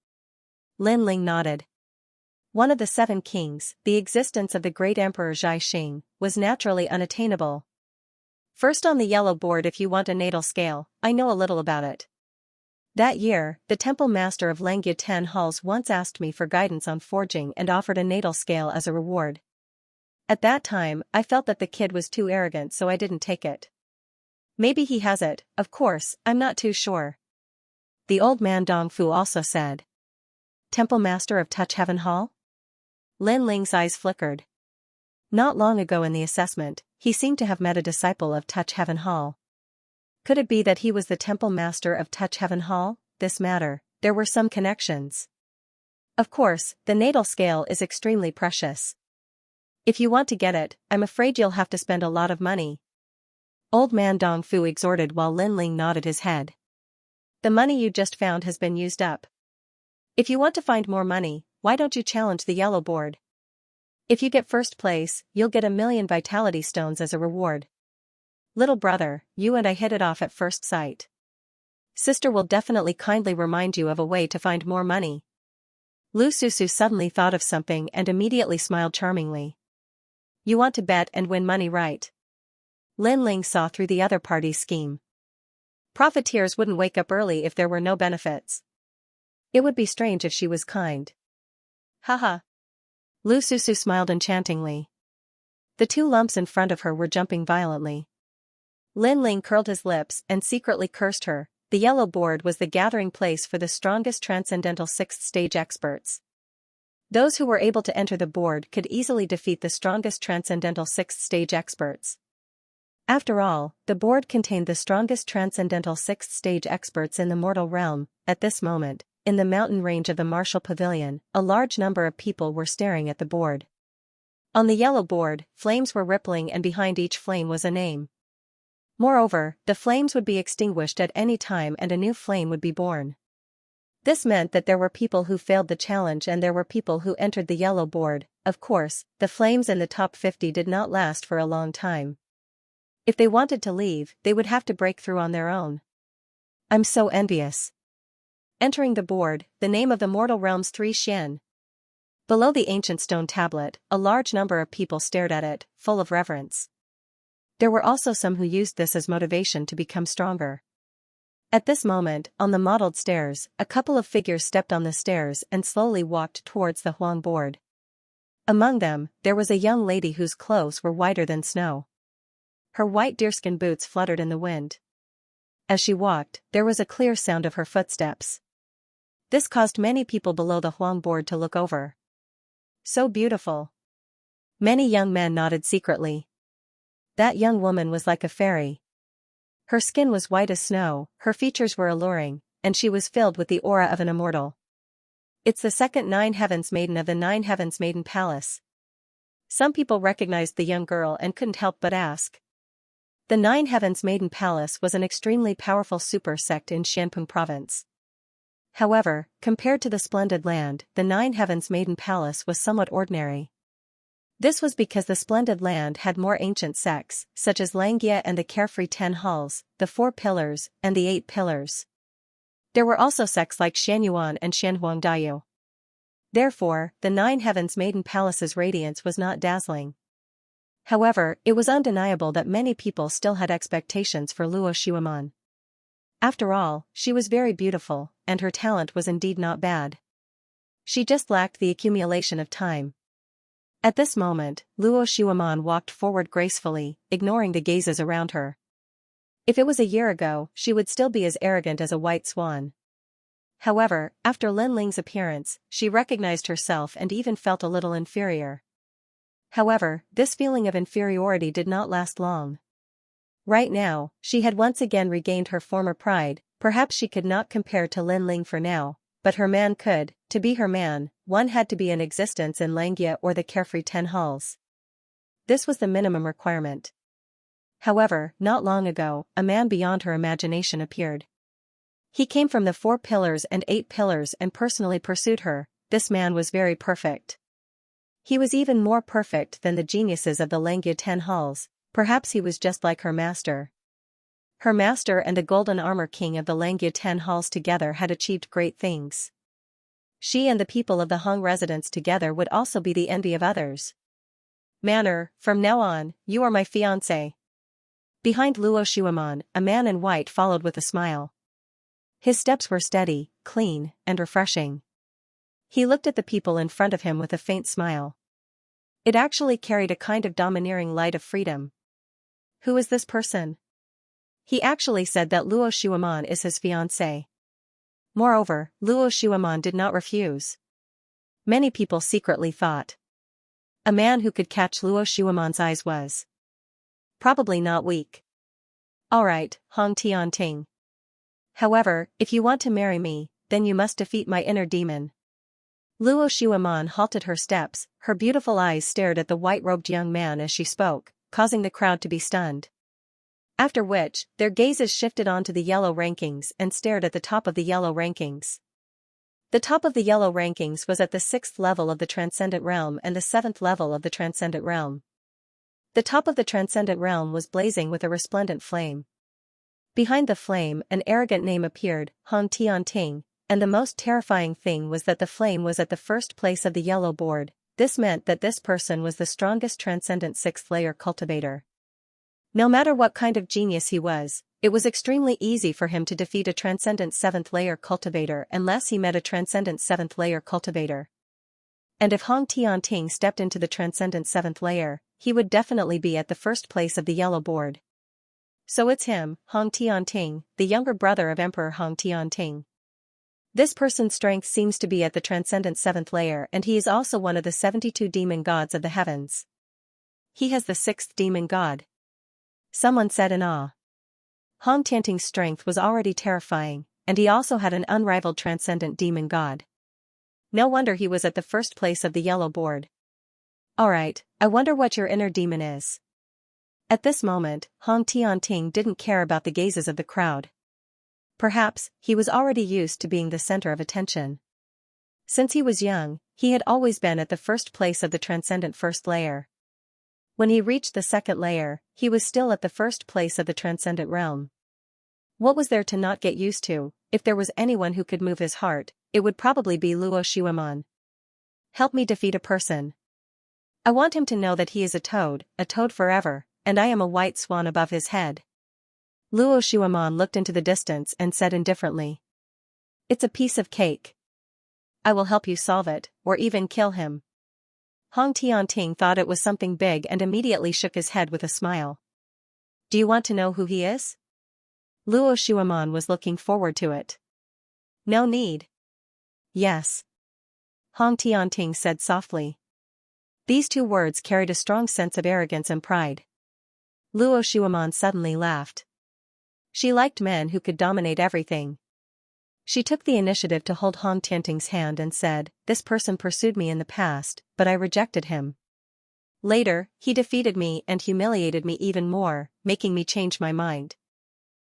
Lin Ling nodded. One of the 7 kings, the existence of the great emperor Xianxia, was naturally unattainable. First on the yellow board if you want a natal scale, I know a little about it. That year, the temple master of Langyue 10 halls once asked me for guidance on forging and offered a natal scale as a reward. At that time, I felt that the kid was too arrogant so I didn't take it. Maybe he has it, of course, I'm not too sure. The old man Dong Fu also said. Temple master of Touch Heaven Hall? Lin Ling's eyes flickered. Not long ago in the assessment, he seemed to have met a disciple of Touch Heaven Hall. Could it be that he was the temple master of Touch Heaven Hall? This matter, there were some connections. Of course, the natal scale is extremely precious. If you want to get it, I'm afraid you'll have to spend a lot of money. Old man Dong Fu exhorted while Lin Ling nodded his head. The money you just found has been used up. If you want to find more money, why don't you challenge the yellow board? If you get first place, you'll get 1 million vitality stones as a reward. Little brother, you and I hit it off at first sight. Sister will definitely kindly remind you of a way to find more money. Lu Susu suddenly thought of something and immediately smiled charmingly. You want to bet and win money, right? Lin Ling saw through the other party's scheme. Profiteers wouldn't wake up early if there were no benefits. It would be strange if she was kind. Haha. Lu Susu smiled enchantingly. The 2 lumps in front of her were jumping violently. Lin Ling curled his lips and secretly cursed her, the yellow board was the gathering place for the strongest transcendental sixth stage experts. Those who were able to enter the board could easily defeat the strongest transcendental sixth stage experts. After all, the board contained the strongest transcendental sixth stage experts in the mortal realm. At this moment, in the mountain range of the Martial Pavilion, a large number of people were staring at the board. On the yellow board, flames were rippling, and behind each flame was a name. Moreover, the flames would be extinguished at any time and a new flame would be born. This meant that there were people who failed the challenge and there were people who entered the yellow board. Of course, the flames in the top 50 did not last for a long time. If they wanted to leave, they would have to break through on their own. I'm so envious. Entering the board, the name of the mortal realm's 3 Xian. Below the ancient stone tablet, a large number of people stared at it, full of reverence. There were also some who used this as motivation to become stronger. At this moment, on the modeled stairs, a couple of figures stepped on the stairs and slowly walked towards the Huang board. Among them, there was a young lady whose clothes were whiter than snow. Her white deerskin boots fluttered in the wind. As she walked, there was a clear sound of her footsteps. This caused many people below the Huang board to look over. So beautiful. Many young men nodded secretly. That young woman was like a fairy. Her skin was white as snow, her features were alluring, and she was filled with the aura of an immortal. It's the second 9 Heavens Maiden of the 9 Heavens Maiden Palace. Some people recognized the young girl and couldn't help but ask. The 9 Heavens Maiden Palace was an extremely powerful super sect in Xianpeng province. However, compared to the splendid land, the 9 Heavens Maiden Palace was somewhat ordinary. This was because the splendid land had more ancient sects, such as Xianxia and the carefree 10 halls, the 4 pillars, and the 8 pillars. There were also sects like Xianyuan and Xianhuangdayu. Therefore, the 9 Heavens Maiden Palace's radiance was not dazzling. However, it was undeniable that many people still had expectations for Luo Xueman. After all, she was very beautiful, and her talent was indeed not bad. She just lacked the accumulation of time. At this moment, Luo Xueman walked forward gracefully, ignoring the gazes around her. If it was a year ago, she would still be as arrogant as a white swan. However, after Lin Ling's appearance, she recognized herself and even felt a little inferior. However, this feeling of inferiority did not last long. Right now, she had once again regained her former pride. Perhaps she could not compare to Lin Ling for now, but her man could. To be her man, one had to be in existence in Xianxia or the carefree 10 halls. This was the minimum requirement. However, not long ago, a man beyond her imagination appeared. He came from the 4 pillars and 8 pillars and personally pursued her. This man was very perfect. He was even more perfect than the geniuses of the Xianxia 10 halls. Perhaps he was just like her master. Her master and the golden armor king of the Xianxia 10 halls together had achieved great things. She and the people of the Hong residence together would also be the envy of others. Manner, from now on, you are my fiancé. Behind Luo Xueman, a man in white followed with a smile. His steps were steady, clean, and refreshing. He looked at the people in front of him with a faint smile. It actually carried a kind of domineering light of freedom. Who is this person? He actually said that Luo Xueman is his fiancé. Moreover, Luo Xueman did not refuse. Many people secretly thought. A man who could catch Luo Xueman's eyes was probably not weak. Alright, Hong Tianting. However, if you want to marry me, then you must defeat my inner demon. Luo Xueman halted her steps, her beautiful eyes stared at the white-robed young man as she spoke, causing the crowd to be stunned. After which, their gazes shifted onto the yellow rankings and stared at the top of the yellow rankings. The top of the yellow rankings was at the 6th level of the Transcendent Realm and the 7th level of the Transcendent Realm. The top of the Transcendent Realm was blazing with a resplendent flame. Behind the flame, an arrogant name appeared, Hong Tianting, and the most terrifying thing was that the flame was at the first place of the yellow board. This meant that this person was the strongest Transcendent 6th layer cultivator. No matter what kind of genius he was, it was extremely easy for him to defeat a Transcendent 7th layer cultivator unless he met a Transcendent 7th layer cultivator. And if Hong Tianting stepped into the Transcendent 7th layer, he would definitely be at the first place of the yellow board. So it's him, Hong Tianting, the younger brother of Emperor Hong Tianting. This person's strength seems to be at the transcendent 7th layer, and he is also one of the 72 demon gods of the heavens. He has the 6th demon god. Someone said in awe. Hong Tianting's strength was already terrifying, and he also had an unrivaled transcendent demon god. No wonder he was at the first place of the yellow board. Alright, I wonder what your inner demon is. At this moment, Hong Tianting didn't care about the gazes of the crowd. Perhaps, he was already used to being the center of attention. Since he was young, he had always been at the first place of the transcendent 1st layer. When he reached the 2nd layer, he was still at the first place of the transcendent realm. What was there to not get used to? If there was anyone who could move his heart, it would probably be Luo Shuiman. Help me defeat a person. I want him to know that he is a toad forever, and I am a white swan above his head. Luo Shuiman looked into the distance and said indifferently. It's a piece of cake. I will help you solve it, or even kill him. Hong Tianting thought it was something big and immediately shook his head with a smile. Do you want to know who he is? Luo Shuiman was looking forward to it. No need. Yes. Hong Tianting said softly. These 2 words carried a strong sense of arrogance and pride. Luo Shuiman suddenly laughed. She liked men who could dominate everything. She took the initiative to hold Hong Tianting's hand and said, this person pursued me in the past, but I rejected him. Later, he defeated me and humiliated me even more, making me change my mind.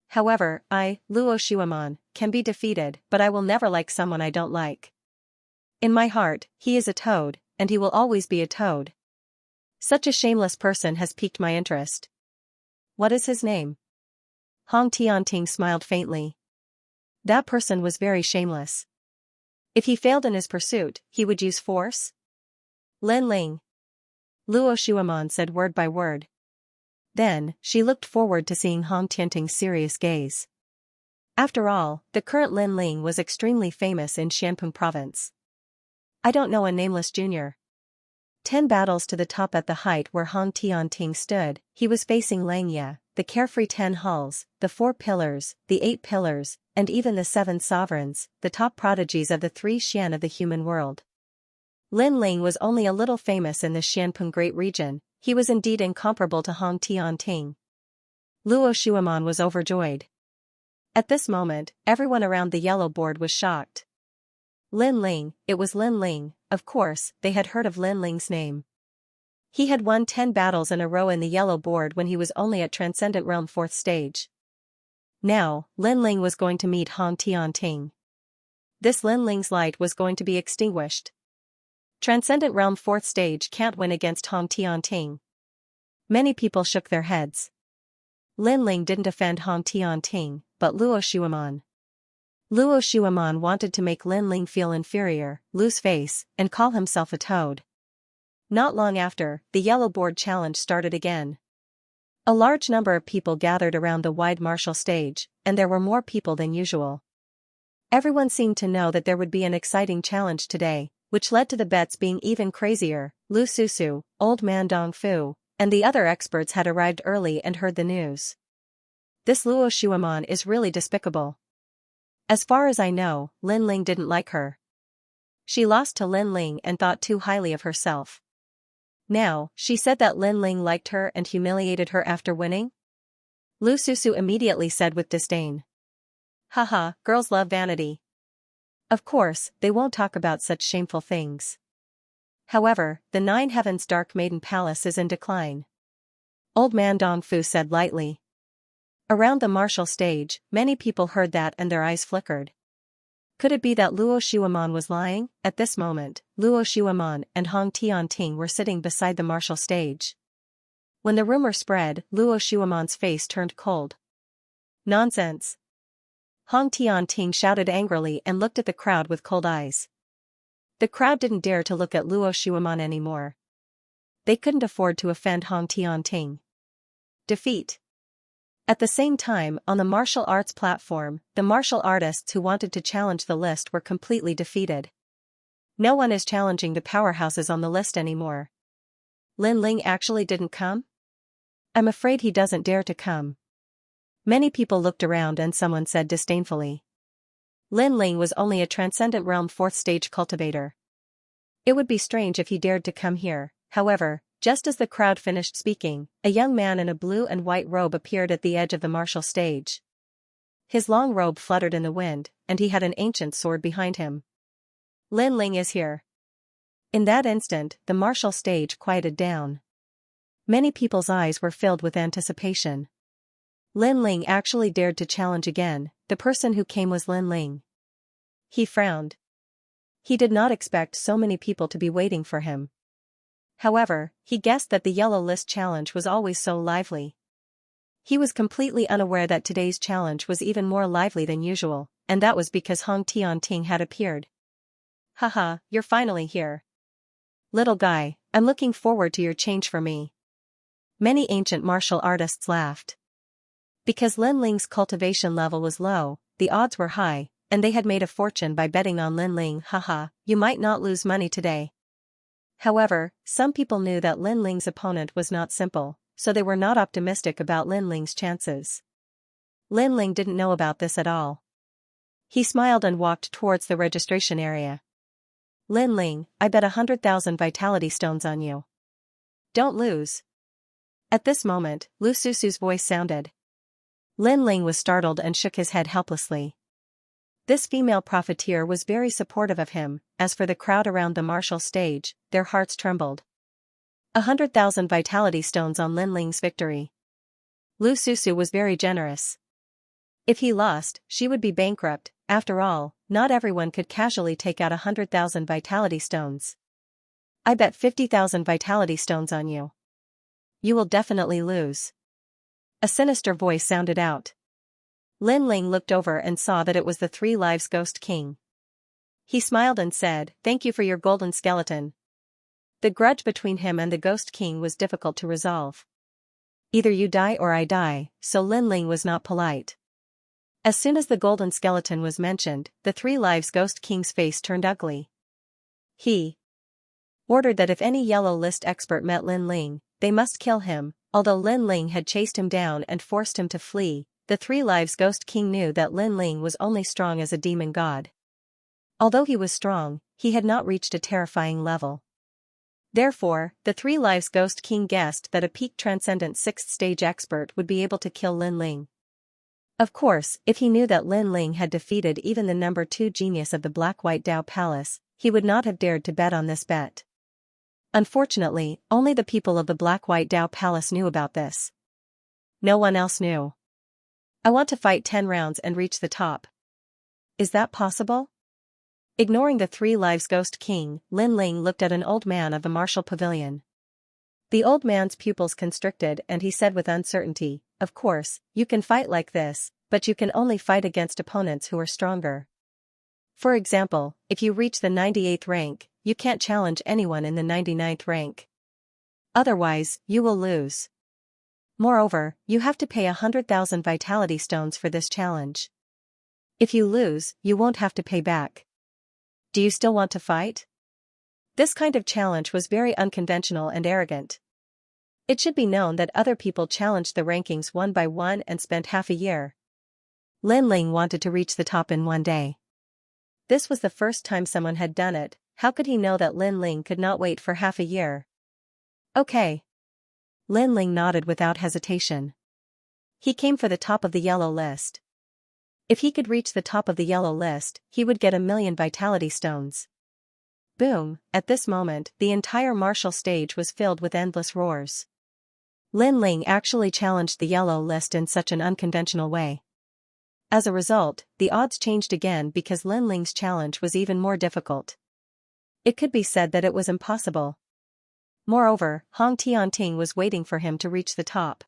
However, I, Luo Shuiman, can be defeated, but I will never like someone I don't like. In my heart, he is a toad, and he will always be a toad. Such a shameless person has piqued my interest. What is his name? Hong Tianting smiled faintly. That person was very shameless. If he failed in his pursuit, he would use force? Lin Ling. Luo Shuiman said word by word. Then, she looked forward to seeing Hong Tianting's serious gaze. After all, the current Lin Ling was extremely famous in Xianpeng province. I don't know a nameless junior. 10 battles to the top at the height where Hong Tianting stood, he was facing Xianxia, the carefree 10 hulls, the 4 pillars, the 8 pillars, and even the 7 sovereigns, the top prodigies of the 3 Xian of the human world. Lin Ling was only a little famous in the Xianpeng Great Region, he was indeed incomparable to Hong Tianting. Luo Shuiman was overjoyed. At this moment, everyone around the yellow board was shocked. Lin Ling, it was Lin Ling, of course, they had heard of Lin Ling's name. He had won 10 battles in a row in the yellow board when he was only at Transcendent Realm 4th stage. Now, Lin Ling was going to meet Hong Tianting. This Lin Ling's light was going to be extinguished. Transcendent Realm 4th stage can't win against Hong Tianting. Many people shook their heads. Lin Ling didn't offend Hong Tianting, but Luo Shuiman. Luo Shuiman wanted to make Lin Ling feel inferior, lose face, and call himself a toad. Not long after, the yellow board challenge started again. A large number of people gathered around the wide martial stage, and there were more people than usual. Everyone seemed to know that there would be an exciting challenge today, which led to the bets being even crazier. Lu Susu, Old Man Dong Fu, and the other experts had arrived early and heard the news. This Luo Shuiman is really despicable. As far as I know, Lin Ling didn't like her. She lost to Lin Ling and thought too highly of herself. Now, she said that Lin Ling liked her and humiliated her after winning? Lu Susu immediately said with disdain. Haha, girls love vanity. Of course, they won't talk about such shameful things. However, the 9 Heavens Dark Maiden Palace is in decline. Old Man Dong Fu said lightly. Around the martial stage, many people heard that and their eyes flickered. Could it be that Luo Shuiman was lying? At this moment, Luo Shuiman and Hong Tianting were sitting beside the martial stage. When the rumor spread, Luo Shuiman's face turned cold. Nonsense! Hong Tianting shouted angrily and looked at the crowd with cold eyes. The crowd didn't dare to look at Luo Shuiman anymore. They couldn't afford to offend Hong Tianting. Defeat. At the same time, on the martial arts platform, the martial artists who wanted to challenge the list were completely defeated. No one is challenging the powerhouses on the list anymore. Lin Ling actually didn't come? I'm afraid he doesn't dare to come. Many people looked around and someone said disdainfully. Lin Ling was only a transcendent realm 4th stage cultivator. It would be strange if he dared to come here. However, just as the crowd finished speaking, a young man in a blue and white robe appeared at the edge of the martial stage. His long robe fluttered in the wind, and he had an ancient sword behind him. Lin Ling is here. In that instant, the martial stage quieted down. Many people's eyes were filled with anticipation. Lin Ling actually dared to challenge again. The person who came was Lin Ling. He frowned. He did not expect so many people to be waiting for him. However, he guessed that the yellow list challenge was always so lively. He was completely unaware that today's challenge was even more lively than usual, and that was because Hong Tianting had appeared. Haha, you're finally here. Little guy, I'm looking forward to your change for me. Many ancient martial artists laughed. Because Lin Ling's cultivation level was low, the odds were high, and they had made a fortune by betting on Lin Ling. Haha, you might not lose money today. However, some people knew that Lin Ling's opponent was not simple, so they were not optimistic about Lin Ling's chances. Lin Ling didn't know about this at all. He smiled and walked towards the registration area. Lin Ling, I bet 100,000 vitality stones on you. Don't lose. At this moment, Lu Susu's voice sounded. Lin Ling was startled and shook his head helplessly. This female profiteer was very supportive of him. As for the crowd around the martial stage, their hearts trembled. 100,000 vitality stones on Lin Ling's victory. Lu Susu was very generous. If he lost, she would be bankrupt. After all, not everyone could casually take out 100,000 vitality stones. I bet 50,000 vitality stones on you. You will definitely lose. A sinister voice sounded out. Lin Ling looked over and saw that it was the 3 Lives Ghost King. He smiled and said, "Thank you for your golden skeleton." The grudge between him and the Ghost King was difficult to resolve. Either you die or I die, so Lin Ling was not polite. As soon as the golden skeleton was mentioned, the 3 Lives Ghost King's face turned ugly. He ordered that if any yellow list expert met Lin Ling, they must kill him. Although Lin Ling had chased him down and forced him to flee, the 3 Lives Ghost King knew that Lin Ling was only strong as a demon god. Although he was strong, he had not reached a terrifying level. Therefore, the 3 Lives Ghost King guessed that a peak transcendent 6th stage expert would be able to kill Lin Ling. Of course, if he knew that Lin Ling had defeated even the number 2 genius of the Black-White Dao Palace, he would not have dared to bet on this bet. Unfortunately, only the people of the Black-White Dao Palace knew about this. No one else knew. I want to fight 10 rounds and reach the top. Is that possible? Ignoring the 3 Lives Ghost King, Lin Ling looked at an old man of the martial pavilion. The old man's pupils constricted and he said with uncertainty, "Of course, you can fight like this, but you can only fight against opponents who are stronger. For example, if you reach the 98th rank, you can't challenge anyone in the 99th rank. Otherwise, you will lose. Moreover, you have to pay 100,000 vitality stones for this challenge. If you lose, you won't have to pay back. Do you still want to fight?" This kind of challenge was very unconventional and arrogant. It should be known that other people challenged the rankings one by one and spent half a year. Lin Ling wanted to reach the top in one day. This was the first time someone had done it. How could he know that Lin Ling could not wait for half a year? Okay. Lin Ling nodded without hesitation. He came for the top of the yellow list. If he could reach the top of the yellow list, he would get 1,000,000 vitality stones. Boom! At this moment, the entire martial stage was filled with endless roars. Lin Ling actually challenged the yellow list in such an unconventional way. As a result, the odds changed again because Lin Ling's challenge was even more difficult. It could be said that it was impossible. Moreover, Hong Tianting was waiting for him to reach the top.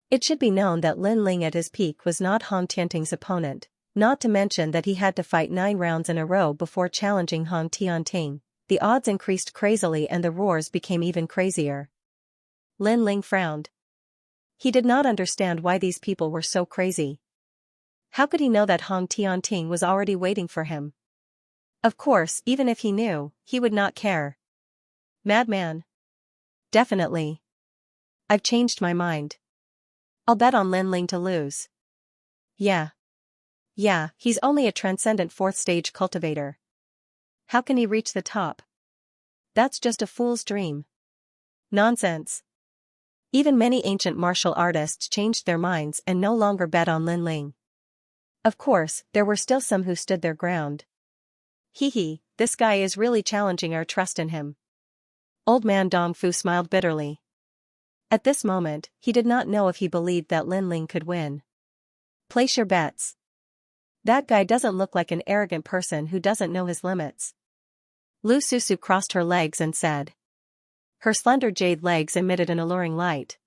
It should be known that Lin Ling at his peak was not Hong Tianting's opponent, not to mention that he had to fight 9 rounds in a row before challenging Hong Tianting. The odds increased crazily and the roars became even crazier. Lin Ling frowned. He did not understand why these people were so crazy. How could he know that Hong Tianting was already waiting for him? Of course, even if he knew, he would not care. Madman. Definitely. I've changed my mind. I'll bet on Lin Ling to lose. Yeah. Yeah, he's only a transcendent fourth stage cultivator. How can he reach the top? That's just a fool's dream. Nonsense. Even many ancient martial artists changed their minds and no longer bet on Lin Ling. Of course, there were still some who stood their ground. Hee, this guy is really challenging our trust in him. Old man Dong Fu smiled bitterly. At this moment, he did not know if he believed that Lin Ling could win. Place your bets. That guy doesn't look like an arrogant person who doesn't know his limits. Lu Susu crossed her legs and said. Her slender jade legs emitted an alluring light.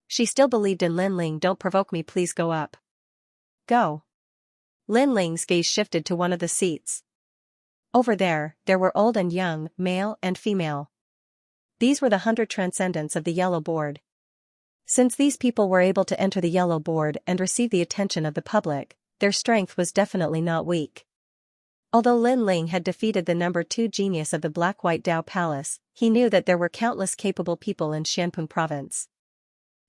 She still believed in Lin Ling. Don't provoke me, please go up. Go. Lin Ling's gaze shifted to one of the seats. Over there were old and young, male and female. These were the 100 transcendents of the yellow board. Since these people were able to enter the yellow board and receive the attention of the public, their strength was definitely not weak. Although Lin Ling had defeated the number 2 genius of the Black-White Dao Palace, he knew that there were countless capable people in Xianpeng province.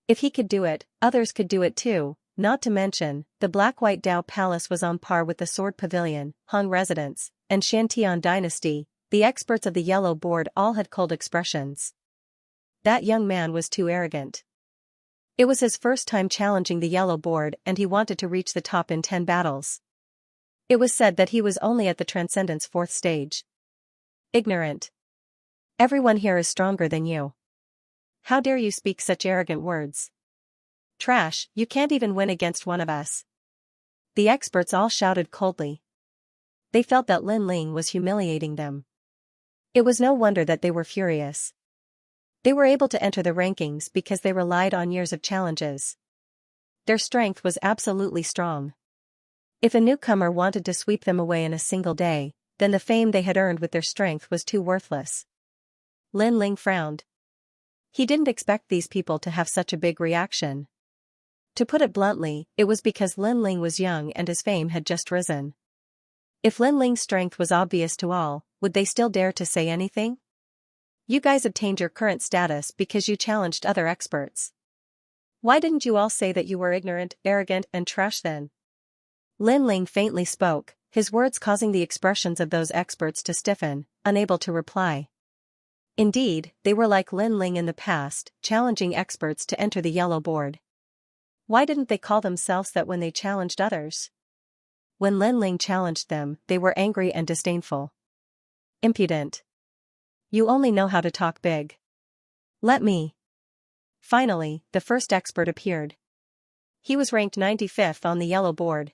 If he could do it, others could do it too, not to mention, the Black-White Dao Palace was on par with the Sword Pavilion, Han Residence, and Shantian Dynasty. The experts of the yellow board all had cold expressions. That young man was too arrogant. It was his first time challenging the yellow board and he wanted to reach the top in 10 battles. It was said that he was only at the Transcendence 4th stage. Ignorant. Everyone here is stronger than you. How dare you speak such arrogant words? Trash, you can't even win against one of us. The experts all shouted coldly. They felt that Lin Ling was humiliating them. It was no wonder that they were furious. They were able to enter the rankings because they relied on years of challenges. Their strength was absolutely strong. If a newcomer wanted to sweep them away in a single day, then the fame they had earned with their strength was too worthless. Lin Ling frowned. He didn't expect these people to have such a big reaction. To put it bluntly, it was because Lin Ling was young and his fame had just risen. If Lin Ling's strength was obvious to all, would they still dare to say anything? You guys obtained your current status because you challenged other experts. Why didn't you all say that you were ignorant, arrogant, and trash then? Lin Ling faintly spoke, his words causing the expressions of those experts to stiffen, unable to reply. Indeed, they were like Lin Ling in the past, challenging experts to enter the yellow board. Why didn't they call themselves that when they challenged others? When Lin Ling challenged them, they were angry and disdainful. Impudent. You only know how to talk big. Let me. Finally, the first expert appeared. He was ranked 95th on the yellow board.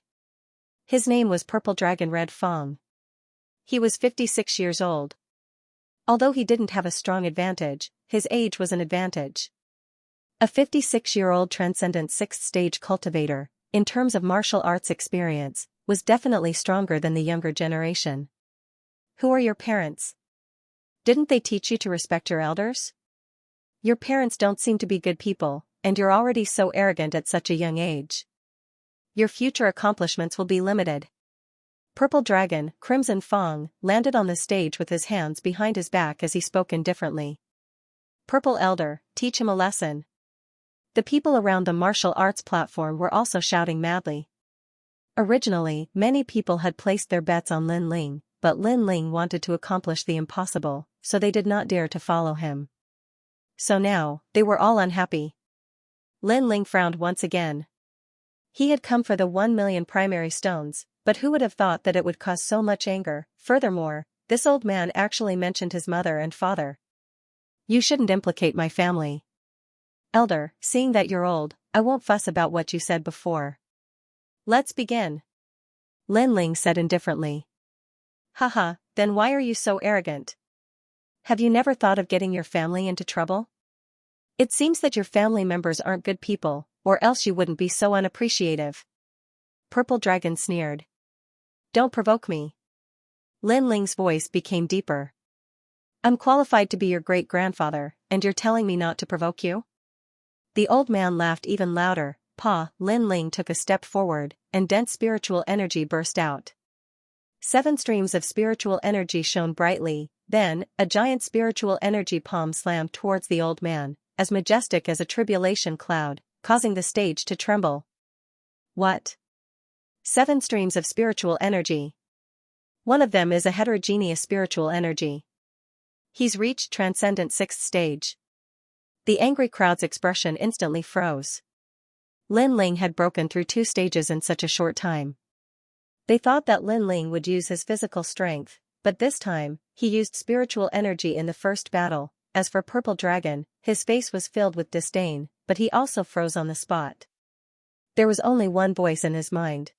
His name was Purple Dragon Red Fong. He was 56 years old. Although he didn't have a strong advantage, his age was an advantage. A 56-year-old transcendent 6th stage cultivator, in terms of martial arts experience, was definitely stronger than the younger generation. Who are your parents? Didn't they teach you to respect your elders? Your parents don't seem to be good people, and you're already so arrogant at such a young age. Your future accomplishments will be limited. Purple Dragon, Crimson Fong, landed on the stage with his hands behind his back as he spoke indifferently. Purple Elder, teach him a lesson. The people around the martial arts platform were also shouting madly. Originally, many people had placed their bets on Lin Ling, but Lin Ling wanted to accomplish the impossible, so they did not dare to follow him. So now, they were all unhappy. Lin Ling frowned once again. He had come for the 1 million primary stones, but who would have thought that it would cause so much anger? Furthermore, this old man actually mentioned his mother and father. You shouldn't implicate my family. Elder, seeing that you're old, I won't fuss about what you said before. Let's begin. Lin Ling said indifferently. Haha, then why are you so arrogant? Have you never thought of getting your family into trouble? It seems that your family members aren't good people, or else you wouldn't be so unappreciative. Purple Dragon sneered. Don't provoke me. Lin Ling's voice became deeper. I'm qualified to be your great-grandfather, and you're telling me not to provoke you? The old man laughed even louder. Lin Ling took a step forward, and dense spiritual energy burst out. 7 streams of spiritual energy shone brightly, then, a giant spiritual energy palm slammed towards the old man, as majestic as a tribulation cloud, causing the stage to tremble. What? 7 streams of spiritual energy. One of them is a heterogeneous spiritual energy. He's reached transcendent 6th stage. The angry crowd's expression instantly froze. Lin Ling had broken through 2 stages in such a short time. They thought that Lin Ling would use his physical strength, but this time, he used spiritual energy in the first battle. As for Purple Dragon, his face was filled with disdain, but he also froze on the spot. There was only one voice in his mind.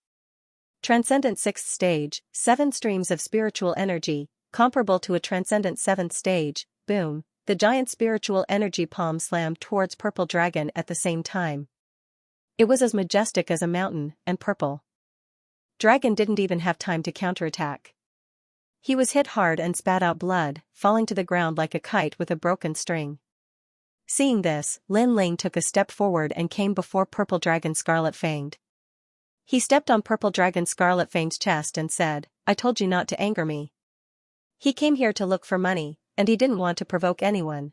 Transcendent 6th stage, 7 streams of spiritual energy, comparable to a transcendent 7th stage. Boom, the giant spiritual energy palm slammed towards Purple Dragon at the same time. It was as majestic as a mountain, and Purple Dragon didn't even have time to counterattack. He was hit hard and spat out blood, falling to the ground like a kite with a broken string. Seeing this, Lin Ling took a step forward and came before Purple Dragon Scarlet Fanged. He stepped on Purple Dragon Scarlet Fanged's chest and said, "I told you not to anger me." He came here to look for money, and he didn't want to provoke anyone.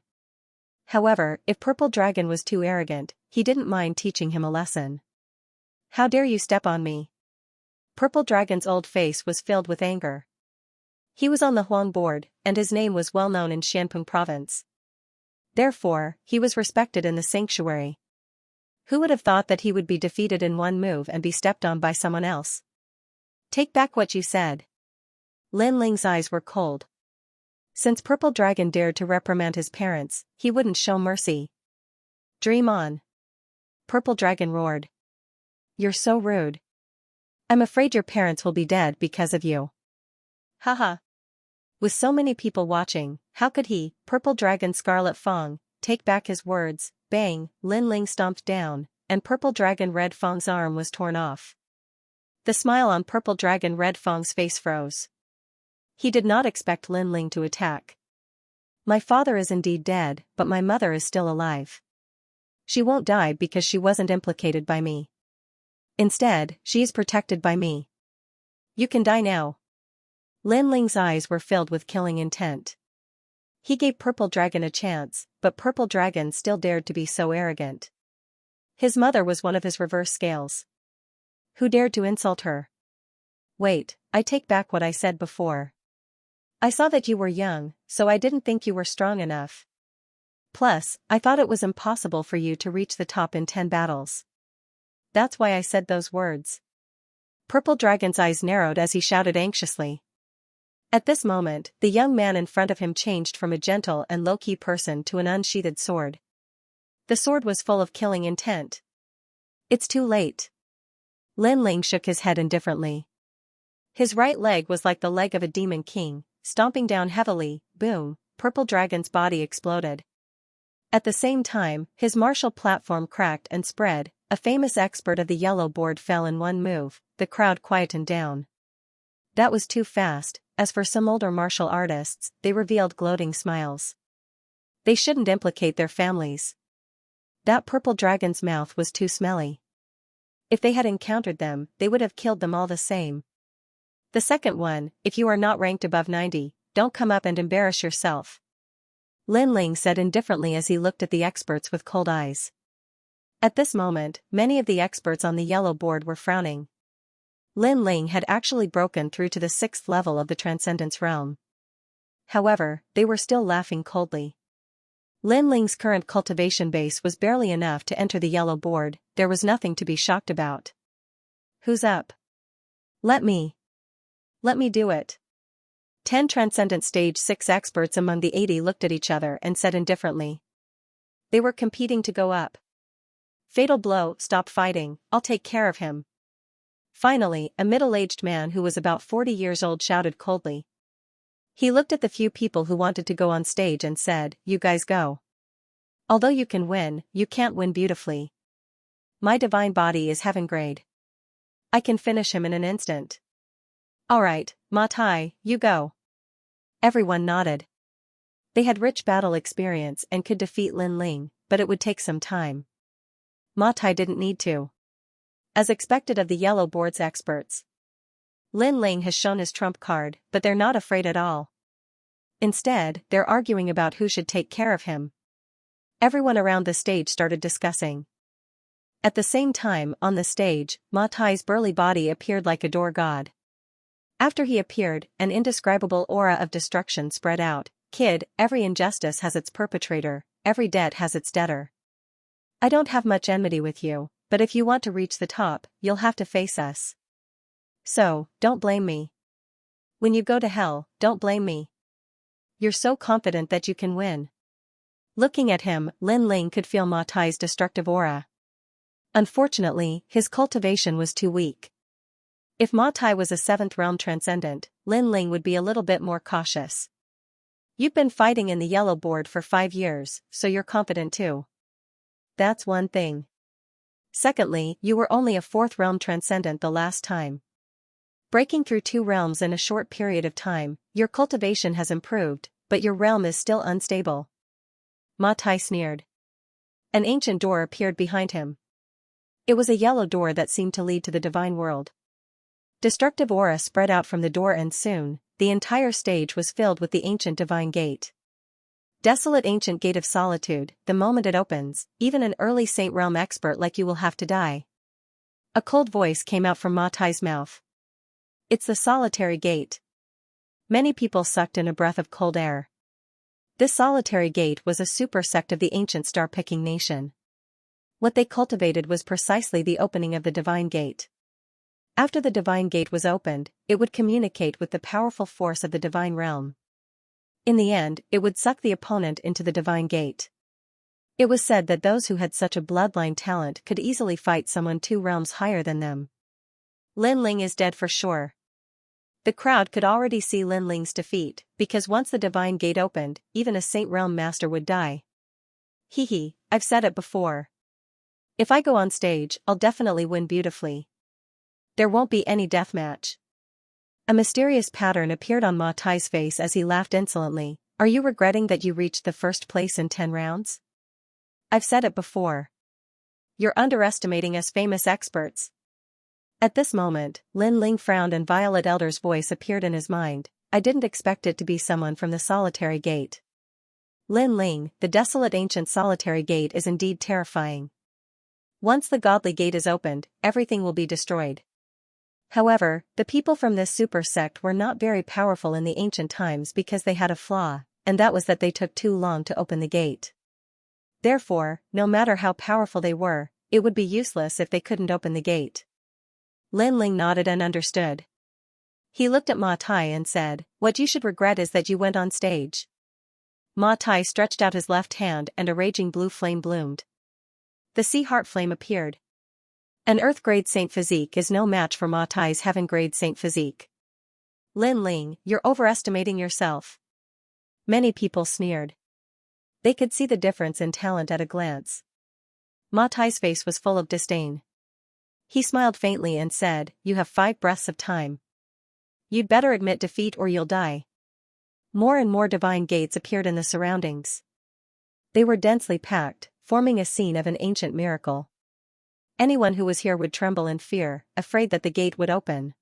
However, if Purple Dragon was too arrogant, he didn't mind teaching him a lesson. "How dare you step on me?" Purple Dragon's old face was filled with anger. He was on the Huang board, and his name was well known in Xianpeng province. Therefore, he was respected in the sanctuary. Who would have thought that he would be defeated in one move and be stepped on by someone else? "Take back what you said." Lin Ling's eyes were cold. Since Purple Dragon dared to reprimand his parents, he wouldn't show mercy. "Dream on." Purple Dragon roared. "You're so rude. I'm afraid your parents will be dead because of you." Haha. With so many people watching, how could he, Purple Dragon Scarlet Fang, take back his words? Bang, Lin Ling stomped down, and Purple Dragon Red Fang's arm was torn off. The smile on Purple Dragon Red Fang's face froze. He did not expect Lin Ling to attack. "My father is indeed dead, but my mother is still alive. She won't die because she wasn't implicated by me. Instead, she is protected by me. You can die now." Lin Ling's eyes were filled with killing intent. He gave Purple Dragon a chance, but Purple Dragon still dared to be so arrogant. His mother was one of his reverse scales. Who dared to insult her? "Wait, I take back what I said before. I saw that you were young, so I didn't think you were strong enough. Plus, I thought it was impossible for you to reach the top in 10 battles. That's why I said those words." Purple Dragon's eyes narrowed as he shouted anxiously. At this moment, the young man in front of him changed from a gentle and low-key person to an unsheathed sword. The sword was full of killing intent. "It's too late." Lin Ling shook his head indifferently. His right leg was like the leg of a demon king, stomping down heavily. Boom, Purple Dragon's body exploded. At the same time, his martial platform cracked and spread. A famous expert of the yellow board fell in one move. The crowd quietened down. That was too fast. As for some older martial artists, they revealed gloating smiles. They shouldn't implicate their families. That Purple Dragon's mouth was too smelly. If they had encountered them, they would have killed them all the same. The second one, "If you are not ranked above 90, don't come up and embarrass yourself," Lin Ling said indifferently as he looked at the experts with cold eyes. At this moment, many of the experts on the yellow board were frowning. Lin Ling had actually broken through to the 6th level of the Transcendence realm. However, they were still laughing coldly. Lin Ling's current cultivation base was barely enough to enter the yellow board. There was nothing to be shocked about. "Who's up?" Let me do it." 10 Transcendent Stage 6 experts among the 80 looked at each other and said indifferently. They were competing to go up. "Fatal blow, stop fighting, I'll take care of him." Finally, a middle-aged man who was about 40 years old shouted coldly. He looked at the few people who wanted to go on stage and said, "You guys go. Although you can win, you can't win beautifully. My divine body is heaven grade. I can finish him in an instant." "Alright, Ma Tai, you go." Everyone nodded. They had rich battle experience and could defeat Lin Ling, but it would take some time. Ma Tai didn't need to. As expected of the yellow board's experts, Lin Ling has shown his trump card, but they're not afraid at all. Instead, they're arguing about who should take care of him. Everyone around the stage started discussing. At the same time, on the stage, Ma Tai's burly body appeared like a door god. After he appeared, an indescribable aura of destruction spread out. Kid, every injustice has its perpetrator, every debt has its debtor. I don't have much enmity with you, but if you want to reach the top, you'll have to face us. So, don't blame me. When you go to hell, don't blame me. You're so confident that you can win. Looking at him, Lin Ling could feel Ma Tai's destructive aura. Unfortunately, his cultivation was too weak. If Ma Tai was a 7th realm transcendent, Lin Ling would be a little bit more cautious. You've been fighting in the yellow board for 5 years, so you're confident too. That's one thing. Secondly, you were only a 4th realm transcendent the last time. Breaking through 2 realms in a short period of time, your cultivation has improved, but your realm is still unstable. Ma Tai sneered. An ancient door appeared behind him. It was a yellow door that seemed to lead to the divine world. Destructive aura spread out from the door and soon, the entire stage was filled with the ancient divine gate. Desolate ancient gate of solitude, the moment it opens, even an early Saint Realm expert like you will have to die. A cold voice came out from Ma Tai's mouth. It's the solitary gate. Many people sucked in a breath of cold air. This solitary gate was a super sect of the ancient star-picking nation. What they cultivated was precisely the opening of the divine gate. After the divine gate was opened, it would communicate with the powerful force of the divine realm. In the end, it would suck the opponent into the divine gate. It was said that those who had such a bloodline talent could easily fight someone 2 realms higher than them. Lin Ling is dead for sure. The crowd could already see Lin Ling's defeat, because once the divine gate opened, even a Saint Realm master would die. Hee, I've said it before. If I go on stage, I'll definitely win beautifully. There won't be any deathmatch. A mysterious pattern appeared on Ma Tai's face as he laughed insolently. Are you regretting that you reached the first place in 10 rounds? I've said it before. You're underestimating us famous experts. At this moment, Lin Ling frowned and Violet Elder's voice appeared in his mind. I didn't expect it to be someone from the solitary gate. Lin Ling, the desolate ancient solitary gate is indeed terrifying. Once the godly gate is opened, everything will be destroyed. However, the people from this super sect were not very powerful in the ancient times because they had a flaw, and that was that they took too long to open the gate. Therefore, no matter how powerful they were, it would be useless if they couldn't open the gate. Lin Ling nodded and understood. He looked at Ma Tai and said, "What you should regret is that you went on stage." Ma Tai stretched out his left hand and a raging blue flame bloomed. The sea heart flame appeared. An Earth-grade Saint physique is no match for Ma Tai's Heaven-grade Saint physique. Lin Ling, you're overestimating yourself. Many people sneered. They could see the difference in talent at a glance. Ma Tai's face was full of disdain. He smiled faintly and said, "You have 5 breaths of time. You'd better admit defeat or you'll die." More and more divine gates appeared in the surroundings. They were densely packed, forming a scene of an ancient miracle. Anyone who was here would tremble in fear, afraid that the gate would open.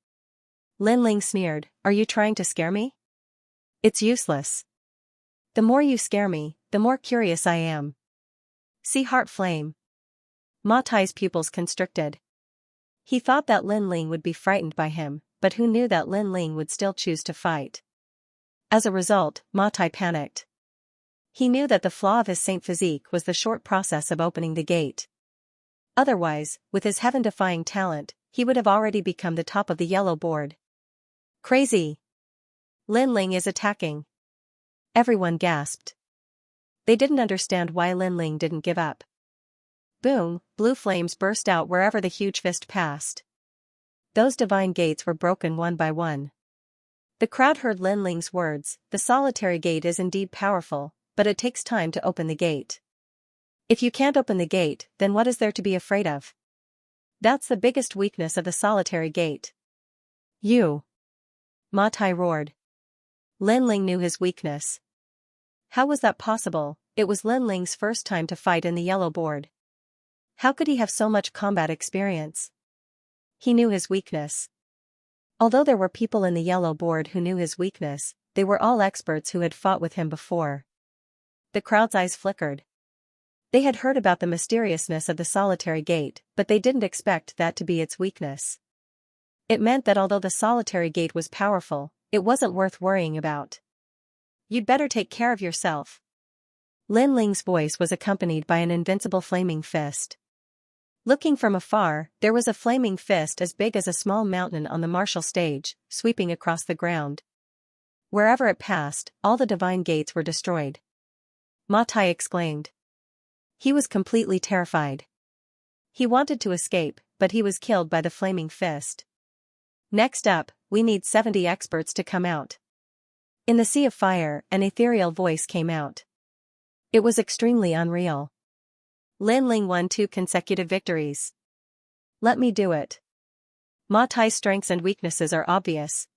Lin Ling sneered, "Are you trying to scare me? It's useless. The more you scare me, the more curious I am." See heart flame. Ma Tai's pupils constricted. He thought that Lin Ling would be frightened by him, but who knew that Lin Ling would still choose to fight? As a result, Ma Tai panicked. He knew that the flaw of his saint physique was the short process of opening the gate. Otherwise, with his heaven-defying talent, he would have already become the top of the yellow board. Crazy! Lin Ling is attacking. Everyone gasped. They didn't understand why Lin Ling didn't give up. Boom, blue flames burst out wherever the huge fist passed. Those divine gates were broken one by one. The crowd heard Lin Ling's words, "The solitary gate is indeed powerful, but it takes time to open the gate. If you can't open the gate, then what is there to be afraid of? That's the biggest weakness of the solitary gate." You! Ma Tai roared. Lin Ling knew his weakness. How was that possible? It was Lin Ling's first time to fight in the yellow board. How could he have so much combat experience? He knew his weakness. Although there were people in the yellow board who knew his weakness, they were all experts who had fought with him before. The crowd's eyes flickered. They had heard about the mysteriousness of the solitary gate, but they didn't expect that to be its weakness. It meant that although the solitary gate was powerful, it wasn't worth worrying about. You'd better take care of yourself. Lin Ling's voice was accompanied by an invincible flaming fist. Looking from afar, there was a flaming fist as big as a small mountain on the martial stage, sweeping across the ground. Wherever it passed, all the divine gates were destroyed. Ma Tai exclaimed. He was completely terrified. He wanted to escape, but he was killed by the flaming fist. Next up, we need 70 experts to come out. In the sea of fire, an ethereal voice came out. It was extremely unreal. Lin Ling won 2 consecutive victories. Let me do it. Ma Tai's strengths and weaknesses are obvious.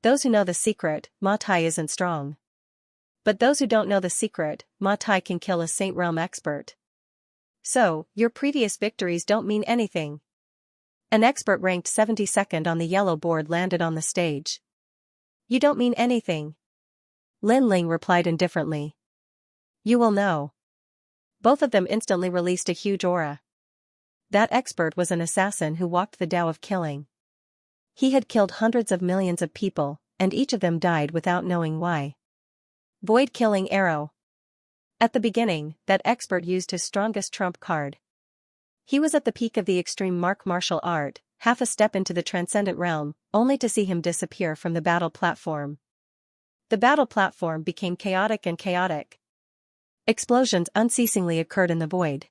Those who know the secret, Ma Tai isn't strong. But those who don't know the secret, Ma Tai can kill a Saint Realm expert. So, your previous victories don't mean anything. An expert ranked 72nd on the yellow board landed on the stage. You don't mean anything. Lin Ling replied indifferently. You will know. Both of them instantly released a huge aura. That expert was an assassin who walked the Tao of killing. He had killed hundreds of millions of people, and each of them died without knowing why. Void Killing Arrow. At the beginning, that expert used his strongest trump card. He was at the peak of the extreme martial art, half a step into the transcendent realm, only to see him disappear from the battle platform. The battle platform became chaotic and chaotic. Explosions unceasingly occurred in the void.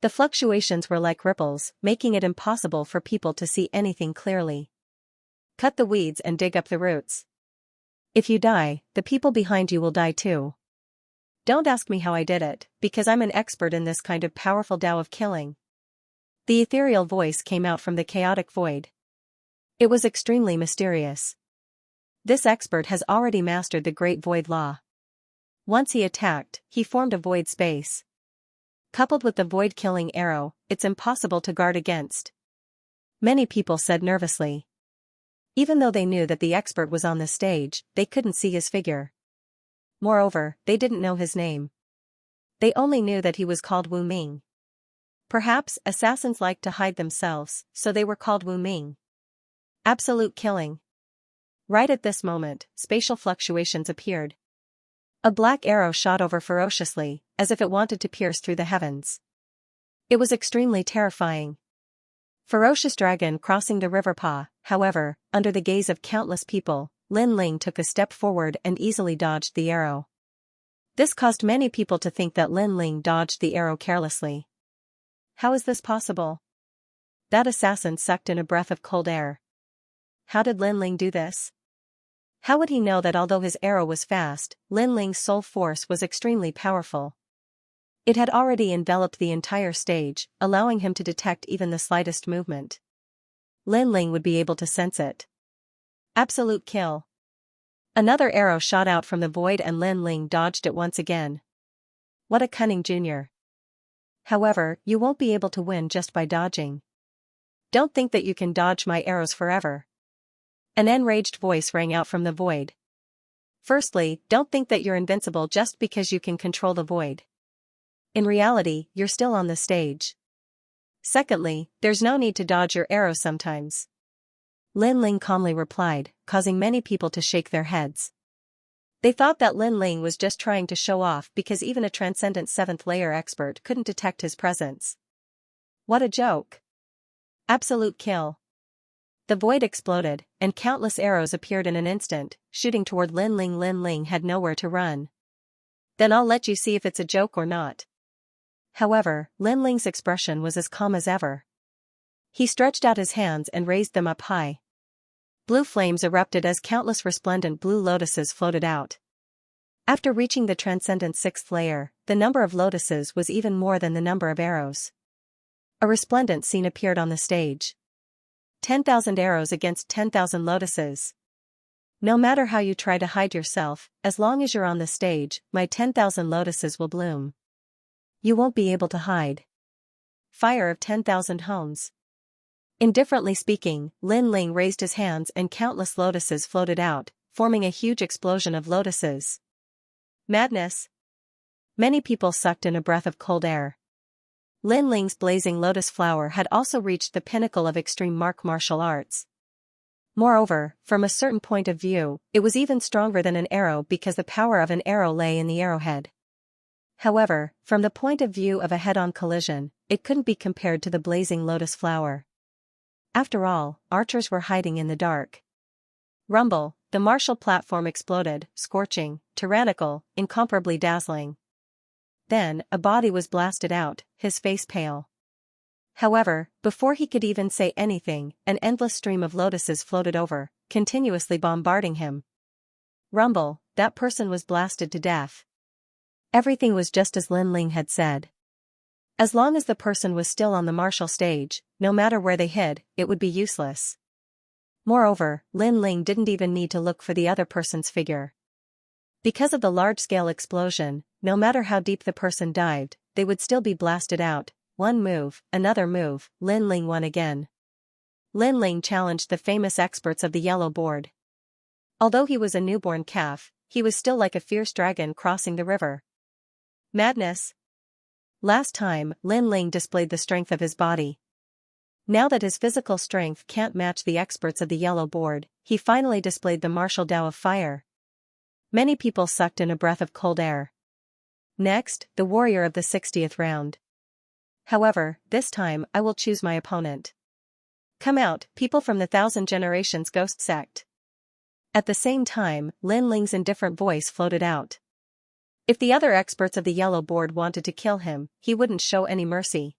The fluctuations were like ripples, making it impossible for people to see anything clearly. Cut the weeds and dig up the roots. If you die, the people behind you will die too. Don't ask me how I did it, because I'm an expert in this kind of powerful Tao of killing. The ethereal voice came out from the chaotic void. It was extremely mysterious. This expert has already mastered the Great Void Law. Once he attacked, he formed a void space. Coupled with the void killing arrow, it's impossible to guard against. Many people said nervously. Even though they knew that the expert was on the stage, they couldn't see his figure. Moreover, they didn't know his name. They only knew that he was called Wu Ming. Perhaps assassins like to hide themselves, so they were called Wu Ming. Absolute killing. Right at this moment, spatial fluctuations appeared. A black arrow shot over ferociously, as if it wanted to pierce through the heavens. It was extremely terrifying. Ferocious dragon crossing the river Pa, however, under the gaze of countless people, Lin Ling took a step forward and easily dodged the arrow. This caused many people to think that Lin Ling dodged the arrow carelessly. How is this possible? That assassin sucked in a breath of cold air. How did Lin Ling do this? How would he know that although his arrow was fast, Lin Ling's soul force was extremely powerful? It had already enveloped the entire stage, allowing him to detect even the slightest movement. Lin Ling would be able to sense it. Absolute kill. Another arrow shot out from the void and Lin Ling dodged it once again. What a cunning junior. However, you won't be able to win just by dodging. Don't think that you can dodge my arrows forever. An enraged voice rang out from the void. Firstly, don't think that you're invincible just because you can control the void. In reality, you're still on the stage. Secondly, there's no need to dodge your arrows sometimes. Lin Ling calmly replied, causing many people to shake their heads. They thought that Lin Ling was just trying to show off because even a transcendent 7th layer expert couldn't detect his presence. What a joke. Absolute kill. The void exploded, and countless arrows appeared in an instant, shooting toward Lin Ling. Lin Ling had nowhere to run. Then I'll let you see if it's a joke or not. However, Lin Ling's expression was as calm as ever. He stretched out his hands and raised them up high. Blue flames erupted as countless resplendent blue lotuses floated out. After reaching the transcendent 6th layer, the number of lotuses was even more than the number of arrows. A resplendent scene appeared on the stage. 10,000 arrows against 10,000 lotuses. No matter how you try to hide yourself, as long as you're on the stage, my 10,000 lotuses will bloom. You won't be able to hide. Fire of 10,000 homes. Indifferently speaking, Lin Ling raised his hands and countless lotuses floated out, forming a huge explosion of lotuses. Madness. Many people sucked in a breath of cold air. Lin Ling's blazing lotus flower had also reached the pinnacle of extreme martial arts. Moreover, from a certain point of view, it was even stronger than an arrow because the power of an arrow lay in the arrowhead. However, from the point of view of a head-on collision, it couldn't be compared to the blazing lotus flower. After all, archers were hiding in the dark. Rumble, the martial platform exploded, scorching, tyrannical, incomparably dazzling. Then, a body was blasted out, his face pale. However, before he could even say anything, an endless stream of lotuses floated over, continuously bombarding him. Rumble, that person was blasted to death. Everything was just as Lin Ling had said. As long as the person was still on the martial stage, no matter where they hid, it would be useless. Moreover, Lin Ling didn't even need to look for the other person's figure. Because of the large-scale explosion, no matter how deep the person dived, they would still be blasted out. One move, another move, Lin Ling won again. Lin Ling challenged the famous experts of the yellow board. Although he was a newborn calf, he was still like a fierce dragon crossing the river. Madness. Last time, Lin Ling displayed the strength of his body. Now that his physical strength can't match the experts of the yellow board, he finally displayed the martial Tao of fire. Many people sucked in a breath of cold air. Next, the warrior of the 60th round. However, this time I will choose my opponent. Come out, people from the 1,000 Generations Ghost Sect. At the same time, Lin Ling's indifferent voice floated out. If the other experts of the yellow board wanted to kill him, he wouldn't show any mercy.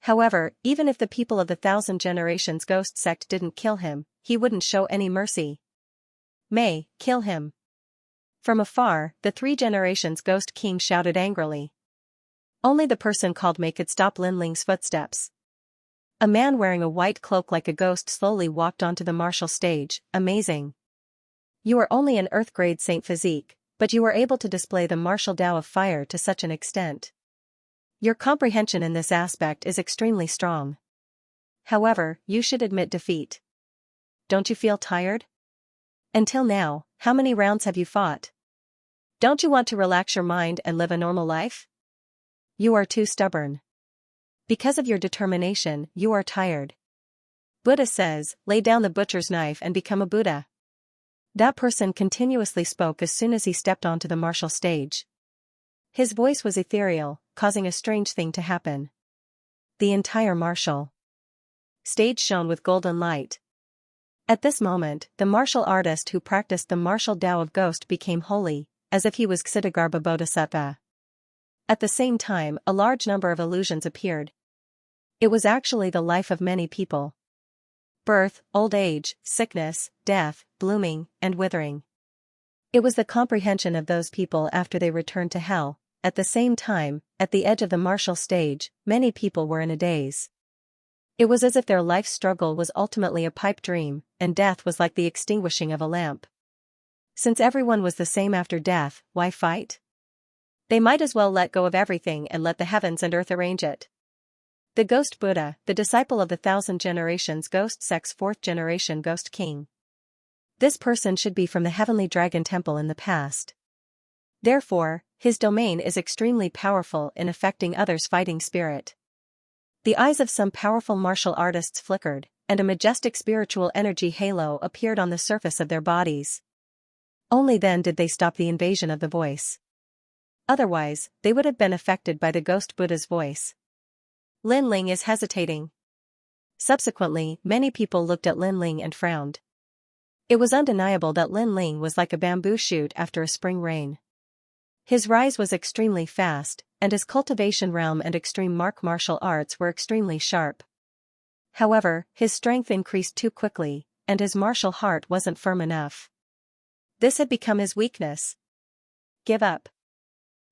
However, even if the people of the 1,000 Generations Ghost Sect didn't kill him, he wouldn't show any mercy. May, kill him. From afar, the 3 Generations Ghost King shouted angrily. Only the person called May could stop Lin Ling's footsteps. A man wearing a white cloak like a ghost slowly walked onto the martial stage, amazing. You are only an Earth-grade Saint physique, but you were able to display the martial Tao of fire to such an extent. Your comprehension in this aspect is extremely strong. However, you should admit defeat. Don't you feel tired? Until now, how many rounds have you fought? Don't you want to relax your mind and live a normal life? You are too stubborn. Because of your determination, you are tired. Buddha says, lay down the butcher's knife and become a Buddha. That person continuously spoke as soon as he stepped onto the martial stage. His voice was ethereal, causing a strange thing to happen. The entire martial stage shone with golden light. At this moment, the martial artist who practiced the martial Tao of Ghost became holy, as if he was Ksitigarbha Bodhisattva. At the same time, a large number of illusions appeared. It was actually the life of many people. Birth, old age, sickness, death, blooming, and withering. It was the comprehension of those people after they returned to hell. At the same time, at the edge of the martial stage, many people were in a daze. It was as if their life struggle was ultimately a pipe dream, and death was like the extinguishing of a lamp. Since everyone was the same after death, why fight? They might as well let go of everything and let the heavens and earth arrange it. The Ghost Buddha, the disciple of the 1,000 Generations Ghost Sect's 4th generation Ghost King. This person should be from the Heavenly Dragon Temple in the past. Therefore, his domain is extremely powerful in affecting others' fighting spirit. The eyes of some powerful martial artists flickered, and a majestic spiritual energy halo appeared on the surface of their bodies. Only then did they stop the invasion of the voice. Otherwise, they would have been affected by the Ghost Buddha's voice. Lin Ling is hesitating. Subsequently, many people looked at Lin Ling and frowned. It was undeniable that Lin Ling was like a bamboo shoot after a spring rain. His rise was extremely fast, and his cultivation realm and extreme martial arts were extremely sharp. However, his strength increased too quickly, and his martial heart wasn't firm enough. This had become his weakness. Give up.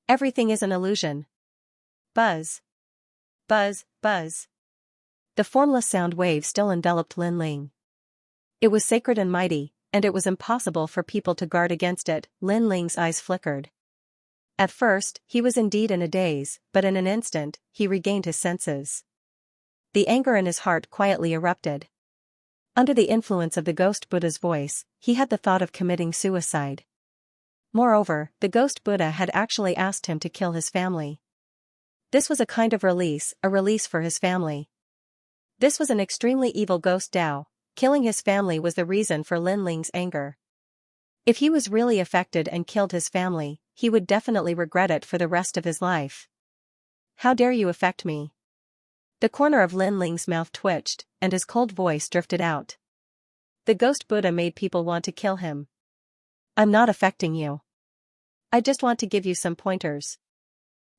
Everything is an illusion. Buzz. Buzz, buzz. The formless sound wave still enveloped Lin Ling. It was sacred and mighty, and it was impossible for people to guard against it. Lin Ling's eyes flickered. At first, he was indeed in a daze, but in an instant, he regained his senses. The anger in his heart quietly erupted. Under the influence of the Ghost Buddha's voice, he had the thought of committing suicide. Moreover, the ghost Buddha had actually asked him to kill his family. This was a kind of release, a release for his family. This was an extremely evil ghost Dao. Killing his family was the reason for Lin Ling's anger. If he was really affected and killed his family, he would definitely regret it for the rest of his life. How dare you affect me? The corner of Lin Ling's mouth twitched, and his cold voice drifted out. The ghost Buddha made people want to kill him. I'm not affecting you. I just want to give you some pointers.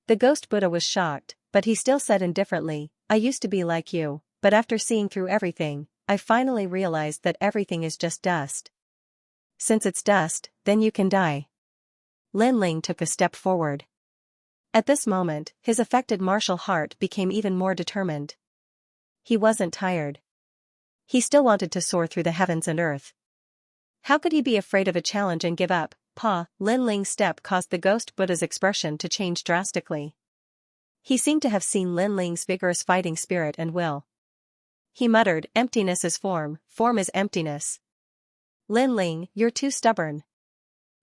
The ghost Buddha was shocked, but he still said indifferently, I used to be like you, but after seeing through everything, I finally realized that everything is just dust. Since it's dust, then you can die. Lin Ling took a step forward. At this moment, his affected martial heart became even more determined. He wasn't tired. He still wanted to soar through the heavens and earth. How could he be afraid of a challenge and give up? Lin Ling's step caused the ghost Buddha's expression to change drastically. He seemed to have seen Lin Ling's vigorous fighting spirit and will. He muttered, emptiness is form is emptiness. Lin Ling, you're too stubborn.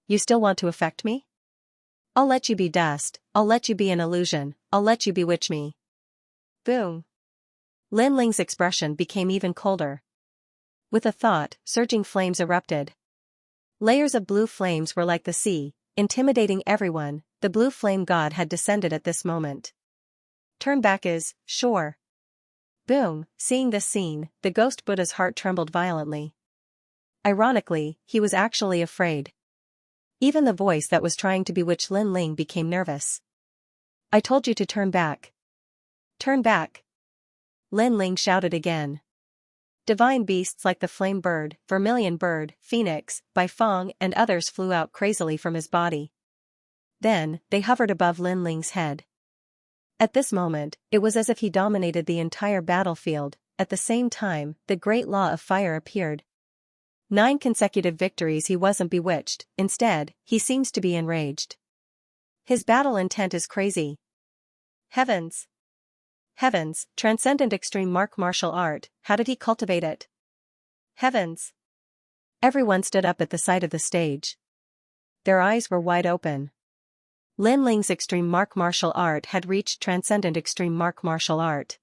You still want to affect me? I'll let you be dust, I'll let you be an illusion, I'll let you bewitch me. Boom. Lin Ling's expression became even colder. With a thought, surging flames erupted. Layers of blue flames were like the sea, intimidating everyone. The blue flame god had descended at this moment. Turn back is, sure. Boom, seeing this scene, the ghost Buddha's heart trembled violently. Ironically, he was actually afraid. Even the voice that was trying to bewitch Lin Ling became nervous. I told you to turn back. Turn back. Lin Ling shouted again. Divine beasts like the flame bird, vermilion bird, phoenix, Baifeng and others flew out crazily from his body. Then, they hovered above Lin Ling's head. At this moment, it was as if he dominated the entire battlefield. At the same time, the great law of fire appeared. 9 consecutive victories. He wasn't bewitched, instead, he seems to be enraged. His battle intent is crazy. Heavens! Heavens, transcendent extreme martial art, how did he cultivate it? Heavens! Everyone stood up at the sight of the stage. Their eyes were wide open. Lin Ling's extreme martial art had reached transcendent extreme martial art.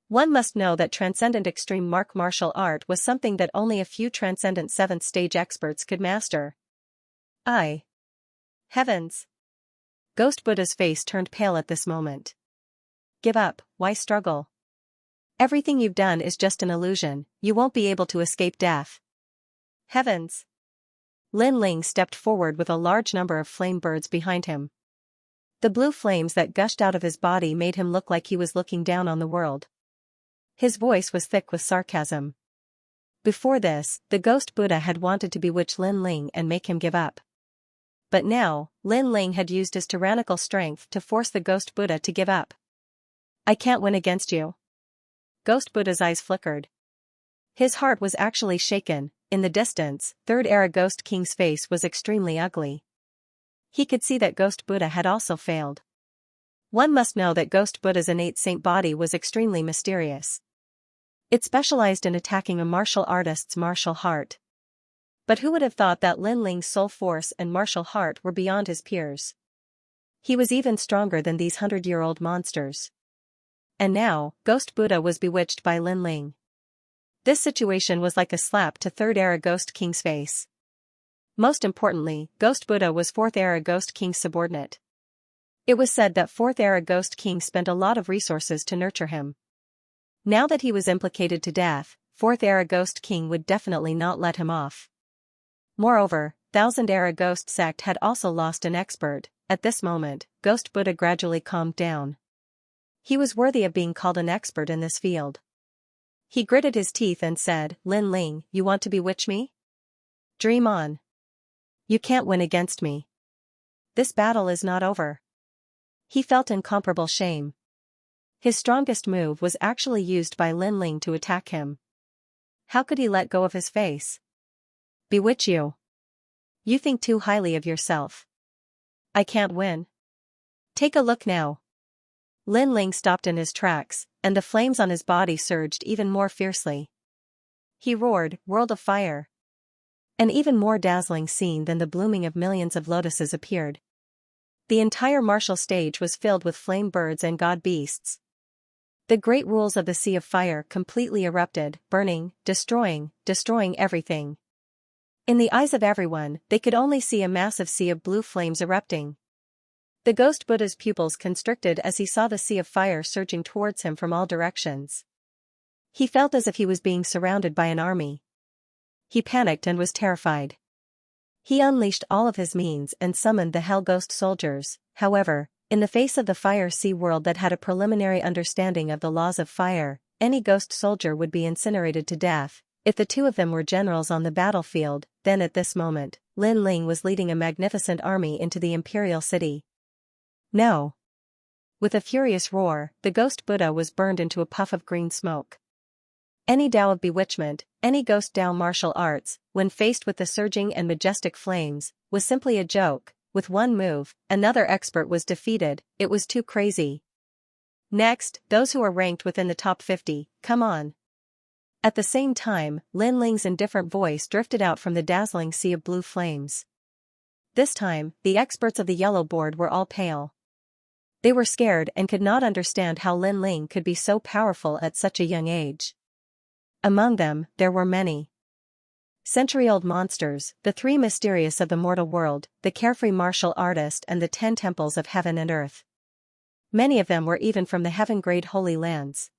One must know that transcendent extreme martial art was something that only a few transcendent 7th stage experts could master. Heavens! Ghost Buddha's face turned pale at this moment. Give up, why struggle? Everything you've done is just an illusion, you won't be able to escape death. Heavens! Lin Ling stepped forward with a large number of flame birds behind him. The blue flames that gushed out of his body made him look like he was looking down on the world. His voice was thick with sarcasm. Before this, the ghost Buddha had wanted to bewitch Lin Ling and make him give up. But now, Lin Ling had used his tyrannical strength to force the ghost Buddha to give up. I can't win against you. Ghost Buddha's eyes flickered. His heart was actually shaken. In the distance, Third Era Ghost King's face was extremely ugly. He could see that Ghost Buddha had also failed. One must know that Ghost Buddha's innate saint body was extremely mysterious. It specialized in attacking a martial artist's martial heart. But who would have thought that Lin Ling's soul force and martial heart were beyond his peers? He was even stronger than these 100-year-old monsters. And now, Ghost Buddha was bewitched by Lin Ling. This situation was like a slap to Third Era Ghost King's face. Most importantly, Ghost Buddha was 4th Era Ghost King's subordinate. It was said that 4th Era Ghost King spent a lot of resources to nurture him. Now that he was implicated to death, 4th Era Ghost King would definitely not let him off. Moreover, 1000 Era Ghost Sect had also lost an expert. At this moment, Ghost Buddha gradually calmed down. He was worthy of being called an expert in this field. He gritted his teeth and said, Lin Ling, you want to bewitch me? Dream on. You can't win against me. This battle is not over. He felt incomparable shame. His strongest move was actually used by Lin Ling to attack him. How could he let go of his face? Bewitch you? You think too highly of yourself. I can't win. Take a look now. Lin Ling stopped in his tracks, and the flames on his body surged even more fiercely. He roared, World of Fire. An even more dazzling scene than the blooming of millions of lotuses appeared. The entire martial stage was filled with flame birds and god beasts. The great rules of the Sea of Fire completely erupted, burning, destroying everything. In the eyes of everyone, they could only see a massive sea of blue flames erupting. The ghost Buddha's pupils constricted as he saw the Sea of Fire surging towards him from all directions. He felt as if he was being surrounded by an army. He panicked and was terrified. He unleashed all of his means and summoned the Hell Ghost soldiers. However, in the face of the Fire Sea world that had a preliminary understanding of the laws of fire, any ghost soldier would be incinerated to death. If the two of them were generals on the battlefield, then at this moment, Lin Ling was leading a magnificent army into the imperial city. No! With a furious roar, the ghost Buddha was burned into a puff of green smoke. Any Tao of bewitchment, any ghost Tao martial arts, when faced with the surging and majestic flames, was simply a joke. With one move, another expert was defeated. It was too crazy. Next, those who are ranked within the top 50, come on. At the same time, Lin Ling's indifferent voice drifted out from the dazzling sea of blue flames. This time, the experts of the yellow board were all pale. They were scared and could not understand how Lin Ling could be so powerful at such a young age. Among them, there were many century-old monsters, the three mysterious of the mortal world, the carefree martial artist and the 10 temples of heaven and earth. Many of them were even from the heaven-grade holy lands.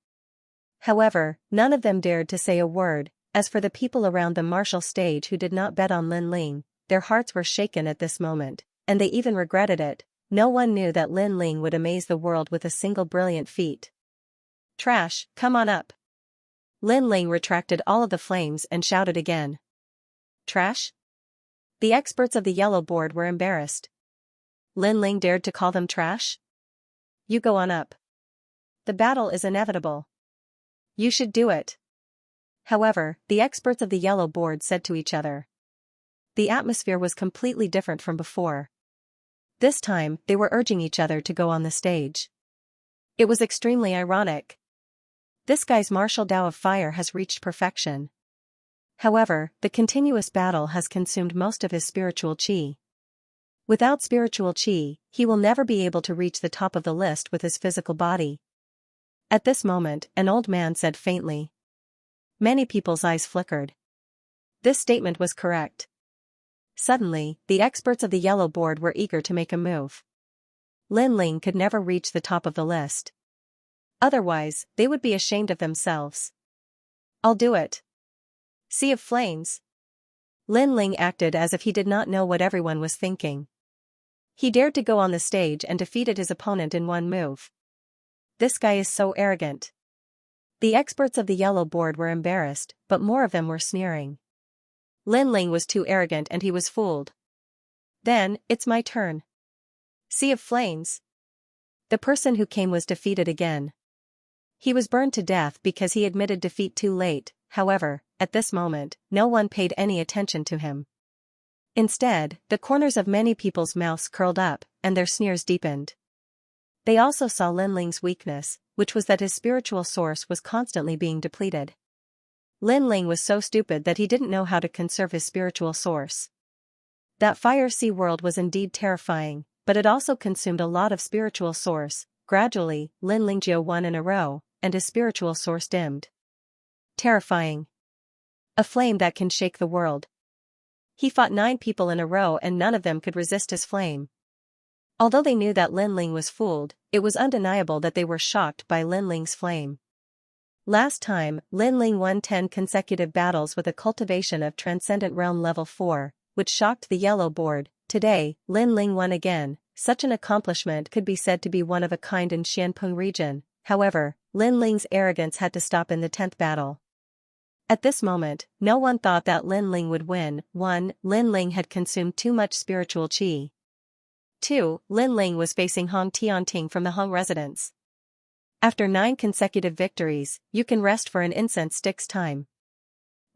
However, none of them dared to say a word. As for the people around the martial stage who did not bet on Lin Ling, their hearts were shaken at this moment, and they even regretted it. No one knew that Lin Ling would amaze the world with a single brilliant feat. Trash, come on up. Lin Ling retracted all of the flames and shouted again. Trash? The experts of the yellow board were embarrassed. Lin Ling dared to call them trash? You go on up. The battle is inevitable. You should do it. However, the experts of the yellow board said to each other. The atmosphere was completely different from before. This time, they were urging each other to go on the stage. It was extremely ironic. This guy's martial Tao of fire has reached perfection. However, the continuous battle has consumed most of his spiritual qi. Without spiritual qi, he will never be able to reach the top of the list with his physical body. At this moment, an old man said faintly. Many people's eyes flickered. This statement was correct. Suddenly, the experts of the yellow board were eager to make a move. Lin Ling could never reach the top of the list. Otherwise, they would be ashamed of themselves. I'll do it. Sea of Flames. Lin Ling acted as if he did not know what everyone was thinking. He dared to go on the stage and defeated his opponent in one move. This guy is so arrogant. The experts of the yellow board were embarrassed, but more of them were sneering. Lin Ling was too arrogant and he was fooled. Then, it's my turn. Sea of Flames. The person who came was defeated again. He was burned to death because he admitted defeat too late. However, at this moment, no one paid any attention to him. Instead, the corners of many people's mouths curled up, and their sneers deepened. They also saw Lin Ling's weakness, which was that his spiritual source was constantly being depleted. Lin Ling was so stupid that he didn't know how to conserve his spiritual source. That Fire Sea world was indeed terrifying, but it also consumed a lot of spiritual source. Gradually, Lin Lingjio won in a row, and his spiritual source dimmed. Terrifying. A flame that can shake the world. He fought 9 people in a row and none of them could resist his flame. Although they knew that Lin Ling was fooled, it was undeniable that they were shocked by Lin Ling's flame. Last time, Lin Ling won 10 consecutive battles with a cultivation of Transcendent Realm Level 4, which shocked the yellow board. Today, Lin Ling won again. Such an accomplishment could be said to be one of a kind in Xianpeng region. However, Lin Ling's arrogance had to stop in the 10th battle. At this moment, no one thought that Lin Ling would win. 1. Lin Ling had consumed too much spiritual qi. 2. Lin Ling was facing Hong Tianting from the Hong residence. After 9 consecutive victories, you can rest for an incense stick's time.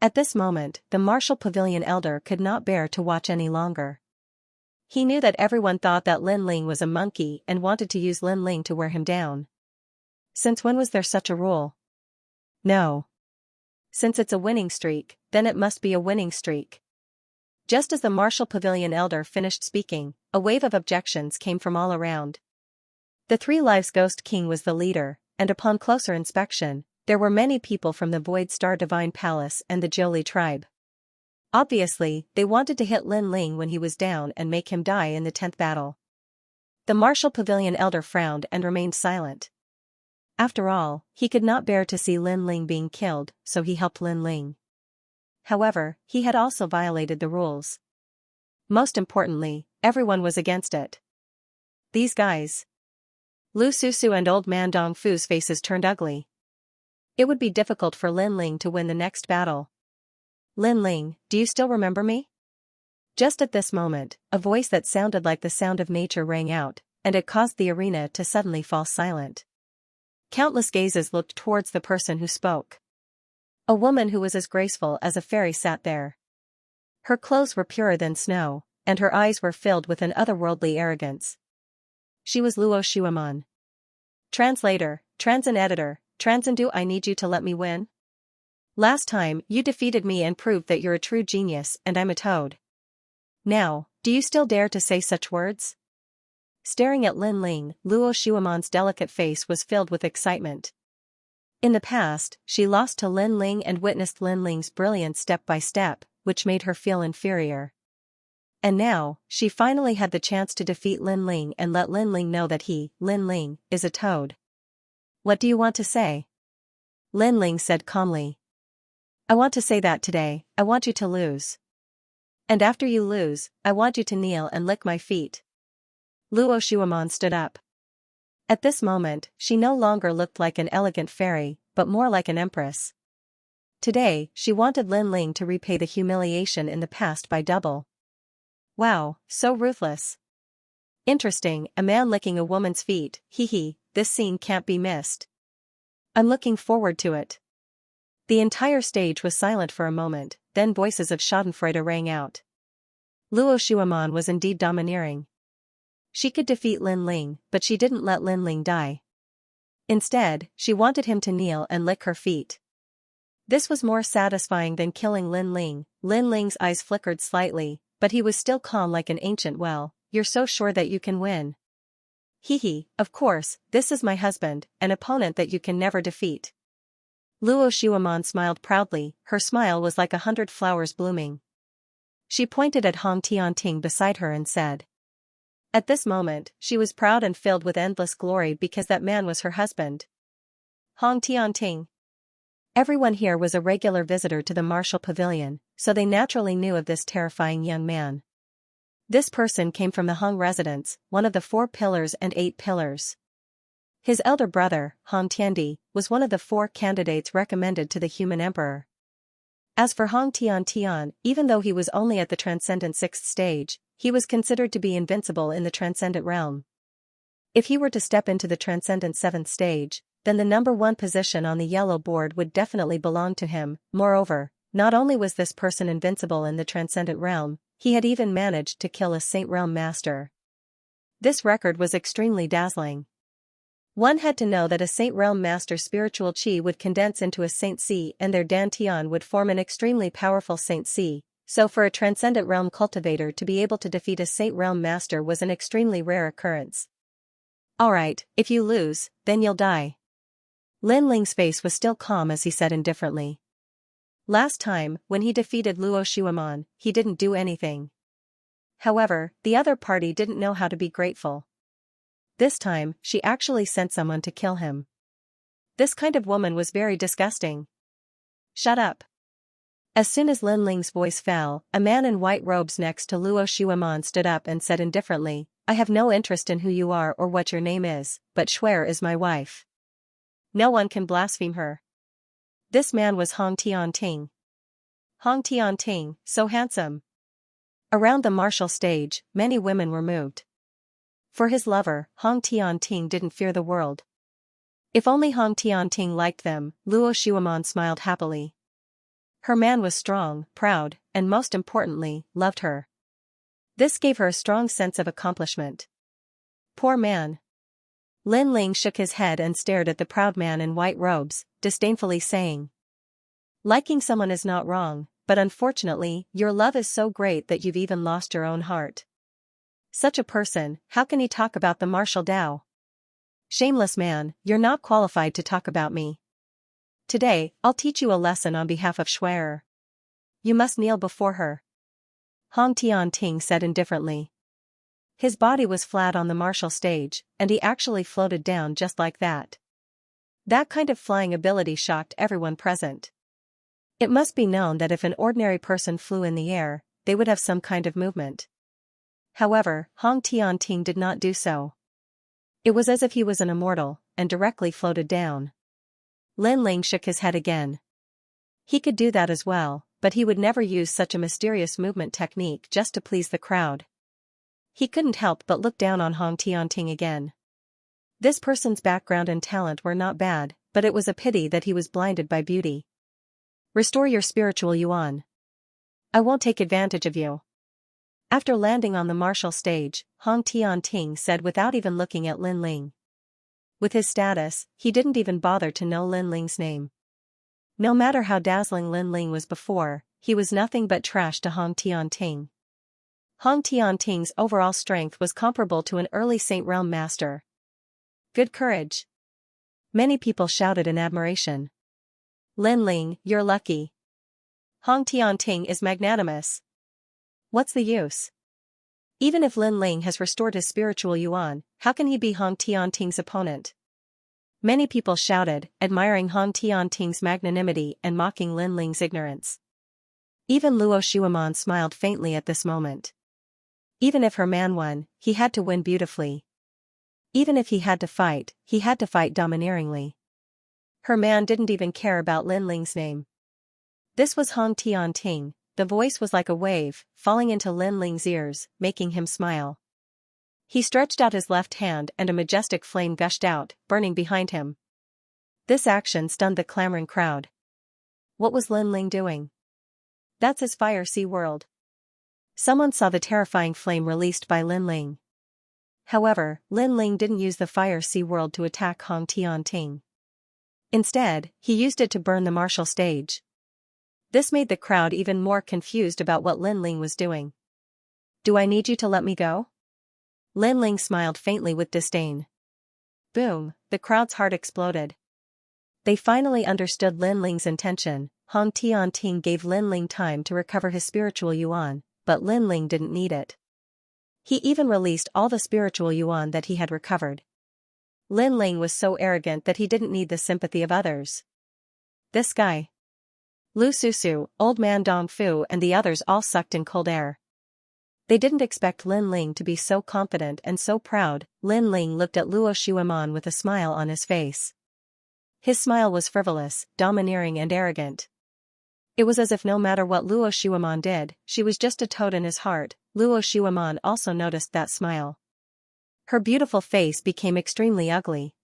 At this moment, the Martial Pavilion elder could not bear to watch any longer. He knew that everyone thought that Lin Ling was a monkey and wanted to use Lin Ling to wear him down. Since when was there such a rule? No. Since it's a winning streak, then it must be a winning streak. Just as the Martial Pavilion elder finished speaking, a wave of objections came from all around. The Three Lives Ghost King was the leader, and upon closer inspection, there were many people from the Void Star Divine Palace and the Jolie tribe. Obviously, they wanted to hit Lin Ling when he was down and make him die in the 10th battle. The Martial Pavilion elder frowned and remained silent. After all, he could not bear to see Lin Ling being killed, so he helped Lin Ling. However, he had also violated the rules. Most importantly, everyone was against it. These guys. Lu Susu and Old Man Dong Fu's faces turned ugly. It would be difficult for Lin Ling to win the next battle. Lin Ling, do you still remember me? Just at this moment, a voice that sounded like the sound of nature rang out, and it caused the arena to suddenly fall silent. Countless gazes looked towards the person who spoke. A woman who was as graceful as a fairy sat there. Her clothes were purer than snow, and her eyes were filled with an otherworldly arrogance. She was Luo Shuaman. Translator, Transin editor, Transindu, I need you to let me win. Last time, you defeated me and proved that you're a true genius and I'm a toad. Now, do you still dare to say such words? Staring at Lin Ling, Luo Shuaman's delicate face was filled with excitement. In the past, she lost to Lin Ling and witnessed Lin Ling's brilliance step by step, which made her feel inferior. And now, she finally had the chance to defeat Lin Ling and let Lin Ling know that he, Lin Ling, is a toad. What do you want to say? Lin Ling said calmly. I want to say that today, I want you to lose. And after you lose, I want you to kneel and lick my feet. Luo Shuaman stood up. At this moment, she no longer looked like an elegant fairy, but more like an empress. Today, she wanted Lin Ling to repay the humiliation in the past by double. Wow, so ruthless. Interesting, a man licking a woman's feet, hee, this scene can't be missed. I'm looking forward to it. The entire stage was silent for a moment, then voices of Schadenfreude rang out. Luo Shuaman was indeed domineering. She could defeat Lin Ling, but she didn't let Lin Ling die. Instead, she wanted him to kneel and lick her feet. This was more satisfying than killing Lin Ling. Lin Ling's eyes flickered slightly, but he was still calm like an ancient well. You're so sure that you can win. Hee, of course, this is my husband, an opponent that you can never defeat. Luo Shuaman smiled proudly, her smile was like 100 flowers blooming. She pointed at Hong Tianting beside her and said. At this moment, she was proud and filled with endless glory because that man was her husband. Hong Tianting. Everyone here was a regular visitor to the Martial Pavilion, so they naturally knew of this terrifying young man. This person came from the Hong residence, one of the 4 pillars and 8 pillars. His elder brother, Hong Tiandi, was one of the 4 candidates recommended to the human emperor. As for Hong Tian, even though he was only at the transcendent 6th stage, he was considered to be invincible in the transcendent realm. If he were to step into the transcendent 7th stage, then the number 1 position on the yellow board would definitely belong to him. Moreover, not only was this person invincible in the transcendent realm, he had even managed to kill a Saint Realm master. This record was extremely dazzling. One had to know that a Saint Realm master's spiritual chi would condense into a Saint Si and their Dantian would form an extremely powerful Saint Si. So for a Transcendent Realm cultivator to be able to defeat a Saint Realm master was an extremely rare occurrence. Alright, if you lose, then you'll die. Lin Ling's face was still calm as he said indifferently. Last time, when he defeated Luo Shuaman, he didn't do anything. However, the other party didn't know how to be grateful. This time, she actually sent someone to kill him. This kind of woman was very disgusting. Shut up. As soon as Lin Ling's voice fell, a man in white robes next to Luo Shuaman stood up and said indifferently, I have no interest in who you are or what your name is, but Shuer is my wife. No one can blaspheme her. This man was Hong Tianting. Hong Tianting, so handsome. Around the martial stage, many women were moved. For his lover, Hong Tianting didn't fear the world. If only Hong Tianting liked them, Luo Shuaman smiled happily. Her man was strong, proud, and most importantly, loved her. This gave her a strong sense of accomplishment. Poor man. Lin Ling shook his head and stared at the proud man in white robes, disdainfully saying. Liking someone is not wrong, but unfortunately, your love is so great that you've even lost your own heart. Such a person, how can he talk about the martial Tao? Shameless man, you're not qualified to talk about me. Today, I'll teach you a lesson on behalf of Schwerer. You must kneel before her. Hong Tianting said indifferently. His body was flat on the martial stage, and he actually floated down just like that. That kind of flying ability shocked everyone present. It must be known that if an ordinary person flew in the air, they would have some kind of movement. However, Hong Tianting did not do so. It was as if he was an immortal, and directly floated down. Lin Ling shook his head again. He could do that as well, but he would never use such a mysterious movement technique just to please the crowd. He couldn't help but look down on Hong Tianting again. This person's background and talent were not bad, but it was a pity that he was blinded by beauty. Restore your spiritual yuan. I won't take advantage of you. After landing on the martial stage, Hong Tianting said without even looking at Lin Ling. With his status, he didn't even bother to know Lin Ling's name. No matter how dazzling Lin Ling was before, he was nothing but trash to Hong Tianting. Hong Tianting's overall strength was comparable to an early Saint Realm master. Good courage. Many people shouted in admiration. Lin Ling, you're lucky. Hong Tianting is magnanimous. What's the use? Even if Lin Ling has restored his spiritual yuan, how can he be Hong Tianting's opponent? Many people shouted, admiring Hong Tianting's magnanimity and mocking Lin Ling's ignorance. Even Luo Shuiman smiled faintly at this moment. Even if her man won, he had to win beautifully. Even if he had to fight domineeringly. Her man didn't even care about Lin Ling's name. This was Hong Tianting. The voice was like a wave, falling into Lin Ling's ears, making him smile. He stretched out his left hand and a majestic flame gushed out, burning behind him. This action stunned the clamoring crowd. What was Lin Ling doing? That's his fire sea world. Someone saw the terrifying flame released by Lin Ling. However, Lin Ling didn't use the fire sea world to attack Hong Tianting. Instead, he used it to burn the martial stage. This made the crowd even more confused about what Lin Ling was doing. Do I need you to let me go? Lin Ling smiled faintly with disdain. Boom, the crowd's heart exploded. They finally understood Lin Ling's intention. Hong Tianting gave Lin Ling time to recover his spiritual yuan, but Lin Ling didn't need it. He even released all the spiritual yuan that he had recovered. Lin Ling was so arrogant that he didn't need the sympathy of others. This guy. Lu Susu, Old Man Dong Fu and the others all sucked in cold air. They didn't expect Lin Ling to be so confident and so proud. Lin Ling looked at Luo Shuiman with a smile on his face. His smile was frivolous, domineering and arrogant. It was as if no matter what Luo Shuiman did, she was just a toad in his heart. Luo Shuiman also noticed that smile. Her beautiful face became extremely ugly.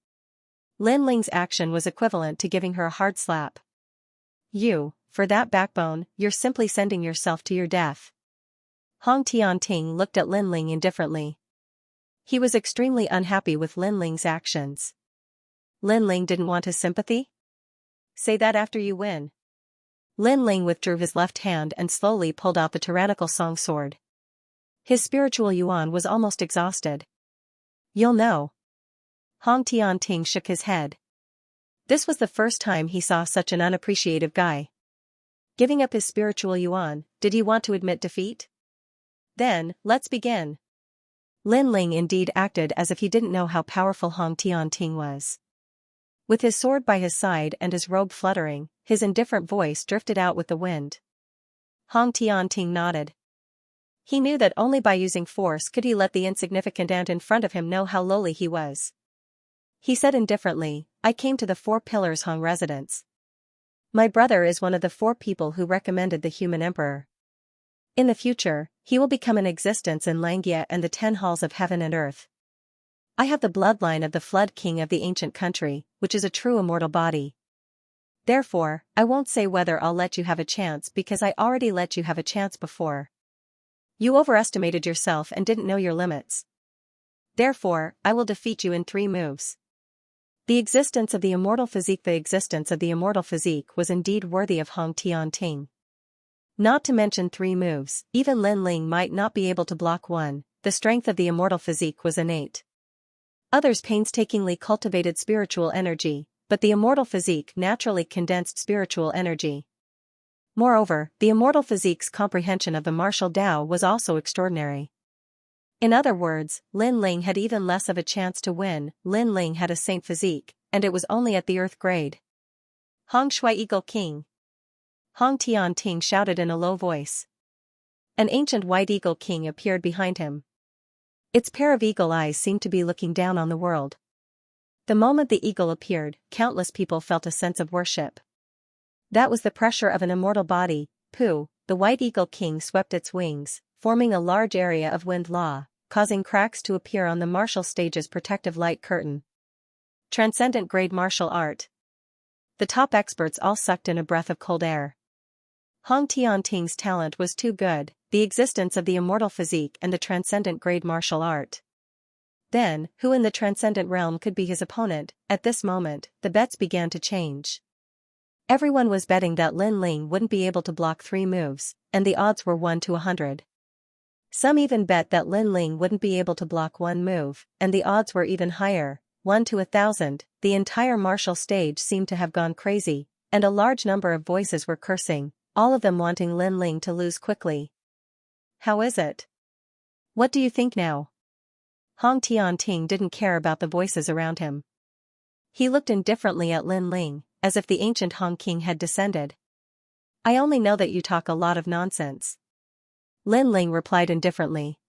Lin Ling's action was equivalent to giving her a hard slap. For that backbone, you're simply sending yourself to your death. Hong Tianting looked at Lin Ling indifferently. He was extremely unhappy with Lin Ling's actions. Lin Ling didn't want his sympathy? Say that after you win. Lin Ling withdrew his left hand and slowly pulled out the tyrannical song sword. His spiritual yuan was almost exhausted. You'll know. Hong Tianting shook his head. This was the first time he saw such an unappreciative guy. Giving up his spiritual yuan, did he want to admit defeat? Then, let's begin. Lin Ling indeed acted as if he didn't know how powerful Hong Tianting was. With his sword by his side and his robe fluttering, his indifferent voice drifted out with the wind. Hong Tianting nodded. He knew that only by using force could he let the insignificant ant in front of him know how lowly he was. He said indifferently, I came to the Four Pillars Hong residence. My brother is one of the 4 people who recommended the human emperor. In the future, he will become an existence in Xianxia and the 10 halls of heaven and earth. I have the bloodline of the Flood King of the ancient country, which is a true immortal body. Therefore, I won't say whether I'll let you have a chance because I already let you have a chance before. You overestimated yourself and didn't know your limits. Therefore, I will defeat you in 3 moves. The existence of the immortal physique was indeed worthy of Hong Tianting. Not to mention 3 moves, even Lin Ling might not be able to block one. The strength of the immortal physique was innate. Others painstakingly cultivated spiritual energy, but the immortal physique naturally condensed spiritual energy. Moreover, the immortal physique's comprehension of the martial Tao was also extraordinary. In other words, Lin Ling had even less of a chance to win. Lin Ling had a saint physique, and it was only at the earth grade. Hong Shui Eagle King. Hong Tian Ting shouted in a low voice. An ancient white eagle king appeared behind him. Its pair of eagle eyes seemed to be looking down on the world. The moment the eagle appeared, countless people felt a sense of worship. That was the pressure of an immortal body. Pooh, the white eagle king swept its wings, forming a large area of wind law, causing cracks to appear on the martial stage's protective light curtain. Transcendent grade martial art. The top experts all sucked in a breath of cold air. Hong Tianting's talent was too good, the existence of the immortal physique and the transcendent grade martial art. Then, who in the transcendent realm could be his opponent? At this moment, the bets began to change. Everyone was betting that Lin Ling wouldn't be able to block 3 moves, and the odds were 1 to 100. Some even bet that Lin Ling wouldn't be able to block 1 move, and the odds were even higher, 1 to 1,000. The entire martial stage seemed to have gone crazy, and a large number of voices were cursing, all of them wanting Lin Ling to lose quickly. How is it? What do you think now? Hong Tianting didn't care about the voices around him. He looked indifferently at Lin Ling, as if the ancient Hong King had descended. I only know that you talk a lot of nonsense. Lin Ling replied indifferently.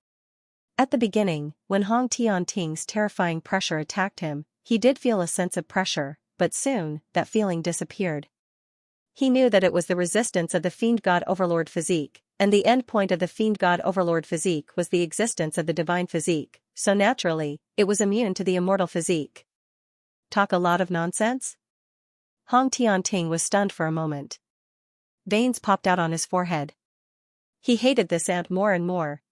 At the beginning, when Hong Tianting's terrifying pressure attacked him, he did feel a sense of pressure, but soon, that feeling disappeared. He knew that it was the resistance of the Fiend God Overlord physique, and the end point of the Fiend God Overlord physique was the existence of the divine physique, so naturally, it was immune to the immortal physique. Talk a lot of nonsense? Hong Tianting was stunned for a moment. Veins popped out on his forehead. He hated this ant more and more.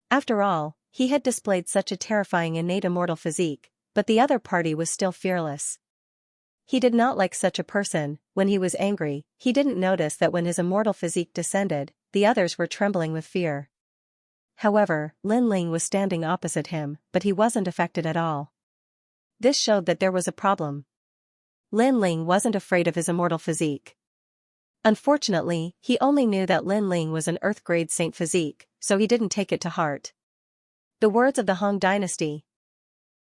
After all, he had displayed such a terrifying innate immortal physique, but the other party was still fearless. He did not like such a person. When he was angry, he didn't notice that when his immortal physique descended, the others were trembling with fear. However, Lin Ling was standing opposite him, but he wasn't affected at all. This showed that there was a problem. Lin Ling wasn't afraid of his immortal physique. Unfortunately, he only knew that Lin Ling was an Earth-grade saint physique, so he didn't take it to heart. The words of the Hong dynasty.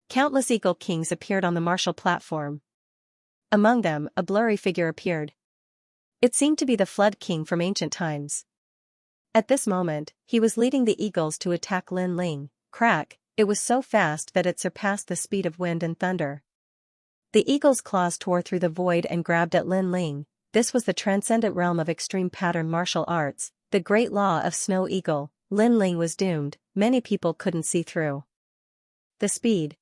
Countless eagle kings appeared on the martial platform. Among them, a blurry figure appeared. It seemed to be the Flood King from ancient times. At this moment, he was leading the eagles to attack Lin Ling. Crack, it was so fast that it surpassed the speed of wind and thunder. The eagle's claws tore through the void and grabbed at Lin Ling. This was the transcendent realm of extreme pattern martial arts, the great law of Snow Eagle. Lin Ling was doomed. Many people couldn't see through the speed.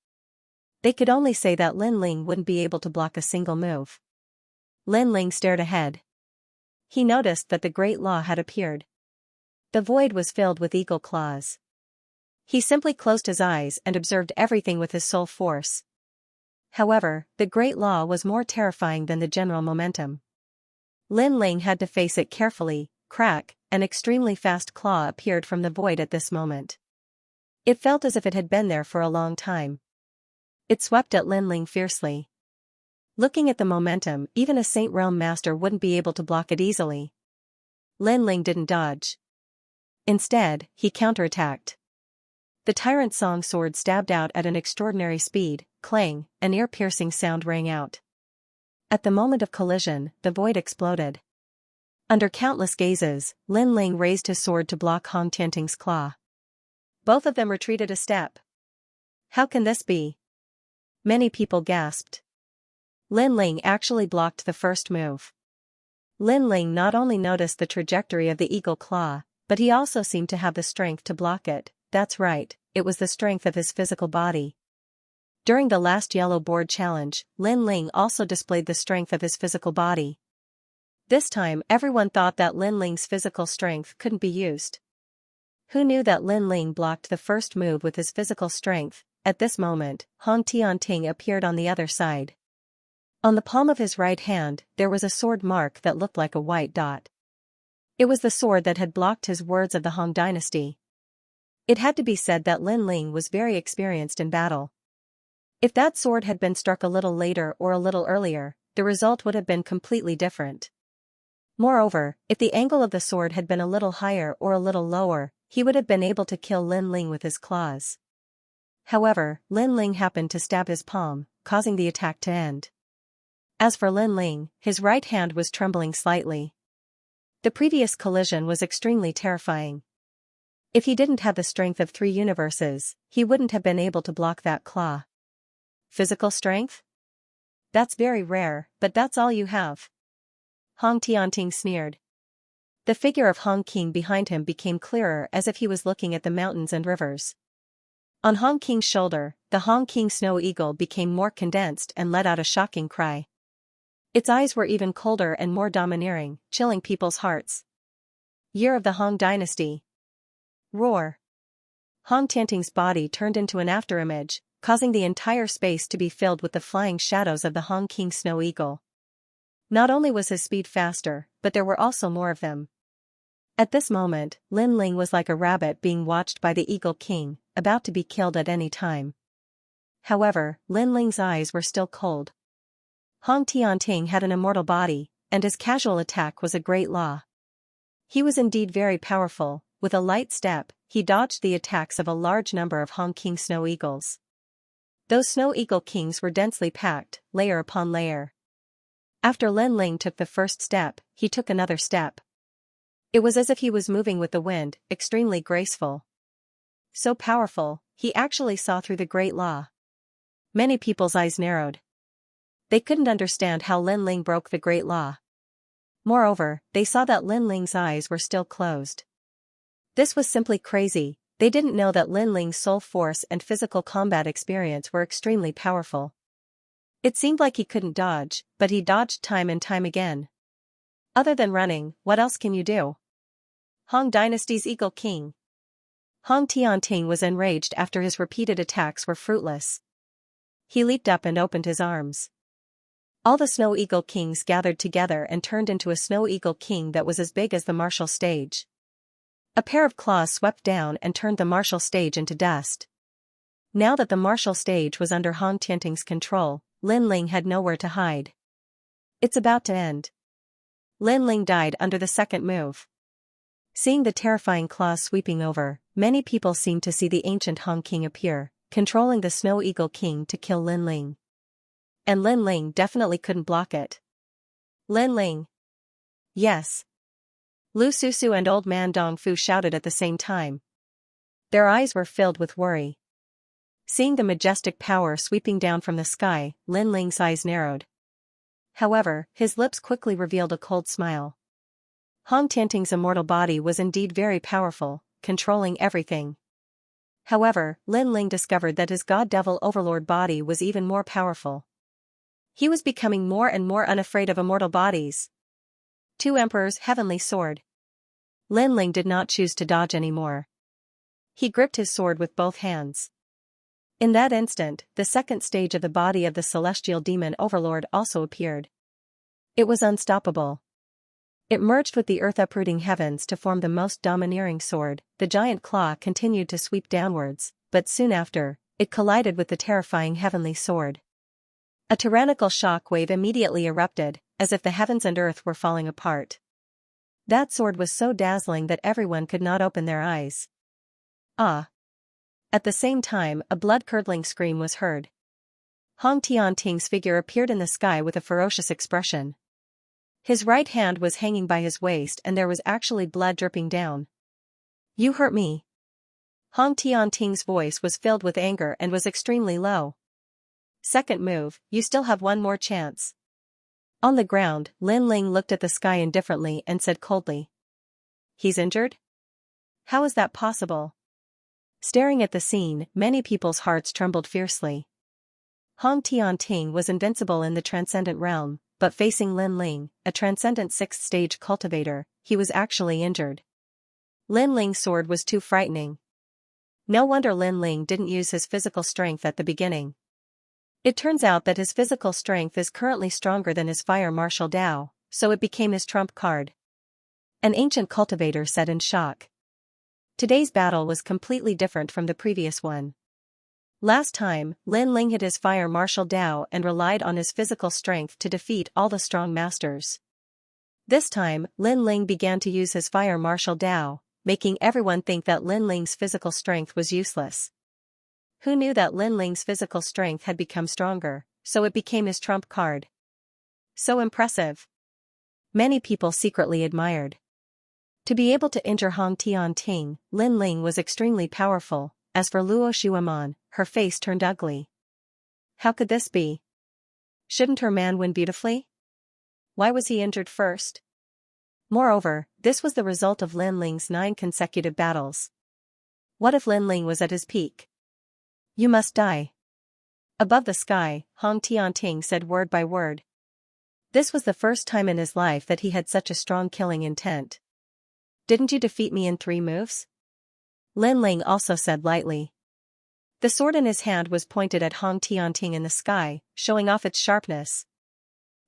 They could only say that Lin Ling wouldn't be able to block a single move. Lin Ling stared ahead. He noticed that the great law had appeared. The void was filled with eagle claws. He simply closed his eyes and observed everything with his soul force. However, the great law was more terrifying than the general momentum. Lin Ling had to face it carefully. Crack, an extremely fast claw appeared from the void at this moment. It felt as if it had been there for a long time. It swept at Lin Ling fiercely. Looking at the momentum, even a Saint Realm Master wouldn't be able to block it easily. Lin Ling didn't dodge. Instead, he counterattacked. The Tyrant Song sword stabbed out at an extraordinary speed. Clang, an ear-piercing sound rang out. At the moment of collision, the void exploded. Under countless gazes, Lin Ling raised his sword to block Hong Tianting's claw. Both of them retreated a step. How can this be? Many people gasped. Lin Ling actually blocked the first move. Lin Ling not only noticed the trajectory of the eagle claw, but he also seemed to have the strength to block it. That's right, it was the strength of his physical body. During the last Yellow Board Challenge, Lin Ling also displayed the strength of his physical body. This time everyone thought that Lin Ling's physical strength couldn't be used. Who knew that Lin Ling blocked the first move with his physical strength? At this moment, Hong Tianting appeared on the other side. On the palm of his right hand, there was a sword mark that looked like a white dot. It was the sword that had blocked his words of the Han dynasty. It had to be said that Lin Ling was very experienced in battle. If that sword had been struck a little later or a little earlier, the result would have been completely different. Moreover, if the angle of the sword had been a little higher or a little lower, he would have been able to kill Lin Ling with his claws. However, Lin Ling happened to stab his palm, causing the attack to end. As for Lin Ling, his right hand was trembling slightly. The previous collision was extremely terrifying. If he didn't have the strength of 3 universes, he wouldn't have been able to block that claw. Physical strength? That's very rare, but that's all you have. Hong Tianting sneered. The figure of Hong Qing behind him became clearer as if he was looking at the mountains and rivers. On Hong Qing's shoulder, the Hong Qing snow eagle became more condensed and let out a shocking cry. Its eyes were even colder and more domineering, chilling people's hearts. Year of the Han dynasty. Roar. Hong Tianting's body turned into an afterimage, causing the entire space to be filled with the flying shadows of the Hong Qing snow eagle. Not only was his speed faster, but there were also more of them. At this moment, Lin Ling was like a rabbit being watched by the Eagle King, about to be killed at any time. However, Lin Ling's eyes were still cold. Hong Tianting had an immortal body, and his casual attack was a great law. He was indeed very powerful. With a light step, he dodged the attacks of a large number of Hong Qing snow eagles. Those snow eagle kings were densely packed, layer upon layer. After Lin Ling took the first step, he took another step. It was as if he was moving with the wind, extremely graceful. So powerful, he actually saw through the great law. Many people's eyes narrowed. They couldn't understand how Lin Ling broke the great law. Moreover, they saw that Lin Ling's eyes were still closed. This was simply crazy. They didn't know that Lin Ling's soul force and physical combat experience were extremely powerful. It seemed like he couldn't dodge, but he dodged time and time again. Other than running, what else can you do? Han Dynasty's Eagle King. Hong Tianting was enraged after his repeated attacks were fruitless. He leaped up and opened his arms. All the Snow Eagle Kings gathered together and turned into a Snow Eagle King that was as big as the martial stage. A pair of claws swept down and turned the martial stage into dust. Now that the martial stage was under Hong Tianting's control, Lin Ling had nowhere to hide. It's about to end. Lin Ling died under the second move. Seeing the terrifying claws sweeping over, many people seemed to see the ancient Hong King appear, controlling the Snow Eagle King to kill Lin Ling. And Lin Ling definitely couldn't block it. Lin Ling. Yes. Lu Susu and Old Man Dong Fu shouted at the same time. Their eyes were filled with worry. Seeing the majestic power sweeping down from the sky, Lin Ling's eyes narrowed. However, his lips quickly revealed a cold smile. Hong Tianting's immortal body was indeed very powerful, controlling everything. However, Lin Ling discovered that his God-Devil Overlord body was even more powerful. He was becoming more and more unafraid of immortal bodies. 2 Emperors' Heavenly Sword. Lin Ling did not choose to dodge anymore. He gripped his sword with both hands. In that instant, the second stage of the body of the celestial demon overlord also appeared. It was unstoppable. It merged with the earth-uprooting heavens to form the most domineering sword. The giant claw continued to sweep downwards, but soon after, it collided with the terrifying heavenly sword. A tyrannical shock wave immediately erupted, as if the heavens and earth were falling apart. That sword was so dazzling that everyone could not open their eyes. Ah! At the same time, a blood-curdling scream was heard. Hong Tianting's figure appeared in the sky with a ferocious expression. His right hand was hanging by his waist and there was actually blood dripping down. You hurt me. Hong Tianting's voice was filled with anger and was extremely low. Second move, you still have one more chance. On the ground, Lin Ling looked at the sky indifferently and said coldly. He's injured? How is that possible? Staring at the scene, many people's hearts trembled fiercely. Hong Tianting was invincible in the transcendent realm, but facing Lin Ling, a transcendent 6th stage cultivator, he was actually injured. Lin Ling's sword was too frightening. No wonder Lin Ling didn't use his physical strength at the beginning. It turns out that his physical strength is currently stronger than his fire martial Dao, so it became his trump card. An ancient cultivator said in shock. Today's battle was completely different from the previous one. Last time, Lin Ling hid his fire martial Dao and relied on his physical strength to defeat all the strong masters. This time, Lin Ling began to use his fire martial Dao, making everyone think that Lin Ling's physical strength was useless. Who knew that Lin Ling's physical strength had become stronger, so it became his trump card. So impressive. Many people secretly admired. To be able to injure Hong Tianting, Lin Ling was extremely powerful. As for Luo Xueman, her face turned ugly. How could this be? Shouldn't her man win beautifully? Why was he injured first? Moreover, this was the result of Lin Ling's 9 consecutive battles. What if Lin Ling was at his peak? You must die. Above the sky, Hong Tianting said word by word. This was the first time in his life that he had such a strong killing intent. Didn't you defeat me in 3 moves? Lin Ling also said lightly. The sword in his hand was pointed at Hong Tianting in the sky, showing off its sharpness.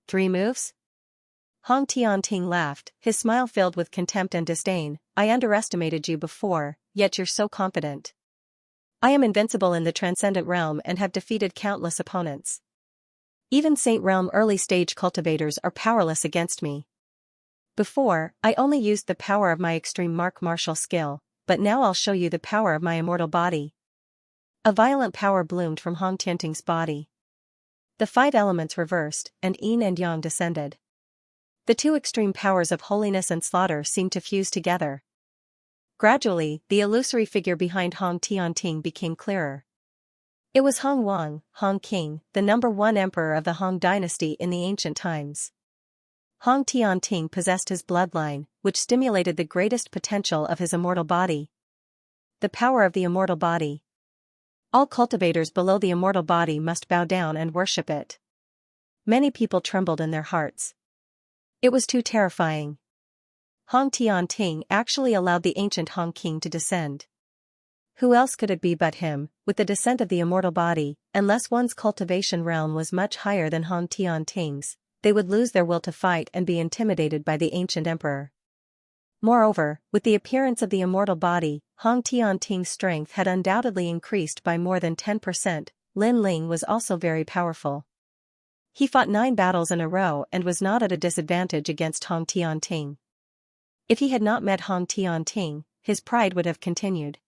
3 moves? Hong Tianting laughed, his smile filled with contempt and disdain. I underestimated you before, yet you're so confident. I am invincible in the transcendent realm and have defeated countless opponents. Even Saint Realm early-stage cultivators are powerless against me. Before, I only used the power of my extreme martial skill, but now I'll show you the power of my immortal body. A violent power bloomed from Hong Tianting's body. The 5 elements reversed, and yin and yang descended. The 2 extreme powers of holiness and slaughter seemed to fuse together. Gradually, the illusory figure behind Hong Tianting became clearer. It was Hong Wang, Hong King, the #1 emperor of the Hong dynasty in the ancient times. Hong Tianting possessed his bloodline, which stimulated the greatest potential of his immortal body. The power of the immortal body. All cultivators below the immortal body must bow down and worship it. Many people trembled in their hearts. It was too terrifying. Hong Tianting actually allowed the ancient Hong King to descend. Who else could it be but him? With the descent of the immortal body, unless one's cultivation realm was much higher than Hong Tianting's, they would lose their will to fight and be intimidated by the ancient emperor. Moreover, with the appearance of the immortal body, Hong Tianting's strength had undoubtedly increased by more than 10%. Lin Ling was also very powerful. He fought 9 battles in a row and was not at a disadvantage against Hong Tianting. If he had not met Hong Tianting, his pride would have continued.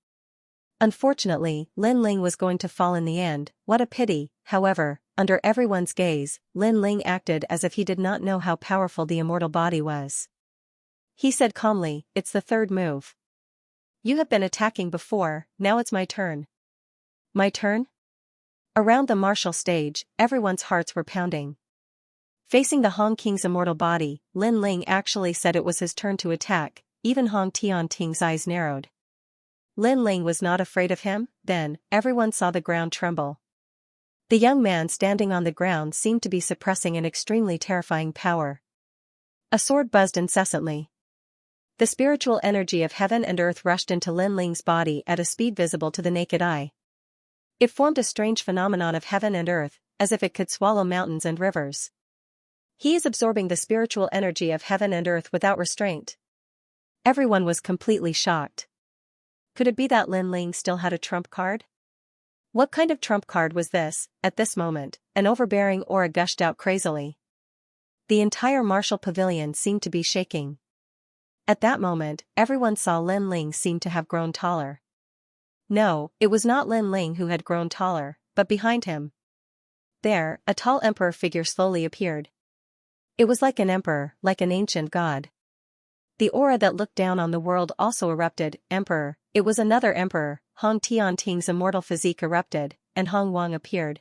Unfortunately, Lin Ling was going to fall in the end. What a pity. However, under everyone's gaze, Lin Ling acted as if he did not know how powerful the immortal body was. He said calmly, "It's the 3rd move. You have been attacking before, now it's my turn." My turn? Around the martial stage, everyone's hearts were pounding. Facing the Hong King's immortal body, Lin Ling actually said it was his turn to attack. Even Hong Tianting's eyes narrowed. Lin Ling was not afraid of him. Then, everyone saw the ground tremble. The young man standing on the ground seemed to be suppressing an extremely terrifying power. A sword buzzed incessantly. The spiritual energy of heaven and earth rushed into Lin Ling's body at a speed visible to the naked eye. It formed a strange phenomenon of heaven and earth, as if it could swallow mountains and rivers. He is absorbing the spiritual energy of heaven and earth without restraint. Everyone was completely shocked. Could it be that Lin Ling still had a trump card? What kind of trump card was this? At this moment, an overbearing aura gushed out crazily. The entire martial pavilion seemed to be shaking. At that moment, everyone saw Lin Ling seem to have grown taller. No, it was not Lin Ling who had grown taller, but behind him. There, a tall emperor figure slowly appeared. It was like an emperor, like an ancient god. The aura that looked down on the world also erupted. Emperor. It was another emperor. Hong Tianting's immortal physique erupted, and Hong Wang appeared.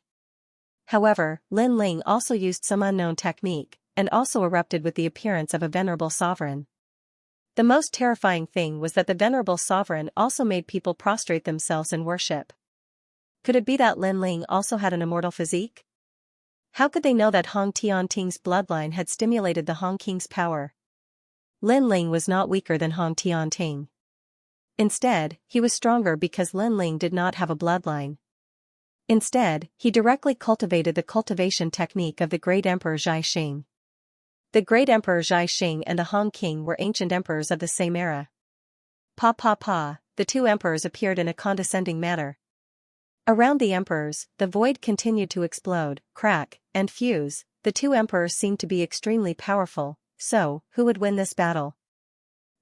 However, Lin Ling also used some unknown technique, and also erupted with the appearance of a venerable sovereign. The most terrifying thing was that the venerable sovereign also made people prostrate themselves in worship. Could it be that Lin Ling also had an immortal physique? How could they know that Hong Tianting's bloodline had stimulated the Hong King's power? Lin Ling was not weaker than Hong Tianting. Instead, he was stronger because Lin Ling did not have a bloodline. Instead, he directly cultivated the cultivation technique of the great Emperor Xianxia. The great Emperor Xianxia and the Han King were ancient emperors of the same era. Pa pa pa, the two emperors appeared in a condescending manner. Around the emperors, the void continued to explode, crack, and fuse. The two emperors seemed to be extremely powerful, so, who would win this battle?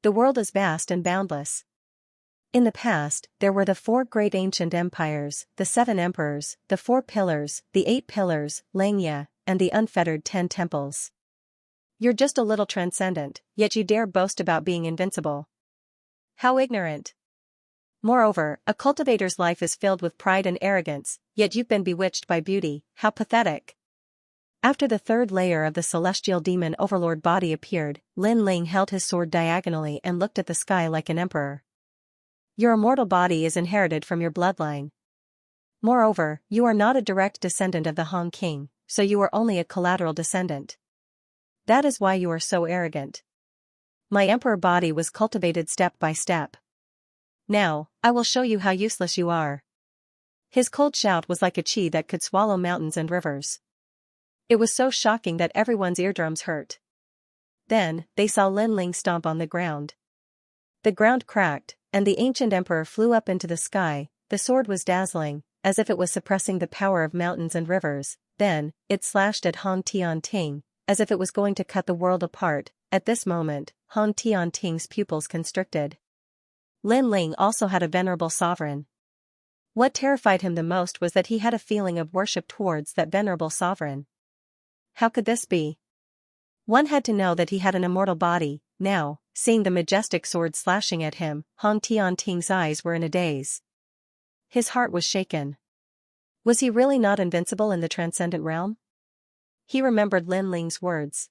The world is vast and boundless. In the past, there were the four great ancient empires, the seven emperors, the four pillars, the 8 pillars, Xianxia, and the unfettered 10 temples. You're just a little transcendent, yet you dare boast about being invincible. How ignorant. Moreover, a cultivator's life is filled with pride and arrogance, yet you've been bewitched by beauty. How pathetic. After the third layer of the celestial demon overlord body appeared, Lin Ling held his sword diagonally and looked at the sky like an emperor. Your immortal body is inherited from your bloodline. Moreover, you are not a direct descendant of the Han King, so you are only a collateral descendant. That is why you are so arrogant. My emperor body was cultivated step by step. Now, I will show you how useless you are. His cold shout was like a chi that could swallow mountains and rivers. It was so shocking that everyone's eardrums hurt. Then, they saw Lin Ling stomp on the ground. The ground cracked, and the ancient emperor flew up into the sky. The sword was dazzling, as if it was suppressing the power of mountains and rivers. Then, it slashed at Han Tianting, as if it was going to cut the world apart. At this moment, Han Tianting's pupils constricted. Lin Ling also had a venerable sovereign. What terrified him the most was that he had a feeling of worship towards that venerable sovereign. How could this be? One had to know that he had an immortal body. Now, seeing the majestic sword slashing at him, Han Tianting's eyes were in a daze. His heart was shaken. Was he really not invincible in the transcendent realm? He remembered Lin Ling's words.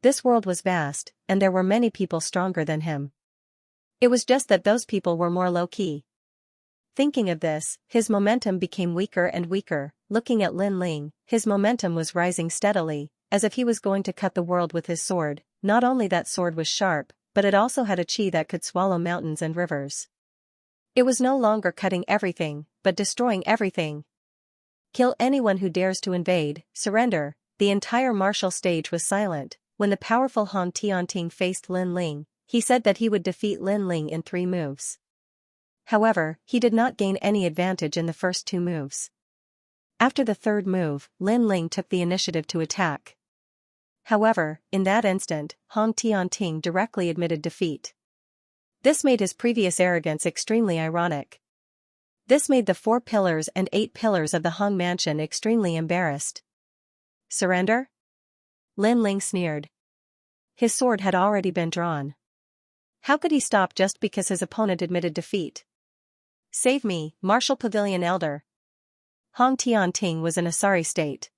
This world was vast, and there were many people stronger than him. It was just that those people were more low-key. Thinking of this, his momentum became weaker and weaker. Looking at Lin Ling, his momentum was rising steadily, as if he was going to cut the world with his sword. Not only that sword was sharp, but it also had a chi that could swallow mountains and rivers. It was no longer cutting everything, but destroying everything. Kill anyone who dares to invade, surrender. The entire martial stage was silent. When the powerful Han Tianting faced Lin Ling, he said that he would defeat Lin Ling in 3 moves. However, he did not gain any advantage in the first 2 moves. After the third move, Lin Ling took the initiative to attack. However, in that instant, Han Tianting directly admitted defeat. This made his previous arrogance extremely ironic. This made the 4 pillars and 8 pillars of the Han mansion extremely embarrassed. Surrender? Lin Ling sneered. His sword had already been drawn. How could he stop just because his opponent admitted defeat? Save me, Martial Pavilion Elder. Han Tianting was in a sorry state.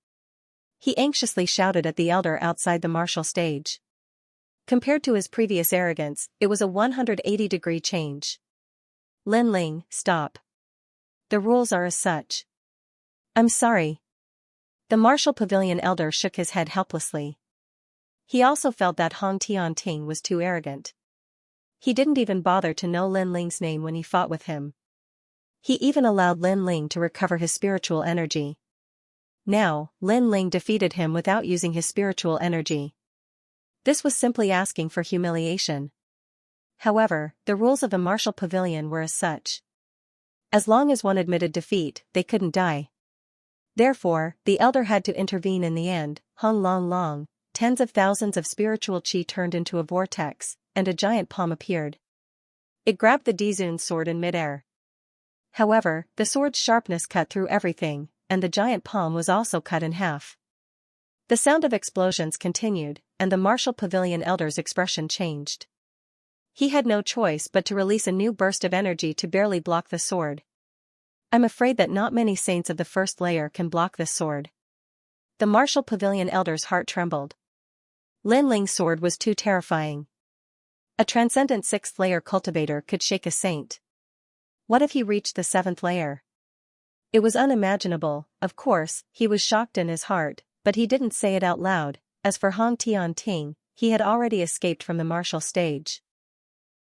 He anxiously shouted at the elder outside the martial stage. Compared to his previous arrogance, it was a 180-degree change. Lin Ling, stop. The rules are as such. I'm sorry. The Martial Pavilion Elder shook his head helplessly. He also felt that Han Tianting was too arrogant. He didn't even bother to know Lin Ling's name when he fought with him. He even allowed Lin Ling to recover his spiritual energy. Now, Lin Ling defeated him without using his spiritual energy. This was simply asking for humiliation. However, the rules of the Martial Pavilion were as such. As long as one admitted defeat, they couldn't die. Therefore, the elder had to intervene in the end. Hung Long Long, tens of thousands of spiritual chi turned into a vortex, and a giant palm appeared. It grabbed the Dizun's sword in midair. However, the sword's sharpness cut through everything, and the giant palm was also cut in half. The sound of explosions continued, and the Martial Pavilion Elder's expression changed. He had no choice but to release a new burst of energy to barely block the sword. I'm afraid that not many saints of the first layer can block this sword. The Martial Pavilion Elder's heart trembled. Lin Ling's sword was too terrifying. A transcendent 6th layer cultivator could shake a saint. What if he reached the 7th layer? It was unimaginable. Of course, he was shocked in his heart, but he didn't say it out loud. As for Han Tianting, he had already escaped from the martial stage.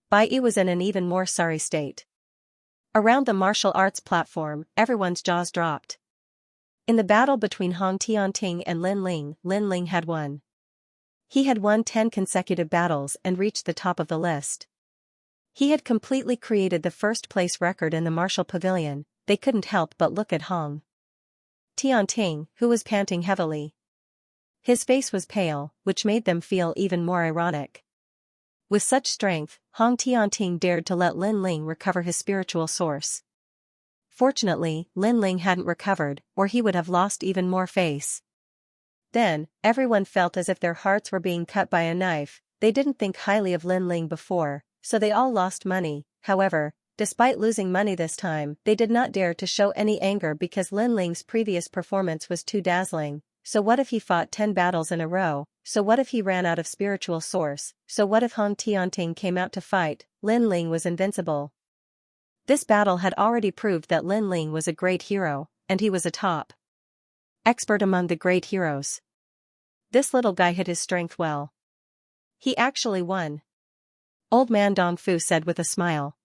Bai Yi was in an even more sorry state. Around the martial arts platform, everyone's jaws dropped. In the battle between Han Tianting and Lin Ling had won. He had won 10 consecutive battles and reached the top of the list. He had completely created the first-place record in the martial pavilion. They couldn't help but look at Hong Tianting, who was panting heavily. His face was pale, which made them feel even more ironic. With such strength, Hong Tianting dared to let Lin Ling recover his spiritual source. Fortunately, Lin Ling hadn't recovered, or he would have lost even more face. Then, everyone felt as if their hearts were being cut by a knife. They didn't think highly of Lin Ling before, so they all lost money. However, despite losing money this time, they did not dare to show any anger because Lin Ling's previous performance was too dazzling. So what if he fought 10 battles in a row? So what if he ran out of spiritual source? So what if Hong Tianting came out to fight? Lin Ling was invincible. This battle had already proved that Lin Ling was a great hero, and he was a top expert among the great heroes. This little guy hid his strength well. He actually won. Old man Dong Fu said with a smile.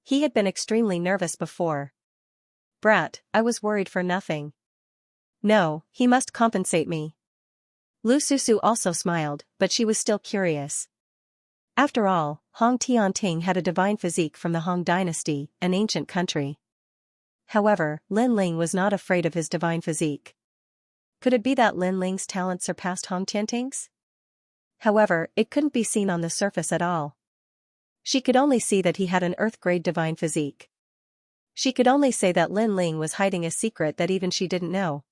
He had been extremely nervous before. Brat, I was worried for nothing. No, he must compensate me. Lu Susu also smiled, but she was still curious. After all, Hong Tianting had a divine physique from the Hong dynasty, an ancient country. However, Lin Ling was not afraid of his divine physique. Could it be that Lin Ling's talent surpassed Hong Tianting's? However, it couldn't be seen on the surface at all. She could only see that he had an earth-grade divine physique. She could only say that Lin Ling was hiding a secret that even she didn't know.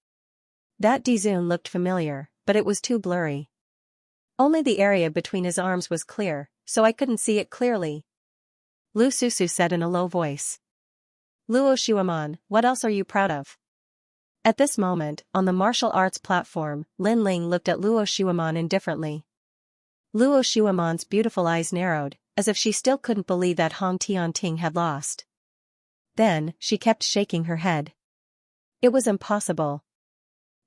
That Dizun looked familiar, but it was too blurry. Only the area between his arms was clear, so I couldn't see it clearly. Lu Susu said in a low voice. Luo Shuaman, what else are you proud of? At this moment, on the martial arts platform, Lin Ling looked at Luo Shuaman indifferently. Luo Shuaman's beautiful eyes narrowed, as if she still couldn't believe that Hong Tianting had lost. Then, she kept shaking her head. It was impossible.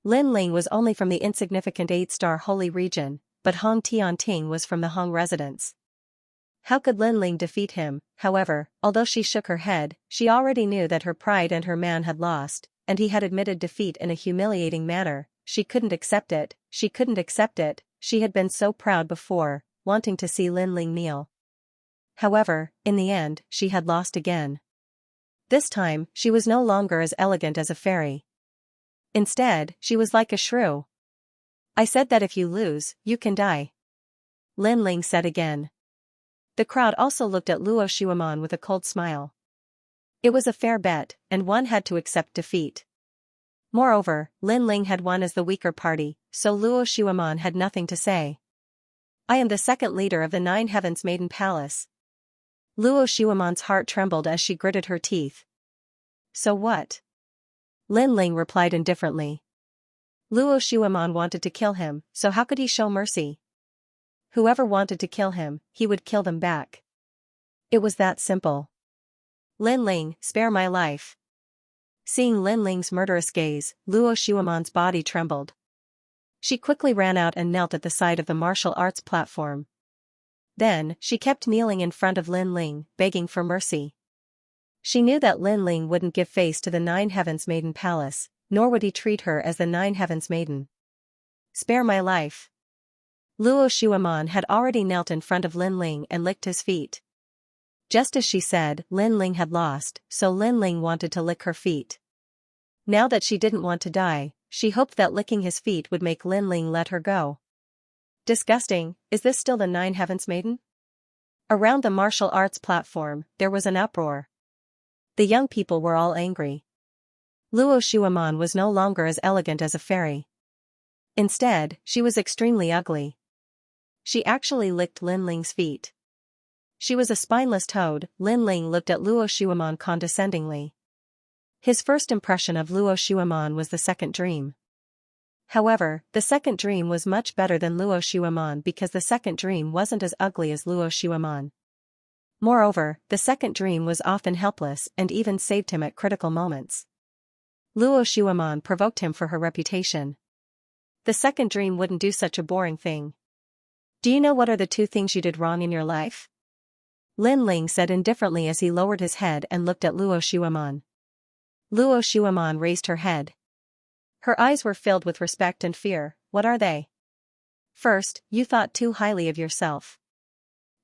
Lin Ling was only from the insignificant 8-star holy region, but Hong Tianting was from the Hong residence. How could Lin Ling defeat him? However, although she shook her head, she already knew that her pride and her man had lost, and he had admitted defeat in a humiliating manner. She couldn't accept it, she couldn't accept it. She had been so proud before, wanting to see Lin Ling kneel. However, in the end, she had lost again. This time, she was no longer as elegant as a fairy. Instead, she was like a shrew. I said that if you lose, you can die. Lin Ling said again. The crowd also looked at Luo Shuaman with a cold smile. It was a fair bet, and one had to accept defeat. Moreover, Lin Ling had won as the weaker party, so Luo Shuaman had nothing to say. I am the second leader of the 9 Heavens Maiden Palace. Luo Shuaman's heart trembled as she gritted her teeth. So what? Lin Ling replied indifferently. Luo Shuaman wanted to kill him, so how could he show mercy? Whoever wanted to kill him, he would kill them back. It was that simple. Lin Ling, spare my life. Seeing Lin Ling's murderous gaze, Luo Shuaman's body trembled. She quickly ran out and knelt at the side of the martial arts platform. Then, she kept kneeling in front of Lin Ling, begging for mercy. She knew that Lin Ling wouldn't give face to the 9 Heavens Maiden Palace, nor would he treat her as the 9 Heavens Maiden. Spare my life. Luo Shuaman had already knelt in front of Lin Ling and licked his feet. Just as she said, Lin Ling had lost, so Lin Ling wanted to lick her feet. Now that she didn't want to die, she hoped that licking his feet would make Lin Ling let her go. Disgusting, is this still the 9 Heavens Maiden? Around the martial arts platform, there was an uproar. The young people were all angry. Luo Shuaman was no longer as elegant as a fairy. Instead, she was extremely ugly. She actually licked Lin Ling's feet. She was a spineless toad. Lin Ling looked at Luo Shuaman condescendingly. His first impression of Luo Shuaman was the second dream. However, the second dream was much better than Luo Shuaman because the second dream wasn't as ugly as Luo Shuaman. Moreover, the second dream was often helpless and even saved him at critical moments. Luo Shuaman provoked him for her reputation. The second dream wouldn't do such a boring thing. Do you know what are the 2 things you did wrong in your life? Lin Ling said indifferently as he lowered his head and looked at Luo Shuaman. Luo Shuaman raised her head. Her eyes were filled with respect and fear. What are they? First, you thought too highly of yourself.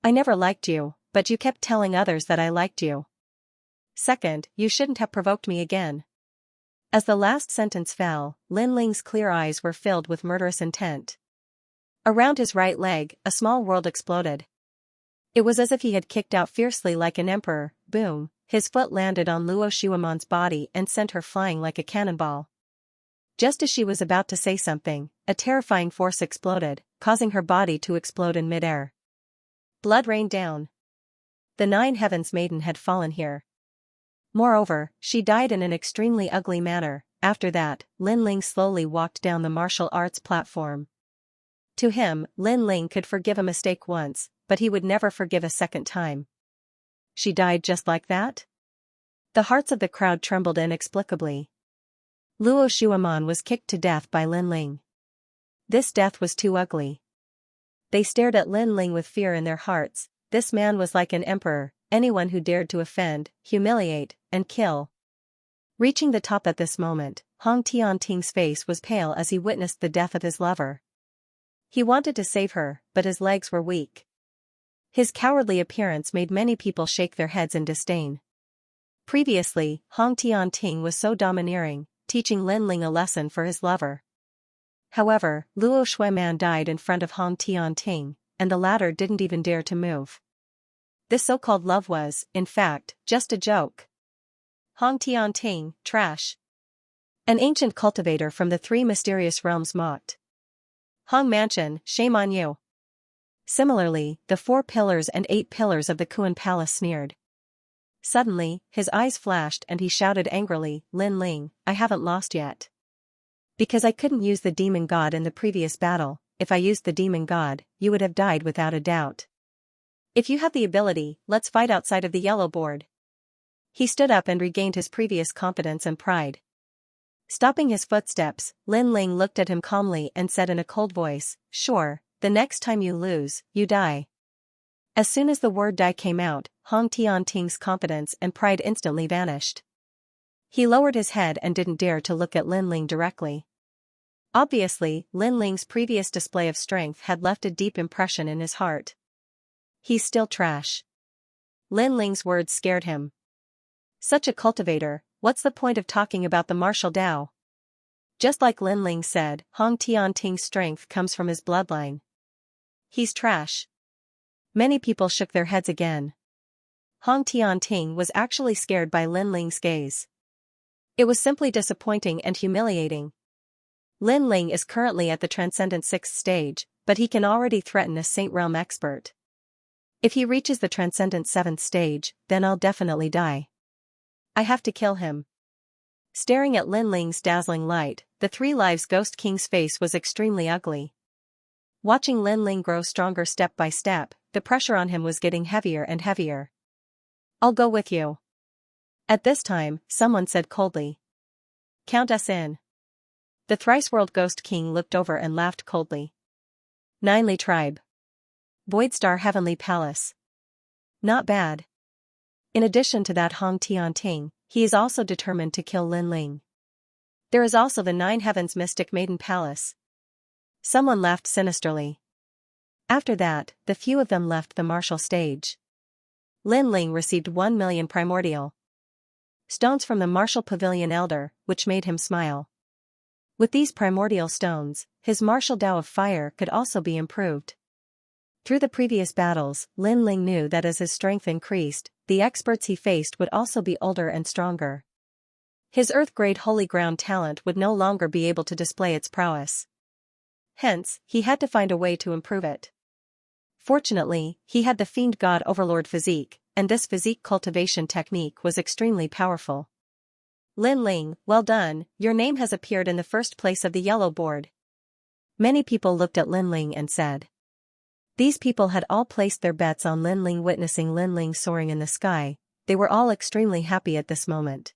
I never liked you, but you kept telling others that I liked you. Second, you shouldn't have provoked me again. As the last sentence fell, Lin Ling's clear eyes were filled with murderous intent. Around his right leg, a small world exploded. It was as if he had kicked out fiercely like an emperor. Boom, his foot landed on Luo Xuemon's body and sent her flying like a cannonball. Just as she was about to say something, a terrifying force exploded, causing her body to explode in midair. Blood rained down. The 9 Heavens Maiden had fallen here. Moreover, she died in an extremely ugly manner. After that, Lin Ling slowly walked down the martial arts platform. To him, Lin Ling could forgive a mistake once, but he would never forgive a second time. She died just like that? The hearts of the crowd trembled inexplicably. Luo Xuemon was kicked to death by Lin Ling. This death was too ugly. They stared at Lin Ling with fear in their hearts. This man was like an emperor, anyone who dared to offend, humiliate, and kill. Reaching the top at this moment, Hong Tianting's face was pale as he witnessed the death of his lover. He wanted to save her, but his legs were weak. His cowardly appearance made many people shake their heads in disdain. Previously, Hong Tianting was so domineering, teaching Lin Ling a lesson for his lover. However, Luo Xueman died in front of Hong Tianting, and the latter didn't even dare to move. This so-called love was, in fact, just a joke. Hong Tianting, trash. An ancient cultivator from the 3 mysterious realms mocked. Hong Mansion, shame on you. Similarly, the 4 pillars and 8 pillars of the Kuan Palace sneered. Suddenly, his eyes flashed and he shouted angrily, Lin Ling, I haven't lost yet. Because I couldn't use the demon god in the previous battle, if I used the demon god, you would have died without a doubt. If you have the ability, let's fight outside of the yellow board. He stood up and regained his previous confidence and pride. Stopping his footsteps, Lin Ling looked at him calmly and said in a cold voice, sure, the next time you lose, you die. As soon as the word die came out, Hong Tianting's confidence and pride instantly vanished. He lowered his head and didn't dare to look at Lin Ling directly. Obviously, Lin Ling's previous display of strength had left a deep impression in his heart. He's still trash. Lin Ling's words scared him. Such a cultivator, what's the point of talking about the martial Dao? Just like Lin Ling said, Hong Tianting's strength comes from his bloodline. He's trash. Many people shook their heads again. Hong Tianting was actually scared by Lin Ling's gaze. It was simply disappointing and humiliating. Lin Ling is currently at the Transcendent 6th stage, but he can already threaten a Saint Realm expert. If he reaches the Transcendent 7th stage, then I'll definitely die. I have to kill him. Staring at Lin Ling's dazzling light, the 3 Lives Ghost King's face was extremely ugly. Watching Lin Ling grow stronger step by step, the pressure on him was getting heavier and heavier. I'll go with you. At this time, someone said coldly. Count us in. The Thrice-World Ghost King looked over and laughed coldly. Ninely Tribe. Voidstar Heavenly Palace. Not bad. In addition to that Hong Tianting, he is also determined to kill Lin Ling. There is also the 9 Heavens Mystic Maiden Palace. Someone laughed sinisterly. After that, the few of them left the martial stage. Lin Ling received 1 million primordial stones from the martial pavilion elder, which made him smile. With these primordial stones, his martial Dao of fire could also be improved. Through the previous battles, Lin Ling knew that as his strength increased, the experts he faced would also be older and stronger. His Earth-grade holy ground talent would no longer be able to display its prowess. Hence, he had to find a way to improve it. Fortunately, he had the Fiend God Overlord physique, and this physique cultivation technique was extremely powerful. Lin Ling, well done, your name has appeared in the first place of the yellow board. Many people looked at Lin Ling and said. These people had all placed their bets on Lin Ling. Witnessing Lin Ling soaring in the sky, they were all extremely happy at this moment.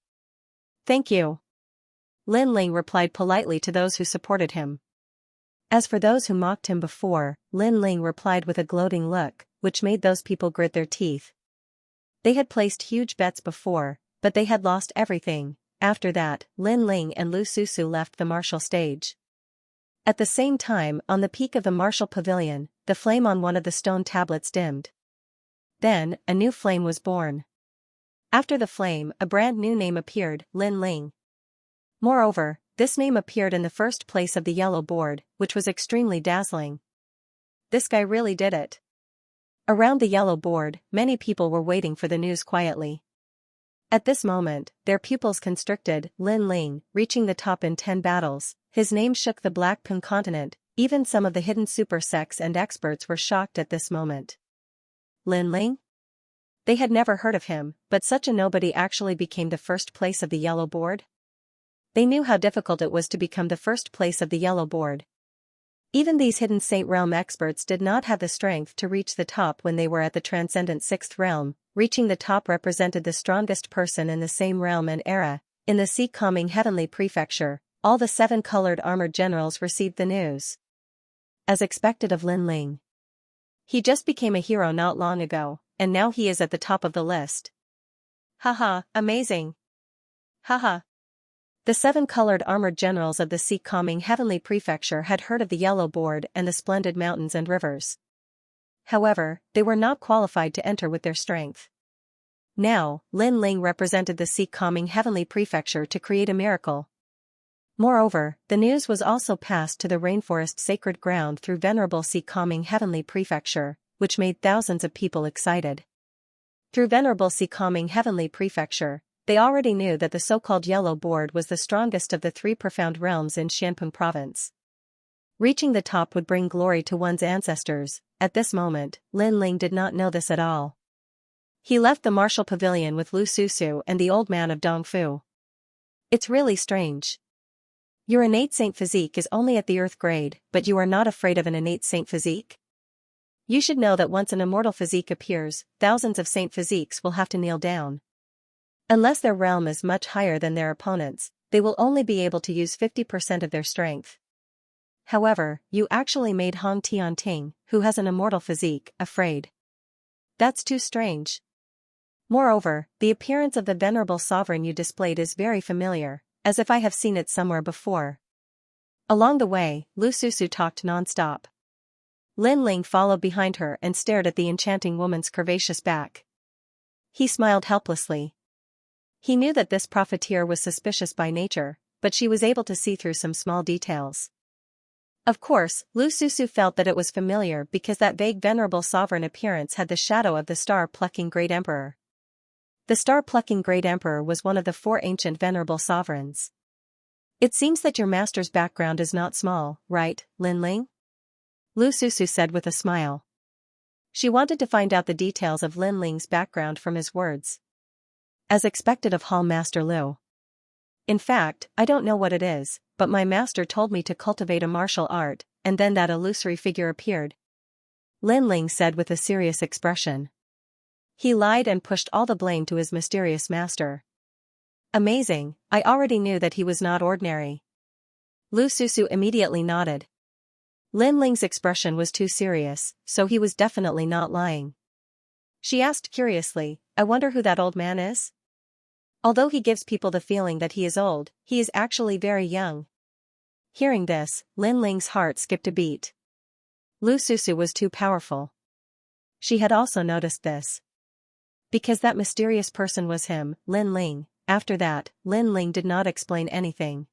Thank you. Lin Ling replied politely to those who supported him. As for those who mocked him before, Lin Ling replied with a gloating look, which made those people grit their teeth. They had placed huge bets before, but they had lost everything. After that, Lin Ling and Lu Susu left the martial stage. At the same time, on the peak of the martial pavilion, the flame on one of the stone tablets dimmed. Then, a new flame was born. After the flame, a brand new name appeared, Lin Ling. Moreover, this name appeared in the first place of the yellow board, which was extremely dazzling. This guy really did it. Around the yellow board, many people were waiting for the news quietly. At this moment, their pupils constricted, Lin Ling, reaching the top in 10 battles, his name shook the Black Pun continent, even some of the hidden super sects and experts were shocked at this moment. Lin Ling? They had never heard of him, but such a nobody actually became the first place of the yellow board? They knew how difficult it was to become the first place of the yellow board. Even these hidden Saint Realm experts did not have the strength to reach the top when they were at the transcendent 6th realm. Reaching the top represented the strongest person in the same realm and era. In the sea calming heavenly prefecture, all the 7 colored armored generals received the news. As expected of Lin Ling. He just became a hero not long ago, and now he is at the top of the list. Haha, amazing. Haha. The 7 colored armored generals of the sea calming heavenly prefecture had heard of the yellow board and the splendid mountains and rivers. However, they were not qualified to enter with their strength. Now, Lin Ling represented the sea calming heavenly prefecture to create a miracle. Moreover, the news was also passed to the rainforest sacred ground through venerable sea calming heavenly prefecture, which made thousands of people excited. Through venerable sea calming heavenly prefecture, they already knew that the so-called yellow board was the strongest of the 3 profound realms in Xianpeng province. Reaching the top would bring glory to one's ancestors. At this moment, Lin Ling did not know this at all. He left the martial pavilion with Lu Susu and the old man of Dongfu. It's really strange. Your innate saint physique is only at the earth grade, but you are not afraid of an innate saint physique? You should know that once an immortal physique appears, thousands of saint physiques will have to kneel down. Unless their realm is much higher than their opponents, they will only be able to use 50% of their strength. However, you actually made Hong Tianting, who has an immortal physique, afraid. That's too strange. Moreover, the appearance of the venerable sovereign you displayed is very familiar, as if I have seen it somewhere before. Along the way, Lu Susu talked non-stop. Lin Ling followed behind her and stared at the enchanting woman's curvaceous back. He smiled helplessly. He knew that this profiteer was suspicious by nature, but she was able to see through some small details. Of course, Lu Susu felt that it was familiar because that vague venerable sovereign appearance had the shadow of the star-plucking great emperor. The star-plucking great emperor was one of the 4 ancient venerable sovereigns. It seems that your master's background is not small, right, Lin Ling? Lu Susu said with a smile. She wanted to find out the details of Lin Ling's background from his words. As expected of Hall Master Lu. In fact, I don't know what it is, but my master told me to cultivate a martial art, and then that illusory figure appeared. Lin Ling said with a serious expression. He lied and pushed all the blame to his mysterious master. Amazing, I already knew that he was not ordinary. Lu Susu immediately nodded. Lin Ling's expression was too serious, so he was definitely not lying. She asked curiously, I wonder who that old man is? Although he gives people the feeling that he is old, he is actually very young. Hearing this, Lin Ling's heart skipped a beat. Lu Susu was too powerful. She had also noticed this. Because that mysterious person was him, Lin Ling. After that, Lin Ling did not explain anything.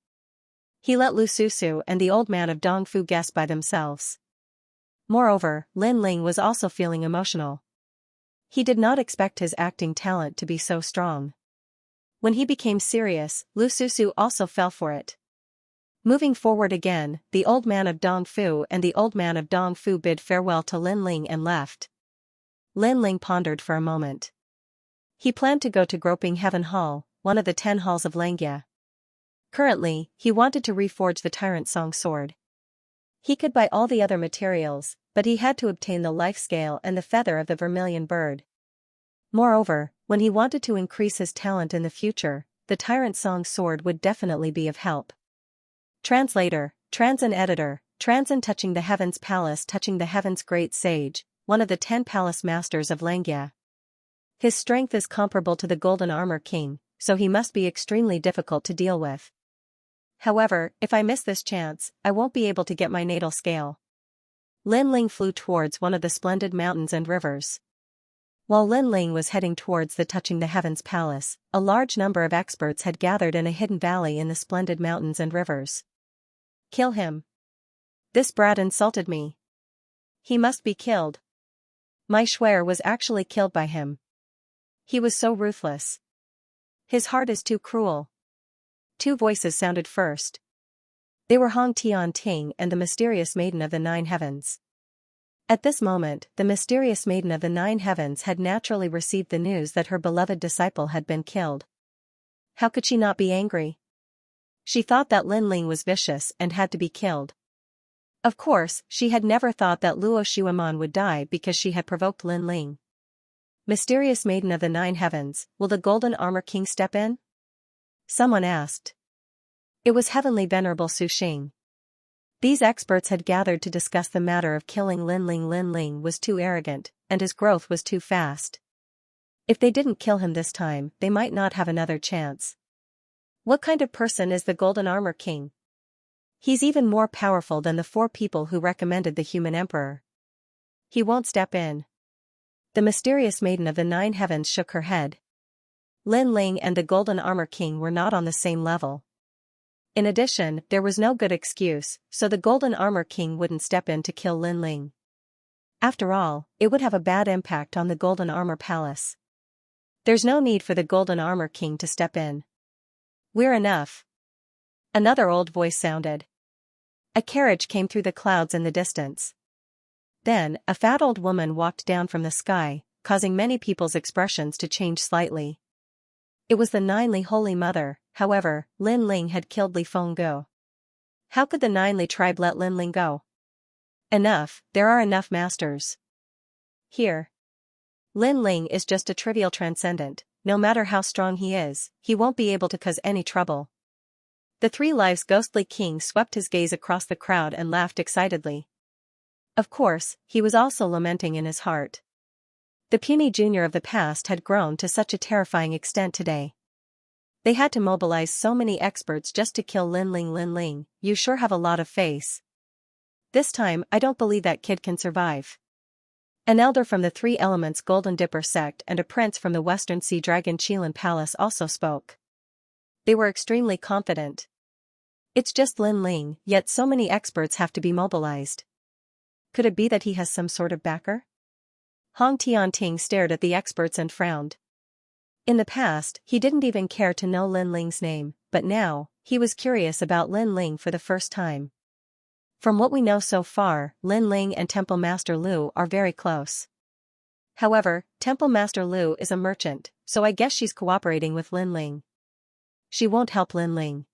He let Lu Susu and the old man of Dongfu guess by themselves. Moreover, Lin Ling was also feeling emotional. He did not expect his acting talent to be so strong. When he became serious, Lu Susu also fell for it. Moving forward again, the old man of Dongfu and the old man of Dongfu bid farewell to Lin Ling and left. Lin Ling pondered for a moment. He planned to go to Groping Heaven Hall, one of the 10 halls of Xianxia. Currently, he wanted to reforge the Tyrant Song sword. He could buy all the other materials, but he had to obtain the life scale and the feather of the vermilion bird. Moreover, when he wanted to increase his talent in the future, the Tyrant Song sword would definitely be of help. Translator, Transin editor, Transin touching the heavens palace touching the heavens great sage, one of the 10 palace masters of Xianxia. His strength is comparable to the Golden Armor King, so he must be extremely difficult to deal with. However, if I miss this chance, I won't be able to get my natal scale. Lin Ling flew towards one of the splendid mountains and rivers. While Lin Ling was heading towards the Touching the Heavens palace, a large number of experts had gathered in a hidden valley in the splendid mountains and rivers. Kill him. This brat insulted me. He must be killed. My Schwer was actually killed by him. He was so ruthless. His heart is too cruel. Two voices sounded first. They were Hong Tian-ting and the mysterious Maiden of the Nine Heavens. At this moment, the mysterious Maiden of the Nine Heavens had naturally received the news that her beloved disciple had been killed. How could she not be angry? She thought that Lin Ling was vicious and had to be killed. Of course, she had never thought that Luo Shuiman would die because she had provoked Lin Ling. Mysterious Maiden of the Nine Heavens, will the Golden Armor King step in? Someone asked. It was Heavenly Venerable Su Xing. These experts had gathered to discuss the matter of killing Lin Ling. Lin Ling was too arrogant, and his growth was too fast. If they didn't kill him this time, they might not have another chance. What kind of person is the Golden Armor King? He's even more powerful than the 4 people who recommended the human emperor. He won't step in. The mysterious Maiden of the Nine Heavens shook her head. Lin Ling and the Golden Armor King were not on the same level. In addition, there was no good excuse, so the Golden Armor King wouldn't step in to kill Lin Ling. After all, it would have a bad impact on the Golden Armor Palace. There's no need for the Golden Armor King to step in. We're enough. Another old voice sounded. A carriage came through the clouds in the distance. Then, a fat old woman walked down from the sky, causing many people's expressions to change slightly. It was the Ninely Holy Mother. However, Lin Ling had killed Li Fenggu. How could the Ninely tribe let Lin Ling go? Enough, there are enough masters. Here. Lin Ling is just a trivial transcendent, no matter how strong he is, he won't be able to cause any trouble. The 3 Lives ghostly king swept his gaze across the crowd and laughed excitedly. Of course, he was also lamenting in his heart. The puny junior of the past had grown to such a terrifying extent today. They had to mobilize so many experts just to kill Lin Ling. Lin Ling, you sure have a lot of face. This time, I don't believe that kid can survive. An elder from the 3 Elements Golden Dipper sect and a prince from the Western Sea Dragon Qilin Palace also spoke. They were extremely confident. It's just Lin Ling, yet so many experts have to be mobilized. Could it be that he has some sort of backer? Hong Tian-ting stared at the experts and frowned. In the past, he didn't even care to know Lin Ling's name, but now, he was curious about Lin Ling for the first time. From what we know so far, Lin Ling and Temple Master Lu are very close. However, Temple Master Lu is a merchant, so I guess she's cooperating with Lin Ling. She won't help Lin Ling.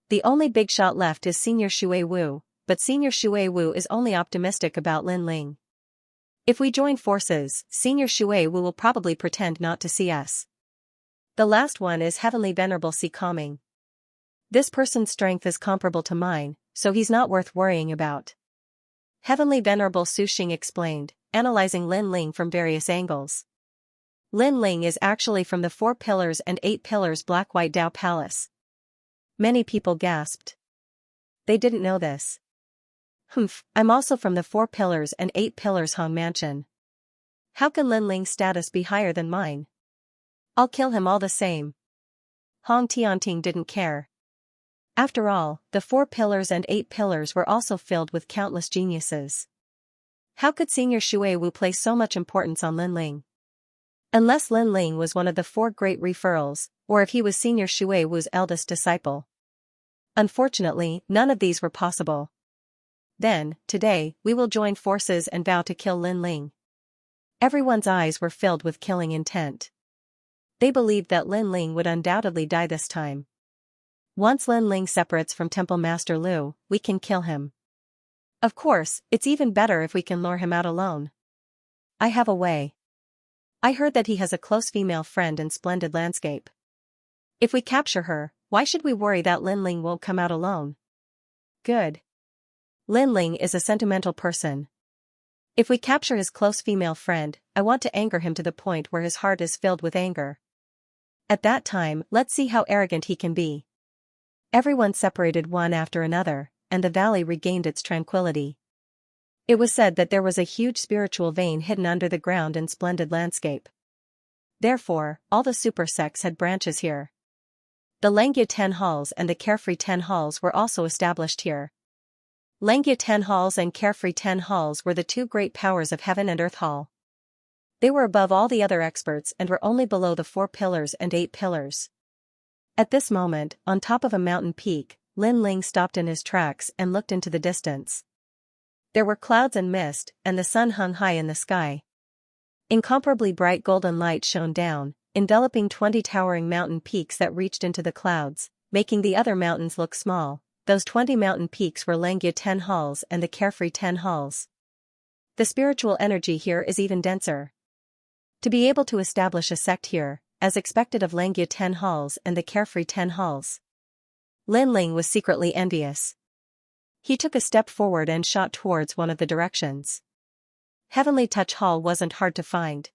The only big shot left is Senior Shui Wu, but Senior Shui Wu is only optimistic about Lin Ling. If we join forces, Senior Shui Wu will probably pretend not to see us. The last one is Heavenly Venerable Si Calming. This person's strength is comparable to mine, so he's not worth worrying about. Heavenly Venerable Su Xing explained, analyzing Lin Ling from various angles. Lin Ling is actually from the 4 Pillars and 8 Pillars Black-White Dao Palace. Many people gasped. They didn't know this. Humph, I'm also from the 4 Pillars and 8 Pillars Hong Mansion. How can Lin Ling's status be higher than mine? I'll kill him all the same. Hong Tianting didn't care. After all, the 4 Pillars and 8 Pillars were also filled with countless geniuses. How could Senior Shui Wu place so much importance on Lin Ling? Unless Lin Ling was one of the 4 great referrals, or if he was Senior Shui Wu's eldest disciple. Unfortunately, none of these were possible. Then, today, we will join forces and vow to kill Lin Ling. Everyone's eyes were filled with killing intent. They believed that Lin Ling would undoubtedly die this time. Once Lin Ling separates from Temple Master Lu, we can kill him. Of course, it's even better if we can lure him out alone. I have a way. I heard that he has a close female friend in Splendid Landscape. If we capture her, why should we worry that Lin Ling won't come out alone? Good. Lin Ling is a sentimental person. If we capture his close female friend, I want to anger him to the point where his heart is filled with anger. At that time, let's see how arrogant he can be. Everyone separated one after another, and the valley regained its tranquility. It was said that there was a huge spiritual vein hidden under the ground in splendid landscape. Therefore, all the super sects had branches here. The Xianxia 10 halls and the Carefree 10 halls were also established here. Xianxia 10 halls and Carefree 10 halls were the two great powers of heaven and earth hall. They were above all the other experts and were only below the 4 pillars and 8 pillars. At this moment, on top of a mountain peak, Lin Ling stopped in his tracks and looked into the distance. There were clouds and mist, and the sun hung high in the sky. Incomparably bright golden light shone down, enveloping 20 towering mountain peaks that reached into the clouds, making the other mountains look small. Those 20 mountain peaks were Xianxia 10 halls and the Carefree 10 halls. The spiritual energy here is even denser. To be able to establish a sect here, as expected of Xianxia 10 halls and the Carefree 10 halls. Lin Ling was secretly envious. He took a step forward and shot towards one of the directions. Heavenly Touch Hall wasn't hard to find.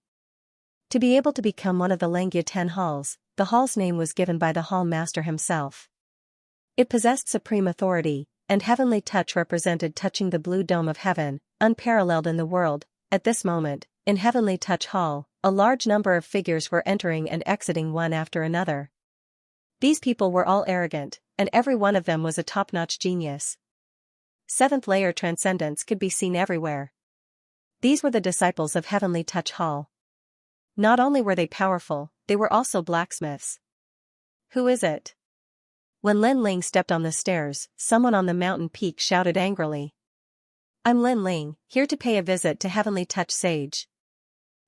To be able to become one of the Xianxia 10 halls, the hall's name was given by the hall master himself. It possessed supreme authority, and heavenly touch represented touching the blue dome of heaven, unparalleled in the world. At this moment, in Heavenly Touch Hall, a large number of figures were entering and exiting one after another. These people were all arrogant, and every one of them was a top-notch genius. 7th layer transcendence could be seen everywhere. These were the disciples of Heavenly Touch Hall. Not only were they powerful, they were also blacksmiths. Who is it? When Lin Ling stepped on the stairs, someone on the mountain peak shouted angrily. I'm Lin Ling, here to pay a visit to Heavenly Touch Sage.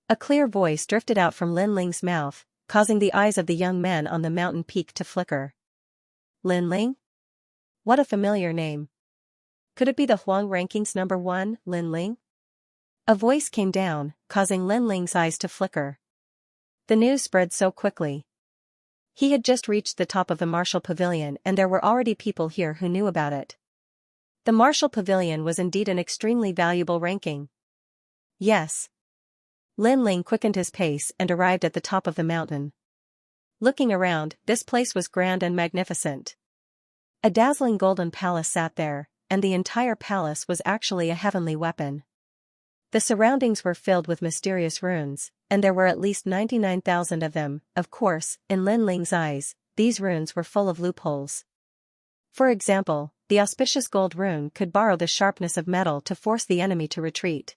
A clear voice drifted out from Lin Ling's mouth, causing the eyes of the young men on the mountain peak to flicker. Lin Ling? What a familiar name. Could it be the Huang Rankings number 1, Lin Ling? A voice came down, causing Lin Ling's eyes to flicker. The news spread so quickly. He had just reached the top of the Martial Pavilion and there were already people here who knew about it. The Martial Pavilion was indeed an extremely valuable ranking. Yes. Lin Ling quickened his pace and arrived at the top of the mountain. Looking around, this place was grand and magnificent. A dazzling golden palace sat there, and the entire palace was actually a heavenly weapon. The surroundings were filled with mysterious runes, and there were at least 99,000 of them. Of course, in Lin Ling's eyes, these runes were full of loopholes. For example, the auspicious gold rune could borrow the sharpness of metal to force the enemy to retreat.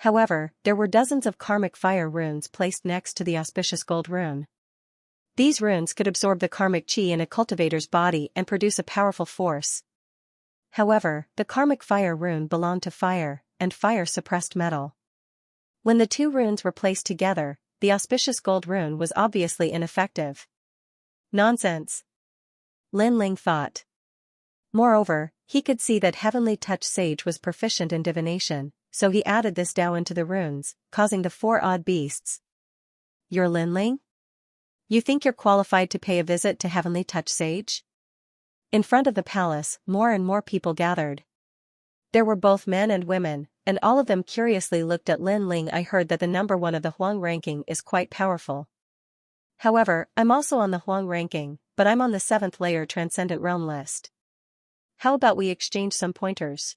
However, there were dozens of karmic fire runes placed next to the auspicious gold rune. These runes could absorb the karmic chi in a cultivator's body and produce a powerful force. However, the karmic fire rune belonged to fire, and fire suppressed metal. When the two runes were placed together, the auspicious gold rune was obviously ineffective. Nonsense. Lin Ling thought. Moreover, he could see that Heavenly Touch Sage was proficient in divination, so he added this Tao into the runes, causing the 4 odd beasts. You're Lin Ling? You think you're qualified to pay a visit to Heavenly Touch Sage? In front of the palace, more and more people gathered. There were both men and women, and all of them curiously looked at Lin Ling. I heard that the number 1 of the Huang ranking is quite powerful. However, I'm also on the Huang ranking, but I'm on the 7th layer transcendent realm list. How about we exchange some pointers?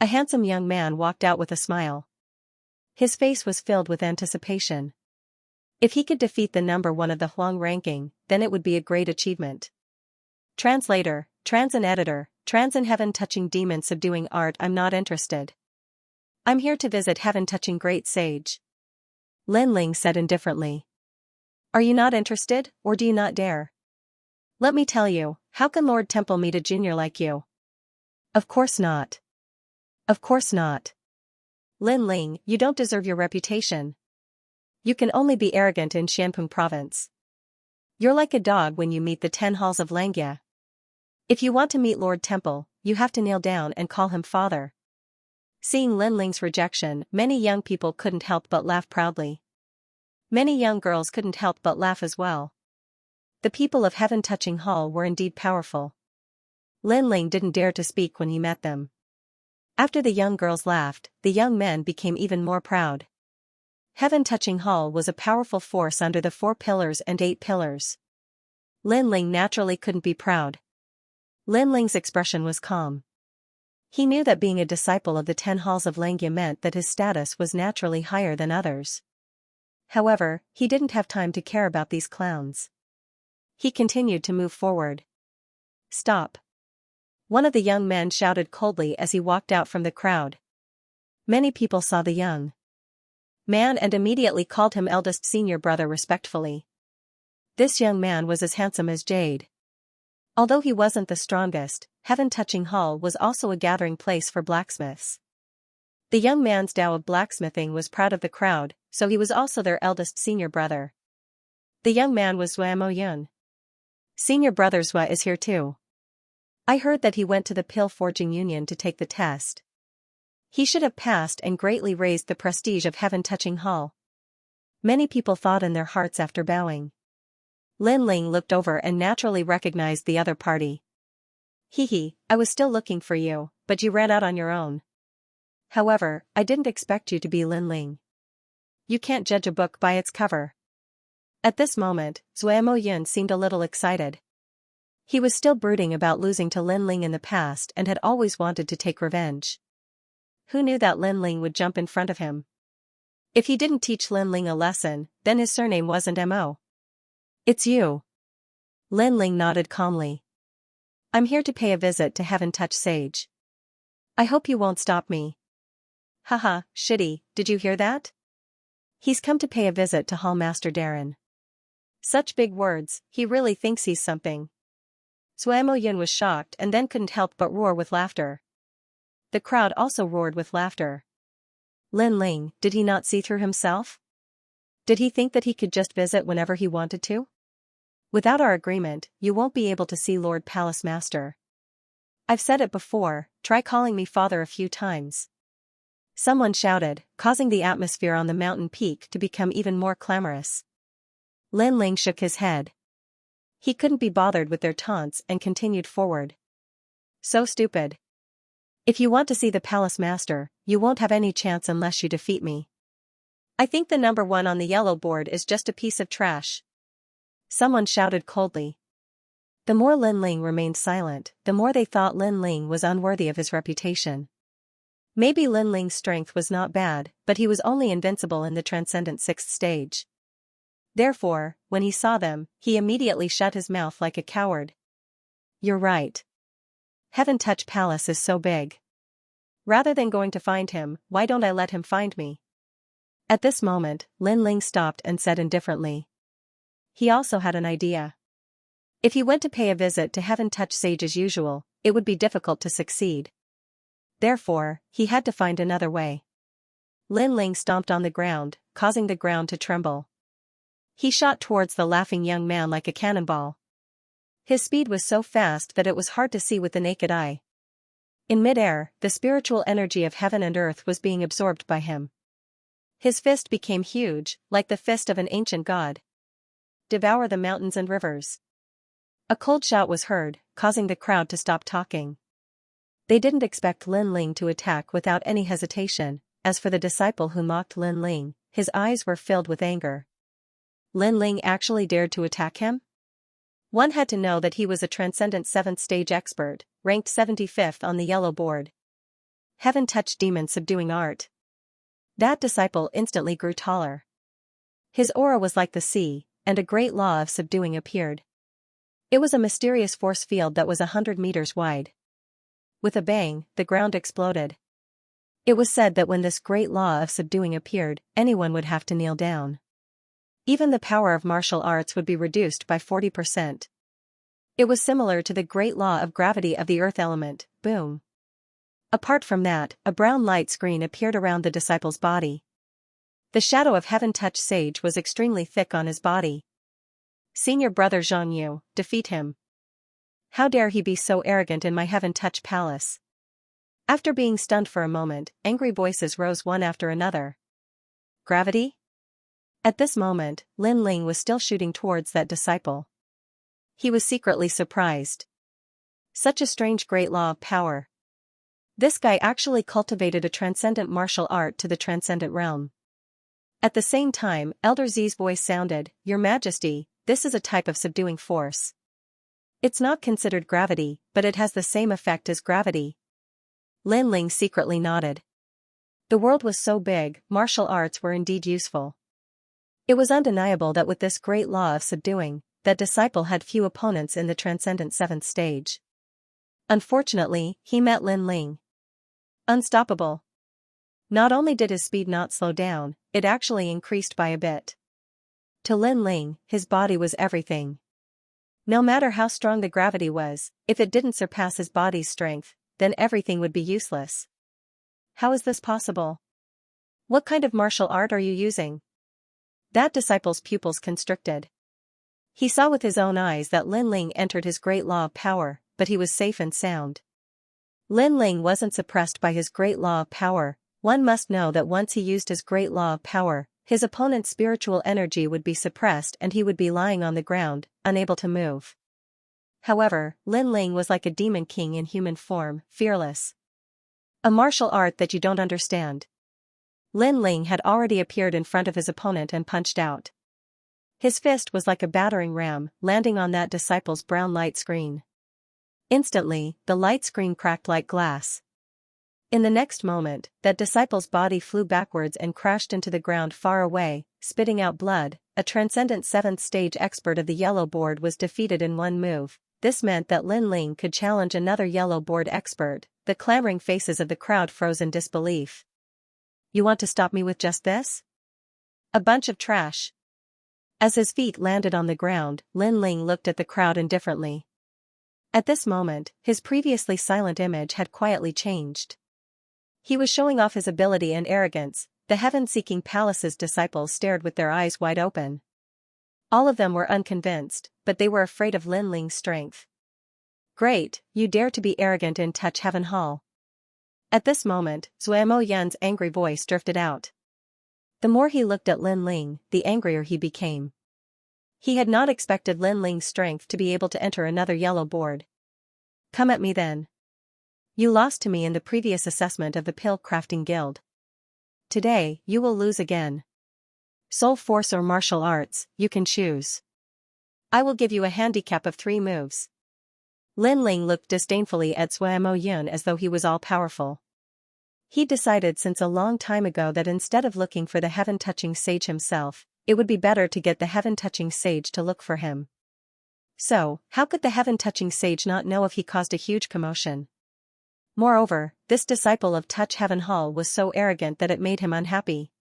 A handsome young man walked out with a smile. His face was filled with anticipation. If he could defeat the number 1 of the Huang ranking, then it would be a great achievement. Translator, Transin editor, Transin heaven touching demon subduing art. I'm not interested. I'm here to visit heaven touching great sage. Lin Ling said indifferently. Are you not interested, or do you not dare? Let me tell you, how can Lord Temple meet a junior like you? Of course not. Of course not. Lin Ling, you don't deserve your reputation. You can only be arrogant in Xianpeng province. You're like a dog when you meet the 10 halls of Xianxia. If you want to meet Lord Temple, you have to kneel down and call him father. Seeing Lin Ling's rejection, many young people couldn't help but laugh proudly. Many young girls couldn't help but laugh as well. The people of Heaven Touching Hall were indeed powerful. Lin Ling didn't dare to speak when he met them. After the young girls laughed, the young men became even more proud. Heaven Touching Hall was a powerful force under the 4 pillars and 8 pillars. Lin Ling naturally couldn't be proud. Lin Ling's expression was calm. He knew that being a disciple of the 10 halls of Langia meant that his status was naturally higher than others. However, he didn't have time to care about these clowns. He continued to move forward. "Stop!" one of the young men shouted coldly as he walked out from the crowd. Many people saw the young man and immediately called him eldest senior brother respectfully. This young man was as handsome as Jade. Although he wasn't the strongest, Heaven Touching Hall was also a gathering place for blacksmiths. The young man's Tao of blacksmithing was proud of the crowd, so he was also their eldest senior brother. The young man was Zuamo Yun. "Senior brother Zua is here too. I heard that he went to the Pill Forging Union to take the test. He should have passed and greatly raised the prestige of Heaven Touching Hall." Many people thought in their hearts after bowing. Lin Ling looked over and naturally recognized the other party. "Hee, I was still looking for you, but you ran out on your own. However, I didn't expect you to be Lin Ling. You can't judge a book by its cover." At this moment, Zuamo Yun seemed a little excited. He was still brooding about losing to Lin Ling in the past and had always wanted to take revenge. Who knew that Lin Ling would jump in front of him? If he didn't teach Lin Ling a lesson, then his surname wasn't Mo. "It's you." Lin Ling nodded calmly. "I'm here to pay a visit to Heaven Touch Sage. I hope you won't stop me." "Haha, shitty, did you hear that? He's come to pay a visit to Hall Master Darren." Such big words, he really thinks he's something. Zuamo Yun was shocked and then couldn't help but roar with laughter. The crowd also roared with laughter. Lin Ling, did he not see through himself? Did he think that he could just visit whenever he wanted to? "Without our agreement, you won't be able to see Lord Palace Master. I've said it before, try calling me father a few times." Someone shouted, causing the atmosphere on the mountain peak to become even more clamorous. Lin Ling shook his head. He couldn't be bothered with their taunts and continued forward. "So stupid. If you want to see the Palace Master, you won't have any chance unless you defeat me. I think the number 1 on the yellow board is just a piece of trash." Someone shouted coldly. The more Lin Ling remained silent, the more they thought Lin Ling was unworthy of his reputation. Maybe Lin Ling's strength was not bad, but he was only invincible in the Transcendent 6th stage. Therefore, when he saw them, he immediately shut his mouth like a coward. "You're right. Heaven Touch Palace is so big. Rather than going to find him, why don't I let him find me?" At this moment, Lin Ling stopped and said indifferently. He also had an idea. If he went to pay a visit to Heaven Touch Sage as usual, it would be difficult to succeed. Therefore, he had to find another way. Lin Ling stomped on the ground, causing the ground to tremble. He shot towards the laughing young man like a cannonball. His speed was so fast that it was hard to see with the naked eye. In midair, the spiritual energy of heaven and earth was being absorbed by him. His fist became huge, like the fist of an ancient god. "Devour the mountains and rivers." A cold shout was heard, causing the crowd to stop talking. They didn't expect Lin Ling to attack without any hesitation. As for the disciple who mocked Lin Ling, his eyes were filled with anger. Lin Ling actually dared to attack him? One had to know that he was a Transcendent 7th stage expert, ranked 75th on the yellow board. Heaven Touch Demon Subduing Art. That disciple instantly grew taller. His aura was like the sea, and a great law of subduing appeared. It was a mysterious force field that was 100 meters wide. With a bang, the ground exploded. It was said that when this great law of subduing appeared, anyone would have to kneel down. Even the power of martial arts would be reduced by 40%. It was similar to the great law of gravity of the earth element, boom. Apart from that, a brown light screen appeared around the disciple's body. The shadow of Heaven Touch Sage was extremely thick on his body. "Senior brother Zhang Yu, defeat him. How dare he be so arrogant in my Heaven Touch Palace?" After being stunned for a moment, angry voices rose one after another. Gravity? At this moment, Lin Ling was still shooting towards that disciple. He was secretly surprised. Such a strange great law of power. This guy actually cultivated a transcendent martial art to the transcendent realm. At the same time, Elder Z's voice sounded, "Your Majesty, this is a type of subduing force. It's not considered gravity, but it has the same effect as gravity. Lin Ling secretly nodded. The world was so big, martial arts were indeed useful. It was undeniable that with this great law of subduing, that disciple had few opponents in the transcendent seventh stage. Unfortunately, he met Lin Ling. Unstoppable. Not only did his speed not slow down, it actually increased by a bit. To Lin Ling, his body was everything. No matter how strong the gravity was, if it didn't surpass his body's strength, then everything would be useless. How is this possible? What kind of martial art are you using? That disciple's pupils constricted. He saw with his own eyes that Lin Ling entered his great law of power, but he was safe and sound. Lin Ling wasn't suppressed by his great law of power. One must know that once he used his great law of power, his opponent's spiritual energy would be suppressed and he would be lying on the ground, unable to move. However, Lin Ling was like a demon king in human form, fearless. A martial art that you don't understand. Lin Ling had already appeared in front of his opponent and punched out. His fist was like a battering ram, landing on that disciple's brown light screen. Instantly, the light screen cracked like glass. In the next moment, that disciple's body flew backwards and crashed into the ground far away, spitting out blood. A transcendent seventh stage expert of the yellow board was defeated in one move. This meant that Lin Ling could challenge another yellow board expert. The clamoring faces of the crowd froze in disbelief. You want to stop me with just this? A bunch of trash. As his feet landed on the ground, Lin Ling looked at the crowd indifferently. At this moment, his previously silent image had quietly changed. He was showing off his ability and arrogance. The heaven-seeking palace's disciples stared with their eyes wide open. All of them were unconvinced, but they were afraid of Lin Ling's strength. Great, you dare to be arrogant in Touch Heaven Hall. At this moment, Zuemo Yan's angry voice drifted out. The more he looked at Lin Ling, the angrier he became. He had not expected Lin Ling's strength to be able to enter another yellow board. Come at me then. You lost to me in the previous assessment of the Pill Crafting Guild. Today, you will lose again. Soul Force or martial arts, you can choose. I will give you a handicap of 3 moves. Lin Ling looked disdainfully at Zuemo Yun as though he was all-powerful. He decided since a long time ago that instead of looking for the heaven-touching sage himself, it would be better to get the heaven-touching sage to look for him. So, how could the heaven-touching sage not know if he caused a huge commotion? Moreover, this disciple of Touch Heaven Hall was so arrogant that it made him unhappy.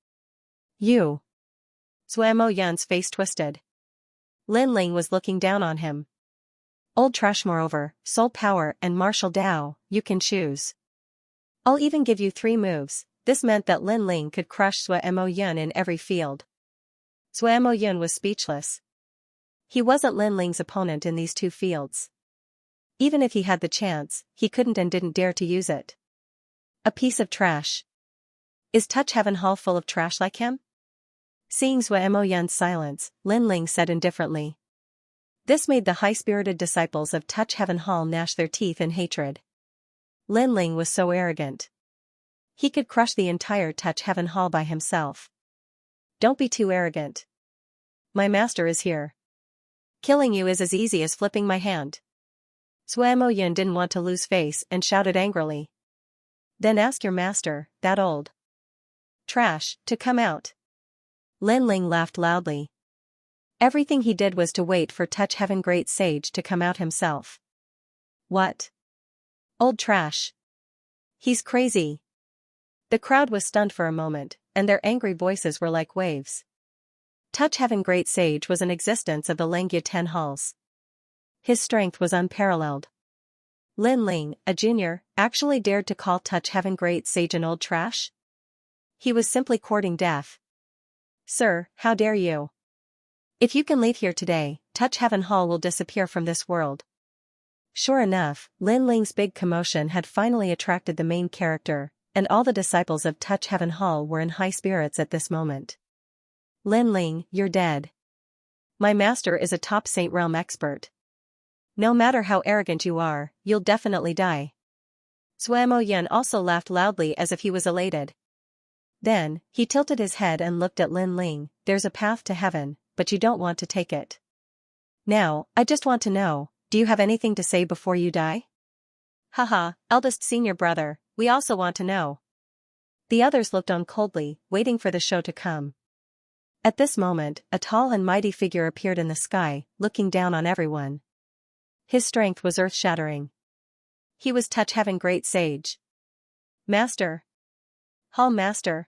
You. Zuemo Yan's face twisted. Lin Ling was looking down on him. Old trash. Moreover, soul power and martial Dao, you can choose. I'll even give you 3 moves. This meant that Lin Ling could crush Zuemo Yun in every field. Zuemo Yun was speechless. He wasn't Lin Ling's opponent in these 2 fields. Even if he had the chance, he couldn't and didn't dare to use it. A piece of trash. Is Touch Heaven Hall full of trash like him? Seeing Zuemo Yun's silence, Lin Ling said indifferently. This made the high-spirited disciples of Touch Heaven Hall gnash their teeth in hatred. Lin Ling was so arrogant. He could crush the entire Touch Heaven Hall by himself. Don't be too arrogant. My master is here. Killing you is as easy as flipping my hand. Zuemo Yun didn't want to lose face and shouted angrily. Then ask your master, that old trash, to come out. Lin Ling laughed loudly. Everything he did was to wait for Touch Heaven Great Sage to come out himself. What? Old trash. He's crazy. The crowd was stunned for a moment, and their angry voices were like waves. Touch Heaven Great Sage was an existence of the Langyue 10 halls. His strength was unparalleled. Lin Ling, a junior, actually dared to call Touch Heaven Great Sage an old trash? He was simply courting death. Sir, how dare you? If you can leave here today, Touch Heaven Hall will disappear from this world. Sure enough, Lin Ling's big commotion had finally attracted the main character, and all the disciples of Touch Heaven Hall were in high spirits at this moment. Lin Ling, you're dead. My master is a top Saint Realm expert. No matter how arrogant you are, you'll definitely die. Zuemo Yun also laughed loudly as if he was elated. Then, he tilted his head and looked at Lin Ling. There's a path to heaven, but you don't want to take it. Now, I just want to know, Do you have anything to say before you die? Haha, eldest senior brother, we also want to know. The others looked on coldly, waiting for the show to come. At this moment, a tall and mighty figure appeared in the sky, looking down on everyone. His strength was earth-shattering. He was Touch Heaven Great Sage. Master. Hall Master.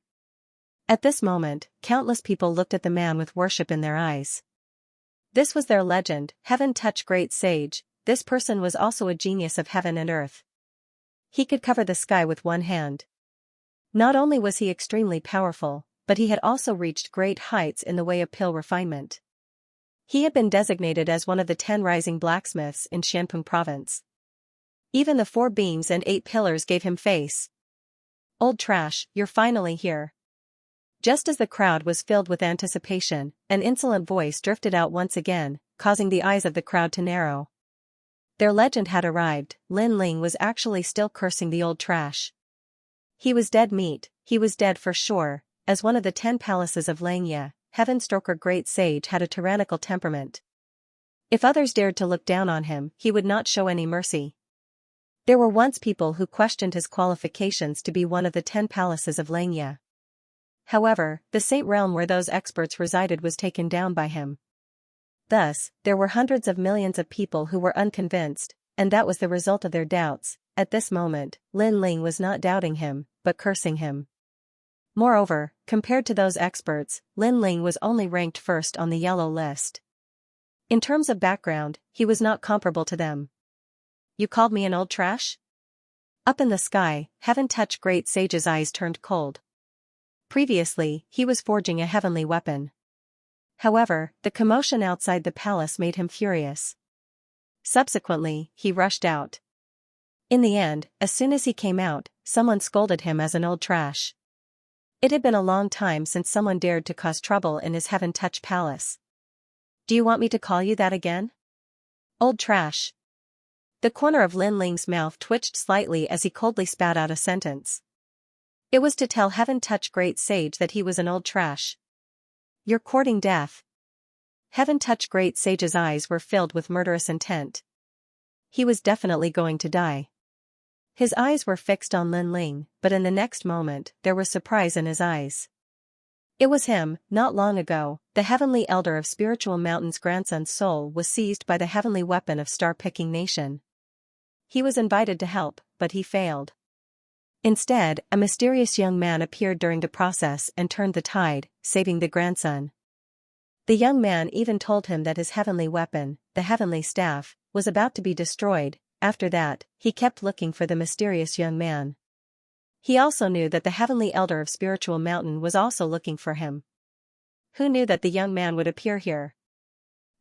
At this moment, countless people looked at the man with worship in their eyes. This was their legend, Heaven Touch Great Sage. This person was also a genius of heaven and earth. He could cover the sky with one hand. Not only was he extremely powerful, but he had also reached great heights in the way of pill refinement. He had been designated as one of the 10 rising blacksmiths in Xianpeng province. Even the 4 beams and 8 pillars gave him face. Old trash, you're finally here. Just as the crowd was filled with anticipation, an insolent voice drifted out once again, causing the eyes of the crowd to narrow. Their legend had arrived. Lin Ling was actually still cursing the old trash. He was dead meat, he was dead for sure. As one of the 10 palaces of Xianxia, Heaven Stroker Great Sage had a tyrannical temperament. If others dared to look down on him, he would not show any mercy. There were once people who questioned his qualifications to be one of the 10 palaces of Xianxia. However, the Saint realm where those experts resided was taken down by him. Thus, there were hundreds of millions of people who were unconvinced, and that was the result of their doubts. At this moment, Lin Ling was not doubting him, but cursing him. Moreover, compared to those experts, Lin Ling was only ranked first on the yellow list. In terms of background, he was not comparable to them. You called me an old trash? Up in the sky, Heaven Touch Great Sage's eyes turned cold. Previously, he was forging a heavenly weapon. However, the commotion outside the palace made him furious. Subsequently, he rushed out. In the end, as soon as he came out, someone scolded him as an old trash. It had been a long time since someone dared to cause trouble in his Heaven Touch Palace. Do you want me to call you that again? Old trash. The corner of Lin Ling's mouth twitched slightly as he coldly spat out a sentence. It was to tell Heaven Touch Great Sage that he was an old trash. You're courting death. Heaven Touch Great Sage's eyes were filled with murderous intent. He was definitely going to die. His eyes were fixed on Lin Ling, but in the next moment, there was surprise in his eyes. It was him. Not long ago, the heavenly elder of Spiritual Mountain's grandson's soul was seized by the heavenly weapon of star-picking nation. He was invited to help, but he failed. Instead, a mysterious young man appeared during the process and turned the tide, saving the grandson. The young man even told him that his heavenly weapon, the heavenly staff, was about to be destroyed. After that, he kept looking for the mysterious young man. He also knew that the heavenly elder of Spiritual Mountain was also looking for him. Who knew that the young man would appear here?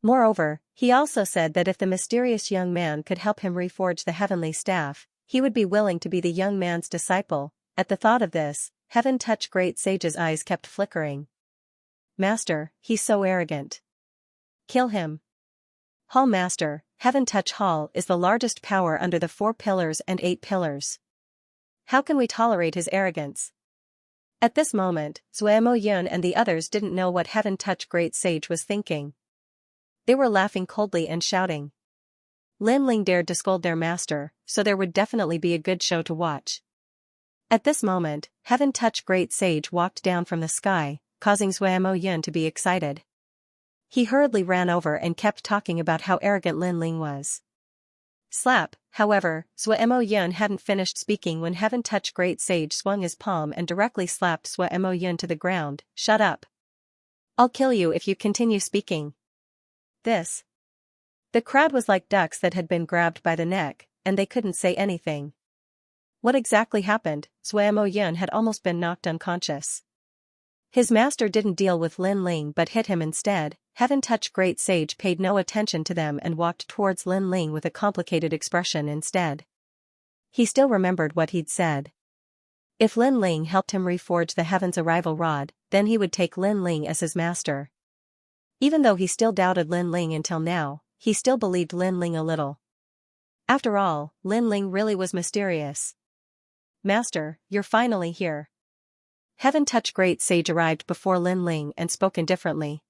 Moreover, he also said that if the mysterious young man could help him reforge the heavenly staff, he would be willing to be the young man's disciple. At the thought of this, Heaven Touch Great Sage's eyes kept flickering. Master, he's so arrogant. Kill him. Hall Master, Heaven Touch Hall is the largest power under the 4 pillars and 8 pillars. How can we tolerate his arrogance? At this moment, Zuemo Yun and the others didn't know what Heaven Touch Great Sage was thinking. They were laughing coldly and shouting. Lin Ling dared to scold their master, so there would definitely be a good show to watch. At this moment, Heaven Touch Great Sage walked down from the sky, causing Zuemo Yun to be excited. He hurriedly ran over and kept talking about how arrogant Lin Ling was. Slap. However, Zuemo Yun hadn't finished speaking when Heaven Touch Great Sage swung his palm and directly slapped Zuemo Yun to the ground. Shut up. I'll kill you if you continue speaking. This. The crowd was like ducks that had been grabbed by the neck, and they couldn't say anything. What exactly happened? Zuemo Yun had almost been knocked unconscious. His master didn't deal with Lin Ling but hit him instead. Heaven Touch Great Sage paid no attention to them and walked towards Lin Ling with a complicated expression instead. He still remembered what he'd said. If Lin Ling helped him reforge the Heaven's Arrival Rod, then he would take Lin Ling as his master. Even though he still doubted Lin Ling until now, he still believed Lin Ling a little. After all, Lin Ling really was mysterious. Master, you're finally here. Heaven Touch Great Sage arrived before Lin Ling and spoke indifferently.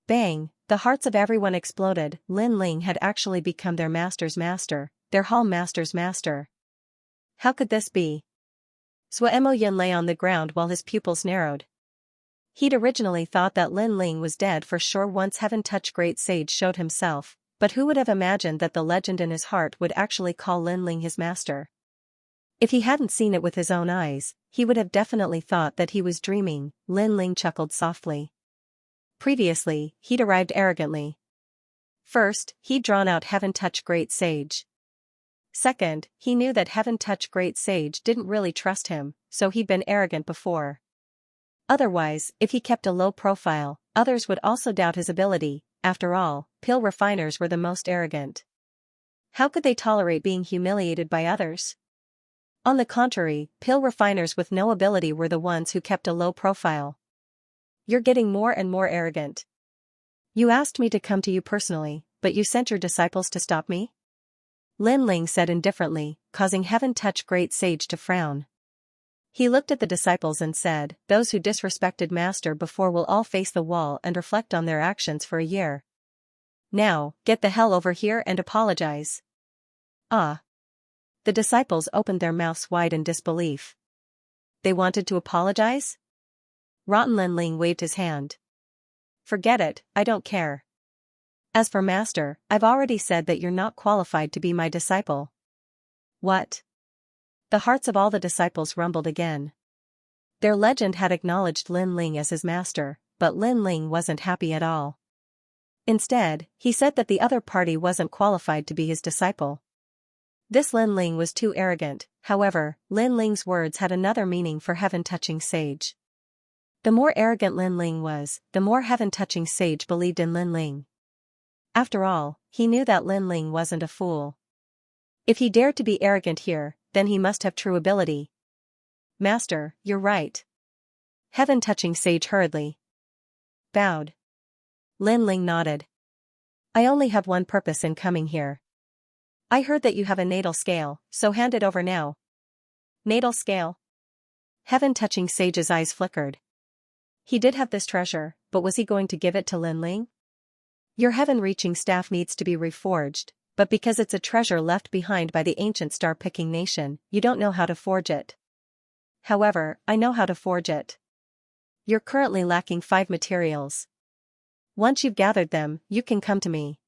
Bang, The hearts of everyone exploded. Lin Ling had actually become their master's master, their hall master's master. How could this be? Suemo Yun lay on the ground while his pupils narrowed. He'd originally thought that Lin Ling was dead for sure once Heaven Touch Great Sage showed himself, but who would have imagined that the legend in his heart would actually call Lin Ling his master? If he hadn't seen it with his own eyes, he would have definitely thought that he was dreaming. Lin Ling chuckled softly. Previously, he'd arrived arrogantly. First, he'd drawn out Heaven Touch Great Sage. Second, he knew that Heaven Touch Great Sage didn't really trust him, so he'd been arrogant before. Otherwise, if he kept a low profile, others would also doubt his ability. After all, pill refiners were the most arrogant. How could they tolerate being humiliated by others? On the contrary, pill refiners with no ability were the ones who kept a low profile. You're getting more and more arrogant. You asked me to come to you personally, but you sent your disciples to stop me? Lin Ling said indifferently, causing Heaven Touch Great Sage to frown. He looked at the disciples and said, "Those who disrespected Master before will all face the wall and reflect on their actions for a year. Now, get the hell over here and apologize." Ah. The disciples opened their mouths wide in disbelief. They wanted to apologize? Rotten Lin Ling waved his hand. Forget it, I don't care. As for Master, I've already said that you're not qualified to be my disciple. What? The hearts of all the disciples rumbled again. Their legend had acknowledged Lin Ling as his master, but Lin Ling wasn't happy at all. Instead, he said that the other party wasn't qualified to be his disciple. This Lin Ling was too arrogant. However, Lin Ling's words had another meaning for Heaven Touching Sage. The more arrogant Lin Ling was, the more Heaven Touching Sage believed in Lin Ling. After all, he knew that Lin Ling wasn't a fool. If he dared to be arrogant here, then he must have true ability. Master, you're right. Heaven Touching Sage hurriedly bowed. Lin Ling nodded. I only have one purpose in coming here. I heard that you have a natal scale, so hand it over now. Natal scale? Heaven Touching Sage's eyes flickered. He did have this treasure, but was he going to give it to Lin Ling? Your heaven-reaching staff needs to be reforged, but because it's a treasure left behind by the ancient star-picking nation, you don't know how to forge it. However, I know how to forge it. You're currently lacking 5 materials. Once you've gathered them, you can come to me.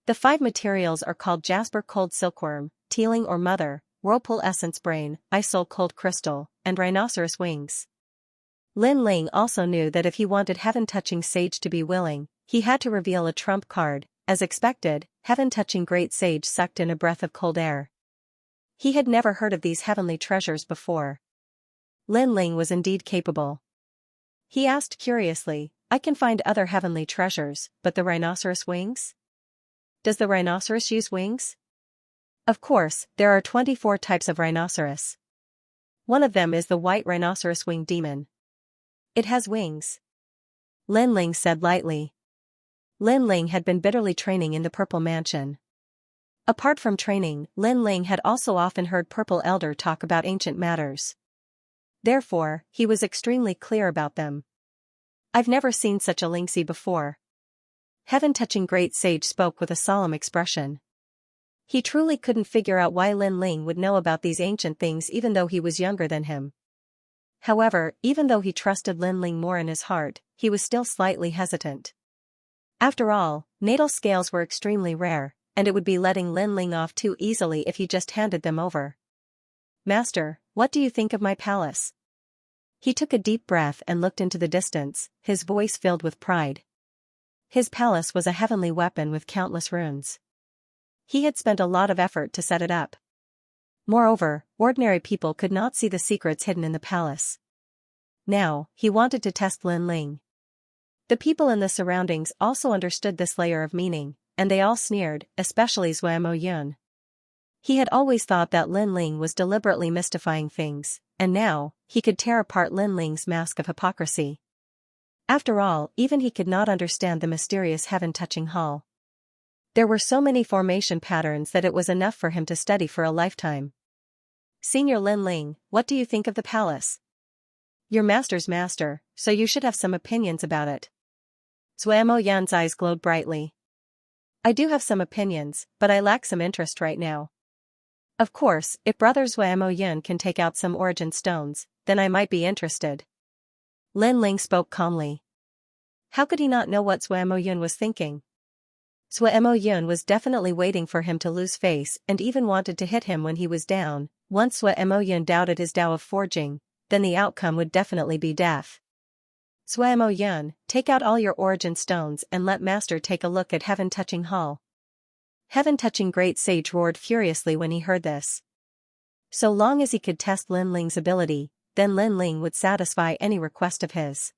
The 5 materials are called Jasper Cold Silkworm, Teeling or Mother, Whirlpool Essence Brain, Ice-Soul Cold Crystal, and Rhinoceros Wings. Lin Ling also knew that if he wanted Heaven Touching Sage to be willing, he had to reveal a trump card. As expected, Heaven Touching Great Sage sucked in a breath of cold air. He had never heard of these heavenly treasures before. Lin Ling was indeed capable. He asked curiously, I can find other heavenly treasures, but the rhinoceros wings? Does the rhinoceros use wings? Of course, there are 24 types of rhinoceros. One of them is the white rhinoceros winged demon. It has wings. Lin Ling said lightly. Lin Ling had been bitterly training in the Purple Mansion. Apart from training, Lin Ling had also often heard Purple Elder talk about ancient matters. Therefore, he was extremely clear about them. I've never seen such a Lingxi before. Heaven Touching Great Sage spoke with a solemn expression. He truly couldn't figure out why Lin Ling would know about these ancient things even though he was younger than him. However, even though he trusted Lin Ling more in his heart, he was still slightly hesitant. After all, natal scales were extremely rare, and it would be letting Lin Ling off too easily if he just handed them over. Master, what do you think of my palace? He took a deep breath and looked into the distance, his voice filled with pride. His palace was a heavenly weapon with countless runes. He had spent a lot of effort to set it up. Moreover, ordinary people could not see the secrets hidden in the palace. Now, he wanted to test Lin Ling. The people in the surroundings also understood this layer of meaning, and they all sneered, especially Zuemo Yun. He had always thought that Lin Ling was deliberately mystifying things, and now, he could tear apart Lin Ling's mask of hypocrisy. After all, even he could not understand the mysterious heaven-touching hall. There were so many formation patterns that it was enough for him to study for a lifetime. Senior Lin Ling, what do you think of the palace? Your master's master, so you should have some opinions about it. Zuo Yan's eyes glowed brightly. I do have some opinions, but I lack some interest right now. Of course, if Brother Zuo Yan can take out some origin stones, then I might be interested. Lin Ling spoke calmly. How could he not know what Zuo Yan was thinking? Zuo Yan was definitely waiting for him to lose face and even wanted to hit him when he was down. Once Zuo Yan doubted his Tao of forging, then the outcome would definitely be death. Zuo Yan, take out all your origin stones and let Master take a look at Heaven-Touching Hall. Heaven-Touching Great Sage roared furiously when he heard this. So long as he could test Lin Ling's ability, then Lin Ling would satisfy any request of his.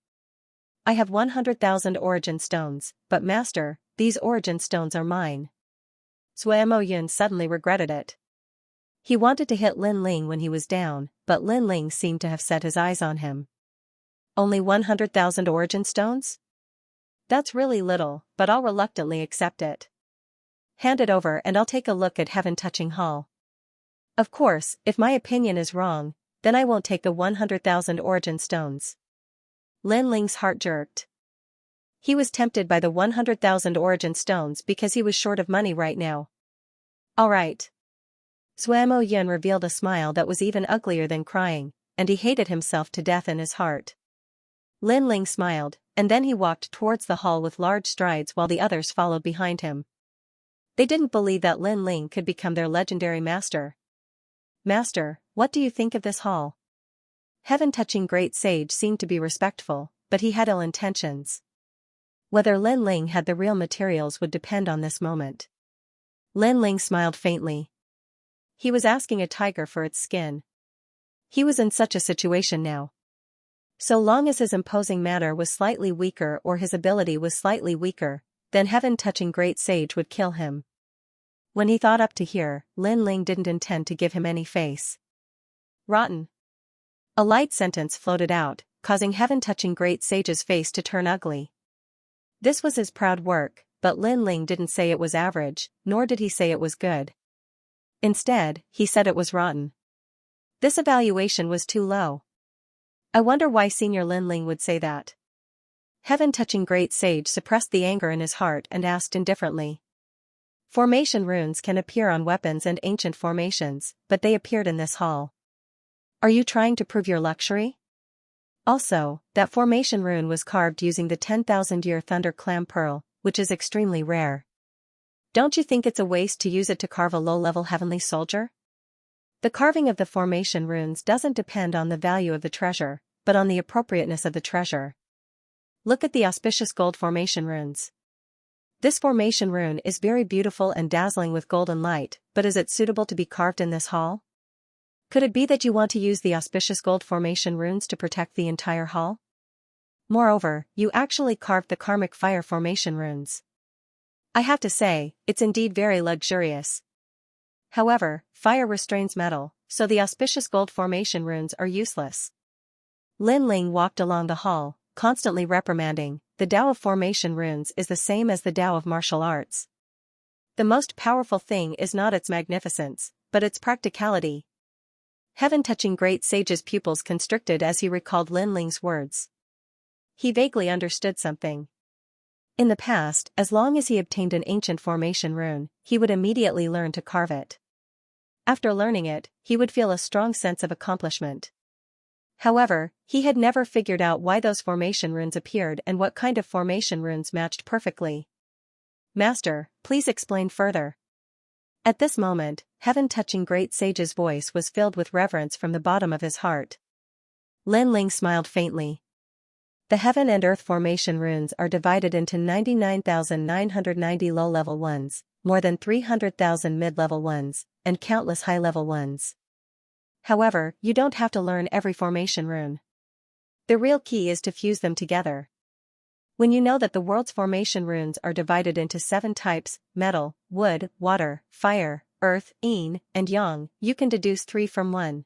I have 100,000 origin stones, but Master, these origin stones are mine. Zuo Yan suddenly regretted it. He wanted to hit Lin Ling when he was down, but Lin Ling seemed to have set his eyes on him. Only 100,000 origin stones? That's really little, but I'll reluctantly accept it. Hand it over and I'll take a look at Heaven-Touching Hall. Of course, if my opinion is wrong, then I won't take the 100,000 origin stones. Lin Ling's heart jerked. He was tempted by the 100,000 origin stones because he was short of money right now. All right. Zuo Yan revealed a smile that was even uglier than crying, and he hated himself to death in his heart. Lin Ling smiled, and then he walked towards the hall with large strides while the others followed behind him. They didn't believe that Lin Ling could become their legendary master. Master, what do you think of this hall? Heaven-Touching Great Sage seemed to be respectful, but he had ill intentions. Whether Lin Ling had the real materials would depend on this moment. Lin Ling smiled faintly. He was asking a tiger for its skin. He was in such a situation now. So long as his imposing manner was slightly weaker or his ability was slightly weaker, then Heaven-Touching Great Sage would kill him. When he thought up to here, Lin Ling didn't intend to give him any face. Rotten. A light sentence floated out, causing Heaven-Touching Great Sage's face to turn ugly. This was his proud work, but Lin Ling didn't say it was average, nor did he say it was good. Instead, he said it was rotten. This evaluation was too low. I wonder why Senior Lin Ling would say that. Heaven-Touching Great Sage suppressed the anger in his heart and asked indifferently. Formation runes can appear on weapons and ancient formations, but they appeared in this hall. Are you trying to prove your luxury? Also, that formation rune was carved using the 10,000-year Thunder Clam Pearl, which is extremely rare. Don't you think it's a waste to use it to carve a low-level heavenly soldier? The carving of the formation runes doesn't depend on the value of the treasure, but on the appropriateness of the treasure. Look at the auspicious gold formation runes. This formation rune is very beautiful and dazzling with golden light, but is it suitable to be carved in this hall? Could it be that you want to use the auspicious gold formation runes to protect the entire hall? Moreover, you actually carved the karmic fire formation runes. I have to say, it's indeed very luxurious. However, fire restrains metal, so the auspicious gold formation runes are useless. Lin Ling walked along the hall, constantly reprimanding. The Tao of formation runes is the same as the Tao of martial arts. The most powerful thing is not its magnificence, but its practicality. Heaven-Touching Great Sage's pupils constricted as he recalled Lin Ling's words. He vaguely understood something. In the past, as long as he obtained an ancient formation rune, he would immediately learn to carve it. After learning it, he would feel a strong sense of accomplishment. However, he had never figured out why those formation runes appeared and what kind of formation runes matched perfectly. Master, please explain further. At this moment, Heaven-Touching Great Sage's voice was filled with reverence from the bottom of his heart. Lin Ling smiled faintly. The heaven and earth formation runes are divided into 99,990 low-level ones, more than 300,000 mid-level ones, and countless high-level ones. However, you don't have to learn every formation rune. The real key is to fuse them together. When you know that the world's formation runes are divided into 7 types, metal, wood, water, fire, earth, yin, and yang, you can deduce 3 from 1.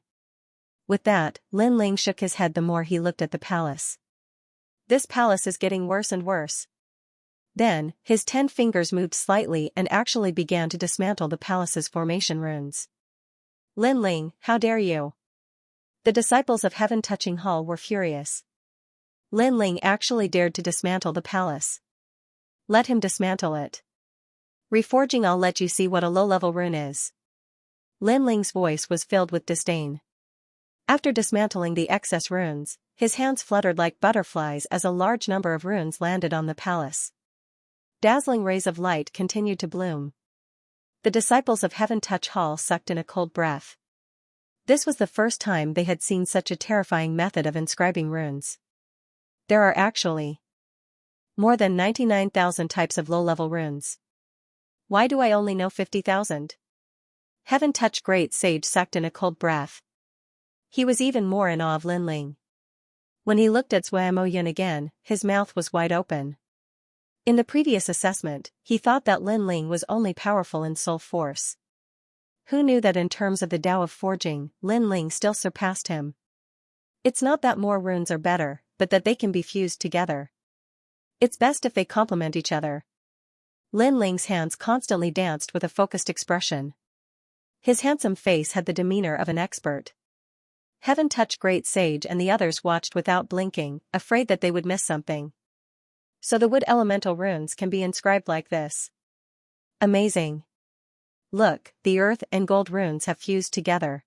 With that, Lin Ling shook his head the more he looked at the palace. This palace is getting worse and worse. Then, his 10 fingers moved slightly and actually began to dismantle the palace's formation runes. Lin Ling, how dare you? The disciples of Heaven-Touching Hall were furious. Lin Ling actually dared to dismantle the palace. Let him dismantle it. Reforging, I'll let you see what a low-level rune is. Lin Ling's voice was filled with disdain. After dismantling the excess runes, his hands fluttered like butterflies as a large number of runes landed on the palace. Dazzling rays of light continued to bloom. The disciples of Heaven Touch Hall sucked in a cold breath. This was the first time they had seen such a terrifying method of inscribing runes. There are actually more than 99,000 types of low-level runes. Why do I only know 50,000? Heaven Touch Great Sage sucked in a cold breath. He was even more in awe of Lin Ling. When he looked at Xuemoyun again, his mouth was wide open. In the previous assessment, he thought that Lin Ling was only powerful in soul force. Who knew that in terms of the Tao of forging, Lin Ling still surpassed him? It's not that more runes are better, but that they can be fused together. It's best if they complement each other. Lin Ling's hands constantly danced with a focused expression. His handsome face had the demeanor of an expert. Heaven Touch Great Sage and the others watched without blinking, afraid that they would miss something. So the wood elemental runes can be inscribed like this. Amazing. Look, the earth and gold runes have fused together.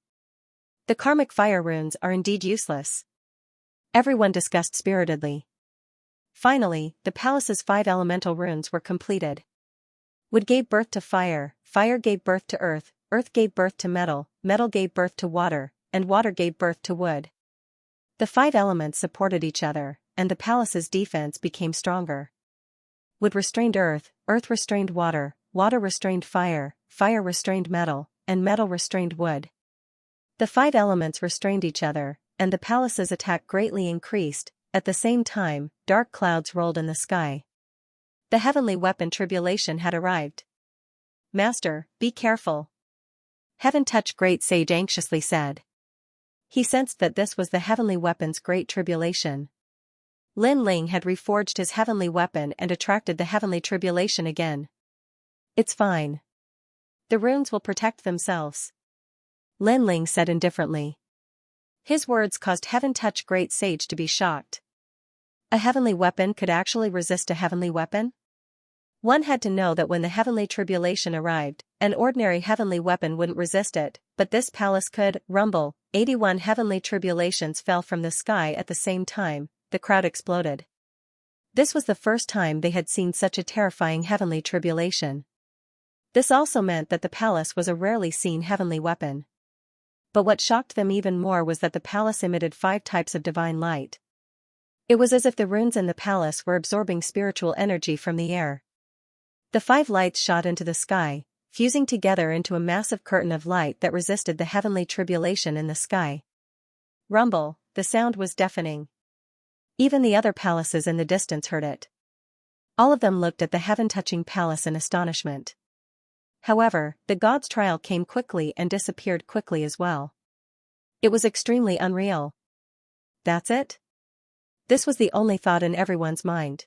The karmic fire runes are indeed useless. Everyone discussed spiritedly. Finally, the palace's 5 elemental runes were completed. Wood gave birth to fire, fire gave birth to earth gave birth to metal, metal gave birth to water, and water gave birth to wood. The 5 elements supported each other, and the palace's defense became stronger. Wood restrained earth, earth restrained water, water restrained fire, fire restrained metal, and metal restrained wood. The 5 elements restrained each other, and the palace's attack greatly increased. At the same time, dark clouds rolled in the sky. The heavenly weapon Tribulation had arrived. Master, be careful. Heaven Touch Great Sage anxiously said. He sensed that this was the heavenly weapon's great tribulation. Lin Ling had reforged his heavenly weapon and attracted the heavenly tribulation again. It's fine. The runes will protect themselves. Lin Ling said indifferently. His words caused Heaven Touch Great Sage to be shocked. A heavenly weapon could actually resist a heavenly weapon? One had to know that when the heavenly tribulation arrived, an ordinary heavenly weapon wouldn't resist it, but this palace could. Rumble, 81 heavenly tribulations fell from the sky at the same time. The crowd exploded. This was the first time they had seen such a terrifying heavenly tribulation. This also meant that the palace was a rarely seen heavenly weapon. But what shocked them even more was that the palace emitted 5 types of divine light. It was as if the runes in the palace were absorbing spiritual energy from the air. The 5 lights shot into the sky, fusing together into a massive curtain of light that resisted the heavenly tribulation in the sky. Rumble, the sound was deafening. Even the other palaces in the distance heard it. All of them looked at the heaven-touching palace in astonishment. However, the god's trial came quickly and disappeared quickly as well. It was extremely unreal. That's it? This was the only thought in everyone's mind.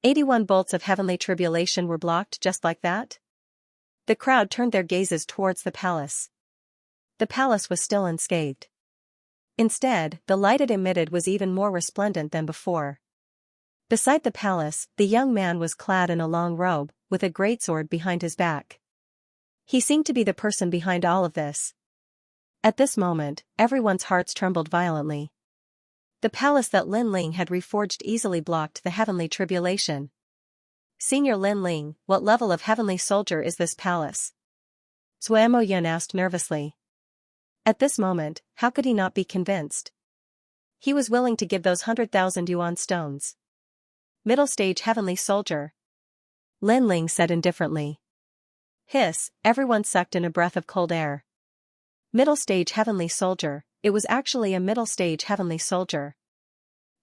81 bolts of heavenly tribulation were blocked just like that? The crowd turned their gazes towards the palace. The palace was still unscathed. Instead, the light it emitted was even more resplendent than before. Beside the palace, the young man was clad in a long robe, with a greatsword behind his back. He seemed to be the person behind all of this. At this moment, everyone's hearts trembled violently. The palace that Lin Ling had reforged easily blocked the heavenly tribulation. Senior Lin Ling, what level of heavenly soldier is this palace? Xuemoyun asked nervously. At this moment, how could he not be convinced? He was willing to give those 100,000 yuan stones. Middle stage heavenly soldier. Lin Ling said indifferently. Hiss, everyone sucked in a breath of cold air. Middle stage heavenly soldier, it was actually a middle stage heavenly soldier.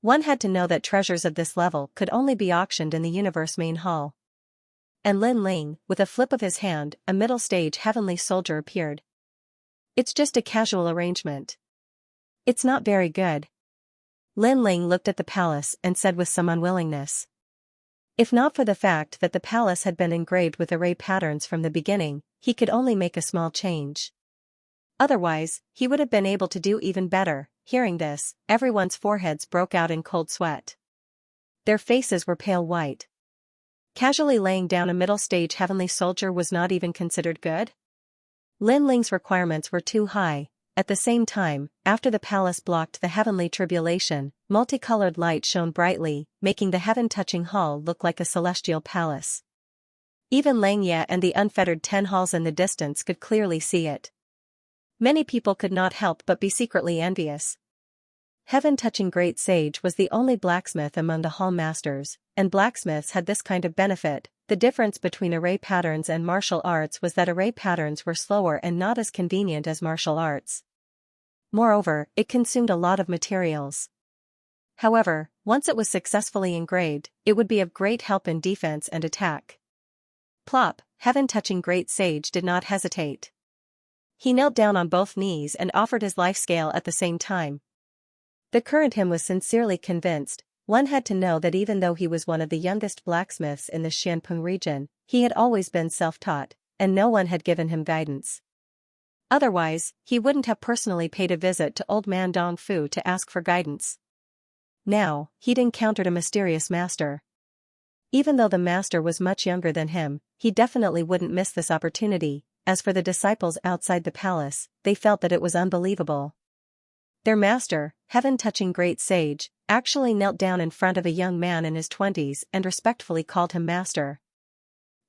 One had to know that treasures of this level could only be auctioned in the universe main hall. And Lin Ling, with a flip of his hand, a middle stage heavenly soldier appeared. It's just a casual arrangement. It's not very good. Lin Ling looked at the palace and said with some unwillingness. If not for the fact that the palace had been engraved with array patterns from the beginning, he could only make a small change. Otherwise, he would have been able to do even better. Hearing this, everyone's foreheads broke out in cold sweat. Their faces were pale white. Casually laying down a middle-stage heavenly soldier was not even considered good? Lin Ling's requirements were too high. At the same time, after the palace blocked the heavenly tribulation, multicolored light shone brightly, making the heaven-touching hall look like a celestial palace. Even Xianxia and the unfettered 10 halls in the distance could clearly see it. Many people could not help but be secretly envious. Heaven-touching great sage was the only blacksmith among the hall masters, and blacksmiths had this kind of benefit. The difference between array patterns and martial arts was that array patterns were slower and not as convenient as martial arts. Moreover, it consumed a lot of materials. However, once it was successfully engraved, it would be of great help in defense and attack. Plop, heaven-touching great sage did not hesitate. He knelt down on both knees and offered his life scale at the same time. The current him was sincerely convinced. One had to know that even though he was one of the youngest blacksmiths in the Xianpeng region, he had always been self-taught, and no one had given him guidance. Otherwise, he wouldn't have personally paid a visit to old man Dong Fu to ask for guidance. Now, he'd encountered a mysterious master. Even though the master was much younger than him, he definitely wouldn't miss this opportunity. As for the disciples outside the palace, they felt that it was unbelievable. Their master, heaven-touching great sage, actually knelt down in front of a young man in his 20s and respectfully called him master.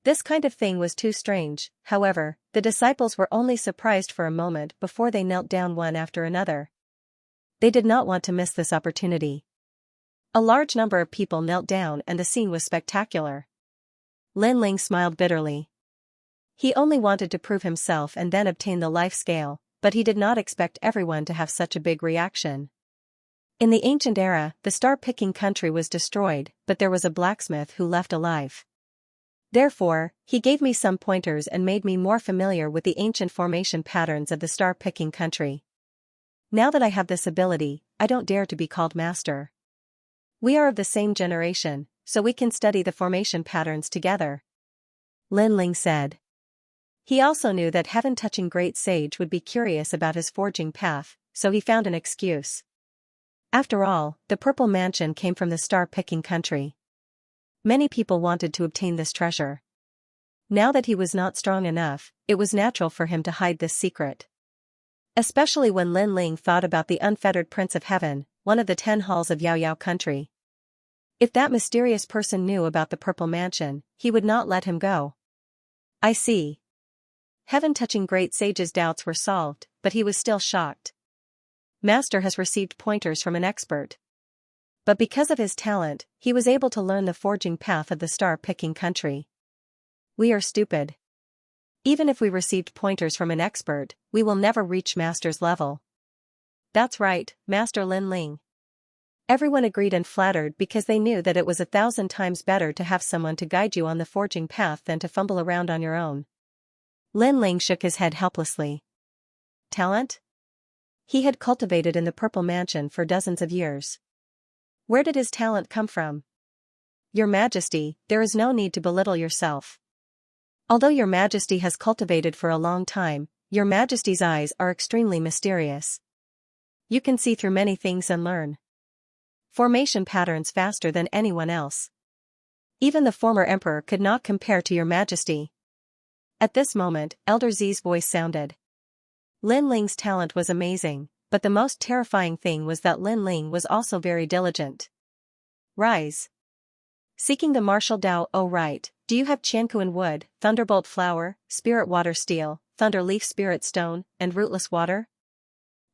This kind of thing was too strange. However, the disciples were only surprised for a moment before they knelt down one after another. They did not want to miss this opportunity. A large number of people knelt down and the scene was spectacular. Lin Ling smiled bitterly. He only wanted to prove himself and then obtain the life scale, but he did not expect everyone to have such a big reaction. In the ancient era, the star-picking country was destroyed, but there was a blacksmith who left alive. Therefore, he gave me some pointers and made me more familiar with the ancient formation patterns of the star-picking country. Now that I have this ability, I don't dare to be called master. We are of the same generation, so we can study the formation patterns together. Lin Ling said. He also knew that heaven-touching great sage would be curious about his forging path, so he found an excuse. After all, the purple mansion came from the star-picking country. Many people wanted to obtain this treasure. Now that he was not strong enough, it was natural for him to hide this secret. Especially when Lin Ling thought about the unfettered Prince of Heaven, one of the 10 halls of Yao Yao country. If that mysterious person knew about the purple mansion, he would not let him go. I see. Heaven-touching great sage's doubts were solved, but he was still shocked. Master has received pointers from an expert. But because of his talent, he was able to learn the forging path of the star-picking country. We are stupid. Even if we received pointers from an expert, we will never reach Master's level. That's right, Master Lin Ling. Everyone agreed and flattered because they knew that it was 1,000 times better to have someone to guide you on the forging path than to fumble around on your own. Lin Ling shook his head helplessly. Talent? He had cultivated in the Purple Mansion for dozens of years. Where did his talent come from? Your Majesty, there is no need to belittle yourself. Although your Majesty has cultivated for a long time, your Majesty's eyes are extremely mysterious. You can see through many things and learn formation patterns faster than anyone else. Even the former emperor could not compare to your Majesty. At this moment, Elder Zi's voice sounded. Lin Ling's talent was amazing, but the most terrifying thing was that Lin Ling was also very diligent. Rise. Seeking the martial Dao. Oh right, do you have Qiankuan wood, thunderbolt flower, spirit water steel, thunder leaf spirit stone, and rootless water?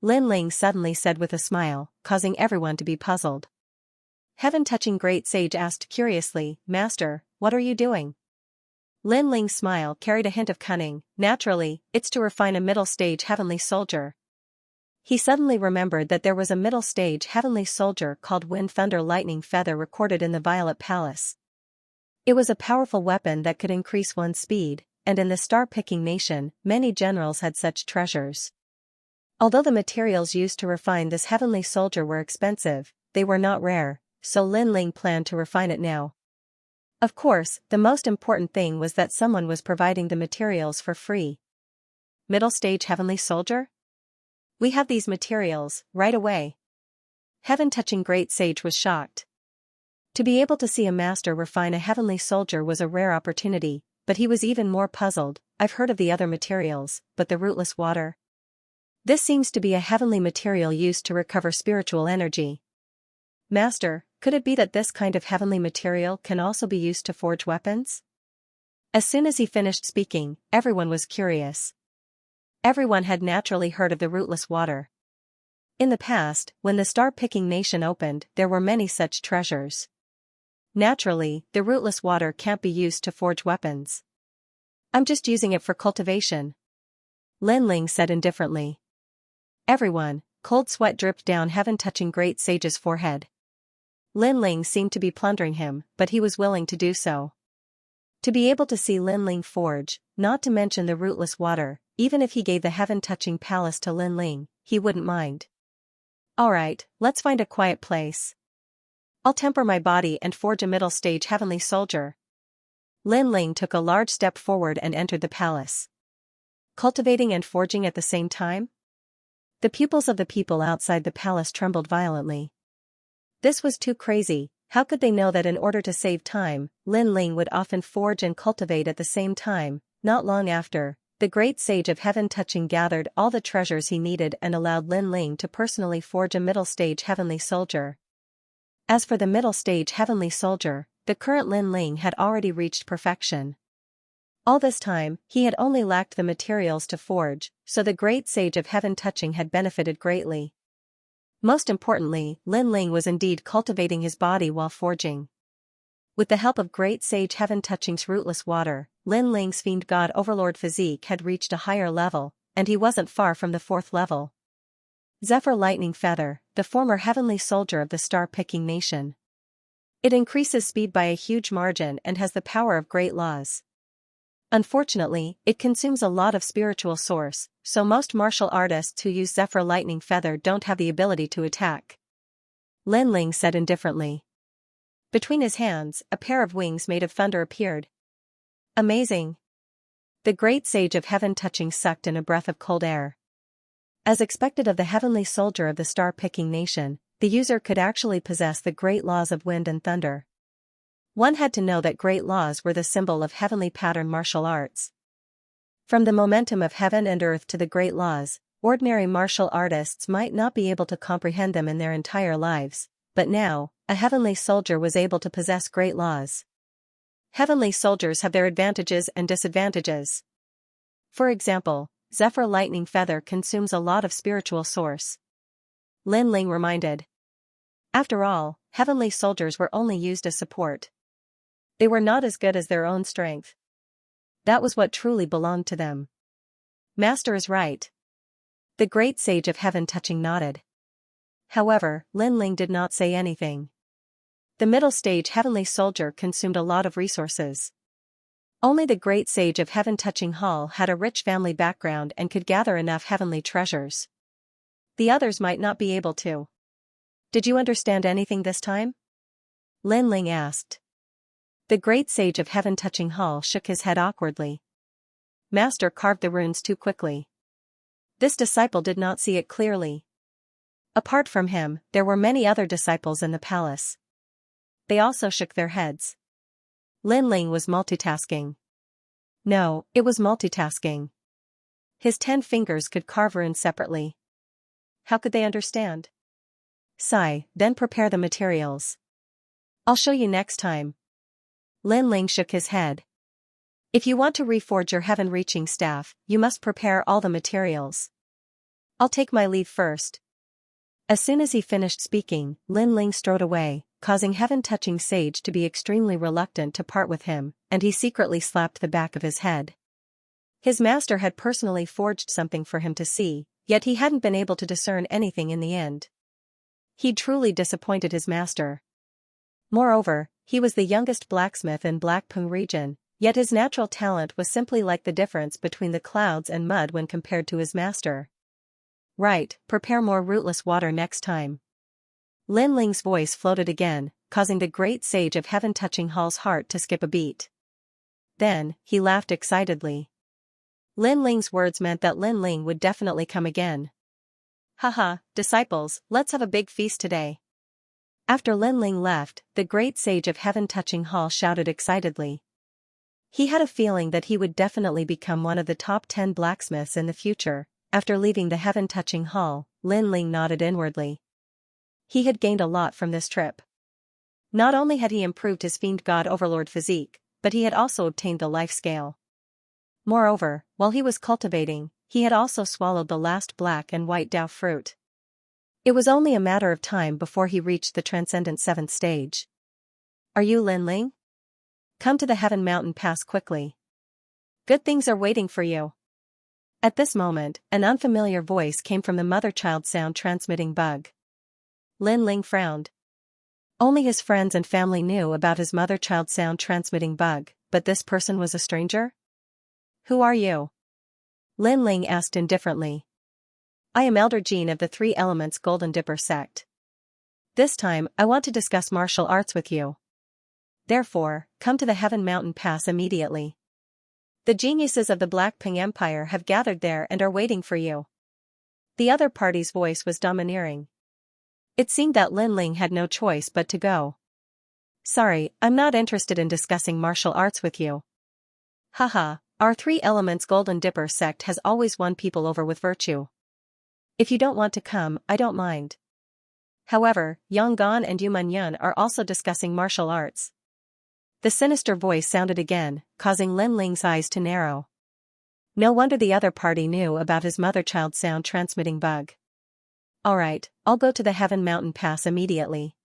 Lin Ling suddenly said with a smile, causing everyone to be puzzled. Heaven-touching great sage asked curiously, Master, what are you doing? Lin Ling's smile carried a hint of cunning. Naturally, it's to refine a middle-stage heavenly soldier. He suddenly remembered that there was a middle-stage heavenly soldier called Wind Thunder Lightning Feather recorded in the Violet Palace. It was a powerful weapon that could increase one's speed, and in the star-picking nation, many generals had such treasures. Although the materials used to refine this heavenly soldier were expensive, they were not rare, so Lin Ling planned to refine it now. Of course, the most important thing was that someone was providing the materials for free. Middle stage heavenly soldier? We have these materials, right away. Heaven-touching great sage was shocked. To be able to see a master refine a heavenly soldier was a rare opportunity, but he was even more puzzled. I've heard of the other materials, but the rootless water? This seems to be a heavenly material used to recover spiritual energy. Master, could it be that this kind of heavenly material can also be used to forge weapons? As soon as he finished speaking, everyone was curious. Everyone had naturally heard of the rootless water. In the past, when the star-picking nation opened, there were many such treasures. Naturally, the rootless water can't be used to forge weapons. I'm just using it for cultivation, Lin Ling said indifferently. Everyone, cold sweat dripped down heaven-touching great sage's forehead. Lin Ling seemed to be plundering him, but he was willing to do so. To be able to see Lin Ling forge, not to mention the rootless water, even if he gave the heaven-touching palace to Lin Ling, he wouldn't mind. Alright, let's find a quiet place. I'll temper my body and forge a middle-stage heavenly soldier. Lin Ling took a large step forward and entered the palace. Cultivating and forging at the same time? The pupils of the people outside the palace trembled violently. This was too crazy. How could they know that in order to save time, Lin Ling would often forge and cultivate at the same time? Not long after, the great sage of heaven touching gathered all the treasures he needed and allowed Lin Ling to personally forge a middle-stage heavenly soldier. As for the middle-stage heavenly soldier, the current Lin Ling had already reached perfection. All this time, he had only lacked the materials to forge, so the great sage of heaven touching had benefited greatly. Most importantly, Lin Ling was indeed cultivating his body while forging. With the help of great sage heaven touching's rootless water, Lin Ling's fiend god overlord physique had reached a higher level, and he wasn't far from the 4th level. Zephyr Lightning Feather, the former heavenly soldier of the star-picking nation. It increases speed by a huge margin and has the power of great laws. Unfortunately, it consumes a lot of spiritual source, so most martial artists who use Zephyr Lightning Feather don't have the ability to attack. Lin Ling said indifferently. Between his hands, a pair of wings made of thunder appeared. Amazing! The great sage of heaven touching sucked in a breath of cold air. As expected of the heavenly soldier of the star-picking nation, the user could actually possess the great laws of wind and thunder. One had to know that great laws were the symbol of heavenly pattern martial arts. From the momentum of heaven and earth to the great laws, ordinary martial artists might not be able to comprehend them in their entire lives, but now, a heavenly soldier was able to possess great laws. Heavenly soldiers have their advantages and disadvantages. For example, Zephyr Lightning Feather consumes a lot of spiritual source. Lin Ling reminded. After all, heavenly soldiers were only used as support. They were not as good as their own strength. That was what truly belonged to them. Master is right. The great sage of heaven touching nodded. However, Lin Ling did not say anything. The middle stage heavenly soldier consumed a lot of resources. Only the great sage of heaven touching Hall had a rich family background and could gather enough heavenly treasures. The others might not be able to. Did you understand anything this time? Lin Ling asked. The great sage of heaven touching Hall shook his head awkwardly. Master carved the runes too quickly. This disciple did not see it clearly. Apart from him, there were many other disciples in the palace. They also shook their heads. Lin Ling was multitasking. No, it was multitasking. His 10 fingers could carve runes separately. How could they understand? Sigh, then prepare the materials. I'll show you next time. Lin Ling shook his head. If you want to reforge your heaven-reaching staff, you must prepare all the materials. I'll take my leave first. As soon as he finished speaking, Lin Ling strode away, causing heaven-touching sage to be extremely reluctant to part with him, and he secretly slapped the back of his head. His master had personally forged something for him to see, yet he hadn't been able to discern anything in the end. He'd truly disappointed his master. Moreover, he was the youngest blacksmith in Blackpung region, yet his natural talent was simply like the difference between the clouds and mud when compared to his master. Right, prepare more rootless water next time. Lin Ling's voice floated again, causing the great sage of heaven touching Hall's heart to skip a beat. Then, he laughed excitedly. Lin Ling's words meant that Lin Ling would definitely come again. Haha, disciples, let's have a big feast today. After Lin Ling left, the great sage of heaven-touching hall shouted excitedly. He had a feeling that he would definitely become one of the top 10 blacksmiths in the future. After leaving the heaven-touching hall, Lin Ling nodded inwardly. He had gained a lot from this trip. Not only had he improved his fiend god overlord physique, but he had also obtained the life scale. Moreover, while he was cultivating, he had also swallowed the last black and white Dao fruit. It was only a matter of time before he reached the transcendent 7th stage. Are you Lin Ling? Come to the Heaven Mountain Pass quickly. Good things are waiting for you. At this moment, an unfamiliar voice came from the mother-child sound transmitting bug. Lin Ling frowned. Only his friends and family knew about his mother-child sound transmitting bug, but this person was a stranger? Who are you? Lin Ling asked indifferently. I am Elder Jean of the Three Elements Golden Dipper sect. This time, I want to discuss martial arts with you. Therefore, come to the Heaven Mountain Pass immediately. The geniuses of the Black Ping Empire have gathered there and are waiting for you. The other party's voice was domineering. It seemed that Lin Ling had no choice but to go. Sorry, I'm not interested in discussing martial arts with you. Haha, our Three Elements Golden Dipper sect has always won people over with virtue. If you don't want to come, I don't mind. However, Yang Gan and Yu Yun are also discussing martial arts. The sinister voice sounded again, causing Lin Ling's eyes to narrow. No wonder the other party knew about his mother-child sound transmitting bug. Alright, I'll go to the Heaven Mountain Pass immediately.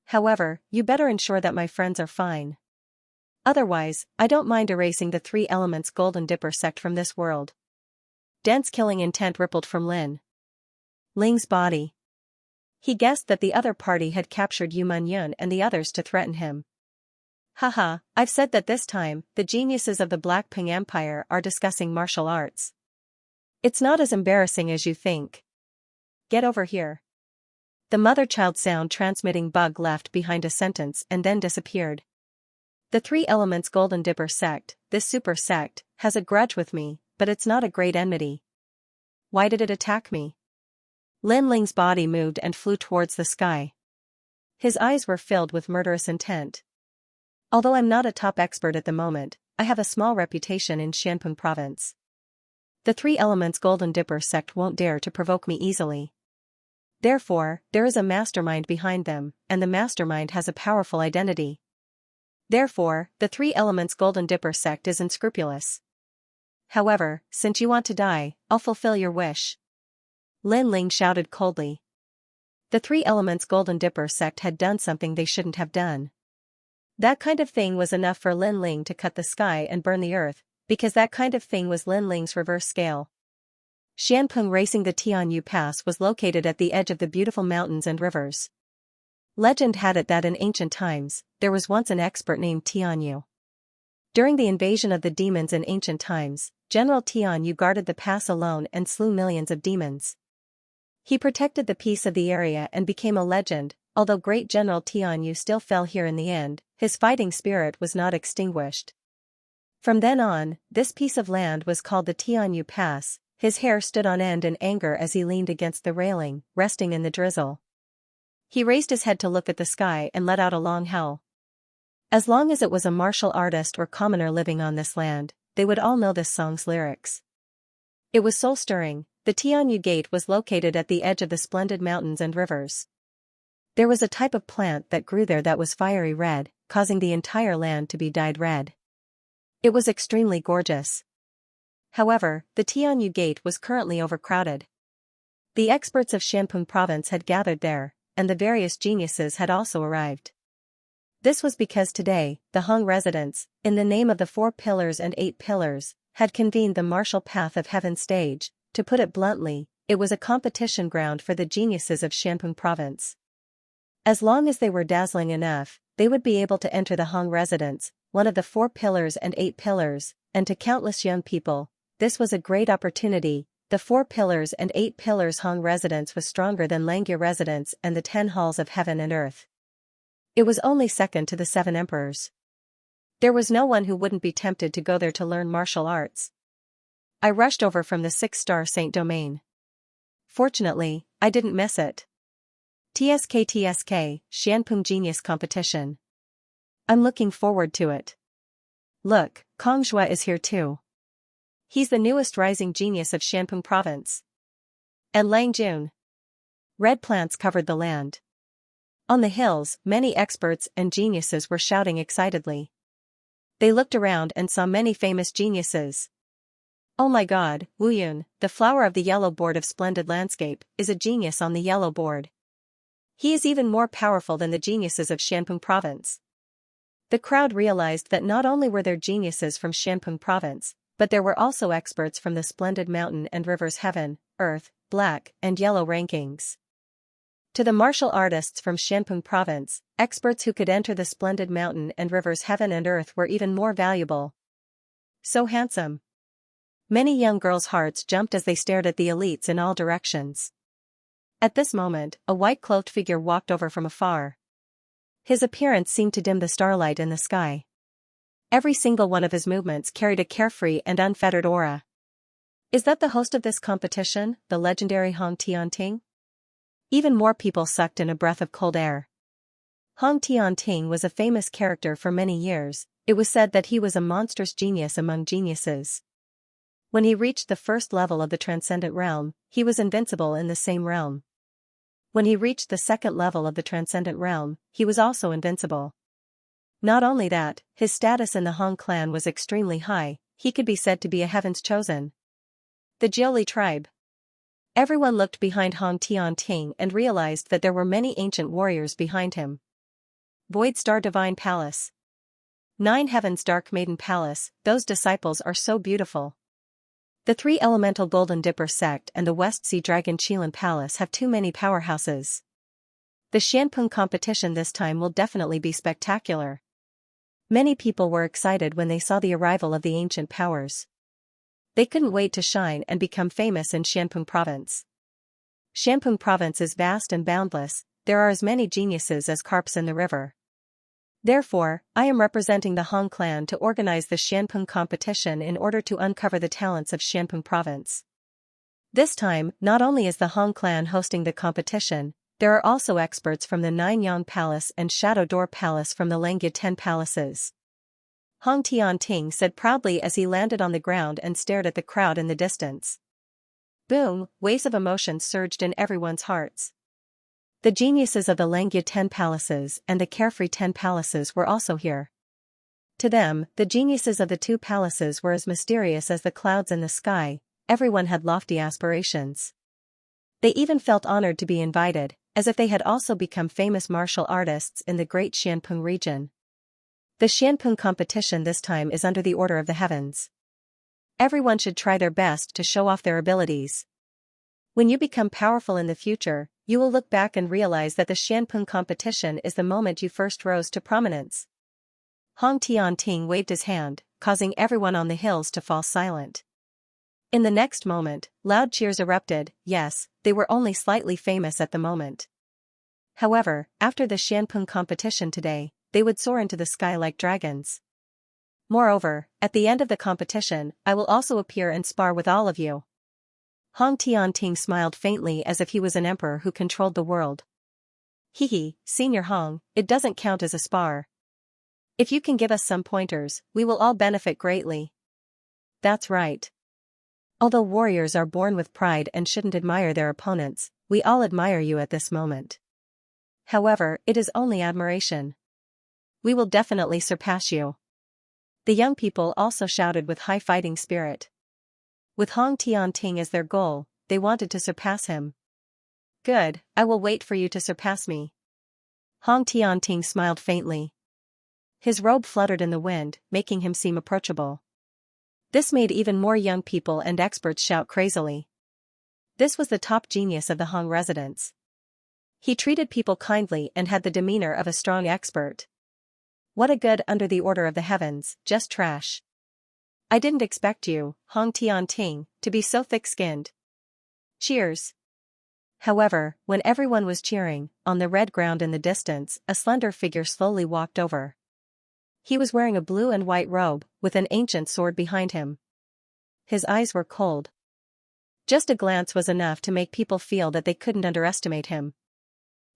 However, you better ensure that my friends are fine. Otherwise, I don't mind erasing the Three Elements Golden Dipper sect from this world. Dense killing intent rippled from Lin Ling's body. He guessed that the other party had captured Yu Yun and the others to threaten him. Haha, I've said that this time, the geniuses of the Black Ping Empire are discussing martial arts. It's not as embarrassing as you think. Get over here. The mother-child sound transmitting bug left behind a sentence and then disappeared. The Three Elements Golden Dipper sect, this super sect, has a grudge with me, but it's not a great enmity. Why did it attack me? Lin Ling's body moved and flew towards the sky. His eyes were filled with murderous intent. Although I'm not a top expert at the moment, I have a small reputation in Xianpeng province. The Three Elements Golden Dipper sect won't dare to provoke me easily. Therefore, there is a mastermind behind them, and the mastermind has a powerful identity. Therefore, the Three Elements Golden Dipper sect is unscrupulous. However, since you want to die, I'll fulfill your wish. Lin Ling shouted coldly. The Three Elements Golden Dipper sect had done something they shouldn't have done. That kind of thing was enough for Lin Ling to cut the sky and burn the earth, because that kind of thing was Lin Ling's reverse scale. Xianpeng racing the Tianyu Pass was located at the edge of the beautiful mountains and rivers. Legend had it that in ancient times, there was once an expert named Tianyu. During the invasion of the demons in ancient times, General Tianyu guarded the pass alone and slew millions of demons. He protected the peace of the area and became a legend. Although great General Tianyu still fell here in the end, his fighting spirit was not extinguished. From then on, this piece of land was called the Tianyu Pass. His hair stood on end in anger as he leaned against the railing, resting in the drizzle. He raised his head to look at the sky and let out a long howl. As long as it was a martial artist or commoner living on this land, they would all know this song's lyrics. It was soul-stirring. The Tianyu Gate was located at the edge of the splendid mountains and rivers. There was a type of plant that grew there that was fiery red, causing the entire land to be dyed red. It was extremely gorgeous. However, the Tianyu Gate was currently overcrowded. The experts of Xianpeng province had gathered there, and the various geniuses had also arrived. This was because today, the Hong residents, in the name of the 4 Pillars and 8 Pillars, had convened the martial path of heaven stage. To put it bluntly, it was a competition ground for the geniuses of Xianpeng province. As long as they were dazzling enough, they would be able to enter the Hong residence, one of the 4 Pillars and 8 Pillars, and to countless young people, this was a great opportunity. The 4 Pillars and 8 Pillars Hong residence was stronger than Langya residence and the 10 halls of heaven and earth. It was only second to the 7 emperors. There was no one who wouldn't be tempted to go there to learn martial arts. I rushed over from the 6-star Saint Domain. Fortunately, I didn't miss it. TSK Xianpeng Genius Competition. I'm looking forward to it. Look, Xianxia is here too. He's the newest rising genius of Xianpeng province. And Lang Jun. Red plants covered the land. On the hills, many experts and geniuses were shouting excitedly. They looked around and saw many famous geniuses. Oh my god, Wu Yun, the flower of the yellow board of splendid landscape, is a genius on the yellow board. He is even more powerful than the geniuses of Xianpeng province. The crowd realized that not only were there geniuses from Xianpeng province, but there were also experts from the splendid mountain and rivers heaven, earth, black, and yellow rankings. To the martial artists from Xianpeng province, experts who could enter the splendid mountain and rivers heaven and earth were even more valuable. So handsome. Many young girls' hearts jumped as they stared at the elites in all directions. At this moment, a white-cloaked figure walked over from afar. His appearance seemed to dim the starlight in the sky. Every single one of his movements carried a carefree and unfettered aura. Is that the host of this competition, the legendary Hong Tianting? Even more people sucked in a breath of cold air. Hong Tianting was a famous character for many years. It was said that he was a monstrous genius among geniuses. When he reached the first level of the transcendent realm, he was invincible in the same realm. When he reached the second level of the transcendent realm, he was also invincible. Not only that, his status in the Hong clan was extremely high. He could be said to be a heaven's chosen. The Jiuli tribe. Everyone looked behind Hong Tianting and realized that there were many ancient warriors behind him. Void Star Divine Palace. 9 Heavens Dark Maiden Palace, those disciples are so beautiful. The 3 Elemental Golden Dipper sect and the West Sea Dragon Qilin Palace have too many powerhouses. The Xianpeng competition this time will definitely be spectacular. Many people were excited when they saw the arrival of the ancient powers. They couldn't wait to shine and become famous in Xianpeng province. Xianpeng province is vast and boundless, there are as many geniuses as carps in the river. Therefore, I am representing the Hong clan to organize the Xianpeng competition in order to uncover the talents of Xianpeng province. This time, not only is the Hong clan hosting the competition, there are also experts from the Nine-Yang Palace and Shadow Door Palace from the Langya 10 palaces. Hong Tianting said proudly as he landed on the ground and stared at the crowd in the distance. Boom, waves of emotion surged in everyone's hearts. The geniuses of the Langya 10 palaces and the Carefree 10 palaces were also here. To them, the geniuses of the 2 palaces were as mysterious as the clouds in the sky. Everyone had lofty aspirations. They even felt honored to be invited, as if they had also become famous martial artists in the great Xianpeng region. The Xianpeng competition this time is under the order of the heavens. Everyone should try their best to show off their abilities. When you become powerful in the future, you will look back and realize that the Xianpeng competition is the moment you first rose to prominence. Hong Tianting waved his hand, causing everyone on the hills to fall silent. In the next moment, loud cheers erupted. Yes, they were only slightly famous at the moment. However, after the Xianpeng competition today, they would soar into the sky like dragons. Moreover, at the end of the competition, I will also appear and spar with all of you. Hong Tianting smiled faintly as if he was an emperor who controlled the world. Hehe, Senior Hong, it doesn't count as a spar. If you can give us some pointers, we will all benefit greatly. That's right. Although warriors are born with pride and shouldn't admire their opponents, we all admire you at this moment. However, it is only admiration. We will definitely surpass you. The young people also shouted with high fighting spirit. With Hong Tianting as their goal, they wanted to surpass him. Good, I will wait for you to surpass me. Hong Tianting smiled faintly. His robe fluttered in the wind, making him seem approachable. This made even more young people and experts shout crazily. This was the top genius of the Hong residence. He treated people kindly and had the demeanor of a strong expert. What a good under the order of the heavens, just trash. I didn't expect you, Hong Tianting, to be so thick-skinned. Cheers. However, when everyone was cheering, on the red ground in the distance, a slender figure slowly walked over. He was wearing a blue and white robe, with an ancient sword behind him. His eyes were cold. Just a glance was enough to make people feel that they couldn't underestimate him.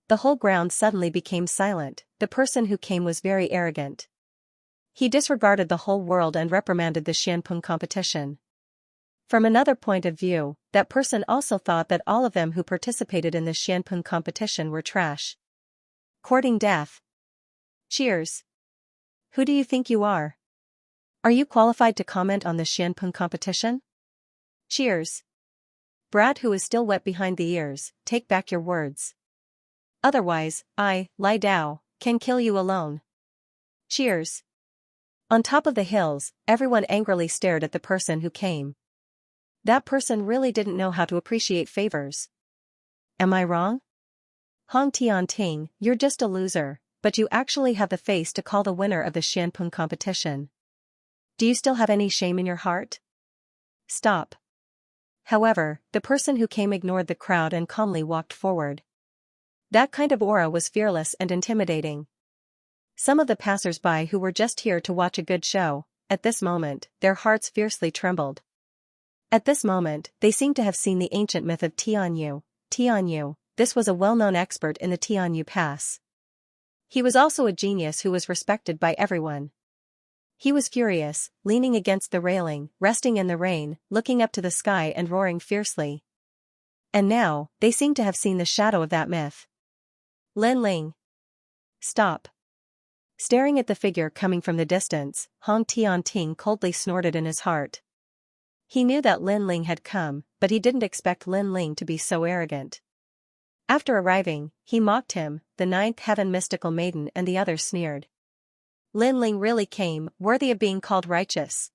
The whole ground suddenly became silent. The person who came was very arrogant. He disregarded the whole world and reprimanded the Xianpeng competition. From another point of view, that person also thought that all of them who participated in the Xianpeng competition were trash. Courting death. Cheers. Who do you think you are? Are you qualified to comment on the Xianpeng competition? Cheers. Brad, who is still wet behind the ears, take back your words. Otherwise, I, Lai Dao, can kill you alone. Cheers. On top of the hills, everyone angrily stared at the person who came. That person really didn't know how to appreciate favors. Am I wrong? Hong Tianting, you're just a loser, but you actually have the face to call the winner of the Xianpeng competition. Do you still have any shame in your heart? Stop. However, the person who came ignored the crowd and calmly walked forward. That kind of aura was fearless and intimidating. Some of the passers-by who were just here to watch a good show, at this moment, their hearts fiercely trembled. At this moment, they seemed to have seen the ancient myth of Tianyu. Tianyu, this was a well-known expert in the Tianyu Pass. He was also a genius who was respected by everyone. He was furious, leaning against the railing, resting in the rain, looking up to the sky and roaring fiercely. And now, they seemed to have seen the shadow of that myth. Lin Ling. Stop. Staring at the figure coming from the distance, Hong Tianting coldly snorted in his heart. He knew that Lin Ling had come, but he didn't expect Lin Ling to be so arrogant. After arriving, he mocked him, the ninth heaven mystical maiden, and the others sneered. Lin Ling really came, worthy of being called righteous.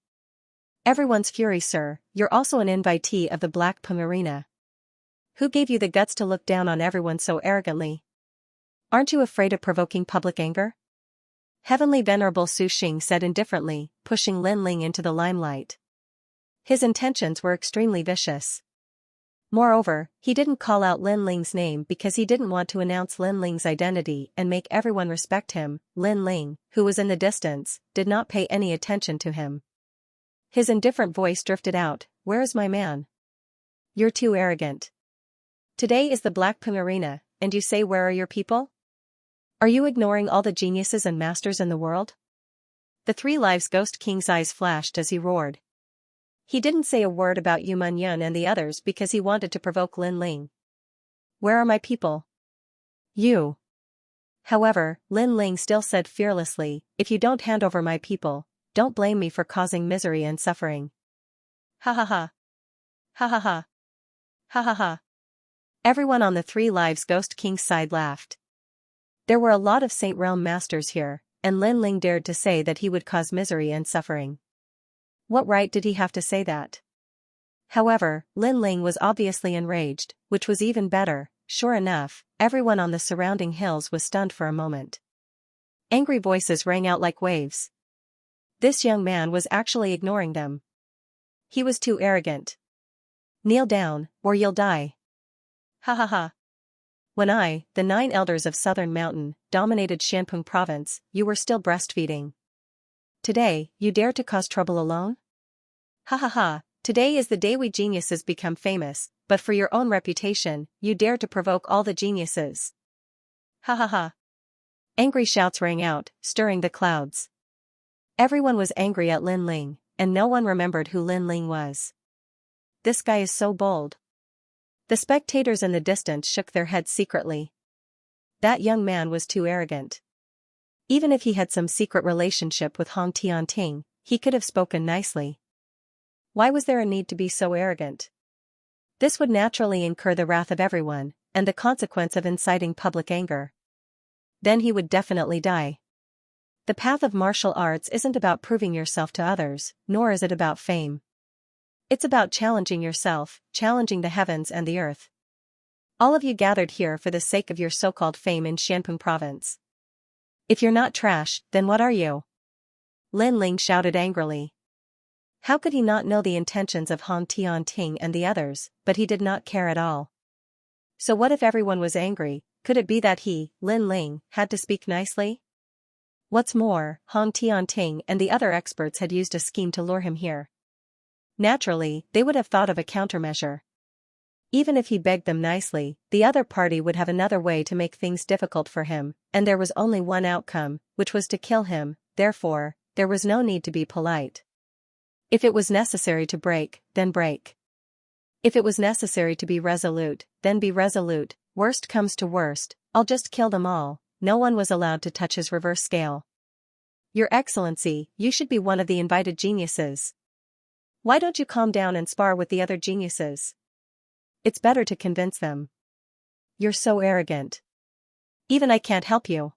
Everyone's fury, sir, you're also an invitee of the Black Pung Arena. Who gave you the guts to look down on everyone so arrogantly? Aren't you afraid of provoking public anger? Heavenly Venerable Su Xing said indifferently, pushing Lin Ling into the limelight. His intentions were extremely vicious. Moreover, he didn't call out Lin Ling's name because he didn't want to announce Lin Ling's identity and make everyone respect him. Lin Ling, who was in the distance, did not pay any attention to him. His indifferent voice drifted out, "Where is my man? You're too arrogant. Today is the Black Pung Arena, and you say where are your people? Are you ignoring all the geniuses and masters in the world?" The Three Lives Ghost King's eyes flashed as he roared. He didn't say a word about Yu Munyun and the others because he wanted to provoke Lin Ling. Where are my people? You. However, Lin Ling still said fearlessly, if you don't hand over my people, don't blame me for causing misery and suffering. Ha ha ha. Ha ha ha. Ha ha ha. Everyone on the Three Lives Ghost King's side laughed. There were a lot of Saint Realm masters here, and Lin Ling dared to say that he would cause misery and suffering. What right did he have to say that? However, Lin Ling was obviously enraged, which was even better. Sure enough, everyone on the surrounding hills was stunned for a moment. Angry voices rang out like waves. This young man was actually ignoring them. He was too arrogant. Kneel down, or you'll die. Ha ha ha. When I, the 9 elders of Southern Mountain, dominated Xianpeng province, you were still breastfeeding. Today, you dare to cause trouble alone? Ha ha ha, today is the day we geniuses become famous, but for your own reputation, you dare to provoke all the geniuses. Ha ha ha. Angry shouts rang out, stirring the clouds. Everyone was angry at Lin Ling, and no one remembered who Lin Ling was. This guy is so bold. The spectators in the distance shook their heads secretly. That young man was too arrogant. Even if he had some secret relationship with Hong Tianting, he could have spoken nicely. Why was there a need to be so arrogant? This would naturally incur the wrath of everyone, and the consequence of inciting public anger. Then he would definitely die. The path of martial arts isn't about proving yourself to others, nor is it about fame. It's about challenging yourself, challenging the heavens and the earth. All of you gathered here for the sake of your so-called fame in Xianpeng province. If you're not trash, then what are you? Lin Ling shouted angrily. How could he not know the intentions of Hong Tianting and the others, but he did not care at all. So what if everyone was angry? Could it be that he, Lin Ling, had to speak nicely? What's more, Hong Tianting and the other experts had used a scheme to lure him here. Naturally, they would have thought of a countermeasure. Even if he begged them nicely, the other party would have another way to make things difficult for him, and there was only one outcome, which was to kill him. Therefore, there was no need to be polite. If it was necessary to break, then break. If it was necessary to be resolute, then be resolute. Worst comes to worst, I'll just kill them all. No one was allowed to touch his reverse scale. Your Excellency, you should be one of the invited geniuses. Why don't you calm down and spar with the other geniuses? It's better to convince them. You're so arrogant. Even I can't help you.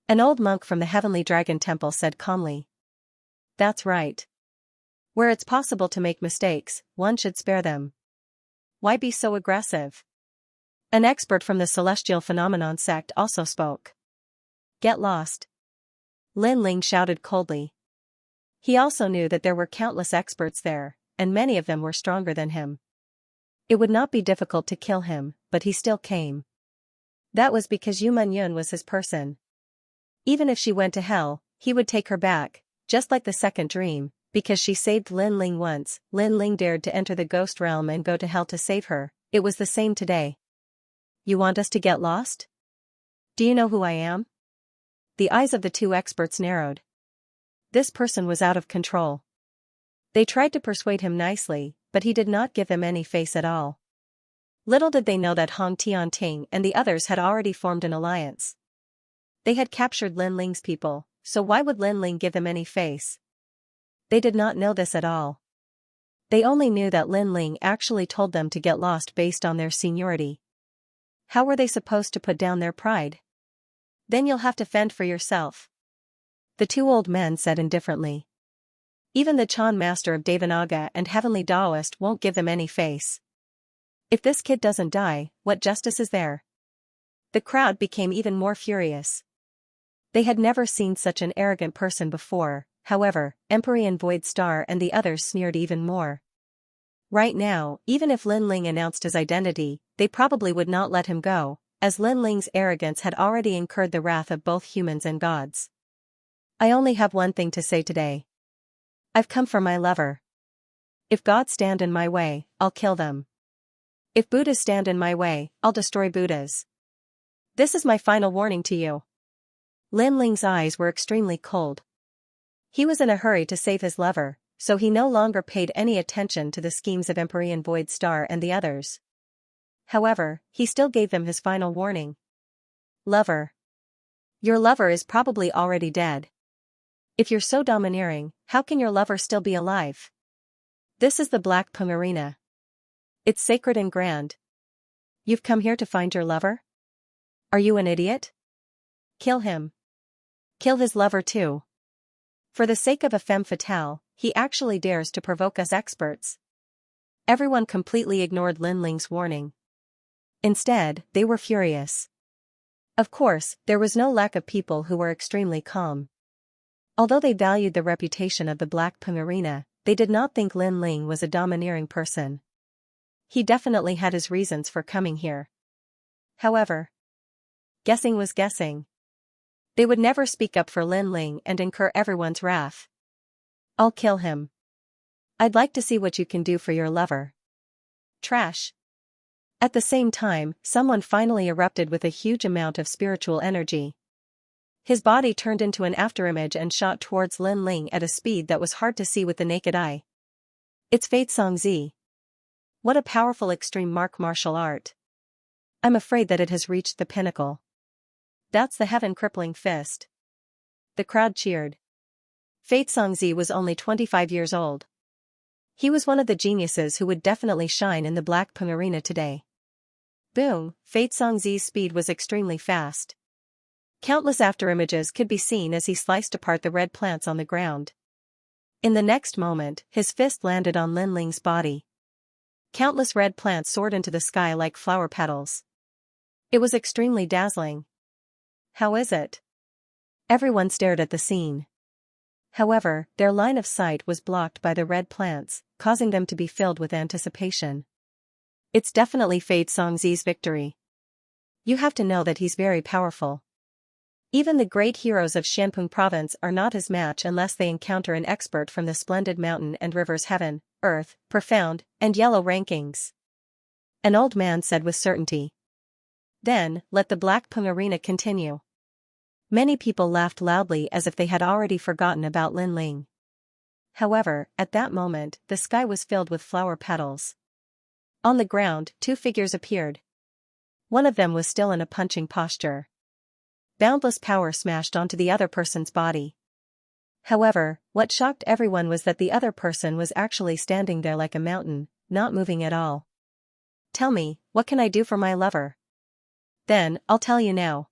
An old monk from the Heavenly Dragon Temple said calmly. That's right. Where it's possible to make mistakes, one should spare them. Why be so aggressive? An expert from the Celestial Phenomenon sect also spoke. Get lost. Lin Ling shouted coldly. He also knew that there were countless experts there, and many of them were stronger than him. It would not be difficult to kill him, but he still came. That was because Yu Menyun was his person. Even if she went to hell, he would take her back, just like the second dream, because she saved Lin Ling once. Lin Ling dared to enter the ghost realm and go to hell to save her. It was the same today. You want us to get lost? Do you know who I am? The eyes of the two experts narrowed. This person was out of control. They tried to persuade him nicely, but he did not give them any face at all. Little did they know that Hong Tianting and the others had already formed an alliance. They had captured Lin Ling's people, so why would Lin Ling give them any face? They did not know this at all. They only knew that Lin Ling actually told them to get lost based on their seniority. How were they supposed to put down their pride? Then you'll have to fend for yourself. The two old men said indifferently. Even the Chan master of Devanaga and Heavenly Taoist won't give them any face. If this kid doesn't die, what justice is there? The crowd became even more furious. They had never seen such an arrogant person before. However, Empyrean Void Star and the others sneered even more. Right now, even if Lin Ling announced his identity, they probably would not let him go, as Lin Ling's arrogance had already incurred the wrath of both humans and gods. I only have one thing to say today. I've come for my lover. If gods stand in my way, I'll kill them. If Buddhas stand in my way, I'll destroy Buddhas. This is my final warning to you. Lin Ling's eyes were extremely cold. He was in a hurry to save his lover, so he no longer paid any attention to the schemes of Empyrean Void Star and the others. However, he still gave them his final warning. Lover. Your lover is probably already dead. If you're so domineering, how can your lover still be alive? This is the Black Pung Arena. It's sacred and grand. You've come here to find your lover? Are you an idiot? Kill him. Kill his lover too. For the sake of a femme fatale, he actually dares to provoke us experts. Everyone completely ignored Lin Ling's warning. Instead, they were furious. Of course, there was no lack of people who were extremely calm. Although they valued the reputation of the Black Pung Arena, they did not think Lin Ling was a domineering person. He definitely had his reasons for coming here. However, guessing was guessing. They would never speak up for Lin Ling and incur everyone's wrath. I'll kill him. I'd like to see what you can do for your lover. Trash. At the same time, someone finally erupted with a huge amount of spiritual energy. His body turned into an afterimage and shot towards Lin Ling at a speed that was hard to see with the naked eye. It's Fate Songzi. What a powerful extreme martial art. I'm afraid that it has reached the pinnacle. That's the heaven-crippling fist. The crowd cheered. Fate Songzi was only 25 years old. He was one of the geniuses who would definitely shine in the Black Pung Arena today. Boom, Fate Songzi's speed was extremely fast. Countless afterimages could be seen as he sliced apart the red plants on the ground. In the next moment, his fist landed on Lin Ling's body. Countless red plants soared into the sky like flower petals. It was extremely dazzling. How is it? Everyone stared at the scene. However, their line of sight was blocked by the red plants, causing them to be filled with anticipation. It's definitely Fate Songzi's victory. You have to know that he's very powerful. Even the great heroes of Xianpeng province are not his match unless they encounter an expert from the splendid mountain and rivers heaven, earth, profound, and yellow rankings. An old man said with certainty. Then, let the Blackpung arena continue. Many people laughed loudly as if they had already forgotten about Lin Ling. However, at that moment, the sky was filled with flower petals. On the ground, two figures appeared. One of them was still in a punching posture. Boundless power smashed onto the other person's body. However, what shocked everyone was that the other person was actually standing there like a mountain, not moving at all. Tell me, what can I do for my lover? Then, I'll tell you now.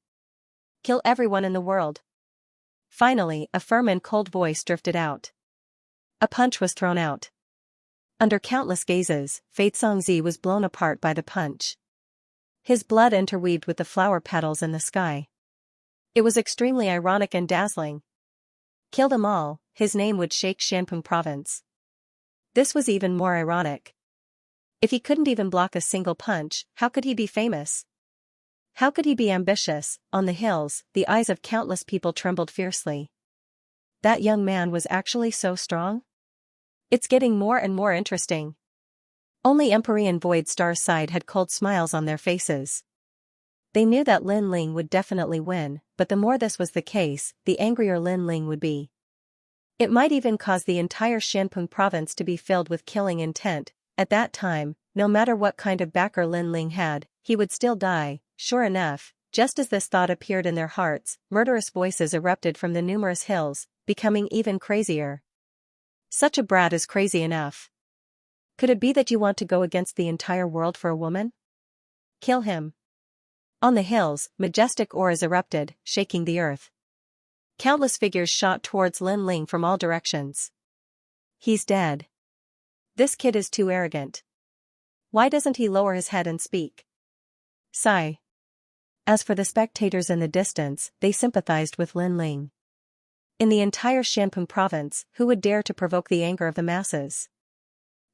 Kill everyone in the world. Finally, a firm and cold voice drifted out. A punch was thrown out. Under countless gazes, Fei Xianxia was blown apart by the punch. His blood interweaved with the flower petals in the sky. It was extremely ironic and dazzling. Kill them all, his name would shake Xianpeng province. This was even more ironic. If he couldn't even block a single punch, how could he be famous? How could he be ambitious? On the hills, the eyes of countless people trembled fiercely. That young man was actually so strong? It's getting more and more interesting. Only Empyrean Void Star's side had cold smiles on their faces. They knew that Lin Ling would definitely win, but the more this was the case, the angrier Lin Ling would be. It might even cause the entire Xianpeng province to be filled with killing intent. At that time, no matter what kind of backer Lin Ling had, he would still die. Sure enough, just as this thought appeared in their hearts, murderous voices erupted from the numerous hills, becoming even crazier. Such a brat is crazy enough. Could it be that you want to go against the entire world for a woman? Kill him. On the hills, majestic auras erupted, shaking the earth. Countless figures shot towards Lin Ling from all directions. He's dead. This kid is too arrogant. Why doesn't he lower his head and speak? Sigh. As for the spectators in the distance, they sympathized with Lin Ling. In the entire Xianpeng province, who would dare to provoke the anger of the masses?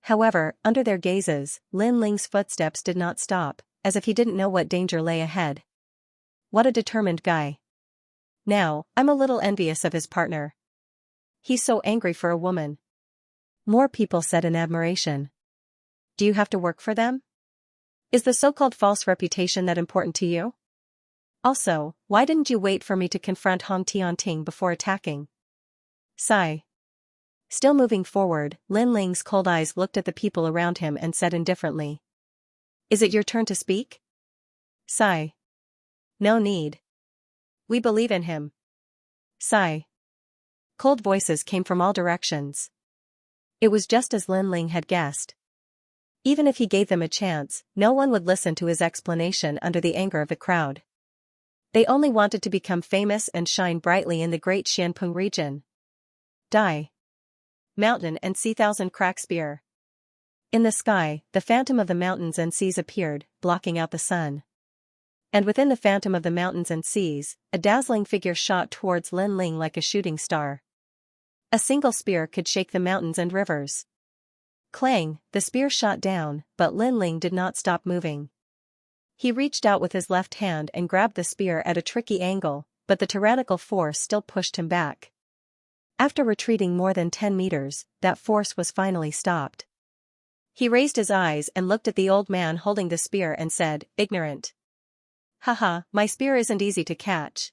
However, under their gazes, Lin Ling's footsteps did not stop, as if he didn't know what danger lay ahead. What a determined guy. Now, I'm a little envious of his partner. He's so angry for a woman. More people said in admiration. Do you have to work for them? Is the so-called false reputation that important to you? Also, why didn't you wait for me to confront Hong Tianting before attacking? Sigh. Still moving forward, Lin Ling's cold eyes looked at the people around him and said indifferently. Is it your turn to speak? Sigh. No need. We believe in him. Sigh. Cold voices came from all directions. It was just as Lin Ling had guessed. Even if he gave them a chance, no one would listen to his explanation under the anger of the crowd. They only wanted to become famous and shine brightly in the great Xianpeng region. Die. Mountain and Sea Thousand Crack Spear. In the sky, the phantom of the mountains and seas appeared, blocking out the sun. And within the phantom of the mountains and seas, a dazzling figure shot towards Lin Ling like a shooting star. A single spear could shake the mountains and rivers. Clang, the spear shot down, but Lin Ling did not stop moving. He reached out with his left hand and grabbed the spear at a tricky angle, but the tyrannical force still pushed him back. After retreating more than 10 meters, that force was finally stopped. He raised his eyes and looked at the old man holding the spear and said, "Ignorant. Haha, my spear isn't easy to catch.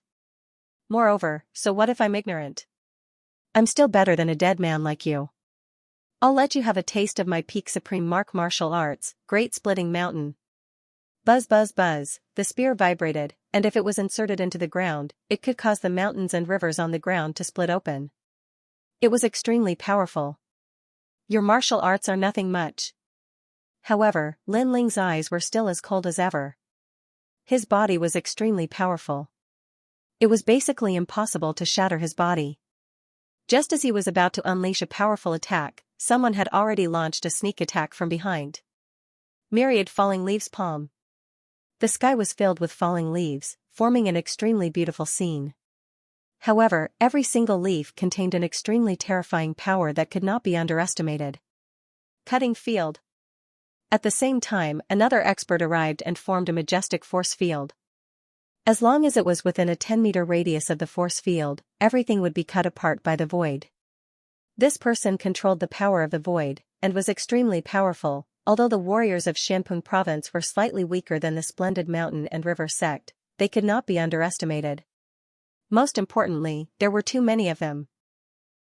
Moreover, so what if I'm ignorant? I'm still better than a dead man like you. I'll let you have a taste of my peak supreme martial arts, Great Splitting Mountain." Buzz buzz buzz, the spear vibrated, and if it was inserted into the ground, it could cause the mountains and rivers on the ground to split open. It was extremely powerful. Your martial arts are nothing much. However, Lin Ling's eyes were still as cold as ever. His body was extremely powerful. It was basically impossible to shatter his body. Just as he was about to unleash a powerful attack, someone had already launched a sneak attack from behind. Myriad falling leaves palm. The sky was filled with falling leaves, forming an extremely beautiful scene. However, every single leaf contained an extremely terrifying power that could not be underestimated. Cutting field. At the same time, another expert arrived and formed a majestic force field. As long as it was within a 10-meter radius of the force field, everything would be cut apart by the void. This person controlled the power of the void, and was extremely powerful, Although the warriors of Xianpeng province were slightly weaker than the splendid mountain and river sect, they could not be underestimated. Most importantly, there were too many of them.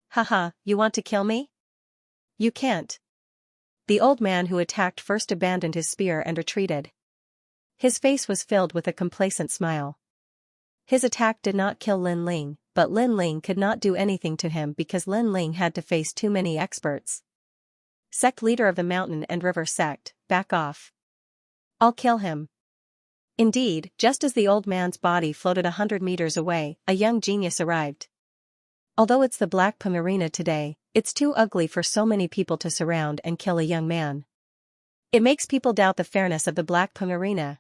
Haha, you want to kill me? You can't. The old man who attacked first abandoned his spear and retreated. His face was filled with a complacent smile. His attack did not kill Lin Ling, but Lin Ling could not do anything to him because Lin Ling had to face too many experts. Sect leader of the mountain and river sect, back off. I'll kill him. Indeed, just as the old man's body floated 100 meters away, a young genius arrived. Although it's the Black Pomerania today, it's too ugly for so many people to surround and kill a young man. It makes people doubt the fairness of the Black Pomerania.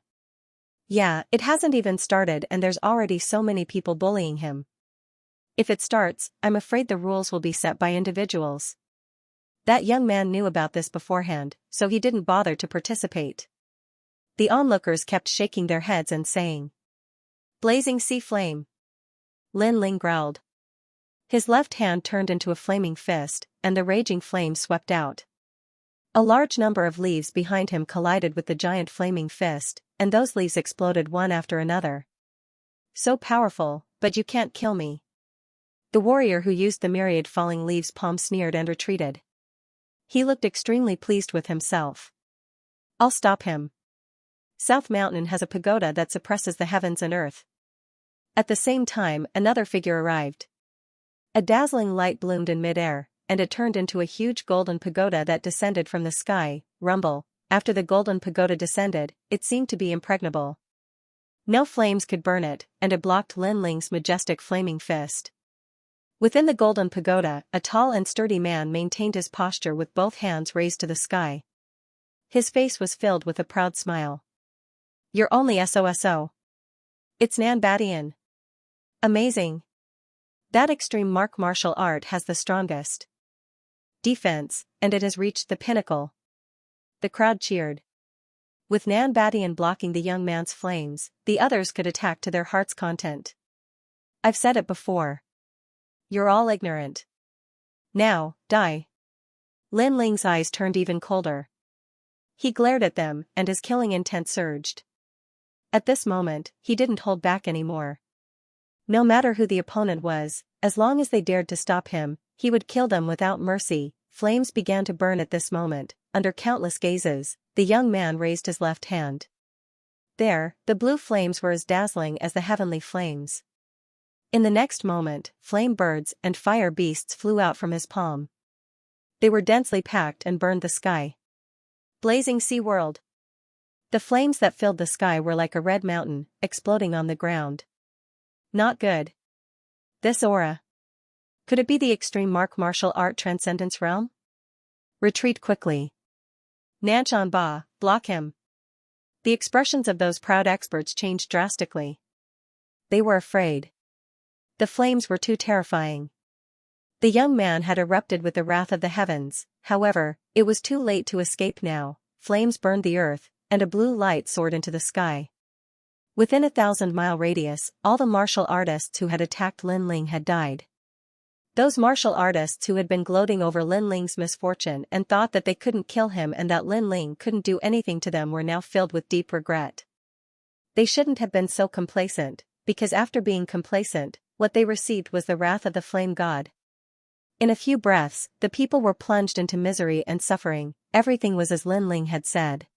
Yeah, it hasn't even started and there's already so many people bullying him. If it starts, I'm afraid the rules will be set by individuals. That young man knew about this beforehand, so he didn't bother to participate. The onlookers kept shaking their heads and saying, "Blazing sea flame." Lin Ling growled. His left hand turned into a flaming fist, and the raging flame swept out. A large number of leaves behind him collided with the giant flaming fist, and those leaves exploded one after another. So powerful, but you can't kill me. The warrior who used the myriad falling leaves palm sneered and retreated. He looked extremely pleased with himself. I'll stop him. South Mountain has a pagoda that suppresses the heavens and earth. At the same time, another figure arrived. A dazzling light bloomed in midair, and it turned into a huge golden pagoda that descended from the sky. Rumble. After the golden pagoda descended, it seemed to be impregnable. No flames could burn it, and it blocked Lin Ling's majestic flaming fist. Within the golden pagoda, a tall and sturdy man maintained his posture with both hands raised to the sky. His face was filled with a proud smile. You're only SOSO. It's Nan Badian. Amazing. That extreme martial art has the strongest defense, and it has reached the pinnacle. The crowd cheered. With Nan Badian blocking the young man's flames, the others could attack to their heart's content. I've said it before. You're all ignorant. Now, die. Lin Ling's eyes turned even colder. He glared at them, and his killing intent surged. At this moment, he didn't hold back anymore. No matter who the opponent was, as long as they dared to stop him, he would kill them without mercy. Flames began to burn at this moment. Under countless gazes, the young man raised his left hand. There, the blue flames were as dazzling as the heavenly flames. In the next moment, flame birds and fire beasts flew out from his palm. They were densely packed and burned the sky. Blazing sea world. The flames that filled the sky were like a red mountain, exploding on the ground. Not good. This aura. Could it be the extreme martial art transcendence realm? Retreat quickly. Nanshan Ba, block him. The expressions of those proud experts changed drastically. They were afraid. The flames were too terrifying. The young man had erupted with the wrath of the heavens, however, it was too late to escape now. Flames burned the earth, and a blue light soared into the sky. Within a 1,000-mile radius, all the martial artists who had attacked Lin Ling had died. Those martial artists who had been gloating over Lin Ling's misfortune and thought that they couldn't kill him and that Lin Ling couldn't do anything to them were now filled with deep regret. They shouldn't have been so complacent, because after being complacent, what they received was the wrath of the flame god. In a few breaths, the people were plunged into misery and suffering. Everything was as Lin Ling had said.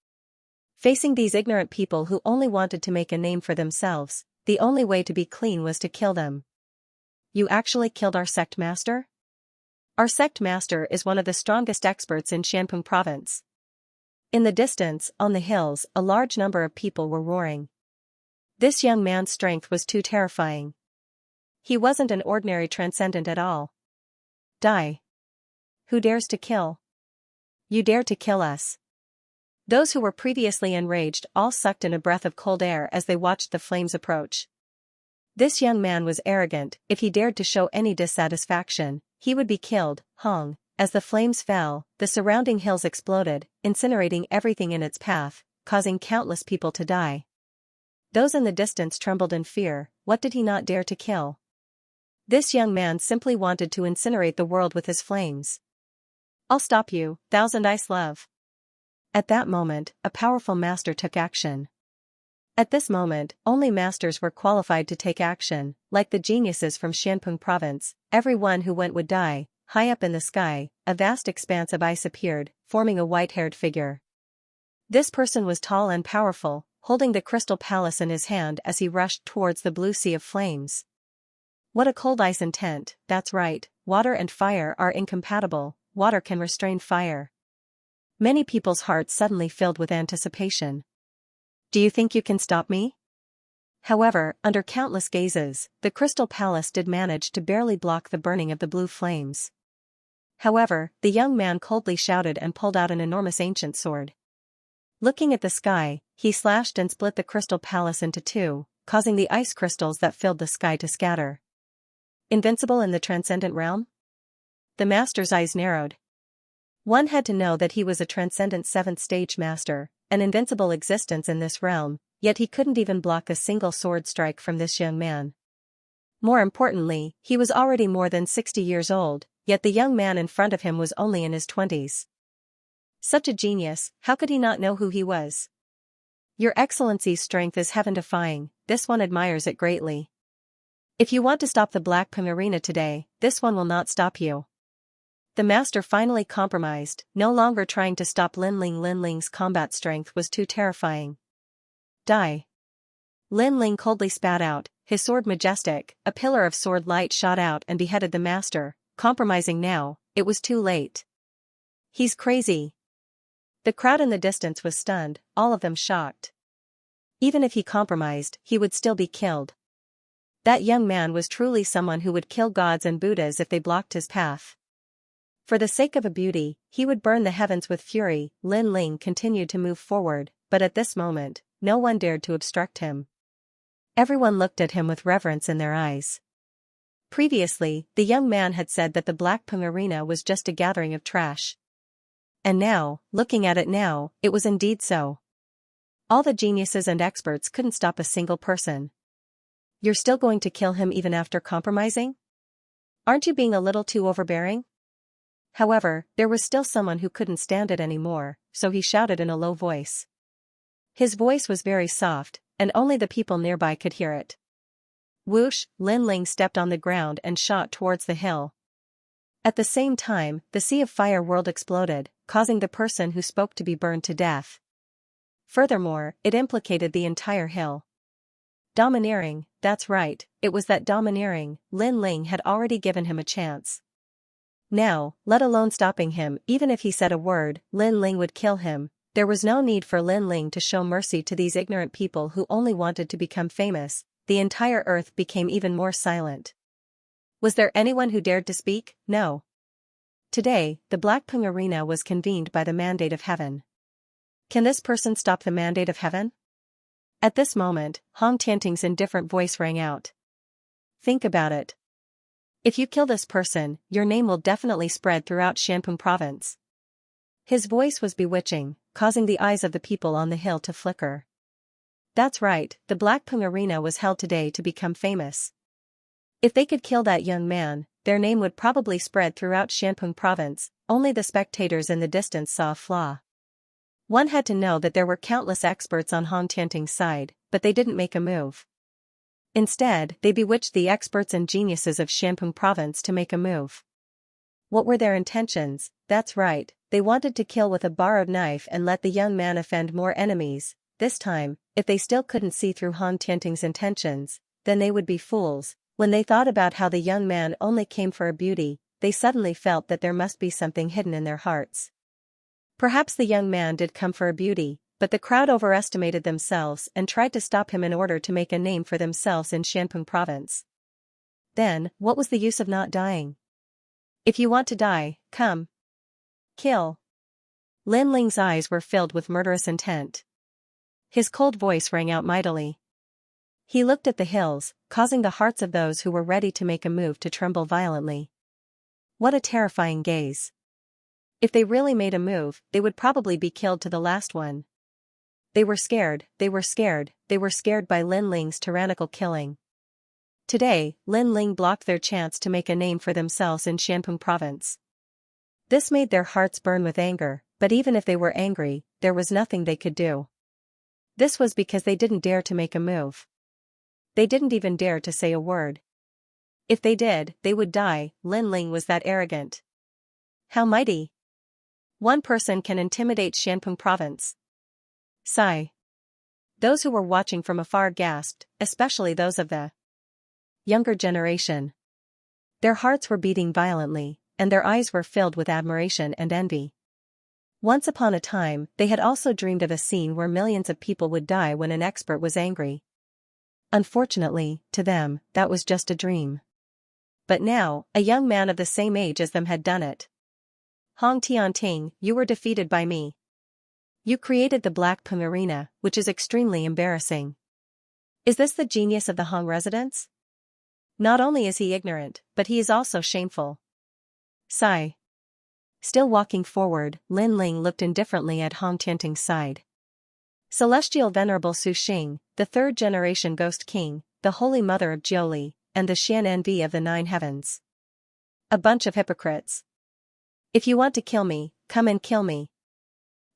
Facing these ignorant people who only wanted to make a name for themselves, the only way to be clean was to kill them. You actually killed our sect master? Our sect master is one of the strongest experts in Xianpeng province. In the distance, on the hills, a large number of people were roaring. This young man's strength was too terrifying. He wasn't an ordinary transcendent at all. Die. Who dares to kill? You dare to kill us. Those who were previously enraged all sucked in a breath of cold air as they watched the flames approach. This young man was arrogant. If he dared to show any dissatisfaction, he would be killed, hung. As the flames fell, the surrounding hills exploded, incinerating everything in its path, causing countless people to die. Those in the distance trembled in fear. What did he not dare to kill? This young man simply wanted to incinerate the world with his flames. I'll stop you, Thousand Ice Love. At that moment, a powerful master took action. At this moment, only masters were qualified to take action, like the geniuses from Xianpeng province. Everyone who went would die. High up in the sky, a vast expanse of ice appeared, forming a white-haired figure. This person was tall and powerful, holding the crystal palace in his hand as he rushed towards the blue sea of flames. What a cold ice intent, that's right, water and fire are incompatible, water can restrain fire. Many people's hearts suddenly filled with anticipation. Do you think you can stop me? However, under countless gazes, the crystal palace did manage to barely block the burning of the blue flames. However, the young man coldly shouted and pulled out an enormous ancient sword. Looking at the sky, he slashed and split the crystal palace into two, causing the ice crystals that filled the sky to scatter. Invincible in the transcendent realm? The master's eyes narrowed. One had to know that he was a transcendent 7th stage master, an invincible existence in this realm, yet he couldn't even block a single sword strike from this young man. More importantly, he was already more than 60 years old, yet the young man in front of him was only in his 20s. Such a genius, how could he not know who he was? Your Excellency's strength is heaven-defying, this one admires it greatly. If you want to stop the Black Pung Arena today, this one will not stop you. The master finally compromised, no longer trying to stop Linling. Linling's combat strength was too terrifying. Die. Linling coldly spat out, his sword majestic, a pillar of sword light shot out and beheaded the master, compromising now, it was too late. He's crazy. The crowd in the distance was stunned, all of them shocked. Even if he compromised, he would still be killed. That young man was truly someone who would kill gods and Buddhas if they blocked his path. For the sake of a beauty, he would burn the heavens with fury. Linling continued to move forward, but at this moment, no one dared to obstruct him. Everyone looked at him with reverence in their eyes. Previously, the young man had said that the Black Pung Arena was just a gathering of trash. And now, looking at it now, it was indeed so. All the geniuses and experts couldn't stop a single person. You're still going to kill him even after compromising? Aren't you being a little too overbearing? However, there was still someone who couldn't stand it anymore, so he shouted in a low voice. His voice was very soft, and only the people nearby could hear it. Whoosh, Linling stepped on the ground and shot towards the hill. At the same time, the sea of fire world exploded, causing the person who spoke to be burned to death. Furthermore, it implicated the entire hill. Domineering, that's right, it was that domineering. Linling had already given him a chance. Now, let alone stopping him, even if he said a word, Linling would kill him. There was no need for Linling to show mercy to these ignorant people who only wanted to become famous. The entire earth became even more silent. Was there anyone who dared to speak? No. Today, the Black Pung Arena was convened by the mandate of heaven. Can this person stop the mandate of heaven? At this moment, Hong Tianting's indifferent voice rang out. Think about it. If you kill this person, your name will definitely spread throughout Xianpeng province. His voice was bewitching, causing the eyes of the people on the hill to flicker. That's right, the Black Pung Arena was held today to become famous. If they could kill that young man, their name would probably spread throughout Xianpeng province. Only the spectators in the distance saw a flaw. One had to know that there were countless experts on Hong Tianting's side, but they didn't make a move. Instead, they bewitched the experts and geniuses of Xianpeng province to make a move. What were their intentions? That's right, they wanted to kill with a borrowed knife and let the young man offend more enemies. This time, if they still couldn't see through Hong Tianting's intentions, then they would be fools. When they thought about how the young man only came for a beauty, they suddenly felt that there must be something hidden in their hearts. Perhaps the young man did come for a beauty, but the crowd overestimated themselves and tried to stop him in order to make a name for themselves in Xianpeng province. Then, what was the use of not dying? If you want to die, come. Kill. Linling's eyes were filled with murderous intent. His cold voice rang out mightily. He looked at the hills, causing the hearts of those who were ready to make a move to tremble violently. What a terrifying gaze. If they really made a move, they would probably be killed to the last one. They were scared, they were scared by Linling's tyrannical killing. Today, Linling blocked their chance to make a name for themselves in Xianpeng province. This made their hearts burn with anger, but even if they were angry, there was nothing they could do. This was because they didn't dare to make a move. They didn't even dare to say a word. If they did, they would die. Lin Ling was that arrogant. How mighty! One person can intimidate Xianpeng province. Sigh. Those who were watching from afar gasped, especially those of the younger generation. Their hearts were beating violently, and their eyes were filled with admiration and envy. Once upon a time, they had also dreamed of a scene where millions of people would die when an expert was angry. Unfortunately, to them, that was just a dream. But now, a young man of the same age as them had done it. Hong Tianting, you were defeated by me. You created the Black Pung Arena, which is extremely embarrassing. Is this the genius of the Hong residents? Not only is he ignorant, but he is also shameful. Sigh. Still walking forward, Lin Ling looked indifferently at Hong Tianting's side. Celestial Venerable Su Xing, the third-generation Ghost King, the Holy Mother of Jiuli, and the Xian Envy of the Nine Heavens. A bunch of hypocrites. If you want to kill me, come and kill me.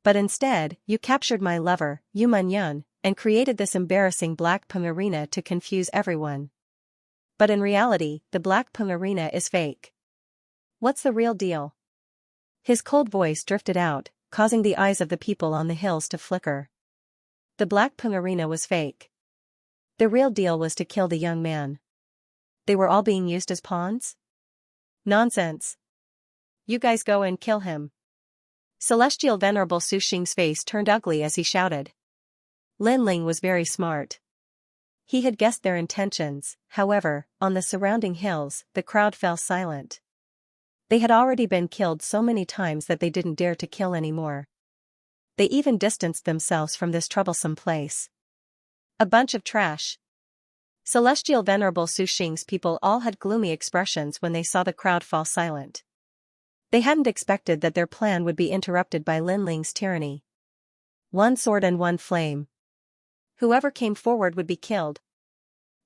But instead, you captured my lover, Yu Munyun, and created this embarrassing Black Pung Arena to confuse everyone. But in reality, the Black Pung Arena is fake. What's the real deal? His cold voice drifted out, causing the eyes of the people on the hills to flicker. The Black Pung Arena was fake. The real deal was to kill the young man. They were all being used as pawns? Nonsense. You guys go and kill him. Celestial Venerable Su Xing's face turned ugly as he shouted. Lin Ling was very smart. He had guessed their intentions. However, on the surrounding hills, the crowd fell silent. They had already been killed so many times that they didn't dare to kill anymore. They even distanced themselves from this troublesome place. A bunch of trash. Celestial Venerable Su Xing's people all had gloomy expressions when they saw the crowd fall silent. They hadn't expected that their plan would be interrupted by Lin Ling's tyranny. One sword and one flame. Whoever came forward would be killed.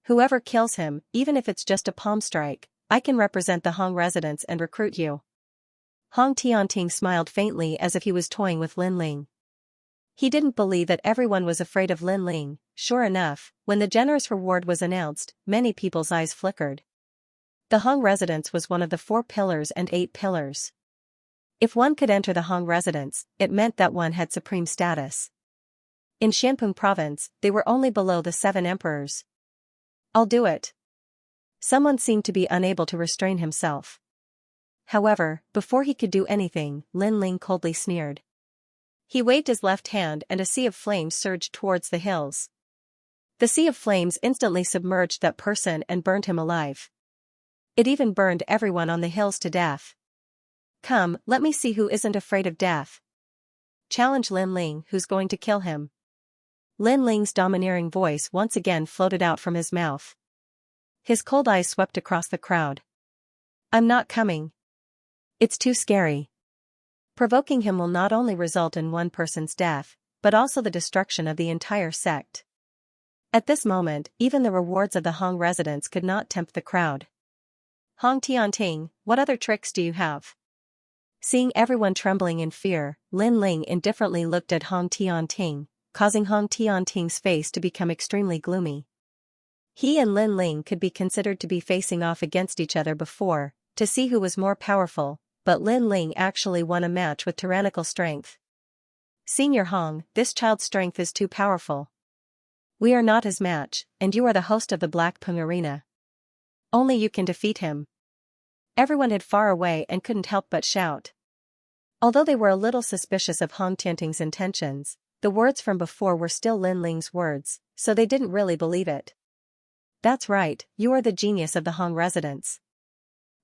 Whoever kills him, even if it's just a palm strike, I can represent the Hong residents and recruit you. Hong Tianting smiled faintly as if he was toying with Lin Ling. He didn't believe that everyone was afraid of Lin Ling. Sure enough, when the generous reward was announced, many people's eyes flickered. The Hong residence was one of the 4 pillars and 8 pillars. If one could enter the Hong residence, it meant that one had supreme status. In Xianpeng province, they were only below the 7 emperors. I'll do it. Someone seemed to be unable to restrain himself. However, before he could do anything, Lin Ling coldly sneered. He waved his left hand and a sea of flames surged towards the hills. The sea of flames instantly submerged that person and burned him alive. It even burned everyone on the hills to death. Come, let me see who isn't afraid of death. Challenge Lin Ling, who's going to kill him. Lin Ling's domineering voice once again floated out from his mouth. His cold eyes swept across the crowd. I'm not coming. It's too scary. Provoking him will not only result in one person's death, but also the destruction of the entire sect. At this moment, even the rewards of the Hong residents could not tempt the crowd. Hong Tianting, what other tricks do you have? Seeing everyone trembling in fear, Lin Ling indifferently looked at Hong Tianting, causing Hong Tianting's face to become extremely gloomy. He and Lin Ling could be considered to be facing off against each other before, to see who was more powerful, but Lin Ling actually won a match with tyrannical strength. Senior Hong, this child's strength is too powerful. We are not his match, and you are the host of the Black Pung Arena. Only you can defeat him. Everyone hid far away and couldn't help but shout. Although they were a little suspicious of Hong Tianting's intentions, the words from before were still Lin Ling's words, so they didn't really believe it. That's right, you are the genius of the Hong residents.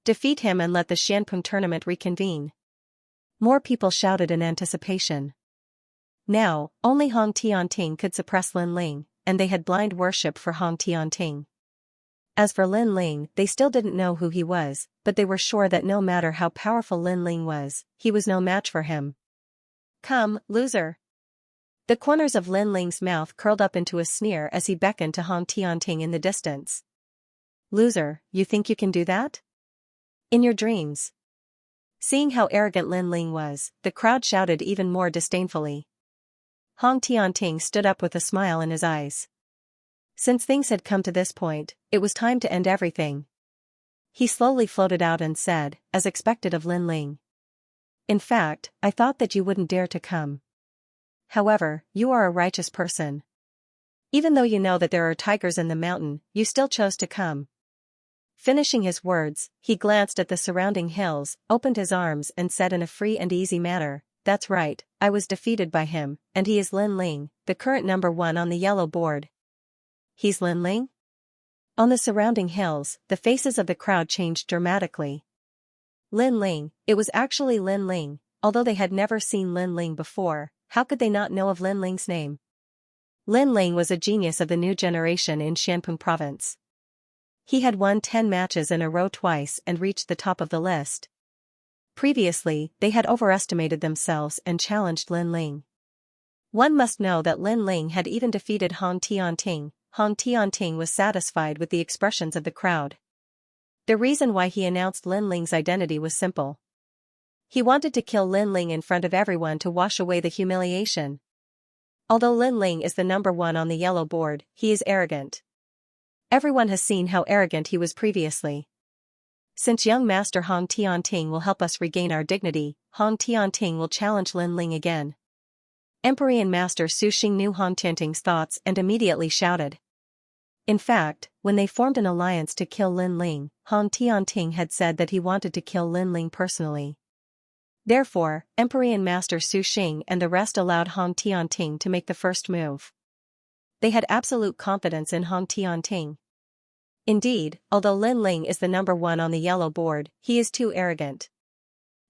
Defeat him and let the Xianpeng tournament reconvene. More people shouted in anticipation. Now, only Hong Tianting could suppress Lin Ling, and they had blind worship for Hong Tianting. As for Lin Ling, they still didn't know who he was, but they were sure that no matter how powerful Lin Ling was, he was no match for him. Come, loser. The corners of Lin Ling's mouth curled up into a sneer as he beckoned to Hong Tianting in the distance. Loser, you think you can do that? In your dreams. Seeing how arrogant Lin Ling was, the crowd shouted even more disdainfully. Hong Tianting stood up with a smile in his eyes. Since things had come to this point, it was time to end everything. He slowly floated out and said, as expected of Lin Ling. In fact, I thought that you wouldn't dare to come. However, you are a righteous person. Even though you know that there are tigers in the mountain, you still chose to come. Finishing his words, he glanced at the surrounding hills, opened his arms and said in a free and easy manner, "That's right, I was defeated by him, and he is Lin Ling, the current number 1 on the yellow board." He's Lin Ling? On the surrounding hills, the faces of the crowd changed dramatically. Lin Ling, it was actually Lin Ling, although they had never seen Lin Ling before, how could they not know of Lin Ling's name? Lin Ling was a genius of the new generation in Xianxia province. He had won 10 matches in a row twice and reached the top of the list. Previously, they had overestimated themselves and challenged Lin Ling. One must know that Lin Ling had even defeated Hong Tianting. Hong Tianting was satisfied with the expressions of the crowd. The reason why he announced Lin Ling's identity was simple. He wanted to kill Lin Ling in front of everyone to wash away the humiliation. Although Lin Ling is the number 1 on the yellow board, he is arrogant. Everyone has seen how arrogant he was previously. Since young master Hong Tianting will help us regain our dignity, Hong Tianting will challenge Lin Ling again. Emperor Master Su Xing knew Hong Tianting's thoughts and immediately shouted. In fact, when they formed an alliance to kill Lin Ling, Hong Tianting had said that he wanted to kill Lin Ling personally. Therefore, Emperor Master Su Xing and the rest allowed Hong Tianting to make the first move. They had absolute confidence in Hong Tianting. Indeed, although Lin Ling is the number 1 on the yellow board, he is too arrogant.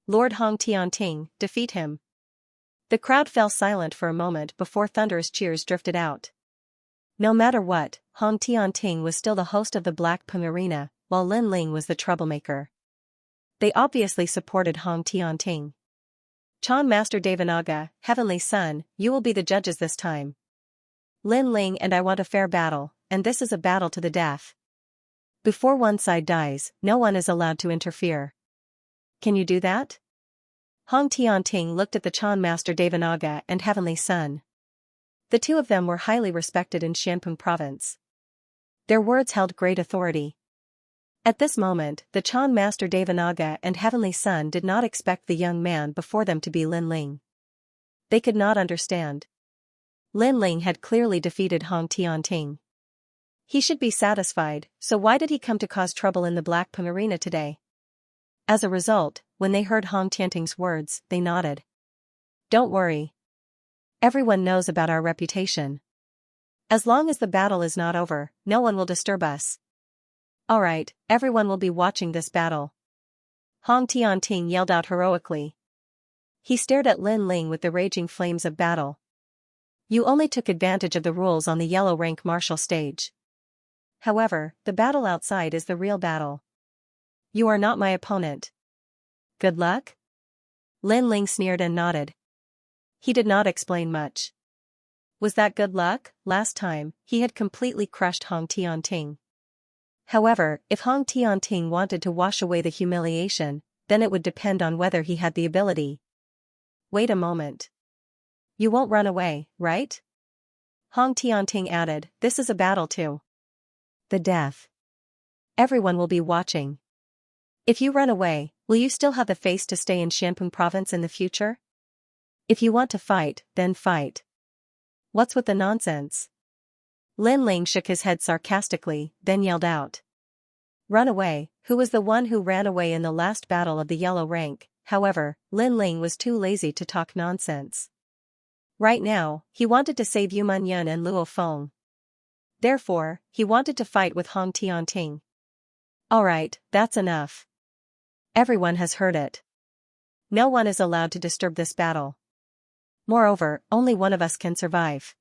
Lord Hong Tianting, defeat him. The crowd fell silent for a moment before thunderous cheers drifted out. No matter what, Hong Tianting was still the host of the Black Pung Arena, while Lin Ling was the troublemaker. They obviously supported Hong Tianting. Chan Master Devanaga, Heavenly Son, you will be the judges this time. Lin Ling and I want a fair battle, and this is a battle to the death. Before one side dies, no one is allowed to interfere. Can you do that? Hong Tianting looked at the Chan Master Devanaga and Heavenly Son. The two of them were highly respected in Xianxia province. Their words held great authority. At this moment, the Chan Master Devanaga and Heavenly Son did not expect the young man before them to be Lin Ling. They could not understand. Lin Ling had clearly defeated Hong Tianting. He should be satisfied, so why did he come to cause trouble in the Black Pung Arena today? As a result, when they heard Hong Tianting's words, they nodded. Don't worry. Everyone knows about our reputation. As long as the battle is not over, no one will disturb us. Alright, everyone will be watching this battle. Hong Tianting yelled out heroically. He stared at Lin Ling with the raging flames of battle. You only took advantage of the rules on the yellow rank martial stage. However, the battle outside is the real battle. You are not my opponent. Good luck? Lin Ling sneered and nodded. He did not explain much. Was that good luck? Last time, he had completely crushed Hong Tianting. However, if Hong Tianting wanted to wash away the humiliation, then it would depend on whether he had the ability. Wait a moment. You won't run away, right? Hong Tianting added, this is a battle too. The death. Everyone will be watching. If you run away, will you still have the face to stay in Xianxia province in the future? If you want to fight, then fight. What's with the nonsense? Lin Ling shook his head sarcastically, then yelled out. Run away, who was the one who ran away in the last battle of the yellow rank? However, Lin Ling was too lazy to talk nonsense. Right now, he wanted to save Yu Yun and Luo Feng. Therefore, he wanted to fight with Hong Tianting. Alright, that's enough. Everyone has heard it. No one is allowed to disturb this battle. Moreover, only one of us can survive.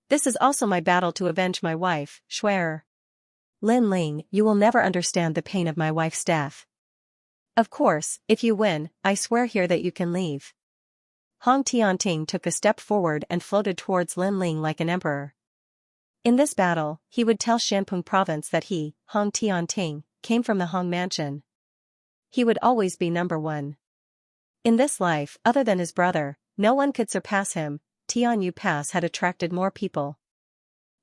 This is also my battle to avenge my wife, Shuer. Lin Ling, you will never understand the pain of my wife's death. Of course, if you win, I swear here that you can leave. Hong Tianting took a step forward and floated towards Lin Ling like an emperor. In this battle, he would tell Xianxia province that he, Hong Tianting, came from the Hong mansion. He would always be number 1. In this life, other than his brother, no one could surpass him. Tianyu Pass had attracted more people.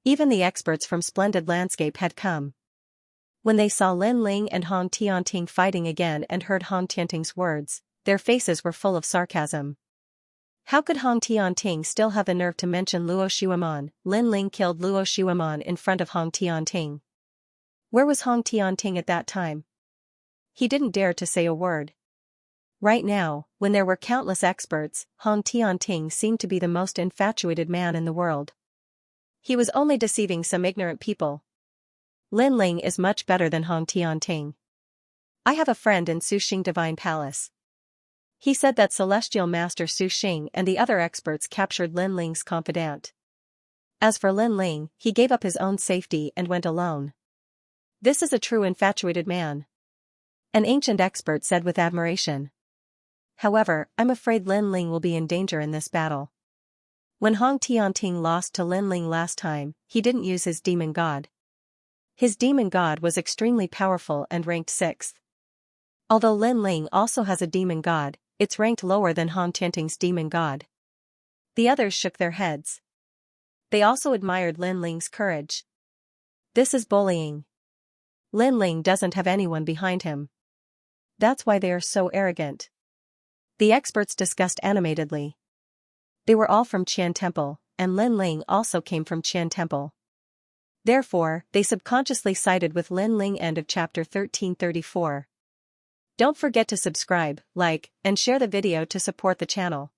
Even the experts from Splendid Landscape had come. When they saw Lin Ling and Han Tianting fighting again and heard Han Tianting's words, their faces were full of sarcasm. How could Han Tianting still have the nerve to mention Luo Shuiman? Lin Ling killed Luo Shuiman in front of Han Tianting. Where was Han Tianting at that time? He didn't dare to say a word. Right now, when there were countless experts, Han Tianting seemed to be the most infatuated man in the world. He was only deceiving some ignorant people. Lin Ling is much better than Han Tianting. I have a friend in Suxing Divine Palace. He said that Celestial Master Suxing and the other experts captured Lin Ling's confidant. As for Lin Ling, he gave up his own safety and went alone. This is a true infatuated man. An ancient expert said with admiration. However, I'm afraid Lin Ling will be in danger in this battle. When Han Tianting lost to Lin Ling last time, he didn't use his demon god. His demon god was extremely powerful and ranked 6th. Although Lin Ling also has a demon god, it's ranked lower than Han Tianting's demon god. The others shook their heads. They also admired Lin Ling's courage. This is bullying. Lin Ling doesn't have anyone behind him. That's why they are so arrogant. The experts discussed animatedly. They were all from Qian Temple, and Lin Ling also came from Qian Temple. Therefore, they subconsciously sided with Lin Ling. End of chapter 1334. Don't forget to subscribe, like, and share the video to support the channel.